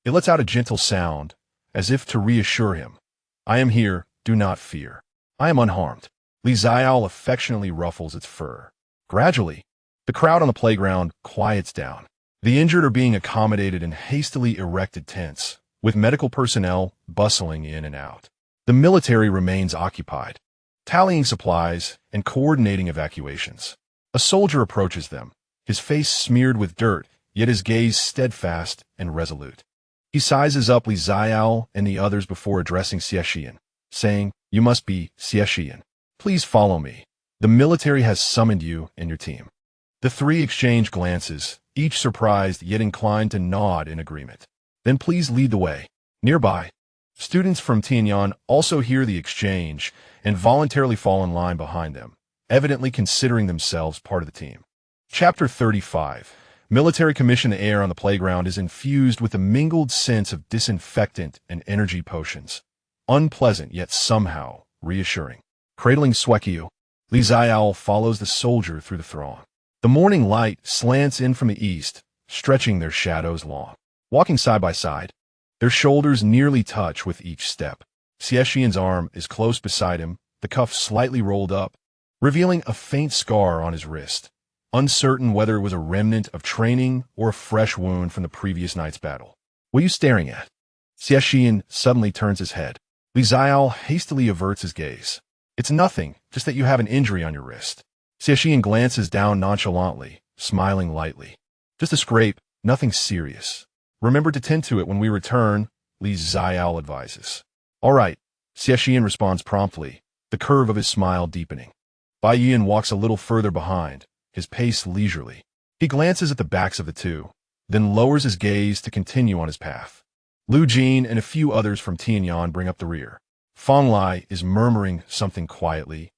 It lets out a gentle sound, as if to reassure him. I am here, do not fear. I am unharmed. Xiaole affectionately ruffles its fur. Gradually, the crowd on the playground quiets down. The injured are being accommodated in hastily erected tents, with medical personnel bustling in and out. The military remains occupied, tallying supplies and coordinating evacuations. A soldier approaches them, his face smeared with dirt, yet his gaze steadfast and resolute. He sizes up Xiaole and the others before addressing Xie Shiyan, saying, "You must be Xie Shiyan. Please follow me. The military has summoned you and your team." The three exchange glances, each surprised yet inclined to nod in agreement. Then please lead the way. Nearby, students from Tianyan also hear the exchange and voluntarily fall in line behind them, evidently considering themselves part of the team. Chapter 35. Military commission. The air on the playground is infused with a mingled sense of disinfectant and energy potions. Unpleasant yet somehow reassuring. Cradling Xuanmo, Xiaole follows the soldier through the throng. The morning light slants in from the east, stretching their shadows long. Walking side by side, their shoulders nearly touch with each step. Xie Shiyan's arm is close beside him, the cuff slightly rolled up, revealing a faint scar on his wrist, uncertain whether it was a remnant of training or a fresh wound from the previous night's battle. What are you staring at? Xie Shiyan suddenly turns his head. Xiaole hastily averts his gaze. It's nothing, just that you have an injury on your wrist. Xie Shiyan glances down nonchalantly, smiling lightly. Just a scrape, nothing serious. Remember to tend to it when we return, Xiaole advises. All right, Xie Shiyan responds promptly, the curve of his smile deepening. Bai Yian walks a little further behind, his pace leisurely. He glances at the backs of the two, then lowers his gaze to continue on his path. Lu Jin and a few others from Tianyan bring up the rear. Fang Lai is murmuring something quietly,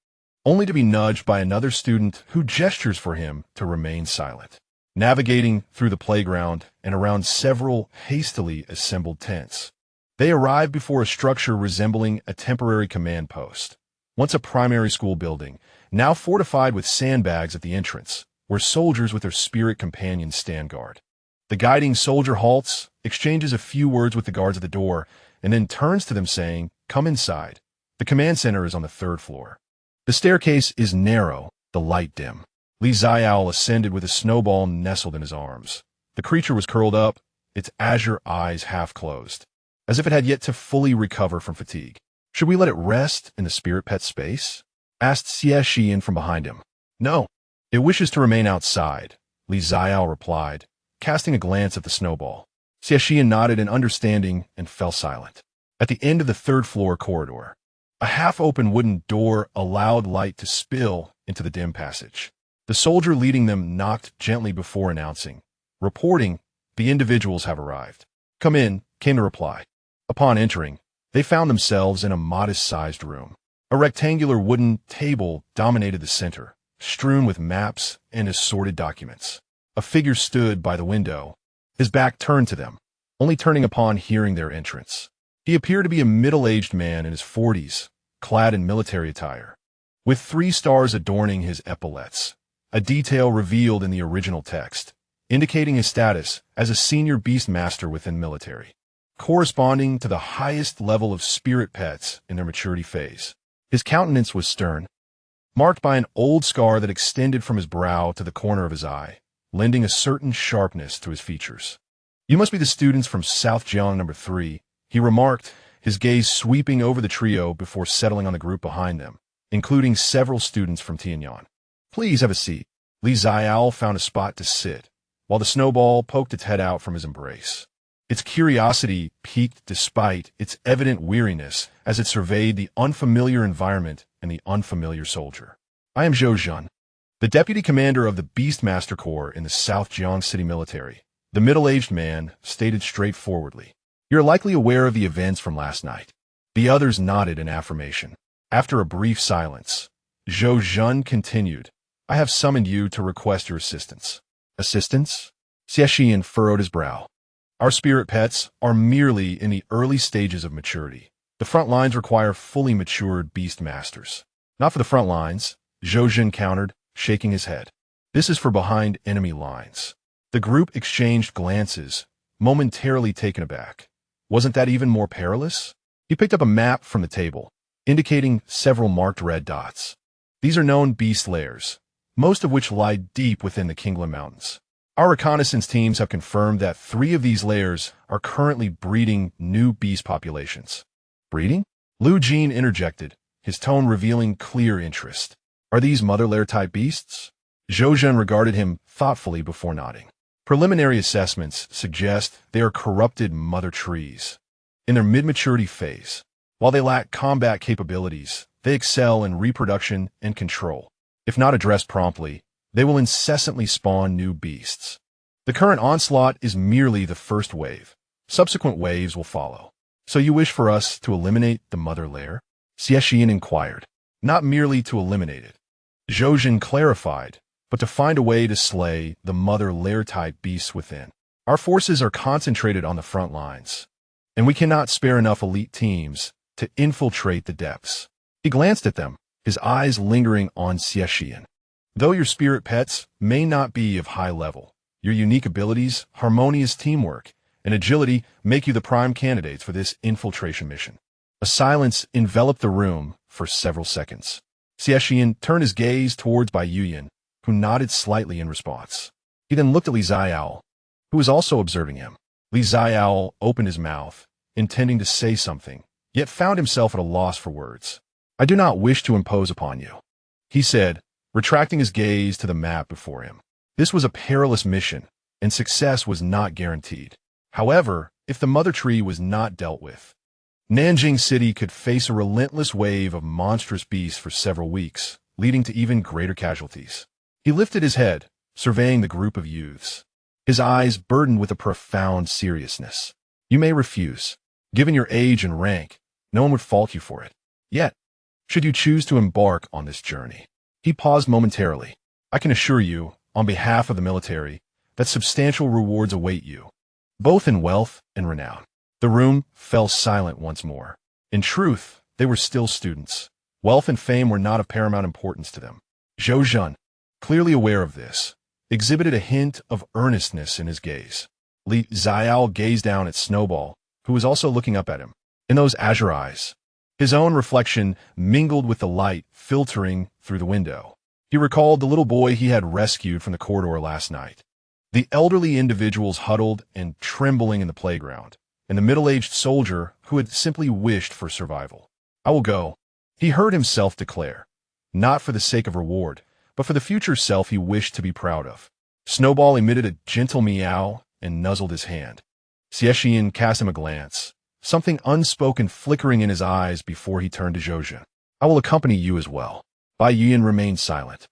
only to be nudged by another student who gestures for him to remain silent. Navigating through the playground and around several hastily assembled tents, they arrive before a structure resembling a temporary command post. Once a primary school building, now fortified with sandbags at the entrance, where soldiers with their spirit companions stand guard. The guiding soldier halts, exchanges a few words with the guards at the door, and then turns to them saying, "Come inside. The command center is on the 3rd floor." The staircase is narrow, The light dimmed. Xiaole ascended with a snowball nestled in his arms. The creature was curled up, its azure eyes half closed, as if it had yet to fully recover from fatigue. "Should we let it rest in the spirit pet space?" asked Xie Shiyan from behind him. "No. It wishes to remain outside," Xiaole replied, casting a glance at the snowball. Xie Shiyan nodded in understanding and fell silent. At the end of the third-floor corridor, a half-open wooden door allowed light to spill into the dim passage. The soldier leading them knocked gently before announcing, reporting, "The individuals have arrived." "Come in," came the reply. Upon entering, they found themselves in a modest-sized room. A rectangular wooden table dominated the center, strewn with maps and assorted documents. A figure stood by the window, his back turned to them, only turning upon hearing their entrance. He appeared to be a middle-aged man in his 40s, clad in military attire, with 3 stars adorning his epaulets, a detail revealed in the original text, indicating his status as a senior beast master within military, corresponding to the highest level of spirit pets in their maturity phase. His countenance was stern, marked by an old scar that extended from his brow to the corner of his eye, lending a certain sharpness to his features. "You must be the students from South Jiang number 3, he remarked, his gaze sweeping over the trio before settling on the group behind them, including several students from Tianyan. "Please have a seat." Xiaole found a spot to sit, while the snowball poked its head out from his embrace. Its curiosity piqued despite its evident weariness as it surveyed the unfamiliar environment and the unfamiliar soldier. "I am Zhou Zhen, the deputy commander of the Beastmaster Corps in the South Jiang City military," the middle-aged man stated straightforwardly. "You're likely aware of the events from last night." The others nodded in affirmation. After a brief silence, Zhou Zhen continued, "I have summoned you to request your assistance." "Assistance?" Xie Shiyan furrowed his brow. "Our spirit pets are merely in the early stages of maturity. The front lines require fully matured beast masters." "Not for the front lines," Zhou Zhen countered, shaking his head. "This is for behind enemy lines." The group exchanged glances, momentarily taken aback. Wasn't that even more perilous? He picked up a map from the table, indicating several marked red dots. "These are known beast lairs, most of which lie deep within the Qinglan Mountains. Our reconnaissance teams have confirmed that 3 of these lairs are currently breeding new beast populations." "Breeding?" Lu Jin interjected, his tone revealing clear interest. "Are these mother lair-type beasts?" Zhou Zhen regarded him thoughtfully before nodding. "Preliminary assessments suggest they are corrupted mother trees. In their mid-maturity phase, while they lack combat capabilities, they excel in reproduction and control. If not addressed promptly, they will incessantly spawn new beasts. The current onslaught is merely the first wave. Subsequent waves will follow." "So you wish for us to eliminate the mother lair?" Xie Shiyan inquired. "Not merely to eliminate it," Zhou Zhen clarified, "but to find a way to slay the mother lair-type beasts within. Our forces are concentrated on the front lines, and we cannot spare enough elite teams to infiltrate the depths." He glanced at them, his eyes lingering on Xie Shiyan. "Though your spirit pets may not be of high level, your unique abilities, harmonious teamwork, and agility make you the prime candidates for this infiltration mission." A silence enveloped the room for several seconds. Xie Shiyan turned his gaze towards Bai Yuyan, who nodded slightly in response. He then looked at Xiaole, who was also observing him. Xiaole opened his mouth, intending to say something, yet found himself at a loss for words. "I do not wish to impose upon you," he said, retracting his gaze to the map before him. This was a perilous mission, and success was not guaranteed. However, if the mother tree was not dealt with, Nanjing City could face a relentless wave of monstrous beasts for several weeks, leading to even greater casualties. He lifted his head, surveying the group of youths, his eyes burdened with a profound seriousness. "You may refuse. Given your age and rank, no one would fault you for it. Yet, should you choose to embark on this journey," he paused momentarily, "I can assure you, on behalf of the military, that substantial rewards await you, both in wealth and renown." The room fell silent once more. In truth, they were still students. Wealth and fame were not of paramount importance to them. Zhou Zhen, clearly aware of this, exhibited a hint of earnestness in his gaze. Xiaole gazed down at Snowball, who was also looking up at him. In those azure eyes, his own reflection mingled with the light filtering through the window. He recalled the little boy he had rescued from the corridor last night. The elderly individuals huddled and trembling in the playground, and the middle-aged soldier who had simply wished for survival. "I will go," he heard himself declare, not for the sake of reward, but for the future self he wished to be proud of. Snowball emitted a gentle meow and nuzzled his hand. Xie Shiyan cast him a glance, something unspoken flickering in his eyes before he turned to Xie Shiyan. "I will accompany you as well." Bai Yuan remained silent,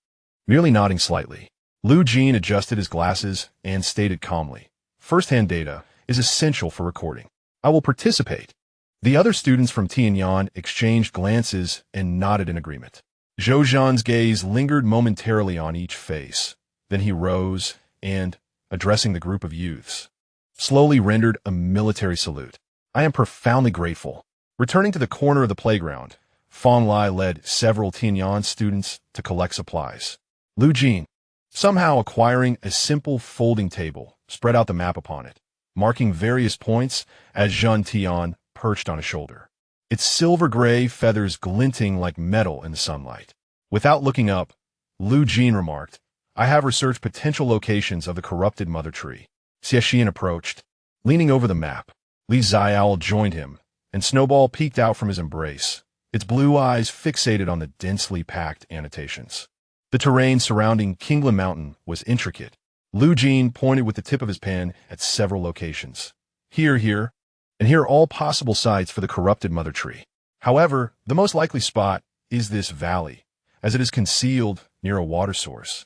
merely nodding slightly. Lu Jin adjusted his glasses and stated calmly, "First-hand data is essential for recording. I will participate." The other students from Tianyan exchanged glances and nodded in agreement. Zhou Zhan's gaze lingered momentarily on each face. Then he rose and, addressing the group of youths, slowly rendered a military salute. "I am profoundly grateful." Returning to the corner of the playground, Fong Lai led several Tianyan students to collect supplies. Lu Jin, somehow acquiring a simple folding table, spread out the map upon it, marking various points as Zhen Tian perched on his shoulder, its silver-gray feathers glinting like metal in the sunlight. Without looking up, Lu Jin remarked, "I have researched potential locations of the corrupted mother tree." Xie Shiyan approached, leaning over the map. Xiaole joined him, and Snowball peeked out from his embrace, its blue eyes fixated on the densely packed annotations. The terrain surrounding Kingland Mountain was intricate. Lu Jin pointed with the tip of his pen at several locations. Here, and here are all possible sites for the corrupted mother tree. However, the most likely spot is this valley, as it is concealed near a water source,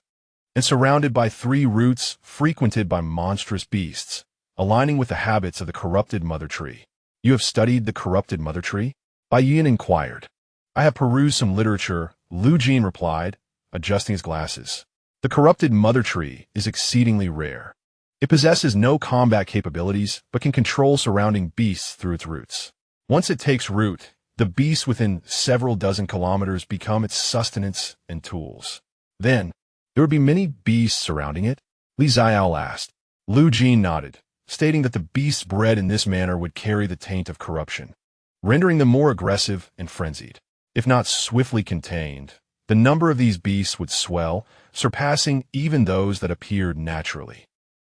and surrounded by 3 routes frequented by monstrous beasts, aligning with the habits of the corrupted mother tree. "You have studied the corrupted mother tree?" Bai Yuan inquired. "I have perused some literature," Lu Jin replied, adjusting his glasses. "The corrupted mother tree is exceedingly rare. It possesses no combat capabilities, but can control surrounding beasts through its roots. Once it takes root, the beasts within several dozen kilometers become its sustenance and tools. Then, there would be many beasts surrounding it?" Xiaole asked. Lu Jin nodded, stating that the beasts bred in this manner would carry the taint of corruption, rendering them more aggressive and frenzied. If not swiftly contained, the number of these beasts would swell, surpassing even those that appeared naturally.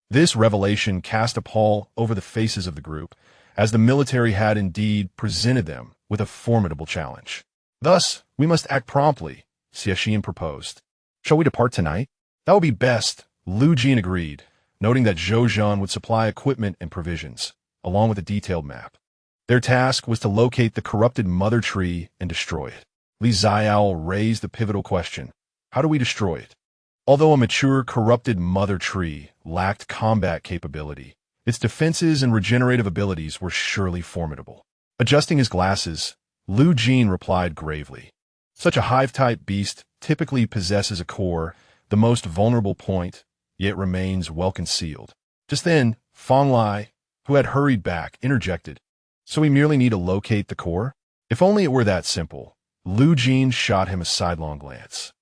This revelation cast a pall over the faces of the group, as the military had indeed presented them with a formidable challenge. "Thus, we must act promptly," Xie Shiyan proposed. "Shall we depart tonight?" "That would be best," Lu Jin agreed, noting that Zhou Zhan would supply equipment and provisions, along with a detailed map. Their task was to locate the corrupted mother tree and destroy it. Xiaole raised the pivotal question, "How do we destroy it?" Although a mature corrupted mother tree lacked combat capability, its defenses and regenerative abilities were surely formidable. Adjusting his glasses, Lu Jin replied gravely, "Such a hive-type beast typically possesses a core, the most vulnerable point, yet remains well concealed." Just then, Fong Lai, who had hurried back, interjected, "So we merely need to locate the core?" If only it were that simple. Lu Jin shot him a sidelong glance,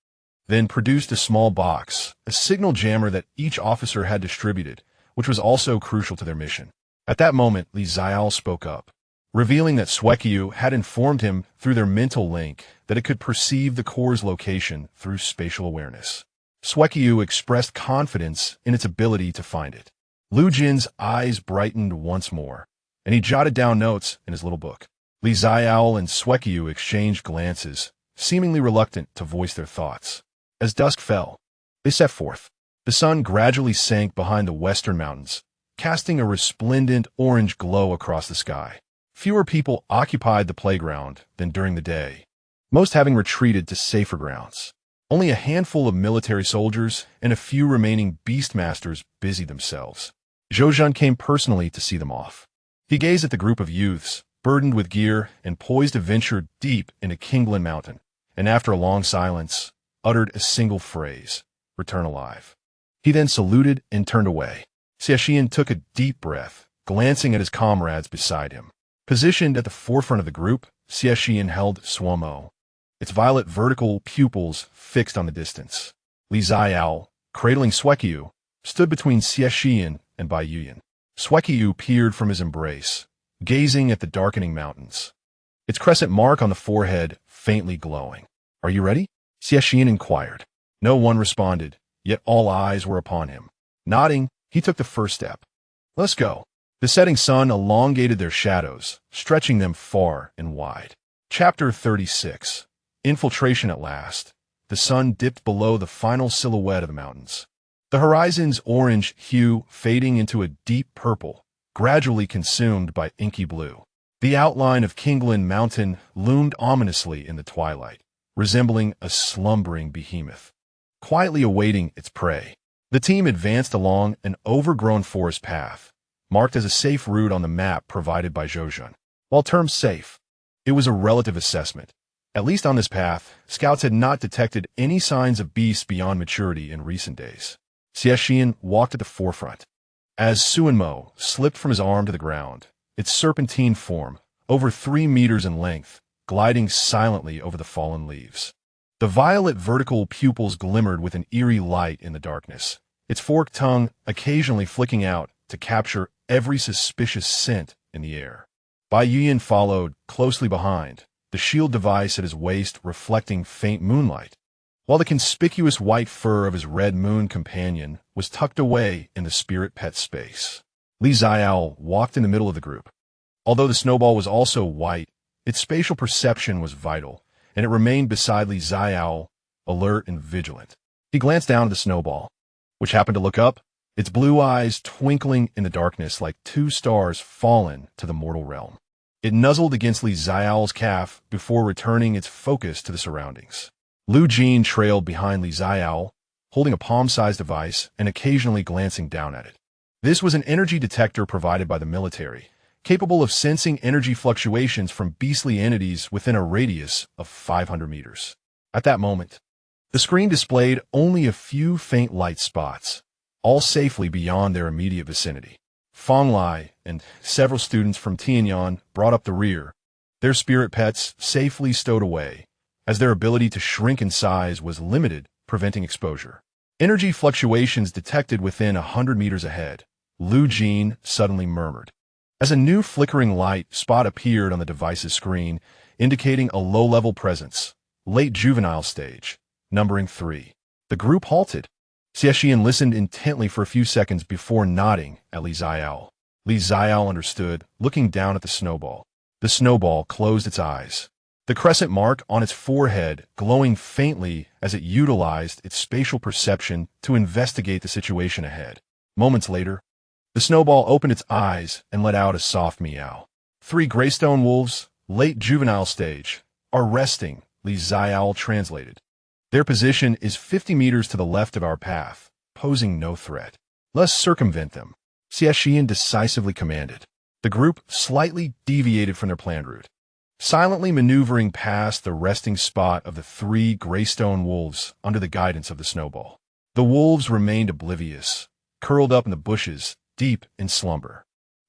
then produced a small box, a signal jammer that each officer had distributed, which was also crucial to their mission. At that moment, Xiaole spoke up, revealing that Xueqiu had informed him through their mental link that it could perceive the core's location through spatial awareness. Xueqiu expressed confidence in its ability to find it. Lu Jin's eyes brightened once more, and he jotted down notes in his little book. Xiaole and Xueqiu exchanged glances, seemingly reluctant to voice their thoughts. As dusk fell, they set forth. The sun gradually sank behind the western mountains, casting a resplendent orange glow across the sky. Fewer people occupied the playground than during the day, most having retreated to safer grounds. Only a handful of military soldiers and a few remaining beastmasters busied themselves. Zhou Zhan came personally to see them off. He gazed at the group of youths, burdened with gear and poised to venture deep into Kingland Mountain, and after a long silence, uttered a single phrase, "Return alive." He then saluted and turned away. Xie Shiyan took a deep breath, glancing at his comrades beside him. Positioned at the forefront of the group, Xie Shiyan held Xuanmo, its violet vertical pupils fixed on the distance. Xiaole, cradling Xueqiu, stood between Xie Shiyan and Bai Yuan. Xueqiu peered from his embrace, gazing at the darkening mountains, its crescent mark on the forehead faintly glowing. "Are you ready?" Xie Shiyan inquired. No one responded, yet all eyes were upon him. Nodding, he took the first step. Let's go. The setting sun elongated their shadows, stretching them far and wide. Chapter 36. Infiltration at last. The sun dipped below the final silhouette of the mountains. The horizon's orange hue fading into a deep purple, gradually consumed by inky blue. The outline of Kingland Mountain loomed ominously in the twilight, resembling a slumbering behemoth, quietly awaiting its prey. The team advanced along an overgrown forest path, marked as a safe route on the map provided by Xie Shiyan. While termed safe, it was a relative assessment. At least on this path, scouts had not detected any signs of beasts beyond maturity in recent days. Xie Shiyan walked at the forefront. As Xuanmo slipped from his arm to the ground, its serpentine form, over 3 meters in length, gliding silently over the fallen leaves. The violet vertical pupils glimmered with an eerie light in the darkness, its forked tongue occasionally flicking out to capture every suspicious scent in the air. Bai Yuyan followed closely behind, the shield device at his waist reflecting faint moonlight, while the conspicuous white fur of his red moon companion was tucked away in the spirit pet space. Xiaole walked in the middle of the group. Although the snowball was also white, its spatial perception was vital, and it remained beside Xiaole, alert and vigilant. He glanced down at the snowball, which happened to look up, its blue eyes twinkling in the darkness like 2 stars fallen to the mortal realm. It nuzzled against Xiaole's calf before returning its focus to the surroundings. Lu Jin trailed behind Xiaole, holding a palm-sized device and occasionally glancing down at it. This was an energy detector provided by the military, capable of sensing energy fluctuations from beastly entities within a radius of 500 meters. At that moment, the screen displayed only a few faint light spots, all safely beyond their immediate vicinity. Fong Lai and several students from Tianyan brought up the rear, their spirit pets safely stowed away, as their ability to shrink in size was limited, preventing exposure. Energy fluctuations detected within 100 meters ahead, Lu Jin suddenly murmured, as a new flickering light spot appeared on the device's screen, indicating a low-level presence, late juvenile stage, numbering 3. The group halted. Xie Shiyan listened intently for a few seconds before nodding at Xiaole. Xiaole understood, looking down at the snowball. The snowball closed its eyes, the crescent mark on its forehead glowing faintly as it utilized its spatial perception to investigate the situation ahead. Moments later, the snowball opened its eyes and let out a soft meow. 3 greystone wolves, late juvenile stage, are resting, Xiaole translated. Their position is 50 meters to the left of our path, posing no threat. Let's circumvent them, Xie Shiyan decisively commanded. The group slightly deviated from their planned route, silently maneuvering past the resting spot of the 3 greystone wolves under the guidance of the snowball. The wolves remained oblivious, curled up in the bushes, deep in slumber.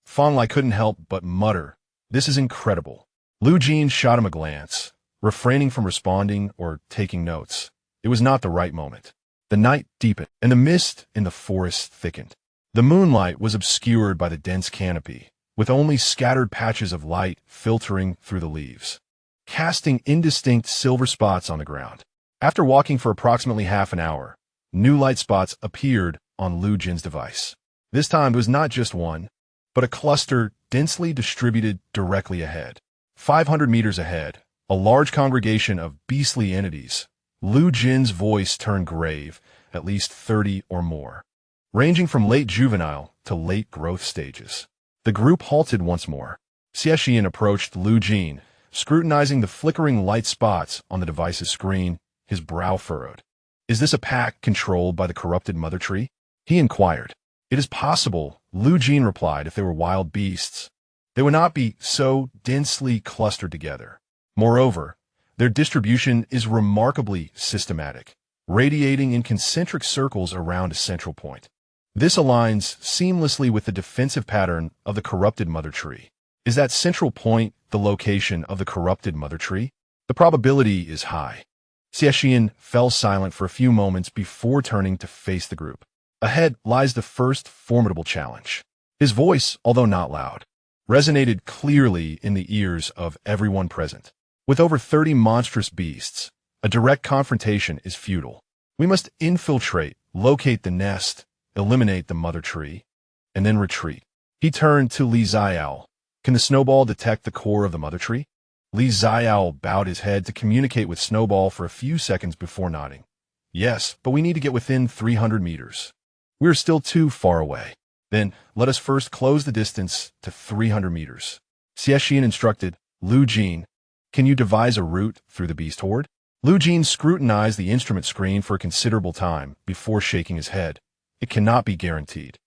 Fong Lai couldn't help but mutter, "This is incredible." Lu Jin shot him a glance, refraining from responding or taking notes. It was not the right moment. The night deepened, and the mist in the forest thickened. The moonlight was obscured by the dense canopy, with only scattered patches of light filtering through the leaves, casting indistinct silver spots on the ground. After walking for approximately half an hour, new light spots appeared on Lu Jin's device. This time it was not just one, but a cluster densely distributed directly ahead. 500 meters ahead, a large congregation of beastly entities. Lu Jin's voice turned grave, at least 30 or more, ranging from late juvenile to late growth stages. The group halted once more. Xie Shiyan approached Lu Jin, scrutinizing the flickering light spots on the device's screen, his brow furrowed. "Is this a pack controlled by the corrupted mother tree?" he inquired. "It is possible," Lu Jin replied, "if they were wild beasts. They would not be so densely clustered together. Moreover, their distribution is remarkably systematic, radiating in concentric circles around a central point. This aligns seamlessly with the defensive pattern of the corrupted mother tree. Is that central point the location of the corrupted mother tree? The probability is high." Xie Shiyan fell silent for a few moments before turning to face the group. Ahead lies the first formidable challenge. His voice, although not loud, resonated clearly in the ears of everyone present. With over 30 monstrous beasts, a direct confrontation is futile. We must infiltrate, locate the nest, eliminate the mother tree, and then retreat. He turned to Xiaole. Can the snowball detect the core of the mother tree? Xiaole bowed his head to communicate with Snowball for a few seconds before nodding. Yes, but we need to get within 300 meters. We're still too far away. Then, let us first close the distance to 300 meters. Xie Shiyan instructed, Lu Jin, can you devise a route through the beast horde? Lu Jin scrutinized the instrument screen for a considerable time before shaking his head. It cannot be guaranteed.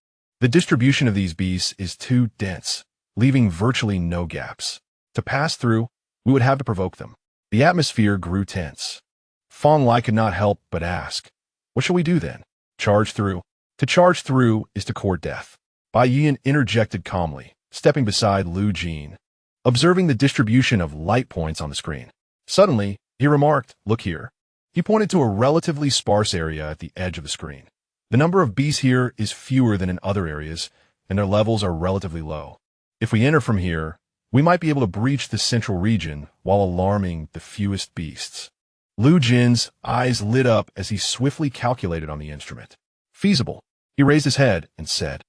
The distribution of these beasts is too dense, leaving virtually no gaps. To pass through, we would have to provoke them. The atmosphere grew tense. Fong Lai could not help but ask, what shall we do then? Charge through. To charge through is to court death. Bai Yian interjected calmly, stepping beside Lu Jin, observing the distribution of light points on the screen. Suddenly, he remarked, look here. He pointed to a relatively sparse area at the edge of the screen. The number of beasts here is fewer than in other areas, and their levels are relatively low. If we enter from here, we might be able to breach the central region while alarming the fewest beasts. Lu Jin's eyes lit up as he swiftly calculated on the instrument. Feasible. He raised his head and said,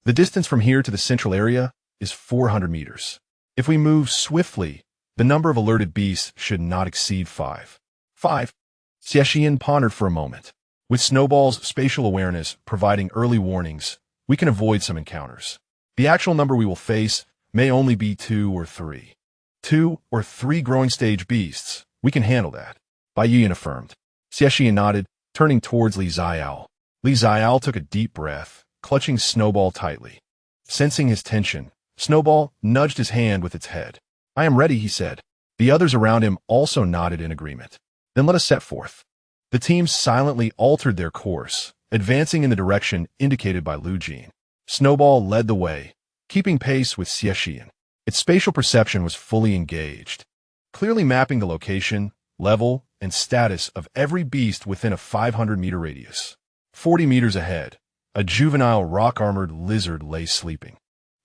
the distance from here to the central area is 400 meters. If we move swiftly, the number of alerted beasts should not exceed 5. 5. Xie Shiyan pondered for a moment. With Snowball's spatial awareness providing early warnings, we can avoid some encounters. The actual number we will face may only be 2 or 3. 2 or 3 growing stage beasts. We can handle that. Bai Yian affirmed. Xie Shiyan nodded, turning towards Xiaole. Xiaole took a deep breath, clutching Snowball tightly. Sensing his tension, Snowball nudged his hand with its head. I am ready, he said. The others around him also nodded in agreement. Then let us set forth. The teams silently altered their course, advancing in the direction indicated by Lu Jin. Snowball led the way, keeping pace with Xie Shiyan. Its spatial perception was fully engaged, clearly mapping the location, level, and status of every beast within a 500-meter radius. 40 meters ahead, a juvenile rock-armored lizard lay sleeping.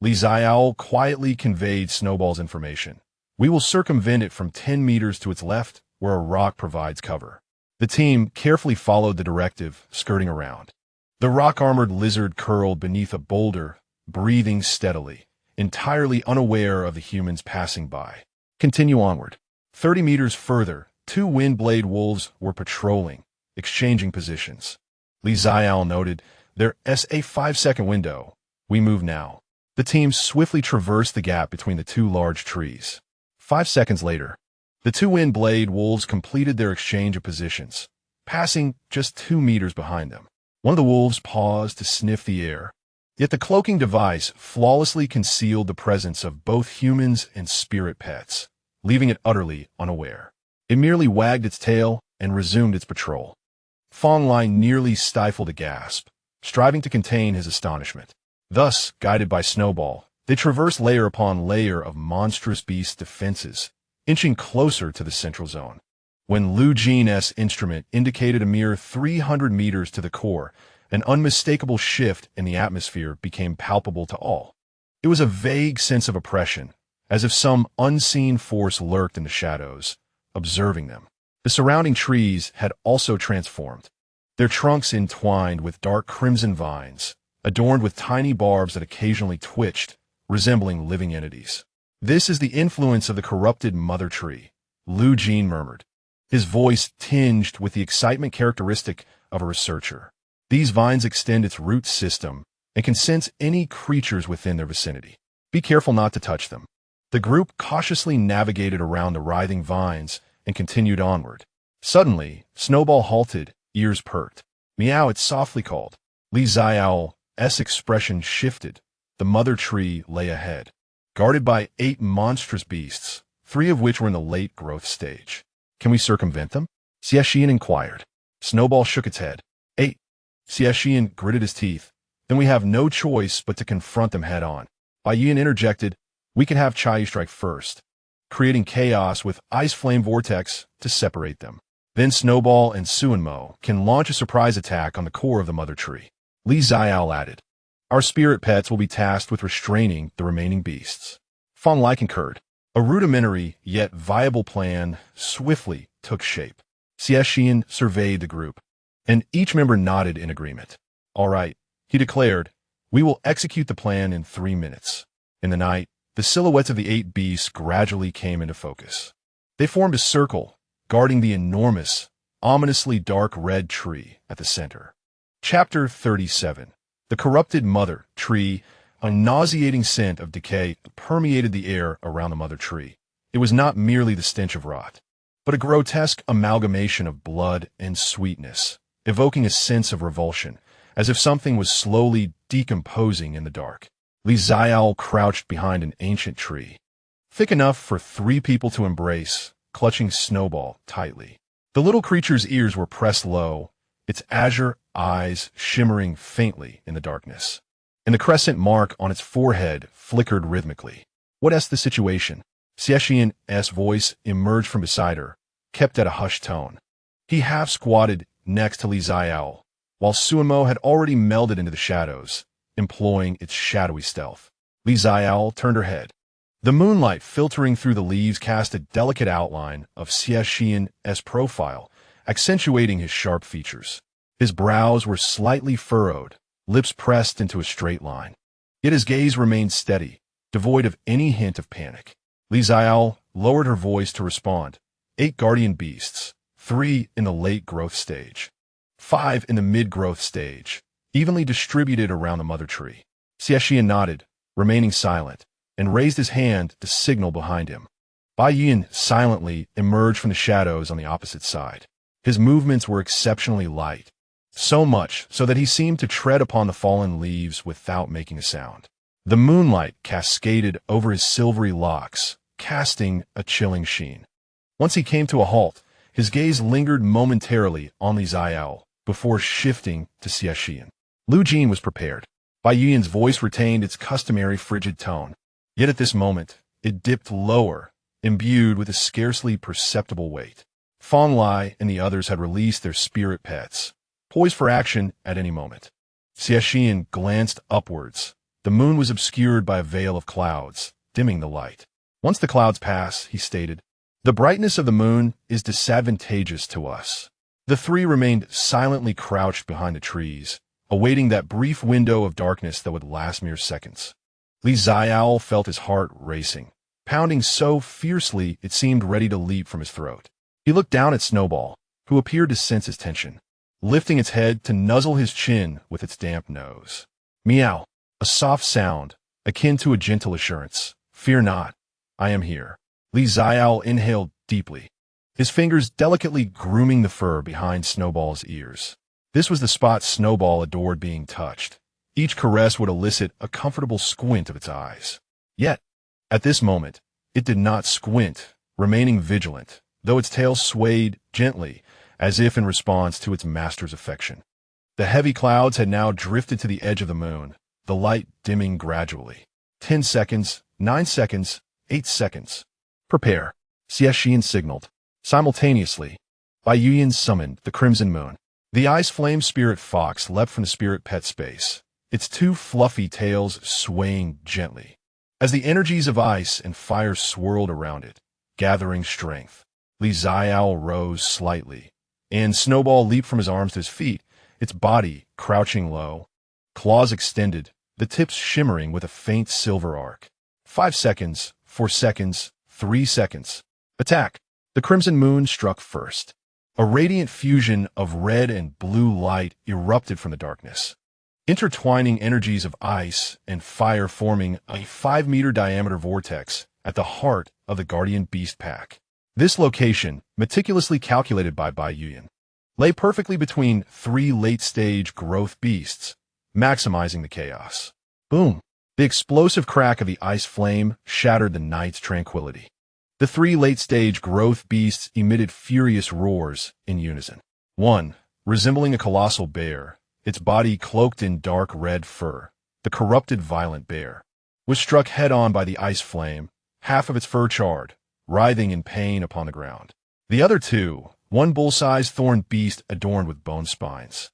Xiaole quietly conveyed Snowball's information. We will circumvent it from 10 meters to its left, where a rock provides cover. The team carefully followed the directive, skirting around. The rock-armored lizard curled beneath a boulder, breathing steadily, entirely unaware of the humans passing by. Continue onward. 30 meters further, 2 wind-blade wolves were patrolling, exchanging positions. Xiaole noted, there's a 5-second window. We move now. The team swiftly traversed the gap between the 2 large trees. 5 seconds later, the 2 wind-blade wolves completed their exchange of positions, passing just 2 meters behind them. One of the wolves paused to sniff the air. Yet the cloaking device flawlessly concealed the presence of both humans and spirit pets, leaving it utterly unaware. It merely wagged its tail and resumed its patrol. Fong Lai nearly stifled a gasp, striving to contain his astonishment. Thus, guided by Snowball, they traversed layer upon layer of monstrous beast defenses, inching closer to the central zone. When Lu Jin's instrument indicated a mere 300 meters to the core, an unmistakable shift in the atmosphere became palpable to all. It was a vague sense of oppression, as if some unseen force lurked in the shadows, observing them. The surrounding trees had also transformed, their trunks entwined with dark crimson vines, adorned with tiny barbs that occasionally twitched, resembling living entities. This is the influence of the corrupted mother tree, Lu Jin murmured, his voice tinged with the excitement characteristic of a researcher. These vines extend its root system and can sense any creatures within their vicinity. Be careful not to touch them. The group cautiously navigated around the writhing vines and continued onward. Suddenly, Snowball halted, ears perked. Meow, it softly called. Xiaole's expression shifted. The mother tree lay ahead, guarded by 8 monstrous beasts, 3 of which were in the late growth stage. Can we circumvent them? Xie Shiyan inquired. Snowball shook its head. 8. Xie Shiyan gritted his teeth. Then we have no choice but to confront them head-on. Bai Yian interjected, we can have Chai strike first, creating chaos with ice flame vortex to separate them. Then Snowball and Xuanmo can launch a surprise attack on the core of the mother tree. Xiaole added, our spirit pets will be tasked with restraining the remaining beasts. Fong Lai concurred. A rudimentary yet viable plan swiftly took shape. Xie Shiyan surveyed the group. and each member nodded in agreement. "All right," he declared, "we will execute the plan in 3 minutes." In the night, the silhouettes of the 8 beasts gradually came into focus. They formed a circle, guarding the enormous, ominously dark red tree at the center. Chapter 37. The Corrupted Mother Tree. A nauseating scent of decay permeated the air around the mother tree. It was not merely the stench of rot, but a grotesque amalgamation of blood and sweetness, evoking a sense of revulsion, as if something was slowly decomposing in the dark. Xiaole crouched behind an ancient tree, thick enough for 3 people to embrace, clutching Snowball tightly. The little creature's ears were pressed low, its azure eyes shimmering faintly in the darkness, and the crescent mark on its forehead flickered rhythmically. "What's the situation?" Xie Shiyan's voice emerged from beside her, kept at a hushed tone. He half squatted next to Xiaole, while Xuanmo had already melded into the shadows, employing its shadowy stealth. Xiaole turned her head. The moonlight filtering through the leaves cast a delicate outline of Xie Shiyan's profile, accentuating his sharp features. His brows were slightly furrowed, lips pressed into a straight line. Yet his gaze remained steady, devoid of any hint of panic. Xiaole lowered her voice to respond. 8 guardian beasts, 3 in the late growth stage, 5 in the mid-growth stage, evenly distributed around the mother tree. Xie Shiyan nodded, remaining silent, and raised his hand to signal behind him. Bai Yuan silently emerged from the shadows on the opposite side. His movements were exceptionally light, so much so that he seemed to tread upon the fallen leaves without making a sound. The moonlight cascaded over his silvery locks, casting a chilling sheen. Once he came to a halt, his gaze lingered momentarily on Xiaole before shifting to Xie Shiyan. Lu Jin was prepared. Bai Yuan's voice retained its customary frigid tone. Yet at this moment, it dipped lower, imbued with a scarcely perceptible weight. Fan Lai and the others had released their spirit pets, poised for action at any moment. Xie Shiyan glanced upwards. The moon was obscured by a veil of clouds, dimming the light. "Once the clouds pass," he stated, "the brightness of the moon is disadvantageous to us." The 3 remained silently crouched behind the trees, awaiting that brief window of darkness that would last mere seconds. Xiaole felt his heart racing, pounding so fiercely it seemed ready to leap from his throat. He looked down at Snowball, who appeared to sense his tension, lifting its head to nuzzle his chin with its damp nose. Meow, a soft sound, akin to a gentle assurance. "Fear not, I am here." Xiaole inhaled deeply, his fingers delicately grooming the fur behind Snowball's ears. This was the spot Snowball adored being touched. Each caress would elicit a comfortable squint of its eyes. Yet, at this moment, it did not squint, remaining vigilant, though its tail swayed gently, as if in response to its master's affection. The heavy clouds had now drifted to the edge of the moon, the light dimming gradually. 10 seconds, 9 seconds, 8 seconds. "Prepare," Xie Shiyan signaled. Simultaneously, Bai Yuan summoned the Crimson Moon. The ice flame spirit fox leapt from the spirit pet space, its 2 fluffy tails swaying gently. As the energies of ice and fire swirled around it, gathering strength, Xiaole rose slightly, and Snowball leaped from his arms to his feet, its body crouching low, claws extended, the tips shimmering with a faint silver arc. 5 seconds, 4 seconds, 3 seconds. Attack! The Crimson Moon struck first. A radiant fusion of red and blue light erupted from the darkness, intertwining energies of ice and fire forming a 5-meter diameter vortex at the heart of the Guardian Beast Pack. This location, meticulously calculated by Bai Yuan, lay perfectly between 3 late-stage growth beasts, maximizing the chaos. Boom! The explosive crack of the ice flame shattered the night's tranquility. The 3 late-stage growth beasts emitted furious roars in unison. One, resembling a colossal bear, its body cloaked in dark red fur, the corrupted violent bear, was struck head-on by the ice flame, half of its fur charred, writhing in pain upon the ground. The other 2, one bull-sized thorned beast adorned with bone spines,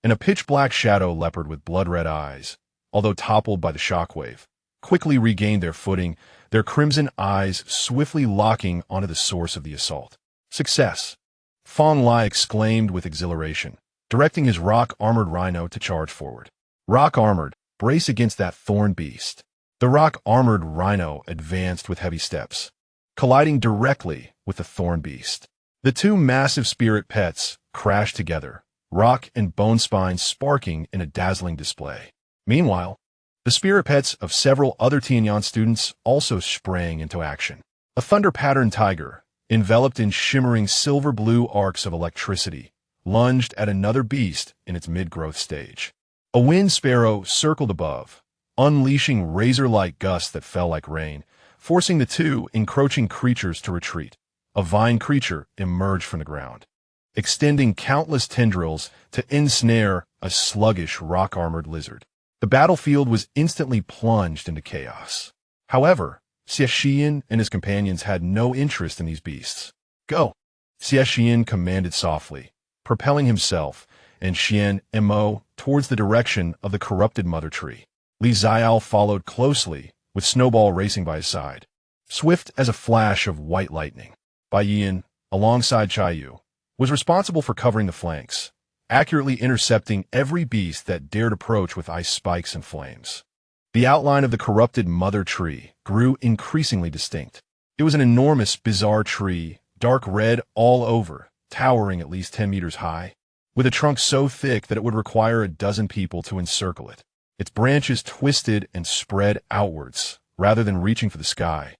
and a pitch-black shadow leopard with blood-red eyes, although toppled by the shockwave, quickly regained their footing, their crimson eyes swiftly locking onto the source of the assault. "Success!" Fan Lai exclaimed with exhilaration. directing his rock-armored rhino to charge forward. Rock-armored, brace against that thorn beast. The rock-armored rhino advanced with heavy steps, colliding directly with the thorn beast. The two massive spirit pets crashed together, rock and bone spines sparking in a dazzling display. Meanwhile, the spirit pets of several other Tianyan students also sprang into action. A thunder-patterned tiger, enveloped in shimmering silver-blue arcs of electricity, lunged at another beast in its mid-growth stage. A wind sparrow circled above, unleashing razor-like gusts that fell like rain, forcing the two encroaching creatures to retreat. A vine creature emerged from the ground, extending countless tendrils to ensnare a sluggish rock-armored lizard. The battlefield was instantly plunged into chaos. However, Xie Shiyan and his companions had no interest in these beasts. Go! Xie Shiyan commanded softly, propelling himself and Xuanmo towards the direction of the corrupted mother tree. Xiaole followed closely, with Snowball racing by his side. Swift as a flash of white lightning, Bai Yan, alongside Chaiyu, was responsible for covering the flanks, accurately intercepting every beast that dared approach with ice spikes and flames. The outline of the corrupted mother tree grew increasingly distinct. It was an enormous, bizarre tree, dark red all over, towering at least 10 meters high, with a trunk so thick that it would require a dozen people to encircle it. Its branches twisted and spread outwards, rather than reaching for the sky,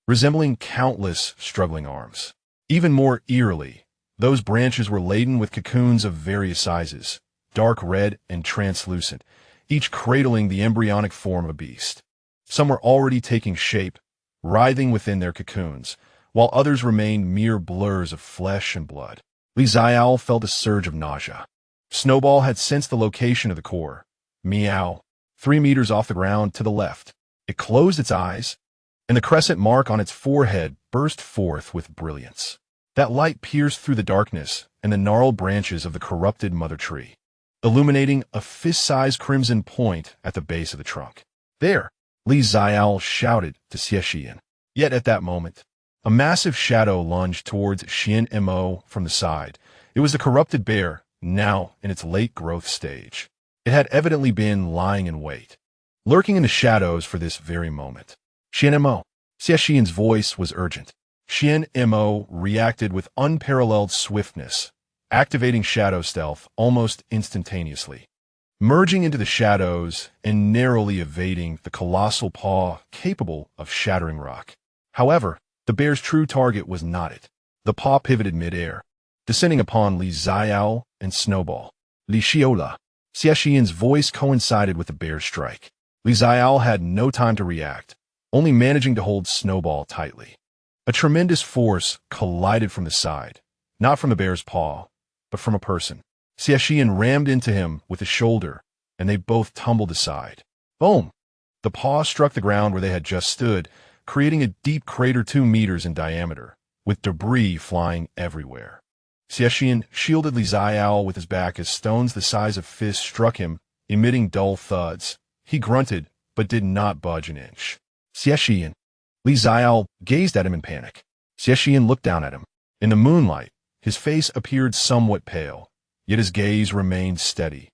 resembling countless struggling arms. Even more eerily, those branches were laden with cocoons of various sizes, dark red and translucent, each cradling the embryonic form of a beast. Some were already taking shape, writhing within their cocoons, while others remained mere blurs of flesh and blood. Xiaole felt a surge of nausea. Snowball had sensed the location of the core. Meow. 3 meters off the ground to the left. It closed its eyes, and the crescent mark on its forehead burst forth with brilliance. That light pierced through the darkness and the gnarled branches of the corrupted mother tree, illuminating a fist-sized crimson point at the base of the trunk. There, Xiaole shouted to Xie Shiyan. Yet at that moment, a massive shadow lunged towards Xuanmo from the side. It was the corrupted bear, now in its late growth stage. It had evidently been lying in wait, lurking in the shadows for this very moment. Xuanmo. Xie Shiyan's voice was urgent. Xuanmo reacted with unparalleled swiftness, activating shadow stealth almost instantaneously, merging into the shadows and narrowly evading the colossal paw capable of shattering rock. However, the bear's true target was not it. The paw pivoted mid-air, descending upon Xiaole and Snowball. Xiaole. Xie Shiyan's voice coincided with the bear's strike. Xiaole had no time to react, only managing to hold Snowball tightly. A tremendous force collided from the side, not from the bear's paw, but from a person. Xie Shiyan rammed into him with his shoulder, and they both tumbled aside. Boom! The paw struck the ground where they had just stood, creating a deep crater 2 meters in diameter, with debris flying everywhere. Xie Shiyan shielded Xiaole with his back as stones the size of fists struck him, emitting dull thuds. He grunted, but did not budge an inch. Xie Shiyan. Xiaole gazed at him in panic. Xie Shiyan looked down at him. In the moonlight, his face appeared somewhat pale, yet his gaze remained steady,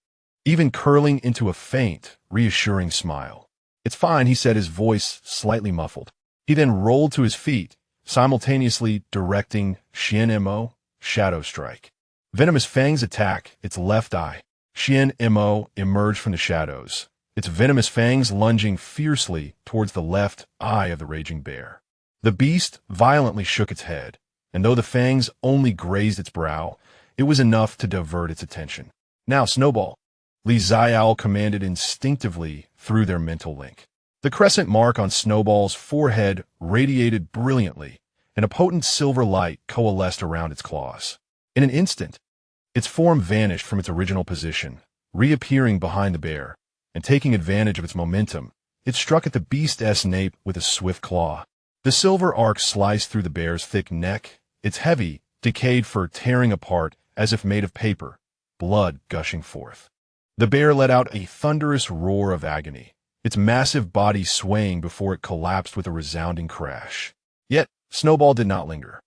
even curling into a faint, reassuring smile. It's fine, he said, his voice slightly muffled. He then rolled to his feet, simultaneously directing Xuanmo. Shadow strike. Venomous fangs attack its left eye. Xuanmo emerged from the shadows, its venomous fangs lunging fiercely towards the left eye of the raging bear. The beast violently shook its head, and though the fangs only grazed its brow, it was enough to divert its attention. Now, Snowball. Xiaole commanded instinctively through their mental link. The crescent mark on Snowball's forehead radiated brilliantly, and a potent silver light coalesced around its claws. In an instant, its form vanished from its original position, reappearing behind the bear, and taking advantage of its momentum, it struck at the beast's nape with a swift claw. The silver arc sliced through the bear's thick neck, its heavy, decayed fur tearing apart as if made of paper, blood gushing forth. The bear let out a thunderous roar of agony, its massive body swaying before it collapsed with a resounding crash. Yet, Snowball did not linger.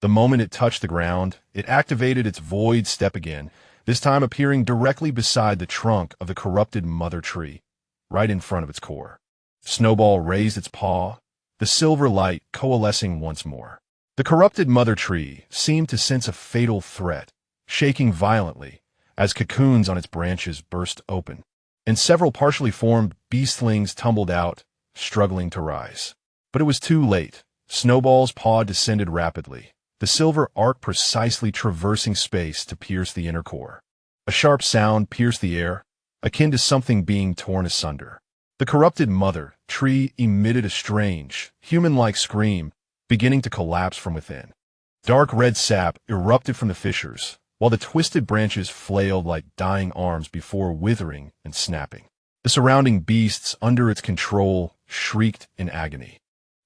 The moment it touched the ground, it activated its void step again, this time appearing directly beside the trunk of the corrupted mother tree, right in front of its core. Snowball raised its paw, the silver light coalescing once more. The corrupted mother tree seemed to sense a fatal threat, shaking violently as cocoons on its branches burst open, and several partially formed beastlings tumbled out, struggling to rise. But it was too late. Snowball's paw descended rapidly, the silver arc precisely traversing space to pierce the inner core. A sharp sound pierced the air, akin to something being torn asunder. The corrupted mother tree emitted a strange, human-like scream, beginning to collapse from within. Dark red sap erupted from the fissures, while the twisted branches flailed like dying arms before withering and snapping. The surrounding beasts under its control shrieked in agony,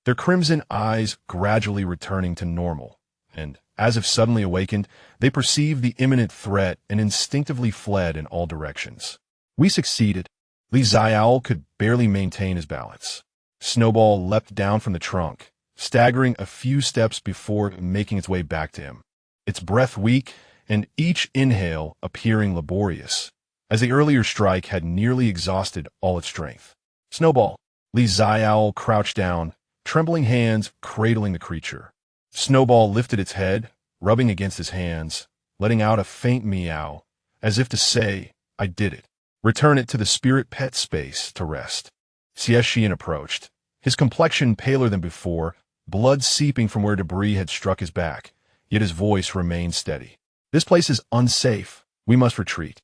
their crimson eyes gradually returning to normal, and, as if suddenly awakened, they perceived the imminent threat and instinctively fled in all directions. We succeeded. Xiaole could barely maintain his balance. Snowball leapt down from the trunk, staggering a few steps before making its way back to him, its breath weak and each inhale appearing laborious, as the earlier strike had nearly exhausted all its strength. Snowball. Xiaole crouched down, trembling hands cradling the creature. Snowball lifted its head, rubbing against his hands, letting out a faint meow, as if to say, "I did it." Return it to the spirit pet space to rest. Xie Shiyan approached, his complexion paler than before, blood seeping from where debris had struck his back, yet his voice remained steady. "This place is unsafe. We must retreat."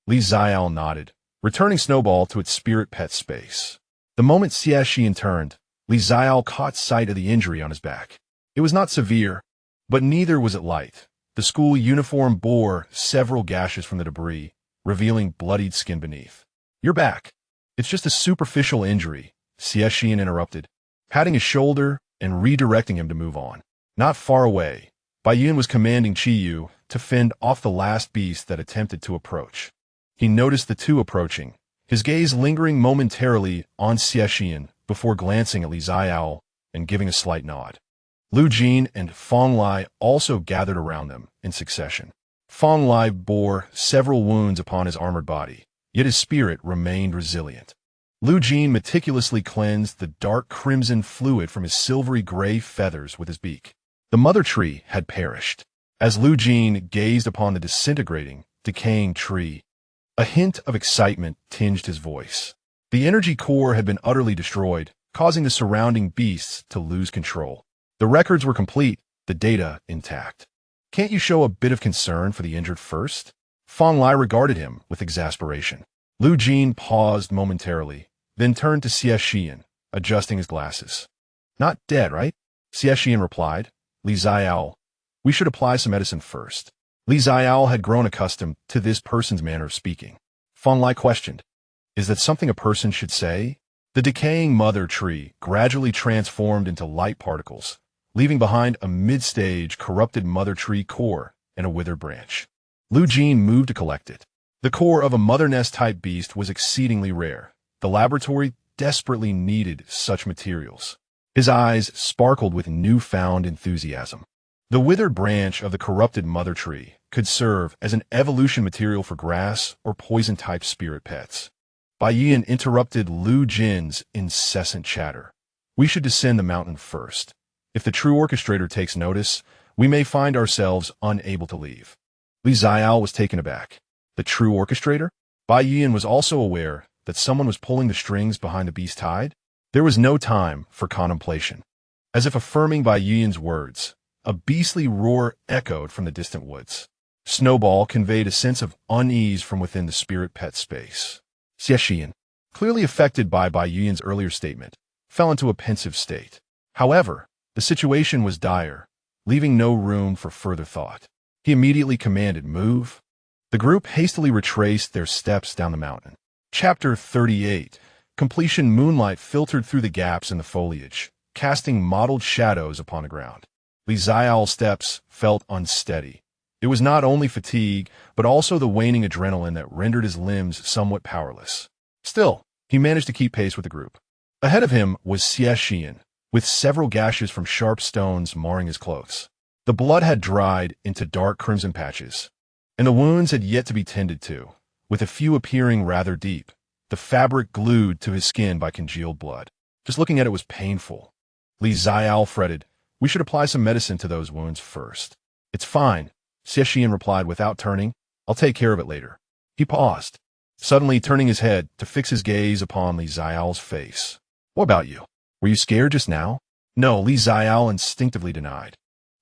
Xiaole nodded, returning Snowball to its spirit pet space. The moment Xie Shiyan turned, Xiaole caught sight of the injury on his back. It was not severe, but neither was it light. The school uniform bore several gashes from the debris, revealing bloodied skin beneath. "You're back. It's just a superficial injury," Xie Shiyan interrupted, patting his shoulder and redirecting him to move on. Not far away, Baiyun was commanding Qiyu to fend off the last beast that attempted to approach. He noticed the two approaching, his gaze lingering momentarily on Xie Shiyan before glancing at Xiaole and giving a slight nod. Lu Jin and Fong Lai also gathered around them in succession. Fong Lai bore several wounds upon his armored body, yet his spirit remained resilient. Lu Jin meticulously cleansed the dark crimson fluid from his silvery gray feathers with his beak. The mother tree had perished. As Lu Jin gazed upon the disintegrating, decaying tree, a hint of excitement tinged his voice. The energy core had been utterly destroyed, causing the surrounding beasts to lose control. The records were complete, the data intact. "Can't you show a bit of concern for the injured first?" Fong Lai regarded him with exasperation. Lu Jin paused momentarily, then turned to Xie Shiyan, adjusting his glasses. "Not dead, right?" Xie Shiyan replied. "Xiaole, we should apply some medicine first." Xiaole had grown accustomed to this person's manner of speaking. Fong Lai questioned, "Is that something a person should say?" The decaying mother tree gradually transformed into light particles, leaving behind a mid-stage corrupted mother tree core and a withered branch. Lu Jin moved to collect it. The core of a mother nest-type beast was exceedingly rare. The laboratory desperately needed such materials. His eyes sparkled with newfound enthusiasm. The withered branch of the corrupted mother tree could serve as an evolution material for grass or poison-type spirit pets. Baiyun interrupted Lu Jin's incessant chatter. "We should descend the mountain first. If the true orchestrator takes notice, we may find ourselves unable to leave." Xiaole was taken aback. The true orchestrator? Baiyun was also aware that someone was pulling the strings behind the beast's hide. There was no time for contemplation. As if affirming Baiyun's words, a beastly roar echoed from the distant woods. Snowball conveyed a sense of unease from within the spirit pet space. Xie Shiyan, clearly affected by Baiyun's earlier statement, fell into a pensive state. However, the situation was dire, leaving no room for further thought. He immediately commanded, "Move." The group hastily retraced their steps down the mountain. Chapter 38. Completion. Moonlight filtered through the gaps in the foliage, casting mottled shadows upon the ground. Xiaole's steps felt unsteady. It was not only fatigue, but also the waning adrenaline that rendered his limbs somewhat powerless. Still, he managed to keep pace with the group. Ahead of him was Xie Shiyan, with several gashes from sharp stones marring his clothes. The blood had dried into dark crimson patches. and the wounds had yet to be tended to, with a few appearing rather deep, the fabric glued to his skin by congealed blood. Just looking at it was painful. Xiaole fretted, "We should apply some medicine to those wounds first." "It's fine," Xie Shiyan replied without turning. "I'll take care of it later." He paused, suddenly turning his head to fix his gaze upon Xiaole's face. "What about you? Were you scared just now?" "No," Xiaole instinctively denied.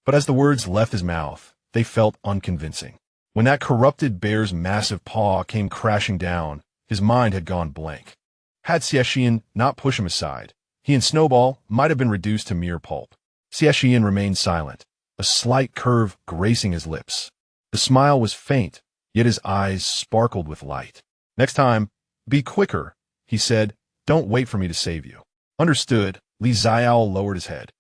But as the words left his mouth, they felt unconvincing. When that corrupted bear's massive paw came crashing down, his mind had gone blank. Had Xie Shiyan not pushed him aside, he and Snowball might have been reduced to mere pulp. Xie Shiyan remained silent, a slight curve gracing his lips. The smile was faint, yet his eyes sparkled with light. "Next time, be quicker," he said. "Don't wait for me to save you." "Understood." Xiaole lowered his head.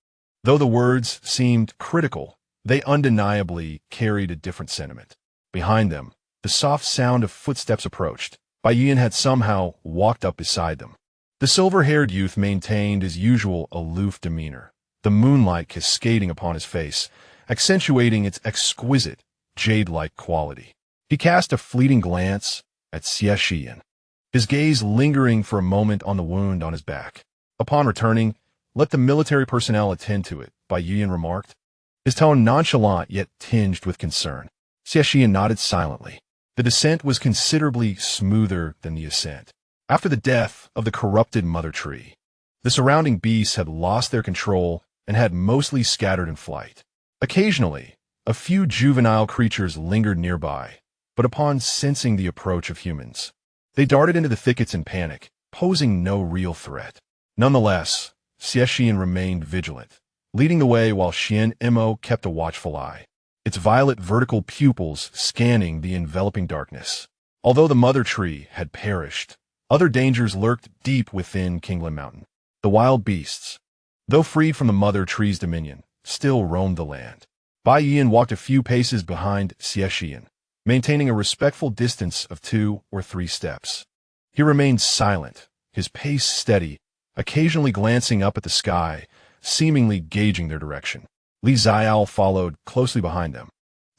Though the words seemed critical, they undeniably carried a different sentiment. Behind them, the soft sound of footsteps approached. Bai Yiyan had somehow walked up beside them. The silver-haired youth maintained his usual aloof demeanor, the moonlight cascading upon his face, accentuating its exquisite, jade-like quality. He cast a fleeting glance at Xie Shiyan, his gaze lingering for a moment on the wound on his back. Upon returning, "Let the military personnel attend to it," Bai Yiyan remarked, his tone nonchalant yet tinged with concern. Xie Shiyan nodded silently. The descent was considerably smoother than the ascent. After the death of the corrupted mother tree, the surrounding beasts had lost their control and had mostly scattered in flight. Occasionally, a few juvenile creatures lingered nearby, but upon sensing the approach of humans, they darted into the thickets in panic, posing no real threat. Nonetheless, Xie Shiyan remained vigilant, leading the way while Xuanmo kept a watchful eye, its violet vertical pupils scanning the enveloping darkness. Although the mother tree had perished, other dangers lurked deep within Kingland Mountain. The wild beasts, though freed from the mother tree's dominion, still roamed the land. Bai Yiyan walked a few paces behind Xie Shiyan, maintaining a respectful distance of 2 or 3 steps. He remained silent, his pace steady, occasionally glancing up at the sky, seemingly gauging their direction. Xiaole followed closely behind them.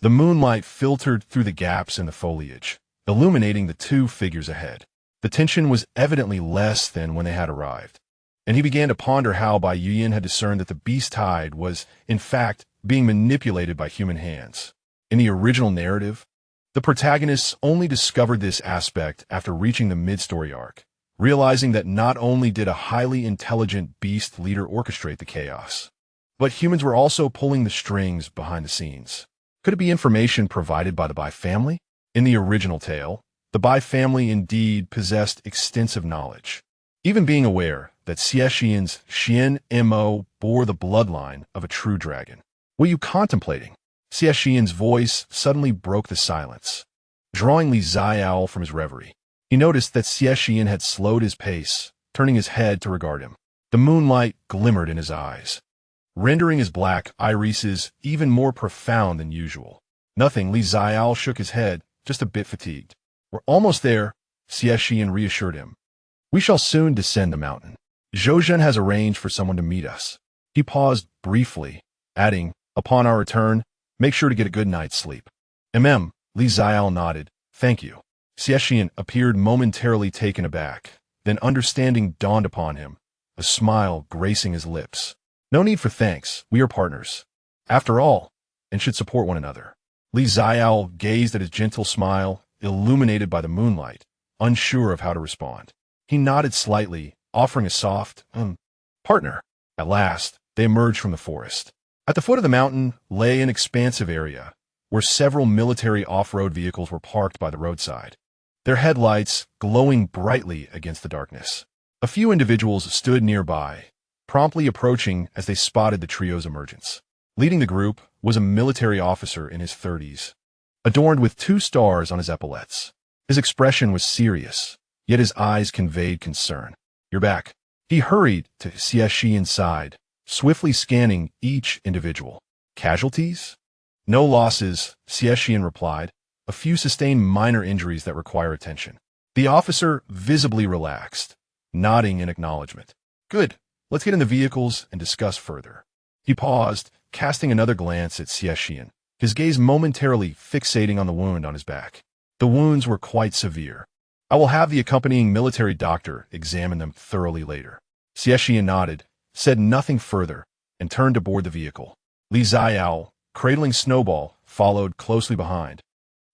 The moonlight filtered through the gaps in the foliage, illuminating the 2 figures ahead. The tension was evidently less than when they had arrived, and he began to ponder how Bai Yiyan had discerned that the beast tide was, in fact, being manipulated by human hands. In the original narrative, the protagonists only discovered this aspect after reaching the mid-story arc, realizing that not only did a highly intelligent beast leader orchestrate the chaos, but humans were also pulling the strings behind the scenes. Could it be information provided by the Bai family? In the original tale, the Bai family indeed possessed extensive knowledge, even being aware that Xie Shiyan's Xuanmo bore the bloodline of a true dragon. "What are you contemplating?" Xie Shiyan's voice suddenly broke the silence, drawing Xiaole from his reverie. He noticed that Xie Shiyan had slowed his pace, turning his head to regard him. The moonlight glimmered in his eyes, rendering his black irises even more profound than usual. "Nothing," Xiaole shook his head, just a bit fatigued. "We're almost there," Xie Shiyan reassured him. "We shall soon descend the mountain. Zhouzhen has arranged for someone to meet us." He paused briefly, adding, "Upon our return, make sure to get a good night's sleep." Xiaole nodded. "Thank you." Xie Shiyan appeared momentarily taken aback, then understanding dawned upon him, a smile gracing his lips. "No need for thanks, we are partners, after all, and should support one another." Xiaole gazed at his gentle smile, illuminated by the moonlight, unsure of how to respond. He nodded slightly, offering a soft, partner. At last, they emerged from the forest. At the foot of the mountain lay an expansive area, where several military off-road vehicles were parked by the roadside, their headlights glowing brightly against the darkness. A few individuals stood nearby, promptly approaching as they spotted the trio's emergence. Leading the group was a military officer in his 30s, adorned with 2 stars on his epaulets. His expression was serious, yet his eyes conveyed concern. "You're back." He hurried to Xie Shiyan's side, swiftly scanning each individual. "Casualties?" "No losses," Xie Shiyan replied. "A few sustained minor injuries that require attention." The officer visibly relaxed, nodding in acknowledgement. "Good. Let's get in the vehicles and discuss further." He paused, casting another glance at Xie Shiyan. his gaze momentarily fixating on the wound on his back. The wounds were quite severe. I will have the accompanying military doctor examine them thoroughly later. Xie Shiyan nodded, said nothing further, and turned to board the vehicle. Xiaole, cradling Snowball, followed closely behind,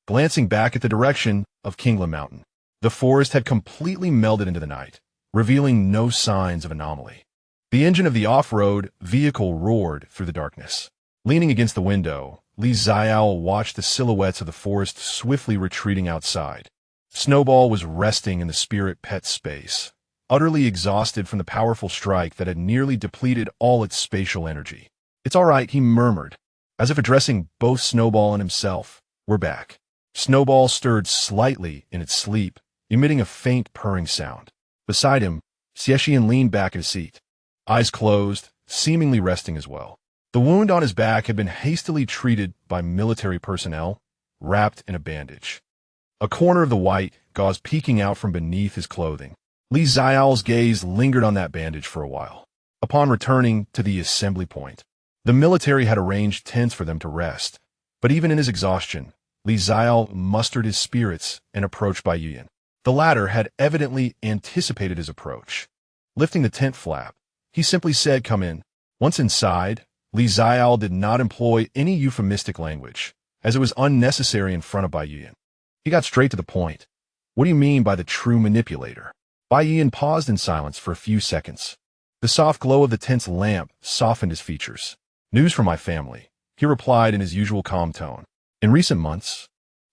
glancing back at the direction of Kingland Mountain. The forest had completely melded into the night, revealing no signs of anomaly. The engine of the off-road vehicle roared through the darkness. Leaning against the window, Xiaole watched the silhouettes of the forest swiftly retreating outside. Snowball was resting in the spirit pet space, utterly exhausted from the powerful strike that had nearly depleted all its spatial energy. "It's all right," he murmured, as if addressing both Snowball and himself. "We're back." Snowball stirred slightly in its sleep, emitting a faint purring sound. Beside him, Xie Shiyan leaned back in his seat, eyes closed, seemingly resting as well. The wound on his back had been hastily treated by military personnel, wrapped in a bandage. A corner of the white gauze peeking out from beneath his clothing. Xiaole's gaze lingered on that bandage for a while. Upon returning to the assembly point, the military had arranged tents for them to rest, but even in his exhaustion, Xiaole mustered his spirits and approached Bai Yuyan. The latter had evidently anticipated his approach. Lifting the tent flap, he simply said, "Come in." Once inside, Xiaole did not employ any euphemistic language, as it was unnecessary in front of Bai Yuyan. He got straight to the point. "What do you mean by the true manipulator?" Bai Yuyan paused in silence for a few seconds. The soft glow of the tent's lamp softened his features. "News from my family," he replied in his usual calm tone. In recent months,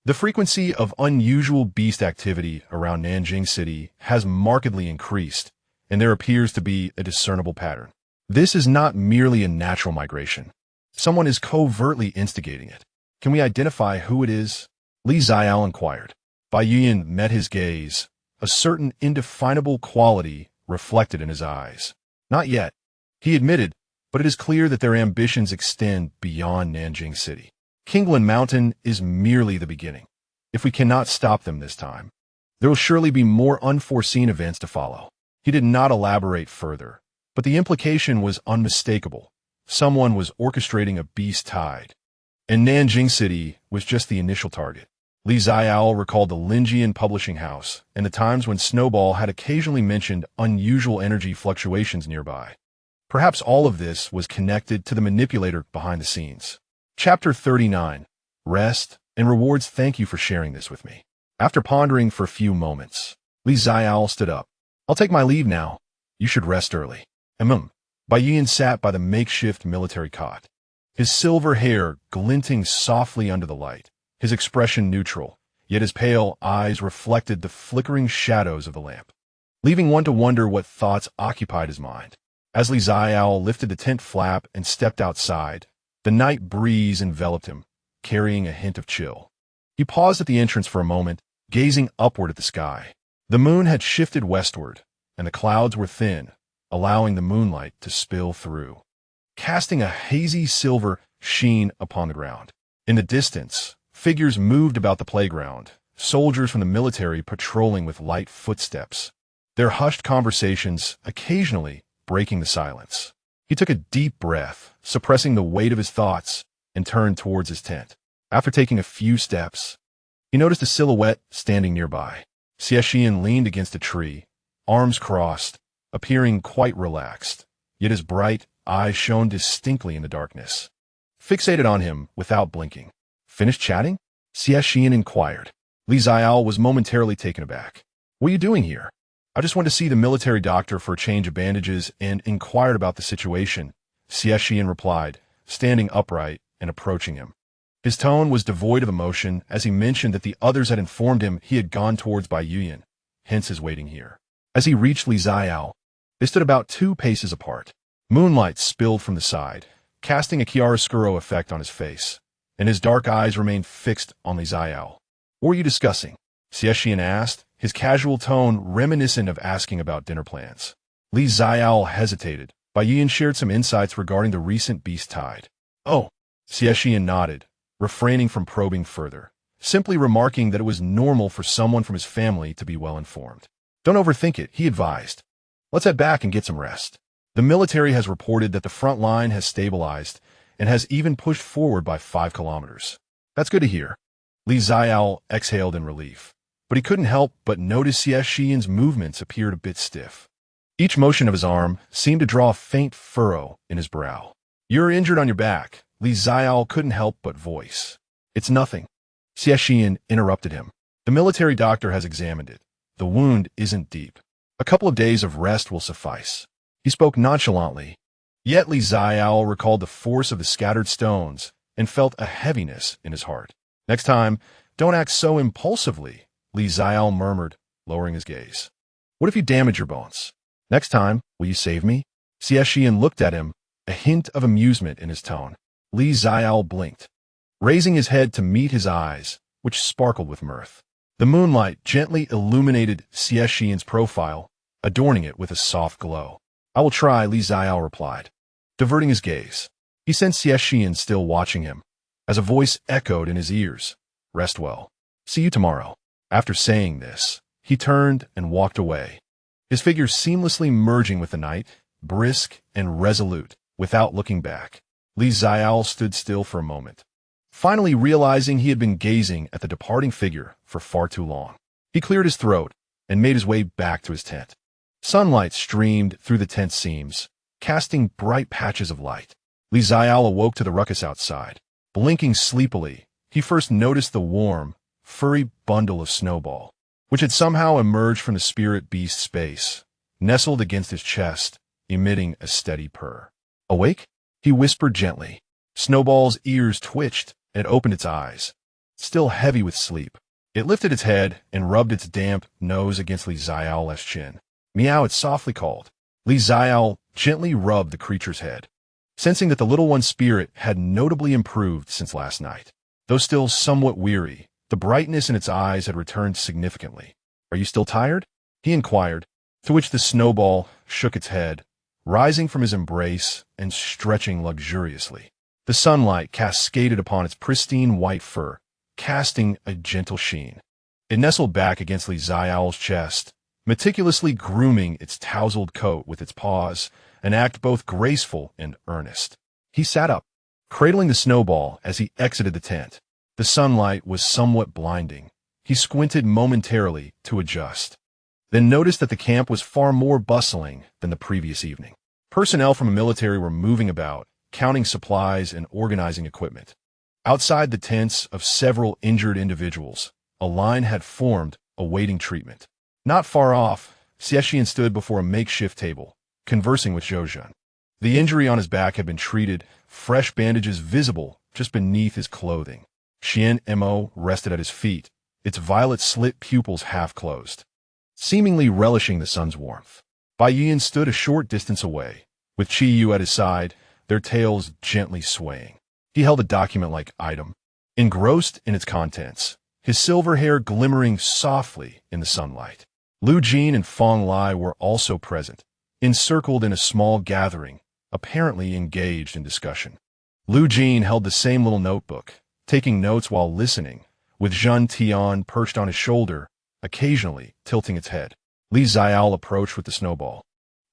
the frequency of unusual beast activity around Nanjing City has markedly increased, and there appears to be a discernible pattern. This is not merely a natural migration. Someone is covertly instigating it. Can we identify who it is? Xiaole inquired. Bai Yuyan met his gaze, a certain indefinable quality reflected in his eyes. "Not yet," he admitted, "but it is clear that their ambitions extend beyond Nanjing City. Kingland Mountain is merely the beginning. If we cannot stop them this time, there will surely be more unforeseen events to follow." He did not elaborate further, but the implication was unmistakable. Someone was orchestrating a beast tide, and Nanjing City was just the initial target. Xiaole recalled the Linjian publishing house and the times when Snowball had occasionally mentioned unusual energy fluctuations nearby. Perhaps all of this was connected to the manipulator behind the scenes. Chapter 39. Rest and Rewards. Thank you for sharing this with me. After pondering for a few moments, Xiaole stood up. "I'll take my leave now. You should rest early." Bai Yuyan sat by the makeshift military cot, his silver hair glinting softly under the light, his expression neutral, yet his pale eyes reflected the flickering shadows of the lamp, leaving one to wonder what thoughts occupied his mind. As Xiaole lifted the tent flap and stepped outside, the night breeze enveloped him, carrying a hint of chill. He paused at the entrance for a moment, gazing upward at the sky. The moon had shifted westward, and the clouds were thin, allowing the moonlight to spill through, casting a hazy silver sheen upon the ground. In the distance, figures moved about the playground, soldiers from the military patrolling with light footsteps, their hushed conversations occasionally breaking the silence. He took a deep breath, suppressing the weight of his thoughts, and turned towards his tent. After taking a few steps, he noticed a silhouette standing nearby. Xie Shiyan leaned against a tree, arms crossed, appearing quite relaxed, yet his bright eyes shone distinctly in the darkness, fixated on him without blinking. "Finished chatting?" Xie Shiyan inquired. Xiaole was momentarily taken aback. "What are you doing here?" "I just went to see the military doctor for a change of bandages and inquired about the situation," Xie Shiyan replied, standing upright and approaching him. His tone was devoid of emotion as he mentioned that the others had informed him he had gone towards Bai Yuyan, hence his waiting here. As he reached Xiaole, they stood about 2 paces apart. Moonlight spilled from the side, casting a chiaroscuro effect on his face, and his dark eyes remained fixed on Xiaole. "What were you discussing?" Xie Shiyan asked, his casual tone reminiscent of asking about dinner plans. Xiaole hesitated. Bai Yuyan shared some insights regarding the recent beast tide. "Oh," Xie Shiyan nodded, refraining from probing further, simply remarking that it was normal for someone from his family to be well informed. "Don't overthink it," he advised. "Let's head back and get some rest." The military has reported that the front line has stabilized, and has even pushed forward by 5 kilometers. That's good to hear. Xiaole exhaled in relief, but he couldn't help but notice Xie Shiyan's movements appeared a bit stiff. Each motion of his arm seemed to draw a faint furrow in his brow. "You're injured on your back," Xiaole couldn't help but voice. "It's nothing." Xie Shiyan interrupted him. "The military doctor has examined it. The wound isn't deep. A couple of days of rest will suffice." He spoke nonchalantly, yet Xiaole recalled the force of the scattered stones and felt a heaviness in his heart. "Next time, don't act so impulsively," Xiaole murmured, lowering his gaze. "What if you damage your bones? Next time, will you save me?" Xie Shiyan looked at him, a hint of amusement in his tone. Xiaole blinked, raising his head to meet his eyes, which sparkled with mirth. The moonlight gently illuminated Xie Shiyan's profile, adorning it with a soft glow. "I will try," Xiaole replied, diverting his gaze. He sensed Xie Shiyan still watching him, as a voice echoed in his ears. "Rest well. See you tomorrow." After saying this, he turned and walked away, his figure seamlessly merging with the night, brisk and resolute, without looking back. Xiaole stood still for a moment, finally realizing he had been gazing at the departing figure for far too long. He cleared his throat and made his way back to his tent. Sunlight streamed through the tent seams, casting bright patches of light. Xiaole awoke to the ruckus outside. Blinking sleepily, he first noticed the warm, furry bundle of Snowball, which had somehow emerged from the spirit beast space, nestled against his chest, emitting a steady purr. "Awake?" he whispered gently. Snowball's ears twitched, and it opened its eyes. Still heavy with sleep, it lifted its head and rubbed its damp nose against Xiaole's chin. "Meow," it softly called. Xiaole gently rubbed the creature's head, sensing that the little one's spirit had notably improved since last night. Though still somewhat weary, the brightness in its eyes had returned significantly. "Are you still tired?" he inquired, to which the Snowball shook its head, rising from his embrace and stretching luxuriously. The sunlight cascaded upon its pristine white fur, casting a gentle sheen. It nestled back against Xiaole's chest, meticulously grooming its tousled coat with its paws, an act both graceful and earnest. He sat up, cradling the Snowball as he exited the tent. The sunlight was somewhat blinding. He squinted momentarily to adjust, then noticed that the camp was far more bustling than the previous evening. Personnel from the military were moving about, counting supplies and organizing equipment. Outside the tents of several injured individuals, a line had formed, awaiting treatment. Not far off, Xie Shiyan stood before a makeshift table, conversing with Zhou. The injury on his back had been treated, fresh bandages visible just beneath his clothing. Xuanmo rested at his feet, its violet-slit pupils half-closed, seemingly relishing the sun's warmth. Bai Yan stood a short distance away, with Qi Yu at his side, their tails gently swaying. He held a document-like item, engrossed in its contents, his silver hair glimmering softly in the sunlight. Lu Jin and Feng Lai were also present, encircled in a small gathering, apparently engaged in discussion. Lu Jin held the same little notebook, taking notes while listening, with Zhen Tian perched on his shoulder, occasionally tilting its head. Xiaole approached with the Snowball,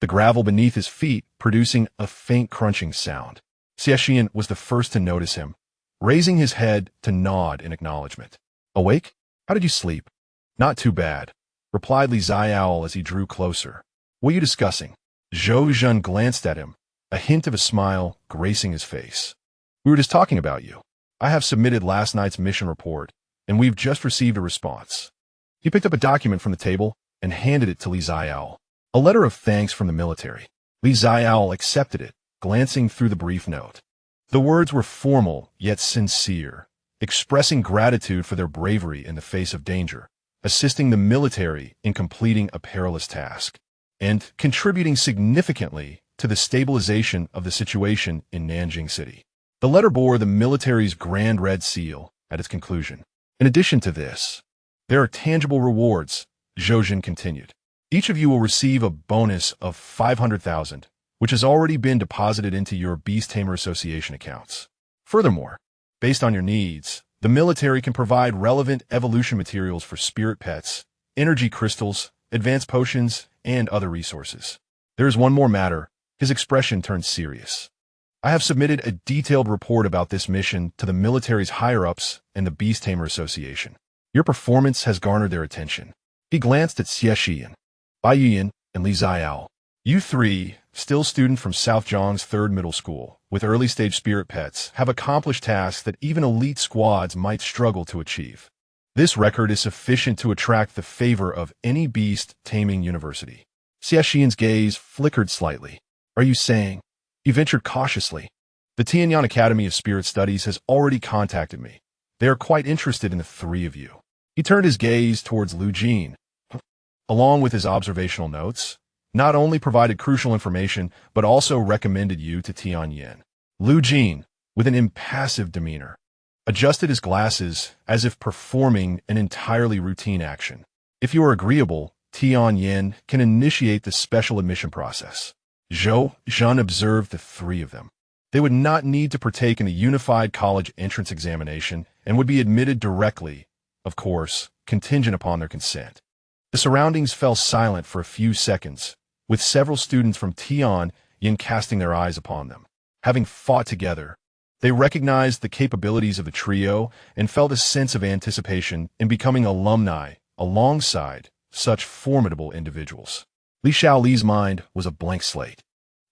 the gravel beneath his feet producing a faint crunching sound. Xie Shiyan was the first to notice him, raising his head to nod in acknowledgement. "Awake? How did you sleep?" "Not too bad," replied Xiaole as he drew closer. "What are you discussing?" Zhou glanced at him, a hint of a smile gracing his face. "We were just talking about you. I have submitted last night's mission report, and we've just received a response." He picked up a document from the table and handed it to Xiaole. A letter of thanks from the military. Xiaole accepted it, glancing through the brief note. The words were formal yet sincere, expressing gratitude for their bravery in the face of danger, assisting the military in completing a perilous task, and contributing significantly to the stabilization of the situation in Nanjing City. The letter bore the military's grand red seal at its conclusion. "In addition to this, there are tangible rewards," Zhou continued. "Each of you will receive a bonus of 500,000, which has already been deposited into your Beast Tamer Association accounts. Furthermore, based on your needs, the military can provide relevant evolution materials for spirit pets, energy crystals, advanced potions, and other resources. There is one more matter." His expression turned serious. I have submitted a detailed report about this mission to the military's higher-ups and the Beast Tamer Association. Your performance has garnered their attention. He glanced at Xie Shiyan, Bai Yuyan, and Li Xiaole. You three, still student from South Zhang's 3rd middle school, with early-stage spirit pets, have accomplished tasks that even elite squads might struggle to achieve. This record is sufficient to attract the favor of any beast taming university. Xie Shiyan's gaze flickered slightly. Are you saying? He ventured cautiously. The Tianyan Academy of Spirit Studies has already contacted me. They are quite interested in the 3 of you. He turned his gaze towards Lu Jin. Along with his observational notes, not only provided crucial information, but also recommended you to Tianyan. Lu Jin, with an impassive demeanor, adjusted his glasses as if performing an entirely routine action. If you are agreeable, Tianyan can initiate the special admission process. Zhou observed the 3 of them. They would not need to partake in a unified college entrance examination and would be admitted directly, of course, contingent upon their consent. The surroundings fell silent for a few seconds, with several students from Tianyan casting their eyes upon them. Having fought together, they recognized the capabilities of the trio and felt a sense of anticipation in becoming alumni alongside such formidable individuals. Li Xiaole's mind was a blank slate.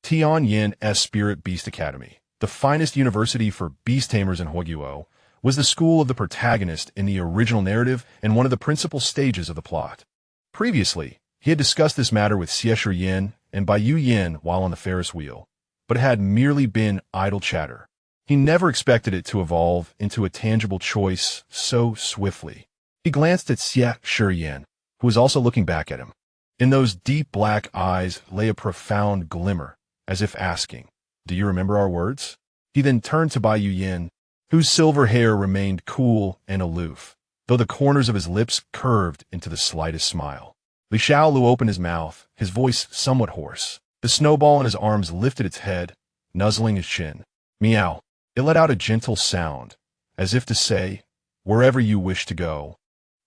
Tianyan's Spirit Beast Academy, the finest university for beast tamers in Huoguo, was the school of the protagonist in the original narrative and one of the principal stages of the plot. Previously, he had discussed this matter with Xie Shiyan and Bai Yuyan while on the Ferris wheel, but it had merely been idle chatter. He never expected it to evolve into a tangible choice so swiftly. He glanced at Xie Shiyan, who was also looking back at him. In those deep black eyes lay a profound glimmer, as if asking, "Do you remember our words?" He then turned to Bai Yuyan, whose silver hair remained cool and aloof, though the corners of his lips curved into the slightest smile. Li Xiaole opened his mouth, his voice somewhat hoarse. The snowball in his arms lifted its head, nuzzling his chin. Meow. It let out a gentle sound, as if to say, "Wherever you wish to go,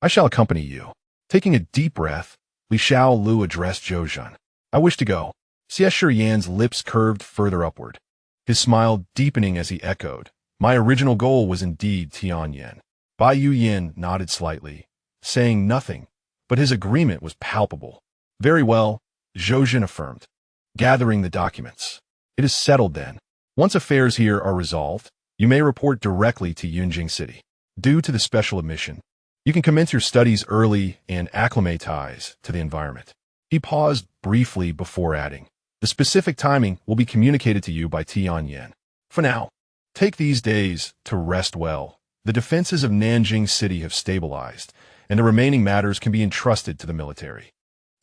I shall accompany you." Taking a deep breath, Li Xiaole addressed Zhou. "I wish to go." Xie Shiyan's lips curved further upward, his smile deepening as he echoed, "My original goal was indeed Tianyan." Bai Yuyan nodded slightly, saying nothing, but his agreement was palpable. "Very well," Zhou affirmed, gathering the documents. "It is settled then. Once affairs here are resolved, you may report directly to Yunjing City. Due to the special admission, you can commence your studies early and acclimatize to the environment." He paused briefly before adding, "The specific timing will be communicated to you by Tianyan. For now, take these days to rest well. The defenses of Nanjing City have stabilized, and the remaining matters can be entrusted to the military."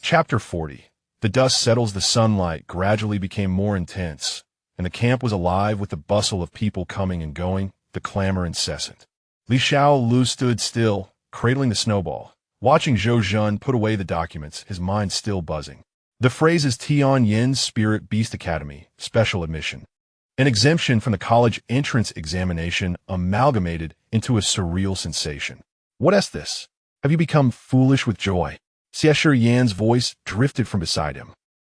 Chapter 40. The dust settles, the sunlight gradually became more intense, and the camp was alive with the bustle of people coming and going, the clamor incessant. Li Xiaole stood still, cradling the snowball, watching Zhou put away the documents, his mind still buzzing. The phrase is Tianyan's Spirit Beast Academy, special admission. An exemption from the college entrance examination amalgamated into a surreal sensation. What is this? Have you become foolish with joy? Xie Shiyan's voice drifted from beside him,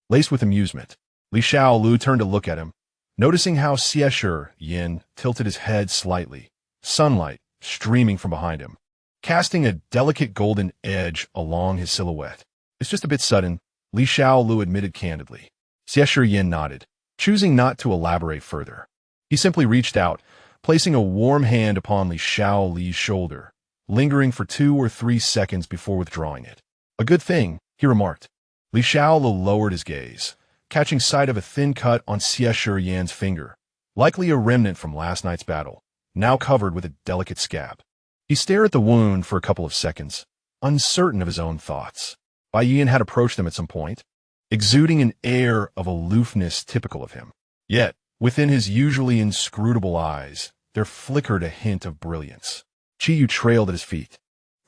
laced with amusement. Li Xiaole turned to look at him, noticing how Xie Shiyan tilted his head slightly, sunlight streaming from behind him, casting a delicate golden edge along his silhouette. "It's just a bit sudden," Li Xiaole admitted candidly. Xie Shiyan nodded, choosing not to elaborate further. He simply reached out, placing a warm hand upon Li Xiaole's shoulder, lingering for 2 or 3 seconds before withdrawing it. "A good thing," he remarked. Li Xiaole lowered his gaze, catching sight of a thin cut on Xie Shiyan's finger, likely a remnant from last night's battle, now covered with a delicate scab. He stared at the wound for a couple of seconds, uncertain of his own thoughts. Bai Yuyan had approached them at some point, exuding an air of aloofness typical of him. Yet, within his usually inscrutable eyes, there flickered a hint of brilliance. Qiyu trailed at his feet,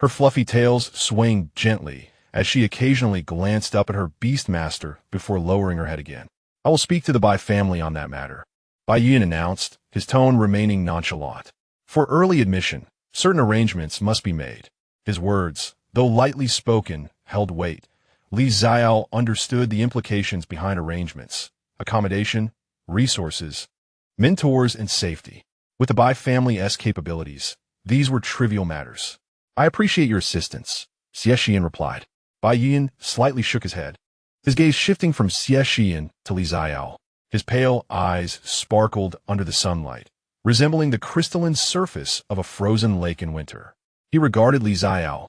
her fluffy tails swaying gently as she occasionally glanced up at her beastmaster before lowering her head again. "I will speak to the Bai family on that matter," Bai Yuyan announced, his tone remaining nonchalant. "For early admission, certain arrangements must be made." His words, though lightly spoken, held weight. Li Xiaole understood the implications behind arrangements, accommodation, resources, mentors, and safety. With the Bai family's capabilities, these were trivial matters. I appreciate your assistance, Xie Shiyan replied. Bai Yin slightly shook his head, his gaze shifting from Xie Shiyan to Li Xiaole. His pale eyes sparkled under the sunlight, resembling the crystalline surface of a frozen lake in winter. He regarded Li Xiaole,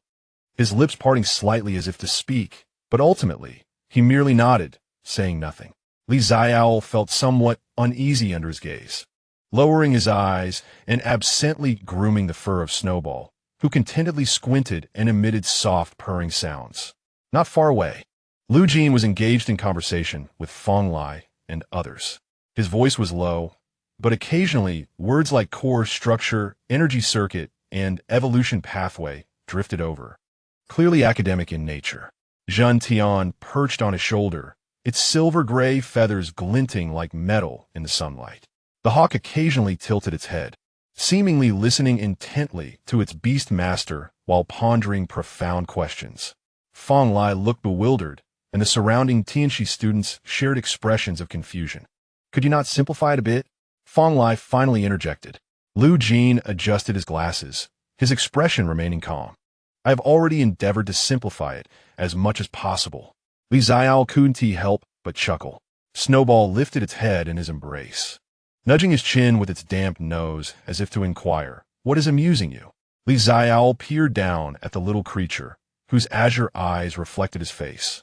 his lips parting slightly as if to speak, but ultimately, he merely nodded, saying nothing. Li Xiaole felt somewhat uneasy under his gaze. Lowering his eyes and absently grooming the fur of Snowball, who contentedly squinted and emitted soft purring sounds. Not far away, Lu Jin was engaged in conversation with Feng Lai and others. His voice was low, but occasionally words like core structure, energy circuit, and evolution pathway drifted over, clearly academic in nature. Zhen Tian perched on his shoulder, its silver-gray feathers glinting like metal in the sunlight. The hawk occasionally tilted its head, seemingly listening intently to its beast master while pondering profound questions. Feng Lai looked bewildered, and the surrounding Tianxi students shared expressions of confusion. Could you not simplify it a bit? Feng Lai finally interjected. Lu Jin adjusted his glasses, his expression remaining calm. I have already endeavored to simplify it as much as possible. Li Xiaole couldn't help but chuckle. Snowball lifted its head in his embrace, nudging his chin with its damp nose as if to inquire, what is amusing you? Li Xiaole peered down at the little creature, whose azure eyes reflected his face,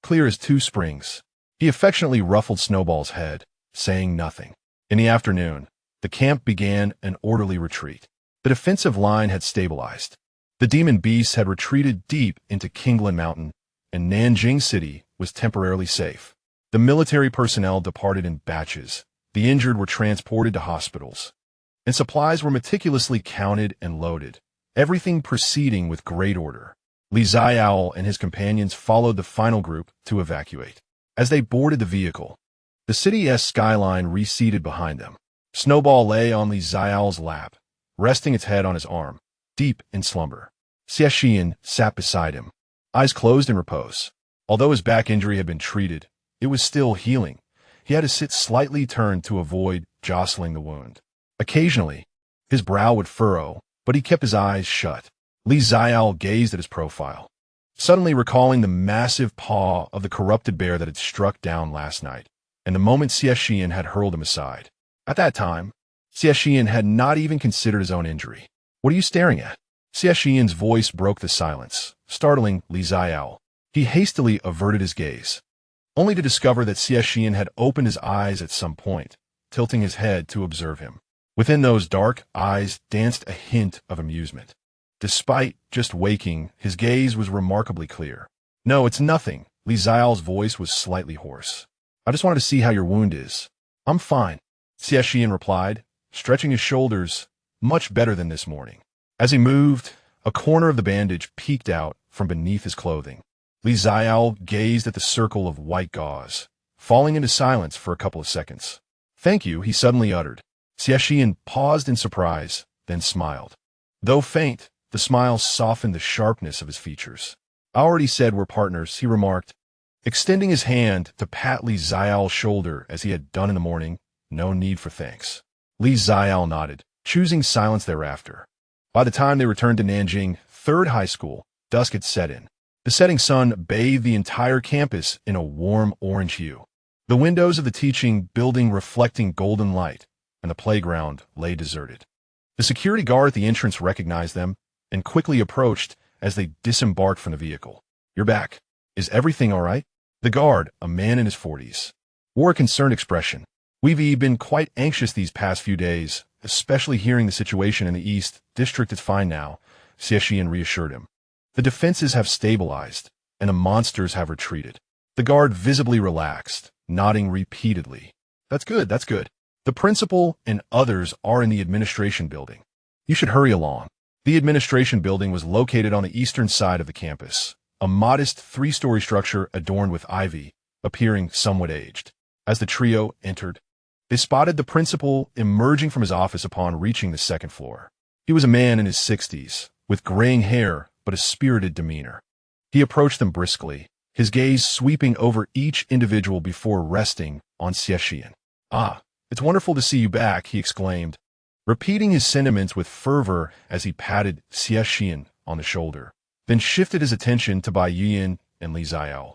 clear as two springs. He affectionately ruffled Snowball's head, saying nothing. In the afternoon, the camp began an orderly retreat. The defensive line had stabilized. The demon beasts had retreated deep into Kinglan Mountain, and Nanjing City was temporarily safe. The military personnel departed in batches. The injured were transported to hospitals, and supplies were meticulously counted and loaded, everything proceeding with great order. Li Xiaole and his companions followed the final group to evacuate. As they boarded the vehicle, the city's skyline receded behind them. Snowball lay on Li Xiaole's lap, resting its head on his arm, deep in slumber. Xie Shiyan sat beside him, eyes closed in repose. Although his back injury had been treated, it was still healing. He had to sit slightly turned to avoid jostling the wound. Occasionally, his brow would furrow, but he kept his eyes shut. Li Xiaole gazed at his profile, suddenly recalling the massive paw of the corrupted bear that had struck down last night, and the moment Xie Shiyan had hurled him aside. At that time, Xie Shiyan had not even considered his own injury. What are you staring at? Xie Shiyan's voice broke the silence, startling Li Xiaole. He hastily averted his gaze, only to discover that Xie Shiyan had opened his eyes at some point, tilting his head to observe him. Within those dark eyes danced a hint of amusement. Despite just waking, his gaze was remarkably clear. No, it's nothing. Li Xiaole's voice was slightly hoarse. I just wanted to see how your wound is. I'm fine, Xie Shiyan replied, stretching his shoulders. Much better than this morning. As he moved, a corner of the bandage peeked out from beneath his clothing. Li Xiaole gazed at the circle of white gauze, falling into silence for a couple of seconds. Thank you, he suddenly uttered. Xie Shiyan paused in surprise, then smiled. Though faint, the smile softened the sharpness of his features. I already said we're partners, he remarked, extending his hand to pat Li Xiaole's shoulder as he had done in the morning. No need for thanks. Li Xiaole nodded, choosing silence thereafter. By the time they returned to Nanjing Third High School, dusk had set in. The setting sun bathed the entire campus in a warm orange hue. The windows of the teaching building reflecting golden light, and the playground lay deserted. The security guard at the entrance recognized them and quickly approached as they disembarked from the vehicle. You're back. Is everything all right? The guard, a man in his 40s, wore a concerned expression. We've been quite anxious these past few days, especially hearing the situation in the East District is fine now, Xie Shiyan reassured him. The defenses have stabilized, and the monsters have retreated. The guard visibly relaxed, nodding repeatedly. That's good, that's good. The principal and others are in the administration building. You should hurry along. The administration building was located on the eastern side of the campus, a modest 3-story structure adorned with ivy, appearing somewhat aged. As the trio entered, they spotted the principal emerging from his office upon reaching the second floor. He was a man in his 60s, with graying hair but a spirited demeanor. He approached them briskly, his gaze sweeping over each individual before resting on Xie Shiyan. Ah, It's wonderful to see you back, he exclaimed, repeating his sentiments with fervor as he patted Xie Shiyan on the shoulder, then shifted his attention to Bai Yuyan and Li Xiaole.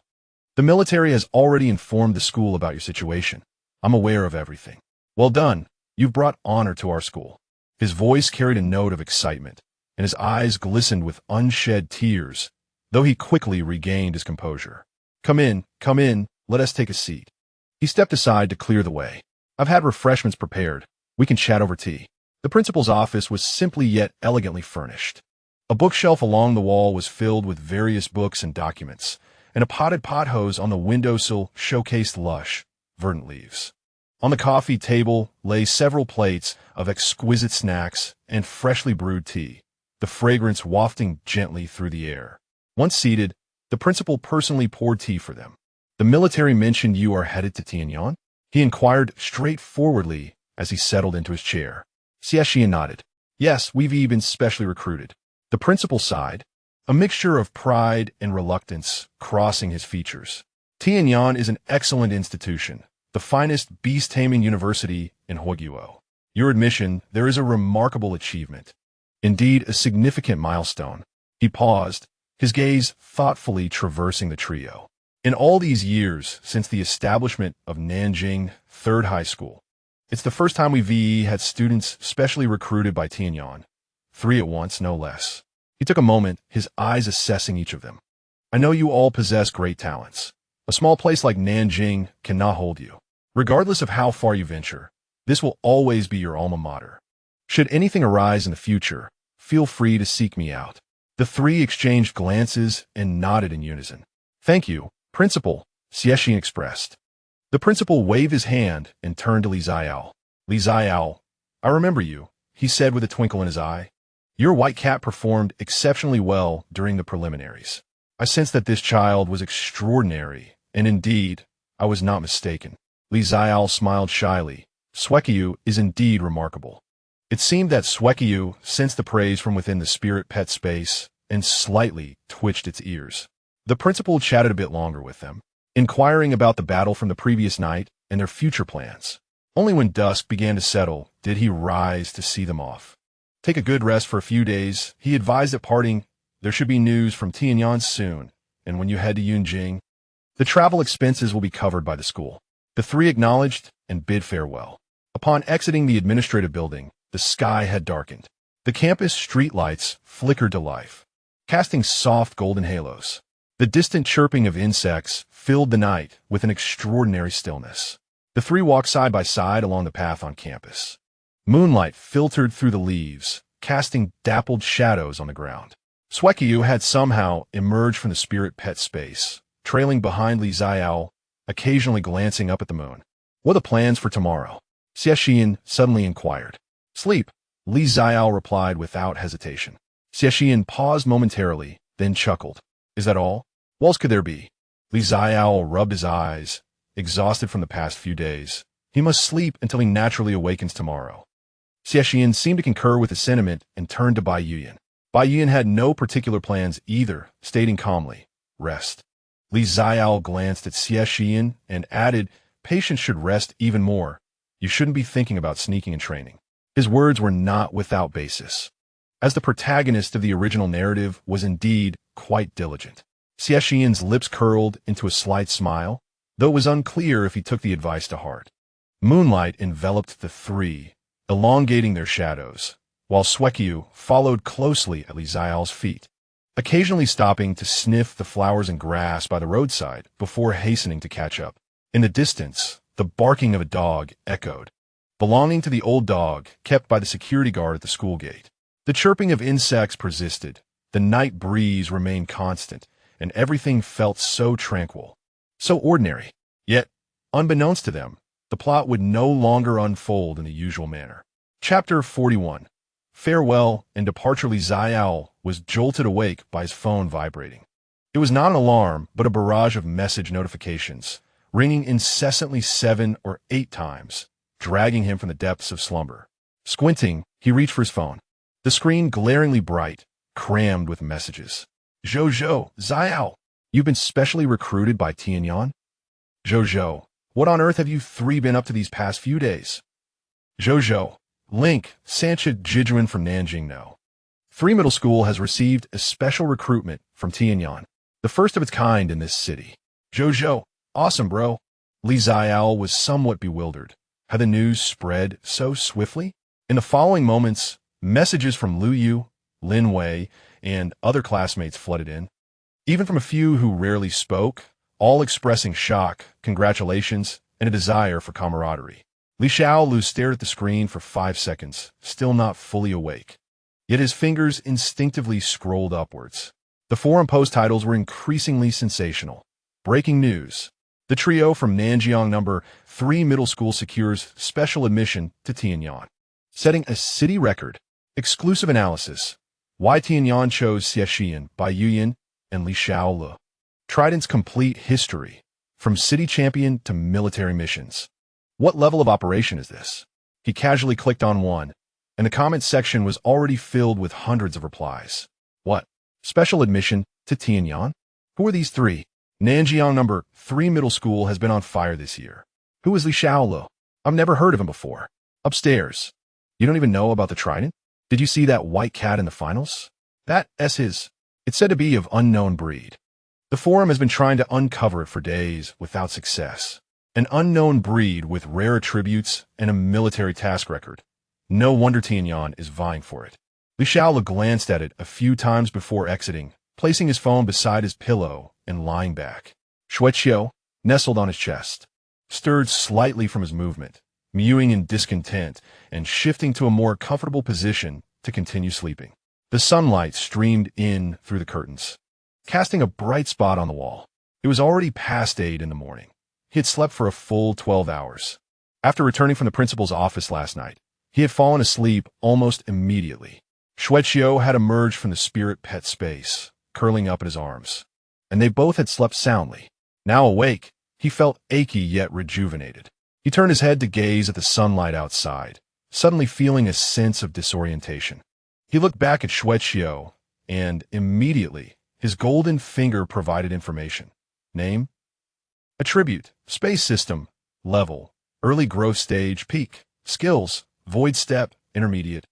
The military has already informed the school about your situation. I'm aware of everything. Well done. You've brought honor to our school. His voice carried a note of excitement, and his eyes glistened with unshed tears, though he quickly regained his composure. Come in, let us take a seat. He stepped aside to clear the way. I've had refreshments prepared. We can chat over tea. The principal's office was simply yet elegantly furnished. A bookshelf along the wall was filled with various books and documents, and a potted pothose on the windowsill showcased lush, verdant leaves. On the coffee table lay several plates of exquisite snacks and freshly brewed tea, the fragrance wafting gently through the air. Once seated, the principal personally poured tea for them. The military mentioned you are headed to Tianyang? He inquired straightforwardly as he settled into his chair. Xie Shiyan nodded. Yes, we've been specially recruited. The principal sighed, a mixture of pride and reluctance crossing his features. Tianyang is an excellent institution, the finest beast-taming university in Huoguo. Your admission there is a remarkable achievement. Indeed, a significant milestone. He paused, his gaze thoughtfully traversing the trio. In all these years since the establishment of Nanjing Third High School, it's the first time we've had students specially recruited by Tianyang. 3 at once, no less. He took a moment, his eyes assessing each of them. I know you all possess great talents. A small place like Nanjing cannot hold you. Regardless of how far you venture, this will always be your alma mater. Should anything arise in the future, feel free to seek me out. The three exchanged glances and nodded in unison. Thank you, Principal, Xie Shiyan expressed. The principal waved his hand and turned to Li Xiaole. Li Xiaole, I remember you, he said with a twinkle in his eye. Your white cat performed exceptionally well during the preliminaries. I sensed that this child was extraordinary, and indeed, I was not mistaken. Li Xiaole smiled shyly. Xueqiu is indeed remarkable. It seemed that Xueqiu sensed the praise from within the spirit pet space and slightly twitched its ears. The principal chatted a bit longer with them, inquiring about the battle from the previous night and their future plans. Only when dusk began to settle did he rise to see them off. Take a good rest for a few days, he advised at parting. There should be news from Tianyang soon, and when you head to Yunjing, the travel expenses will be covered by the school. The three acknowledged and bid farewell. Upon exiting the administrative building, the sky had darkened. The campus streetlights flickered to life, casting soft golden halos. The distant chirping of insects filled the night with an extraordinary stillness. The three walked side by side along the path on campus. Moonlight filtered through the leaves, casting dappled shadows on the ground. Xueqiu had somehow emerged from the spirit pet space, trailing behind Li Xiaole, occasionally glancing up at the moon. What are the plans for tomorrow? Xie Shiyan suddenly inquired. Sleep, Li Xiaole replied without hesitation. Xie Shiyan paused momentarily, then chuckled. Is that all? What else could there be? Li Xiaole rubbed his eyes, exhausted from the past few days. He must sleep until he naturally awakens tomorrow. Xie Shiyan seemed to concur with the sentiment and turned to Bai Yuyan. Bai Yuyan had no particular plans either, stating calmly, rest. Li Xiaole glanced at Xie Shiyan and added, patience should rest even more. You shouldn't be thinking about sneaking and training. His words were not without basis, as the protagonist of the original narrative was indeed quite diligent. Xie Shiyan's lips curled into a slight smile, though it was unclear if he took the advice to heart. Moonlight enveloped the three, elongating their shadows, while Xueqiu followed closely at Li Xiaole's feet, occasionally stopping to sniff the flowers and grass by the roadside before hastening to catch up. In the distance, the barking of a dog echoed, belonging to the old dog kept by the security guard at the school gate. The chirping of insects persisted, the night breeze remained constant, and everything felt so tranquil, so ordinary. Yet, unbeknownst to them, the plot would no longer unfold in the usual manner. Chapter 41. Farewell and departure. Li Xiaole was jolted awake by his phone vibrating. It was not an alarm, but a barrage of message notifications, ringing incessantly 7 or 8 times, dragging him from the depths of slumber. Squinting, he reached for his phone. The screen glaringly bright, crammed with messages. Zhou, Xiaole, you've been specially recruited by Tianyang? Zhou, What on earth have you three been up to these past few days? Zhou, Link, Sancha Jijuan from Nanjing know. 3 Middle School has received a special recruitment from Tianyan, the first of its kind in this city. Zhou, awesome bro. Xiaole was somewhat bewildered. Had the news spread so swiftly? In the following moments, messages from Lu Yu, Lin Wei, and other classmates flooded in. Even from a few who rarely spoke, all expressing shock, congratulations, and a desire for camaraderie. Xiaole stared at the screen for 5 seconds, still not fully awake. Yet his fingers instinctively scrolled upwards. The forum post titles were increasingly sensational. Breaking news. The trio from Nanjiang number 3 Middle School secures special admission to Tianyan, setting a city record. Exclusive analysis. Why Tianyan chose Xie Shiyan by Yuyan and Xiaole. Trident's complete history, from city champion to military missions. What level of operation is this? He casually clicked on one, and the comment section was already filled with hundreds of replies. What? Special admission to Tianyan? Who are these three? Nanjiang number 3 Middle School has been on fire this year. Who is Xiaole? I've never heard of him before. Upstairs. You don't even know about the Trident? Did you see that white cat in the finals? That's his. It's said to be of unknown breed. The forum has been trying to uncover it for days without success. An unknown breed with rare attributes and a military task record. No wonder Tianyan is vying for it. Xiaole glanced at it a few times before exiting, placing his phone beside his pillow and lying back. Xuanmo, nestled on his chest, stirred slightly from his movement, mewing in discontent and shifting to a more comfortable position to continue sleeping. The sunlight streamed in through the curtains, casting a bright spot on the wall. It was already past 8 in the morning. He had slept for a full 12 hours. After returning from the principal's office last night, he had fallen asleep almost immediately. Xuanmo had emerged from the spirit pet space, curling up in his arms, and they both had slept soundly. Now awake, he felt achy yet rejuvenated. He turned his head to gaze at the sunlight outside, suddenly feeling a sense of disorientation. He looked back at Xuanmo, and immediately, his golden finger provided information. Name? Attribute, space system, level, early growth stage, peak, skills, void step, intermediate,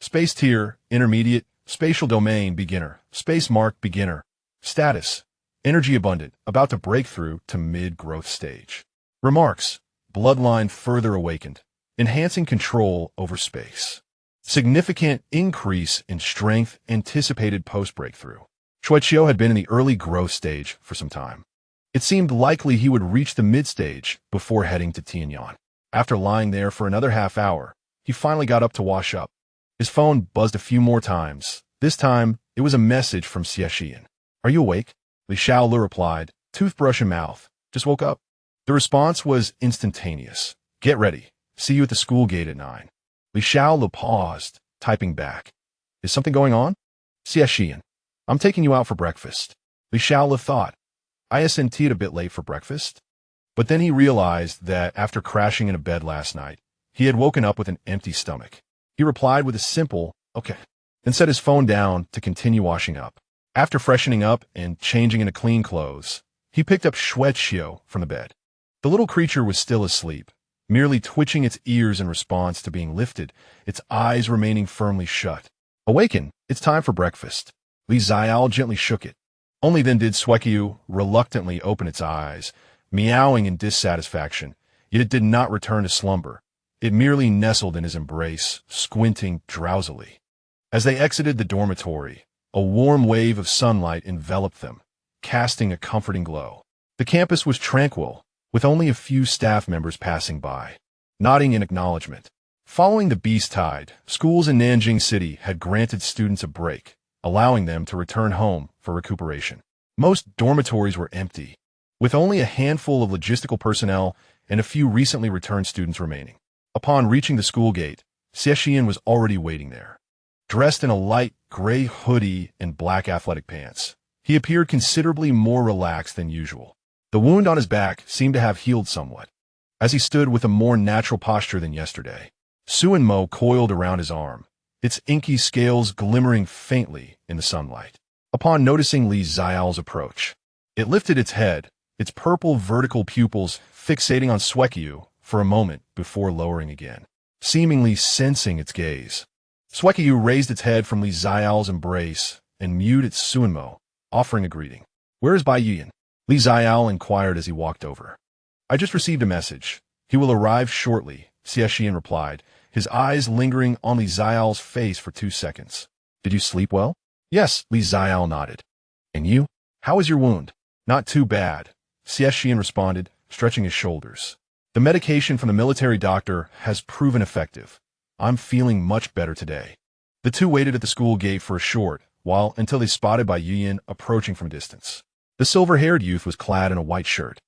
space tier, intermediate, spatial domain, beginner, space mark, beginner, status, energy abundant, about to break through to mid-growth stage. Remarks, bloodline further awakened, enhancing control over space. Significant increase in strength anticipated post-breakthrough. Xuanmo had been in the early growth stage for some time. It seemed likely he would reach the mid-stage before heading to Tianyan. After lying there for another half hour, he finally got up to wash up. His phone buzzed a few more times. This time, it was a message from Xie Shiyan. Are you awake? Xiaole replied, toothbrush in mouth. Just woke up. The response was instantaneous. Get ready. See you at the school gate at 9. Xiaole paused, typing back. Is something going on? Xie Shiyan. I'm taking you out for breakfast. Xiaole thought. I SNT'd a bit late for breakfast. But then he realized that after crashing in a bed last night, he had woken up with an empty stomach. He replied with a simple, okay, then set his phone down to continue washing up. After freshening up and changing into clean clothes, he picked up Xuanmo from the bed. The little creature was still asleep, merely twitching its ears in response to being lifted, its eyes remaining firmly shut. Awaken, it's time for breakfast. Xiaole gently shook it. Only then did Xuanmo reluctantly open its eyes, meowing in dissatisfaction, yet it did not return to slumber. It merely nestled in his embrace, squinting drowsily. As they exited the dormitory, a warm wave of sunlight enveloped them, casting a comforting glow. The campus was tranquil, with only a few staff members passing by, nodding in acknowledgement. Following the beast tide, schools in Nanjing City had granted students a break, allowing them to return home for recuperation. Most dormitories were empty, with only a handful of logistical personnel and a few recently returned students remaining. Upon reaching the school gate, Xie Shiyan was already waiting there. Dressed in a light gray hoodie and black athletic pants, he appeared considerably more relaxed than usual. The wound on his back seemed to have healed somewhat, as he stood with a more natural posture than yesterday. Xuanmo coiled around his arm, its inky scales glimmering faintly in the sunlight. Upon noticing Xiaole's approach, it lifted its head, its purple vertical pupils fixating on Xueqiu for a moment before lowering again, seemingly sensing its gaze. Xueqiu raised its head from Li Xiao's embrace and mewed its Xuanmo, offering a greeting. "Where is Bai Yuyan?" Li Xiao inquired as he walked over. "I just received a message. He will arrive shortly," Xie Shiyan replied, his eyes lingering on Li Xiao's face for 2 seconds. "Did you sleep well?" "Yes," Li Xiao nodded. "And you? How is your wound?" "Not too bad," Xie Shiyan responded, stretching his shoulders. "The medication from the military doctor has proven effective. I'm feeling much better today." The two waited at the school gate for a short while until they spotted Bai Yuyan approaching from a distance. The silver-haired youth was clad in a white shirt,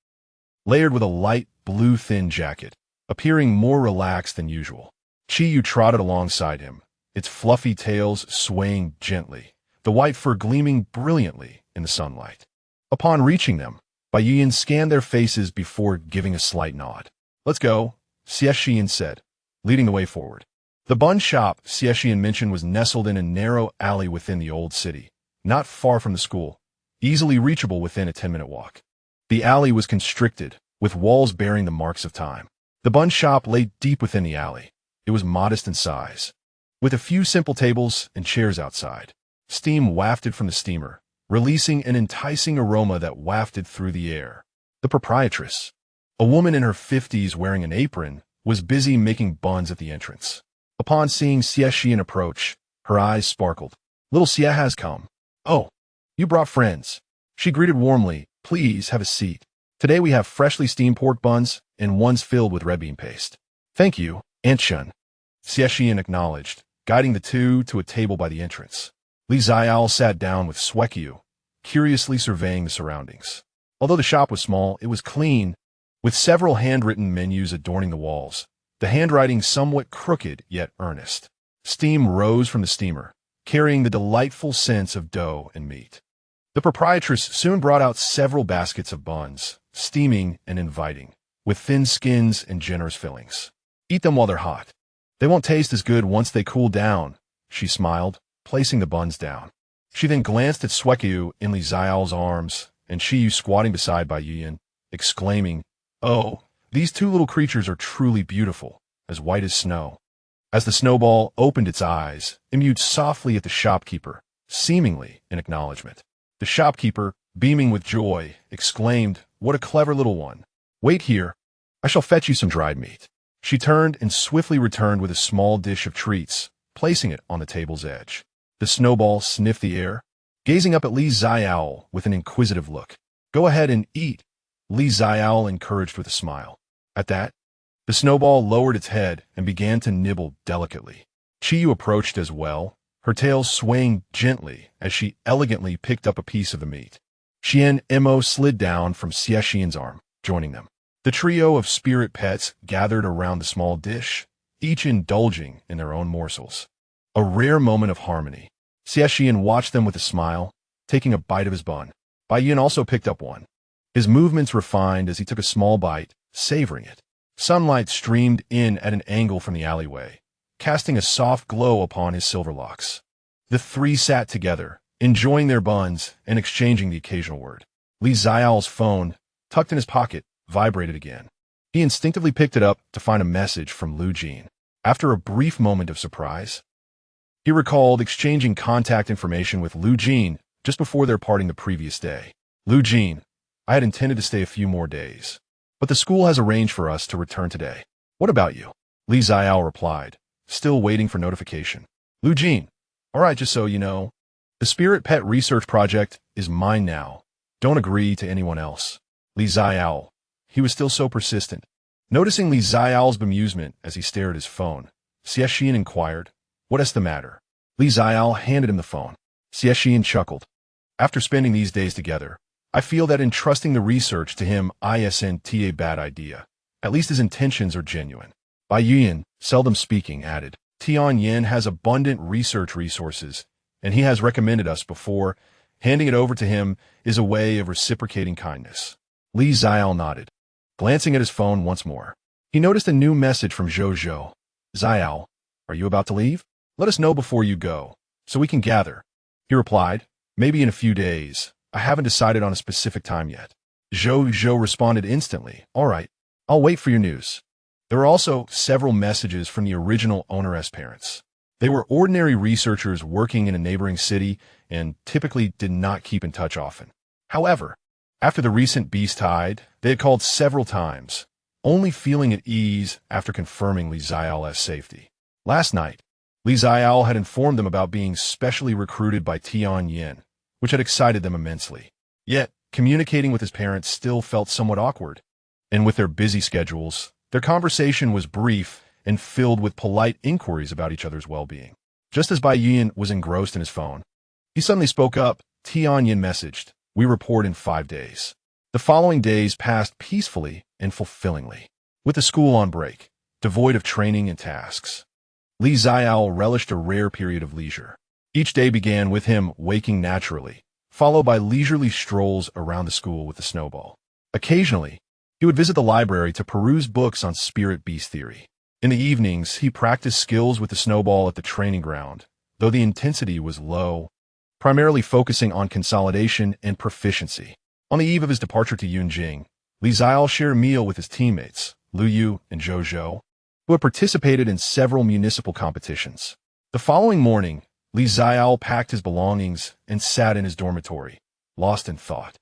layered with a light blue thin jacket, appearing more relaxed than usual. Qiyu trotted alongside him, its fluffy tails swaying gently, the white fur gleaming brilliantly in the sunlight. Upon reaching them, Bai Yuyan scanned their faces before giving a slight nod. "Let's go," Xie Shiyan said, leading the way forward. The bun shop Xie Shiyan mentioned was nestled in a narrow alley within the old city, not far from the school, easily reachable within a 10-minute walk. The alley was constricted, with walls bearing the marks of time. The bun shop lay deep within the alley. It was modest in size, with a few simple tables and chairs outside. Steam wafted from the steamer, releasing an enticing aroma that wafted through the air. The proprietress, a woman in her 50s wearing an apron, was busy making buns at the entrance. Upon seeing Xie Shiyan approach, her eyes sparkled. "Little Xie has come." "Oh, you brought friends," she greeted warmly. "Please have a seat. Today we have freshly steamed pork buns and ones filled with red bean paste." "Thank you, Aunt Shun," Xie Shiyan acknowledged, guiding the two to a table by the entrance. Li Xiao sat down with Xueqiu, curiously surveying the surroundings. Although the shop was small, it was clean, with several handwritten menus adorning the walls, the handwriting somewhat crooked yet earnest. Steam rose from the steamer, carrying the delightful sense of dough and meat. The proprietress soon brought out several baskets of buns, steaming and inviting, with thin skins and generous fillings. "Eat them while they're hot. They won't taste as good once they cool down," she smiled, placing the buns down. She then glanced at Xueqiu in Li Xiao's arms and Qiyu squatting beside Bai Yuyan, exclaiming, "Oh, these two little creatures are truly beautiful, as white as snow." As the snowball opened its eyes, it mewed softly at the shopkeeper, seemingly in acknowledgement. The shopkeeper, beaming with joy, exclaimed, "What a clever little one. Wait here. I shall fetch you some dried meat." She turned and swiftly returned with a small dish of treats, placing it on the table's edge. The snowball sniffed the air, gazing up at Li Xiao with an inquisitive look. "Go ahead and eat," Li Xiao encouraged with a smile. At that, the snowball lowered its head and began to nibble delicately. Qiyu approached as well, her tail swaying gently as she elegantly picked up a piece of the meat. Xuanmo slid down from Xie Shiyan's arm, joining them. The trio of spirit pets gathered around the small dish, each indulging in their own morsels. A rare moment of harmony. Xie Shiyan watched them with a smile, taking a bite of his bun. Bai Yuyan also picked up one. His movements refined as he took a small bite, savoring it. Sunlight streamed in at an angle from the alleyway, casting a soft glow upon his silver locks. The three sat together, enjoying their buns and exchanging the occasional word. Li Xiao's phone, tucked in his pocket, vibrated again. He instinctively picked it up to find a message from Lu Jin. After a brief moment of surprise, he recalled exchanging contact information with Lu Jin just before their parting the previous day. "Lu Jin, I had intended to stay a few more days, but the school has arranged for us to return today. What about you?" Li Xiao replied, still waiting for notification. "Lu Jin, all right, just so you know, the Spirit Pet Research Project is mine now. Don't agree to anyone else." Li Xiao. He was still so persistent. Noticing Li Xiao's bemusement as he stared at his phone, Xie Shiyan inquired, "What is the matter?" Li Xiao handed him the phone. Xie Shiyan chuckled. "After spending these days together, I feel that entrusting the research to him isn't a bad idea. At least his intentions are genuine." Bai Yuyan, seldom speaking, added, "Tianyan has abundant research resources, and he has recommended us before. Handing it over to him is a way of reciprocating kindness." Li Xiao nodded, glancing at his phone once more. He noticed a new message from Zhou. "Xiao, are you about to leave? Let us know before you go, so we can gather." He replied, "Maybe in a few days. I haven't decided on a specific time yet." Zhou responded instantly. All right, I'll wait for your news. There were also several messages from the original owneress' parents. They were ordinary researchers working in a neighboring city and typically did not keep in touch often. However, after the recent beast tide, they had called several times, only feeling at ease after confirming Li Xiaole's safety. Last night, Li Xiaole had informed them about being specially recruited by Tianyin, which had excited them immensely. Yet, communicating with his parents still felt somewhat awkward, and with their busy schedules, their conversation was brief and filled with polite inquiries about each other's well-being. Just as Bai Yuan was engrossed in his phone, he suddenly spoke up. Tianyin messaged, "We report in 5 days." The following days passed peacefully and fulfillingly. With the school on break, devoid of training and tasks, Li Xiaole relished a rare period of leisure. Each day began with him waking naturally, followed by leisurely strolls around the school with the snowball. Occasionally, he would visit the library to peruse books on spirit beast theory. In the evenings, he practiced skills with the snowball at the training ground, though the intensity was low, primarily focusing on consolidation and proficiency. On the eve of his departure to Yunjing, Li Xiaole shared a meal with his teammates, Lu Yu and Zhou, who had participated in several municipal competitions. The following morning, Li Xiaole packed his belongings and sat in his dormitory, lost in thought.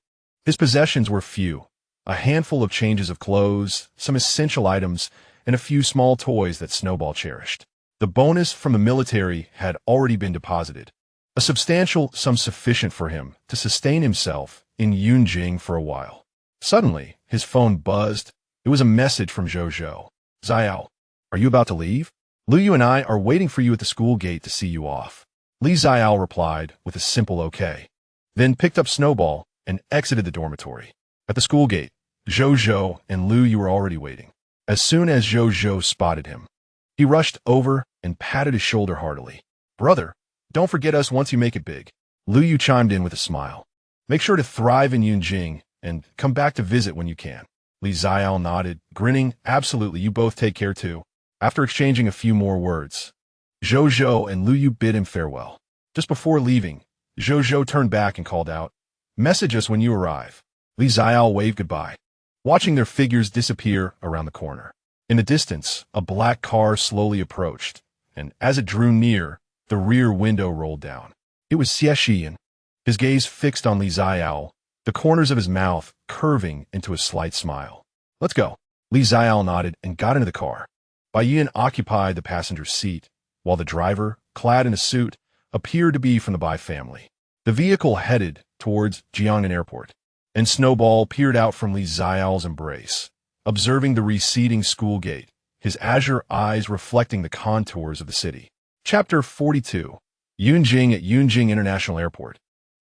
His possessions were few, a handful of changes of clothes, some essential items, and a few small toys that Snowball cherished. The bonus from the military had already been deposited, a substantial sum sufficient for him to sustain himself in Yunjing for a while. Suddenly, his phone buzzed. It was a message from Zhou. "Xiao, are you about to leave? Lu Yu and I are waiting for you at the school gate to see you off." Li Xiaole replied with a simple okay, then picked up Snowball and exited the dormitory. At the school gate, Zhou and Lu Yu were already waiting. As soon as Zhou spotted him, he rushed over and patted his shoulder heartily. "Brother, don't forget us once you make it big." Lu Yu chimed in with a smile. "Make sure to thrive in Yunjing and come back to visit when you can." Li Xiaole nodded, grinning. "Absolutely, you both take care too." After exchanging a few more words, Zhou and Lu Yu bid him farewell. Just before leaving, Zhou turned back and called out, "Message us when you arrive." Li Xiaole waved goodbye, watching their figures disappear around the corner. In the distance, a black car slowly approached, and as it drew near, the rear window rolled down. It was Xie Shiyan, his gaze fixed on Li Xiaole, the corners of his mouth curving into a slight smile. "Let's go." Li Xiaole nodded and got into the car. Bai Yuan occupied the passenger seat, while the driver, clad in a suit, appeared to be from the Bai family. The vehicle headed towards Jiangnan Airport, and Snowball peered out from Li Xiaole's embrace, observing the receding school gate, his azure eyes reflecting the contours of the city. Chapter 42. Yunjing at Yunjing International Airport.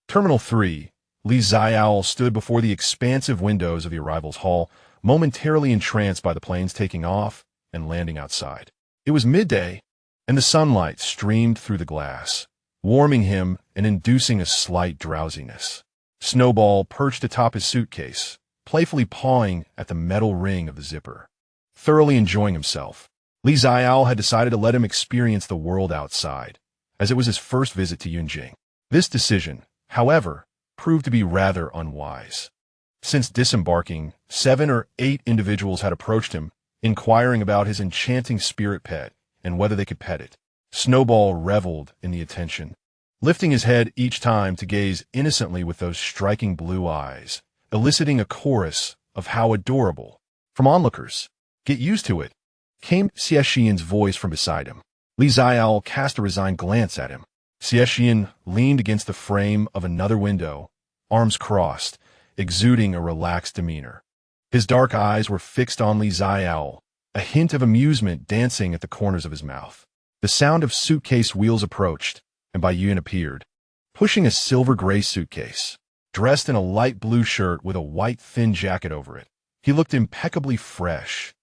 Terminal 3. Li Xiaole stood before the expansive windows of the arrivals hall, momentarily entranced by the planes taking off and landing outside. It was midday, and the sunlight streamed through the glass, warming him and inducing a slight drowsiness. Snowball perched atop his suitcase, playfully pawing at the metal ring of the zipper. Thoroughly enjoying himself, Li Xiaole had decided to let him experience the world outside, as it was his first visit to Yunjing. This decision, however, proved to be rather unwise. Since disembarking, 7 or 8 individuals had approached him, inquiring about his enchanting spirit pet and whether they could pet it. Snowball reveled in the attention, lifting his head each time to gaze innocently with those striking blue eyes, eliciting a chorus of how adorable. From onlookers, "Get used to it," came Xie Shiyan's voice from beside him. Li Xiaole cast a resigned glance at him. Xie Shiyan leaned against the frame of another window, arms crossed, exuding a relaxed demeanor. His dark eyes were fixed on Li Xiaole, a hint of amusement dancing at the corners of his mouth. The sound of suitcase wheels approached, and Bai Yuan appeared, pushing a silver-gray suitcase. Dressed in a light blue shirt with a white thin jacket over it, he looked impeccably fresh,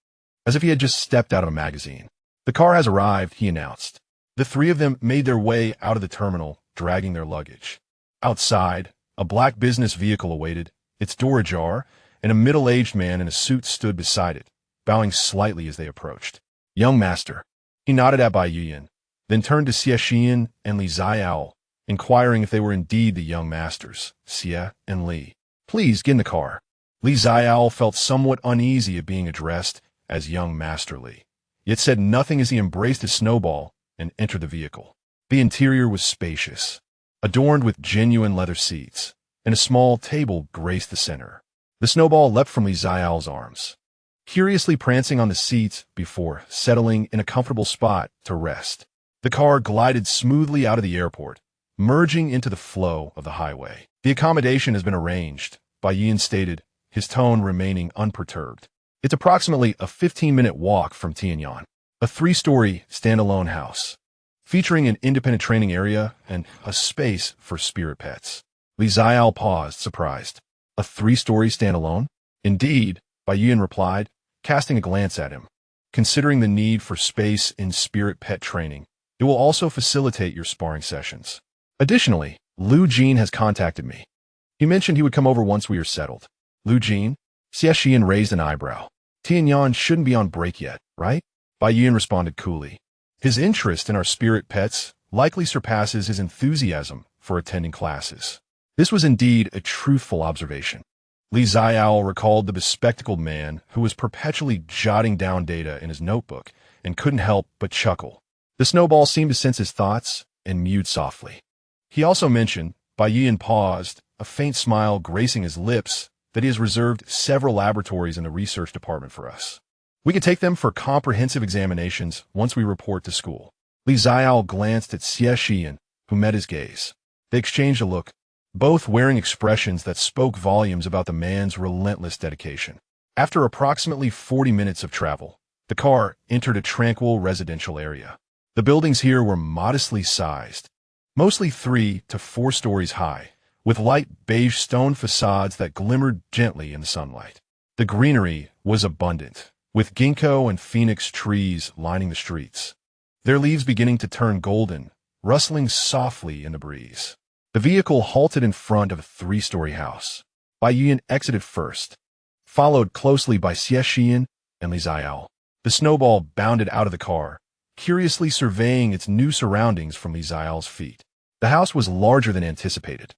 as if he had just stepped out of a magazine. "The car has arrived," he announced. The 3 of them made their way out of the terminal, dragging their luggage. Outside, a black business vehicle awaited, its door ajar, and a middle-aged man in a suit stood beside it, bowing slightly as they approached. "Young master." He nodded at Bai Yuan, then turned to Xie Shiyan and Li Xiaole, inquiring if they were indeed the young masters, Xie and Li. "Please get in the car." Xiaole felt somewhat uneasy at being addressed as young Master Li, yet said nothing as he embraced his snowball and entered the vehicle. The interior was spacious, adorned with genuine leather seats, and a small table graced the center. The snowball leapt from Xiaole's arms, curiously prancing on the seats before settling in a comfortable spot to rest. The car glided smoothly out of the airport, merging into the flow of the highway. The accommodation has been arranged, Yian stated, his tone remaining unperturbed. It's approximately a 15-minute walk from Tianyan, a 3-story standalone house, featuring an independent training area and a space for spirit pets. Xiaole paused, surprised. A 3-story standalone? Indeed, Yian replied, casting a glance at him. Considering the need for space in spirit pet training, it will also facilitate your sparring sessions. Additionally, Lu Jin has contacted me. He mentioned he would come over once we are settled. Lu Jin? Xie Shiyan raised an eyebrow. Tianyan shouldn't be on break yet, right? Yian responded coolly. His interest in our spirit pets likely surpasses his enthusiasm for attending classes. This was indeed a truthful observation. Xiaole recalled the bespectacled man who was perpetually jotting down data in his notebook and couldn't help but chuckle. The snowball seemed to sense his thoughts and mewed softly. He also mentioned, Yian paused, a faint smile gracing his lips, that he has reserved several laboratories in the research department for us. We could take them for comprehensive examinations once we report to school. Xiaole glanced at Xie Shiyan, who met his gaze. They exchanged a look, both wearing expressions that spoke volumes about the man's relentless dedication. After approximately 40 minutes of travel, the car entered a tranquil residential area. The buildings here were modestly sized, mostly 3 to 4 stories high, with light beige stone facades that glimmered gently in the sunlight. The greenery was abundant, with ginkgo and phoenix trees lining the streets, their leaves beginning to turn golden, rustling softly in the breeze. The vehicle halted in front of a 3-story house. Yian exited first, followed closely by Xie Shiyan and Xiaole. The snowball bounded out of the car, curiously surveying its new surroundings from Xiaole's feet. The house was larger than anticipated.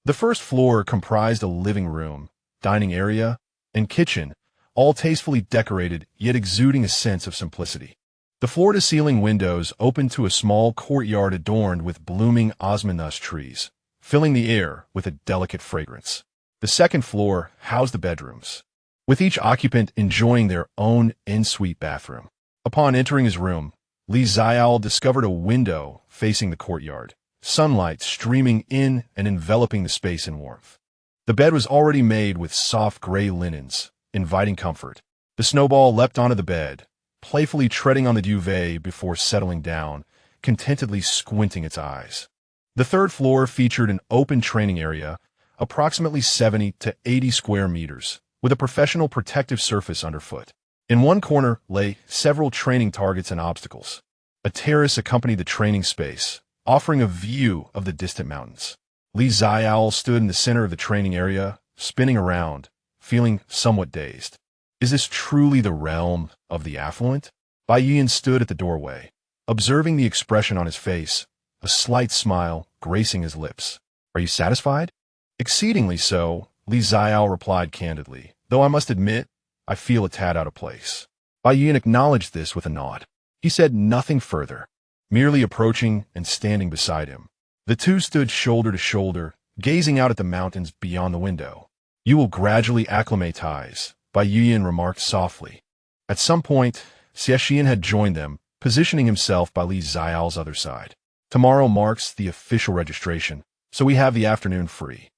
The first floor comprised a living room, dining area, and kitchen, all tastefully decorated yet exuding a sense of simplicity. The floor-to-ceiling windows opened to a small courtyard adorned with blooming osmanthus trees, filling the air with a delicate fragrance. The second floor housed the bedrooms, with each occupant enjoying their own en-suite bathroom. Upon entering his room, Xiaole discovered a window facing the courtyard, sunlight streaming in and enveloping the space in warmth. The bed was already made with soft gray linens, inviting comfort. The snowball leapt onto the bed, playfully treading on the duvet before settling down, contentedly squinting its eyes. The third floor featured an open training area, approximately 70 to 80 square meters, with a professional protective surface underfoot. In one corner lay several training targets and obstacles. A terrace accompanied the training space, offering a view of the distant mountains. Xiaole stood in the center of the training area, spinning around, feeling somewhat dazed. Is this truly the realm of the affluent? Yian stood at the doorway, observing the expression on his face, a slight smile gracing his lips. Are you satisfied? Exceedingly so, Xiaole replied candidly, though I must admit, I feel a tad out of place. Yian acknowledged this with a nod. He said nothing further, merely approaching and standing beside him. The two stood shoulder to shoulder, gazing out at the mountains beyond the window. You will gradually acclimatize, Yian remarked softly. At some point, Xie Shiyan had joined them, positioning himself by Xiaole's other side. Tomorrow marks the official registration, so we have the afternoon free.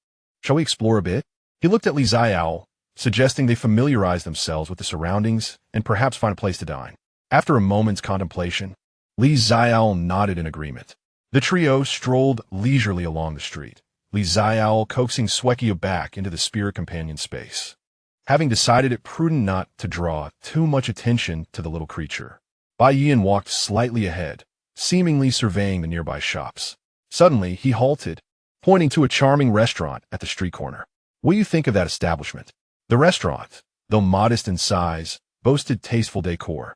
Shall we explore a bit? He looked at Xiaole, suggesting they familiarize themselves with the surroundings and perhaps find a place to dine. After a moment's contemplation, Xiaole nodded in agreement. The trio strolled leisurely along the street, Xiaole coaxing Xueqia back into the spirit companion space, having decided it prudent not to draw too much attention to the little creature. Yian walked slightly ahead, seemingly surveying the nearby shops. Suddenly, he halted, pointing to a charming restaurant at the street corner. What do you think of that establishment? The restaurant, though modest in size, boasted tasteful decor,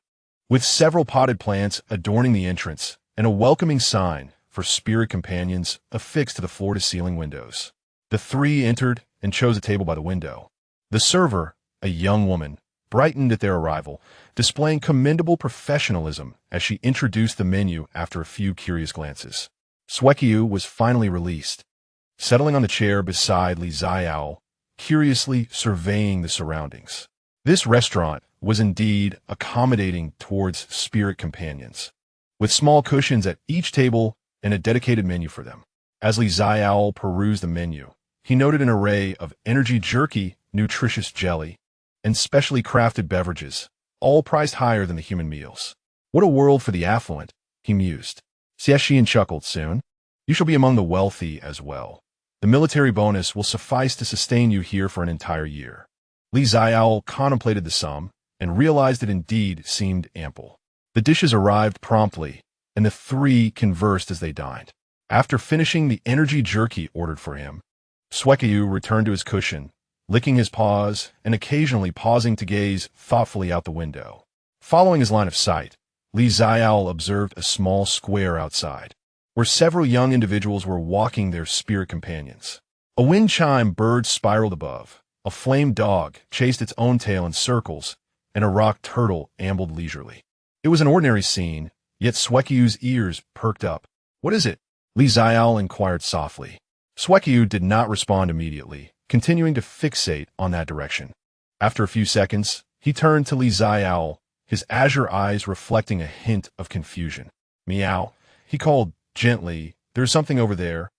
with several potted plants adorning the entrance and a welcoming sign for spirit companions affixed to the floor-to-ceiling windows. The three entered and chose a table by the window. The server, a young woman, brightened at their arrival, displaying commendable professionalism as she introduced the menu after a few curious glances. Xiaole was finally released, settling on the chair beside Xiaole, curiously surveying the surroundings. This restaurant was indeed accommodating towards spirit companions, with small cushions at each table and a dedicated menu for them. As Xiaole perused the menu, he noted an array of energy jerky, nutritious jelly, and specially crafted beverages, all priced higher than the human meals. What a world for the affluent, he mused. Xie Shiyan chuckled. Soon, you shall be among the wealthy as well. The military bonus will suffice to sustain you here for an entire year. Xiaole contemplated the sum and realized it indeed seemed ample. The dishes arrived promptly, and the three conversed as they dined. After finishing the energy jerky ordered for him, Xiaole returned to his cushion, licking his paws and occasionally pausing to gaze thoughtfully out the window. Following his line of sight, Xiaole observed a small square outside, where several young individuals were walking their spirit companions. A wind chime bird spiraled above, a flame dog chased its own tail in circles, and a rock turtle ambled leisurely. It was an ordinary scene, yet Xiaole's ears perked up. What is it? Xiaole inquired softly. Xiaole did not respond immediately, continuing to fixate on that direction. After a few seconds, he turned to Xiaole, his azure eyes reflecting a hint of confusion. Meow, he called gently. There's something over there,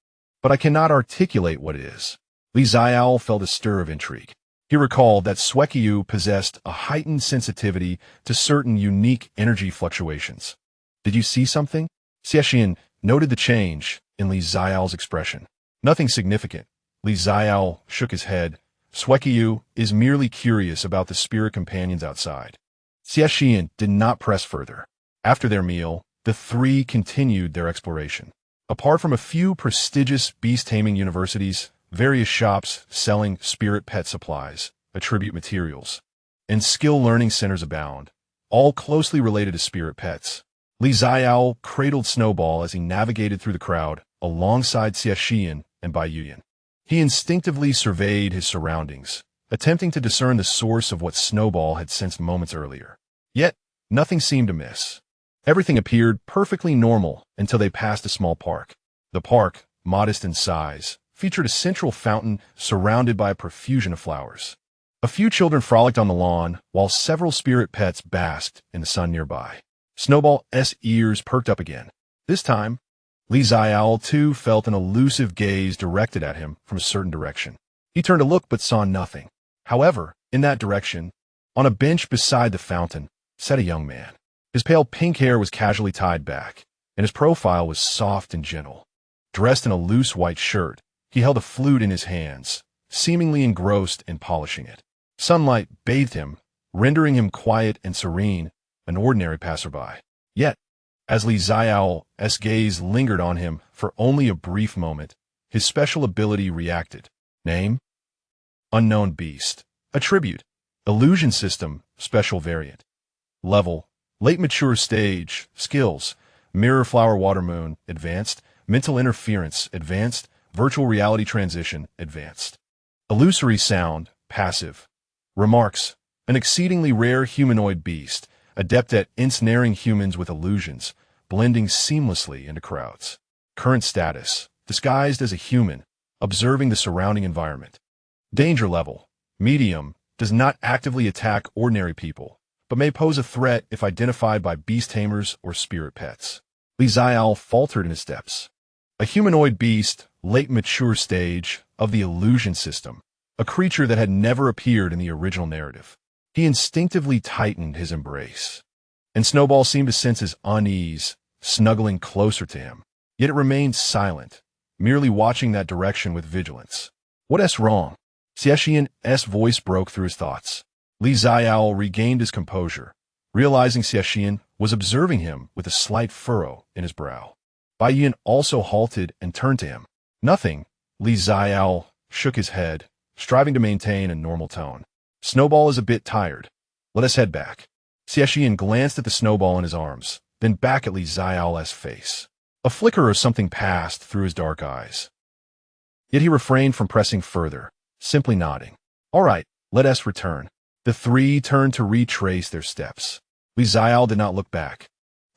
but I cannot articulate what it is. Xiaole felt a stir of intrigue. He recalled that Xiaole possessed a heightened sensitivity to certain unique energy fluctuations. Did you see something? Xie Shiyan noted the change in Xiaole's expression. Nothing significant. Xiaole shook his head. Xiaole is merely curious about the spirit companions outside. Xie Shiyan did not press further. After their meal, the three continued their exploration. Apart from a few prestigious beast-taming universities, various shops selling spirit pet supplies, attribute materials, and skill learning centers abound, all closely related to spirit pets. Xiaole cradled Snowball as he navigated through the crowd alongside Xie Shiyan and Bai Yuyan. He instinctively surveyed his surroundings, attempting to discern the source of what Snowball had sensed moments earlier. Yet, nothing seemed amiss. Everything appeared perfectly normal until they passed a small park. The park, modest in size, featured a central fountain surrounded by a profusion of flowers. A few children frolicked on the lawn, while several spirit pets basked in the sun nearby. Snowball's ears perked up again. This time, Xiaole too felt an elusive gaze directed at him from a certain direction. He turned to look but saw nothing. However, in that direction, on a bench beside the fountain, sat a young man. His pale pink hair was casually tied back, and his profile was soft and gentle. Dressed in a loose white shirt, he held a flute in his hands, seemingly engrossed in polishing it. Sunlight bathed him, rendering him quiet and serene, an ordinary passerby. Yet, as Xiaole's gaze lingered on him for only a brief moment, his special ability reacted. Name? Unknown Beast. Attribute: Illusion System, Special Variant. Level: Late Mature Stage. Skills: Mirror Flower Water Moon, Advanced. Mental Interference, Advanced. Virtual Reality Transition, Advanced. Illusory Sound, Passive. Remarks: An exceedingly rare humanoid beast, adept at ensnaring humans with illusions, blending seamlessly into crowds. Current status: Disguised as a human, observing the surrounding environment. Danger level: Medium, does not actively attack ordinary people, but may pose a threat if identified by beast tamers or spirit pets. Xiaole faltered in his steps. A humanoid beast, late mature stage, of the illusion system, a creature that had never appeared in the original narrative. He instinctively tightened his embrace, and Snowball seemed to sense his unease, snuggling closer to him. Yet it remained silent, merely watching that direction with vigilance. What's wrong? Xie Shiyan's voice broke through his thoughts. Xiaole regained his composure, realizing Xie Shiyan was observing him with a slight furrow in his brow. Bai Yuyan also halted and turned to him. Nothing. Xiaole shook his head, striving to maintain a normal tone. Snowball is a bit tired. Let us head back. Xie Shiyan glanced at the snowball in his arms, then back at Xiaole's face. A flicker of something passed through his dark eyes. Yet he refrained from pressing further, simply nodding. All right, Let us return. The three turned to retrace their steps. Xiaole did not look back,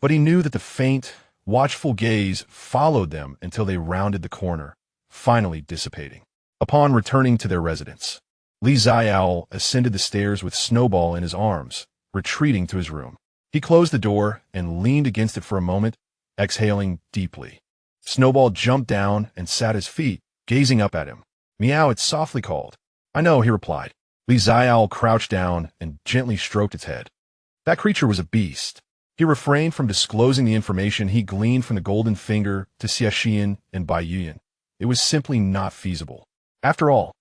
but he knew that the faint, watchful gaze followed them until they rounded the corner, finally dissipating. Upon returning to their residence, Xiaole ascended the stairs with Snowball in his arms, retreating to his room. He closed the door and leaned against it for a moment, exhaling deeply. Snowball jumped down and sat at his feet, gazing up at him. "Meow," it softly called. "I know," he replied. Xiaole crouched down and gently stroked its head. That creature was a beast. He refrained from disclosing the information he gleaned from the golden finger to Xie Shiyan and Bai Yuan. It was simply not feasible. After all,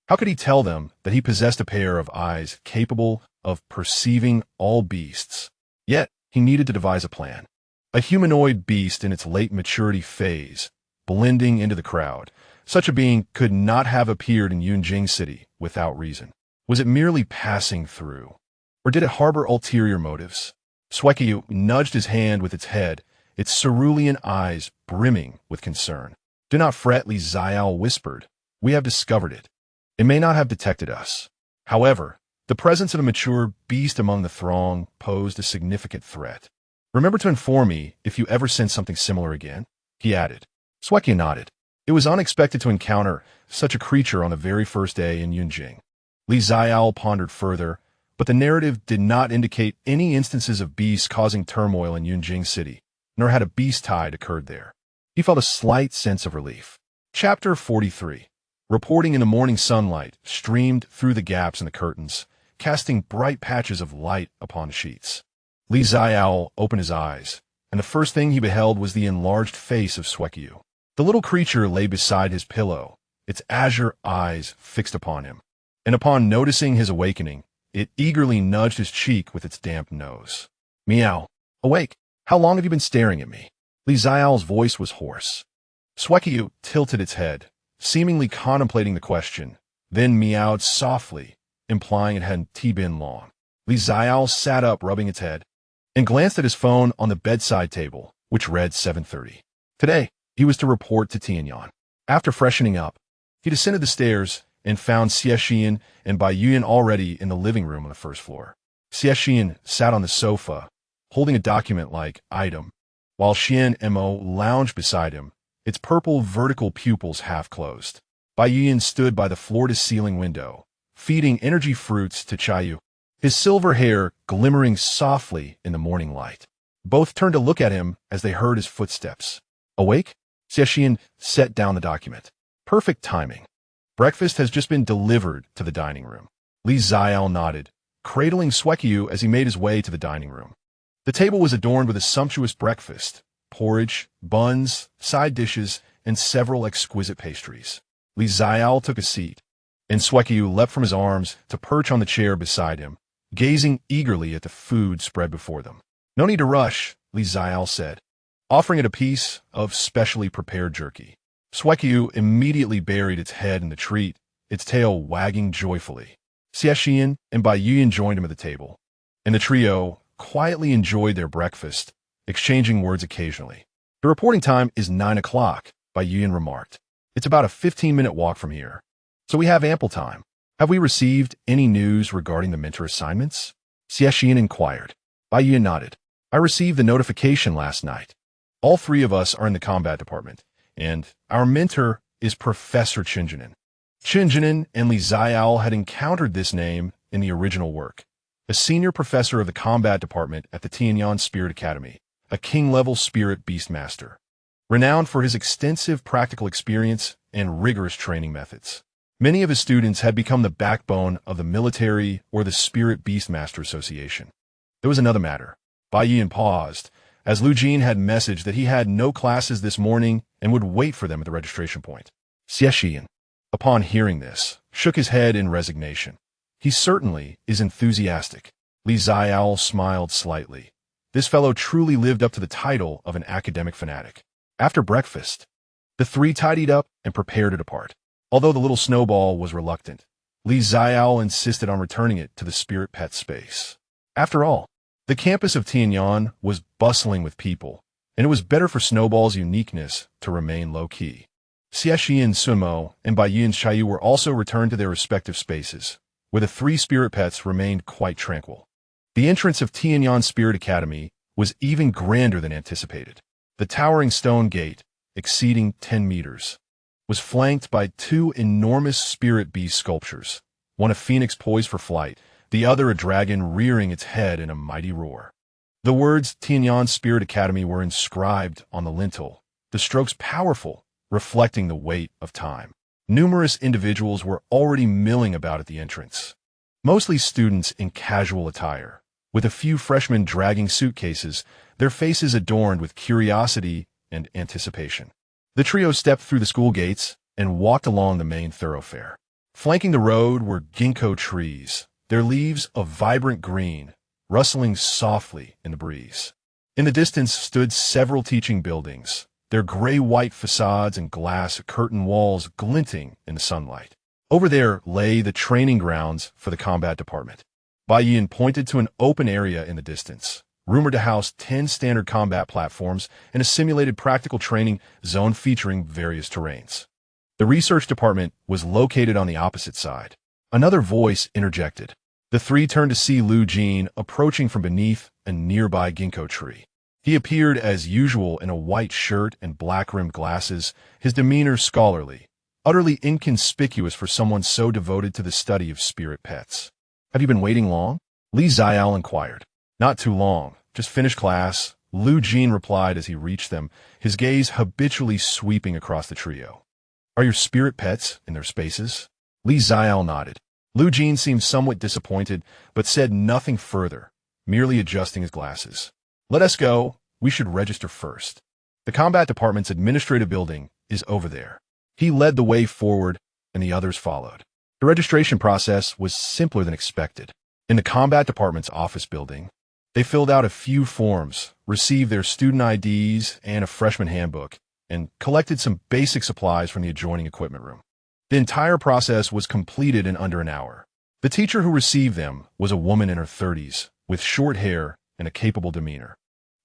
how could he tell them that he possessed a pair of eyes capable of perceiving all beasts? Yet, he needed to devise a plan. A humanoid beast in its late maturity phase, blending into the crowd. Such a being could not have appeared in Yunjing City without reason. Was it merely passing through? Or did it harbor ulterior motives? Xueqiu nudged his hand with its head, its cerulean eyes brimming with concern. "Do not fret," Xiaole whispered. "We have discovered it. It may not have detected us. However, the presence of a mature beast among the throng posed a significant threat. Remember to inform me if you ever sense something similar again," he added. Xueqiu nodded. It was unexpected to encounter such a creature on the very first day in Yunjing. Xiaole pondered further, but the narrative did not indicate any instances of beasts causing turmoil in Yunjing City, nor had a beast tide occurred there. He felt a slight sense of relief. Chapter 43. Reporting in the morning sunlight streamed through the gaps in the curtains, casting bright patches of light upon the sheets. Xiaole opened his eyes, and the first thing he beheld was the enlarged face of Xueqiu. The little creature lay beside his pillow, its azure eyes fixed upon him. And upon noticing his awakening, it eagerly nudged his cheek with its damp nose. "Meow. Awake. How long have you been staring at me?" Xiaole's voice was hoarse. Xueqiu tilted its head, seemingly contemplating the question, then meowed softly, implying it hadn't been long. Xiaole sat up, rubbing its head, and glanced at his phone on the bedside table, which read 7:30. Today, he was to report to Tianyan. After freshening up, he descended the stairs and found Xie Shiyan and Bai Yuan already in the living room on the first floor. Xie Shiyan sat on the sofa, holding a document-like item, while Xuanmo lounged beside him, its purple vertical pupils half closed. Bai Yuan stood by the floor-to-ceiling window, feeding energy fruits to Chayu, his silver hair glimmering softly in the morning light. Both turned to look at him as they heard his footsteps. "Awake?" Xie Shiyan set down the document. "Perfect timing. Breakfast has just been delivered to the dining room." Xiaole nodded, cradling Xueqiu as he made his way to the dining room. The table was adorned with a sumptuous breakfast, porridge, buns, side dishes, and several exquisite pastries. Xiaole took a seat, and Xueqiu leapt from his arms to perch on the chair beside him, gazing eagerly at the food spread before them. "No need to rush," Xiaole said, offering it a piece of specially prepared jerky. Xueqiu immediately buried its head in the treat, its tail wagging joyfully. Xie Shiyan and Bai Yuan joined him at the table, and the trio quietly enjoyed their breakfast, exchanging words occasionally. "The reporting time is 9 o'clock, Bai Yuan remarked. "It's about a 15-minute walk from here, so we have ample time. Have we received any news regarding the mentor assignments?" Xie Shiyan inquired. Bai Yuan nodded. "I received the notification last night. All three of us are in the combat department, and our mentor is Professor Qinjinan." Qinjinan and Xiaole had encountered this name in the original work, a senior professor of the combat department at the Tianyan Spirit Academy, a king-level spirit beastmaster, renowned for his extensive practical experience and rigorous training methods. Many of his students had become the backbone of the military or the Spirit Beastmaster Association. There was another matter. Bai Yuan paused, as Lu Jin had messaged that he had no classes this morning and would wait for them at the registration point. Xie Shiyan, upon hearing this, shook his head in resignation. "He certainly is enthusiastic." Xiaole smiled slightly. This fellow truly lived up to the title of an academic fanatic. After breakfast, the three tidied up and prepared to depart. Although the little Snowball was reluctant, Xiaole insisted on returning it to the spirit pet space. After all, the campus of Tianyan was bustling with people, and it was better for Snowball's uniqueness to remain low-key. Xie Shiyan, Xuanmo, and Bai Yuan Chayu were also returned to their respective spaces, where the three spirit pets remained quite tranquil. The entrance of Tianyan Spirit Academy was even grander than anticipated. The towering stone gate, exceeding 10 meters, was flanked by two enormous spirit beast sculptures, one a phoenix poised for flight, the other a dragon rearing its head in a mighty roar. The words Tianyan Spirit Academy were inscribed on the lintel, the strokes powerful, reflecting the weight of time. Numerous individuals were already milling about at the entrance, mostly students in casual attire, with a few freshmen dragging suitcases, their faces adorned with curiosity and anticipation. The trio stepped through the school gates and walked along the main thoroughfare. Flanking the road were ginkgo trees, their leaves of vibrant green, rustling softly in the breeze. In the distance stood several teaching buildings, their gray-white facades and glass curtain walls glinting in the sunlight. Over there lay the training grounds for the combat department. Bai Yin pointed to an open area in the distance, rumored to house 10 standard combat platforms and a simulated practical training zone featuring various terrains. The research department was located on the opposite side. Another voice interjected. The three turned to see Lu Jin approaching from beneath a nearby ginkgo tree. He appeared as usual in a white shirt and black-rimmed glasses, his demeanor scholarly, utterly inconspicuous for someone so devoted to the study of spirit pets. "Have you been waiting long?" Li Xiaole inquired. "Not too long. Just finished class," Lu Jin replied as he reached them, his gaze habitually sweeping across the trio. "Are your spirit pets in their spaces?" Li Xiaole nodded. Lu Jin seemed somewhat disappointed, but said nothing further, merely adjusting his glasses. "Let us go. We should register first. The combat department's administrative building is over there." He led the way forward, and the others followed. The registration process was simpler than expected. In the combat department's office building, they filled out a few forms, received their student IDs and a freshman handbook, and collected some basic supplies from the adjoining equipment room. The entire process was completed in under an hour. The teacher who received them was a woman in her 30s, with short hair and a capable demeanor.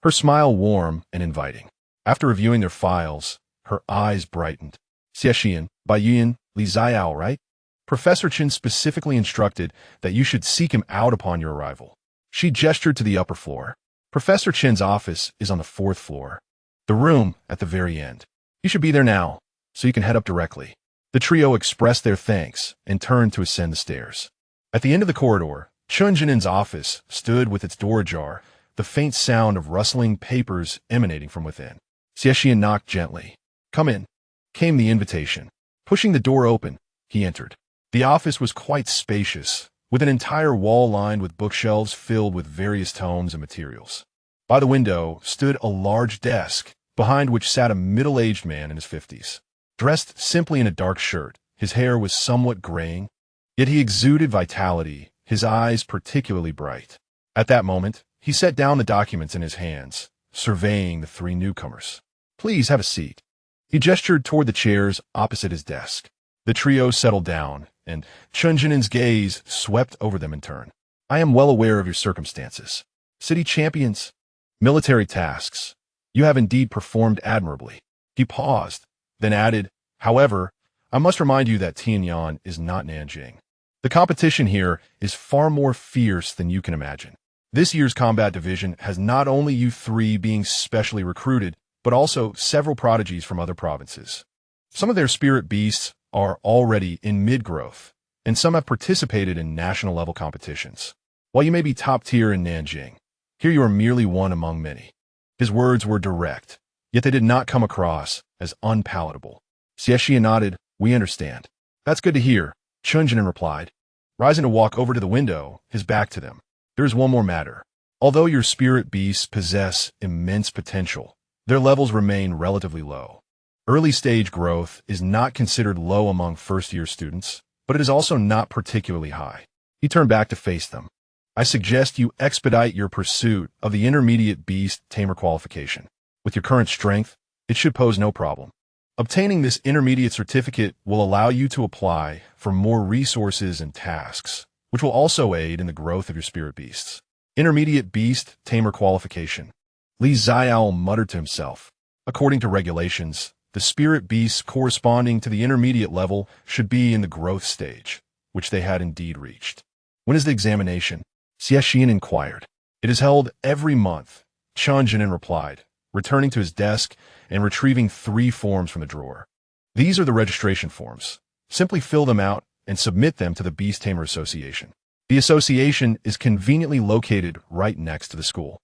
Her smile warm and inviting. After reviewing their files, her eyes brightened. "Xie Shiyan, Bai Yin, Li Xiaole, right? Professor Chen specifically instructed that you should seek him out upon your arrival." She gestured to the upper floor. "Professor Chen's office is on the 4th floor. The room at the very end. You should be there now, so you can head up directly." The trio expressed their thanks and turned to ascend the stairs. At the end of the corridor, Chun Jinin's office stood with its door ajar, the faint sound of rustling papers emanating from within. Xie Shiyan knocked gently. "Come in," came the invitation. Pushing the door open, he entered. The office was quite spacious, with an entire wall lined with bookshelves filled with various tomes and materials. By the window stood a large desk, behind which sat a middle-aged man in his 50s. Dressed simply in a dark shirt, his hair was somewhat graying, yet he exuded vitality, his eyes particularly bright. At that moment, he set down the documents in his hands, surveying the three newcomers. "Please have a seat." He gestured toward the chairs opposite his desk. The trio settled down, and Chun Jinin's gaze swept over them in turn. "I am well aware of your circumstances. City champions, military tasks. You have indeed performed admirably." He paused, then added, "However, I must remind you that Tianyan is not Nanjing. The competition here is far more fierce than you can imagine. This year's combat division has not only you three being specially recruited, but also several prodigies from other provinces. Some of their spirit beasts are already in mid-growth, and some have participated in national-level competitions. While you may be top tier in Nanjing, here you are merely one among many." His words were direct, yet they did not come across as unpalatable. Xie Shiyan nodded. "We understand." "That's good to hear," Chun Jinin replied, rising to walk over to the window, his back to them. "There is one more matter. Although your spirit beasts possess immense potential, their levels remain relatively low. Early-stage growth is not considered low among first-year students, but it is also not particularly high." He turned back to face them. "I suggest you expedite your pursuit of the intermediate beast tamer qualification. With your current strength, it should pose no problem. Obtaining this intermediate certificate will allow you to apply for more resources and tasks, which will also aid in the growth of your spirit beasts." Intermediate beast tamer qualification. Li Xiaole muttered to himself. According to regulations, the spirit beasts corresponding to the intermediate level should be in the growth stage, which they had indeed reached. When is the examination? Xie Shiyan inquired. It is held every month, Chen Jinan replied, returning to his desk and retrieving 3 forms from the drawer. These are the registration forms. Simply fill them out and submit them to the Beast Tamer Association. The association is conveniently located right next to the school.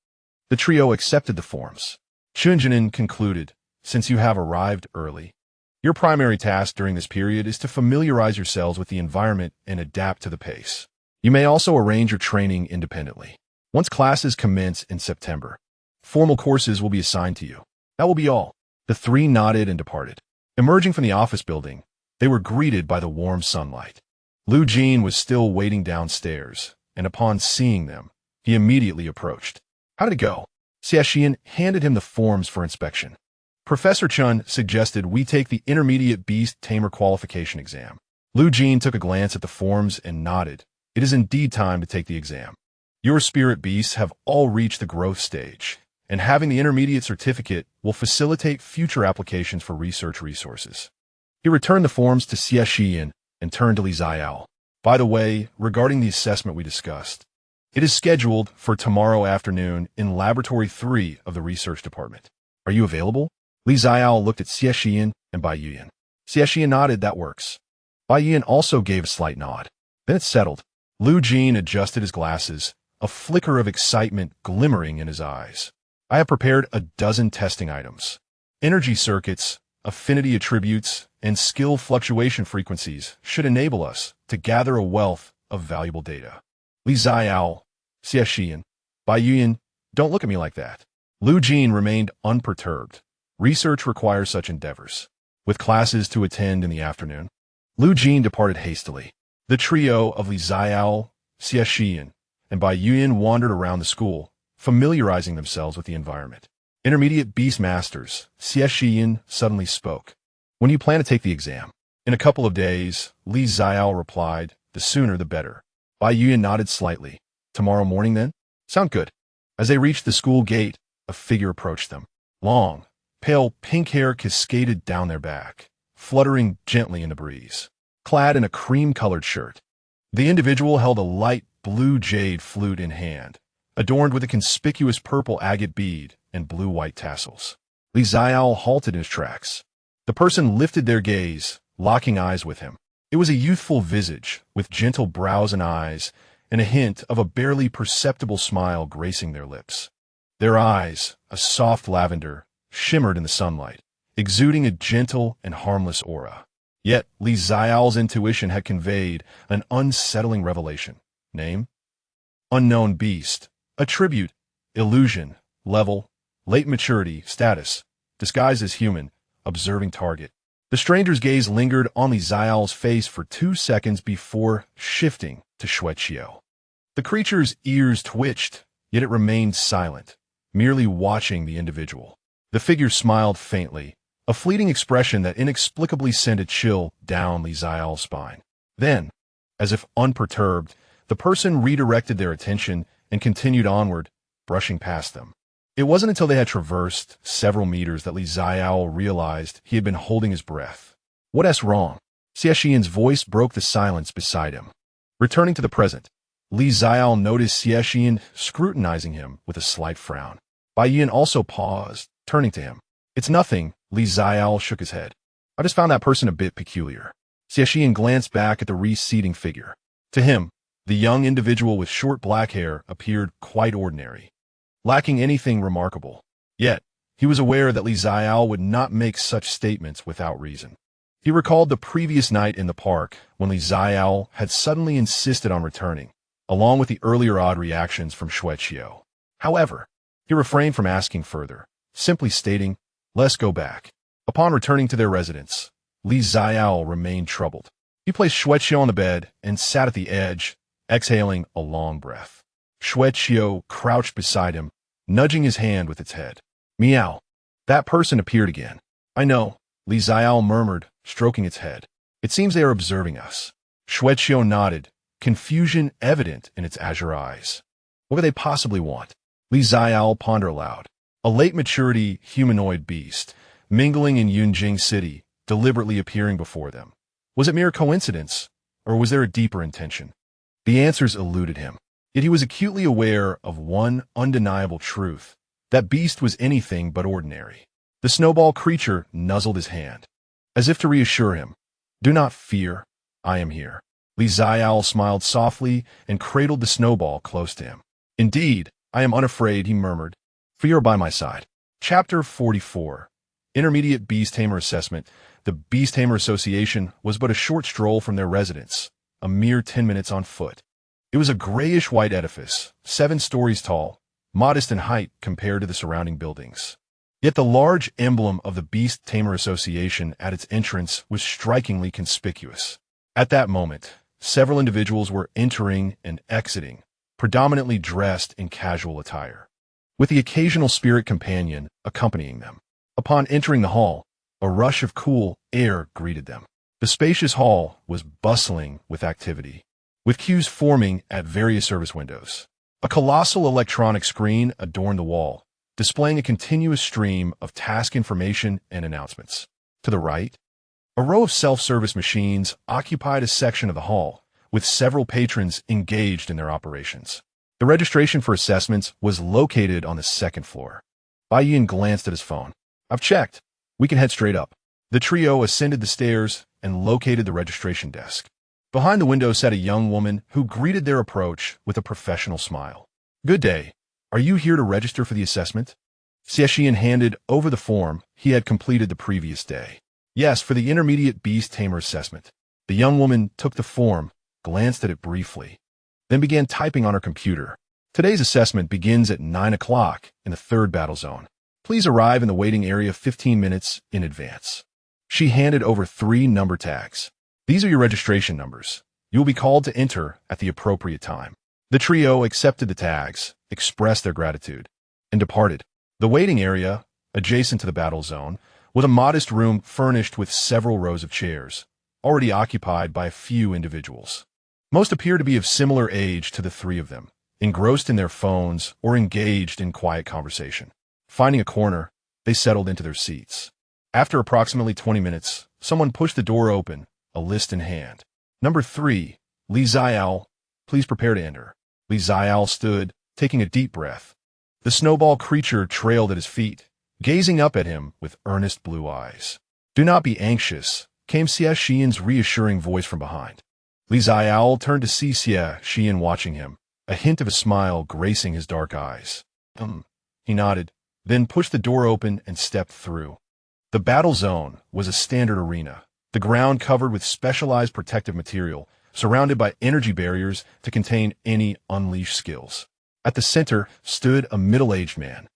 The trio accepted the forms. Chen Jinan concluded, since you have arrived early, your primary task during this period is to familiarize yourselves with the environment and adapt to the pace. You may also arrange your training independently. Once classes commence in September, formal courses will be assigned to you. That will be all. The 3 nodded and departed. Emerging from the office building, they were greeted by the warm sunlight. Lu Jin was still waiting downstairs, and upon seeing them, he immediately approached. How did it go? Xie Shiyan handed him the forms for inspection. Professor Chen suggested we take the intermediate Beast Tamer qualification exam. Lu Jin took a glance at the forms and nodded. It is indeed time to take the exam. Your spirit beasts have all reached the growth stage, and having the intermediate certificate will facilitate future applications for research resources. He returned the forms to Xie Shiyan and turned to Xiaole. By the way, regarding the assessment we discussed, it is scheduled for tomorrow afternoon in Laboratory 3 of the Research Department. Are you available? Xiaole looked at Xie Shiyan and Bai Yuyan. Xie Shiyan nodded, that works. Bai Yuyan also gave a slight nod. Then it settled. Lu Jin adjusted his glasses, a flicker of excitement glimmering in his eyes. I have prepared a dozen testing items. Energy circuits, affinity attributes, and skill fluctuation frequencies should enable us to gather a wealth of valuable data. Xiaole, Xie Shiyan, Bai Yuyan, don't look at me like that. Lu Jin remained unperturbed. Research requires such endeavors. With classes to attend in the afternoon, Lu Jin departed hastily. The trio of Xiaole, Xie Shiyan, and Bai Yuyan wandered around the school, familiarizing themselves with the environment. Intermediate Beast Masters, Xie Shiyan suddenly spoke. When do you plan to take the exam? In a couple of days, Xiaole replied, the sooner the better. Bai Yuyan nodded slightly. Tomorrow morning then? Sound good. As they reached the school gate, a figure approached them. Long, pale pink hair cascaded down their back, fluttering gently in the breeze. Clad in a cream-colored shirt, the individual held a light blue jade flute in hand, adorned with a conspicuous purple agate bead and blue-white tassels. Xiaole halted in his tracks. The person lifted their gaze, locking eyes with him. It was a youthful visage, with gentle brows and eyes, and a hint of a barely perceptible smile gracing their lips. Their eyes, a soft lavender, shimmered in the sunlight, exuding a gentle and harmless aura. Yet, Xiaole's intuition had conveyed an unsettling revelation. Name? Unknown beast. Attribute. Illusion. Level. Late maturity. Status. Disguised as human. Observing target. The stranger's gaze lingered on Xiaole's face for 2 seconds before shifting to Xuanmo. The creature's ears twitched, yet it remained silent, merely watching the individual. The figure smiled faintly, a fleeting expression that inexplicably sent a chill down Xiaole's spine. Then, as if unperturbed, the person redirected their attention and continued onward, brushing past them. It wasn't until they had traversed several meters that Xiaole realized he had been holding his breath. What's wrong? Xie Shiyan's voice broke the silence beside him. Returning to the present, Xiaole noticed Xie Shiyan scrutinizing him with a slight frown. Bai Yuyan also paused, turning to him. It's nothing, Xiaole shook his head. I just found that person a bit peculiar. Xie Shiyan glanced back at the receding figure. To him, the young individual with short black hair appeared quite ordinary, lacking anything remarkable. Yet, he was aware that Xiaole would not make such statements without reason. He recalled the previous night in the park when Xiaole had suddenly insisted on returning, along with the earlier odd reactions from Xuanmo. However, he refrained from asking further, simply stating, let's go back. Upon returning to their residence, Xiaole remained troubled. He placed Xuanmo on the bed and sat at the edge, exhaling a long breath. Xuanmo crouched beside him, nudging his hand with its head. Meow. That person appeared again. I know, Xiaole murmured, stroking its head. It seems they are observing us. Xuanmo nodded, confusion evident in its azure eyes. What could they possibly want? Xiaole pondered aloud. A late maturity humanoid beast, mingling in Yunjing City, deliberately appearing before them. Was it mere coincidence, Or was there a deeper intention? The answers eluded him. Yet he was acutely aware of one undeniable truth. That beast was anything but ordinary. The snowball creature nuzzled his hand, as if to reassure him. Do not fear, I am here. Xiaole smiled softly and cradled the snowball close to him. Indeed, I am unafraid, he murmured, for you are by my side. Chapter 44. Intermediate Beast Tamer Assessment. The Beast Tamer Association was but a short stroll from their residence, a mere 10 minutes on foot. It was a grayish-white edifice, 7 stories tall, modest in height compared to the surrounding buildings. Yet the large emblem of the Beast Tamer Association at its entrance was strikingly conspicuous. At that moment, several individuals were entering and exiting, predominantly dressed in casual attire, with the occasional spirit companion accompanying them. Upon entering the hall, a rush of cool air greeted them. The spacious hall was bustling with activity, with queues forming at various service windows. A colossal electronic screen adorned the wall, displaying a continuous stream of task information and announcements. To the right, a row of self-service machines occupied a section of the hall, with several patrons engaged in their operations. The registration for assessments was located on the second floor. Bai Yin glanced at his phone. I've checked. We can head straight up. The trio ascended the stairs and located the registration desk. Behind the window sat a young woman who greeted their approach with a professional smile. Good day. Are you here to register for the assessment? Xie Shiyan handed over the form he had completed the previous day. Yes, for the Intermediate Beast Tamer Assessment. The young woman took the form, glanced at it briefly, then began typing on her computer. Today's assessment begins at 9 o'clock in the 3rd battle zone. Please arrive in the waiting area 15 minutes in advance. She handed over 3 number tags. These are your registration numbers. You will be called to enter at the appropriate time. The trio accepted the tags, expressed their gratitude, and departed. The waiting area, adjacent to the battle zone, was a modest room furnished with several rows of chairs, already occupied by a few individuals. Most appeared to be of similar age to the 3 of them, engrossed in their phones or engaged in quiet conversation. Finding a corner, they settled into their seats. After approximately 20 minutes, someone pushed the door open, a list in hand. Number 3, Xiaole, please prepare to enter. Xiaole stood, taking a deep breath. The snowball creature trailed at his feet, gazing up at him with earnest blue eyes. Do not be anxious, came Xie Shiyan's reassuring voice from behind. Xiaole turned to see Xie Shiyan watching him, a hint of a smile gracing his dark eyes. He nodded, then pushed the door open and stepped through. The battle zone was a standard arena, the ground covered with specialized protective material, surrounded by energy barriers to contain any unleashed skills. At the center stood a middle-aged man,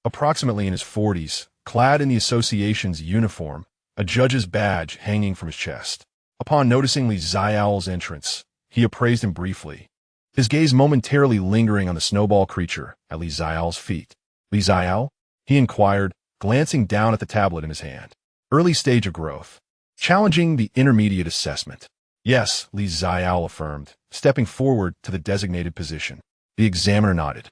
approximately in his 40s, clad in the association's uniform, a judge's badge hanging from his chest. Upon noticing Xiaole's entrance, he appraised him briefly, his gaze momentarily lingering on the snowball creature at Xiaole's feet. Xiaole? He inquired, glancing down at the tablet in his hand. Early stage of growth. Challenging the intermediate assessment. Yes, Xiaole affirmed, stepping forward to the designated position. The examiner nodded.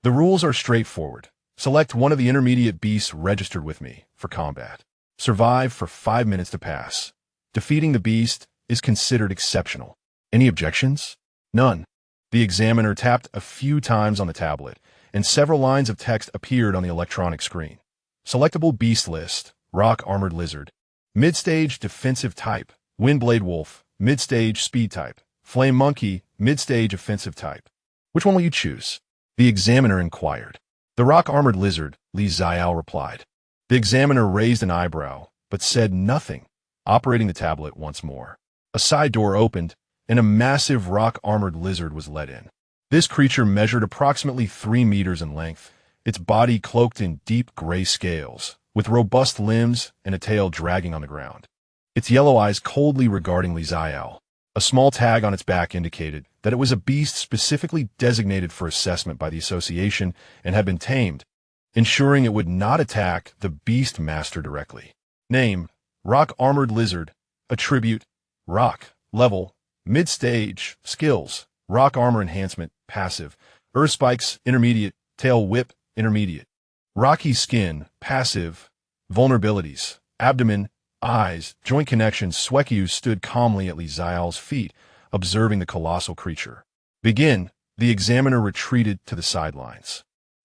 The rules are straightforward. Select one of the intermediate beasts registered with me for combat. Survive for 5 minutes to pass. Defeating the beast is considered exceptional. Any objections? None. The examiner tapped a few times on the tablet, and several lines of text appeared on the electronic screen. Selectable beast list, rock armored lizard. Mid-stage defensive type, windblade wolf. Mid-stage speed type, flame monkey. Mid-stage offensive type. Which one will you choose? The examiner inquired. The rock armored lizard, Xiaole replied. The examiner raised an eyebrow, but said nothing, operating the tablet once more. A side door opened, and a massive rock armored lizard was let in. This creature measured approximately 3 meters in length, its body cloaked in deep gray scales, with robust limbs and a tail dragging on the ground. Its yellow eyes coldly regarding Xiaole. A small tag on its back indicated that it was a beast specifically designated for assessment by the association and had been tamed, ensuring it would not attack the beast master directly. Name: Rock Armored Lizard. Attribute: Rock. Level: Mid-stage. Skills: Rock Armor Enhancement. Passive: Earth Spikes. Intermediate. Tail Whip. Intermediate. Rocky Skin. Passive. Vulnerabilities: Abdomen, eyes, joint connections. Suekiu stood calmly at Xiaole's feet, observing the colossal creature. Begin, the examiner retreated to the sidelines.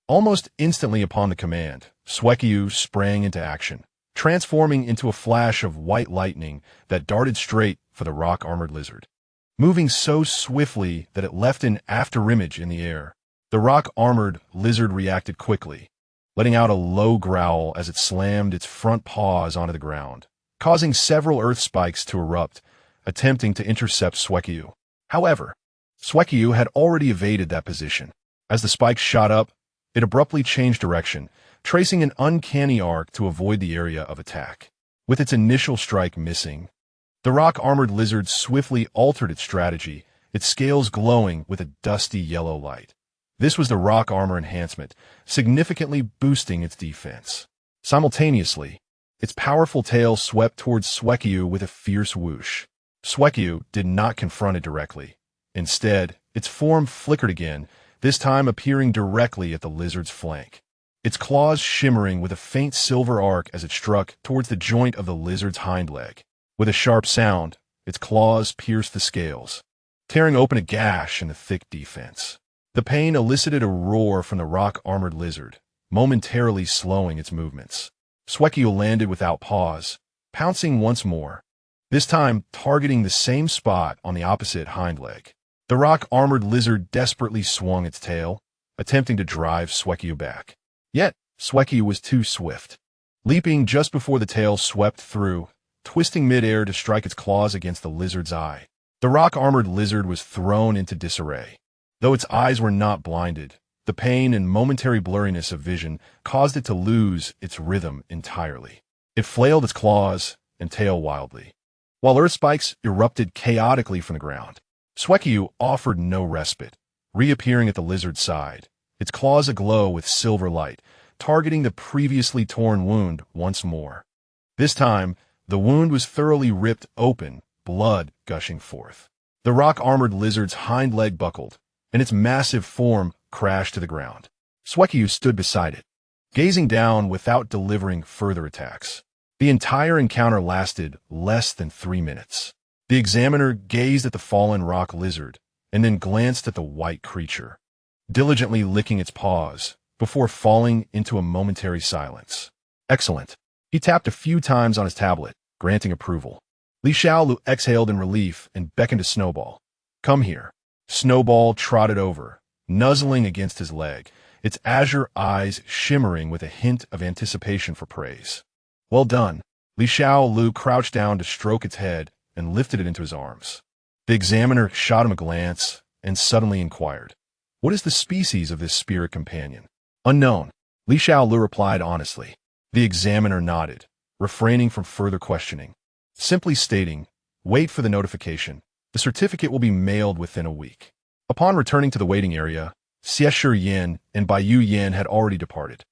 Almost instantly upon the command, Xuanmo sprang into action, transforming into a flash of white lightning that darted straight for the rock-armored lizard. Moving so swiftly that it left an afterimage in the air, the rock-armored lizard reacted quickly, letting out a low growl as it slammed its front paws onto the ground, causing several earth spikes to erupt, attempting to intercept Xuanmo. However, Xuanmo had already evaded that position. As the spikes shot up, it abruptly changed direction, tracing an uncanny arc to avoid the area of attack. With its initial strike missing, the rock-armored lizard swiftly altered its strategy, its scales glowing with a dusty yellow light. This was the rock armor enhancement, significantly boosting its defense. Simultaneously, its powerful tail swept towards Xuanmo with a fierce whoosh. Xuanmo did not confront it directly. Instead, its form flickered again, this time appearing directly at the lizard's flank. Its claws shimmering with a faint silver arc as it struck towards the joint of the lizard's hind leg. With a sharp sound, its claws pierced the scales, tearing open a gash in the thick defense. The pain elicited a roar from the rock-armored lizard, momentarily slowing its movements. Xuanmo landed without pause, pouncing once more, this time targeting the same spot on the opposite hind leg. The rock-armored lizard desperately swung its tail, attempting to drive Xuanmo back. Yet, Xuanmo was too swift. Leaping just before the tail swept through, twisting midair to strike its claws against the lizard's eye. The rock-armored lizard was thrown into disarray. Though its eyes were not blinded, the pain and momentary blurriness of vision caused it to lose its rhythm entirely. It flailed its claws and tail wildly, while earth spikes erupted chaotically from the ground. Xuanmo offered no respite, reappearing at the lizard's side, its claws aglow with silver light, targeting the previously torn wound once more. This time, the wound was thoroughly ripped open, blood gushing forth. The rock-armored lizard's hind leg buckled, and its massive form crashed to the ground. Xuanmo stood beside it, gazing down without delivering further attacks. The entire encounter lasted less than 3 minutes. The examiner gazed at the fallen rock lizard, and then glanced at the white creature, diligently licking its paws, before falling into a momentary silence. Excellent. He tapped a few times on his tablet, granting approval. Xiaole exhaled in relief and beckoned to Snowball. Come here. Snowball trotted over, nuzzling against his leg, its azure eyes shimmering with a hint of anticipation for praise. Well done. Xiaole crouched down to stroke its head and lifted it into his arms. The examiner shot him a glance and suddenly inquired, "What is the species of this spirit companion?" "Unknown," Xiaole replied honestly. The examiner nodded, refraining from further questioning, simply stating, "Wait for the notification. The certificate will be mailed within a week." Upon returning to the waiting area, Xie Shiyan and Bai Yan had already departed.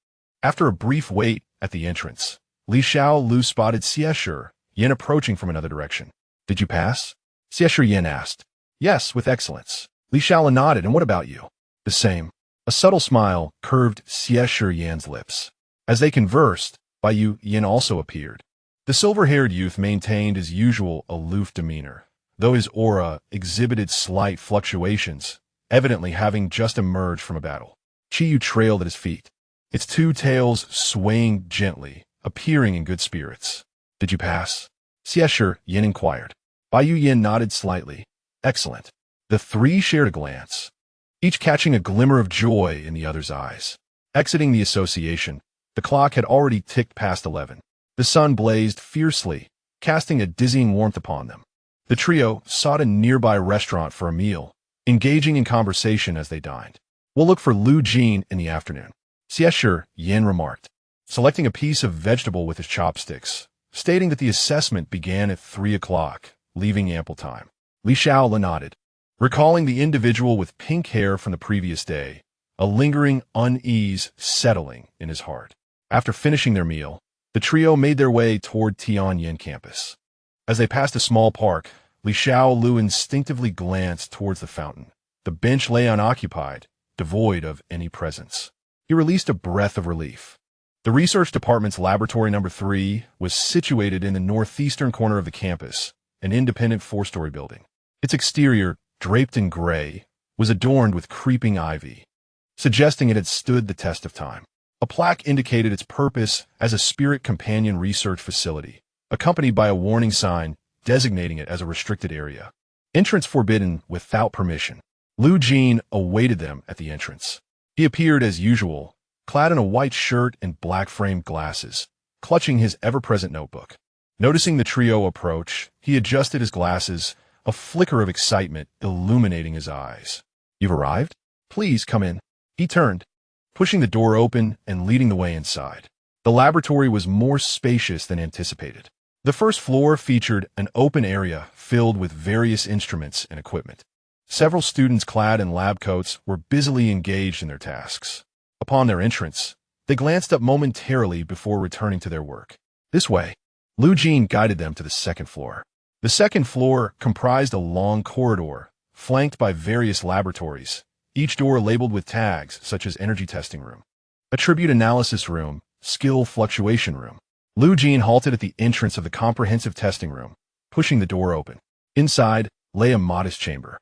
After a brief wait at the entrance, Xiaole spotted Xie Shiyan approaching from another direction. "Did you pass?" Xie Shiyan asked. "Yes, with excellence." Xiaole nodded. "And what about you?" "The same." A subtle smile curved Xie Shiyan's lips. As they conversed, Bai Yan also appeared. The silver-haired youth maintained his usual aloof demeanor, though his aura exhibited slight fluctuations, evidently having just emerged from a battle. Qiyu trailed at his feet, its two tails swaying gently, appearing in good spirits. "Did you pass?" Xie Shiyan inquired. Bai Yan nodded slightly. "Excellent." The three shared a glance, each catching a glimmer of joy in the other's eyes. Exiting the association, the clock had already ticked past 11. The sun blazed fiercely, casting a dizzying warmth upon them. The trio sought a nearby restaurant for a meal, engaging in conversation as they dined. "We'll look for Lu Jin in the afternoon," Xie Shiyan remarked, selecting a piece of vegetable with his chopsticks, stating that the assessment began at 3 o'clock, leaving ample time. Xiaole nodded, recalling the individual with pink hair from the previous day, a lingering unease settling in his heart. After finishing their meal, the trio made their way toward Tianyin campus. As they passed a small park, Xiaole instinctively glanced towards the fountain. The bench lay unoccupied, devoid of any presence. He released a breath of relief. The research department's laboratory number 3 was situated in the northeastern corner of the campus, an independent 4-story building. Its exterior, draped in gray, was adorned with creeping ivy, suggesting it had stood the test of time. A plaque indicated its purpose as a spirit companion research facility, accompanied by a warning sign designating it as a restricted area. Entrance forbidden without permission. Lu Jin awaited them at the entrance. He appeared as usual, clad in a white shirt and black-framed glasses, clutching his ever-present notebook. Noticing the trio approach, he adjusted his glasses, a flicker of excitement illuminating his eyes. "You've arrived? Please come in." He turned, pushing the door open and leading the way inside. The laboratory was more spacious than anticipated. The first floor featured an open area filled with various instruments and equipment. Several students clad in lab coats were busily engaged in their tasks. Upon their entrance, they glanced up momentarily before returning to their work. "This way." Lu Jin guided them to the second floor. The second floor comprised a long corridor, flanked by various laboratories, each door labeled with tags such as energy testing room, attribute analysis room, skill fluctuation room. Lu Jin halted at the entrance of the comprehensive testing room, pushing the door open. Inside lay a modest chamber,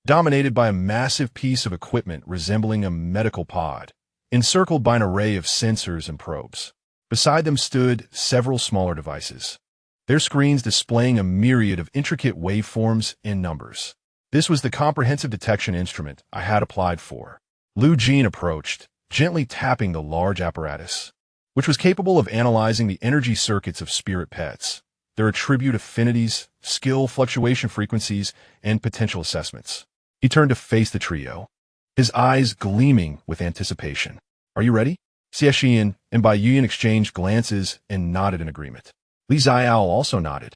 dominated by a massive piece of equipment resembling a medical pod, encircled by an array of sensors and probes. Beside them stood several smaller devices, their screens displaying a myriad of intricate waveforms and numbers. This was the comprehensive detection instrument I had applied for. Lu Jin approached, gently tapping the large apparatus, which was capable of analyzing the energy circuits of spirit pets, their attribute affinities, skill fluctuation frequencies, and potential assessments. He turned to face the trio, his eyes gleaming with anticipation. "Are you ready?" Xie Shiyan and Bai Yuan exchanged glances and nodded in agreement. Xiaole also nodded,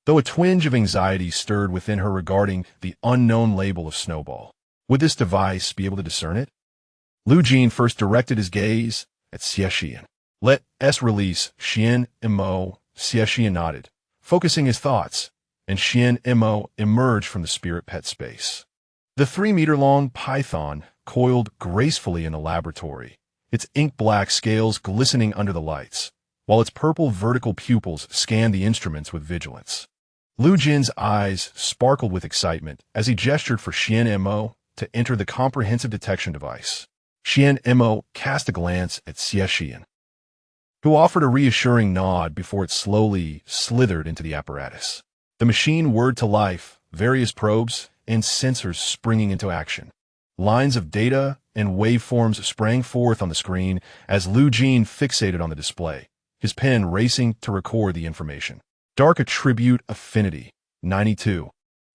though a twinge of anxiety stirred within her regarding the unknown label of Snowball. Would this device be able to discern it? Lu Jin first directed his gaze at Xie Shiyan. "Let us release Xuanmo." Xie Shiyan nodded, focusing his thoughts, and Xuanmo emerged from the spirit pet space. The 3-meter-long python coiled gracefully in the laboratory, its ink-black scales glistening under the lights, while its purple vertical pupils scanned the instruments with vigilance. Lu Jin's eyes sparkled with excitement as he gestured for Xuanmo to enter the comprehensive detection device. Xuanmo cast a glance at Xie Shiyan, who offered a reassuring nod before it slowly slithered into the apparatus. The machine whirred to life, various probes and sensors springing into action. Lines of data and waveforms sprang forth on the screen as Lu Jin fixated on the display, his pen racing to record the information. Dark attribute affinity, 92.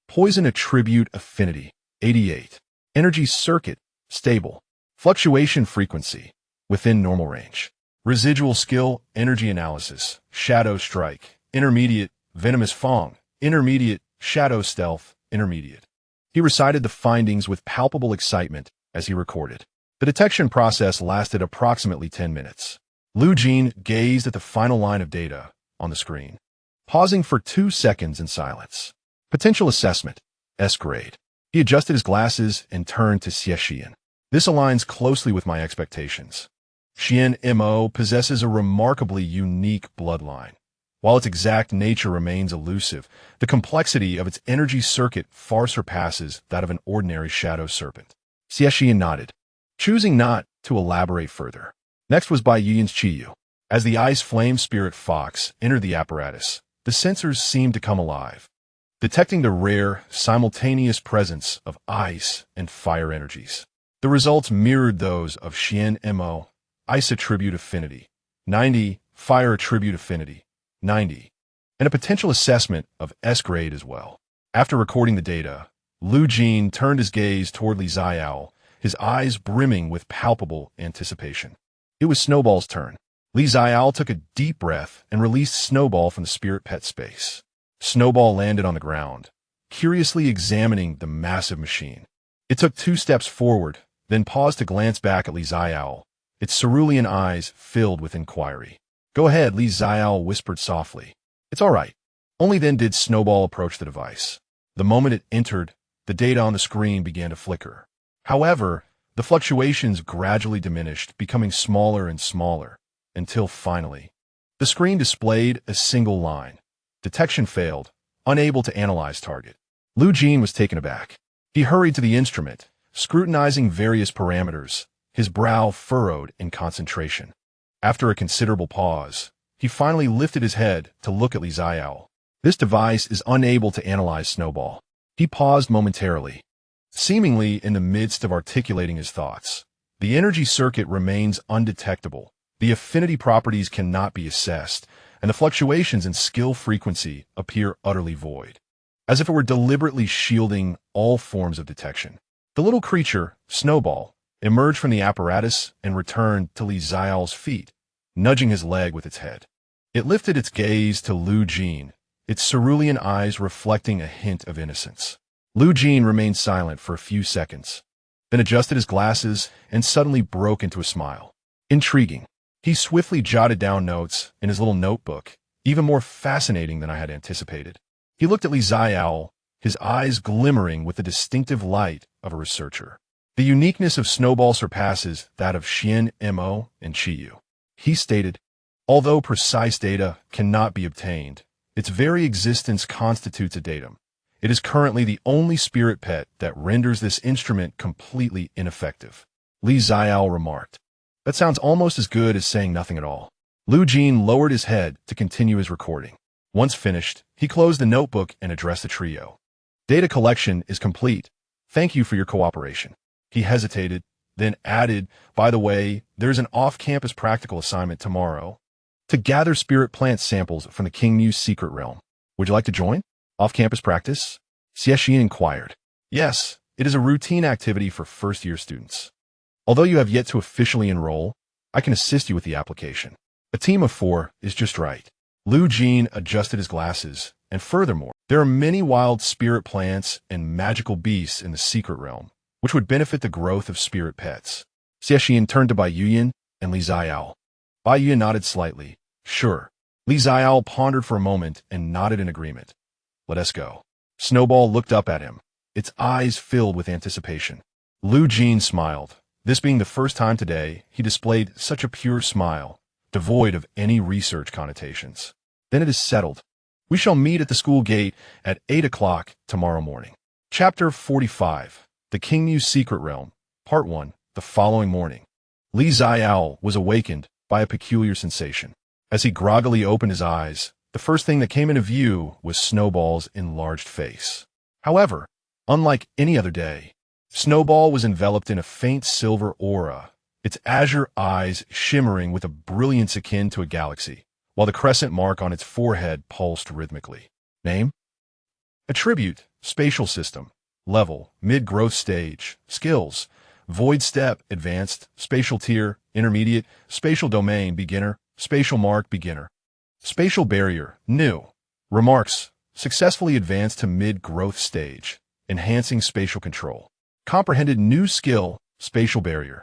Poison attribute affinity, 88. Energy circuit, stable. Fluctuation frequency, within normal range. Residual skill, energy analysis, shadow strike, intermediate, venomous fong, intermediate, shadow stealth, intermediate. He recited the findings with palpable excitement as he recorded. The detection process lasted approximately 10 minutes. Lu Jin gazed at the final line of data on the screen, pausing for 2 seconds in silence. Potential assessment, S grade. He adjusted his glasses and turned to Xie Shiyan. "This aligns closely with my expectations. Xuanmo possesses a remarkably unique bloodline. While its exact nature remains elusive, the complexity of its energy circuit far surpasses that of an ordinary shadow serpent." Xie Shiyan nodded, choosing not to elaborate further. Next was Bai Yuan's Qiyu. As the ice flame spirit fox entered the apparatus, the sensors seemed to come alive, detecting the rare, simultaneous presence of ice and fire energies. The results mirrored those of Xuanmo, ice attribute affinity, 90, fire attribute affinity, 90, and a potential assessment of S grade as well. After recording the data, Lu Jin turned his gaze toward Xiaole, his eyes brimming with palpable anticipation. It was Snowball's turn. Xiaole took a deep breath and released Snowball from the spirit pet space. Snowball landed on the ground, curiously examining the massive machine. It took 2 steps forward, then paused to glance back at Xiaole, its cerulean eyes filled with inquiry. "Go ahead," Xiaole whispered softly. "It's all right." Only then did Snowball approach the device. The moment it entered, the data on the screen began to flicker. However, the fluctuations gradually diminished, becoming smaller and smaller, until finally, the screen displayed a single line. Detection failed, unable to analyze target. Lu Jin was taken aback. He hurried to the instrument, scrutinizing various parameters, his brow furrowed in concentration. After a considerable pause, he finally lifted his head to look at Xiaole. This device is unable to analyze Snowball. He paused momentarily, seemingly in the midst of articulating his thoughts. The energy circuit remains undetectable. The affinity properties cannot be assessed, and the fluctuations in skill frequency appear utterly void, as if it were deliberately shielding all forms of detection. The little creature, Snowball, emerged from the apparatus and returned to Xiaole's feet, nudging his leg with its head. It lifted its gaze to Lu Jin, its cerulean eyes reflecting a hint of innocence. Lu Jin remained silent for a few seconds, then adjusted his glasses and suddenly broke into a smile. Intriguing. He swiftly jotted down notes in his little notebook, even more fascinating than I had anticipated. He looked at Xiaole, his eyes glimmering with the distinctive light of a researcher. The uniqueness of Snowball surpasses that of Xuanmo and Qiyu. He stated, although precise data cannot be obtained, its very existence constitutes a datum. It is currently the only spirit pet that renders this instrument completely ineffective. Xiaole remarked. That sounds almost as good as saying nothing at all. Lu Jin lowered his head to continue his recording. Once finished, he closed the notebook and addressed the trio. Data collection is complete. Thank you for your cooperation. He hesitated, then added, by the way, there's an off-campus practical assignment tomorrow to gather spirit plant samples from the Xie secret realm. Would you like to join? Off-campus practice? Xie Shiyan inquired. Yes, it is a routine activity for first-year students. Although you have yet to officially enroll, I can assist you with the application. A team of 4 is just right. Lu Jin adjusted his glasses, and furthermore, there are many wild spirit plants and magical beasts in the secret realm, which would benefit the growth of spirit pets. Xie Shiyan turned to Bai Yuyan and Xiaole. Bai Yuyan nodded slightly. Sure. Xiaole pondered for a moment and nodded in agreement. Let us go. Snowball looked up at him, its eyes filled with anticipation. Lu Jin smiled. This being the first time today, he displayed such a pure smile, devoid of any research connotations. Then it is settled. We shall meet at the school gate at 8 o'clock tomorrow morning. Chapter 45. The Xie Secret Realm, Part 1, the following morning. Xiaole was awakened by a peculiar sensation. As he groggily opened his eyes, the first thing that came into view was Snowball's enlarged face. However, unlike any other day, Snowball was enveloped in a faint silver aura, its azure eyes shimmering with a brilliance akin to a galaxy, while the crescent mark on its forehead pulsed rhythmically. Name? Attribute, Spatial System. Level, Mid-Growth Stage. Skills, Void Step, Advanced. Spatial Tier, Intermediate. Spatial Domain, Beginner. Spatial Mark, Beginner. Spatial Barrier, New. Remarks, successfully advanced to Mid-Growth Stage, enhancing spatial control. Comprehended new skill, Spatial Barrier,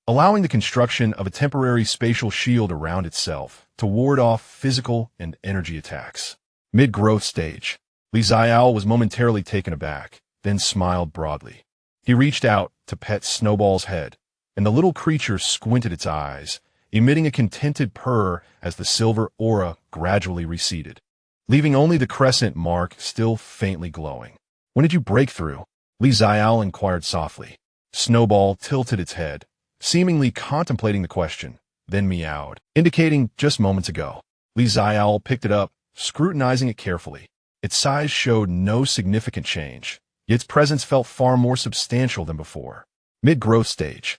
allowing the construction of a temporary spatial shield around itself to ward off physical and energy attacks. Mid-Growth Stage. Xiaole was momentarily taken aback, then smiled broadly. He reached out to pet Snowball's head, and the little creature squinted its eyes, emitting a contented purr as the silver aura gradually receded, leaving only the crescent mark still faintly glowing. When did you break through? Xiaole inquired softly. Snowball tilted its head, seemingly contemplating the question, then meowed, indicating just moments ago. Xiaole picked it up, scrutinizing it carefully. Its size showed no significant change, yet its presence felt far more substantial than before. Mid-growth stage.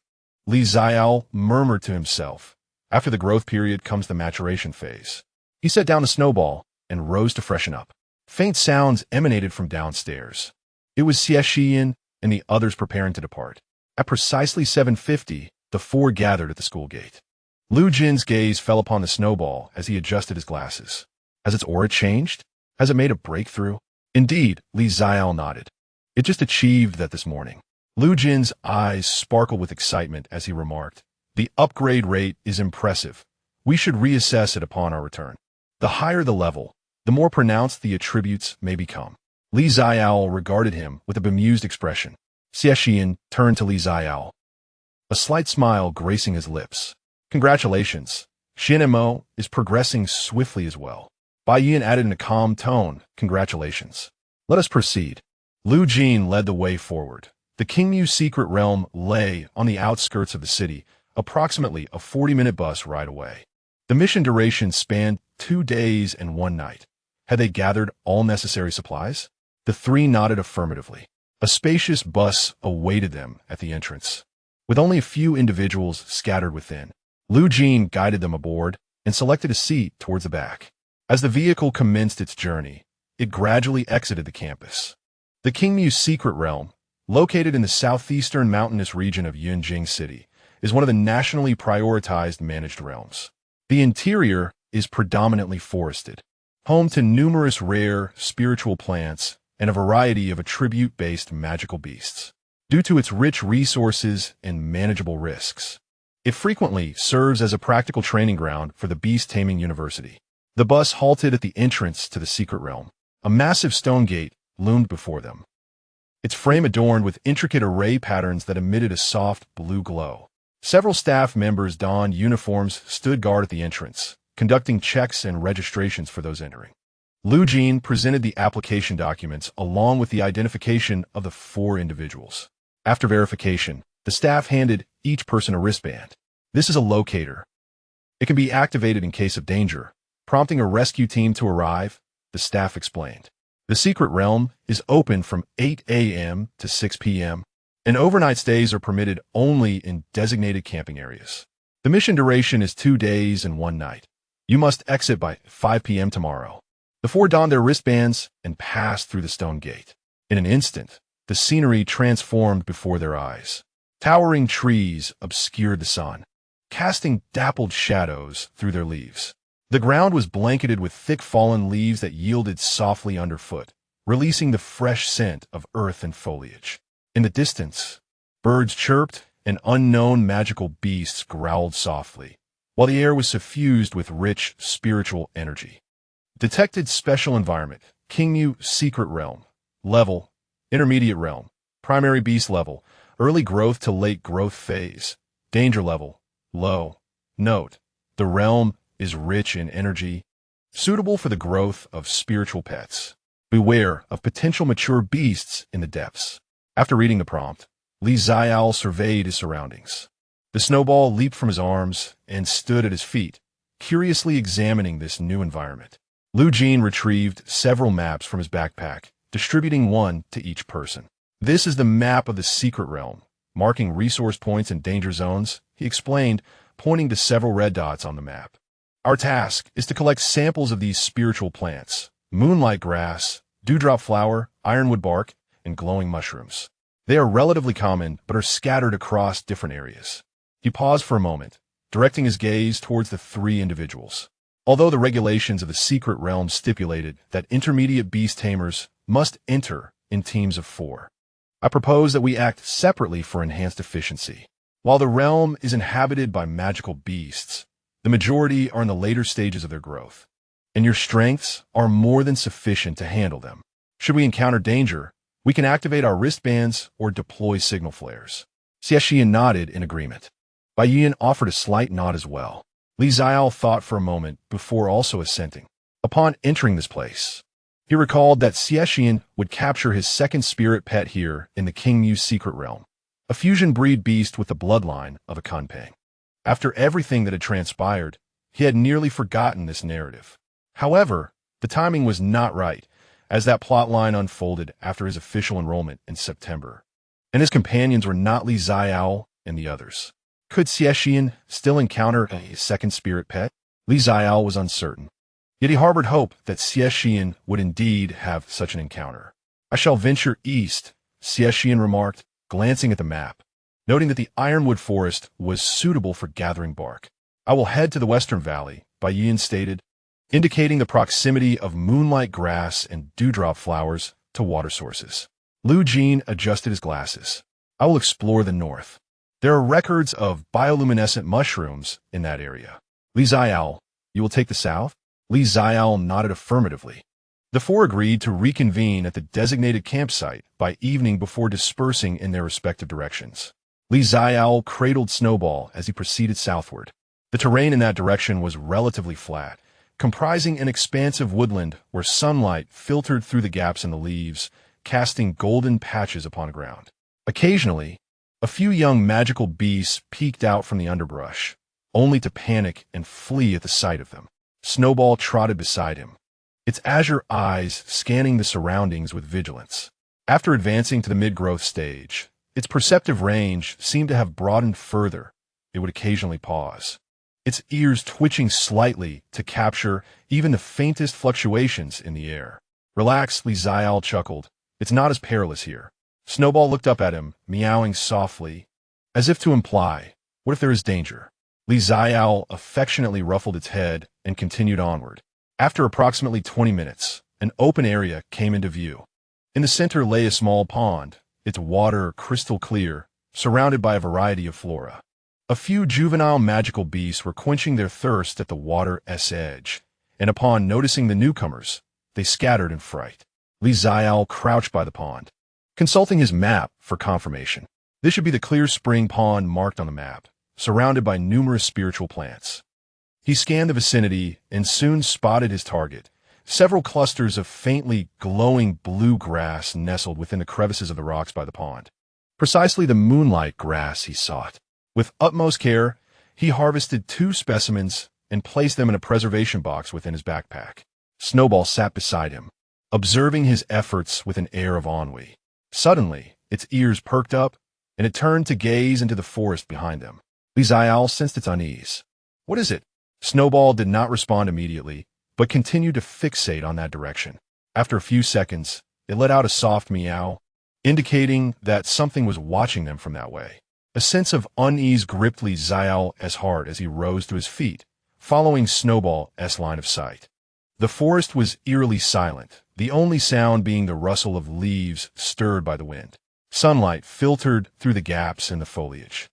Xiaole murmured to himself. After the growth period comes the maturation phase. He set down the Snowball and rose to freshen up. Faint sounds emanated from downstairs. It was Xie Shiyan and the others preparing to depart. At precisely 7:50, the 4 gathered at the school gate. Lu Jin's gaze fell upon the Snowball as he adjusted his glasses. Has its aura changed? Has it made a breakthrough? Indeed, Xiaole nodded. It just achieved that this morning. Lu Jin's eyes sparkled with excitement as he remarked, the upgrade rate is impressive. We should reassess it upon our return. The higher the level, the more pronounced the attributes may become. Xiaole regarded him with a bemused expression. Xie Shiyan turned to Xiaole, a slight smile gracing his lips. Congratulations. Xuanmo is progressing swiftly as well. Bai Yuan added in a calm tone, congratulations. Let us proceed. Lu Jin led the way forward. The Qingmu secret realm lay on the outskirts of the city, approximately a 40-minute bus ride away. The mission duration spanned 2 days and 1 night. Had they gathered all necessary supplies? The three nodded affirmatively. A spacious bus awaited them at the entrance. With only a few individuals scattered within, Lu Jin guided them aboard and selected a seat towards the back. As the vehicle commenced its journey, it gradually exited the campus. The Qingmu secret realm, located in the southeastern mountainous region of Yunjing City, is one of the nationally prioritized managed realms. The interior is predominantly forested, home to numerous rare spiritual plants and a variety of attribute-based magical beasts. Due to its rich resources and manageable risks, it frequently serves as a practical training ground for the beast taming university. The bus halted at the entrance to the secret realm. A massive stone gate loomed before them, its frame adorned with intricate array patterns that emitted a soft blue glow. Several staff members donned uniforms stood guard at the entrance, conducting checks and registrations for those entering. Lu Jin presented the application documents along with the identification of the 4 individuals. After verification, the staff handed each person a wristband. This is a locator. It can be activated in case of danger, prompting a rescue team to arrive, the staff explained. The secret realm is open from 8 a.m. to 6 p.m., and overnight stays are permitted only in designated camping areas. The mission duration is 2 days and 1 night. You must exit by 5 p.m. tomorrow. The 4 donned their wristbands and passed through the stone gate. In an instant, the scenery transformed before their eyes. Towering trees obscured the sun, casting dappled shadows through their leaves. The ground was blanketed with thick fallen leaves that yielded softly underfoot, releasing the fresh scent of earth and foliage. In the distance, birds chirped and unknown magical beasts growled softly, while the air was suffused with rich spiritual energy. Detected special environment, Qingmu secret realm, level, intermediate realm, primary beast level, early growth to late growth phase, danger level, low. Note, the realm is rich in energy, suitable for the growth of spiritual pets. Beware of potential mature beasts in the depths. After reading the prompt, Xiaole surveyed his surroundings. The snowball leaped from his arms and stood at his feet, curiously examining this new environment. Lu Jin retrieved several maps from his backpack, distributing one to each person. This is the map of the secret realm, marking resource points and danger zones, he explained, pointing to several red dots on the map. Our task is to collect samples of these spiritual plants: moonlight grass, dewdrop flower, ironwood bark, and glowing mushrooms. They are relatively common, but are scattered across different areas. He paused for a moment, directing his gaze towards the 3 individuals. Although the regulations of the secret realm stipulated that intermediate beast tamers must enter in teams of 4, I propose that we act separately for enhanced efficiency. While the realm is inhabited by magical beasts, the majority are in the later stages of their growth, and your strengths are more than sufficient to handle them. Should we encounter danger, we can activate our wristbands or deploy signal flares. Xie Shiyan nodded in agreement. Bai Yian offered a slight nod as well. Xiaole thought for a moment before also assenting. Upon entering this place, he recalled that Xie Shiyan would capture his second spirit pet here in the Qingmu secret realm, a fusion breed beast with the bloodline of a Kunpeng. After everything that had transpired, he had nearly forgotten this narrative. However, the timing was not right, as that plotline unfolded after his official enrollment in September, and his companions were not Xiaole and the others. Could Xie Shiyan still encounter a second spirit pet? Xiaole was uncertain, yet he harbored hope that Xie Shiyan would indeed have such an encounter. I shall venture east, Xie Shiyan remarked, glancing at the map, noting that the ironwood forest was suitable for gathering bark. I will head to the western valley, Bai Yian stated, indicating the proximity of moonlight grass and dewdrop flowers to water sources. Lu Jin adjusted his glasses. I will explore the north. There are records of bioluminescent mushrooms in that area. Xiaole, you will take the south? Xiaole nodded affirmatively. The 4 agreed to reconvene at the designated campsite by evening before dispersing in their respective directions. Xiaole cradled Snowball as he proceeded southward. The terrain in that direction was relatively flat, comprising an expansive woodland where sunlight filtered through the gaps in the leaves, casting golden patches upon the ground. Occasionally, a few young magical beasts peeked out from the underbrush, only to panic and flee at the sight of them. Snowball trotted beside him, its azure eyes scanning the surroundings with vigilance. After advancing to the mid-growth stage, its perceptive range seemed to have broadened further. It would occasionally pause, its ears twitching slightly to capture even the faintest fluctuations in the air. Relax, Xiaole chuckled. It's not as perilous here. Snowball looked up at him, meowing softly, as if to imply, what if there is danger? Xiaole affectionately ruffled its head and continued onward. After approximately 20 minutes, an open area came into view. In the center lay a small pond, its water crystal clear, surrounded by a variety of flora. A few juvenile magical beasts were quenching their thirst at the water's edge, and upon noticing the newcomers, they scattered in fright. Xiaole crouched by the pond, consulting his map for confirmation. This should be the clear spring pond marked on the map, surrounded by numerous spiritual plants. He scanned the vicinity and soon spotted his target. Several clusters of faintly glowing blue grass nestled within the crevices of the rocks by the pond. Precisely the moonlight grass he sought. With utmost care, he harvested 2 specimens and placed them in a preservation box within his backpack. Snowball sat beside him, observing his efforts with an air of ennui. Suddenly, its ears perked up, and it turned to gaze into the forest behind them. Xiaole sensed its unease. What is it? Snowball did not respond immediately, but continued to fixate on that direction. After a few seconds, it let out a soft meow, indicating that something was watching them from that way. A sense of unease gripped Xiaole's heart as he rose to his feet, following Snowball's line of sight. The forest was eerily silent, the only sound being the rustle of leaves stirred by the wind. Sunlight filtered through the gaps in the foliage,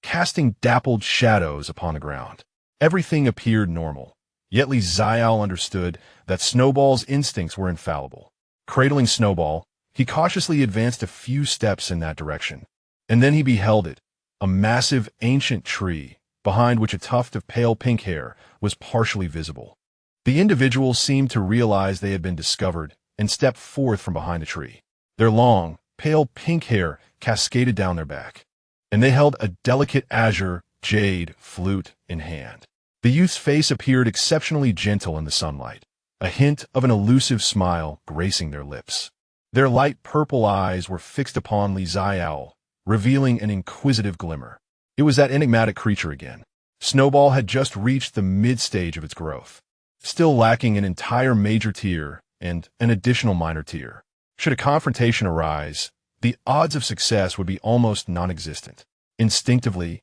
casting dappled shadows upon the ground. Everything appeared normal, yet Xiaole understood that Snowball's instincts were infallible. Cradling Snowball, he cautiously advanced a few steps in that direction, and then he beheld it, a massive ancient tree, behind which a tuft of pale pink hair was partially visible. The individuals seemed to realize they had been discovered and stepped forth from behind the tree. Their long, pale pink hair cascaded down their back, and they held a delicate azure jade flute in hand. The youth's face appeared exceptionally gentle in the sunlight, a hint of an elusive smile gracing their lips. Their light purple eyes were fixed upon Xiaole, revealing an inquisitive glimmer. It was that enigmatic creature again. Snowball had just reached the mid-stage of its growth, still lacking an entire major tier and an additional minor tier. Should a confrontation arise, the odds of success would be almost non-existent. Instinctively,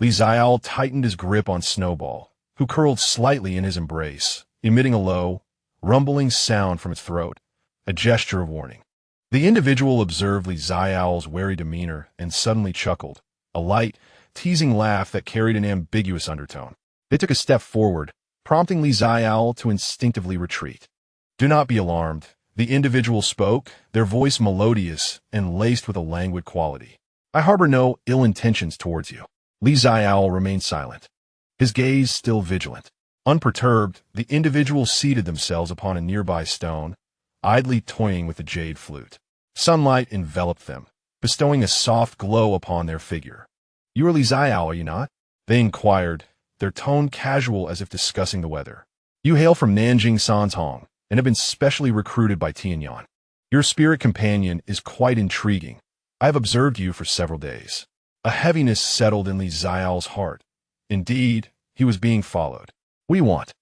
Xiaole tightened his grip on Snowball, who curled slightly in his embrace, emitting a low, rumbling sound from its throat, a gesture of warning. The individual observed Xiaole's wary demeanor and suddenly chuckled, a light, teasing laugh that carried an ambiguous undertone. They took a step forward, prompting Xiaole to instinctively retreat. Do not be alarmed, the individual spoke, their voice melodious and laced with a languid quality. I harbor no ill intentions towards you. Xiaole remained silent, his gaze still vigilant. Unperturbed, the individuals seated themselves upon a nearby stone, idly toying with the jade flute. Sunlight enveloped them, bestowing a soft glow upon their figure. You are Xiaole, are you not? They inquired, their tone casual as if discussing the weather. You hail from Nanjing Sanzhong and have been specially recruited by Tianyan. Your spirit companion is quite intriguing. I have observed you for several days. A heaviness settled in Xiaole's heart. Indeed, he was being followed. What do you want?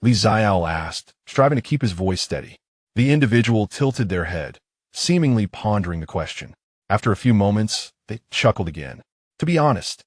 Xiaole asked, striving to keep his voice steady. The individual tilted their head, seemingly pondering the question. After a few moments, they chuckled again. To be honest,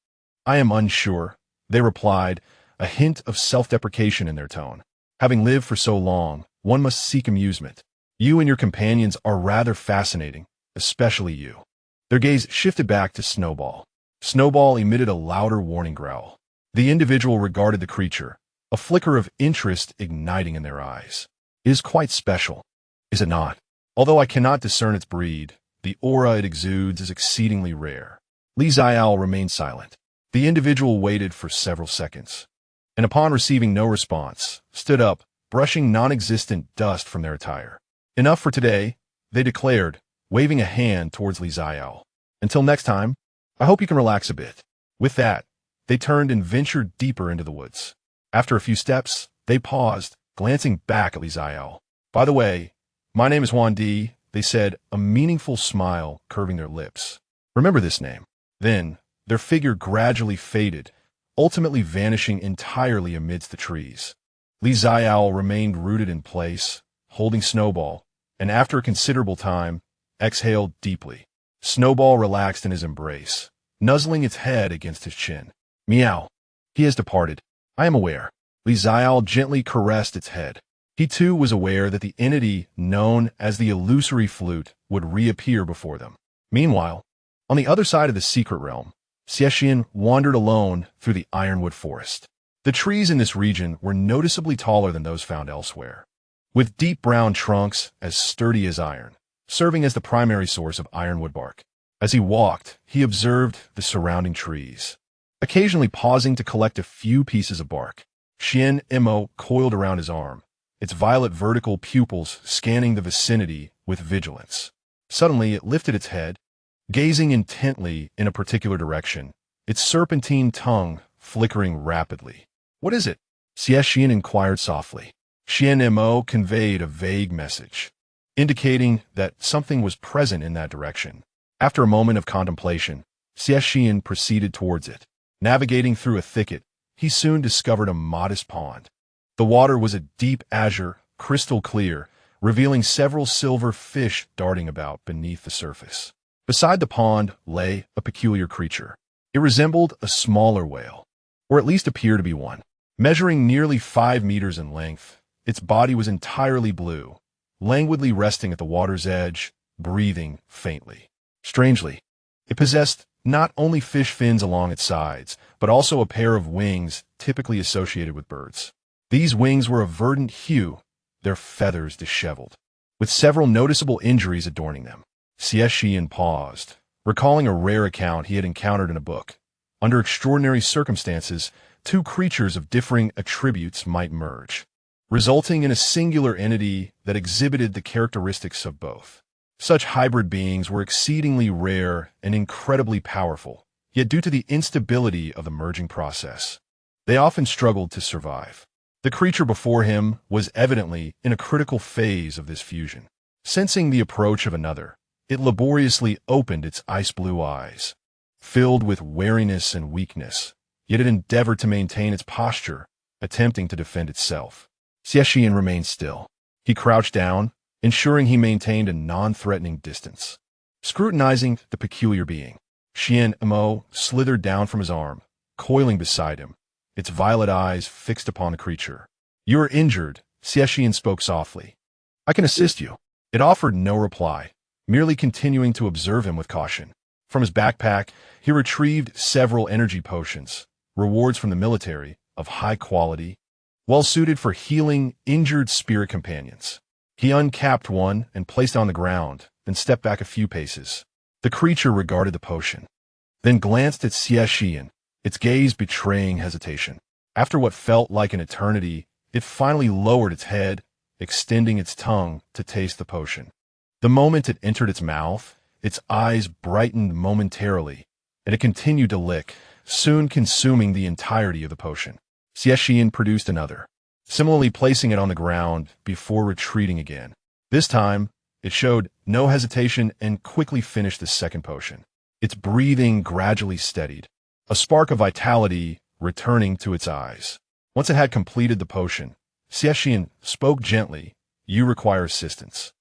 I am unsure, they replied, a hint of self-deprecation in their tone. Having lived for so long, one must seek amusement. You and your companions are rather fascinating, especially you. Their gaze shifted back to Snowball. Snowball emitted a louder warning growl. The individual regarded the creature, a flicker of interest igniting in their eyes. It is quite special, is it not? Although I cannot discern its breed, the aura it exudes is exceedingly rare. Xiaole remained silent. The individual waited for several seconds, and upon receiving no response, stood up, brushing non-existent dust from their attire. Enough for today, they declared, waving a hand towards Xiaole. Until next time, I hope you can relax a bit. With that, they turned and ventured deeper into the woods. After a few steps, they paused, glancing back at Xiaole. By the way, my name is Huan, they said, a meaningful smile curving their lips. Remember this name. Then, their figure gradually faded, ultimately vanishing entirely amidst the trees. Xiaole remained rooted in place, holding Snowball, and after a considerable time, exhaled deeply. Snowball relaxed in his embrace, nuzzling its head against his chin. Meow. He has departed. I am aware. Xiaole gently caressed its head. He too was aware that the entity known as the illusory flute would reappear before them. Meanwhile, on the other side of the secret realm, Xie Shiyan wandered alone through the ironwood forest. The trees in this region were noticeably taller than those found elsewhere, with deep brown trunks as sturdy as iron, serving as the primary source of ironwood bark. As he walked, he observed the surrounding trees, occasionally pausing to collect a few pieces of bark. Xuanmo coiled around his arm, its violet vertical pupils scanning the vicinity with vigilance. Suddenly, it lifted its head, gazing intently in a particular direction, its serpentine tongue flickering rapidly. What is it? Xie Shiyan inquired softly. Xuanmo conveyed a vague message, indicating that something was present in that direction. After a moment of contemplation, Xie Shiyan proceeded towards it. Navigating through a thicket, he soon discovered a modest pond. The water was a deep azure, crystal clear, revealing several silver fish darting about beneath the surface. Beside the pond lay a peculiar creature. It resembled a smaller whale, or at least appeared to be one. Measuring nearly 5 meters in length, its body was entirely blue, languidly resting at the water's edge, breathing faintly. Strangely, it possessed not only fish fins along its sides, but also a pair of wings typically associated with birds. These wings were of verdant hue, their feathers disheveled, with several noticeable injuries adorning them. Xie Shiyan paused, recalling a rare account he had encountered in a book. Under extraordinary circumstances, two creatures of differing attributes might merge, resulting in a singular entity that exhibited the characteristics of both. Such hybrid beings were exceedingly rare and incredibly powerful, yet due to the instability of the merging process, they often struggled to survive. The creature before him was evidently in a critical phase of this fusion. Sensing the approach of another, it laboriously opened its ice-blue eyes, filled with wariness and weakness, yet it endeavored to maintain its posture, attempting to defend itself. Xie Shiyan remained still. He crouched down, ensuring he maintained a non-threatening distance. Scrutinizing the peculiar being, Xuanmo slithered down from his arm, coiling beside him, its violet eyes fixed upon the creature. You are injured, Xie Shiyan spoke softly. I can assist you. It offered no reply, merely continuing to observe him with caution. From his backpack, he retrieved several energy potions, rewards from the military, of high quality, well-suited for healing injured spirit companions. He uncapped one and placed it on the ground, then stepped back a few paces. The creature regarded the potion, then glanced at Xie Shiyan, its gaze betraying hesitation. After what felt like an eternity, it finally lowered its head, extending its tongue to taste the potion. The moment it entered its mouth, its eyes brightened momentarily, and it continued to lick, soon consuming the entirety of the potion. Xie Shiyan produced another, similarly placing it on the ground before retreating again. This time, it showed no hesitation and quickly finished the second potion. Its breathing gradually steadied, a spark of vitality returning to its eyes. Once it had completed the potion, Xie Shiyan spoke gently, You require assistance.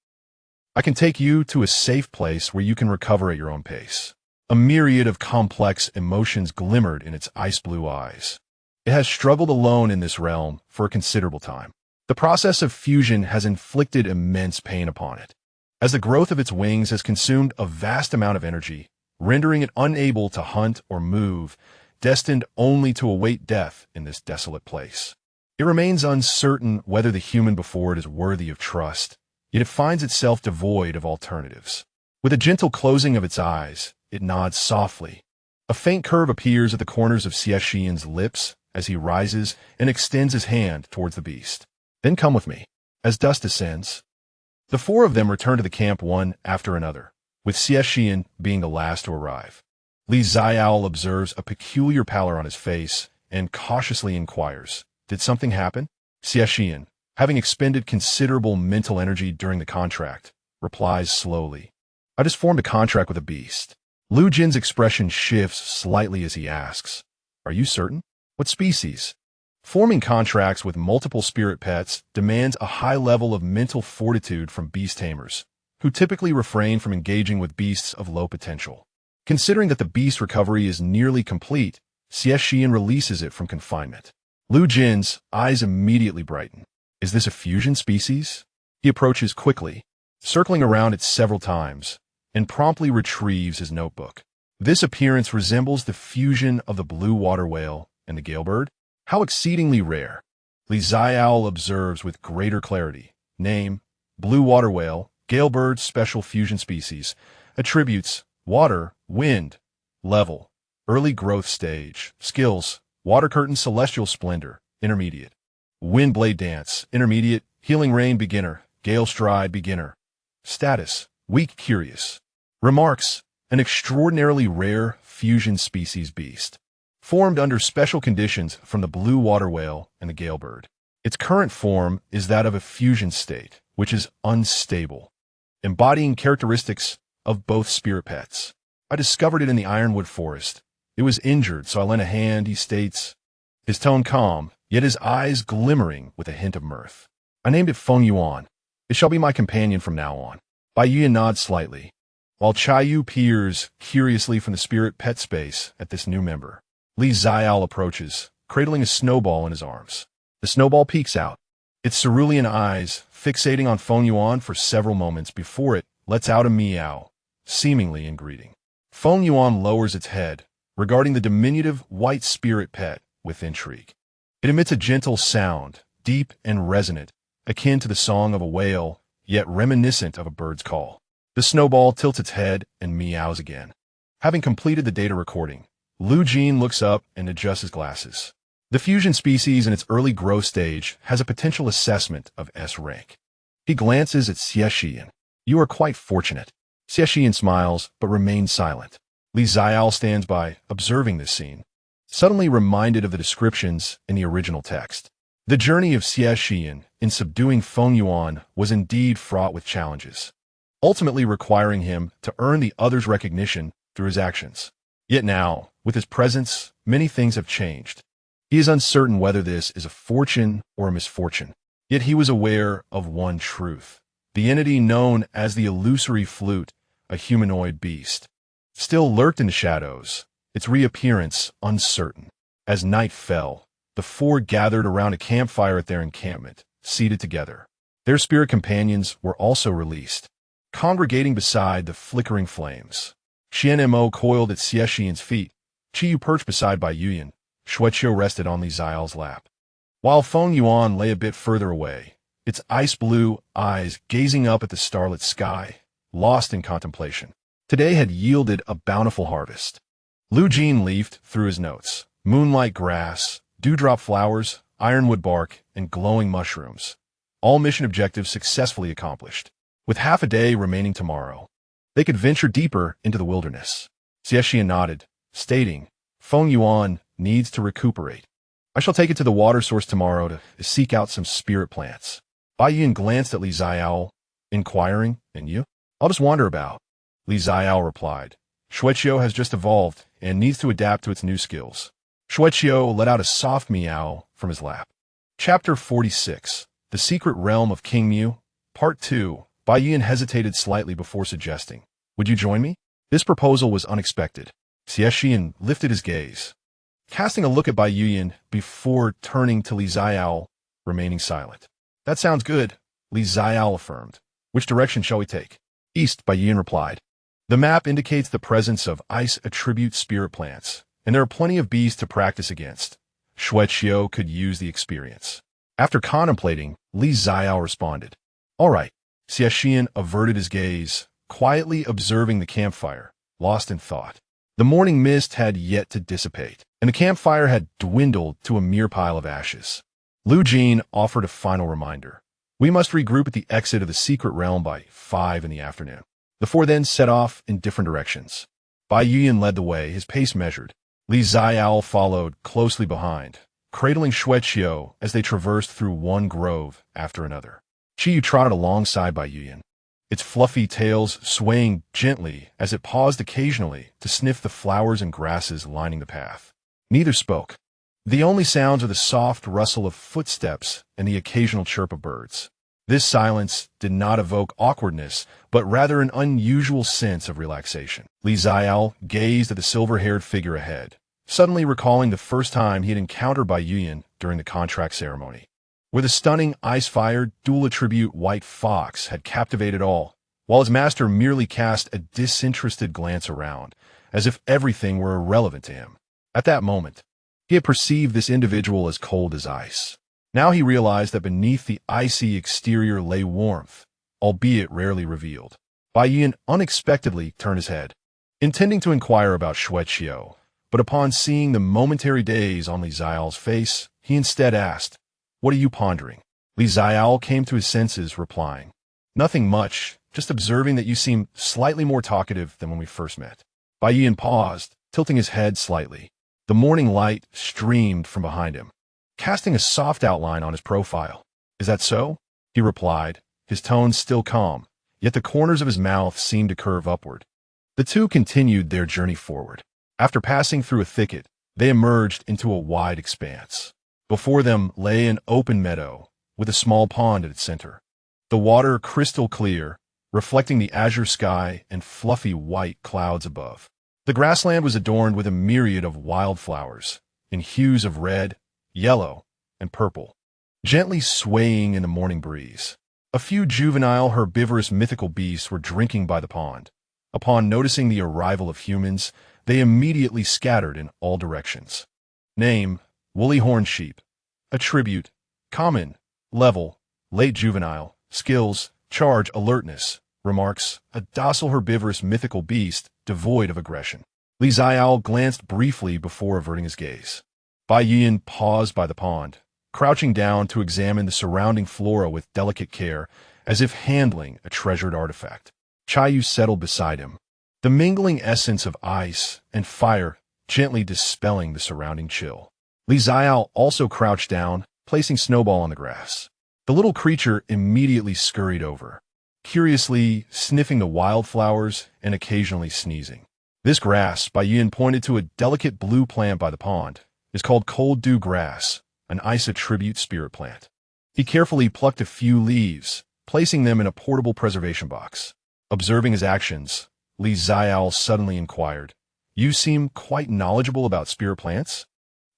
I can take you to a safe place where you can recover at your own pace. A myriad of complex emotions glimmered in its ice-blue eyes. It has struggled alone in this realm for a considerable time. The process of fusion has inflicted immense pain upon it, as the growth of its wings has consumed a vast amount of energy, rendering it unable to hunt or move, destined only to await death in this desolate place. It remains uncertain whether the human before it is worthy of trust, yet it finds itself devoid of alternatives. With a gentle closing of its eyes, it nods softly. A faint curve appears at the corners of Xie Shiyan's lips as he rises and extends his hand towards the beast. Then come with me. As dusk descends, the four of them return to the camp one after another, with Xie Shiyan being the last to arrive. Xiaole observes a peculiar pallor on his face and cautiously inquires, "Did something happen?" Xie Shiyan, having expended considerable mental energy during the contract, replies slowly, "I just formed a contract with a beast." Lu Jin's expression shifts slightly as he asks, "Are you certain? What species?" Forming contracts with multiple spirit pets demands a high level of mental fortitude from beast tamers, who typically refrain from engaging with beasts of low potential. Considering that the beast recovery is nearly complete, Xie Shiyan releases it from confinement. Lu Jin's eyes immediately brighten. Is this a fusion species? He approaches quickly, circling around it several times, and promptly retrieves his notebook. This appearance resembles the fusion of the blue water whale and the galebird. How exceedingly rare. Xiaole observes with greater clarity. Name, blue water whale, galebird special fusion species. Attributes, water, wind. Level, early growth stage. Skills, water curtain celestial splendor, intermediate. Wind blade dance, intermediate. Healing rain beginner, gale stride beginner. Status, weak curious. Remarks, an extraordinarily rare fusion species beast. Formed under special conditions from the blue water whale and the galebird. Its current form is that of a fusion state, which is unstable, embodying characteristics of both spirit pets. I discovered it in the ironwood forest. It was injured, so I lent a hand, he states, his tone calm, yet his eyes glimmering with a hint of mirth. I named it Feng Yuan. It shall be my companion from now on. Bai Yuan nods slightly, while Chai peers curiously from the spirit pet space at this new member. Xiaole approaches, cradling a snowball in his arms. The snowball peeks out, its cerulean eyes fixating on Feng Yuan for several moments before it lets out a meow, seemingly in greeting. Feng Yuan lowers its head, regarding the diminutive white spirit pet with intrigue. It emits a gentle sound, deep and resonant, akin to the song of a whale, yet reminiscent of a bird's call. The snowball tilts its head and meows again. Having completed the data recording, Lu Jin looks up and adjusts his glasses. The fusion species in its early growth stage has a potential assessment of S rank. He glances at Xie Shiyan. You are quite fortunate. Xie Shiyan smiles, but remains silent. Xiaole stands by, observing this scene, suddenly reminded of the descriptions in the original text. The journey of Xie Shiyan in subduing Feng Yuan was indeed fraught with challenges, ultimately requiring him to earn the other's recognition through his actions. Yet now, with his presence, many things have changed. He is uncertain whether this is a fortune or a misfortune. Yet he was aware of one truth. The entity known as the illusory flute, a humanoid beast, still lurked in the shadows, its reappearance uncertain. As night fell, the four gathered around a campfire at their encampment, seated together. Their spirit companions were also released, congregating beside the flickering flames. Xuanmo coiled at Xie Shiyan's feet, Qiyu perched beside Bai Yuan, Xueqiu rested on Xiaole's lap. While Feng Yuan lay a bit further away, its ice-blue eyes gazing up at the starlit sky, lost in contemplation. Today had yielded a bountiful harvest. Lu Jin leafed through his notes. Moonlight grass, dewdrop flowers, ironwood bark, and glowing mushrooms. All mission objectives successfully accomplished. With half a day remaining tomorrow, they could venture deeper into the wilderness. Xie Shiyan nodded, stating, Feng Yuan needs to recuperate. I shall take it to the water source tomorrow to seek out some spirit plants. Bai Yuan glanced at Xiaole, inquiring, and you? I'll just wander about. Xiaole replied, Xueqiu has just evolved and needs to adapt to its new skills. Xueqiu let out a soft meow from his lap. Chapter 46, The Secret Realm of King Mu, Part 2. Bai Yuan hesitated slightly before suggesting, would you join me? This proposal was unexpected. Xie Shiyan lifted his gaze, casting a look at Bai Yuan before turning to Xiaole, remaining silent. That sounds good, Xiaole affirmed. Which direction shall we take? East, Bai Yuan replied. The map indicates the presence of ice attribute spirit plants, and there are plenty of bees to practice against. Xueqiu could use the experience. After contemplating, Xiaole responded, all right. Xie Shiyan averted his gaze, quietly observing the campfire, lost in thought. The morning mist had yet to dissipate, and the campfire had dwindled to a mere pile of ashes. Lu Jin offered a final reminder. We must regroup at the exit of the secret realm by 5 in the afternoon. The four then set off in different directions. Bai Yuyan led the way, his pace measured. Xiaole followed closely behind, cradling Xuanmo as they traversed through one grove after another. Xie trotted alongside Bai Yuyan, its fluffy tails swaying gently as it paused occasionally to sniff the flowers and grasses lining the path. Neither spoke. The only sounds were the soft rustle of footsteps and the occasional chirp of birds. This silence did not evoke awkwardness, but rather an unusual sense of relaxation. Xiaole gazed at the silver-haired figure ahead, suddenly recalling the first time he had encountered Bai Yuyan during the contract ceremony, where the stunning ice-fired, dual-attribute white fox had captivated all, while his master merely cast a disinterested glance around, as if everything were irrelevant to him. At that moment, he had perceived this individual as cold as ice. Now he realized that beneath the icy exterior lay warmth, albeit rarely revealed. Bai Yuyan unexpectedly turned his head, intending to inquire about Xuanmo, but upon seeing the momentary daze on Xiaole's face, he instead asked, "What are you pondering?" Xiaole came to his senses, replying, "Nothing much, just observing that you seem slightly more talkative than when we first met." Bai Yuyan paused, tilting his head slightly. The morning light streamed from behind him, casting a soft outline on his profile. "Is that so?" he replied, his tone still calm, yet the corners of his mouth seemed to curve upward. The two continued their journey forward. After passing through a thicket, they emerged into a wide expanse. Before them lay an open meadow, with a small pond at its center. The water crystal clear, reflecting the azure sky and fluffy white clouds above. The grassland was adorned with a myriad of wildflowers, in hues of red, yellow, and purple, gently swaying in the morning breeze. A few juvenile herbivorous mythical beasts were drinking by the pond. Upon noticing the arrival of humans, they immediately scattered in all directions. Name: woolly horned sheep. Attribute: common. Level: late juvenile. Skills: charge, alertness. Remarks: a docile herbivorous mythical beast, devoid of aggression. Xiaole glanced briefly before averting his gaze. Bai Yuyan paused by the pond, crouching down to examine the surrounding flora with delicate care, as if handling a treasured artifact. Xiaole settled beside him, the mingling essence of ice and fire gently dispelling the surrounding chill. Xiaole also crouched down, placing Snowball on the grass. The little creature immediately scurried over, curiously sniffing the wildflowers and occasionally sneezing. This grass, Bai Yuyan pointed to a delicate blue plant by the pond, is called cold dew grass, an ice attribute spirit plant. He carefully plucked a few leaves, placing them in a portable preservation box. Observing his actions, Xiaole suddenly inquired, "You seem quite knowledgeable about spirit plants?"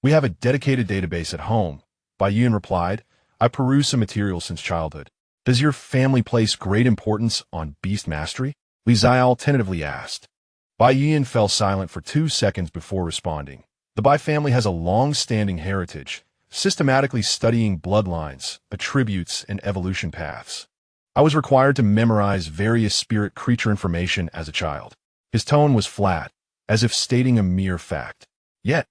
"We have a dedicated database at home," Bai Yuyan replied. "I peruse some materials since childhood." "Does your family place great importance on beast mastery?" Xiaole tentatively asked. Bai Yuyan fell silent for 2 seconds before responding. "The Bai family has a long-standing heritage, systematically studying bloodlines, attributes, and evolution paths. I was required to memorize various spirit creature information as a child." His tone was flat, as if stating a mere fact. Yet,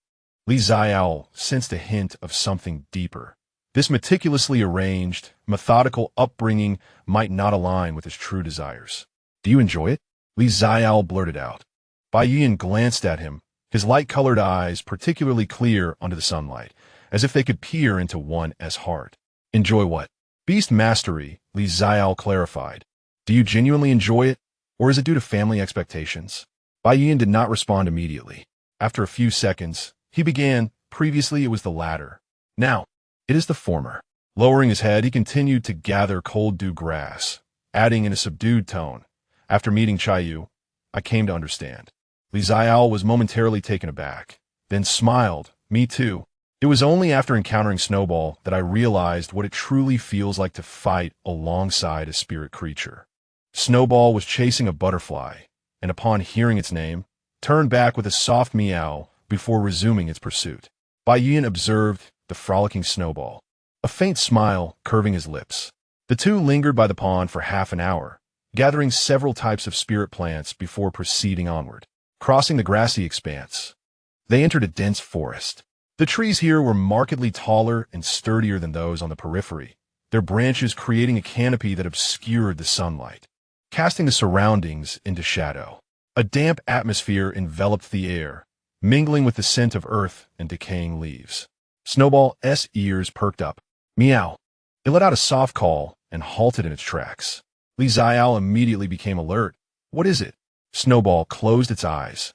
Xiaole sensed a hint of something deeper. This meticulously arranged, methodical upbringing might not align with his true desires. "Do you enjoy it?" Xiaole blurted out. Bai Yuyan glanced at him, his light-colored eyes particularly clear under the sunlight, as if they could peer into one's heart. "Enjoy what?" "Beast mastery," Xiaole clarified. "Do you genuinely enjoy it, or is it due to family expectations?" Bai Yuyan did not respond immediately. After a few seconds, he began. "Previously it was the latter. Now, it is the former." Lowering his head, he continued to gather cold dew grass, adding in a subdued tone, "After meeting Xiaole, I came to understand." Xiaole was momentarily taken aback, then smiled. "Me too. It was only after encountering Snowball that I realized what it truly feels like to fight alongside a spirit creature." Snowball was chasing a butterfly, and upon hearing its name, turned back with a soft meow before resuming its pursuit. Bai Yuyan observed the frolicking Snowball, a faint smile curving his lips. The two lingered by the pond for half an hour, gathering several types of spirit plants before proceeding onward. Crossing the grassy expanse, they entered a dense forest. The trees here were markedly taller and sturdier than those on the periphery, their branches creating a canopy that obscured the sunlight. casting the surroundings into shadow. A damp atmosphere enveloped the air, mingling with the scent of earth and decaying leaves. Snowball's ears perked up. Meow. It let out a soft call and halted in its tracks. Xiaole immediately became alert. What is it? Snowball closed its eyes.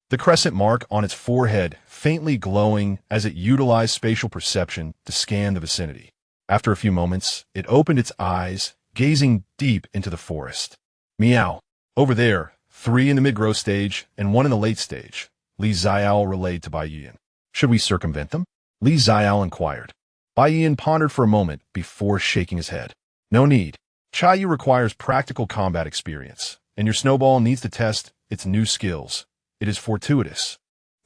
The crescent mark on its forehead faintly glowing as it utilized spatial perception to scan the vicinity. After a few moments, it opened its eyes, gazing deep into the forest. Meow. Over there, 3 in the mid-growth stage and 1 in the late stage, Xiaole relayed to Bai Yiyan. Should we circumvent them? Xiaole inquired. Bai Yiyan pondered for a moment before shaking his head. No need. Xiaole requires practical combat experience, and your snowball needs to test its new skills. It is fortuitous.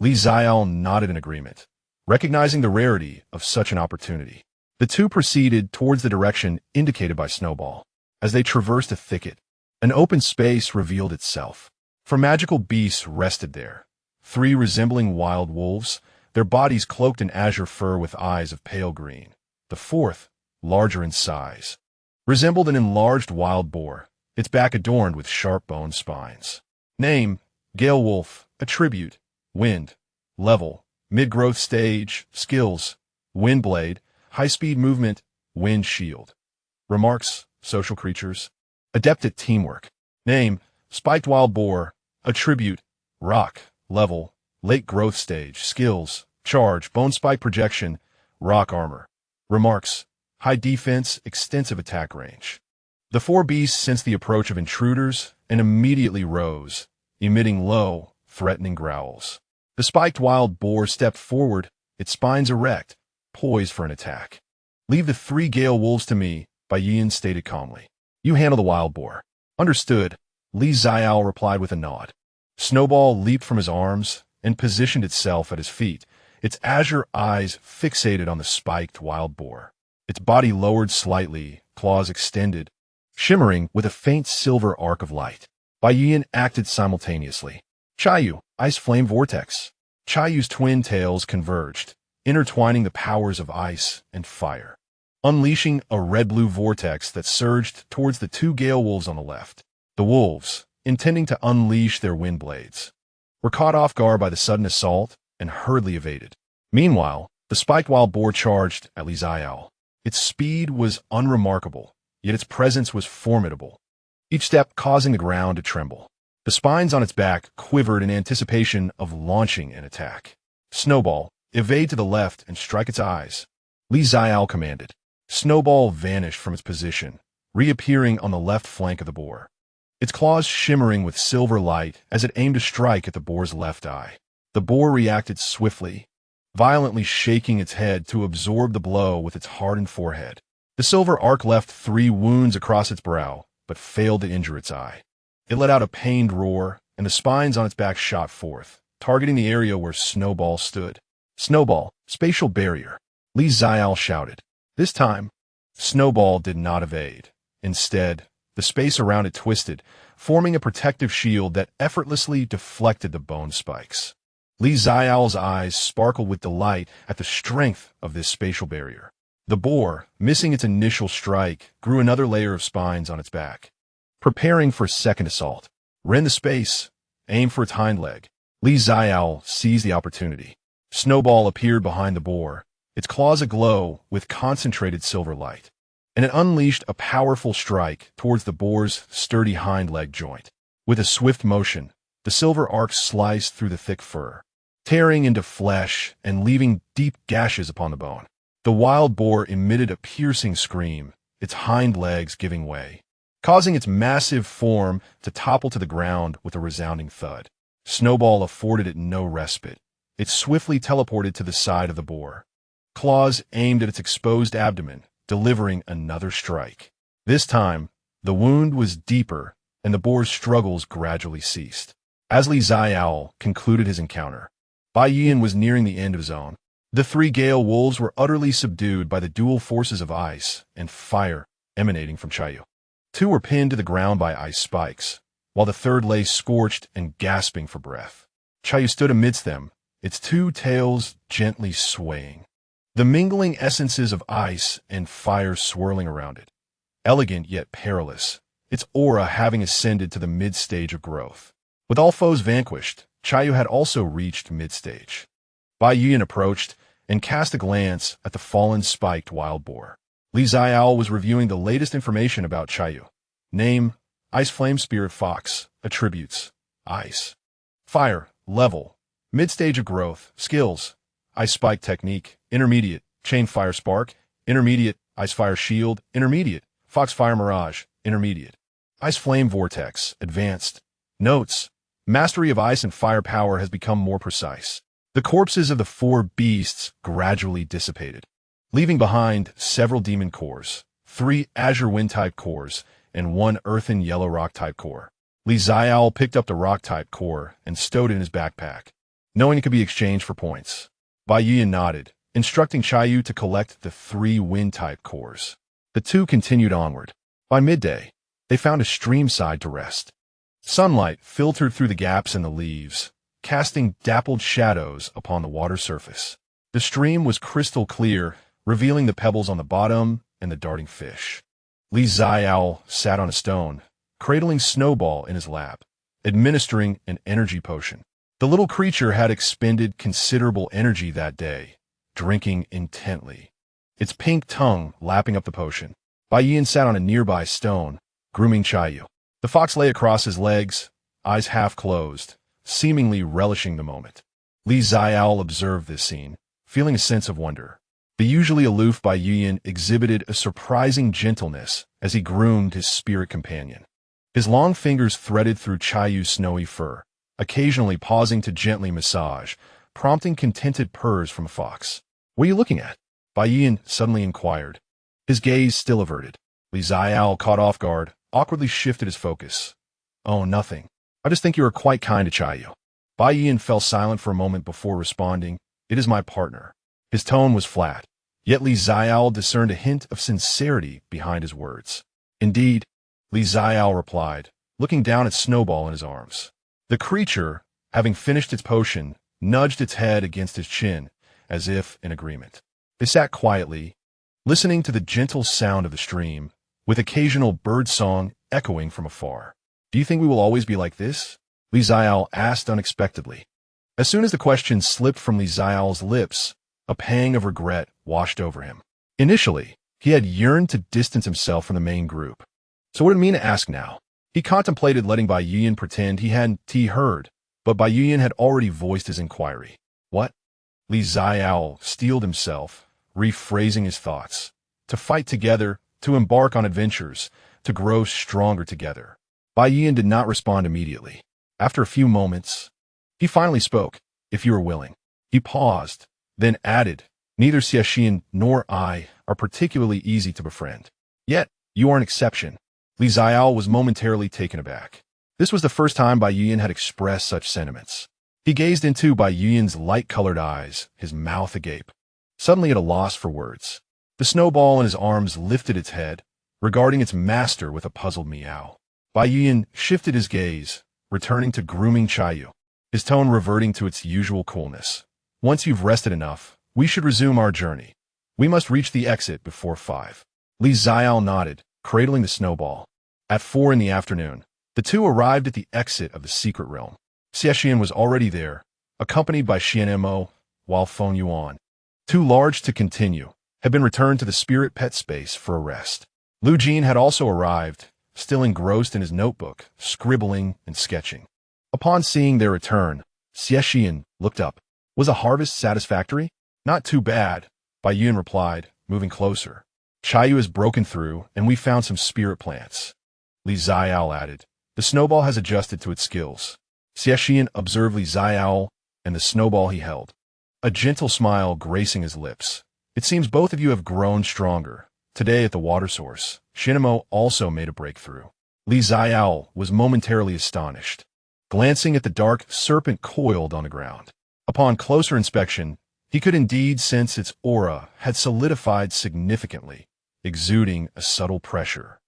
Xiaole nodded in agreement, recognizing the rarity of such an opportunity. The two proceeded towards the direction indicated by Snowball. As they traversed a thicket, an open space revealed itself. 4 magical beasts rested there. 3 resembling wild wolves, their bodies cloaked in azure fur with eyes of pale green. The 4th, larger in size, resembled an enlarged wild boar, its back adorned with sharp bone spines. Name: Gale Wolf. Attribute: Wind. Level: Mid-growth stage. Skills: Windblade. High-speed movement. Wind Shield. Remarks: Social creatures. Adept at teamwork. Name: Spiked Wild Boar. Attribute: Rock. Level: Late growth stage. Skills: Charge. Bone Spike Projection. Rock Armor. Remarks: High defense, extensive attack range. The 4 beasts sensed the approach of intruders and immediately rose, emitting low, threatening growls. The spiked wild boar stepped forward, its spines erect, poised for an attack. Leave the 3 gale wolves to me, Bai Yiyan stated calmly. You handle the wild boar. Understood, Xiaole replied with a nod. Snowball leaped from his arms and positioned itself at his feet, its azure eyes fixated on the spiked wild boar. Its body lowered slightly, claws extended, shimmering with a faint silver arc of light. Bai Yiyan acted simultaneously. Xiaole, Ice Flame Vortex. Xiaole's twin tails converged, intertwining the powers of ice and fire, unleashing a red-blue vortex that surged towards the 2 gale wolves on the left. The wolves, intending to unleash their wind blades, were caught off guard by the sudden assault and hurriedly evaded. Meanwhile, the spiked wild boar charged at Xiaole. Its speed was unremarkable, yet its presence was formidable, each step causing the ground to tremble. The spines on its back quivered in anticipation of launching an attack. Snowball, evade to the left and strike its eyes, Xiaole commanded. Snowball vanished from its position, reappearing on the left flank of the boar, its claws shimmering with silver light as it aimed to strike at the boar's left eye. The boar reacted swiftly, violently shaking its head to absorb the blow with its hardened forehead. The silver arc left 3 wounds across its brow, but failed to injure its eye. It let out a pained roar, and the spines on its back shot forth, targeting the area where Snowball stood. Snowball, spatial barrier, Xiaole shouted. This time, Snowball did not evade. Instead, the space around it twisted, forming a protective shield that effortlessly deflected the bone spikes. Xiaole's eyes sparkled with delight at the strength of this spatial barrier. The boar, missing its initial strike, grew another layer of spines on its back, preparing for a second assault. Rend the space, aim for its hind leg. Xiaole seized the opportunity. Snowball appeared behind the boar, its claws aglow with concentrated silver light, and it unleashed a powerful strike towards the boar's sturdy hind leg joint. With a swift motion, the silver arc sliced through the thick fur, tearing into flesh and leaving deep gashes upon the bone. The wild boar emitted a piercing scream, its hind legs giving way, causing its massive form to topple to the ground with a resounding thud. Snowball afforded it no respite. It swiftly teleported to the side of the boar, claws aimed at its exposed abdomen, delivering another strike. This time, the wound was deeper, and the boar's struggles gradually ceased. As Xiaole concluded his encounter, Bai Yiyan was nearing the end of his own. The 3 gale wolves were utterly subdued by the dual forces of ice and fire emanating from Xiaole. 2 were pinned to the ground by ice spikes, while the 3rd lay scorched and gasping for breath. Xiaole stood amidst them, its 2 tails gently swaying, the mingling essences of ice and fire swirling around it. Elegant yet perilous, its aura having ascended to the mid-stage of growth. With all foes vanquished, Xiaole had also reached mid-stage. Bai Yuyan approached and cast a glance at the fallen spiked wild boar. Xiaole was reviewing the latest information about Xiaole. Name, Ice Flame Spirit Fox. Attributes, Ice. Fire, level, mid-stage of growth. Skills, Ice Spike Technique, intermediate. Chain Fire Spark, intermediate. Ice Fire Shield, intermediate. Fox Fire Mirage, intermediate. Ice Flame Vortex, advanced. Notes, mastery of ice and fire power has become more precise. The corpses of the 4 beasts gradually dissipated, leaving behind several demon cores, 3 azure wind-type cores, and 1 earth and yellow rock-type core. Xiaole picked up the rock-type core and stowed it in his backpack, knowing it could be exchanged for points. Bai Yuyan nodded, instructing Xiaole to collect the 3 wind-type cores. The two continued onward. By midday, they found a stream side to rest. Sunlight filtered through the gaps in the leaves, casting dappled shadows upon the water surface. The stream was crystal clear, revealing the pebbles on the bottom and the darting fish. Xiaole sat on a stone, cradling Snowball in his lap, administering an energy potion. The little creature had expended considerable energy that day, drinking intently, its pink tongue lapping up the potion. Bai Yuyan sat on a nearby stone, grooming Xiaole. The fox lay across his legs, eyes half closed, seemingly relishing the moment. Xiaole observed this scene, feeling a sense of wonder. The usually aloof Bai Yuyan exhibited a surprising gentleness as he groomed his spirit companion. His long fingers threaded through Xiaole's snowy fur, occasionally pausing to gently massage, prompting contented purrs from a fox. "What are you looking at?" Bai Yuyan suddenly inquired, his gaze still averted. Xiaole, caught off guard, awkwardly shifted his focus. "Oh, nothing. I just think you are quite kind to Xiaole." Bai Yuyan fell silent for a moment before responding, "It is my partner." His tone was flat, yet Xiaole discerned a hint of sincerity behind his words. "Indeed," Xiaole replied, looking down at Snowball in his arms. The creature, having finished its potion, nudged its head against his chin, as if in agreement. They sat quietly, listening to the gentle sound of the stream, with occasional bird song echoing from afar. "Do you think we will always be like this?" Xiaole asked unexpectedly. As soon as the question slipped from Xiaole's lips, a pang of regret washed over him. Initially, he had yearned to distance himself from the main group. So what did it mean to ask now? He contemplated letting Bai Yuyan pretend he hadn't heard, but Bai Yuyan had already voiced his inquiry. "What?" Xiaole steeled himself, rephrasing his thoughts. To fight together, to embark on adventures, to grow stronger together. Bai Yuyan did not respond immediately. After a few moments, he finally spoke, "If you are willing." He paused, then added, "Neither Xie Shiyan nor I are particularly easy to befriend. Yet, you are an exception." Xiaole was momentarily taken aback. This was the first time Bai Yuyan had expressed such sentiments. He gazed into Bai Yuyan's light-colored eyes, his mouth agape, suddenly at a loss for words. The snowball in his arms lifted its head, regarding its master with a puzzled meow. Bai Yuyan shifted his gaze, returning to grooming Xiaole, his tone reverting to its usual coolness. "Once you've rested enough, we should resume our journey. We must reach the exit before 5. Xiaole nodded, cradling the snowball. At 4 in the afternoon, the two arrived at the exit of the secret realm. Xie Shiyan was already there, accompanied by Xuanmo, while Feng Yuan, too large to continue, had been returned to the spirit pet space for a rest. Lu Jin had also arrived, still engrossed in his notebook, scribbling and sketching. Upon seeing their return, Xie Shiyan looked up. "Was a harvest satisfactory?" "Not too bad," Bai Yuyan replied, moving closer. "Xiaole has broken through, and we found some spirit plants." Xiaole added, "The snowball has adjusted to its skills." Xie Shiyan observed Xiaole and the snowball he held, a gentle smile gracing his lips. "It seems both of you have grown stronger. Today at the water source, Xuanmo also made a breakthrough." Xiaole was momentarily astonished, glancing at the dark serpent coiled on the ground. Upon closer inspection, he could indeed sense its aura had solidified significantly, exuding a subtle pressure.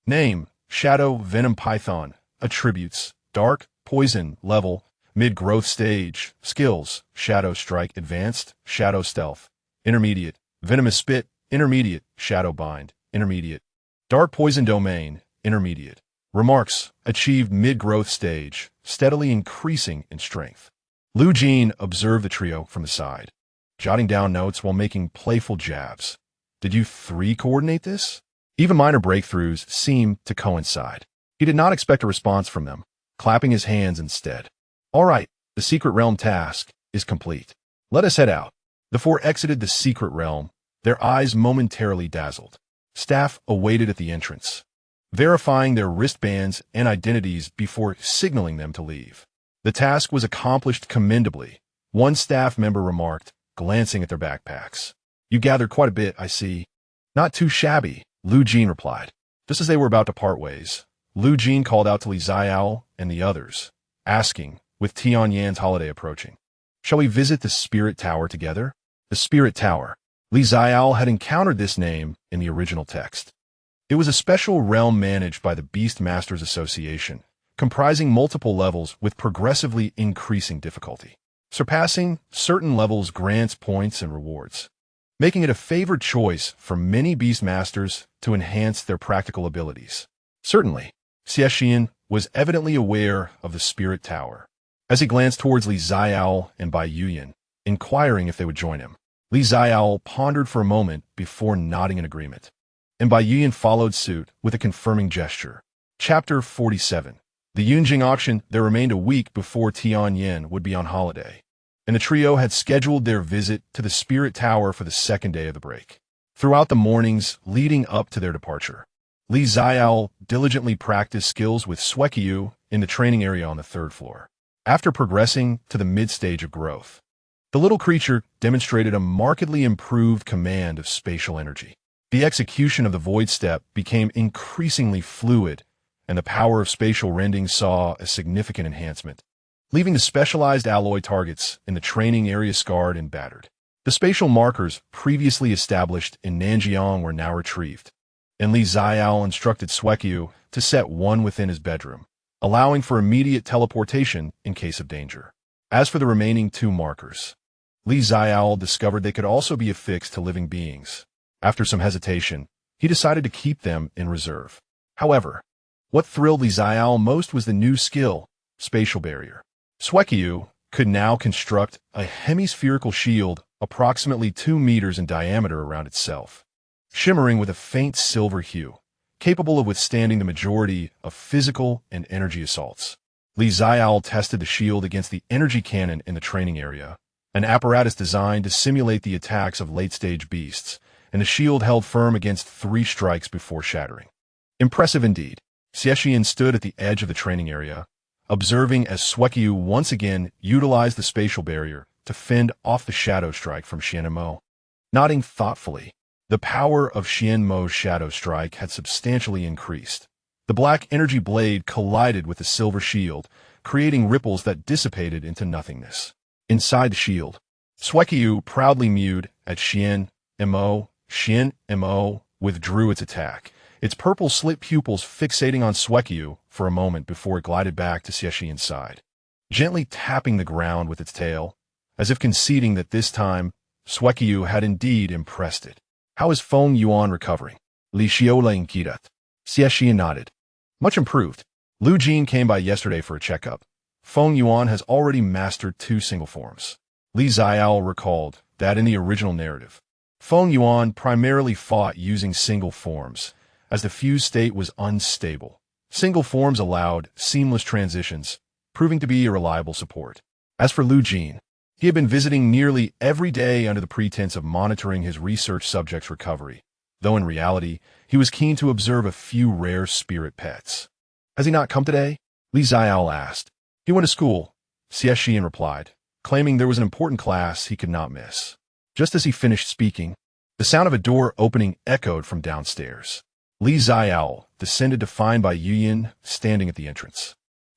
Name, Shadow Venom Python. Attributes, Dark, Poison, Level, Mid-Growth Stage. Skills, Shadow Strike Advanced, Shadow Stealth, Intermediate, Venomous Spit, Intermediate, Shadow Bind, Intermediate, Dark Poison Domain, Intermediate, Remarks achieved mid-growth stage, steadily increasing in strength. Lu Jin observed the trio from the side, jotting down notes while making playful jabs. Did you three coordinate this? Even minor breakthroughs seemed to coincide. He did not expect a response from them, clapping his hands instead. All right, the secret realm task is complete. Let us head out. The four exited the secret realm, their eyes momentarily dazzled. Staff awaited at the entrance, verifying their wristbands and identities before signaling them to leave. The task was accomplished commendably, one staff member remarked, glancing at their backpacks. You gathered quite a bit, I see. Not too shabby, Lu Jin replied. Just as they were about to part ways, Lu Jin called out to Xiaole and the others, asking, with Tianyan's holiday approaching, shall we visit the Spirit Tower together? The Spirit Tower. Xiaole had encountered this name in the original text. It was a special realm managed by the Beast Masters Association, comprising multiple levels with progressively increasing difficulty. Surpassing certain levels grants points and rewards, making it a favored choice for many Beast Masters to enhance their practical abilities. Certainly, Xie Shiyan was evidently aware of the Spirit Tower, as he glanced towards Xiaole and Bai Yuyan, inquiring if they would join him. Xiaole pondered for a moment before nodding in agreement, and Bai Yuyan followed suit with a confirming gesture. Chapter 47. The Yunjing auction. There remained a week before Tianyan would be on holiday, and the trio had scheduled their visit to the Spirit Tower for the second day of the break. Throughout the mornings leading up to their departure, Xiaole diligently practiced skills with Xueqiu in the training area on the third floor. After progressing to the mid-stage of growth, the little creature demonstrated a markedly improved command of spatial energy. The execution of the void step became increasingly fluid, and the power of spatial rending saw a significant enhancement, leaving the specialized alloy targets in the training area scarred and battered. The spatial markers previously established in Nanjiang were now retrieved, and Xiaole instructed Xueqiu to set one within his bedroom, allowing for immediate teleportation in case of danger. As for the remaining two markers, Xiaole discovered they could also be affixed to living beings. After some hesitation, he decided to keep them in reserve. However, what thrilled Xiaole most was the new skill, spatial barrier. Xueqiu could now construct a hemispherical shield approximately 2 meters in diameter around itself, shimmering with a faint silver hue, capable of withstanding the majority of physical and energy assaults. Xiaole tested the shield against the energy cannon in the training area, an apparatus designed to simulate the attacks of late-stage beasts, and the shield held firm against 3 strikes before shattering. Impressive indeed. Xie Shiyan stood at the edge of the training area, observing as Xueqiu once again utilized the spatial barrier to fend off the shadow strike from Xuanmo. Nodding thoughtfully, the power of Xuanmo's shadow strike had substantially increased. The black energy blade collided with the silver shield, creating ripples that dissipated into nothingness. Inside the shield, Xueqiu proudly mewed at Xuanmo. Xuanmo withdrew its attack, its purple slit pupils fixating on Xueqiu for a moment before it glided back to Xie Shiyan's side, gently tapping the ground with its tail, as if conceding that this time Xueqiu had indeed impressed it. How is Feng Yuan recovering? Li Xiaole inquired. Xie Shiyan nodded. Much improved. Lu Jin came by yesterday for a checkup. Feng Yuan has already mastered 2 single forms. Xiaole recalled that in the original narrative, Feng Yuan primarily fought using single forms, as the fused state was unstable. Single forms allowed seamless transitions, proving to be a reliable support. As for Lu Jin, he had been visiting nearly every day under the pretense of monitoring his research subject's recovery, though in reality, he was keen to observe a few rare spirit pets. Has he not come today? Xiaole asked. He went to school, Xie Shiyan replied, claiming there was an important class he could not miss. Just as he finished speaking, the sound of a door opening echoed from downstairs. Xiaole descended to find Bai Yuyan standing at the entrance.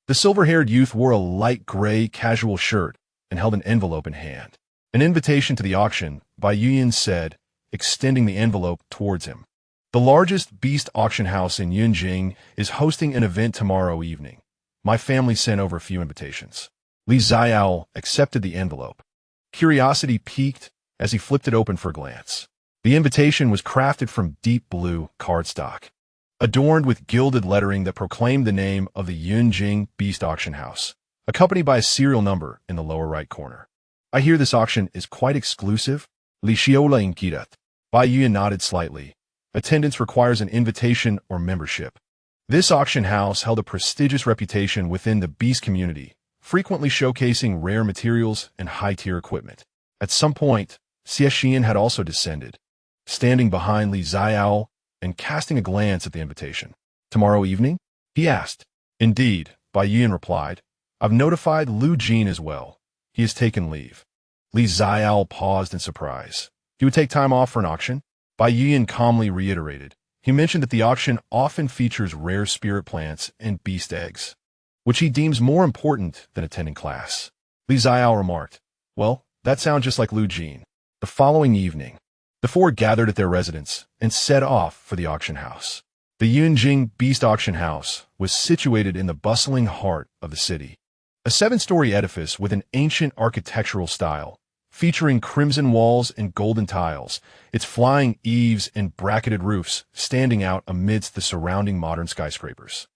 The silver-haired youth wore a light gray casual shirt and held an envelope in hand. An invitation to the auction, Bai Yuyan said, extending the envelope towards him. The largest beast auction house in Yunjing is hosting an event tomorrow evening. My family sent over a few invitations. Xiaole accepted the envelope. Curiosity piqued as he flipped it open for a glance. The invitation was crafted from deep blue cardstock, adorned with gilded lettering that proclaimed the name of the Yunjing Beast Auction House, accompanied by a serial number in the lower right corner. I hear this auction is quite exclusive. Xiaole inquired. Bai Yuan nodded slightly. Attendance requires an invitation or membership. This auction house held a prestigious reputation within the beast community, frequently showcasing rare materials and high-tier equipment. At some point, Xie Shiyan had also descended, standing behind Xiaole and casting a glance at the invitation. "Tomorrow evening?" he asked. "Indeed," Bai Yuan replied. "I've notified Lu Jin as well. He has taken leave." Xiaole paused in surprise. He would take time off for an auction? Bai Yuan calmly reiterated. He mentioned that the auction often features rare spirit plants and beast eggs, which he deems more important than attending class. Xiaole remarked, "Well, that sounds just like Lu Jin." The following evening, the four gathered at their residence and set off for the auction house. The Yunjing Beast Auction House was situated in the bustling heart of the city. A 7-story edifice with an ancient architectural style, featuring crimson walls and golden tiles, its flying eaves and bracketed roofs standing out amidst the surrounding modern skyscrapers.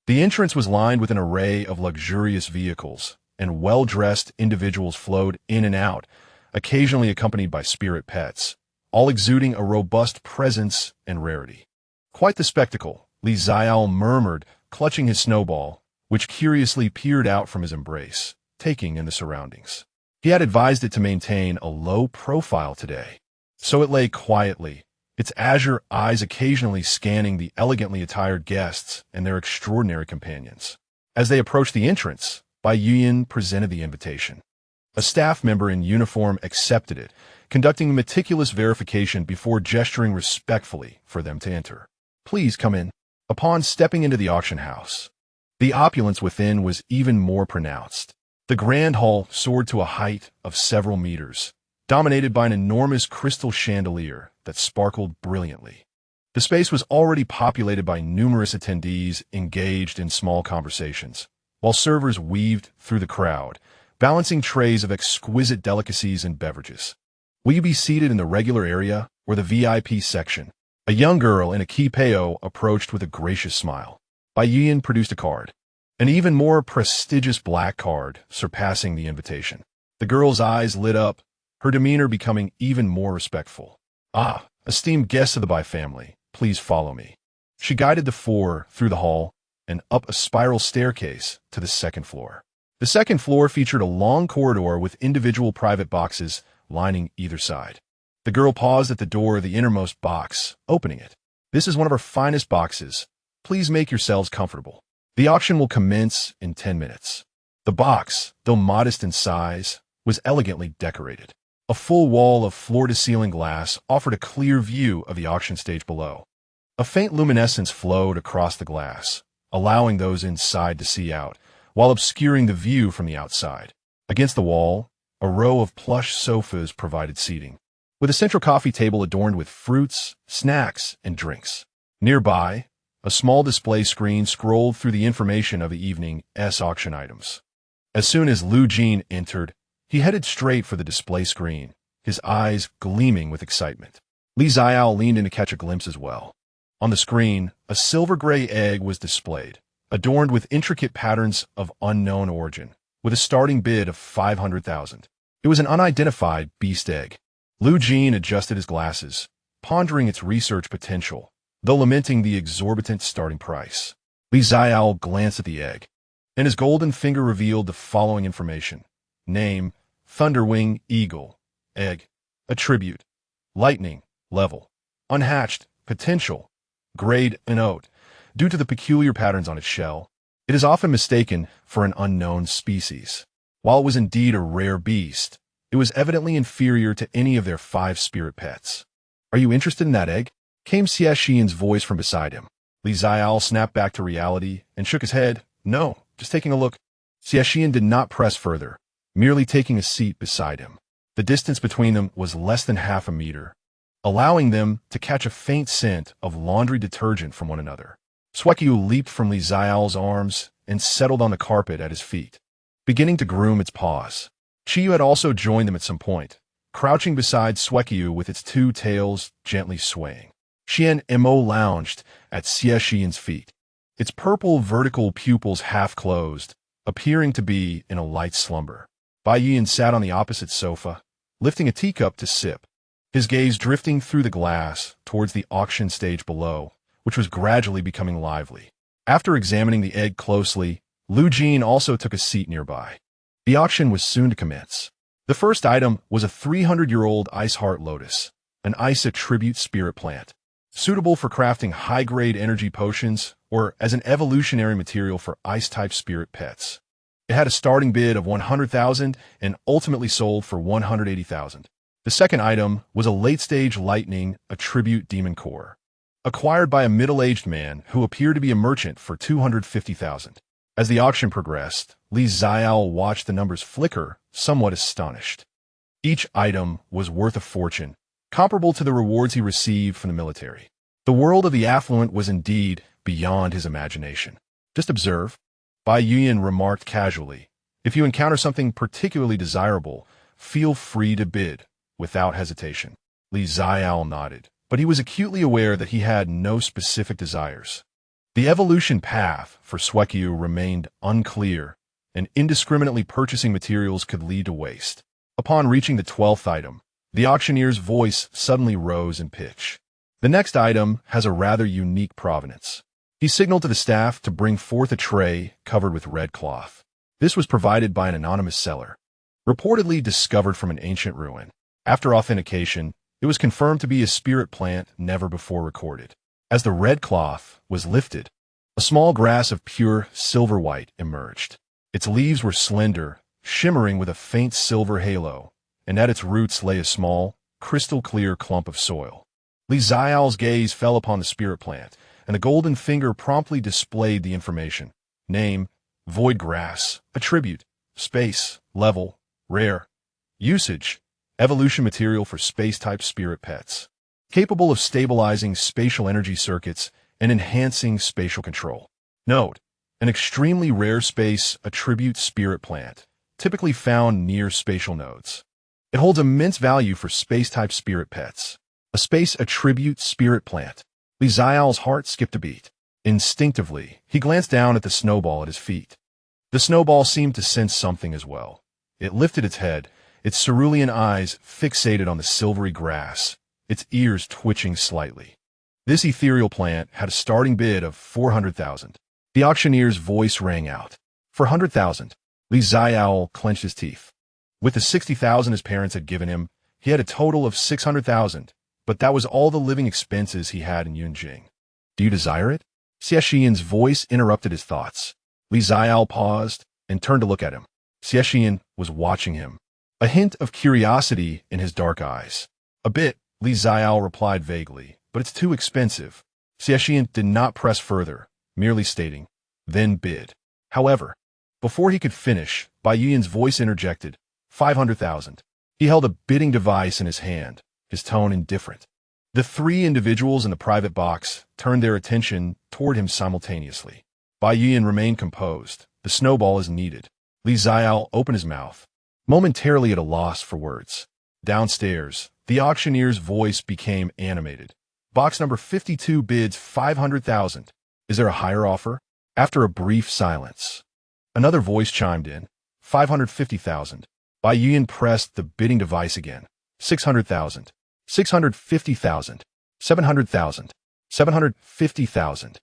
The entrance was lined with an array of luxurious vehicles, and well-dressed individuals flowed in and out, occasionally accompanied by spirit pets, all exuding a robust presence and rarity. "Quite the spectacle," Xiaole murmured, clutching his snowball, which curiously peered out from his embrace, taking in the surroundings. He had advised it to maintain a low profile today, so it lay quietly, its azure eyes occasionally scanning the elegantly attired guests and their extraordinary companions. As they approached the entrance, Bai Yuan presented the invitation. A staff member in uniform accepted it, conducting meticulous verification before gesturing respectfully for them to enter. "Please come in." Upon stepping into the auction house, the opulence within was even more pronounced. The grand hall soared to a height of several meters, dominated by an enormous crystal chandelier that sparkled brilliantly. The space was already populated by numerous attendees engaged in small conversations, while servers weaved through the crowd, balancing trays of exquisite delicacies and beverages. "Will you be seated in the regular area or the VIP section?" A young girl in a kipeo approached with a gracious smile. Bai Yuan produced a card, an even more prestigious black card, surpassing the invitation. The girl's eyes lit up, her demeanor becoming even more respectful. "Ah, esteemed guests of the Bai family, please follow me." She guided the four through the hall and up a spiral staircase to the second floor. The second floor featured a long corridor with individual private boxes lining either side. The girl paused at the door of the innermost box, opening it. "This is one of our finest boxes. Please make yourselves comfortable. The auction will commence in 10 minutes. The box, though modest in size, was elegantly decorated. A full wall of floor-to-ceiling glass offered a clear view of the auction stage below. A faint luminescence flowed across the glass, allowing those inside to see out, while obscuring the view from the outside. Against the wall, a row of plush sofas provided seating, with a central coffee table adorned with fruits, snacks, and drinks. Nearby, a small display screen scrolled through the information of the evening's auction items. As soon as Lu Jin entered, he headed straight for the display screen, his eyes gleaming with excitement. Xiaole leaned in to catch a glimpse as well. On the screen, a silver-gray egg was displayed, adorned with intricate patterns of unknown origin, with a starting bid of 500,000. It was an unidentified beast egg. Lu Jin adjusted his glasses, pondering its research potential, though lamenting the exorbitant starting price. Xiaole glanced at the egg, and his golden finger revealed the following information. Name, Thunderwing Eagle. Egg, attribute, lightning, level, unhatched, potential, grade, note. Due to the peculiar patterns on its shell, it is often mistaken for an unknown species. While it was indeed a rare beast, it was evidently inferior to any of their 5 spirit pets. "Are you interested in that egg?" came Xie Shiyan's voice from beside him. Xiaole snapped back to reality and shook his head. "No, just taking a look." Xie Shiyan did not press further, merely taking a seat beside him. The distance between them was less than half a meter, allowing them to catch a faint scent of laundry detergent from one another. Xuanmo leaped from Xiaole's arms and settled on the carpet at his feet, beginning to groom its paws. Qiyu had also joined them at some point, crouching beside Xuanmo with its 2 tails gently swaying. Xuanmo lounged at Xie Shiyan's feet, its purple vertical pupils half closed, appearing to be in a light slumber. Bai Yuan sat on the opposite sofa, lifting a teacup to sip, his gaze drifting through the glass towards the auction stage below, which was gradually becoming lively. After examining the egg closely, Lu Jin also took a seat nearby. The auction was soon to commence. The first item was a 300-year-old ice heart lotus, an ice attribute spirit plant, suitable for crafting high-grade energy potions or as an evolutionary material for ice-type spirit pets. It had a starting bid of 100,000 and ultimately sold for 180,000. The second item was a late-stage lightning attribute demon core, acquired by a middle-aged man who appeared to be a merchant for 250,000. As the auction progressed, Xiaole watched the numbers flicker, somewhat astonished. Each item was worth a fortune, comparable to the rewards he received from the military. The world of the affluent was indeed beyond his imagination. Just observe, Bai Yuan remarked casually. If you encounter something particularly desirable, feel free to bid, without hesitation. Xiaole nodded, but he was acutely aware that he had no specific desires. The evolution path for Xuekyu remained unclear, and indiscriminately purchasing materials could lead to waste. Upon reaching the 12th item, the auctioneer's voice suddenly rose in pitch. The next item has a rather unique provenance. He signaled to the staff to bring forth a tray covered with red cloth. This was provided by an anonymous seller, reportedly discovered from an ancient ruin. After authentication, it was confirmed to be a spirit plant never before recorded. As the red cloth was lifted, a small grass of pure silver white emerged. Its leaves were slender, shimmering with a faint silver halo, and at its roots lay a small, crystal-clear clump of soil. Xiaole's gaze fell upon the spirit plant, and a golden finger promptly displayed the information. Name, void grass, attribute, space, level, rare, usage, evolution material for space-type spirit pets, capable of stabilizing spatial energy circuits and enhancing spatial control. Note, an extremely rare space attribute spirit plant, typically found near spatial nodes. It holds immense value for space-type spirit pets. A space attribute spirit plant. Xiaole's heart skipped a beat. Instinctively, he glanced down at the snowball at his feet. The snowball seemed to sense something as well. It lifted its head, its cerulean eyes fixated on the silvery grass, its ears twitching slightly. This ethereal plant had a starting bid of 400,000. The auctioneer's voice rang out. For 100,000. Xiaole clenched his teeth. With the 60,000 his parents had given him, he had a total of 600,000, but that was all the living expenses he had in Yunjing. Do you desire it? Xie Shiyan's voice interrupted his thoughts. Xiaole paused and turned to look at him. Xie Shiyan was watching him, a hint of curiosity in his dark eyes. A bit, Xiaole replied vaguely, but it's too expensive. Xie Shiyan did not press further, merely stating, then bid. However, before he could finish, Bai Yuan's voice interjected, 500,000. He held a bidding device in his hand, his tone indifferent. The three individuals in the private box turned their attention toward him simultaneously. Bai Yuan remained composed. The snowball is needed. Xiaole opened his mouth, momentarily at a loss for words. Downstairs, the auctioneer's voice became animated. Box number 52 bids 500,000. Is there a higher offer? After a brief silence, another voice chimed in. 550,000. Bai Yuan pressed the bidding device again. 600,000. 650,000. 700,000. 750,000.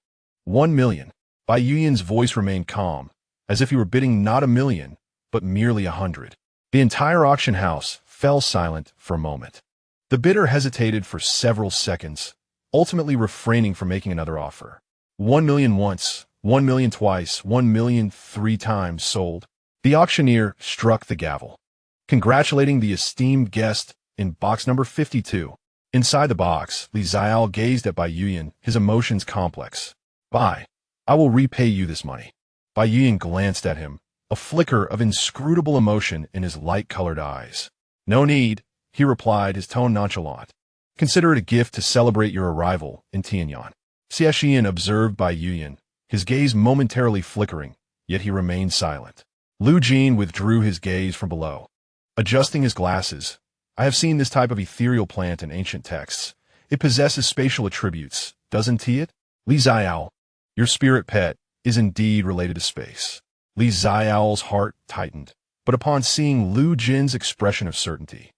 1 million. Bai Yuan's voice remained calm, as if he were bidding not 1,000,000, but merely 100. The entire auction house fell silent for a moment. The bidder hesitated for several seconds, ultimately refraining from making another offer. 1 million once, 1 million twice, 1 million 3 times sold. The auctioneer struck the gavel, congratulating the esteemed guest in box number 52. Inside the box, Xiaole gazed at Bai Yuan, his emotions complex. Bai, I will repay you this money. Bai Yuan glanced at him, a flicker of inscrutable emotion in his light-colored eyes. No need, he replied, his tone nonchalant. Consider it a gift to celebrate your arrival in Tianyan. Xie Shiyan observed Bai Yuan, his gaze momentarily flickering, yet he remained silent. Lu Jin withdrew his gaze from below. Adjusting his glasses, I have seen this type of ethereal plant in ancient texts. It possesses spatial attributes, doesn't it? Li Xiao, your spirit pet, is indeed related to space. Li Xiao's heart tightened, but upon seeing Lu Jin's expression of certainty,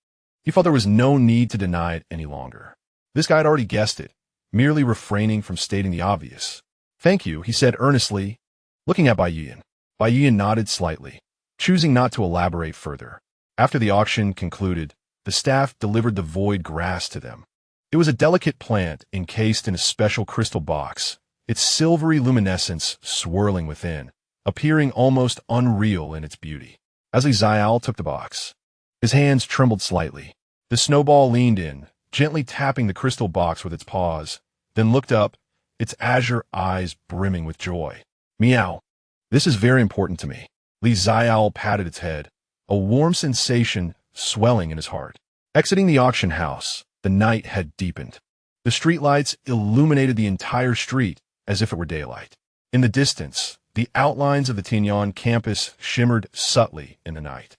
he felt there was no need to deny it any longer. This guy had already guessed it, merely refraining from stating the obvious. Thank you, he said earnestly, looking at Bai Yiyan. Bai Yiyan nodded slightly, choosing not to elaborate further. After the auction concluded, the staff delivered the void grass to them. It was a delicate plant encased in a special crystal box, its silvery luminescence swirling within, appearing almost unreal in its beauty. As Li Xiao took the box, his hands trembled slightly. The snowball leaned in, gently tapping the crystal box with its paws, then looked up, its azure eyes brimming with joy. Meow. This is very important to me. Li Xiao patted its head, a warm sensation swelling in his heart. Exiting the auction house, the night had deepened. The streetlights illuminated the entire street as if it were daylight. In the distance, the outlines of the Tianyang campus shimmered subtly in the night,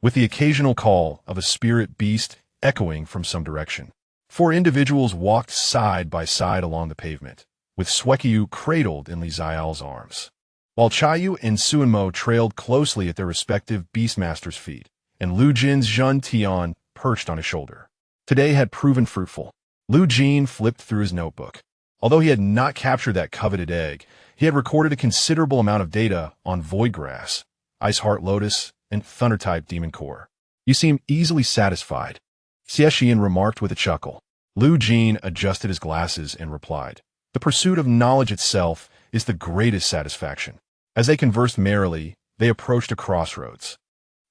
with the occasional call of a spirit beast echoing from some direction. 4 individuals walked side by side along the pavement, with Xueqiu cradled in Li Xiao's arms, while Chayu and Xuanmo trailed closely at their respective beastmasters' feet, and Lu Jin's Zhun Tian perched on his shoulder. Today had proven fruitful. Lu Jin flipped through his notebook. Although he had not captured that coveted egg, he had recorded a considerable amount of data on Void Grass, Ice Heart Lotus, and Thunder-type Demon Core. You seem easily satisfied, Xie Shiyan remarked with a chuckle. Lu Jin adjusted his glasses and replied, the pursuit of knowledge itself is the greatest satisfaction. As they conversed merrily, they approached a crossroads.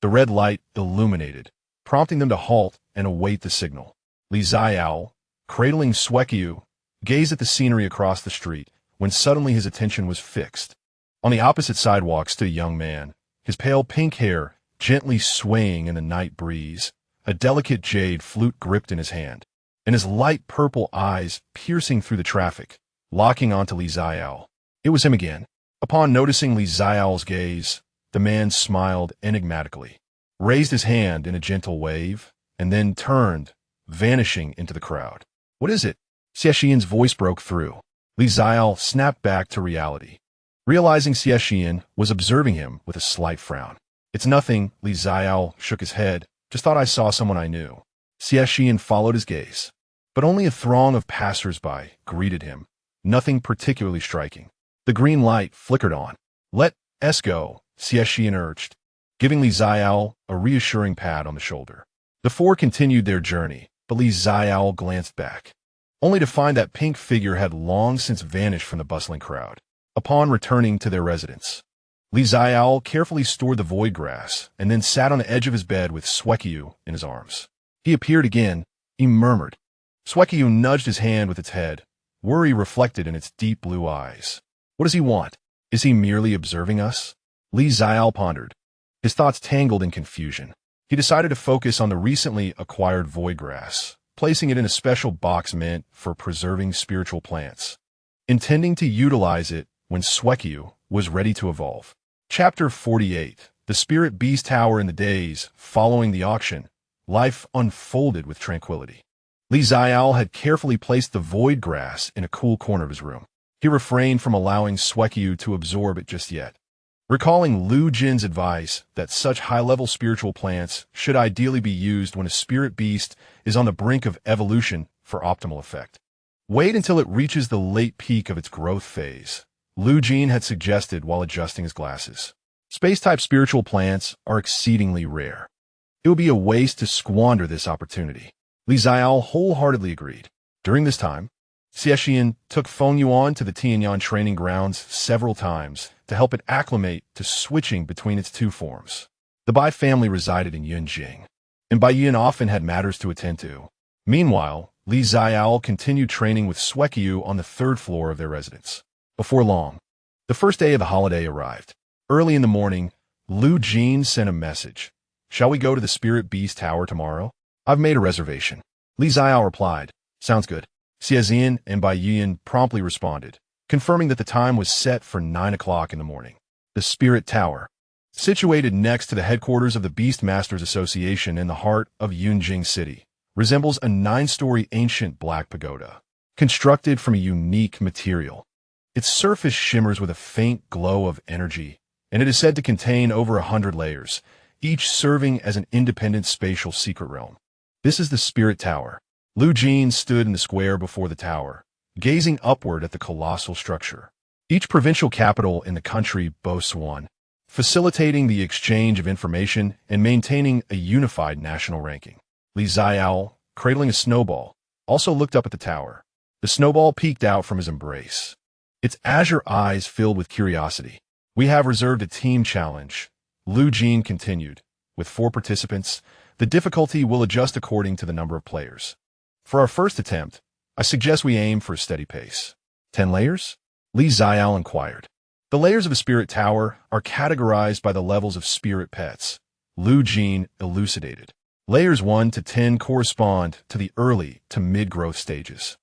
The red light illuminated, prompting them to halt and await the signal. Li Xiao, cradling Xueqiu, gazed at the scenery across the street when suddenly his attention was fixed. On the opposite sidewalk stood a young man, his pale pink hair gently swaying in the night breeze, a delicate jade flute gripped in his hand, and his light purple eyes piercing through the traffic, locking onto Li Xiao. It was him again. Upon noticing Li Xiao's gaze, the man smiled enigmatically, raised his hand in a gentle wave, and then turned, vanishing into the crowd. What is it? Xie Shiyan's voice broke through. Li Xiao snapped back to reality, realizing Xie Shiyan was observing him with a slight frown. It's nothing, Li Xiao shook his head. Just thought I saw someone I knew. Xie Shiyan followed his gaze, but only a throng of passers-by greeted him, nothing particularly striking. The green light flickered on. Let us go, Xie Shiyan urged, giving Li Xiao a reassuring pat on the shoulder. The 4 continued their journey, but Li Xiao glanced back, only to find that pink figure had long since vanished from the bustling crowd. Upon returning to their residence, Li Xiao carefully stored the void grass and then sat on the edge of his bed with Xueqiu in his arms. He appeared again, he murmured. Xueqiu nudged his hand with its head, worry reflected in its deep blue eyes. What does he want? Is he merely observing us? Li Xiao pondered, his thoughts tangled in confusion. He decided to focus on the recently acquired void grass, placing it in a special box meant for preserving spiritual plants, intending to utilize it when Xueqiu was ready to evolve. Chapter 48. The Spirit Beast Tower. In the days following the auction, life unfolded with tranquility. Li Xiao had carefully placed the void grass in a cool corner of his room. He refrained from allowing Xueqiu to absorb it just yet, recalling Lu Jin's advice that such high-level spiritual plants should ideally be used when a spirit beast is on the brink of evolution for optimal effect. Wait until it reaches the late peak of its growth phase, Lu Jin had suggested while adjusting his glasses. Space-type spiritual plants are exceedingly rare. It would be a waste to squander this opportunity. Li Xiao wholeheartedly agreed. During this time, Xie Shiyan took Feng Yuan to the Tianyang training grounds several times to help it acclimate to switching between its 2 forms. The Bai family resided in Yunjing, and Bai Yiyan often had matters to attend to. Meanwhile, Li Xiao continued training with Xueqiu on the 3rd floor of their residence. Before long, the first day of the holiday arrived. Early in the morning, Lu Jin sent a message. Shall we go to the Spirit Beast Tower tomorrow? I've made a reservation. Li Xiao replied. Sounds good. Xie Shiyan and Bai Yiyan promptly responded, confirming that the time was set for 9 o'clock in the morning. The Spirit Tower, situated next to the headquarters of the Beastmasters Association in the heart of Yunjing City, resembles a 9-story ancient black pagoda, constructed from a unique material. Its surface shimmers with a faint glow of energy, and it is said to contain over 100 layers, each serving as an independent spatial secret realm. This is the Spirit Tower. Lu Jin stood in the square before the tower, gazing upward at the colossal structure. Each provincial capital in the country boasts one, facilitating the exchange of information and maintaining a unified national ranking. Xiaole, cradling a snowball, also looked up at the tower. The snowball peeked out from his embrace, its azure eyes filled with curiosity. "We have reserved a team challenge," Lu Jin continued. "With 4 participants, the difficulty will adjust according to the number of players. For our first attempt, I suggest we aim for a steady pace." 10 layers? Xiaole inquired. "The layers of a spirit tower are categorized by the levels of spirit pets," Lu Jin elucidated. "Layers 1 to 10 correspond to the early to mid-growth stages.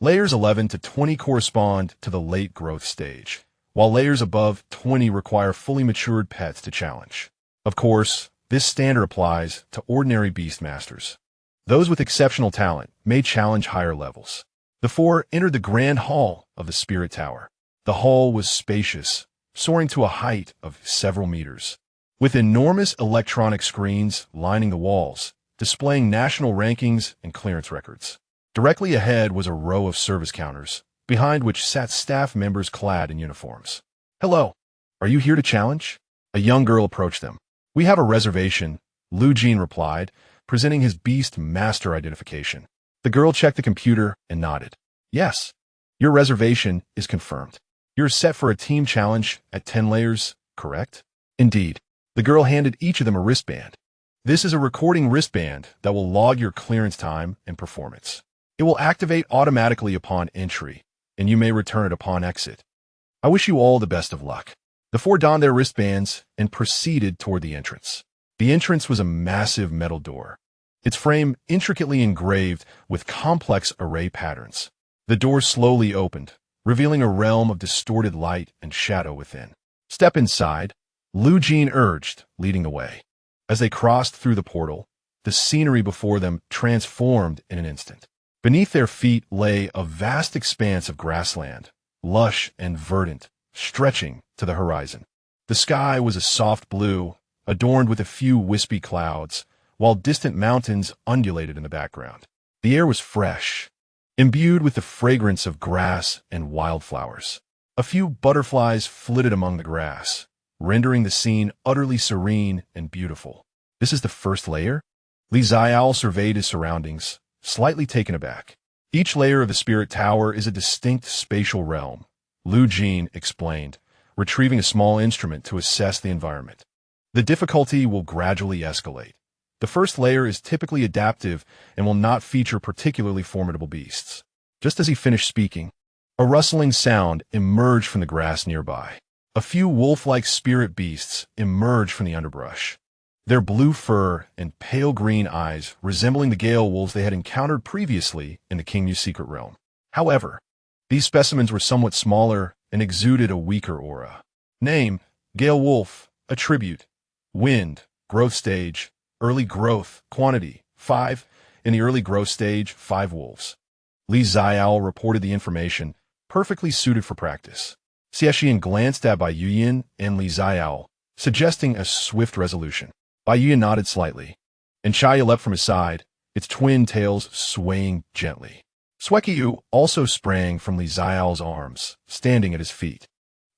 Layers 11 to 20 correspond to the late growth stage, while layers above 20 require fully matured pets to challenge. Of course, this standard applies to ordinary beast masters. Those with exceptional talent may challenge higher levels." The 4 entered the grand hall of the Spirit Tower. The hall was spacious, soaring to a height of several meters, with enormous electronic screens lining the walls, displaying national rankings and clearance records. Directly ahead was a row of service counters, behind which sat staff members clad in uniforms. "Hello, are you here to challenge?" A young girl approached them. "We have a reservation," Lu Jin replied, presenting his beast master identification. The girl checked the computer and nodded. "Yes, your reservation is confirmed. You're set for a team challenge at 10 layers, correct?" "Indeed." The girl handed each of them a wristband. "This is a recording wristband that will log your clearance time and performance. It will activate automatically upon entry, and you may return it upon exit. I wish you all the best of luck." The 4 donned their wristbands and proceeded toward the entrance. The entrance was a massive metal door, its frame intricately engraved with complex array patterns. The door slowly opened, revealing a realm of distorted light and shadow within. "Step inside," Lu Jin urged, leading the way. As they crossed through the portal, the scenery before them transformed in an instant. Beneath their feet lay a vast expanse of grassland, lush and verdant, stretching to the horizon. The sky was a soft blue, adorned with a few wispy clouds, while distant mountains undulated in the background. The air was fresh, imbued with the fragrance of grass and wildflowers. A few butterflies flitted among the grass, rendering the scene utterly serene and beautiful. "This is the first layer?" Xiaole surveyed his surroundings, slightly taken aback. "Each layer of the Spirit Tower is a distinct spatial realm," Lu Jin explained, retrieving a small instrument to assess the environment. "The difficulty will gradually escalate. The first layer is typically adaptive and will not feature particularly formidable beasts." Just as he finished speaking, a rustling sound emerged from the grass nearby. A few wolf-like spirit beasts emerged from the underbrush, their blue fur and pale green eyes resembling the gale wolves they had encountered previously in the King's secret realm. However, these specimens were somewhat smaller and exuded a weaker aura. Name: Gale Wolf. Attribute: Wind. Growth stage: Early growth. Quantity: 5. In the early growth stage, 5 wolves. Xiaole reported the information, perfectly suited for practice. Xie Shiyan glanced at Bai Yuyan and Xiaole, suggesting a swift resolution. Bai Yuyan nodded slightly, and Xiaole leapt from his side, its twin tails swaying gently. Xuanmo also sprang from Xiaole's arms, standing at his feet,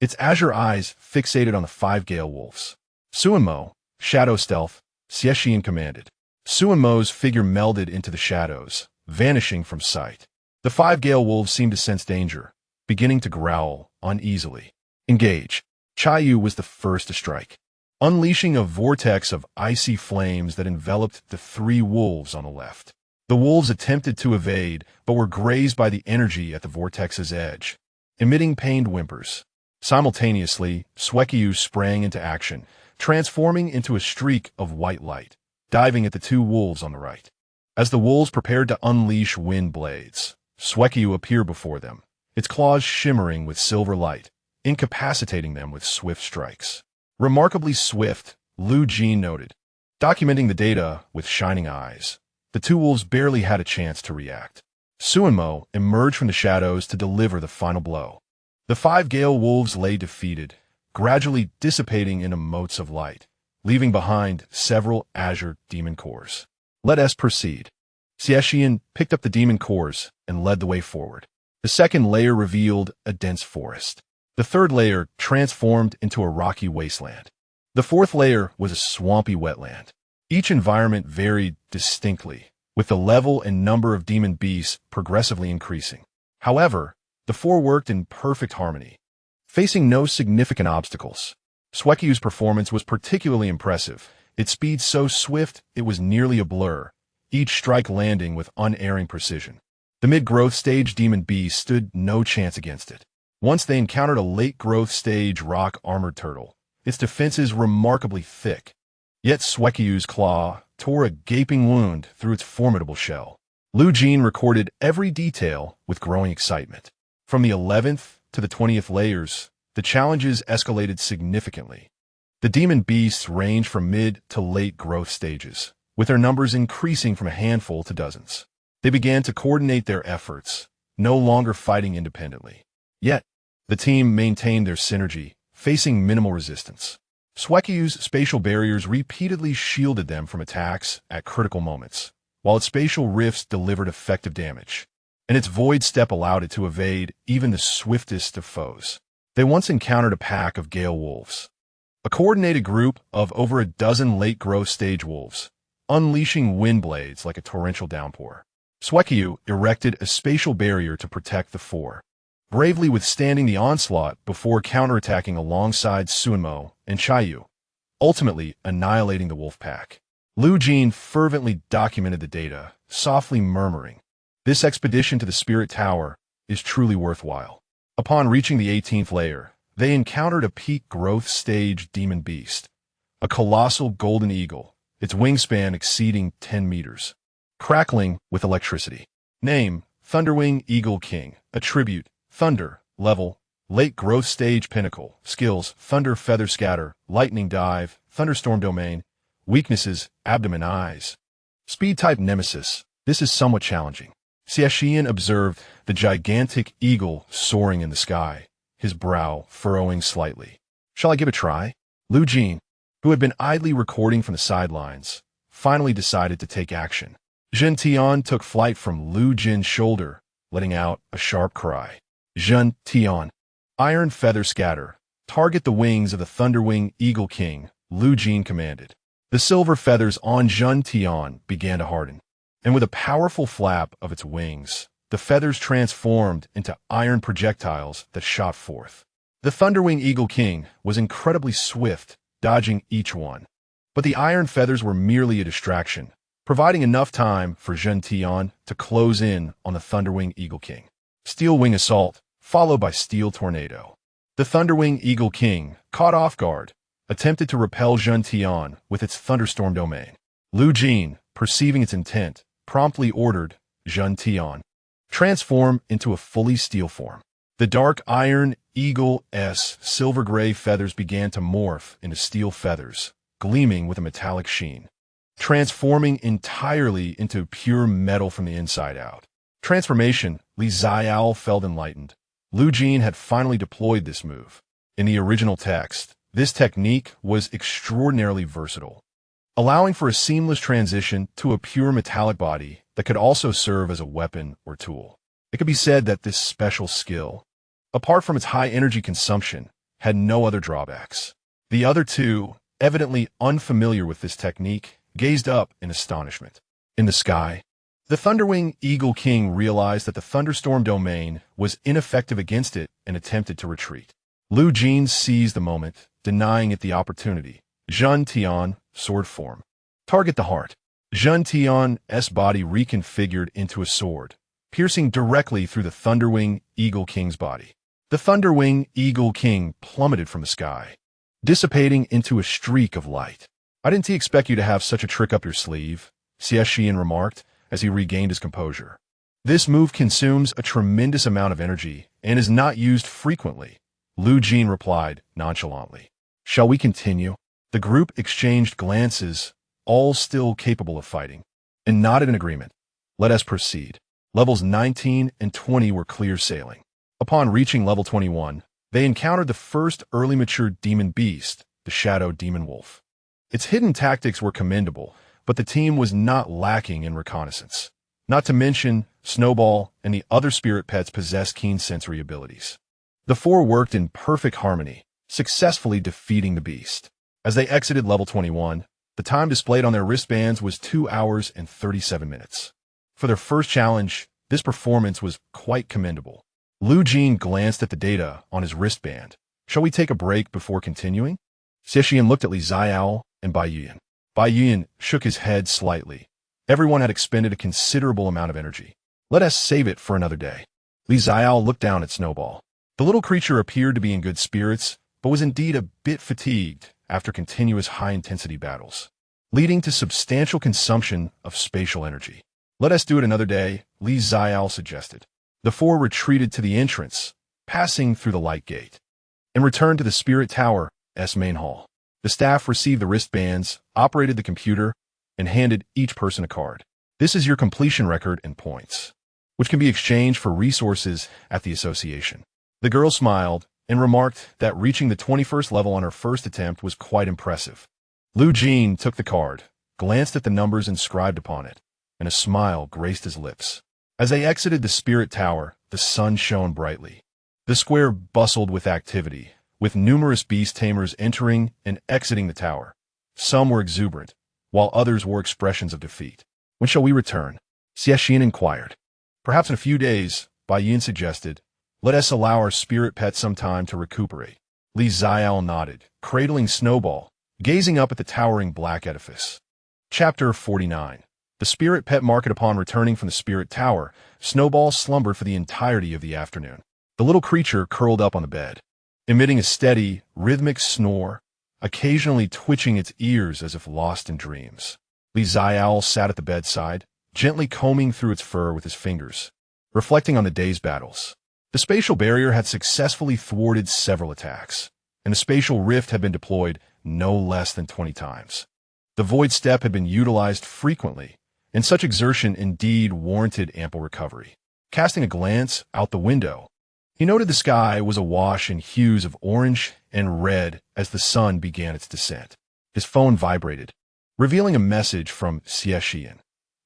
its azure eyes fixated on the 5 gale wolves. "Xuanmo, shadow stealth," Xie Shiyan commanded. Xuanmo's figure melded into the shadows, vanishing from sight. The 5 gale wolves seemed to sense danger, beginning to growl uneasily. "Engage." Xiaole was the first to strike, unleashing a vortex of icy flames that enveloped the 3 wolves on the left. The wolves attempted to evade, but were grazed by the energy at the vortex's edge, emitting pained whimpers. Simultaneously, Xuanmo sprang into action, transforming into a streak of white light, diving at the 2 wolves on the right. As the wolves prepared to unleash wind blades, Xuanmo appeared before them, its claws shimmering with silver light, incapacitating them with swift strikes. "Remarkably swift," Lu Jin noted, documenting the data with shining eyes. The two wolves barely had a chance to react. Xuanmo emerged from the shadows to deliver the final blow. The 5 Gale wolves lay defeated, gradually dissipating into motes of light, leaving behind several azure demon cores. Let us proceed. Xie Shiyan picked up the demon cores and led the way forward. The second layer revealed a dense forest. The third layer transformed into a rocky wasteland. The fourth layer was a swampy wetland. Each environment varied distinctly, with the level and number of demon beasts progressively increasing. However, the 4 worked in perfect harmony, facing no significant obstacles. Xueqiu's performance was particularly impressive, its speed so swift it was nearly a blur, each strike landing with unerring precision. The mid-growth stage demon beast stood no chance against it. Once they encountered a late-growth stage rock-armored turtle, its defenses remarkably thick. Yet Xueqiu's claw tore a gaping wound through its formidable shell. Lu Jin recorded every detail with growing excitement. From the 11th to the 20th layers, the challenges escalated significantly. The demon beasts ranged from mid to late growth stages, with their numbers increasing from a handful to dozens. They began to coordinate their efforts, no longer fighting independently. Yet, the team maintained their synergy, facing minimal resistance. Xueqiu's spatial barriers repeatedly shielded them from attacks at critical moments, while its spatial rifts delivered effective damage, and its void step allowed it to evade even the swiftest of foes. They once encountered a pack of Gale wolves, a coordinated group of over a dozen late-growth stage wolves, unleashing wind blades like a torrential downpour. Xueqiu erected a spatial barrier to protect the 4, bravely withstanding the onslaught before counterattacking alongside Xuanmo and Xiaole, ultimately annihilating the wolf pack. Lu Jin fervently documented the data, softly murmuring, "This expedition to the Spirit Tower is truly worthwhile." Upon reaching the 18th layer, they encountered a peak growth stage demon beast, a colossal golden eagle, its wingspan exceeding 10 meters, crackling with electricity. Name: Thunderwing Eagle King. Attribute: Thunder. Level: Late growth stage pinnacle. Skills: Thunder Feather Scatter, Lightning Dive, Thunderstorm Domain. Weaknesses: Abdomen, Eyes. Speed type Nemesis. This is somewhat challenging. Xie Shiyan observed the gigantic eagle soaring in the sky, his brow furrowing slightly. Shall I give it a try? Lu Jin, who had been idly recording from the sidelines, finally decided to take action. Zhen Tian took flight from Lu Jin's shoulder, letting out a sharp cry. Zhen Tian. Iron Feather Scatter. Target the wings of the Thunderwing Eagle King, Lu Jin commanded. The silver feathers on Zhen Tian began to harden, and with a powerful flap of its wings, the feathers transformed into iron projectiles that shot forth. The Thunderwing Eagle King was incredibly swift, dodging each one. But the iron feathers were merely a distraction, providing enough time for Zhen Tian to close in on the Thunderwing Eagle King. Steel Wing Assault, followed by Steel Tornado. The Thunderwing Eagle King, caught off guard, attempted to repel Zhen Tian with its Thunderstorm Domain. Lu Jin, perceiving its intent, promptly ordered Zhen Tian transform into a fully steel form. The dark iron eagle's silver-gray feathers began to morph into steel feathers, gleaming with a metallic sheen, transforming entirely into pure metal from the inside out. Transformation, Xiaole felt enlightened. Lu Jin had finally deployed this move. In the original text, this technique was extraordinarily versatile, allowing for a seamless transition to a pure metallic body that could also serve as a weapon or tool. It could be said that this special skill, apart from its high energy consumption, had no other drawbacks. The other two, evidently unfamiliar with this technique, gazed up in astonishment. In the sky, the Thunderwing Eagle King realized that the Thunderstorm Domain was ineffective against it and attempted to retreat. Lu Jin seized the moment, denying it the opportunity. Zhen Tian, sword form. Target the heart. Zhen Tian's body reconfigured into a sword, piercing directly through the Thunderwing Eagle King's body. The Thunderwing Eagle King plummeted from the sky, dissipating into a streak of light. "I didn't expect you to have such a trick up your sleeve," Xie Shiyan remarked as he regained his composure. "This move consumes a tremendous amount of energy and is not used frequently," Lu Jin replied nonchalantly. "Shall we continue?" The group exchanged glances, all still capable of fighting. and nodded in agreement. Let us proceed. Levels 19 and 20 were clear sailing. Upon reaching level 21, they encountered the first early mature demon beast, the shadow demon wolf. Its hidden tactics were commendable, but the team was not lacking in reconnaissance. Not to mention, Snowball and the other spirit pets possessed keen sensory abilities. The four worked in perfect harmony, successfully defeating the beast. As they exited level 21, the time displayed on their wristbands was 2 hours and 37 minutes. For their first challenge, this performance was quite commendable. Lu Jin glanced at the data on his wristband. Shall we take a break before continuing? Xie Shiyan looked at Xiaole and Bai Yuan. Bai Yuan shook his head slightly. Everyone had expended a considerable amount of energy. Let us save it for another day. Xiaole looked down at Snowball. The little creature appeared to be in good spirits, but was indeed a bit fatigued after continuous high-intensity battles, leading to substantial consumption of spatial energy. Let us do it another day, Xiaole suggested. The four retreated to the entrance, passing through the light gate, and returned to the Spirit Tower's main hall. The staff received the wristbands, operated the computer, and handed each person a card. This is your completion record and points, which can be exchanged for resources at the association. The girl smiled and remarked that reaching the 21st level on her first attempt was quite impressive. Lu Jin took the card, glanced at the numbers inscribed upon it, and a smile graced his lips. As they exited the Spirit Tower, the sun shone brightly. The square bustled with activity, with numerous beast tamers entering and exiting the tower. Some were exuberant, while others wore expressions of defeat. When shall we return? Xie Shiyan inquired. Perhaps in a few days, Bai Yin suggested. Let us allow our spirit pet some time to recuperate. Xiaole nodded, cradling Snowball, gazing up at the towering black edifice. Chapter 49. The Spirit Pet Market. Upon returning from the Spirit Tower, Snowball slumbered for the entirety of the afternoon. The little creature curled up on the bed, emitting a steady, rhythmic snore, occasionally twitching its ears as if lost in dreams. Xiaole sat at the bedside, gently combing through its fur with his fingers, reflecting on the day's battles. The spatial barrier had successfully thwarted several attacks, and the spatial rift had been deployed no less than 20 times. The void step had been utilized frequently, and such exertion indeed warranted ample recovery. Casting a glance out the window, he noted the sky was awash in hues of orange and red as the sun began its descent. His phone vibrated, revealing a message from Xie Shiyan.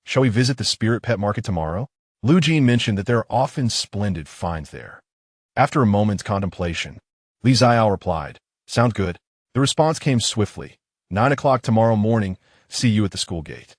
Shall we visit the Spirit Pet Market tomorrow? Lu Jin mentioned that there are often splendid finds there. After a moment's contemplation, Xiaole replied, Sounds good. The response came swiftly. 9 o'clock tomorrow morning, see you at the school gate.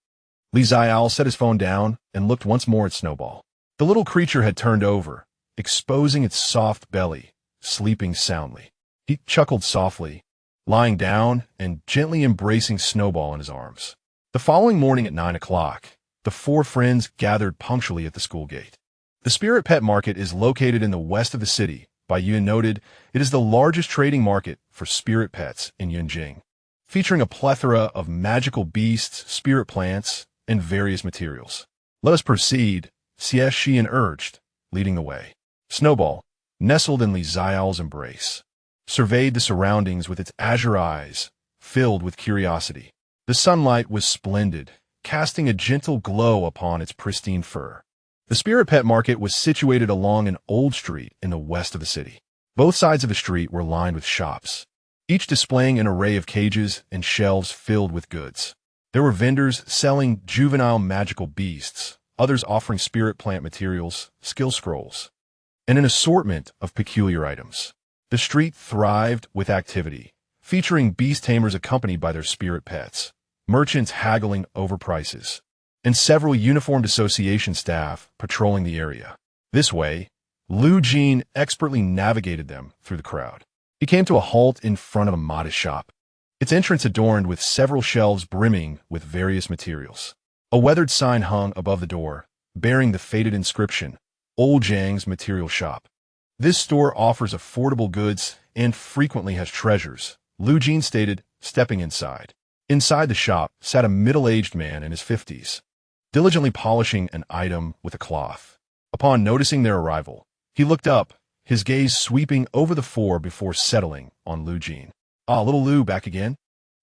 Xiaole set his phone down and looked once more at Snowball. The little creature had turned over, exposing its soft belly, sleeping soundly. He chuckled softly, lying down and gently embracing Snowball in his arms. The following morning at 9 o'clock, the four friends gathered punctually at the school gate. The Spirit Pet Market is located in the west of the city. Bai Yuan noted, it is the largest trading market for spirit pets in Yunjing, featuring a plethora of magical beasts, spirit plants, and various materials. Let us proceed, Xie Shiyan urged, leading the way. Snowball, nestled in Xiaole's embrace, surveyed the surroundings with its azure eyes, filled with curiosity. The sunlight was splendid, casting a gentle glow upon its pristine fur. The Spirit Pet Market was situated along an old street in the west of the city. Both sides of the street were lined with shops, each displaying an array of cages and shelves filled with goods. There were vendors selling juvenile magical beasts, others offering spirit plant materials, skill scrolls, and an assortment of peculiar items. The street thrived with activity, featuring beast tamers accompanied by their spirit pets, merchants haggling over prices, and several uniformed association staff patrolling the area. This way, Lu Jin expertly navigated them through the crowd. He came to a halt in front of a modest shop, its entrance adorned with several shelves brimming with various materials. A weathered sign hung above the door, bearing the faded inscription, Old Zhang's Material Shop. This store offers affordable goods and frequently has treasures, Lu Jin stated, stepping inside. Inside the shop sat a middle-aged man in his 50s, diligently polishing an item with a cloth. Upon noticing their arrival, he looked up, his gaze sweeping over the four before settling on Lu Jin. Ah, little Lu back again?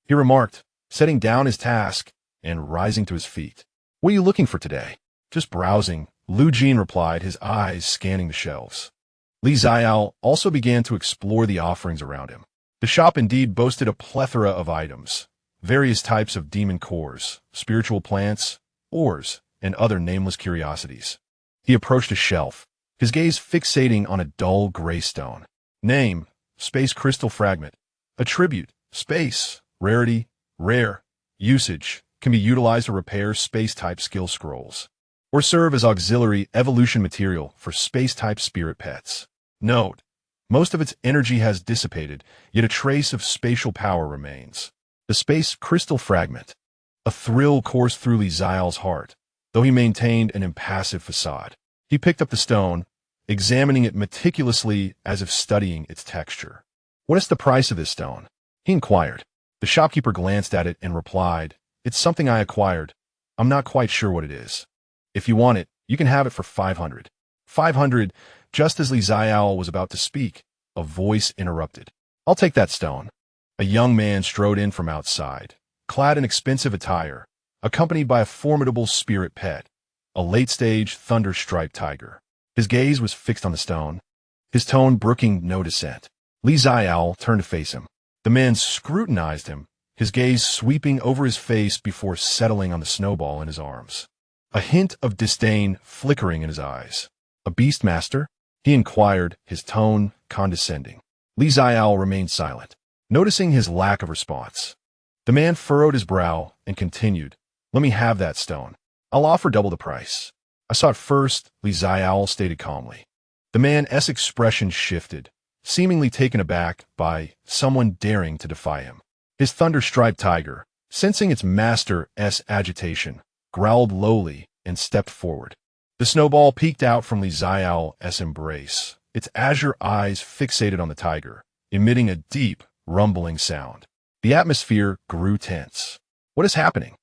He remarked, setting down his task and rising to his feet. "What are you looking for today?" "Just browsing," Lu Jin replied, his eyes scanning the shelves. Li Xiaole also began to explore the offerings around him. The shop indeed boasted a plethora of items, various types of demon cores, spiritual plants, ores, and other nameless curiosities. He approached a shelf, his gaze fixating on a dull gray stone. Name: Space Crystal Fragment. Attribute: Space. Rarity: Rare. Usage: can be utilized to repair space-type skill scrolls, or serve as auxiliary evolution material for space-type spirit pets. Note: most of its energy has dissipated, yet a trace of spatial power remains. The Space Crystal Fragment. A thrill coursed through Li Xiaole's heart, though he maintained an impassive facade. He picked up the stone, examining it meticulously as if studying its texture. "What is the price of this stone?" he inquired. The shopkeeper glanced at it and replied, "It's something I acquired. I'm not quite sure what it is. If you want it, you can have it for 500. 500, just as Li Xiaole was about to speak, a voice interrupted. "I'll take that stone." A young man strode in from outside, clad in expensive attire, accompanied by a formidable spirit pet, a late-stage thunder-striped tiger. His gaze was fixed on the stone, his tone brooking no dissent. Li Xiaole turned to face him. The man scrutinized him, his gaze sweeping over his face before settling on the snowball in his arms. A hint of disdain flickering in his eyes. "A beastmaster?" he inquired, his tone condescending. Li Xiaole remained silent, noticing his lack of response. The man furrowed his brow and continued, "Let me have that stone. I'll offer double the price." "I saw it first," Li Xiaole stated calmly. The man's expression shifted, seemingly taken aback by someone daring to defy him. His thunder-striped tiger, sensing its master's agitation, growled lowly and stepped forward. The snowball peeked out from Li Xiaole's embrace, its azure eyes fixated on the tiger, emitting a deep, rumbling sound. The atmosphere grew tense. "What is happening?"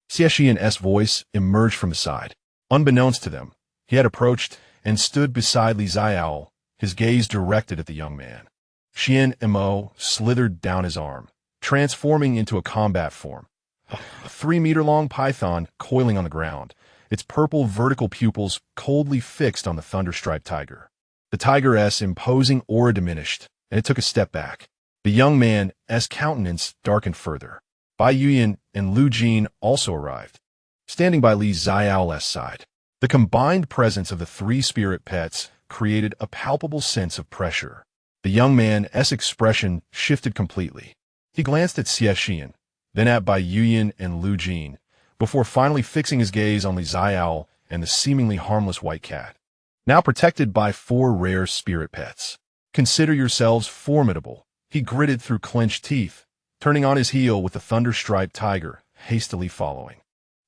Xie Shiyan's voice emerged from the side. Unbeknownst to them, he had approached and stood beside Li Xiaole, his gaze directed at the young man. Xuanmo slithered down his arm, transforming into a combat form. A 3-meter-long python coiling on the ground, its purple vertical pupils coldly fixed on the thunder-striped tiger. The tiger's imposing aura diminished, and it took a step back. The young man's countenance darkened further. Bai Yuyan and Lu Jin also arrived, standing by Li Xiaole's side. The combined presence of the three spirit pets created a palpable sense of pressure. The young man's expression shifted completely. He glanced at Xie Shiyan, then at Bai Yuyan and Lu Jin, before finally fixing his gaze on Li Xiaole and the seemingly harmless white cat, now protected by 4 rare spirit pets. "Consider yourselves formidable," he gritted through clenched teeth, turning on his heel with the thunder-striped tiger hastily following.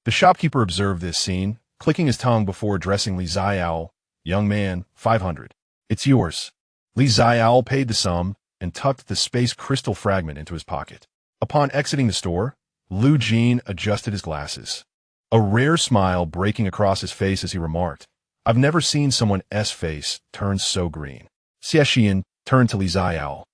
The shopkeeper observed this scene, clicking his tongue before addressing Li Xiaole. "Young man, 500. It's yours." Li Xiaole paid the sum and tucked the space crystal fragment into his pocket. Upon exiting the store, Lu Jin adjusted his glasses, a rare smile breaking across his face as he remarked, "I've never seen someone's face turn so green." Xie Shiyan turned to Li Xiaole,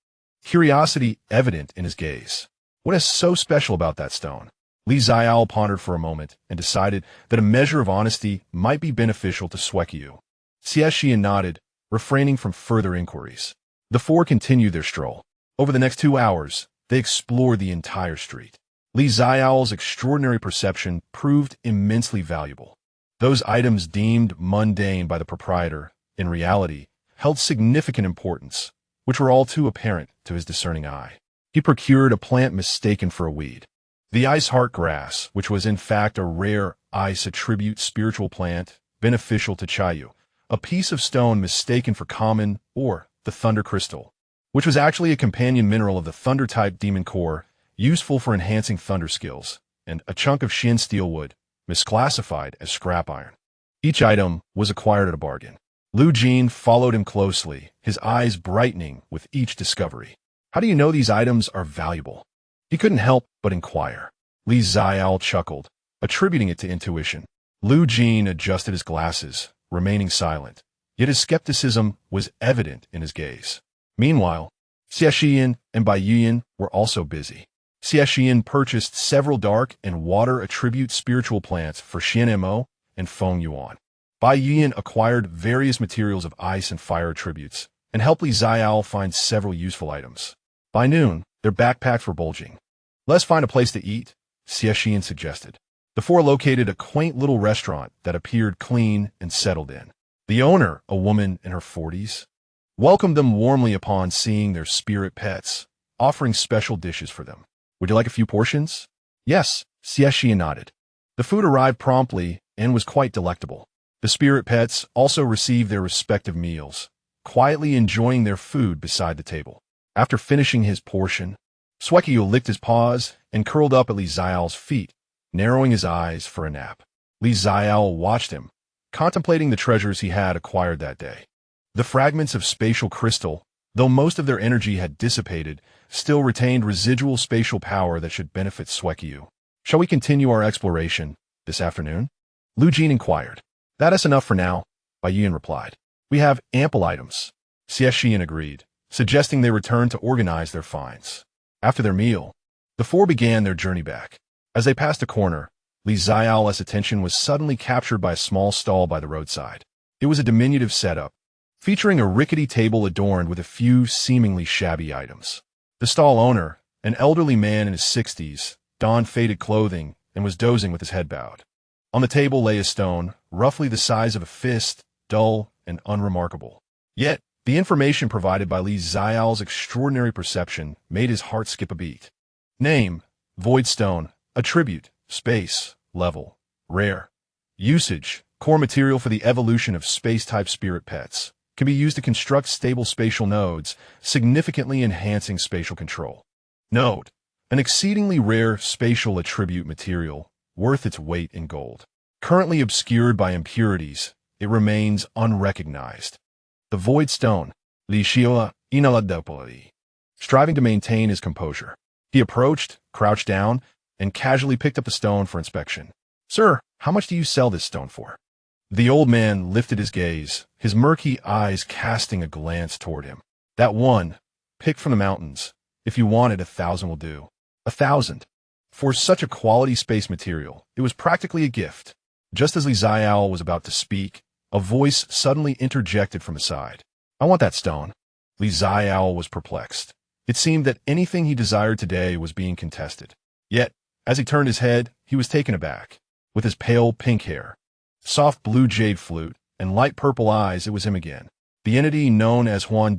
curiosity evident in his gaze. "What is so special about that stone?" Li Xiaole pondered for a moment and decided that a measure of honesty might be beneficial to Xuanmo. Xie Shiyan nodded, refraining from further inquiries. The four continued their stroll. Over the next 2 hours, they explored the entire street. Li Xiaole's extraordinary perception proved immensely valuable. Those items deemed mundane by the proprietor, in reality, held significant importance, which were all too apparent to his discerning eye. He procured a plant mistaken for a weed. The ice heart grass, which was in fact a rare ice attribute spiritual plant, beneficial to Chayu, a piece of stone mistaken for common or the thunder crystal, which was actually a companion mineral of the thunder-type demon core, useful for enhancing thunder skills, and a chunk of Shin steel wood, misclassified as scrap iron. Each item was acquired at a bargain. Lu Jin followed him closely, his eyes brightening with each discovery. "How do you know these items are valuable?" He couldn't help but inquire. Li Xiaole chuckled, attributing it to intuition. Lu Jin adjusted his glasses, remaining silent, yet his skepticism was evident in his gaze. Meanwhile, Xie Shiyan and Bai Yuyan were also busy. Xie Shiyan purchased several dark and water attribute spiritual plants for Xuanmo and Feng Yuan. Bai Yuan acquired various materials of ice and fire attributes, and helped Li Xiaole find several useful items. By noon, their backpacks were bulging. "Let's find a place to eat," Xie Shiyan suggested. The four located a quaint little restaurant that appeared clean and settled in. The owner, a woman in her 40s, welcomed them warmly upon seeing their spirit pets, offering special dishes for them. "Would you like a few portions?" "Yes," Xie Shiyan nodded. The food arrived promptly and was quite delectable. The spirit pets also received their respective meals, quietly enjoying their food beside the table. After finishing his portion, Xuanmo licked his paws and curled up at Li Xiaole's feet, narrowing his eyes for a nap. Li Xiaole watched him, contemplating the treasures he had acquired that day. The fragments of spatial crystal, though most of their energy had dissipated, still retained residual spatial power that should benefit Xuanmo. "Shall we continue our exploration this afternoon?" Lu Jin inquired. "That is enough for now," Bai Yuan replied. "We have ample items." Xie Shiyan agreed, suggesting they return to organize their finds. After their meal, the four began their journey back. As they passed a corner, Li Xiaole's attention was suddenly captured by a small stall by the roadside. It was a diminutive setup, featuring a rickety table adorned with a few seemingly shabby items. The stall owner, an elderly man in his 60s, donned faded clothing and was dozing with his head bowed. On the table lay a stone, roughly the size of a fist, dull and unremarkable. Yet, the information provided by Li Xiaole's extraordinary perception made his heart skip a beat. Name: Void Stone. Attribute: Space. Level: Rare. Usage: Core material for the evolution of space-type spirit pets. Can be used to construct stable spatial nodes, significantly enhancing spatial control. Node: An exceedingly rare spatial attribute material, worth its weight in gold. Currently obscured by impurities, it remains unrecognized. The Void Stone. Li Xiaole inaladopoli. Striving to maintain his composure, he approached, crouched down, and casually picked up the stone for inspection. "Sir, how much do you sell this stone for?" The old man lifted his gaze, his murky eyes casting a glance toward him. "That one, picked from the mountains. If you want it, 1,000 will do." 1,000. For such a quality space material, it was practically a gift. Just as Li Xiaole was about to speak, a voice suddenly interjected from his side. "I want that stone." Li Xiaole was perplexed. It seemed that anything he desired today was being contested. Yet, as he turned his head, he was taken aback. With his pale pink hair, soft blue jade flute, and light purple eyes, it was him again. The entity known as Huan,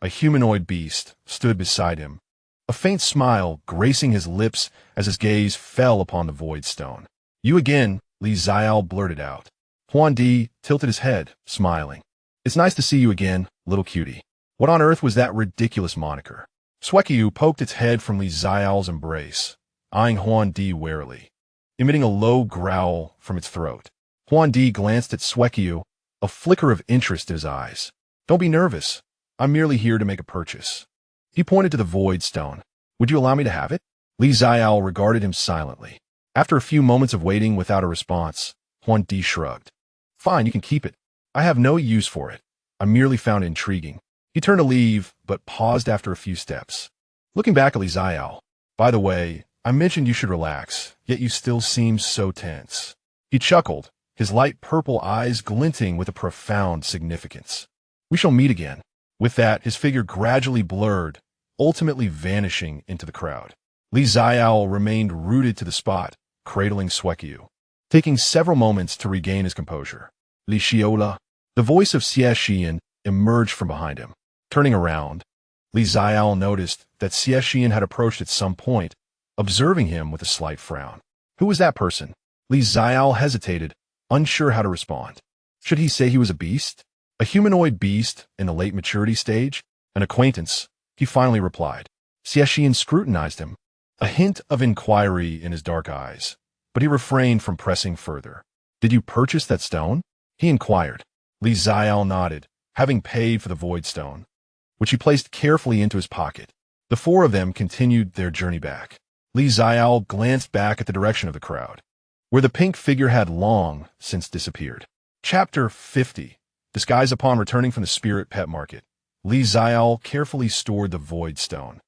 a humanoid beast, stood beside him, a faint smile gracing his lips as his gaze fell upon the Void Stone. "You again," Li Xiaole blurted out. Huan tilted his head, smiling. "It's nice to see you again, little cutie. What on earth was that ridiculous moniker?" Xuanmo poked its head from Li Xiaole's embrace, eyeing Huan warily, emitting a low growl from its throat. Huan glanced at Xuanmo, a flicker of interest in his eyes. "Don't be nervous. I'm merely here to make a purchase." He pointed to the Void Stone. "Would you allow me to have it?" Li Xiaole regarded him silently. After a few moments of waiting without a response, Huan shrugged. "Fine, you can keep it. I have no use for it. I merely found it intriguing." He turned to leave, but paused after a few steps. Looking back at Li Xiaole, "By the way, I mentioned you should relax, yet you still seem so tense." He chuckled, his light purple eyes glinting with a profound significance. "We shall meet again." With that, his figure gradually blurred, ultimately vanishing into the crowd. Li Xiaole remained rooted to the spot, cradling Xuanmo, taking several moments to regain his composure. "Li Xiaole." The voice of Xie Shiyan emerged from behind him. Turning around, Li Xiaole noticed that Xie Shiyan had approached at some point, observing him with a slight frown. Who was that person? Li Xiaole hesitated, unsure how to respond. Should he say he was a beast? A humanoid beast in the late maturity stage? An acquaintance? He finally replied. Xie Shiyan scrutinized him, a hint of inquiry in his dark eyes, but he refrained from pressing further. "Did you purchase that stone?" he inquired. Li Xiaole nodded, having paid for the Void Stone, which he placed carefully into his pocket. The four of them continued their journey back. Li Xiaole glanced back at the direction of the crowd, where the pink figure had long since disappeared. Chapter 50. Disguised upon returning from the spirit pet market, Li Xiaole carefully stored the Void Stone.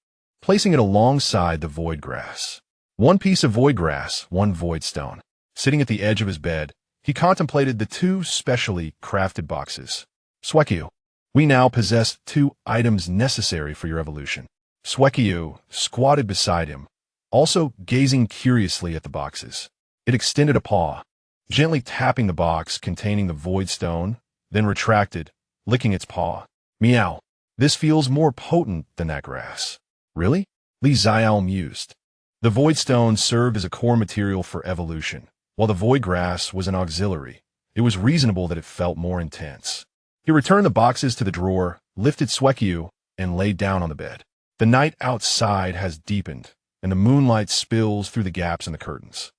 placing it alongside the void grass. One piece of void grass, one void stone. Sitting at the edge of his bed, he contemplated the two specially crafted boxes. Xuekyu, we now possess 2 items necessary for your evolution. Xuekyu squatted beside him, also gazing curiously at the boxes. It extended a paw, gently tapping the box containing the void stone, then retracted, licking its paw. Meow. This feels more potent than that grass. Really? Xiaole mused. The void stone served as a core material for evolution, while the void grass was an auxiliary. It was reasonable that it felt more intense. He returned the boxes to the drawer, lifted Xuekyu, and laid down on the bed. The night outside has deepened, and the moonlight spills through the gaps in the curtains,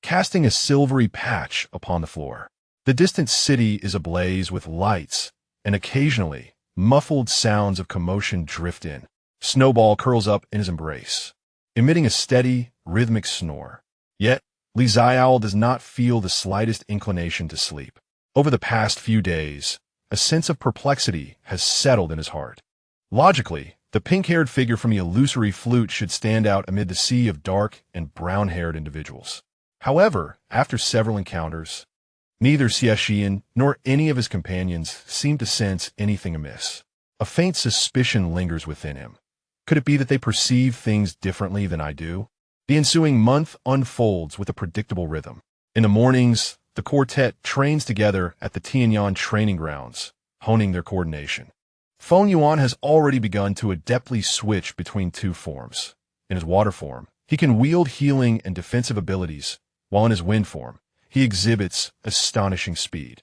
casting a silvery patch upon the floor. The distant city is ablaze with lights, and occasionally, muffled sounds of commotion drift in. Snowball curls up in his embrace, emitting a steady, rhythmic snore. Yet, Xiaole does not feel the slightest inclination to sleep. Over the past few days, a sense of perplexity has settled in his heart. Logically, the pink-haired figure from the illusory flute should stand out amid the sea of dark and brown-haired individuals. However, after several encounters, neither Xie Shiyan nor any of his companions seem to sense anything amiss. A faint suspicion lingers within him. Could it be that they perceive things differently than I do? The ensuing month unfolds with a predictable rhythm. In the mornings, the quartet trains together at the Tianyan training grounds, honing their coordination. Feng Yuan has already begun to adeptly switch between 2 forms. In his water form, he can wield healing and defensive abilities, while in his wind form, he exhibits astonishing speed.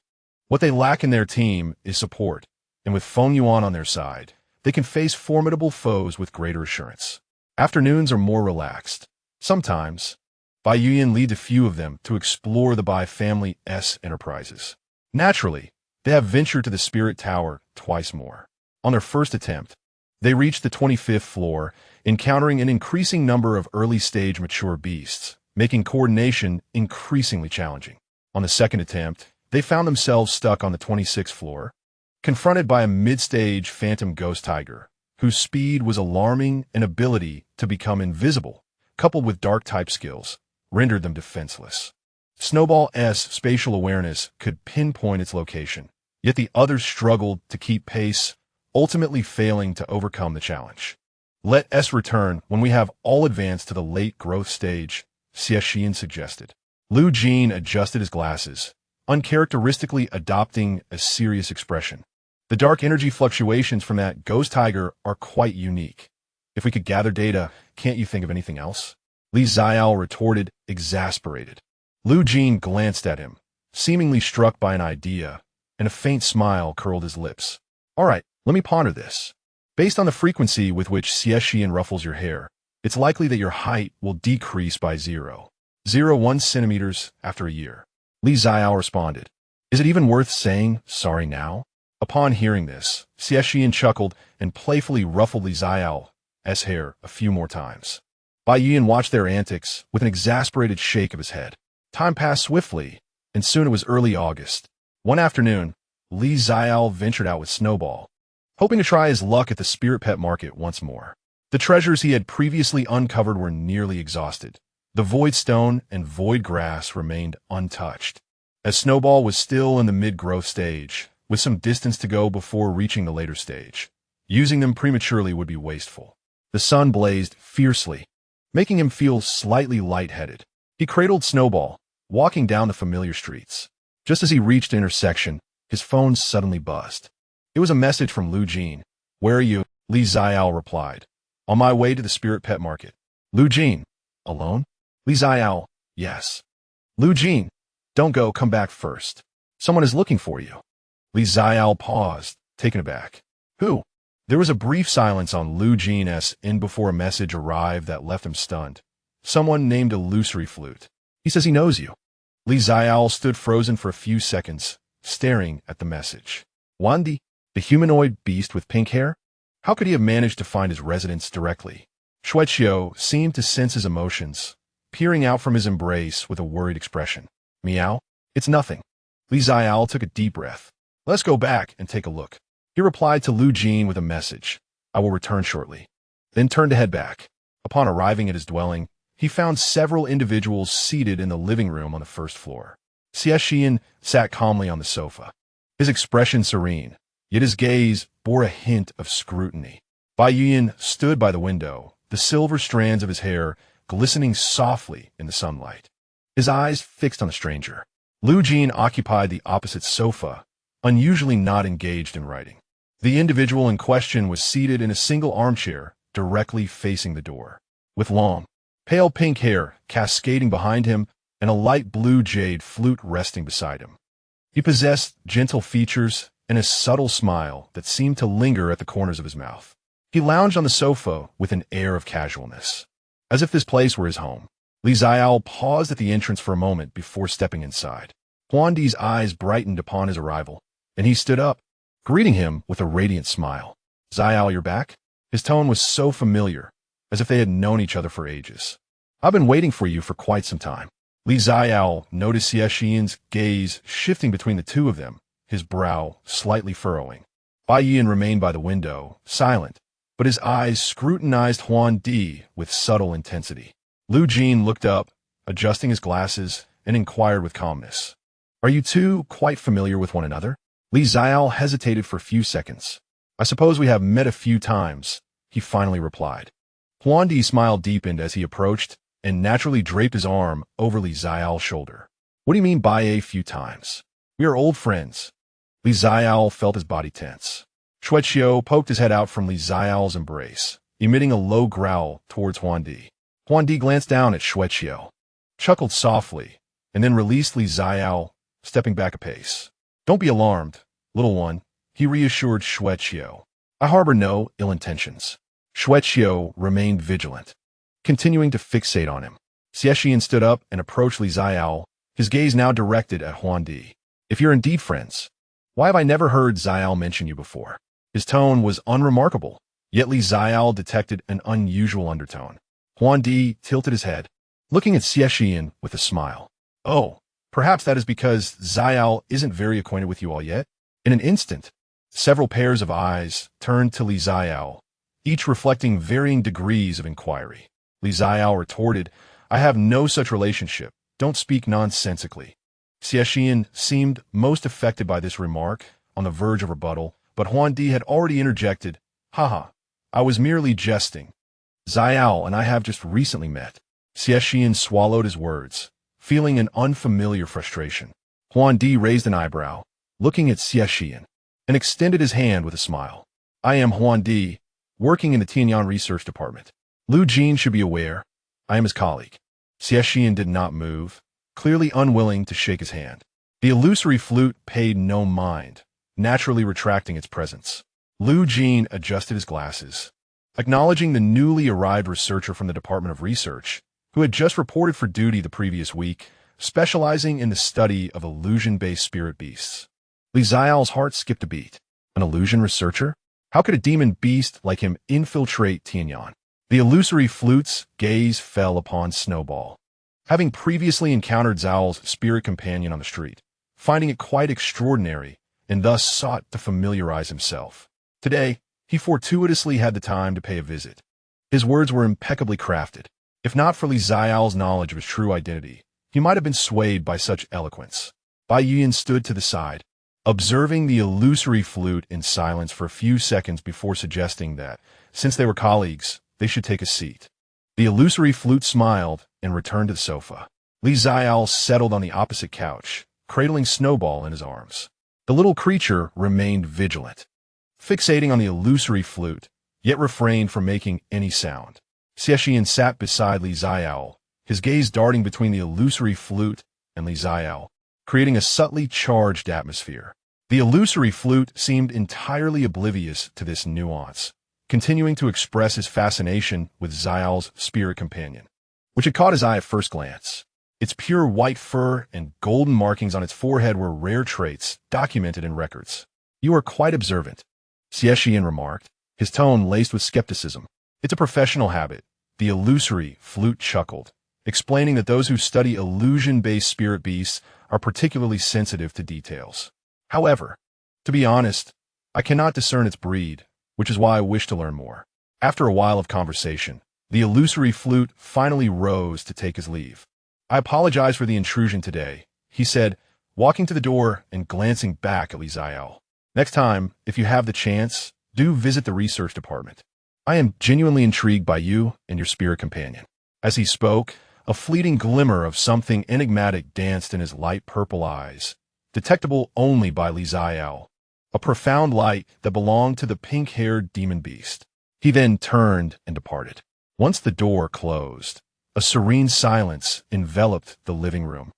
What they lack in their team is support, and with Feng Yuan on their side, they can face formidable foes with greater assurance. Afternoons are more relaxed. Sometimes, Bai Yuyan leads a few of them to explore the Bai family's enterprises. Naturally, they have ventured to the Spirit Tower twice more. On their first attempt, they reached the 25th floor, encountering an increasing number of early-stage mature beasts, making coordination increasingly challenging. On the second attempt, they found themselves stuck on the 26th floor, confronted by a mid-stage phantom ghost tiger, whose speed was alarming and ability to become invisible, coupled with dark-type skills, rendered them defenseless. Snowball's spatial awareness could pinpoint its location, yet the others struggled to keep pace, ultimately failing to overcome the challenge. Let us return when we have all advanced to the late growth stage, Xie Shiyan suggested. Lu Jin adjusted his glasses, uncharacteristically adopting a serious expression. The dark energy fluctuations from that ghost tiger are quite unique. If we could gather data, can't you think of anything else? Xiaole retorted, exasperated. Lu Jin glanced at him, seemingly struck by an idea, and a faint smile curled his lips. All right, let me ponder this. Based on the frequency with which Xie Shiyan ruffles your hair, it's likely that your height will decrease by 0.01 centimeters after a year. Xiaole responded. Is it even worth saying sorry now? Upon hearing this, Xie Shiyan chuckled and playfully ruffled Xiaole's hair a few more times. Bai Yuyan watched their antics with an exasperated shake of his head. Time passed swiftly, and soon it was early August. One afternoon, Xiaole ventured out with Snowball, hoping to try his luck at the spirit pet market once more. The treasures he had previously uncovered were nearly exhausted. The void stone and void grass remained untouched. As Snowball was still in the mid-growth stage, with some distance to go before reaching the later stage, using them prematurely would be wasteful. The sun blazed fiercely, making him feel slightly lightheaded. He cradled Snowball, walking down the familiar streets. Just as he reached an intersection, his phone suddenly buzzed. It was a message from Lu Jin. Where are you? Xiaole replied. On my way to the spirit pet market. Lu Jin. Alone? Xiaole. Yes. Lu Jin. Don't go, come back first. Someone is looking for you. Xiaole paused, taken aback. Who? There was a brief silence on Lu Jin's end before a message arrived that left him stunned. Someone named Illusory Flute. He says he knows you. Xiaole stood frozen for a few seconds, staring at the message. Wandi, the humanoid beast with pink hair? How could he have managed to find his residence directly? Xueqiu seemed to sense his emotions, peering out from his embrace with a worried expression. Meow? It's nothing. Xiaole took a deep breath. Let's go back and take a look. He replied to Lu Jin with a message. I will return shortly. then turned to head back. Upon arriving at his dwelling, he found several individuals seated in the living room on the first floor. Xie Shiyan sat calmly on the sofa, his expression serene, yet his gaze bore a hint of scrutiny. Bai Yuan stood by the window, the silver strands of his hair glistening softly in the sunlight, his eyes fixed on the stranger. Lu Jin occupied the opposite sofa, unusually not engaged in writing. The individual in question was seated in a single armchair directly facing the door, with long, pale pink hair cascading behind him and a light blue jade flute resting beside him. He possessed gentle features and a subtle smile that seemed to linger at the corners of his mouth. He lounged on the sofa with an air of casualness, as if this place were his home. Xiaole paused at the entrance for a moment before stepping inside. Huandi's eyes brightened upon his arrival, and he stood up, greeting him with a radiant smile. "Xiaole, you're back?" His tone was so familiar, as if they had known each other for ages. "I've been waiting for you for quite some time." Xiaole noticed Xie Shiyan's gaze shifting between the two of them, his brow slightly furrowing. Bai Yuan remained by the window, silent, but his eyes scrutinized Huandi with subtle intensity. Lu Jin looked up, adjusting his glasses, and inquired with calmness, "Are you two quite familiar with one another?" Xiaole hesitated for a few seconds. "I suppose we have met a few times," he finally replied. Huandi's smile deepened as he approached and naturally draped his arm over Xiaole's shoulder. "What do you mean by a few times? We are old friends." Xiaole felt his body tense. Xuanmo poked his head out from Xiaole's embrace, emitting a low growl towards Huandi. Huandi glanced down at Xuanmo, chuckled softly, and then released Xiaole, stepping back a pace. "Don't be alarmed, little one," he reassured Xuanmo. "I harbor no ill intentions." Xuanmo remained vigilant, continuing to fixate on him. Xie Shiyan stood up and approached Xiaole, his gaze now directed at Huandi. "If you're indeed friends, why have I never heard Xiaole mention you before?" His tone was unremarkable, yet Xiaole detected an unusual undertone. Huandi tilted his head, looking at Xie Shiyan with a smile. "Oh, perhaps that is because Xiaole isn't very acquainted with you all yet." In an instant, several pairs of eyes turned to Xiaole, each reflecting varying degrees of inquiry. Xiaole retorted, "I have no such relationship. Don't speak nonsensically." Xie Shiyan seemed most affected by this remark, on the verge of rebuttal, but Huandi had already interjected, "Haha, I was merely jesting. Xiaole and I have just recently met." Xie Shiyan swallowed his words, feeling an unfamiliar frustration. Huandi raised an eyebrow, looking at Xie Shiyan, and extended his hand with a smile. "I am Huandi, working in the Tianyan Research Department. Lu Jin should be aware. I am his colleague." Xie Shiyan did not move, clearly unwilling to shake his hand. The illusory flute paid no mind, naturally retracting its presence. Lu Jin adjusted his glasses, acknowledging the newly arrived researcher from the Department of Research, who had just reported for duty the previous week, specializing in the study of illusion-based spirit beasts. Xiaole's heart skipped a beat. An illusion researcher? How could a demon beast like him infiltrate Tianyan? The illusory flute's gaze fell upon Snowball. Having previously encountered Xiaole's spirit companion on the street, finding it quite extraordinary, and thus sought to familiarize himself. Today, he fortuitously had the time to pay a visit. His words were impeccably crafted. If not for Xiaole's knowledge of his true identity, he might have been swayed by such eloquence. Bai Yuan stood to the side, observing the illusory flute in silence for a few seconds before suggesting that, since they were colleagues, they should take a seat. The illusory flute smiled and returned to the sofa. Xiaole settled on the opposite couch, cradling Snowball in his arms. The little creature remained vigilant, fixating on the illusory flute, yet refrained from making any sound. Xie Shiyan sat beside Xiaole, his gaze darting between the illusory flute and Xiaole, creating a subtly charged atmosphere. The illusory flute seemed entirely oblivious to this nuance, continuing to express his fascination with Xiaole's spirit companion, which had caught his eye at first glance. Its pure white fur and golden markings on its forehead were rare traits documented in records. "You are quite observant," Xie Shiyan remarked, his tone laced with skepticism. "It's a professional habit." The illusory flute chuckled, explaining that those who study illusion-based spirit beasts are particularly sensitive to details. "However, to be honest, I cannot discern its breed, which is why I wish to learn more." After a while of conversation, the illusory flute finally rose to take his leave. I apologize for the intrusion today, he said, walking to the door and glancing back at Xiaole. Next time, if you have the chance, do visit the research department. I am genuinely intrigued by you and your spirit companion. As he spoke, a fleeting glimmer of something enigmatic danced in his light purple eyes, detectable only by Xiaole, a profound light that belonged to the pink-haired demon beast. He then turned and departed. Once the door closed, a serene silence enveloped the living room.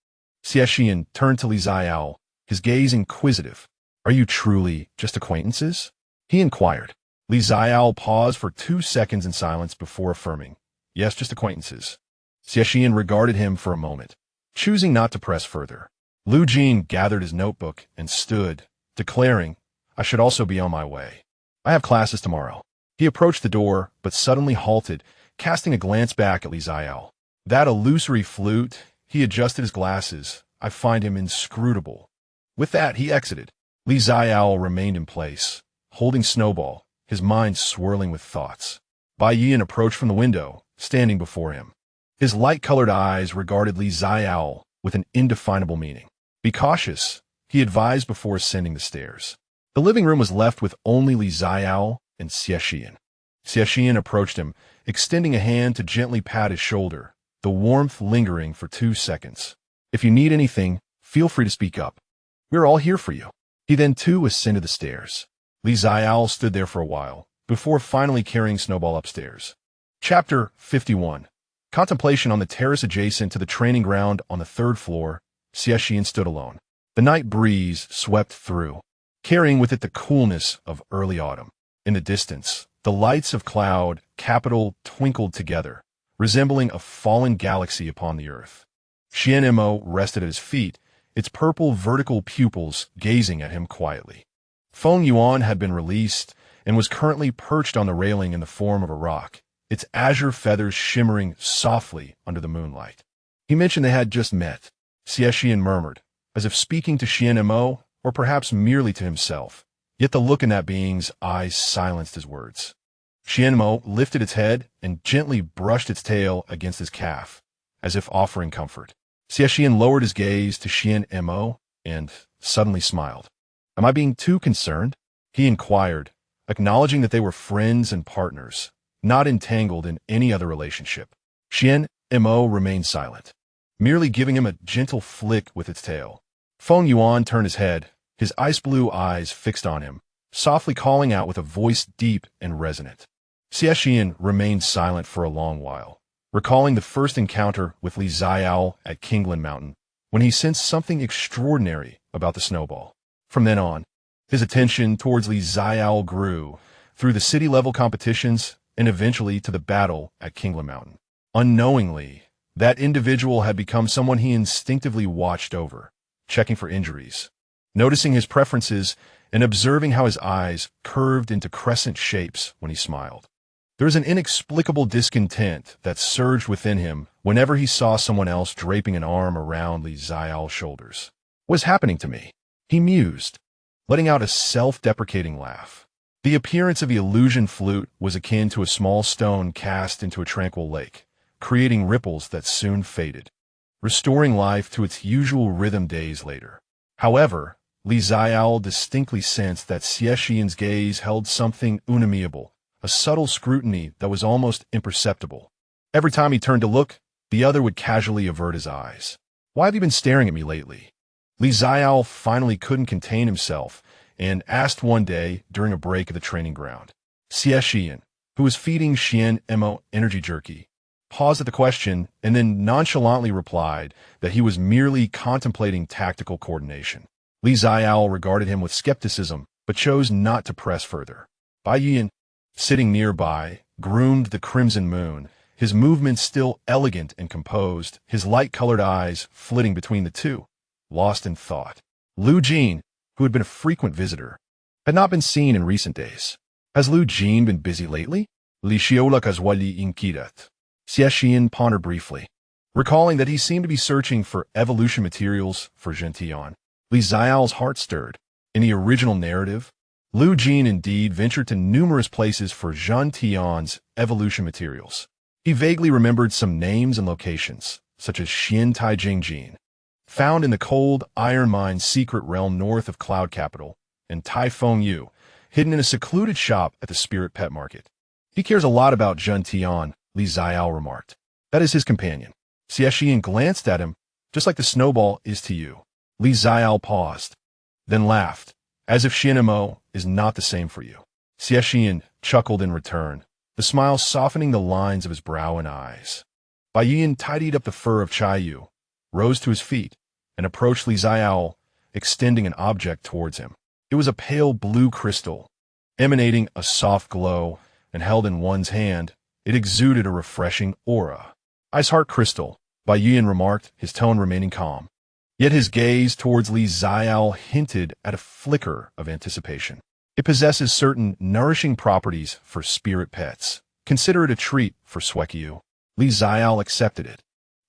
Xie Shiyan turned to Xiaole, his gaze inquisitive. "Are you truly just acquaintances?" he inquired. Xiaole paused for 2 seconds in silence before affirming, "Yes, just acquaintances." Xie Shiyan regarded him for a moment, choosing not to press further. Lu Jin gathered his notebook and stood, declaring, "I should also be on my way. I have classes tomorrow." He approached the door, but suddenly halted, casting a glance back at Xiaole. That illusory flute, he adjusted his glasses. "I find him inscrutable." With that, he exited. Xiaole remained in place, holding Snowball, his mind swirling with thoughts. Bai Yian approached from the window, standing before him. His light-colored eyes regarded Xiaole with an indefinable meaning. "Be cautious," he advised before ascending the stairs. The living room was left with only Xiaole and Xie Shiyan. Xie Shiyan approached him, extending a hand to gently pat his shoulder, the warmth lingering for 2 seconds. "If you need anything, feel free to speak up. We're all here for you." He then too ascended the stairs. Xiaole stood there for a while, before finally carrying Snowball upstairs. Chapter 51. Contemplation on the terrace adjacent to the training ground on the 3rd floor, Xie Shiyan stood alone. The night breeze swept through, carrying with it the coolness of early autumn. In the distance, the lights of Cloud Capital twinkled together, resembling a fallen galaxy upon the earth. Xuanmo rested at his feet, its purple vertical pupils gazing at him quietly. Feng Yuan had been released and was currently perched on the railing in the form of a rock, its azure feathers shimmering softly under the moonlight. He mentioned they had just met. Xie Shiyan murmured, as if speaking to Xuanmo or perhaps merely to himself. Yet the look in that being's eyes silenced his words. Xuanmo lifted its head and gently brushed its tail against his calf, as if offering comfort. Xie Shiyan lowered his gaze to Xuanmo and suddenly smiled. "Am I being too concerned?" he inquired, acknowledging that they were friends and partners, not entangled in any other relationship. Xuanmo remained silent, merely giving him a gentle flick with its tail. Feng Yuan turned his head, his ice-blue eyes fixed on him, softly calling out with a voice deep and resonant. Xie Shiyan remained silent for a long while, recalling the first encounter with Xiaole at Kingland Mountain, when he sensed something extraordinary about the snowball. From then on, his attention towards Xiaole grew, through the city-level competitions and eventually to the battle at Kingland Mountain. Unknowingly, that individual had become someone he instinctively watched over, checking for injuries, noticing his preferences, and observing how his eyes curved into crescent shapes when he smiled. There was an inexplicable discontent that surged within him whenever he saw someone else draping an arm around Xiaole's shoulders. "What is happening to me?" he mused, letting out a self-deprecating laugh. The appearance of the illusion flute was akin to a small stone cast into a tranquil lake, creating ripples that soon faded, restoring life to its usual rhythm days later. However, Xiaole distinctly sensed that Xie Shiyan's gaze held something unamiable, a subtle scrutiny that was almost imperceptible. Every time he turned to look, the other would casually avert his eyes. "Why have you been staring at me lately?" Xiaole finally couldn't contain himself and asked one day during a break at the training ground. Xie Shiyan, who was feeding Xuanmo energy jerky, paused at the question and then nonchalantly replied that he was merely contemplating tactical coordination. Xiaole regarded him with skepticism, but chose not to press further. Bai Yian, sitting nearby, groomed the crimson moon, his movements still elegant and composed, his light-colored eyes flitting between the two, lost in thought. Lu Jin, who had been a frequent visitor, had not been seen in recent days. "Has Lu Jin been busy lately?" Li Xiaole kazwali inkirat. Xie Shiyan pondered briefly, recalling that he seemed to be searching for evolution materials for Gentian. Xiaole's heart stirred. In the original narrative, Lu Jin indeed ventured to numerous places for Xie Shiyan's evolution materials. He vaguely remembered some names and locations, such as Xian Taijingjin, found in the cold iron mine secret realm north of Cloud Capital, and Taifeng Yu, hidden in a secluded shop at the Spirit Pet Market. He cares a lot about Xie Shiyan, Li Xiao remarked. That is his companion. Xie Shiyan glanced at him, just like the snowball is to you. Li Xiao paused, then laughed, as if Xuanmo is not the same for you. Xie Shiyan chuckled in return, the smile softening the lines of his brow and eyes. Bai Yuan tidied up the fur of Chai Yu, rose to his feet, and approached Li Xiao, extending an object towards him. It was a pale blue crystal, emanating a soft glow, and held in one's hand, it exuded a refreshing aura. Ice Heart Crystal, Bai Yuan remarked, his tone remaining calm. Yet his gaze towards Li Xiao hinted at a flicker of anticipation. It possesses certain nourishing properties for spirit pets. Consider it a treat for Xueqiu. Li Xiao accepted it,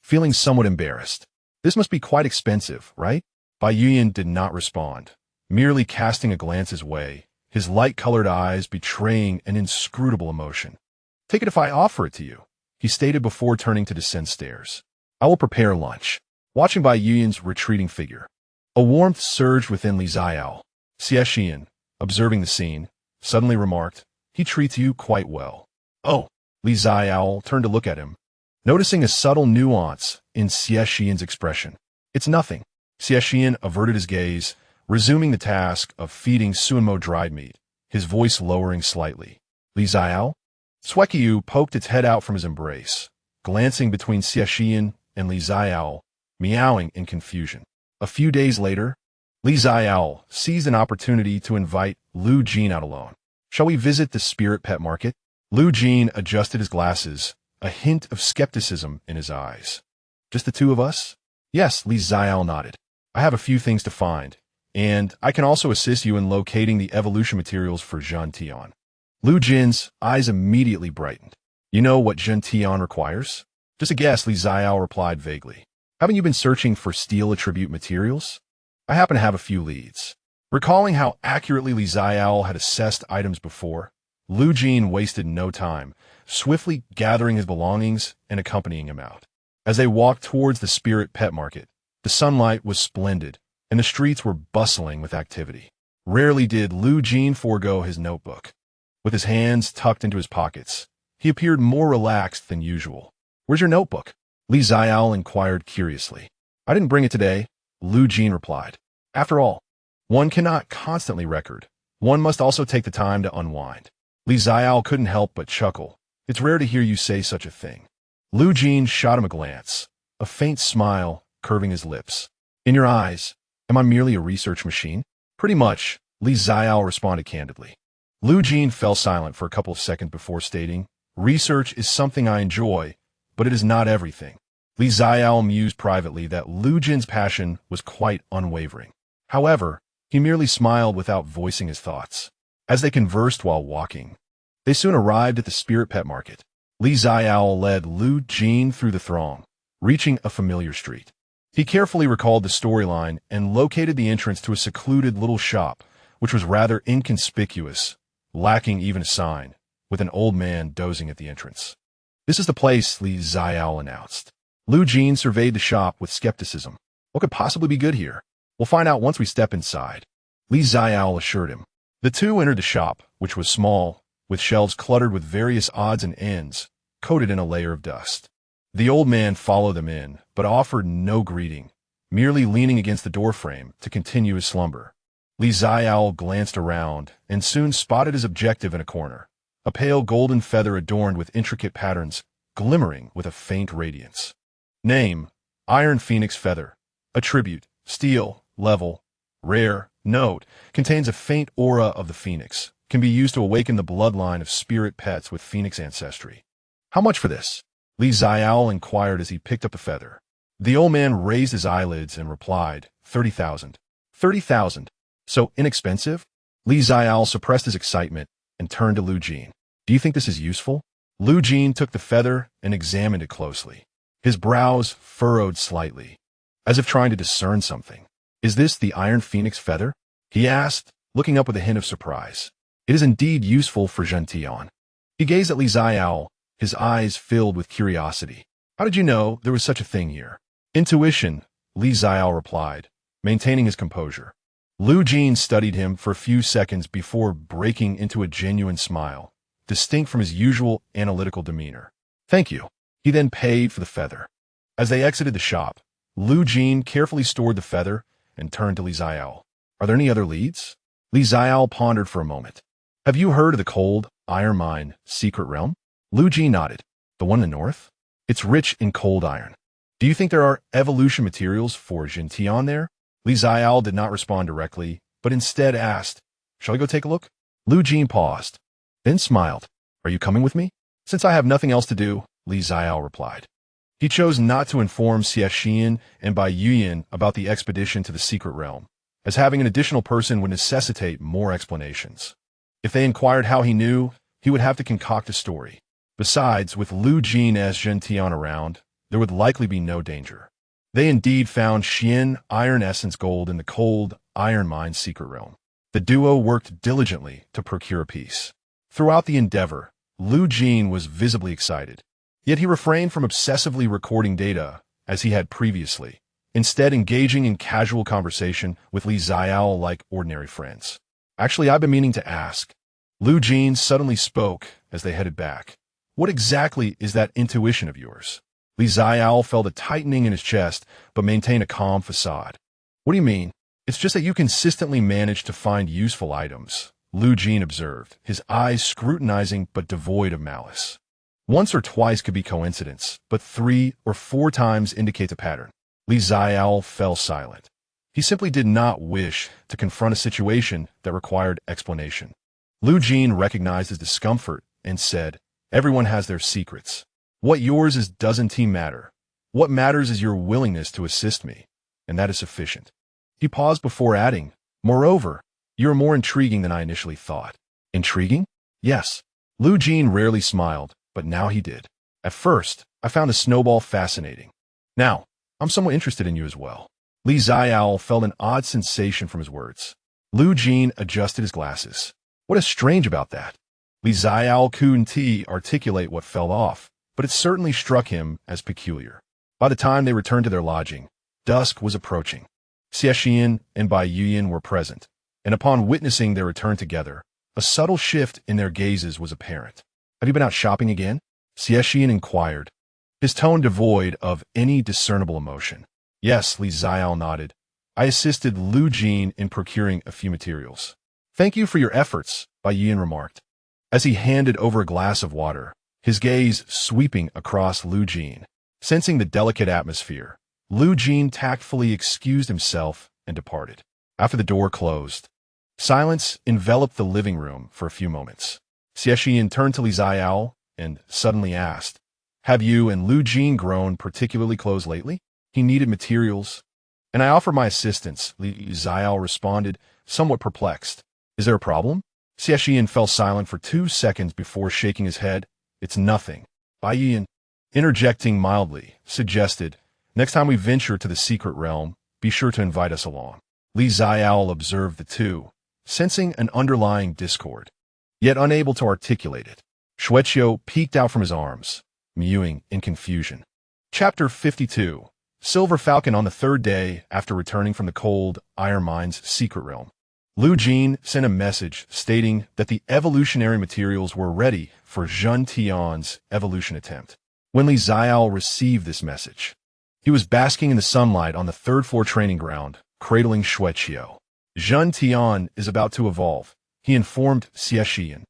feeling somewhat embarrassed. This must be quite expensive, right? Bai Yuan did not respond, merely casting a glance his way, his light-colored eyes betraying an inscrutable emotion. Take it if I offer it to you, he stated before turning to descend stairs. I will prepare lunch. Watching Bai Yuan's retreating figure, a warmth surged within Li Xiao. Xie Shiyan, observing the scene, suddenly remarked, he treats you quite well. Oh, Li Xiao turned to look at him, noticing a subtle nuance in Xie Shiyan's expression. It's nothing. Xie Shiyan averted his gaze, resuming the task of feeding Xuanmo dried meat, his voice lowering slightly. Li Xiao? Xueqiu poked its head out from his embrace, glancing between Xie Shiyan and Li Xiao, meowing in confusion. A few days later, Li Xiao seized an opportunity to invite Lu Jin out alone. Shall we visit the Spirit Pet Market? Lu Jin adjusted his glasses, a hint of skepticism in his eyes. Just the two of us? Yes, Li Xiao nodded. I have a few things to find, and I can also assist you in locating the evolution materials for Xie Shiyan. Lu Jin's eyes immediately brightened. You know what Xie Shiyan requires? Just a guess, Li Xiao replied vaguely. Haven't you been searching for steel attribute materials? I happen to have a few leads. Recalling how accurately Li Xiao had assessed items before, Lu Jin wasted no time, swiftly gathering his belongings and accompanying him out. As they walked towards the Spirit Pet Market, the sunlight was splendid, and the streets were bustling with activity. Rarely did Lu Jin forego his notebook. With his hands tucked into his pockets, he appeared more relaxed than usual. Where's your notebook? Li Xiao inquired curiously. I didn't bring it today, Lu Jin replied. After all, one cannot constantly record. One must also take the time to unwind. Li Xiao couldn't help but chuckle. It's rare to hear you say such a thing. Lu Jin shot him a glance, a faint smile curving his lips. In your eyes, am I merely a research machine? Pretty much, Li Xiao responded candidly. Lu Jin fell silent for a couple of seconds before stating, research is something I enjoy, but it is not everything. Li Xiao mused privately that Lu Jin's passion was quite unwavering. However, he merely smiled without voicing his thoughts. As they conversed while walking, they soon arrived at the Spirit Pet Market. Li Xiao led Lu Jin through the throng, reaching a familiar street. He carefully recalled the storyline and located the entrance to a secluded little shop, which was rather inconspicuous, lacking even a sign, with an old man dozing at the entrance. This is the place, Li Xiao announced. Lu Jin surveyed the shop with skepticism. What could possibly be good here? We'll find out once we step inside, Li Xiao assured him. The two entered the shop, which was small, with shelves cluttered with various odds and ends, coated in a layer of dust. The old man followed them in, but offered no greeting, merely leaning against the doorframe to continue his slumber. Li Xiao glanced around and soon spotted his objective in a corner, a pale golden feather adorned with intricate patterns, glimmering with a faint radiance. Name, Iron Phoenix Feather. Attribute, Steel. Level, Rare. Note, contains a faint aura of the phoenix. Can be used to awaken the bloodline of spirit pets with phoenix ancestry. How much for this? Li Xiao inquired as he picked up the feather. The old man raised his eyelids and replied, 30,000. 30,000? So inexpensive? Li Xiao suppressed his excitement and turned to Lu Jin. Do you think this is useful? Lu Jin took the feather and examined it closely. His brows furrowed slightly, as if trying to discern something. Is this the Iron Phoenix feather? He asked, looking up with a hint of surprise. It is indeed useful for Xie Shiyan. He gazed at Xiaole, his eyes filled with curiosity. How did you know there was such a thing here? Intuition, Xiaole replied, maintaining his composure. Lu Jin studied him for a few seconds before breaking into a genuine smile, distinct from his usual analytical demeanor. Thank you. He then paid for the feather. As they exited the shop, Lu Jin carefully stored the feather and turned to Xiaole. Are there any other leads? Xiaole pondered for a moment. Have you heard of the cold, iron mine, secret realm? Lu Jin nodded. The one in the north? It's rich in cold iron. Do you think there are evolution materials for Xie Shiyan there? Xiaole did not respond directly, but instead asked, Shall we go take a look? Lu Jin paused, then smiled. Are you coming with me? Since I have nothing else to do, Xiaole replied. He chose not to inform Xie Shiyan and Bai Yuyan about the expedition to the secret realm, as having an additional person would necessitate more explanations. If they inquired how he knew, he would have to concoct a story. Besides, with Lu Jin as Xie Shiyan around, there would likely be no danger. They indeed found Xian iron essence gold in the cold iron mine secret realm. The duo worked diligently to procure a piece. Throughout the endeavor, Lu Jin was visibly excited. Yet he refrained from obsessively recording data, as he had previously, instead engaging in casual conversation with Xiaole like ordinary friends. Actually, I've been meaning to ask. Lu Jin suddenly spoke as they headed back. What exactly is that intuition of yours? Xiaole felt a tightening in his chest, but maintained a calm facade. What do you mean? It's just that you consistently manage to find useful items, Lu Jin observed, his eyes scrutinizing but devoid of malice. Once or twice could be coincidence, but 3 or 4 times indicates a pattern. Xiaole fell silent. He simply did not wish to confront a situation that required explanation. Lu Jin recognized his discomfort and said, Everyone has their secrets. What yours is doesn't matter. What matters is your willingness to assist me, and that is sufficient. He paused before adding, Moreover, you are more intriguing than I initially thought. Intriguing? Yes. Lu Jin rarely smiled, but now he did. At first, I found the snowball fascinating. Now, I'm somewhat interested in you as well. Xiaole felt an odd sensation from his words. Lu Jin adjusted his glasses. What is strange about that? Xiaole couldn't articulate what fell off, but it certainly struck him as peculiar. By the time they returned to their lodging, dusk was approaching. Xie Shiyan and Bai Yuyan were present, and upon witnessing their return together, a subtle shift in their gazes was apparent. Have you been out shopping again? Xie Shiyan inquired, his tone devoid of any discernible emotion. Yes, Xiaole nodded. I assisted Lu Jin in procuring a few materials. Thank you for your efforts, Bai Yuyan remarked, as he handed over a glass of water, his gaze sweeping across Lu Jin. Sensing the delicate atmosphere, Lu Jin tactfully excused himself and departed. After the door closed, silence enveloped the living room for a few moments. Xie Shiyan turned to Xiaole and suddenly asked, Have you and Lu Jin grown particularly close lately? He needed materials, and I offered my assistance, Xiaole responded, somewhat perplexed. Is there a problem? Xie Shiyan fell silent for 2 seconds before shaking his head. It's nothing. Bai Yuyan, interjecting mildly, suggested, Next time we venture to the secret realm, be sure to invite us along. Xiaole observed the two, sensing an underlying discord, yet unable to articulate it. Xuanmo peeked out from his arms, mewing in confusion. Chapter 52. Silver Falcon. On the 3rd day after returning from the cold iron mine's secret realm, Lu Jin sent a message stating that the evolutionary materials were ready for Xie Shiyan's evolution attempt. When Xiaole received this message, he was basking in the sunlight on the 3rd floor training ground, cradling Xuanmo. Xie Shiyan is about to evolve, he informed Xie Shiyan,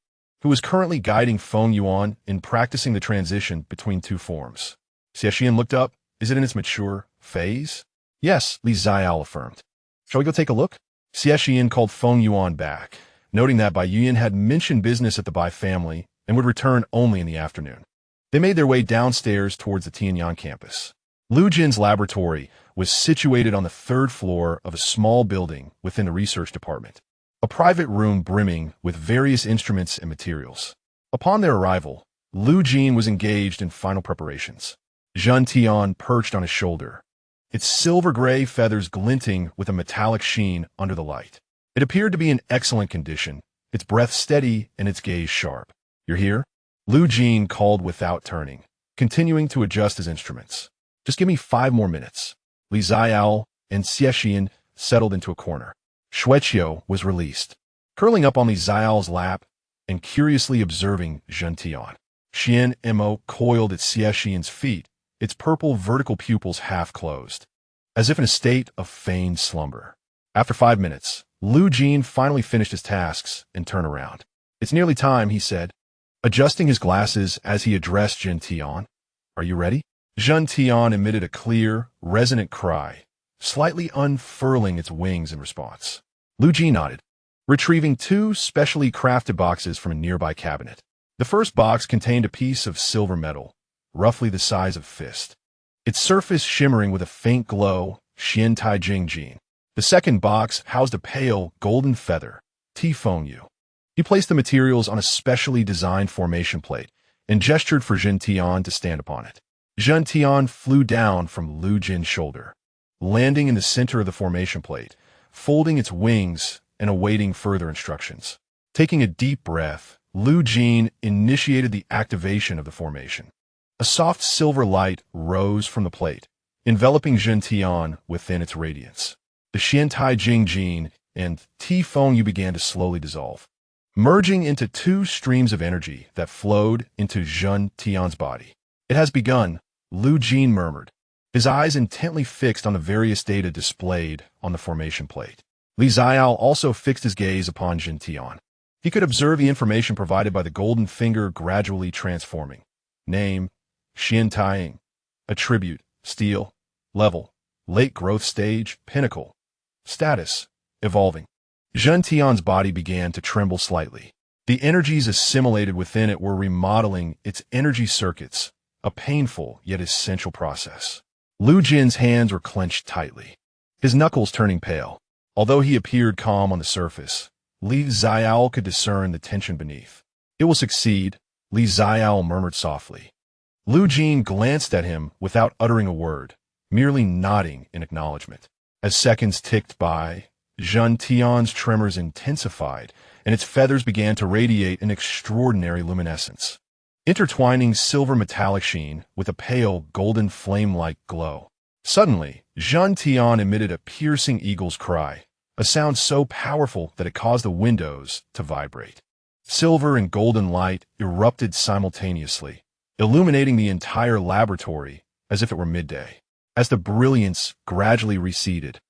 who was currently guiding Feng Yuan in practicing the transition between 2 forms. Xie Shiyan looked up. Is it in its mature phase? Yes, Xiaole affirmed. Shall we go take a look? Xie Shiyan called Feng Yuan back, noting that Bai Yuyan had mentioned business at the Bai family and would return only in the afternoon. They made their way downstairs towards the Tianyang campus. Lu Jin's laboratory was situated on the 3rd floor of a small building within the research department, a private room brimming with various instruments and materials. Upon their arrival, Lu Jin was engaged in final preparations. Xie Shiyan perched on his shoulder, its silver-gray feathers glinting with a metallic sheen under the light. It appeared to be in excellent condition, its breath steady and its gaze sharp. "You're here?" Lu Jin called without turning, continuing to adjust his instruments. "Just give me 5 more minutes." Xiaole and Xie Shiyan settled into a corner. Xuanmo was released, curling up on Xiaole's lap and curiously observing Xuanmo. Xuanmo coiled at Xie Shiyan's feet, its purple vertical pupils half closed, as if in a state of feigned slumber. After 5 minutes, Lu Jin finally finished his tasks and turned around. "It's nearly time," he said, adjusting his glasses as he addressed Xuanmo. "Are you ready?" Xuanmo emitted a clear, resonant cry, slightly unfurling its wings in response. Lu Jin nodded, retrieving 2 specially crafted boxes from a nearby cabinet. The first box contained a piece of silver metal, roughly the size of a fist, its surface shimmering with a faint glow, Xian Tai Jing Jin. The second box housed a pale, golden feather, T-Phone. He placed the materials on a specially designed formation plate and gestured for Xuanmo to stand upon it. Xuanmo flew down from Lu Jin's shoulder, landing in the center of the formation plate, folding its wings and awaiting further instructions. Taking a deep breath, Lu Jin initiated the activation of the formation. A soft silver light rose from the plate, enveloping Xuanmo within its radiance. The Xian Tai Jing Jin and T-Phone began to slowly dissolve, merging into 2 streams of energy that flowed into Xuanmo's body. "It has begun," Lu Jin murmured, his eyes intently fixed on the various data displayed on the formation plate. Xiaole also fixed his gaze upon Xuanmo. He could observe the information provided by the golden finger gradually transforming. Name, Xian Tai. Attribute, steel. Level, late growth stage, pinnacle. Status, evolving. Xuanmo's body began to tremble slightly. The energies assimilated within it were remodeling its energy circuits, a painful yet essential process. Lu Jin's hands were clenched tightly, his knuckles turning pale. Although he appeared calm on the surface, Xiaole could discern the tension beneath. "It will succeed," Xiaole murmured softly. Lu Jin glanced at him without uttering a word, merely nodding in acknowledgement. As seconds ticked by, Xuanmo's tremors intensified, and its feathers began to radiate an extraordinary luminescence, intertwining silver metallic sheen with a pale, golden flame-like glow. Suddenly, Xuanmo emitted a piercing eagle's cry, a sound so powerful that it caused the windows to vibrate. Silver and golden light erupted simultaneously, illuminating the entire laboratory as if it were midday. As the brilliance gradually receded,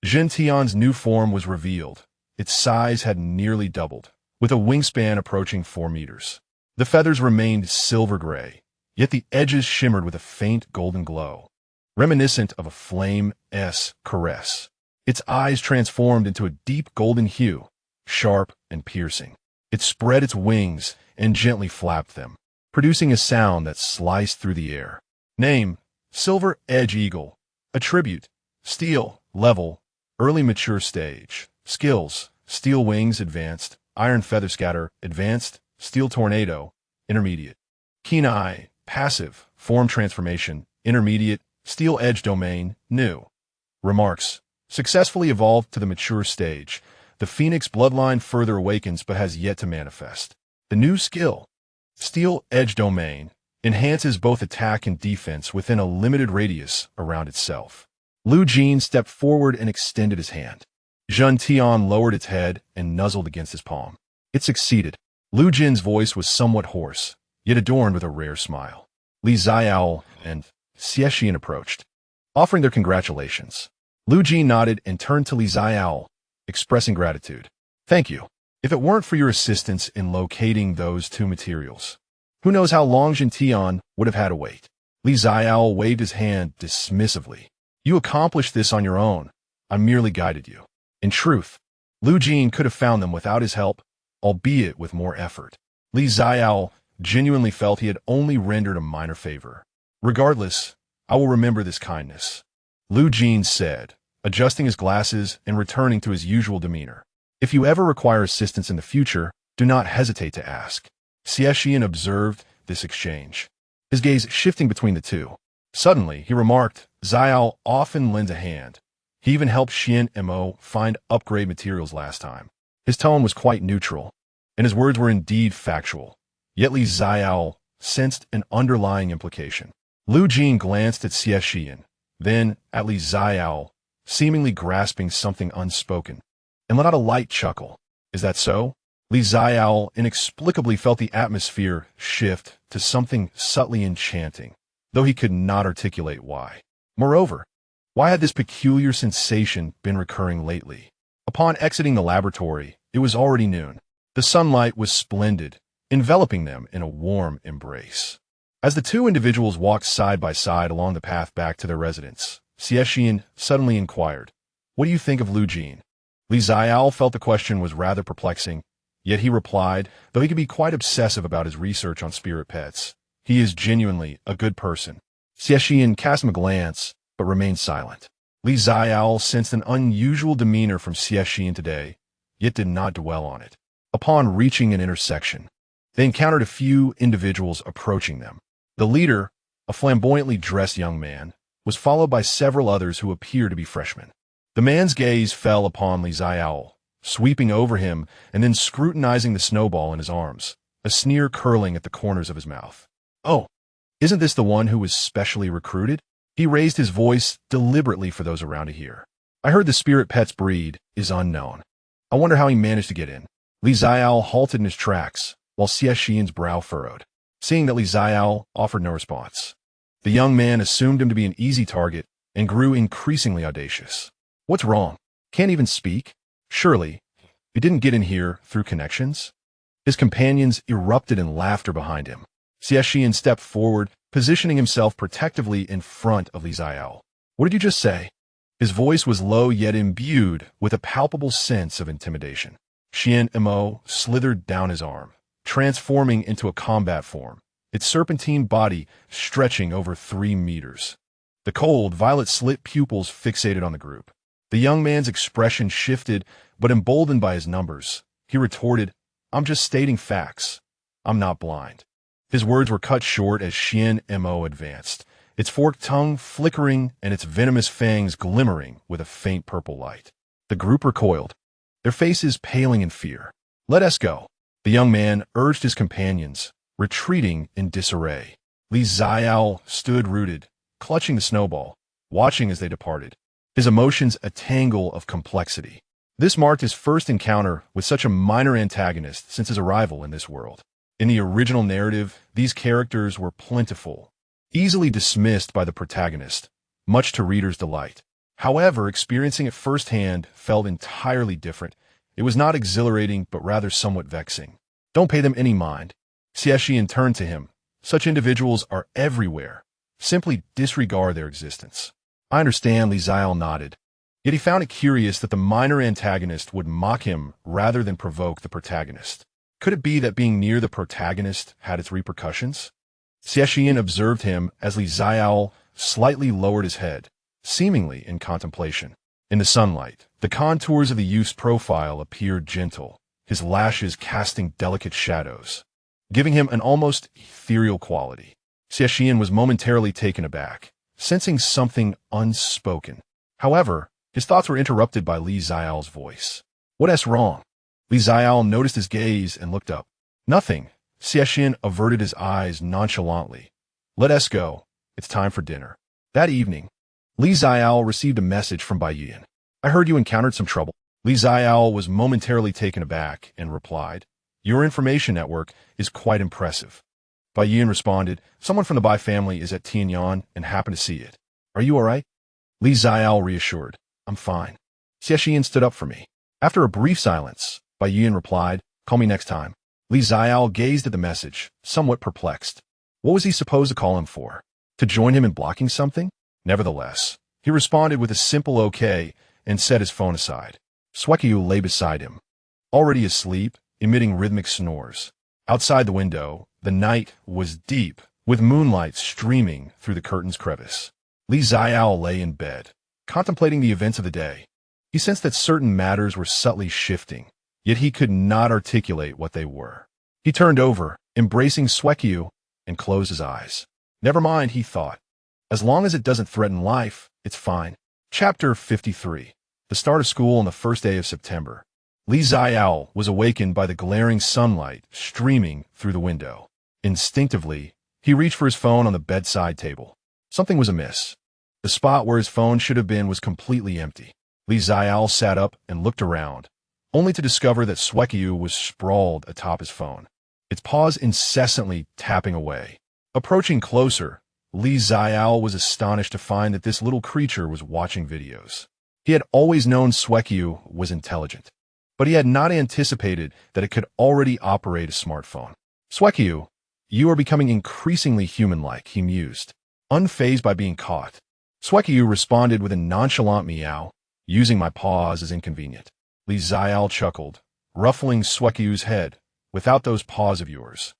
Xuanmo's new form was revealed. Its size had nearly doubled, with a wingspan approaching 4 meters. The feathers remained silver gray, yet the edges shimmered with a faint golden glow, reminiscent of a flame's caress. Its eyes transformed into a deep golden hue, sharp and piercing. It spread its wings and gently flapped them, producing a sound that sliced through the air. Name, Silver Edge Eagle. Attribute, steel. Level, early mature stage. Skills, steel wings advanced, iron feather scatter advanced, steel tornado intermediate. Keen eye, passive, form transformation intermediate, steel edge domain new. Remarks, successfully evolved to the mature stage. The Phoenix bloodline further awakens but has yet to manifest. The new skill, steel edge domain, enhances both attack and defense within a limited radius around itself. Lu Jin stepped forward and extended his hand. Xuanmo lowered its head and nuzzled against his palm. It succeeded. Lu Jin's voice was somewhat hoarse, yet adorned with a rare smile. Xiaole and Xie Shiyan approached, offering their congratulations. Lu Jin nodded and turned to Xiaole, expressing gratitude. "Thank you. If it weren't for your assistance in locating those 2 materials, who knows how long Xuanmo would have had to wait." Xiaole waved his hand dismissively. "You accomplished this on your own. I merely guided you." In truth, Lu Jin could have found them without his help, albeit with more effort. Xiaole genuinely felt he had only rendered a minor favor. "Regardless, I will remember this kindness," Lu Jin said, adjusting his glasses and returning to his usual demeanor. "If you ever require assistance in the future, do not hesitate to ask." Xie Shiyan observed this exchange, his gaze shifting between the 2. Suddenly, he remarked, "Xiaole often lends a hand. He even helped Xuanmo find upgrade materials last time. His tone was quite neutral, and his words were indeed factual. Yet Li Xiaole sensed an underlying implication. Lu Jin glanced at Xie Shiyan, then at Li Xiaole, seemingly grasping something unspoken, and let out a light chuckle. Is that so? Li Xiaole inexplicably felt the atmosphere shift to something subtly enchanting, though he could not articulate why. Moreover, why had this peculiar sensation been recurring lately? Upon exiting the laboratory, it was already noon. The sunlight was splendid, enveloping them in a warm embrace. As the two individuals walked side by side along the path back to their residence, Xie Shiyan suddenly inquired, "What do you think of Lu Jin?" Li Xiaole felt the question was rather perplexing, yet he replied, though he could be quite obsessive about his research on spirit pets. "He is genuinely a good person." Xie Shiyan cast him a glance, but remained silent. Li Xiaole sensed an unusual demeanor from Xie Shiyan today, yet did not dwell on it. Upon reaching an intersection, they encountered a few individuals approaching them. The leader, a flamboyantly dressed young man, was followed by several others who appeared to be freshmen. The man's gaze fell upon Li Xiaole, sweeping over him and then scrutinizing the snowball in his arms, a sneer curling at the corners of his mouth. "Oh, isn't this the one who was specially recruited?" He raised his voice deliberately for those around to hear. "I heard the spirit pet's breed is unknown. I wonder how he managed to get in." Li Xiaole halted in his tracks, while Xie Shiyan's brow furrowed. Seeing that Li Xiaole offered no response, the young man assumed him to be an easy target and grew increasingly audacious. "What's wrong? Can't even speak? Surely, you didn't get in here through connections?" His companions erupted in laughter behind him. Xie Shiyan stepped forward, positioning himself protectively in front of Li Xiaole. "What did you just say?" His voice was low yet imbued with a palpable sense of intimidation. Xuanmo slithered down his arm, transforming into a combat form, its serpentine body stretching over 3 meters. The cold, violet-slit pupils fixated on the group. The young man's expression shifted, but emboldened by his numbers, he retorted, "I'm just stating facts. I'm not blind." His words were cut short as Xuanmo advanced, its forked tongue flickering and its venomous fangs glimmering with a faint purple light. The group recoiled, their faces paling in fear. "Let us go," the young man urged his companions, retreating in disarray. Li Xiaole stood rooted, clutching the snowball, watching as they departed, his emotions a tangle of complexity. This marked his first encounter with such a minor antagonist since his arrival in this world. In the original narrative, these characters were plentiful, easily dismissed by the protagonist, much to readers' delight. However, experiencing it firsthand felt entirely different. It was not exhilarating, but rather somewhat vexing. "Don't pay them any mind." Xie Shiyan turned to him. "Such individuals are everywhere. Simply disregard their existence." "I understand," Li Xiaole nodded. Yet he found it curious that the minor antagonist would mock him rather than provoke the protagonist. Could it be that being near the protagonist had its repercussions? Xie Shiyan observed him as Li Xiaole slightly lowered his head, seemingly in contemplation. In the sunlight, the contours of the youth's profile appeared gentle, his lashes casting delicate shadows, giving him an almost ethereal quality. Xie Shiyan was momentarily taken aback, sensing something unspoken. However, his thoughts were interrupted by Li Xiaole's voice. "What's wrong?" Li Xiaole noticed his gaze and looked up. "Nothing." Xie Shiyan averted his eyes nonchalantly. "Let us go. It's time for dinner." That evening, Li Xiaole received a message from Bai Yuan. "I heard you encountered some trouble." Li Xiaole was momentarily taken aback and replied, "Your information network is quite impressive." Bai Yuan responded, "Someone from the Bai family is at Tianyan and happened to see it. Are you all right?" Li Xiaole reassured, "I'm fine." Xie Shiyan stood up for me. After a brief silence, Bai Yuan replied, "Call me next time." Li Xiaole gazed at the message, somewhat perplexed. What was he supposed to call him for? To join him in blocking something? Nevertheless, he responded with a simple okay and set his phone aside. Xuanmo lay beside him, already asleep, emitting rhythmic snores. Outside the window, the night was deep, with moonlight streaming through the curtain's crevice. Li Xiaole lay in bed, contemplating the events of the day. He sensed that certain matters were subtly shifting, yet he could not articulate what they were. He turned over, embracing Xuanmo, and closed his eyes. Never mind, he thought. As long as it doesn't threaten life, it's fine. Chapter 53. The start of school on the first day of September. Xiaole was awakened by the glaring sunlight streaming through the window. Instinctively, he reached for his phone on the bedside table. Something was amiss. The spot where his phone should have been was completely empty. Xiaole sat up and looked around, only to discover that Xuanmo was sprawled atop his phone, its paws incessantly tapping away. Approaching closer, Xiaole was astonished to find that this little creature was watching videos. He had always known Xuanmo was intelligent, but he had not anticipated that it could already operate a smartphone. Xuanmo, you are becoming increasingly human-like, he mused, unfazed by being caught. Xuanmo responded with a nonchalant meow, using my paws as inconvenient. Xiaole chuckled, ruffling Xuanmo's head. Without those paws of yours,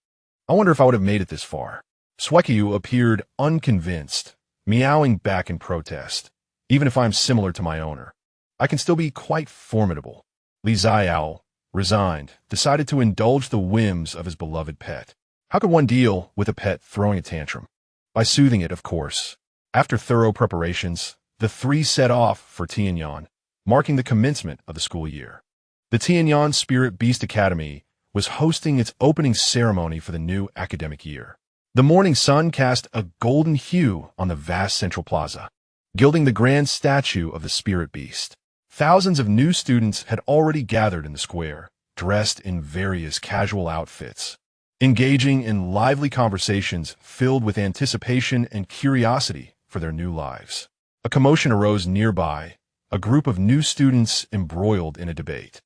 I wonder if I would have made it this far. Xuanmo appeared unconvinced, meowing back in protest. Even if I'm similar to my owner, I can still be quite formidable. Xiaole, resigned, decided to indulge the whims of his beloved pet. How could one deal with a pet throwing a tantrum? By soothing it, of course. After thorough preparations, the three set off for Tianyan, marking the commencement of the school year. The Tianyan Spirit Beast Academy was hosting its opening ceremony for the new academic year. The morning sun cast a golden hue on the vast central plaza, gilding the grand statue of the spirit beast. Thousands of new students had already gathered in the square, dressed in various casual outfits, engaging in lively conversations filled with anticipation and curiosity for their new lives. A commotion arose nearby, a group of new students embroiled in a debate.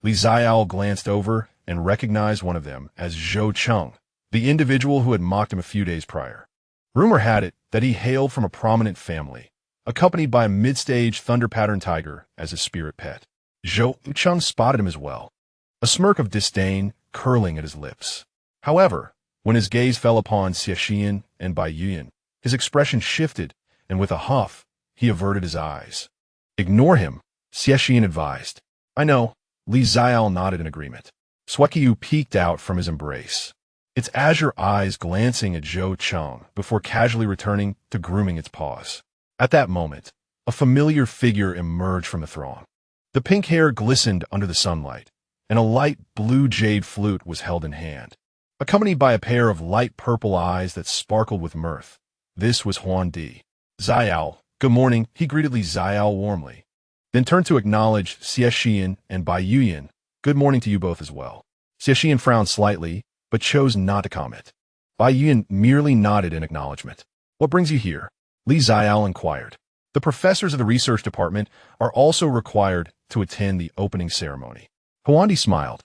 Xiaole glanced over and recognized one of them as Zhou Cheng, the individual who had mocked him a few days prior. Rumor had it that he hailed from a prominent family, accompanied by a mid-stage thunder-pattern tiger as his spirit pet. Zhou Cheng spotted him as well, a smirk of disdain curling at his lips. However, when his gaze fell upon Xie Shiyan and Bai Yuan, his expression shifted, and with a huff, he averted his eyes. Ignore him, Xie Shiyan advised. I know, Xiaole nodded in agreement. Xuanmo peeked out from his embrace, its azure eyes glancing at Zhou Cheng before casually returning to grooming its paws. At that moment, a familiar figure emerged from the throng. The pink hair glistened under the sunlight, and a light blue jade flute was held in hand, accompanied by a pair of light purple eyes that sparkled with mirth. This was Huangdi. Xiaole, good morning, he greeted Xiaole warmly, then turned to acknowledge Xie Shiyan and Bai Yuan. Good morning to you both as well. Xie Shiyan frowned slightly, but chose not to comment. Bai Yuan merely nodded in acknowledgement. What brings you here? Xiaole inquired. The professors of the research department are also required to attend the opening ceremony. Huangdi smiled,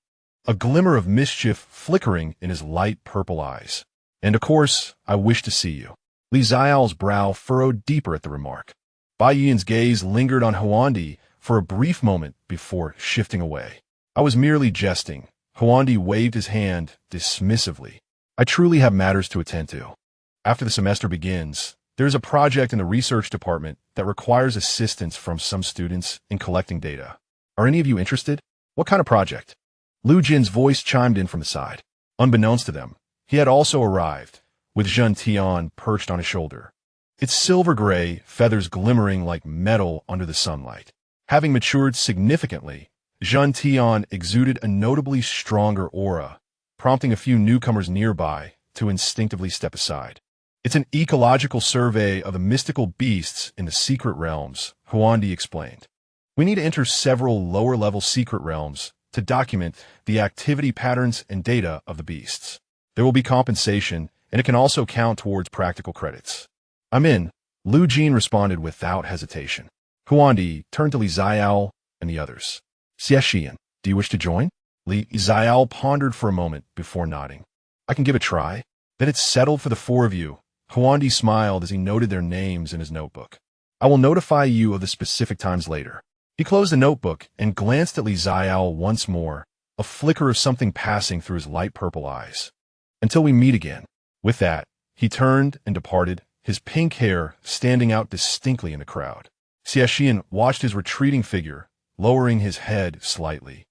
a glimmer of mischief flickering in his light purple eyes. And of course, I wish to see you. Xiaole's brow furrowed deeper at the remark. Bai Yuan's gaze lingered on Huangdi for a brief moment before shifting away. I was merely jesting. Huangdi waved his hand dismissively. I truly have matters to attend to. After the semester begins, there is a project in the research department that requires assistance from some students in collecting data. Are any of you interested? What kind of project? Lu Jin's voice chimed in from the side. Unbeknownst to them, he had also arrived, with Zhen Tian perched on his shoulder, its silver gray feathers glimmering like metal under the sunlight. Having matured significantly, Zhen Tian exuded a notably stronger aura, prompting a few newcomers nearby to instinctively step aside. It's an ecological survey of the mystical beasts in the secret realms, Huangdi explained. We need to enter several lower-level secret realms to document the activity patterns and data of the beasts. There will be compensation, and it can also count towards practical credits. I'm in, Lu Jin responded without hesitation. Huangdi turned to Xiaole and the others. Xie Shiyan, do you wish to join? Xiaole pondered for a moment before nodding. I can give a try. Then it's settled for the four of you. Huangdi smiled as he noted their names in his notebook. I will notify you of the specific times later. He closed the notebook and glanced at Xiaole once more, a flicker of something passing through his light purple eyes. Until we meet again. With that, he turned and departed, his pink hair standing out distinctly in the crowd. Xie Shiyan watched his retreating figure, lowering his head slightly.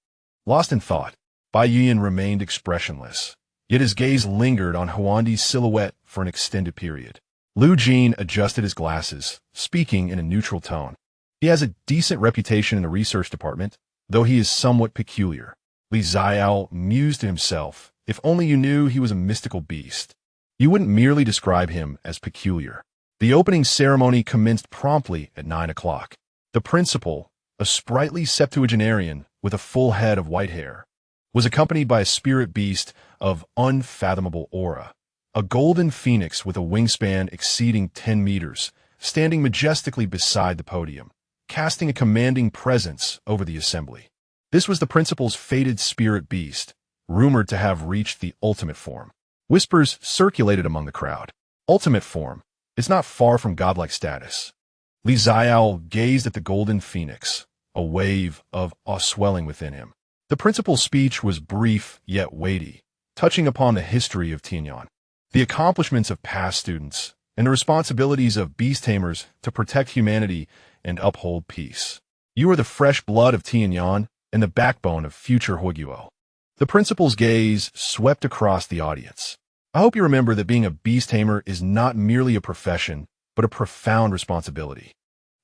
Lost in thought, Bai Yuan remained expressionless, yet his gaze lingered on Huangdi's silhouette for an extended period. Lu Jin adjusted his glasses, speaking in a neutral tone. He has a decent reputation in the research department, though he is somewhat peculiar. Xiaole mused to himself, if only you knew he was a mystical beast. You wouldn't merely describe him as peculiar. The opening ceremony commenced promptly at 9 o'clock. The principal, a sprightly septuagenarian with a full head of white hair, was accompanied by a spirit beast of unfathomable aura, a golden phoenix with a wingspan exceeding 10 meters, standing majestically beside the podium, casting a commanding presence over the assembly. This was the principal's fated spirit beast, rumored to have reached the ultimate form. Whispers circulated among the crowd. Ultimate form is not far from godlike status. Xiaole gazed at the golden phoenix, a wave of awe swelling within him. The principal's speech was brief yet weighty, touching upon the history of Tianyan, the accomplishments of past students, and the responsibilities of beast tamers to protect humanity and uphold peace. You are the fresh blood of Tianyan and the backbone of future Huiguo. The principal's gaze swept across the audience. I hope you remember that being a beast tamer is not merely a profession, but a profound responsibility.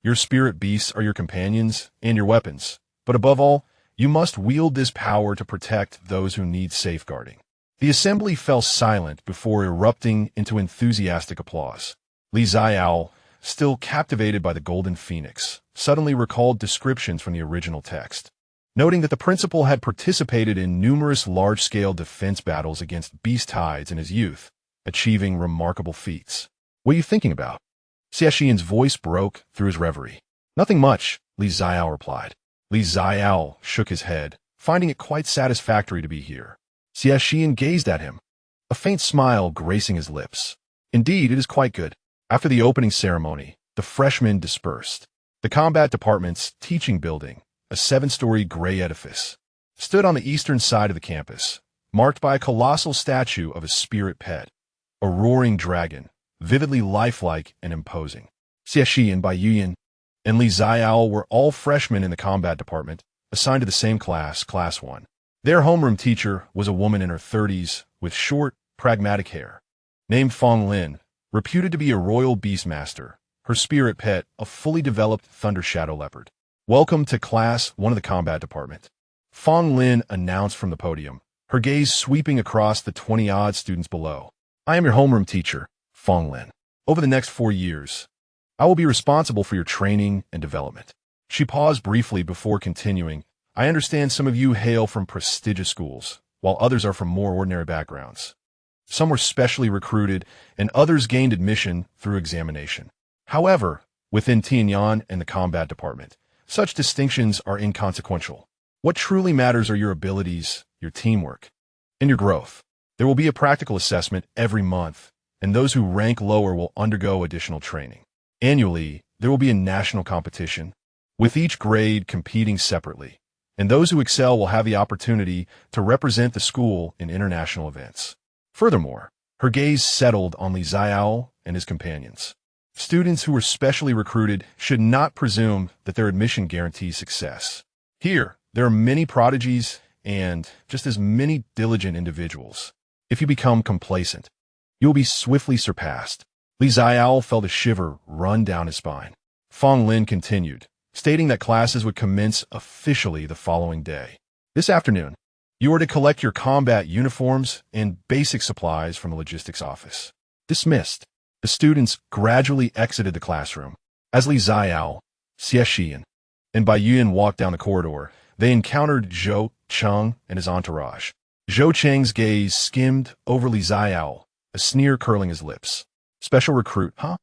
Your spirit beasts are your companions and your weapons, but above all, you must wield this power to protect those who need safeguarding. The assembly fell silent before erupting into enthusiastic applause. Xiaole, still captivated by the golden phoenix, suddenly recalled descriptions from the original text, noting that the principal had participated in numerous large-scale defense battles against beast tides in his youth, achieving remarkable feats. What are you thinking about? Xie Shiyan's voice broke through his reverie. Nothing much, Xiaole replied. Xiaole shook his head, finding it quite satisfactory to be here. Xie Shiyan gazed at him, a faint smile gracing his lips. Indeed, it is quite good. After the opening ceremony, the freshmen dispersed. The combat department's teaching building, a 7-story gray edifice, stood on the eastern side of the campus, marked by a colossal statue of a spirit pet, a roaring dragon, vividly lifelike and imposing. Xie Shiyan, Bai Yuyan, and Xiaole were all freshmen in the combat department, assigned to the same class, Class 1. Their homeroom teacher was a woman in her 30s with short, pragmatic hair. Named Feng Lin, reputed to be a royal beastmaster, her spirit pet, a fully developed thunder shadow leopard. Welcome to Class 1 of the combat department. Feng Lin announced from the podium, her gaze sweeping across the 20-odd students below. I am your homeroom teacher, Feng Lin. Over the next 4 years, I will be responsible for your training and development. She paused briefly before continuing. I understand some of you hail from prestigious schools, while others are from more ordinary backgrounds. Some were specially recruited, and others gained admission through examination. However, within Tianyan and the combat department, such distinctions are inconsequential. What truly matters are your abilities, your teamwork, and your growth. There will be a practical assessment every month, and those who rank lower will undergo additional training. Annually, there will be a national competition, with each grade competing separately, and those who excel will have the opportunity to represent the school in international events. Furthermore, her gaze settled on Xiaole and his companions. Students who were specially recruited should not presume that their admission guarantees success. Here, there are many prodigies and just as many diligent individuals. If you become complacent, you will be swiftly surpassed. Xiaole felt a shiver run down his spine. Feng Lin continued, stating that classes would commence officially the following day. This afternoon, you are to collect your combat uniforms and basic supplies from the logistics office. Dismissed. The students gradually exited the classroom. As Xiaole, Xie Shiyan, and Bai Yuyan walked down the corridor, they encountered Zhou Cheng and his entourage. Zhou Cheng's gaze skimmed over Xiaole, a sneer curling his lips. Special recruit, huh?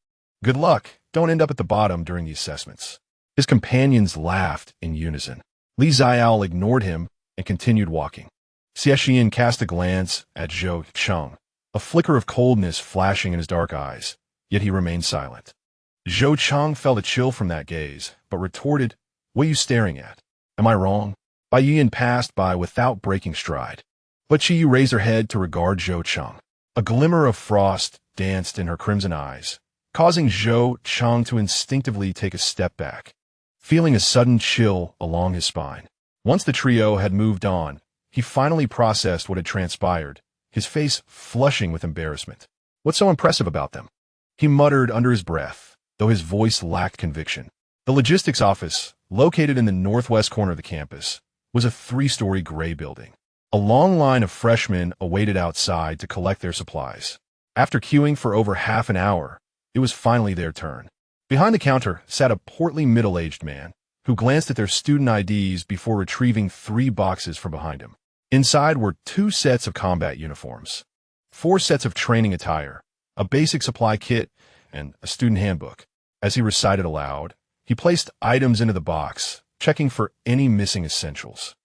Good luck. Don't end up at the bottom during the assessments. His companions laughed in unison. Xiaole ignored him and continued walking. Xie Shiyan cast a glance at Zhou Cheng, a flicker of coldness flashing in his dark eyes, yet he remained silent. Zhou Cheng felt a chill from that gaze, but retorted, "What are you staring at? Am I wrong?" Bai Yuyan passed by without breaking stride, but Qiyu raised her head to regard Zhou Cheng. A glimmer of frost danced in her crimson eyes, causing Zhou Cheng to instinctively take a step back, feeling a sudden chill along his spine. Once the trio had moved on, he finally processed what had transpired, his face flushing with embarrassment. What's so impressive about them? He muttered under his breath, though his voice lacked conviction. The logistics office, located in the northwest corner of the campus, was a 3-story gray building. A long line of freshmen awaited outside to collect their supplies. After queuing for over half an hour, it was finally their turn. Behind the counter sat a portly middle-aged man who glanced at their student IDs before retrieving 3 boxes from behind him. Inside were 2 sets of combat uniforms, 4 sets of training attire, a basic supply kit, and a student handbook. As he recited aloud, he placed items into the box, checking for any missing essentials.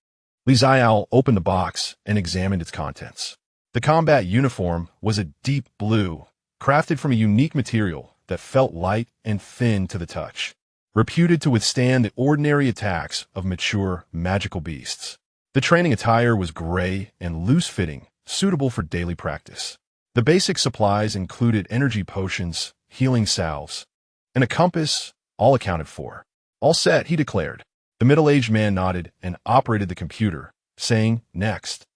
Xiaole opened the box and examined its contents. The combat uniform was a deep blue, crafted from a unique material that felt light and thin to the touch, reputed to withstand the ordinary attacks of mature, magical beasts. The training attire was gray and loose-fitting, suitable for daily practice. The basic supplies included energy potions, healing salves, and a compass, all accounted for. All set, he declared. The middle-aged man nodded and operated the computer, saying, "Next."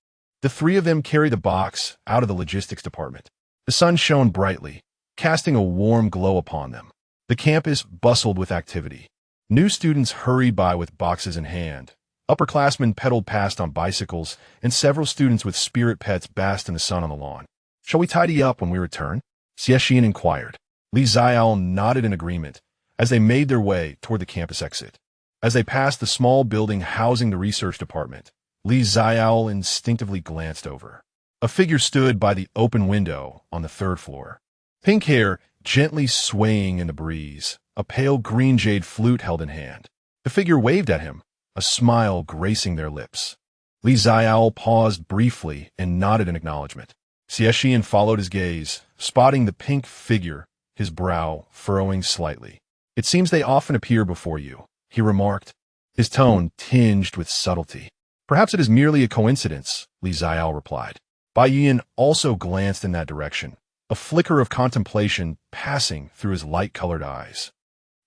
The 3 of them carried the box out of the logistics department. The sun shone brightly, casting a warm glow upon them. The campus bustled with activity. New students hurried by with boxes in hand. Upperclassmen pedaled past on bicycles, and several students with spirit pets basked in the sun on the lawn. "Shall we tidy up when we return?" Xie Shiyan inquired. Xiaole nodded in agreement as they made their way toward the campus exit. As they passed the small building housing the research department, Xiaole instinctively glanced over. A figure stood by the open window on the 3rd floor. Pink hair gently swaying in the breeze, a pale green jade flute held in hand. The figure waved at him, a smile gracing their lips. Xiaole paused briefly and nodded in acknowledgement. Xie Shiyan followed his gaze, spotting the pink figure, his brow furrowing slightly. "It seems they often appear before you," he remarked, his tone tinged with subtlety. "Perhaps it is merely a coincidence," Xiaole replied. Bai Yian also glanced in that direction, a flicker of contemplation passing through his light-colored eyes.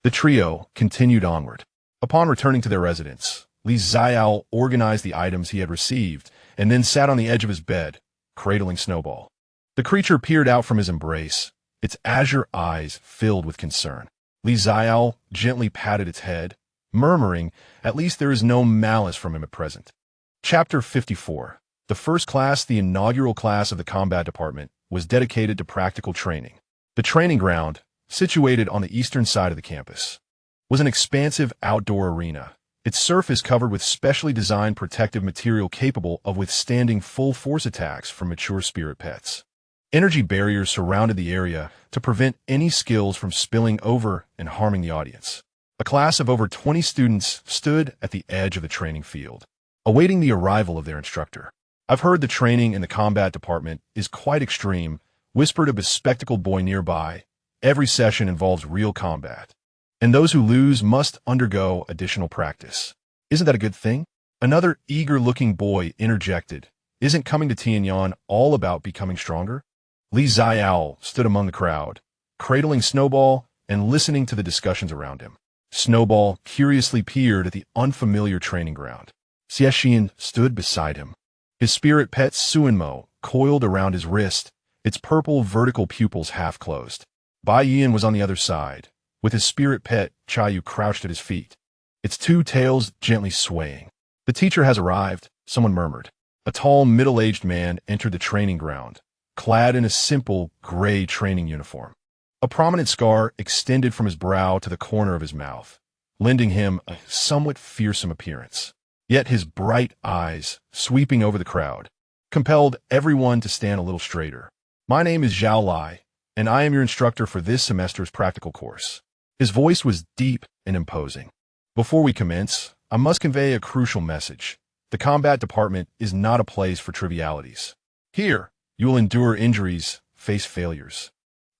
The trio continued onward. Upon returning to their residence, Xiaole organized the items he had received and then sat on the edge of his bed, cradling Snowball. The creature peered out from his embrace, its azure eyes filled with concern. Xiaole gently patted its head, murmuring, "At least there is no malice from him at present." Chapter 54. The first class, the inaugural class of the combat department, was dedicated to practical training. The training ground, situated on the eastern side of the campus, was an expansive outdoor arena, its surface covered with specially designed protective material capable of withstanding full-force attacks from mature spirit pets. Energy barriers surrounded the area to prevent any skills from spilling over and harming the audience. A class of over 20 students stood at the edge of the training field, awaiting the arrival of their instructor. "I've heard the training in the combat department is quite extreme," whispered a bespectacled boy nearby. "Every session involves real combat, and those who lose must undergo additional practice. Isn't that a good thing?" Another eager-looking boy interjected. "Isn't coming to Tianyan all about becoming stronger?" Xiaole stood among the crowd, cradling Snowball and listening to the discussions around him. Snowball curiously peered at the unfamiliar training ground. Xie Shiyan stood beside him, his spirit pet Xuanmo coiled around his wrist, its purple vertical pupils half closed. Bai Yian was on the other side, with his spirit pet Chayu crouched at his feet, its 2 tails gently swaying. "The teacher has arrived," someone murmured. A tall, middle-aged man entered the training ground, clad in a simple, gray training uniform. A prominent scar extended from his brow to the corner of his mouth, lending him a somewhat fearsome appearance. Yet his bright eyes, sweeping over the crowd, compelled everyone to stand a little straighter. "My name is Xiaole, and I am your instructor for this semester's practical course." His voice was deep and imposing. "Before we commence, I must convey a crucial message. The combat department is not a place for trivialities. Here, you will endure injuries, face failures,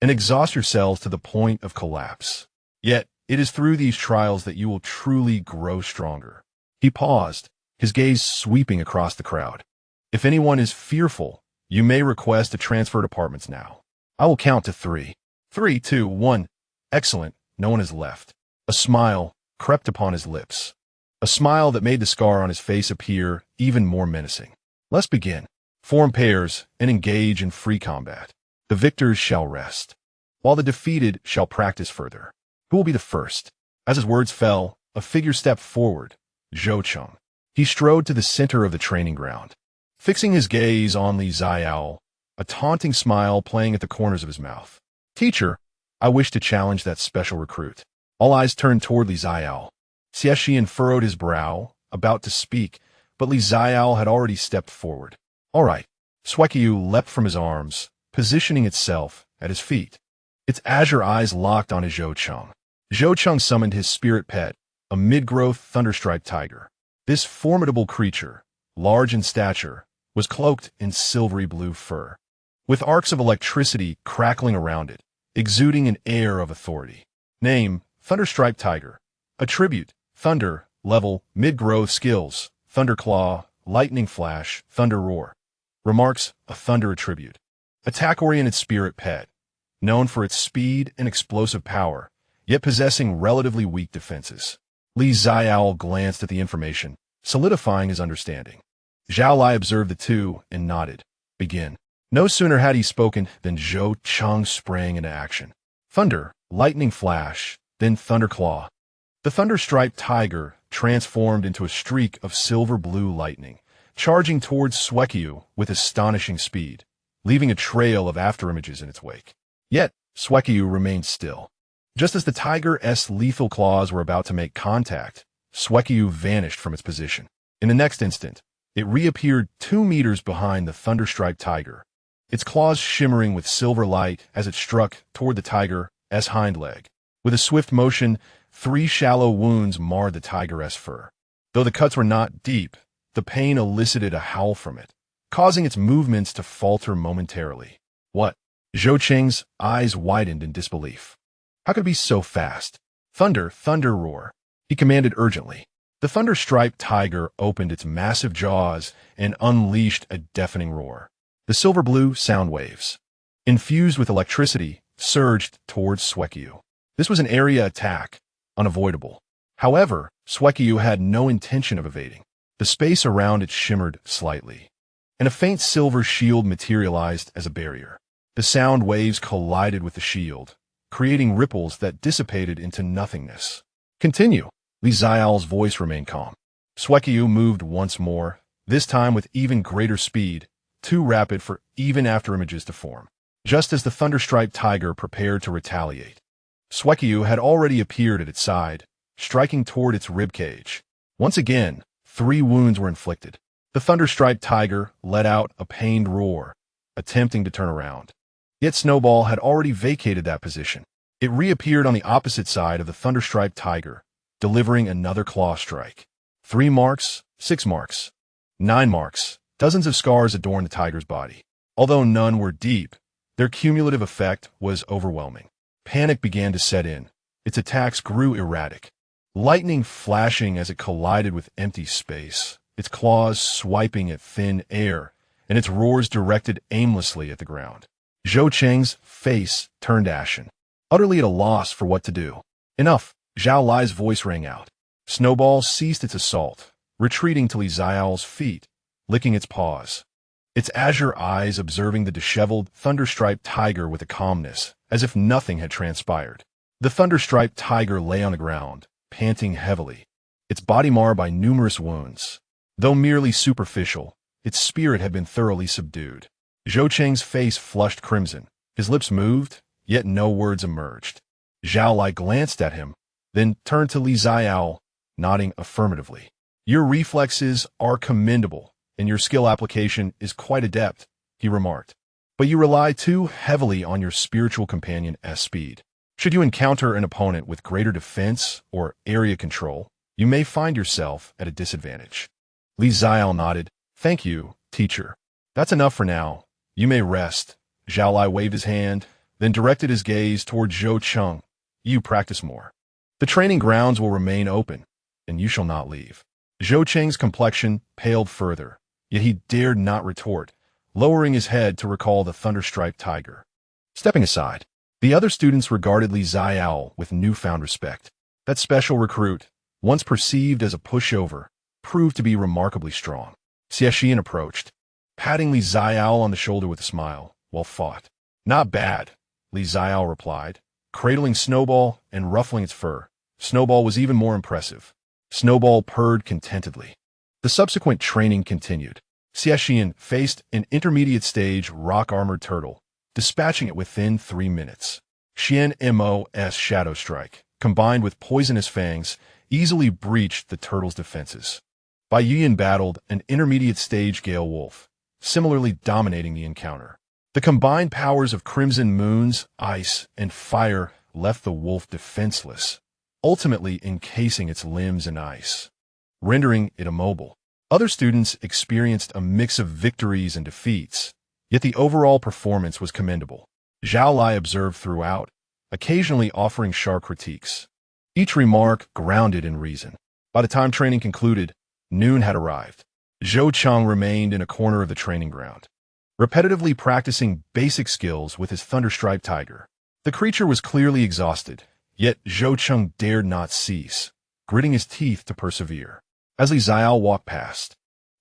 and exhaust yourselves to the point of collapse. Yet, it is through these trials that you will truly grow stronger." He paused, his gaze sweeping across the crowd. "If anyone is fearful, you may request to transfer departments now. I will count to 3. 3, 2, 1. Excellent, no one has left." A smile crept upon his lips, a smile that made the scar on his face appear even more menacing. "Let's begin. Form pairs and engage in free combat. The victors shall rest, while the defeated shall practice further. Who will be the first?" As his words fell, a figure stepped forward, Zhou Cheng. He strode to the center of the training ground, fixing his gaze on Xiaole, a taunting smile playing at the corners of his mouth. Teacher, I wish to challenge that special recruit. All eyes turned toward Xiaole. Xie Shiyan furrowed his brow, about to speak, but Xiaole had already stepped forward. All right. Xueqiu leapt from his arms, positioning itself at his feet. Its azure eyes locked on Zhou Cheng. Zhou Cheng summoned his spirit pet, a mid-growth thunderstriped tiger. This formidable creature, large in stature, was cloaked in silvery blue fur, with arcs of electricity crackling around it, exuding an air of authority. Name, Thunderstriped Tiger. Attribute, Thunder, level, mid-growth skills, Thunderclaw, Lightning Flash, Thunder Roar. Remarks, a Thunder attribute. Attack-oriented spirit pet, known for its speed and explosive power, yet possessing relatively weak defenses. Xiaole glanced at the information, solidifying his understanding. Xiaole observed the two and nodded. Begin. No sooner had he spoken than Zhou Cheng sprang into action. Thunder, Lightning Flash, then Thunderclaw. The Thunderstriped Tiger transformed into a streak of silver-blue lightning, charging towards Xueqiu with astonishing speed, leaving a trail of afterimages in its wake. Yet, Xueqiu remained still. Just as the tiger's lethal claws were about to make contact, Xueqiu vanished from its position. In the next instant, it reappeared 2 meters behind the Thunderstriped Tiger, its claws shimmering with silver light as it struck toward the tiger's hind leg. With a swift motion, 3 shallow wounds marred the tiger's fur. Though the cuts were not deep, the pain elicited a howl from it, causing its movements to falter momentarily. What? Zhou Cheng's eyes widened in disbelief. How could it be so fast? Thunder, Thunder Roar, he commanded urgently. The Thunderstriped Tiger opened its massive jaws and unleashed a deafening roar. The silver-blue sound waves, infused with electricity, surged towards Xueqiu. This was an area attack, unavoidable. However, Xueqiu had no intention of evading. The space around it shimmered slightly, and a faint silver shield materialized as a barrier. The sound waves collided with the shield, creating ripples that dissipated into nothingness. Continue. Xiaole's voice remained calm. Xueqiu moved once more, this time with even greater speed, too rapid for even afterimages to form. Just as the Thunderstriped Tiger prepared to retaliate, Xueqiu had already appeared at its side, striking toward its ribcage. Once again, 3 wounds were inflicted. The Thunderstriped Tiger let out a pained roar, attempting to turn around. Yet Snowball had already vacated that position. It reappeared on the opposite side of the Thunderstriped Tiger, delivering another claw strike. 3 marks, 6 marks, 9 marks. Dozens of scars adorned the tiger's body. Although none were deep, their cumulative effect was overwhelming. Panic began to set in. Its attacks grew erratic, lightning flashing as it collided with empty space, its claws swiping at thin air, and its roars directed aimlessly at the ground. Zhou Cheng's face turned ashen, utterly at a loss for what to do. Enough, Xiaole's voice rang out. Snowball ceased its assault, retreating to Xiaole's feet, licking its paws, its azure eyes observing the disheveled Thunderstriped Tiger with a calmness, as if nothing had transpired. The Thunderstriped Tiger lay on the ground, panting heavily, its body marred by numerous wounds. Though merely superficial, its spirit had been thoroughly subdued. Zhou Cheng's face flushed crimson. His lips moved, yet no words emerged. Xiaole glanced at him, then turned to Xiaole, nodding affirmatively. Your reflexes are commendable, and your skill application is quite adept, he remarked. But you rely too heavily on your spiritual companion's speed. Should you encounter an opponent with greater defense or area control, you may find yourself at a disadvantage. Xiaole nodded. Thank you, teacher. That's enough for now. You may rest. Xiaole waved his hand, then directed his gaze toward Zhou Cheng. You practice more. The training grounds will remain open, and you shall not leave. Zhou Cheng's complexion paled further, yet he dared not retort, lowering his head to recall the Thunderstriped Tiger. Stepping aside, the other students regarded Xiaole with newfound respect. That special recruit, once perceived as a pushover, proved to be remarkably strong. Xie Shiyan approached, patting Xiaole on the shoulder with a smile, while fought. Not bad, Xiaole replied, cradling Snowball and ruffling its fur. Snowball was even more impressive. Snowball purred contentedly. The subsequent training continued. Xie Shiyan faced an intermediate stage rock-armored turtle, dispatching it within 3 minutes. Xuanmo's Shadow Strike, combined with poisonous fangs, easily breached the turtle's defenses. Bai Yuan battled an intermediate stage Gale Wolf, similarly dominating the encounter. The combined powers of Crimson Moon's ice and fire left the wolf defenseless, ultimately encasing its limbs in ice, rendering it immobile. Other students experienced a mix of victories and defeats, yet the overall performance was commendable. Xiaole observed throughout, occasionally offering sharp critiques, each remark grounded in reason. By the time training concluded, noon had arrived. Zhou Cheng remained in a corner of the training ground, repetitively practicing basic skills with his thunderstriped tiger. The creature was clearly exhausted, yet Zhou Cheng dared not cease, gritting his teeth to persevere. As Li Xiao walked past,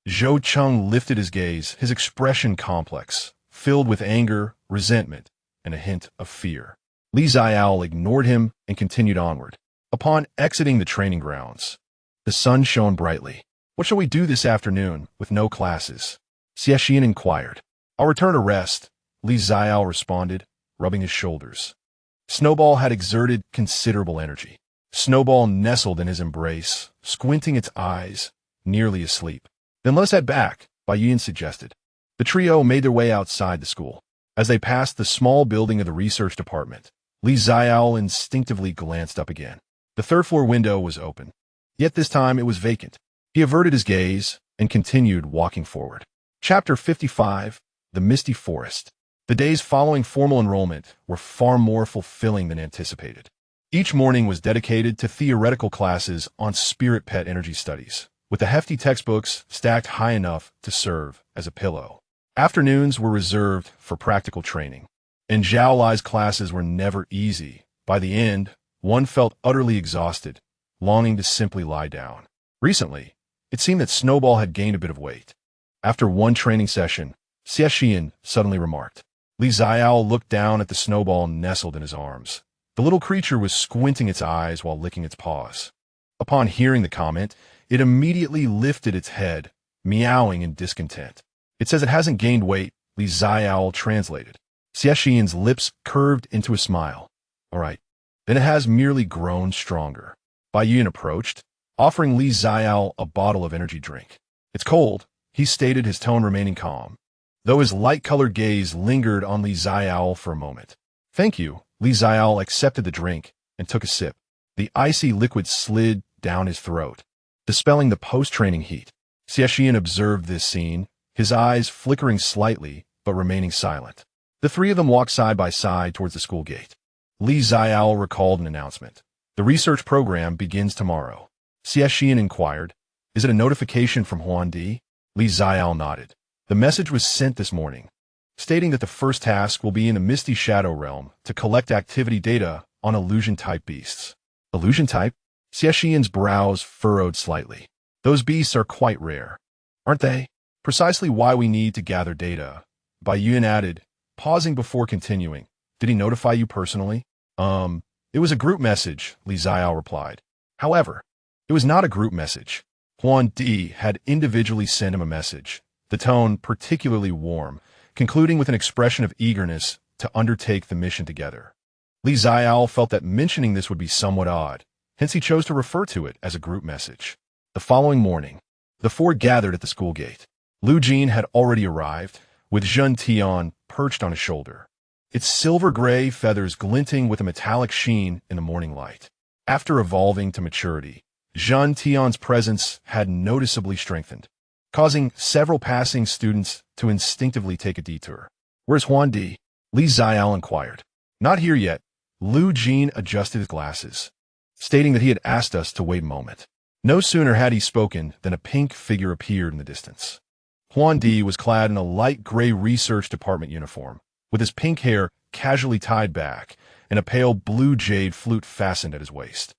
Zhou Cheng lifted his gaze, his expression complex, filled with anger, resentment, and a hint of fear. Li Xiao ignored him and continued onward. Upon exiting the training grounds, the sun shone brightly. "What shall we do this afternoon, with no classes?" Xie Shiyan inquired. "I'll return to rest," Li Xiao responded, rubbing his shoulders. Snowball had exerted considerable energy. Snowball nestled in his embrace, squinting its eyes, nearly asleep. "Then let us head back," Bai Yuan suggested. The trio made their way outside the school. As they passed the small building of the research department, Li Xiao instinctively glanced up again. The third-floor window was open, yet this time it was vacant. He averted his gaze and continued walking forward. Chapter 55, The Misty Forest. The days following formal enrollment were far more fulfilling than anticipated. Each morning was dedicated to theoretical classes on spirit pet energy studies, with the hefty textbooks stacked high enough to serve as a pillow. Afternoons were reserved for practical training, and Xiaole's classes were never easy. By the end, one felt utterly exhausted, longing to simply lie down. Recently, it seemed that Snowball had gained a bit of weight. After one training session, Xie Shiyan suddenly remarked. Li Xiao looked down at the Snowball nestled in his arms. The little creature was squinting its eyes while licking its paws. Upon hearing the comment, it immediately lifted its head, meowing in discontent. "It says it hasn't gained weight," Li Xiao translated. Xie Shiyan's lips curved into a smile. "All right, then it has merely grown stronger." Bai Yuan approached, offering Li Xiao a bottle of energy drink. "It's cold," he stated, his tone remaining calm, though his light-colored gaze lingered on Li Xiao for a moment. "Thank you." Li Xiao accepted the drink and took a sip. The icy liquid slid down his throat, dispelling the post-training heat. Xie Shiyan observed this scene, his eyes flickering slightly but remaining silent. The three of them walked side by side towards the school gate. Li Xiao recalled an announcement. "The research program begins tomorrow." Xie Shiyan inquired, "Is it a notification from Huandi?" Li Xiao nodded. "The message was sent this morning, stating that the first task will be in the Misty Shadow Realm to collect activity data on illusion-type beasts." "Illusion-type?" Xie Shiyan's brows furrowed slightly. "Those beasts are quite rare, aren't they? Precisely why we need to gather data," Bai Yuan added, pausing before continuing. "Did he notify you personally?" It was a group message," Li Xiao replied. However, it was not a group message. Huandi had individually sent him a message, the tone particularly warm, concluding with an expression of eagerness to undertake the mission together. Li Xiao felt that mentioning this would be somewhat odd, hence he chose to refer to it as a group message. The following morning, the four gathered at the school gate. Lu Jin had already arrived, with Zhen Tian perched on his shoulder, its silver-gray feathers glinting with a metallic sheen in the morning light. After evolving to maturity, Zhen Tian's presence had noticeably strengthened, causing several passing students to instinctively take a detour. "Where's Huandi?" Li Xiao inquired. "Not here yet." Lu Jin adjusted his glasses, stating that he had asked us to wait a moment. No sooner had he spoken than a pink figure appeared in the distance. Huandi was clad in a light gray research department uniform, with his pink hair casually tied back and a pale blue jade flute fastened at his waist.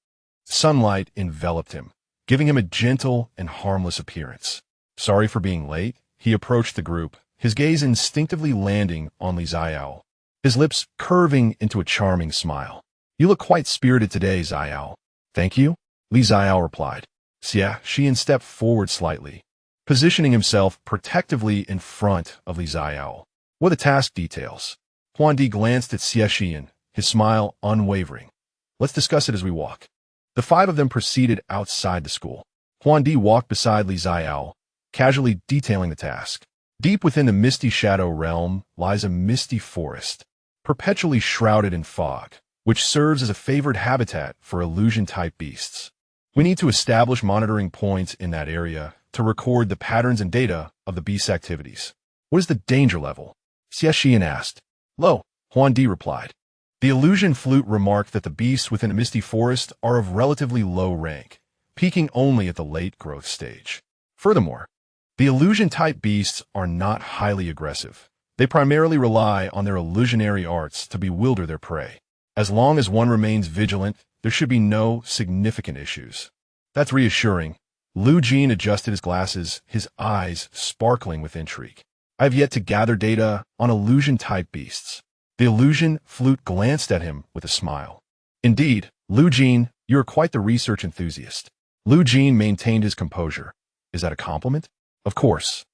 Sunlight enveloped him, giving him a gentle and harmless appearance. "Sorry for being late," he approached the group, his gaze instinctively landing on Li Xiao, his lips curving into a charming smile. "You look quite spirited today, Xiao." Thank you, Li Xiao replied. Xie Shiyan stepped forward slightly, positioning himself protectively in front of Li Xiao. What the task details? Huandi glanced at Xie Shiyan, his smile unwavering. Let's discuss it as we walk. The five of them proceeded outside the school. Huandi walked beside Li Xiao, casually detailing the task. Deep within the misty shadow realm lies a misty forest, perpetually shrouded in fog, which serves as a favored habitat for illusion-type beasts. We need to establish monitoring points in that area to record the patterns and data of the beast's activities. What is the danger level? Xie Shiyan asked. Low, Huandi replied. The illusion flute remarked that the beasts within a misty forest are of relatively low rank, peaking only at the late growth stage. Furthermore, the illusion-type beasts are not highly aggressive. They primarily rely on their illusionary arts to bewilder their prey. As long as one remains vigilant, there should be no significant issues. That's reassuring. Lu Jin adjusted his glasses, his eyes sparkling with intrigue. I have yet to gather data on illusion-type beasts. The illusion flute glanced at him with a smile. Indeed, Lu Jin, you are quite the research enthusiast. Lu Jin maintained his composure. Is that a compliment? Of course.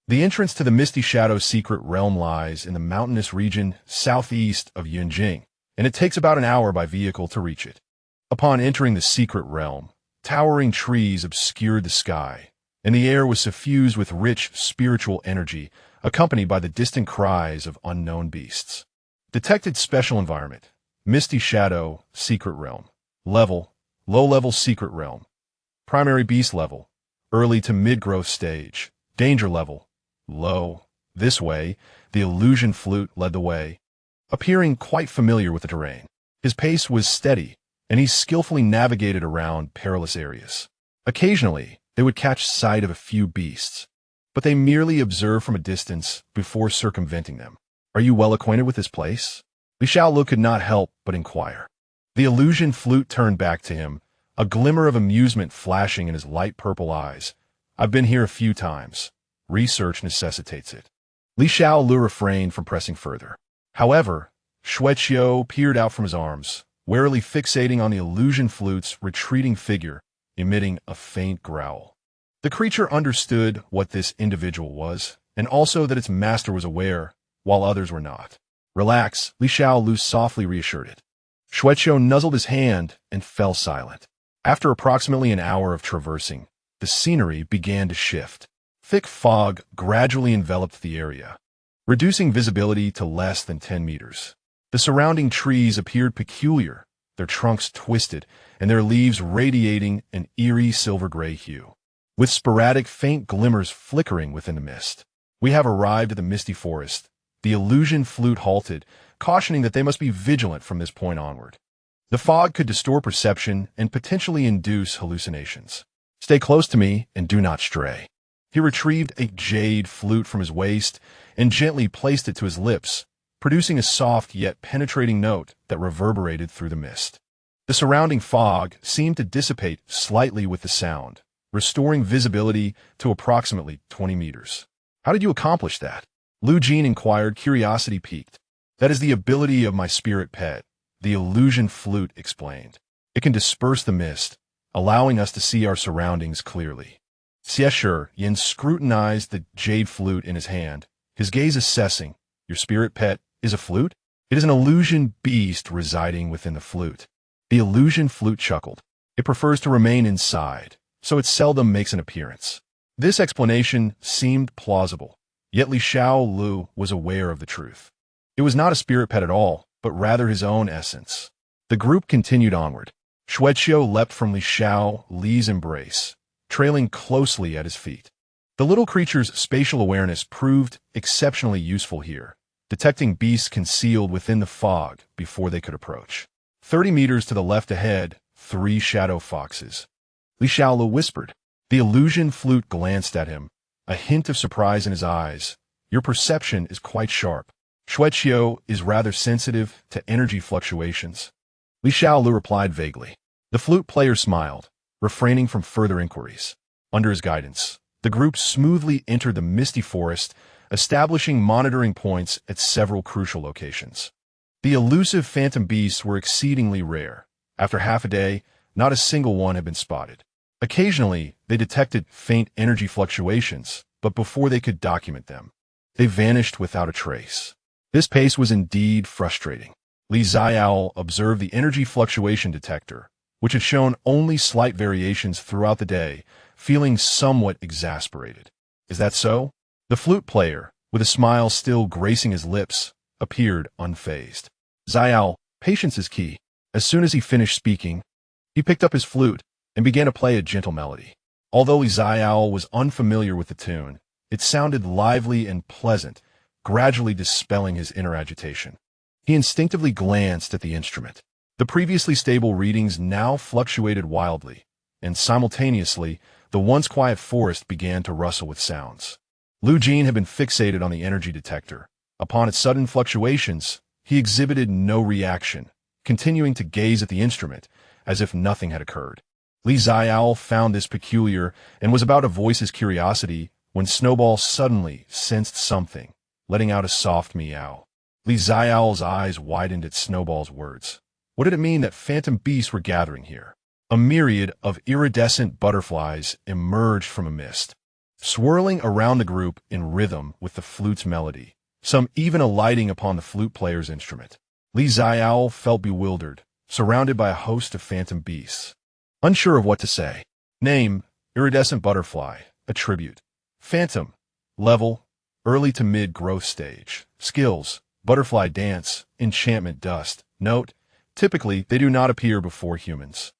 The entrance to the Misty Shadow's secret realm lies in the mountainous region southeast of Yunjing, and it takes about an hour by vehicle to reach it. Upon entering the secret realm, towering trees obscured the sky, and the air was suffused with rich spiritual energy, accompanied by the distant cries of unknown beasts. Detected special environment, Misty Shadow, secret realm. Level, low-level secret realm. Primary beast level, early to mid-growth stage. Danger level, low. This way, the illusion flute led the way, appearing quite familiar with the terrain. His pace was steady, and he skillfully navigated around perilous areas. Occasionally, they would catch sight of a few beasts, but they merely observed from a distance before circumventing them. Are you well acquainted with this place? Xiaole could not help but inquire. The illusion flute turned back to him, a glimmer of amusement flashing in his light purple eyes. I've been here a few times. Research necessitates it. Xiaole refrained from pressing further. However, Xuanmo peered out from his arms, warily fixating on the illusion flute's retreating figure, emitting a faint growl. The creature understood what this individual was, and also that its master was aware, while others were not. Relax, Xiaole softly reassured it. Xuanmo nuzzled his hand and fell silent. After approximately an hour of traversing, the scenery began to shift. Thick fog gradually enveloped the area, reducing visibility to less than 10 meters. The surrounding trees appeared peculiar, their trunks twisted, and their leaves radiating an eerie silver-gray hue, with sporadic faint glimmers flickering within the mist. We have arrived at the misty forest. The illusion flute halted, cautioning that they must be vigilant from this point onward. The fog could distort perception and potentially induce hallucinations. Stay close to me and do not stray. He retrieved a jade flute from his waist and gently placed it to his lips, producing a soft yet penetrating note that reverberated through the mist. The surrounding fog seemed to dissipate slightly with the sound, restoring visibility to approximately 20 meters. How did you accomplish that? Lu Jin inquired, curiosity piqued. That is the ability of my spirit pet, the illusion flute explained. It can disperse the mist, allowing us to see our surroundings clearly. Xie Shiyan scrutinized the jade flute in his hand, his gaze assessing. Your spirit pet is a flute? It is an illusion beast residing within the flute. The illusion flute chuckled. It prefers to remain inside, so it seldom makes an appearance. This explanation seemed plausible, yet Xiaole was aware of the truth. It was not a spirit pet at all, but rather his own essence. The group continued onward. Xuanmo leapt from Xiaole's embrace, trailing closely at his feet. The little creature's spatial awareness proved exceptionally useful here, detecting beasts concealed within the fog before they could approach. 30 meters to the left ahead, 3 shadow foxes. Xiaole whispered. The illusion flute glanced at him, a hint of surprise in his eyes. Your perception is quite sharp. Xuanmo is rather sensitive to energy fluctuations. Xiaole replied vaguely. The flute player smiled, refraining from further inquiries. Under his guidance, the group smoothly entered the misty forest, establishing monitoring points at several crucial locations. The elusive phantom beasts were exceedingly rare. After half a day, not a single one had been spotted. Occasionally, they detected faint energy fluctuations, but before they could document them, they vanished without a trace. This pace was indeed frustrating. Xiaole observed the energy fluctuation detector, which had shown only slight variations throughout the day, feeling somewhat exasperated. Is that so? The flute player, with a smile still gracing his lips, appeared unfazed. Xiaole, patience is key. As soon as he finished speaking, he picked up his flute and began to play a gentle melody. Although Xiaole was unfamiliar with the tune, it sounded lively and pleasant, gradually dispelling his inner agitation. He instinctively glanced at the instrument. The previously stable readings now fluctuated wildly, and simultaneously, the once quiet forest began to rustle with sounds. Lu Jin had been fixated on the energy detector. Upon its sudden fluctuations, he exhibited no reaction, continuing to gaze at the instrument as if nothing had occurred. Xiaole found this peculiar and was about to voice his curiosity when Snowball suddenly sensed something, letting out a soft meow. Xiaole's eyes widened at Snowball's words. What did it mean that phantom beasts were gathering here? A myriad of iridescent butterflies emerged from a mist, swirling around the group in rhythm with the flute's melody, some even alighting upon the flute player's instrument. Xiaole felt bewildered, surrounded by a host of phantom beasts. Unsure of what to say. Name, iridescent butterfly. Attribute, phantom. Level, early to mid-growth stage. Skills, butterfly dance, enchantment dust. Note, typically they do not appear before humans.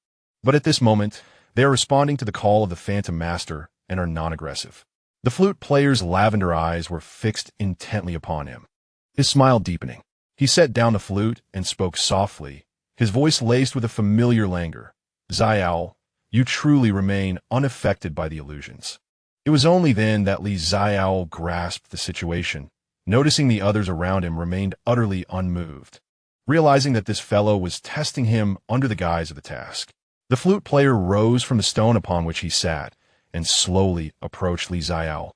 But at this moment, they are responding to the call of the Phantom Master and are non-aggressive. The flute player's lavender eyes were fixed intently upon him, his smile deepening. He set down the flute and spoke softly, his voice laced with a familiar languor. Xiaole, you truly remain unaffected by the illusions. It was only then that Xiaole grasped the situation, noticing the others around him remained utterly unmoved, realizing that this fellow was testing him under the guise of the task. The flute player rose from the stone upon which he sat and slowly approached Xiaole,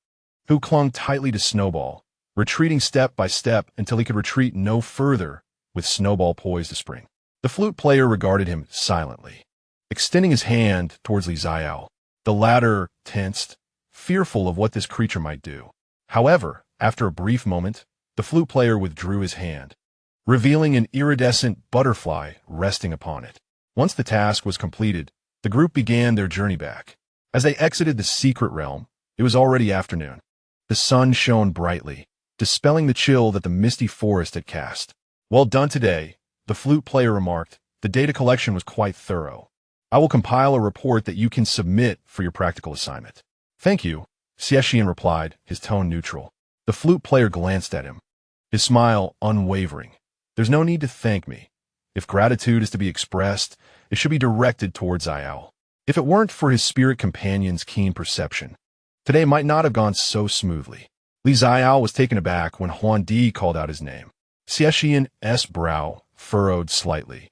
who clung tightly to Snowball, retreating step by step until he could retreat no further, with Snowball poised to spring. The flute player regarded him silently, extending his hand towards Xiaole. The latter tensed, fearful of what this creature might do. However, after a brief moment, the flute player withdrew his hand, revealing an iridescent butterfly resting upon it. Once the task was completed, the group began their journey back. As they exited the secret realm, it was already afternoon. The sun shone brightly, dispelling the chill that the misty forest had cast. Well done today, the flute player remarked. The data collection was quite thorough. I will compile a report that you can submit for your practical assignment. Thank you, Xie Shiyan replied, his tone neutral. The flute player glanced at him, his smile unwavering. There's no need to thank me. If gratitude is to be expressed, it should be directed towards Xiaole. If it weren't for his spirit companion's keen perception, today might not have gone so smoothly. Xiaole was taken aback when Huandi called out his name. Xie Shiyan's brow furrowed slightly,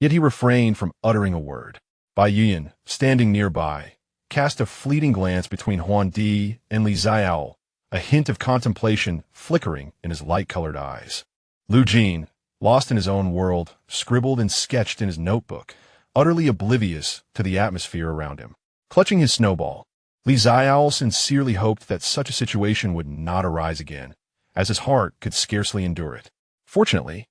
yet he refrained from uttering a word. Bai Yuan, standing nearby, cast a fleeting glance between Huandi and Xiaole, a hint of contemplation flickering in his light-colored eyes. Lu Jin, lost in his own world, scribbled and sketched in his notebook, utterly oblivious to the atmosphere around him. Clutching his snowball, Xiaole sincerely hoped that such a situation would not arise again, as his heart could scarcely endure it. Fortunately,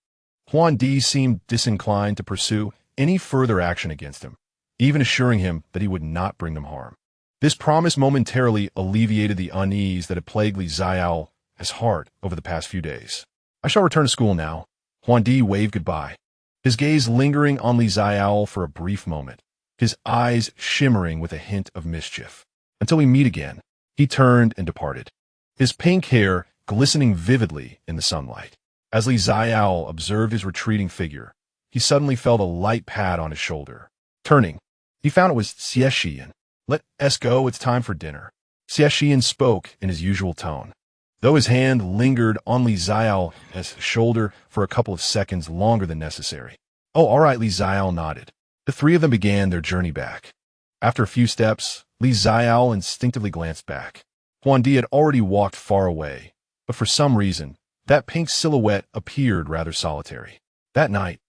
Huandi seemed disinclined to pursue any further action against him, even assuring him that he would not bring them harm. This promise momentarily alleviated the unease that had plagued Xiaole's heart over the past few days. I shall return to school now. Huandi waved goodbye, his gaze lingering on Xiaole for a brief moment, his eyes shimmering with a hint of mischief. Until we meet again, he turned and departed, his pink hair glistening vividly in the sunlight. As Xiaole observed his retreating figure, he suddenly felt a light pat on his shoulder. Turning, he found it was Xie Shiyan. Let us go, it's time for dinner. Xie Shiyan spoke in his usual tone, though his hand lingered on Xiaole's shoulder for a couple of seconds longer than necessary. Oh, all right, Xiaole nodded. The three of them began their journey back. After a few steps, Xiaole instinctively glanced back. Huandi had already walked far away, but for some reason, that pink silhouette appeared rather solitary. That night,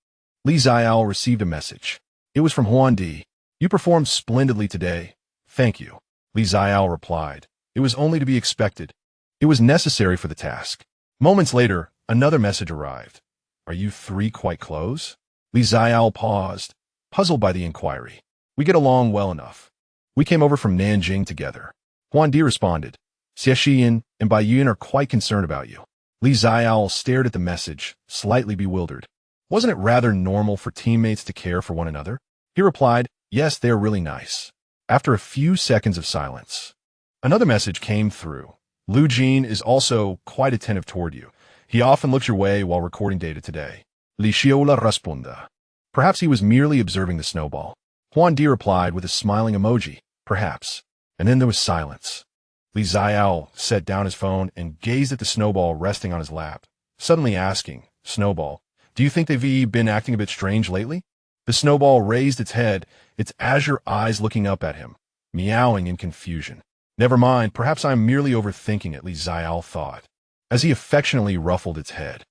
Xiaole received a message. It was from Huandi. You performed splendidly today. Thank you. Xiaole replied. It was only to be expected. It was necessary for the task. Moments later, another message arrived. Are you three quite close? Xiaole paused, puzzled by the inquiry. We get along well enough. We came over from Nanjing together. Huandi responded. Xie Shiyan and Baiyun are quite concerned about you. Xiaole stared at the message, slightly bewildered. Wasn't it rather normal for teammates to care for one another? He replied, yes, they are really nice. After a few seconds of silence, another message came through. Lu Jin is also quite attentive toward you. He often looks your way while recording data today. Xiaole responda. Perhaps he was merely observing the snowball. Huandi replied with a smiling emoji. Perhaps. And then there was silence. Xiaole set down his phone and gazed at the snowball resting on his lap, suddenly asking, Snowball, do you think they've been acting a bit strange lately? The snowball raised its head, its azure eyes looking up at him, meowing in confusion. Never mind, perhaps I'm merely overthinking it, Xiaole thought, as he affectionately ruffled its head.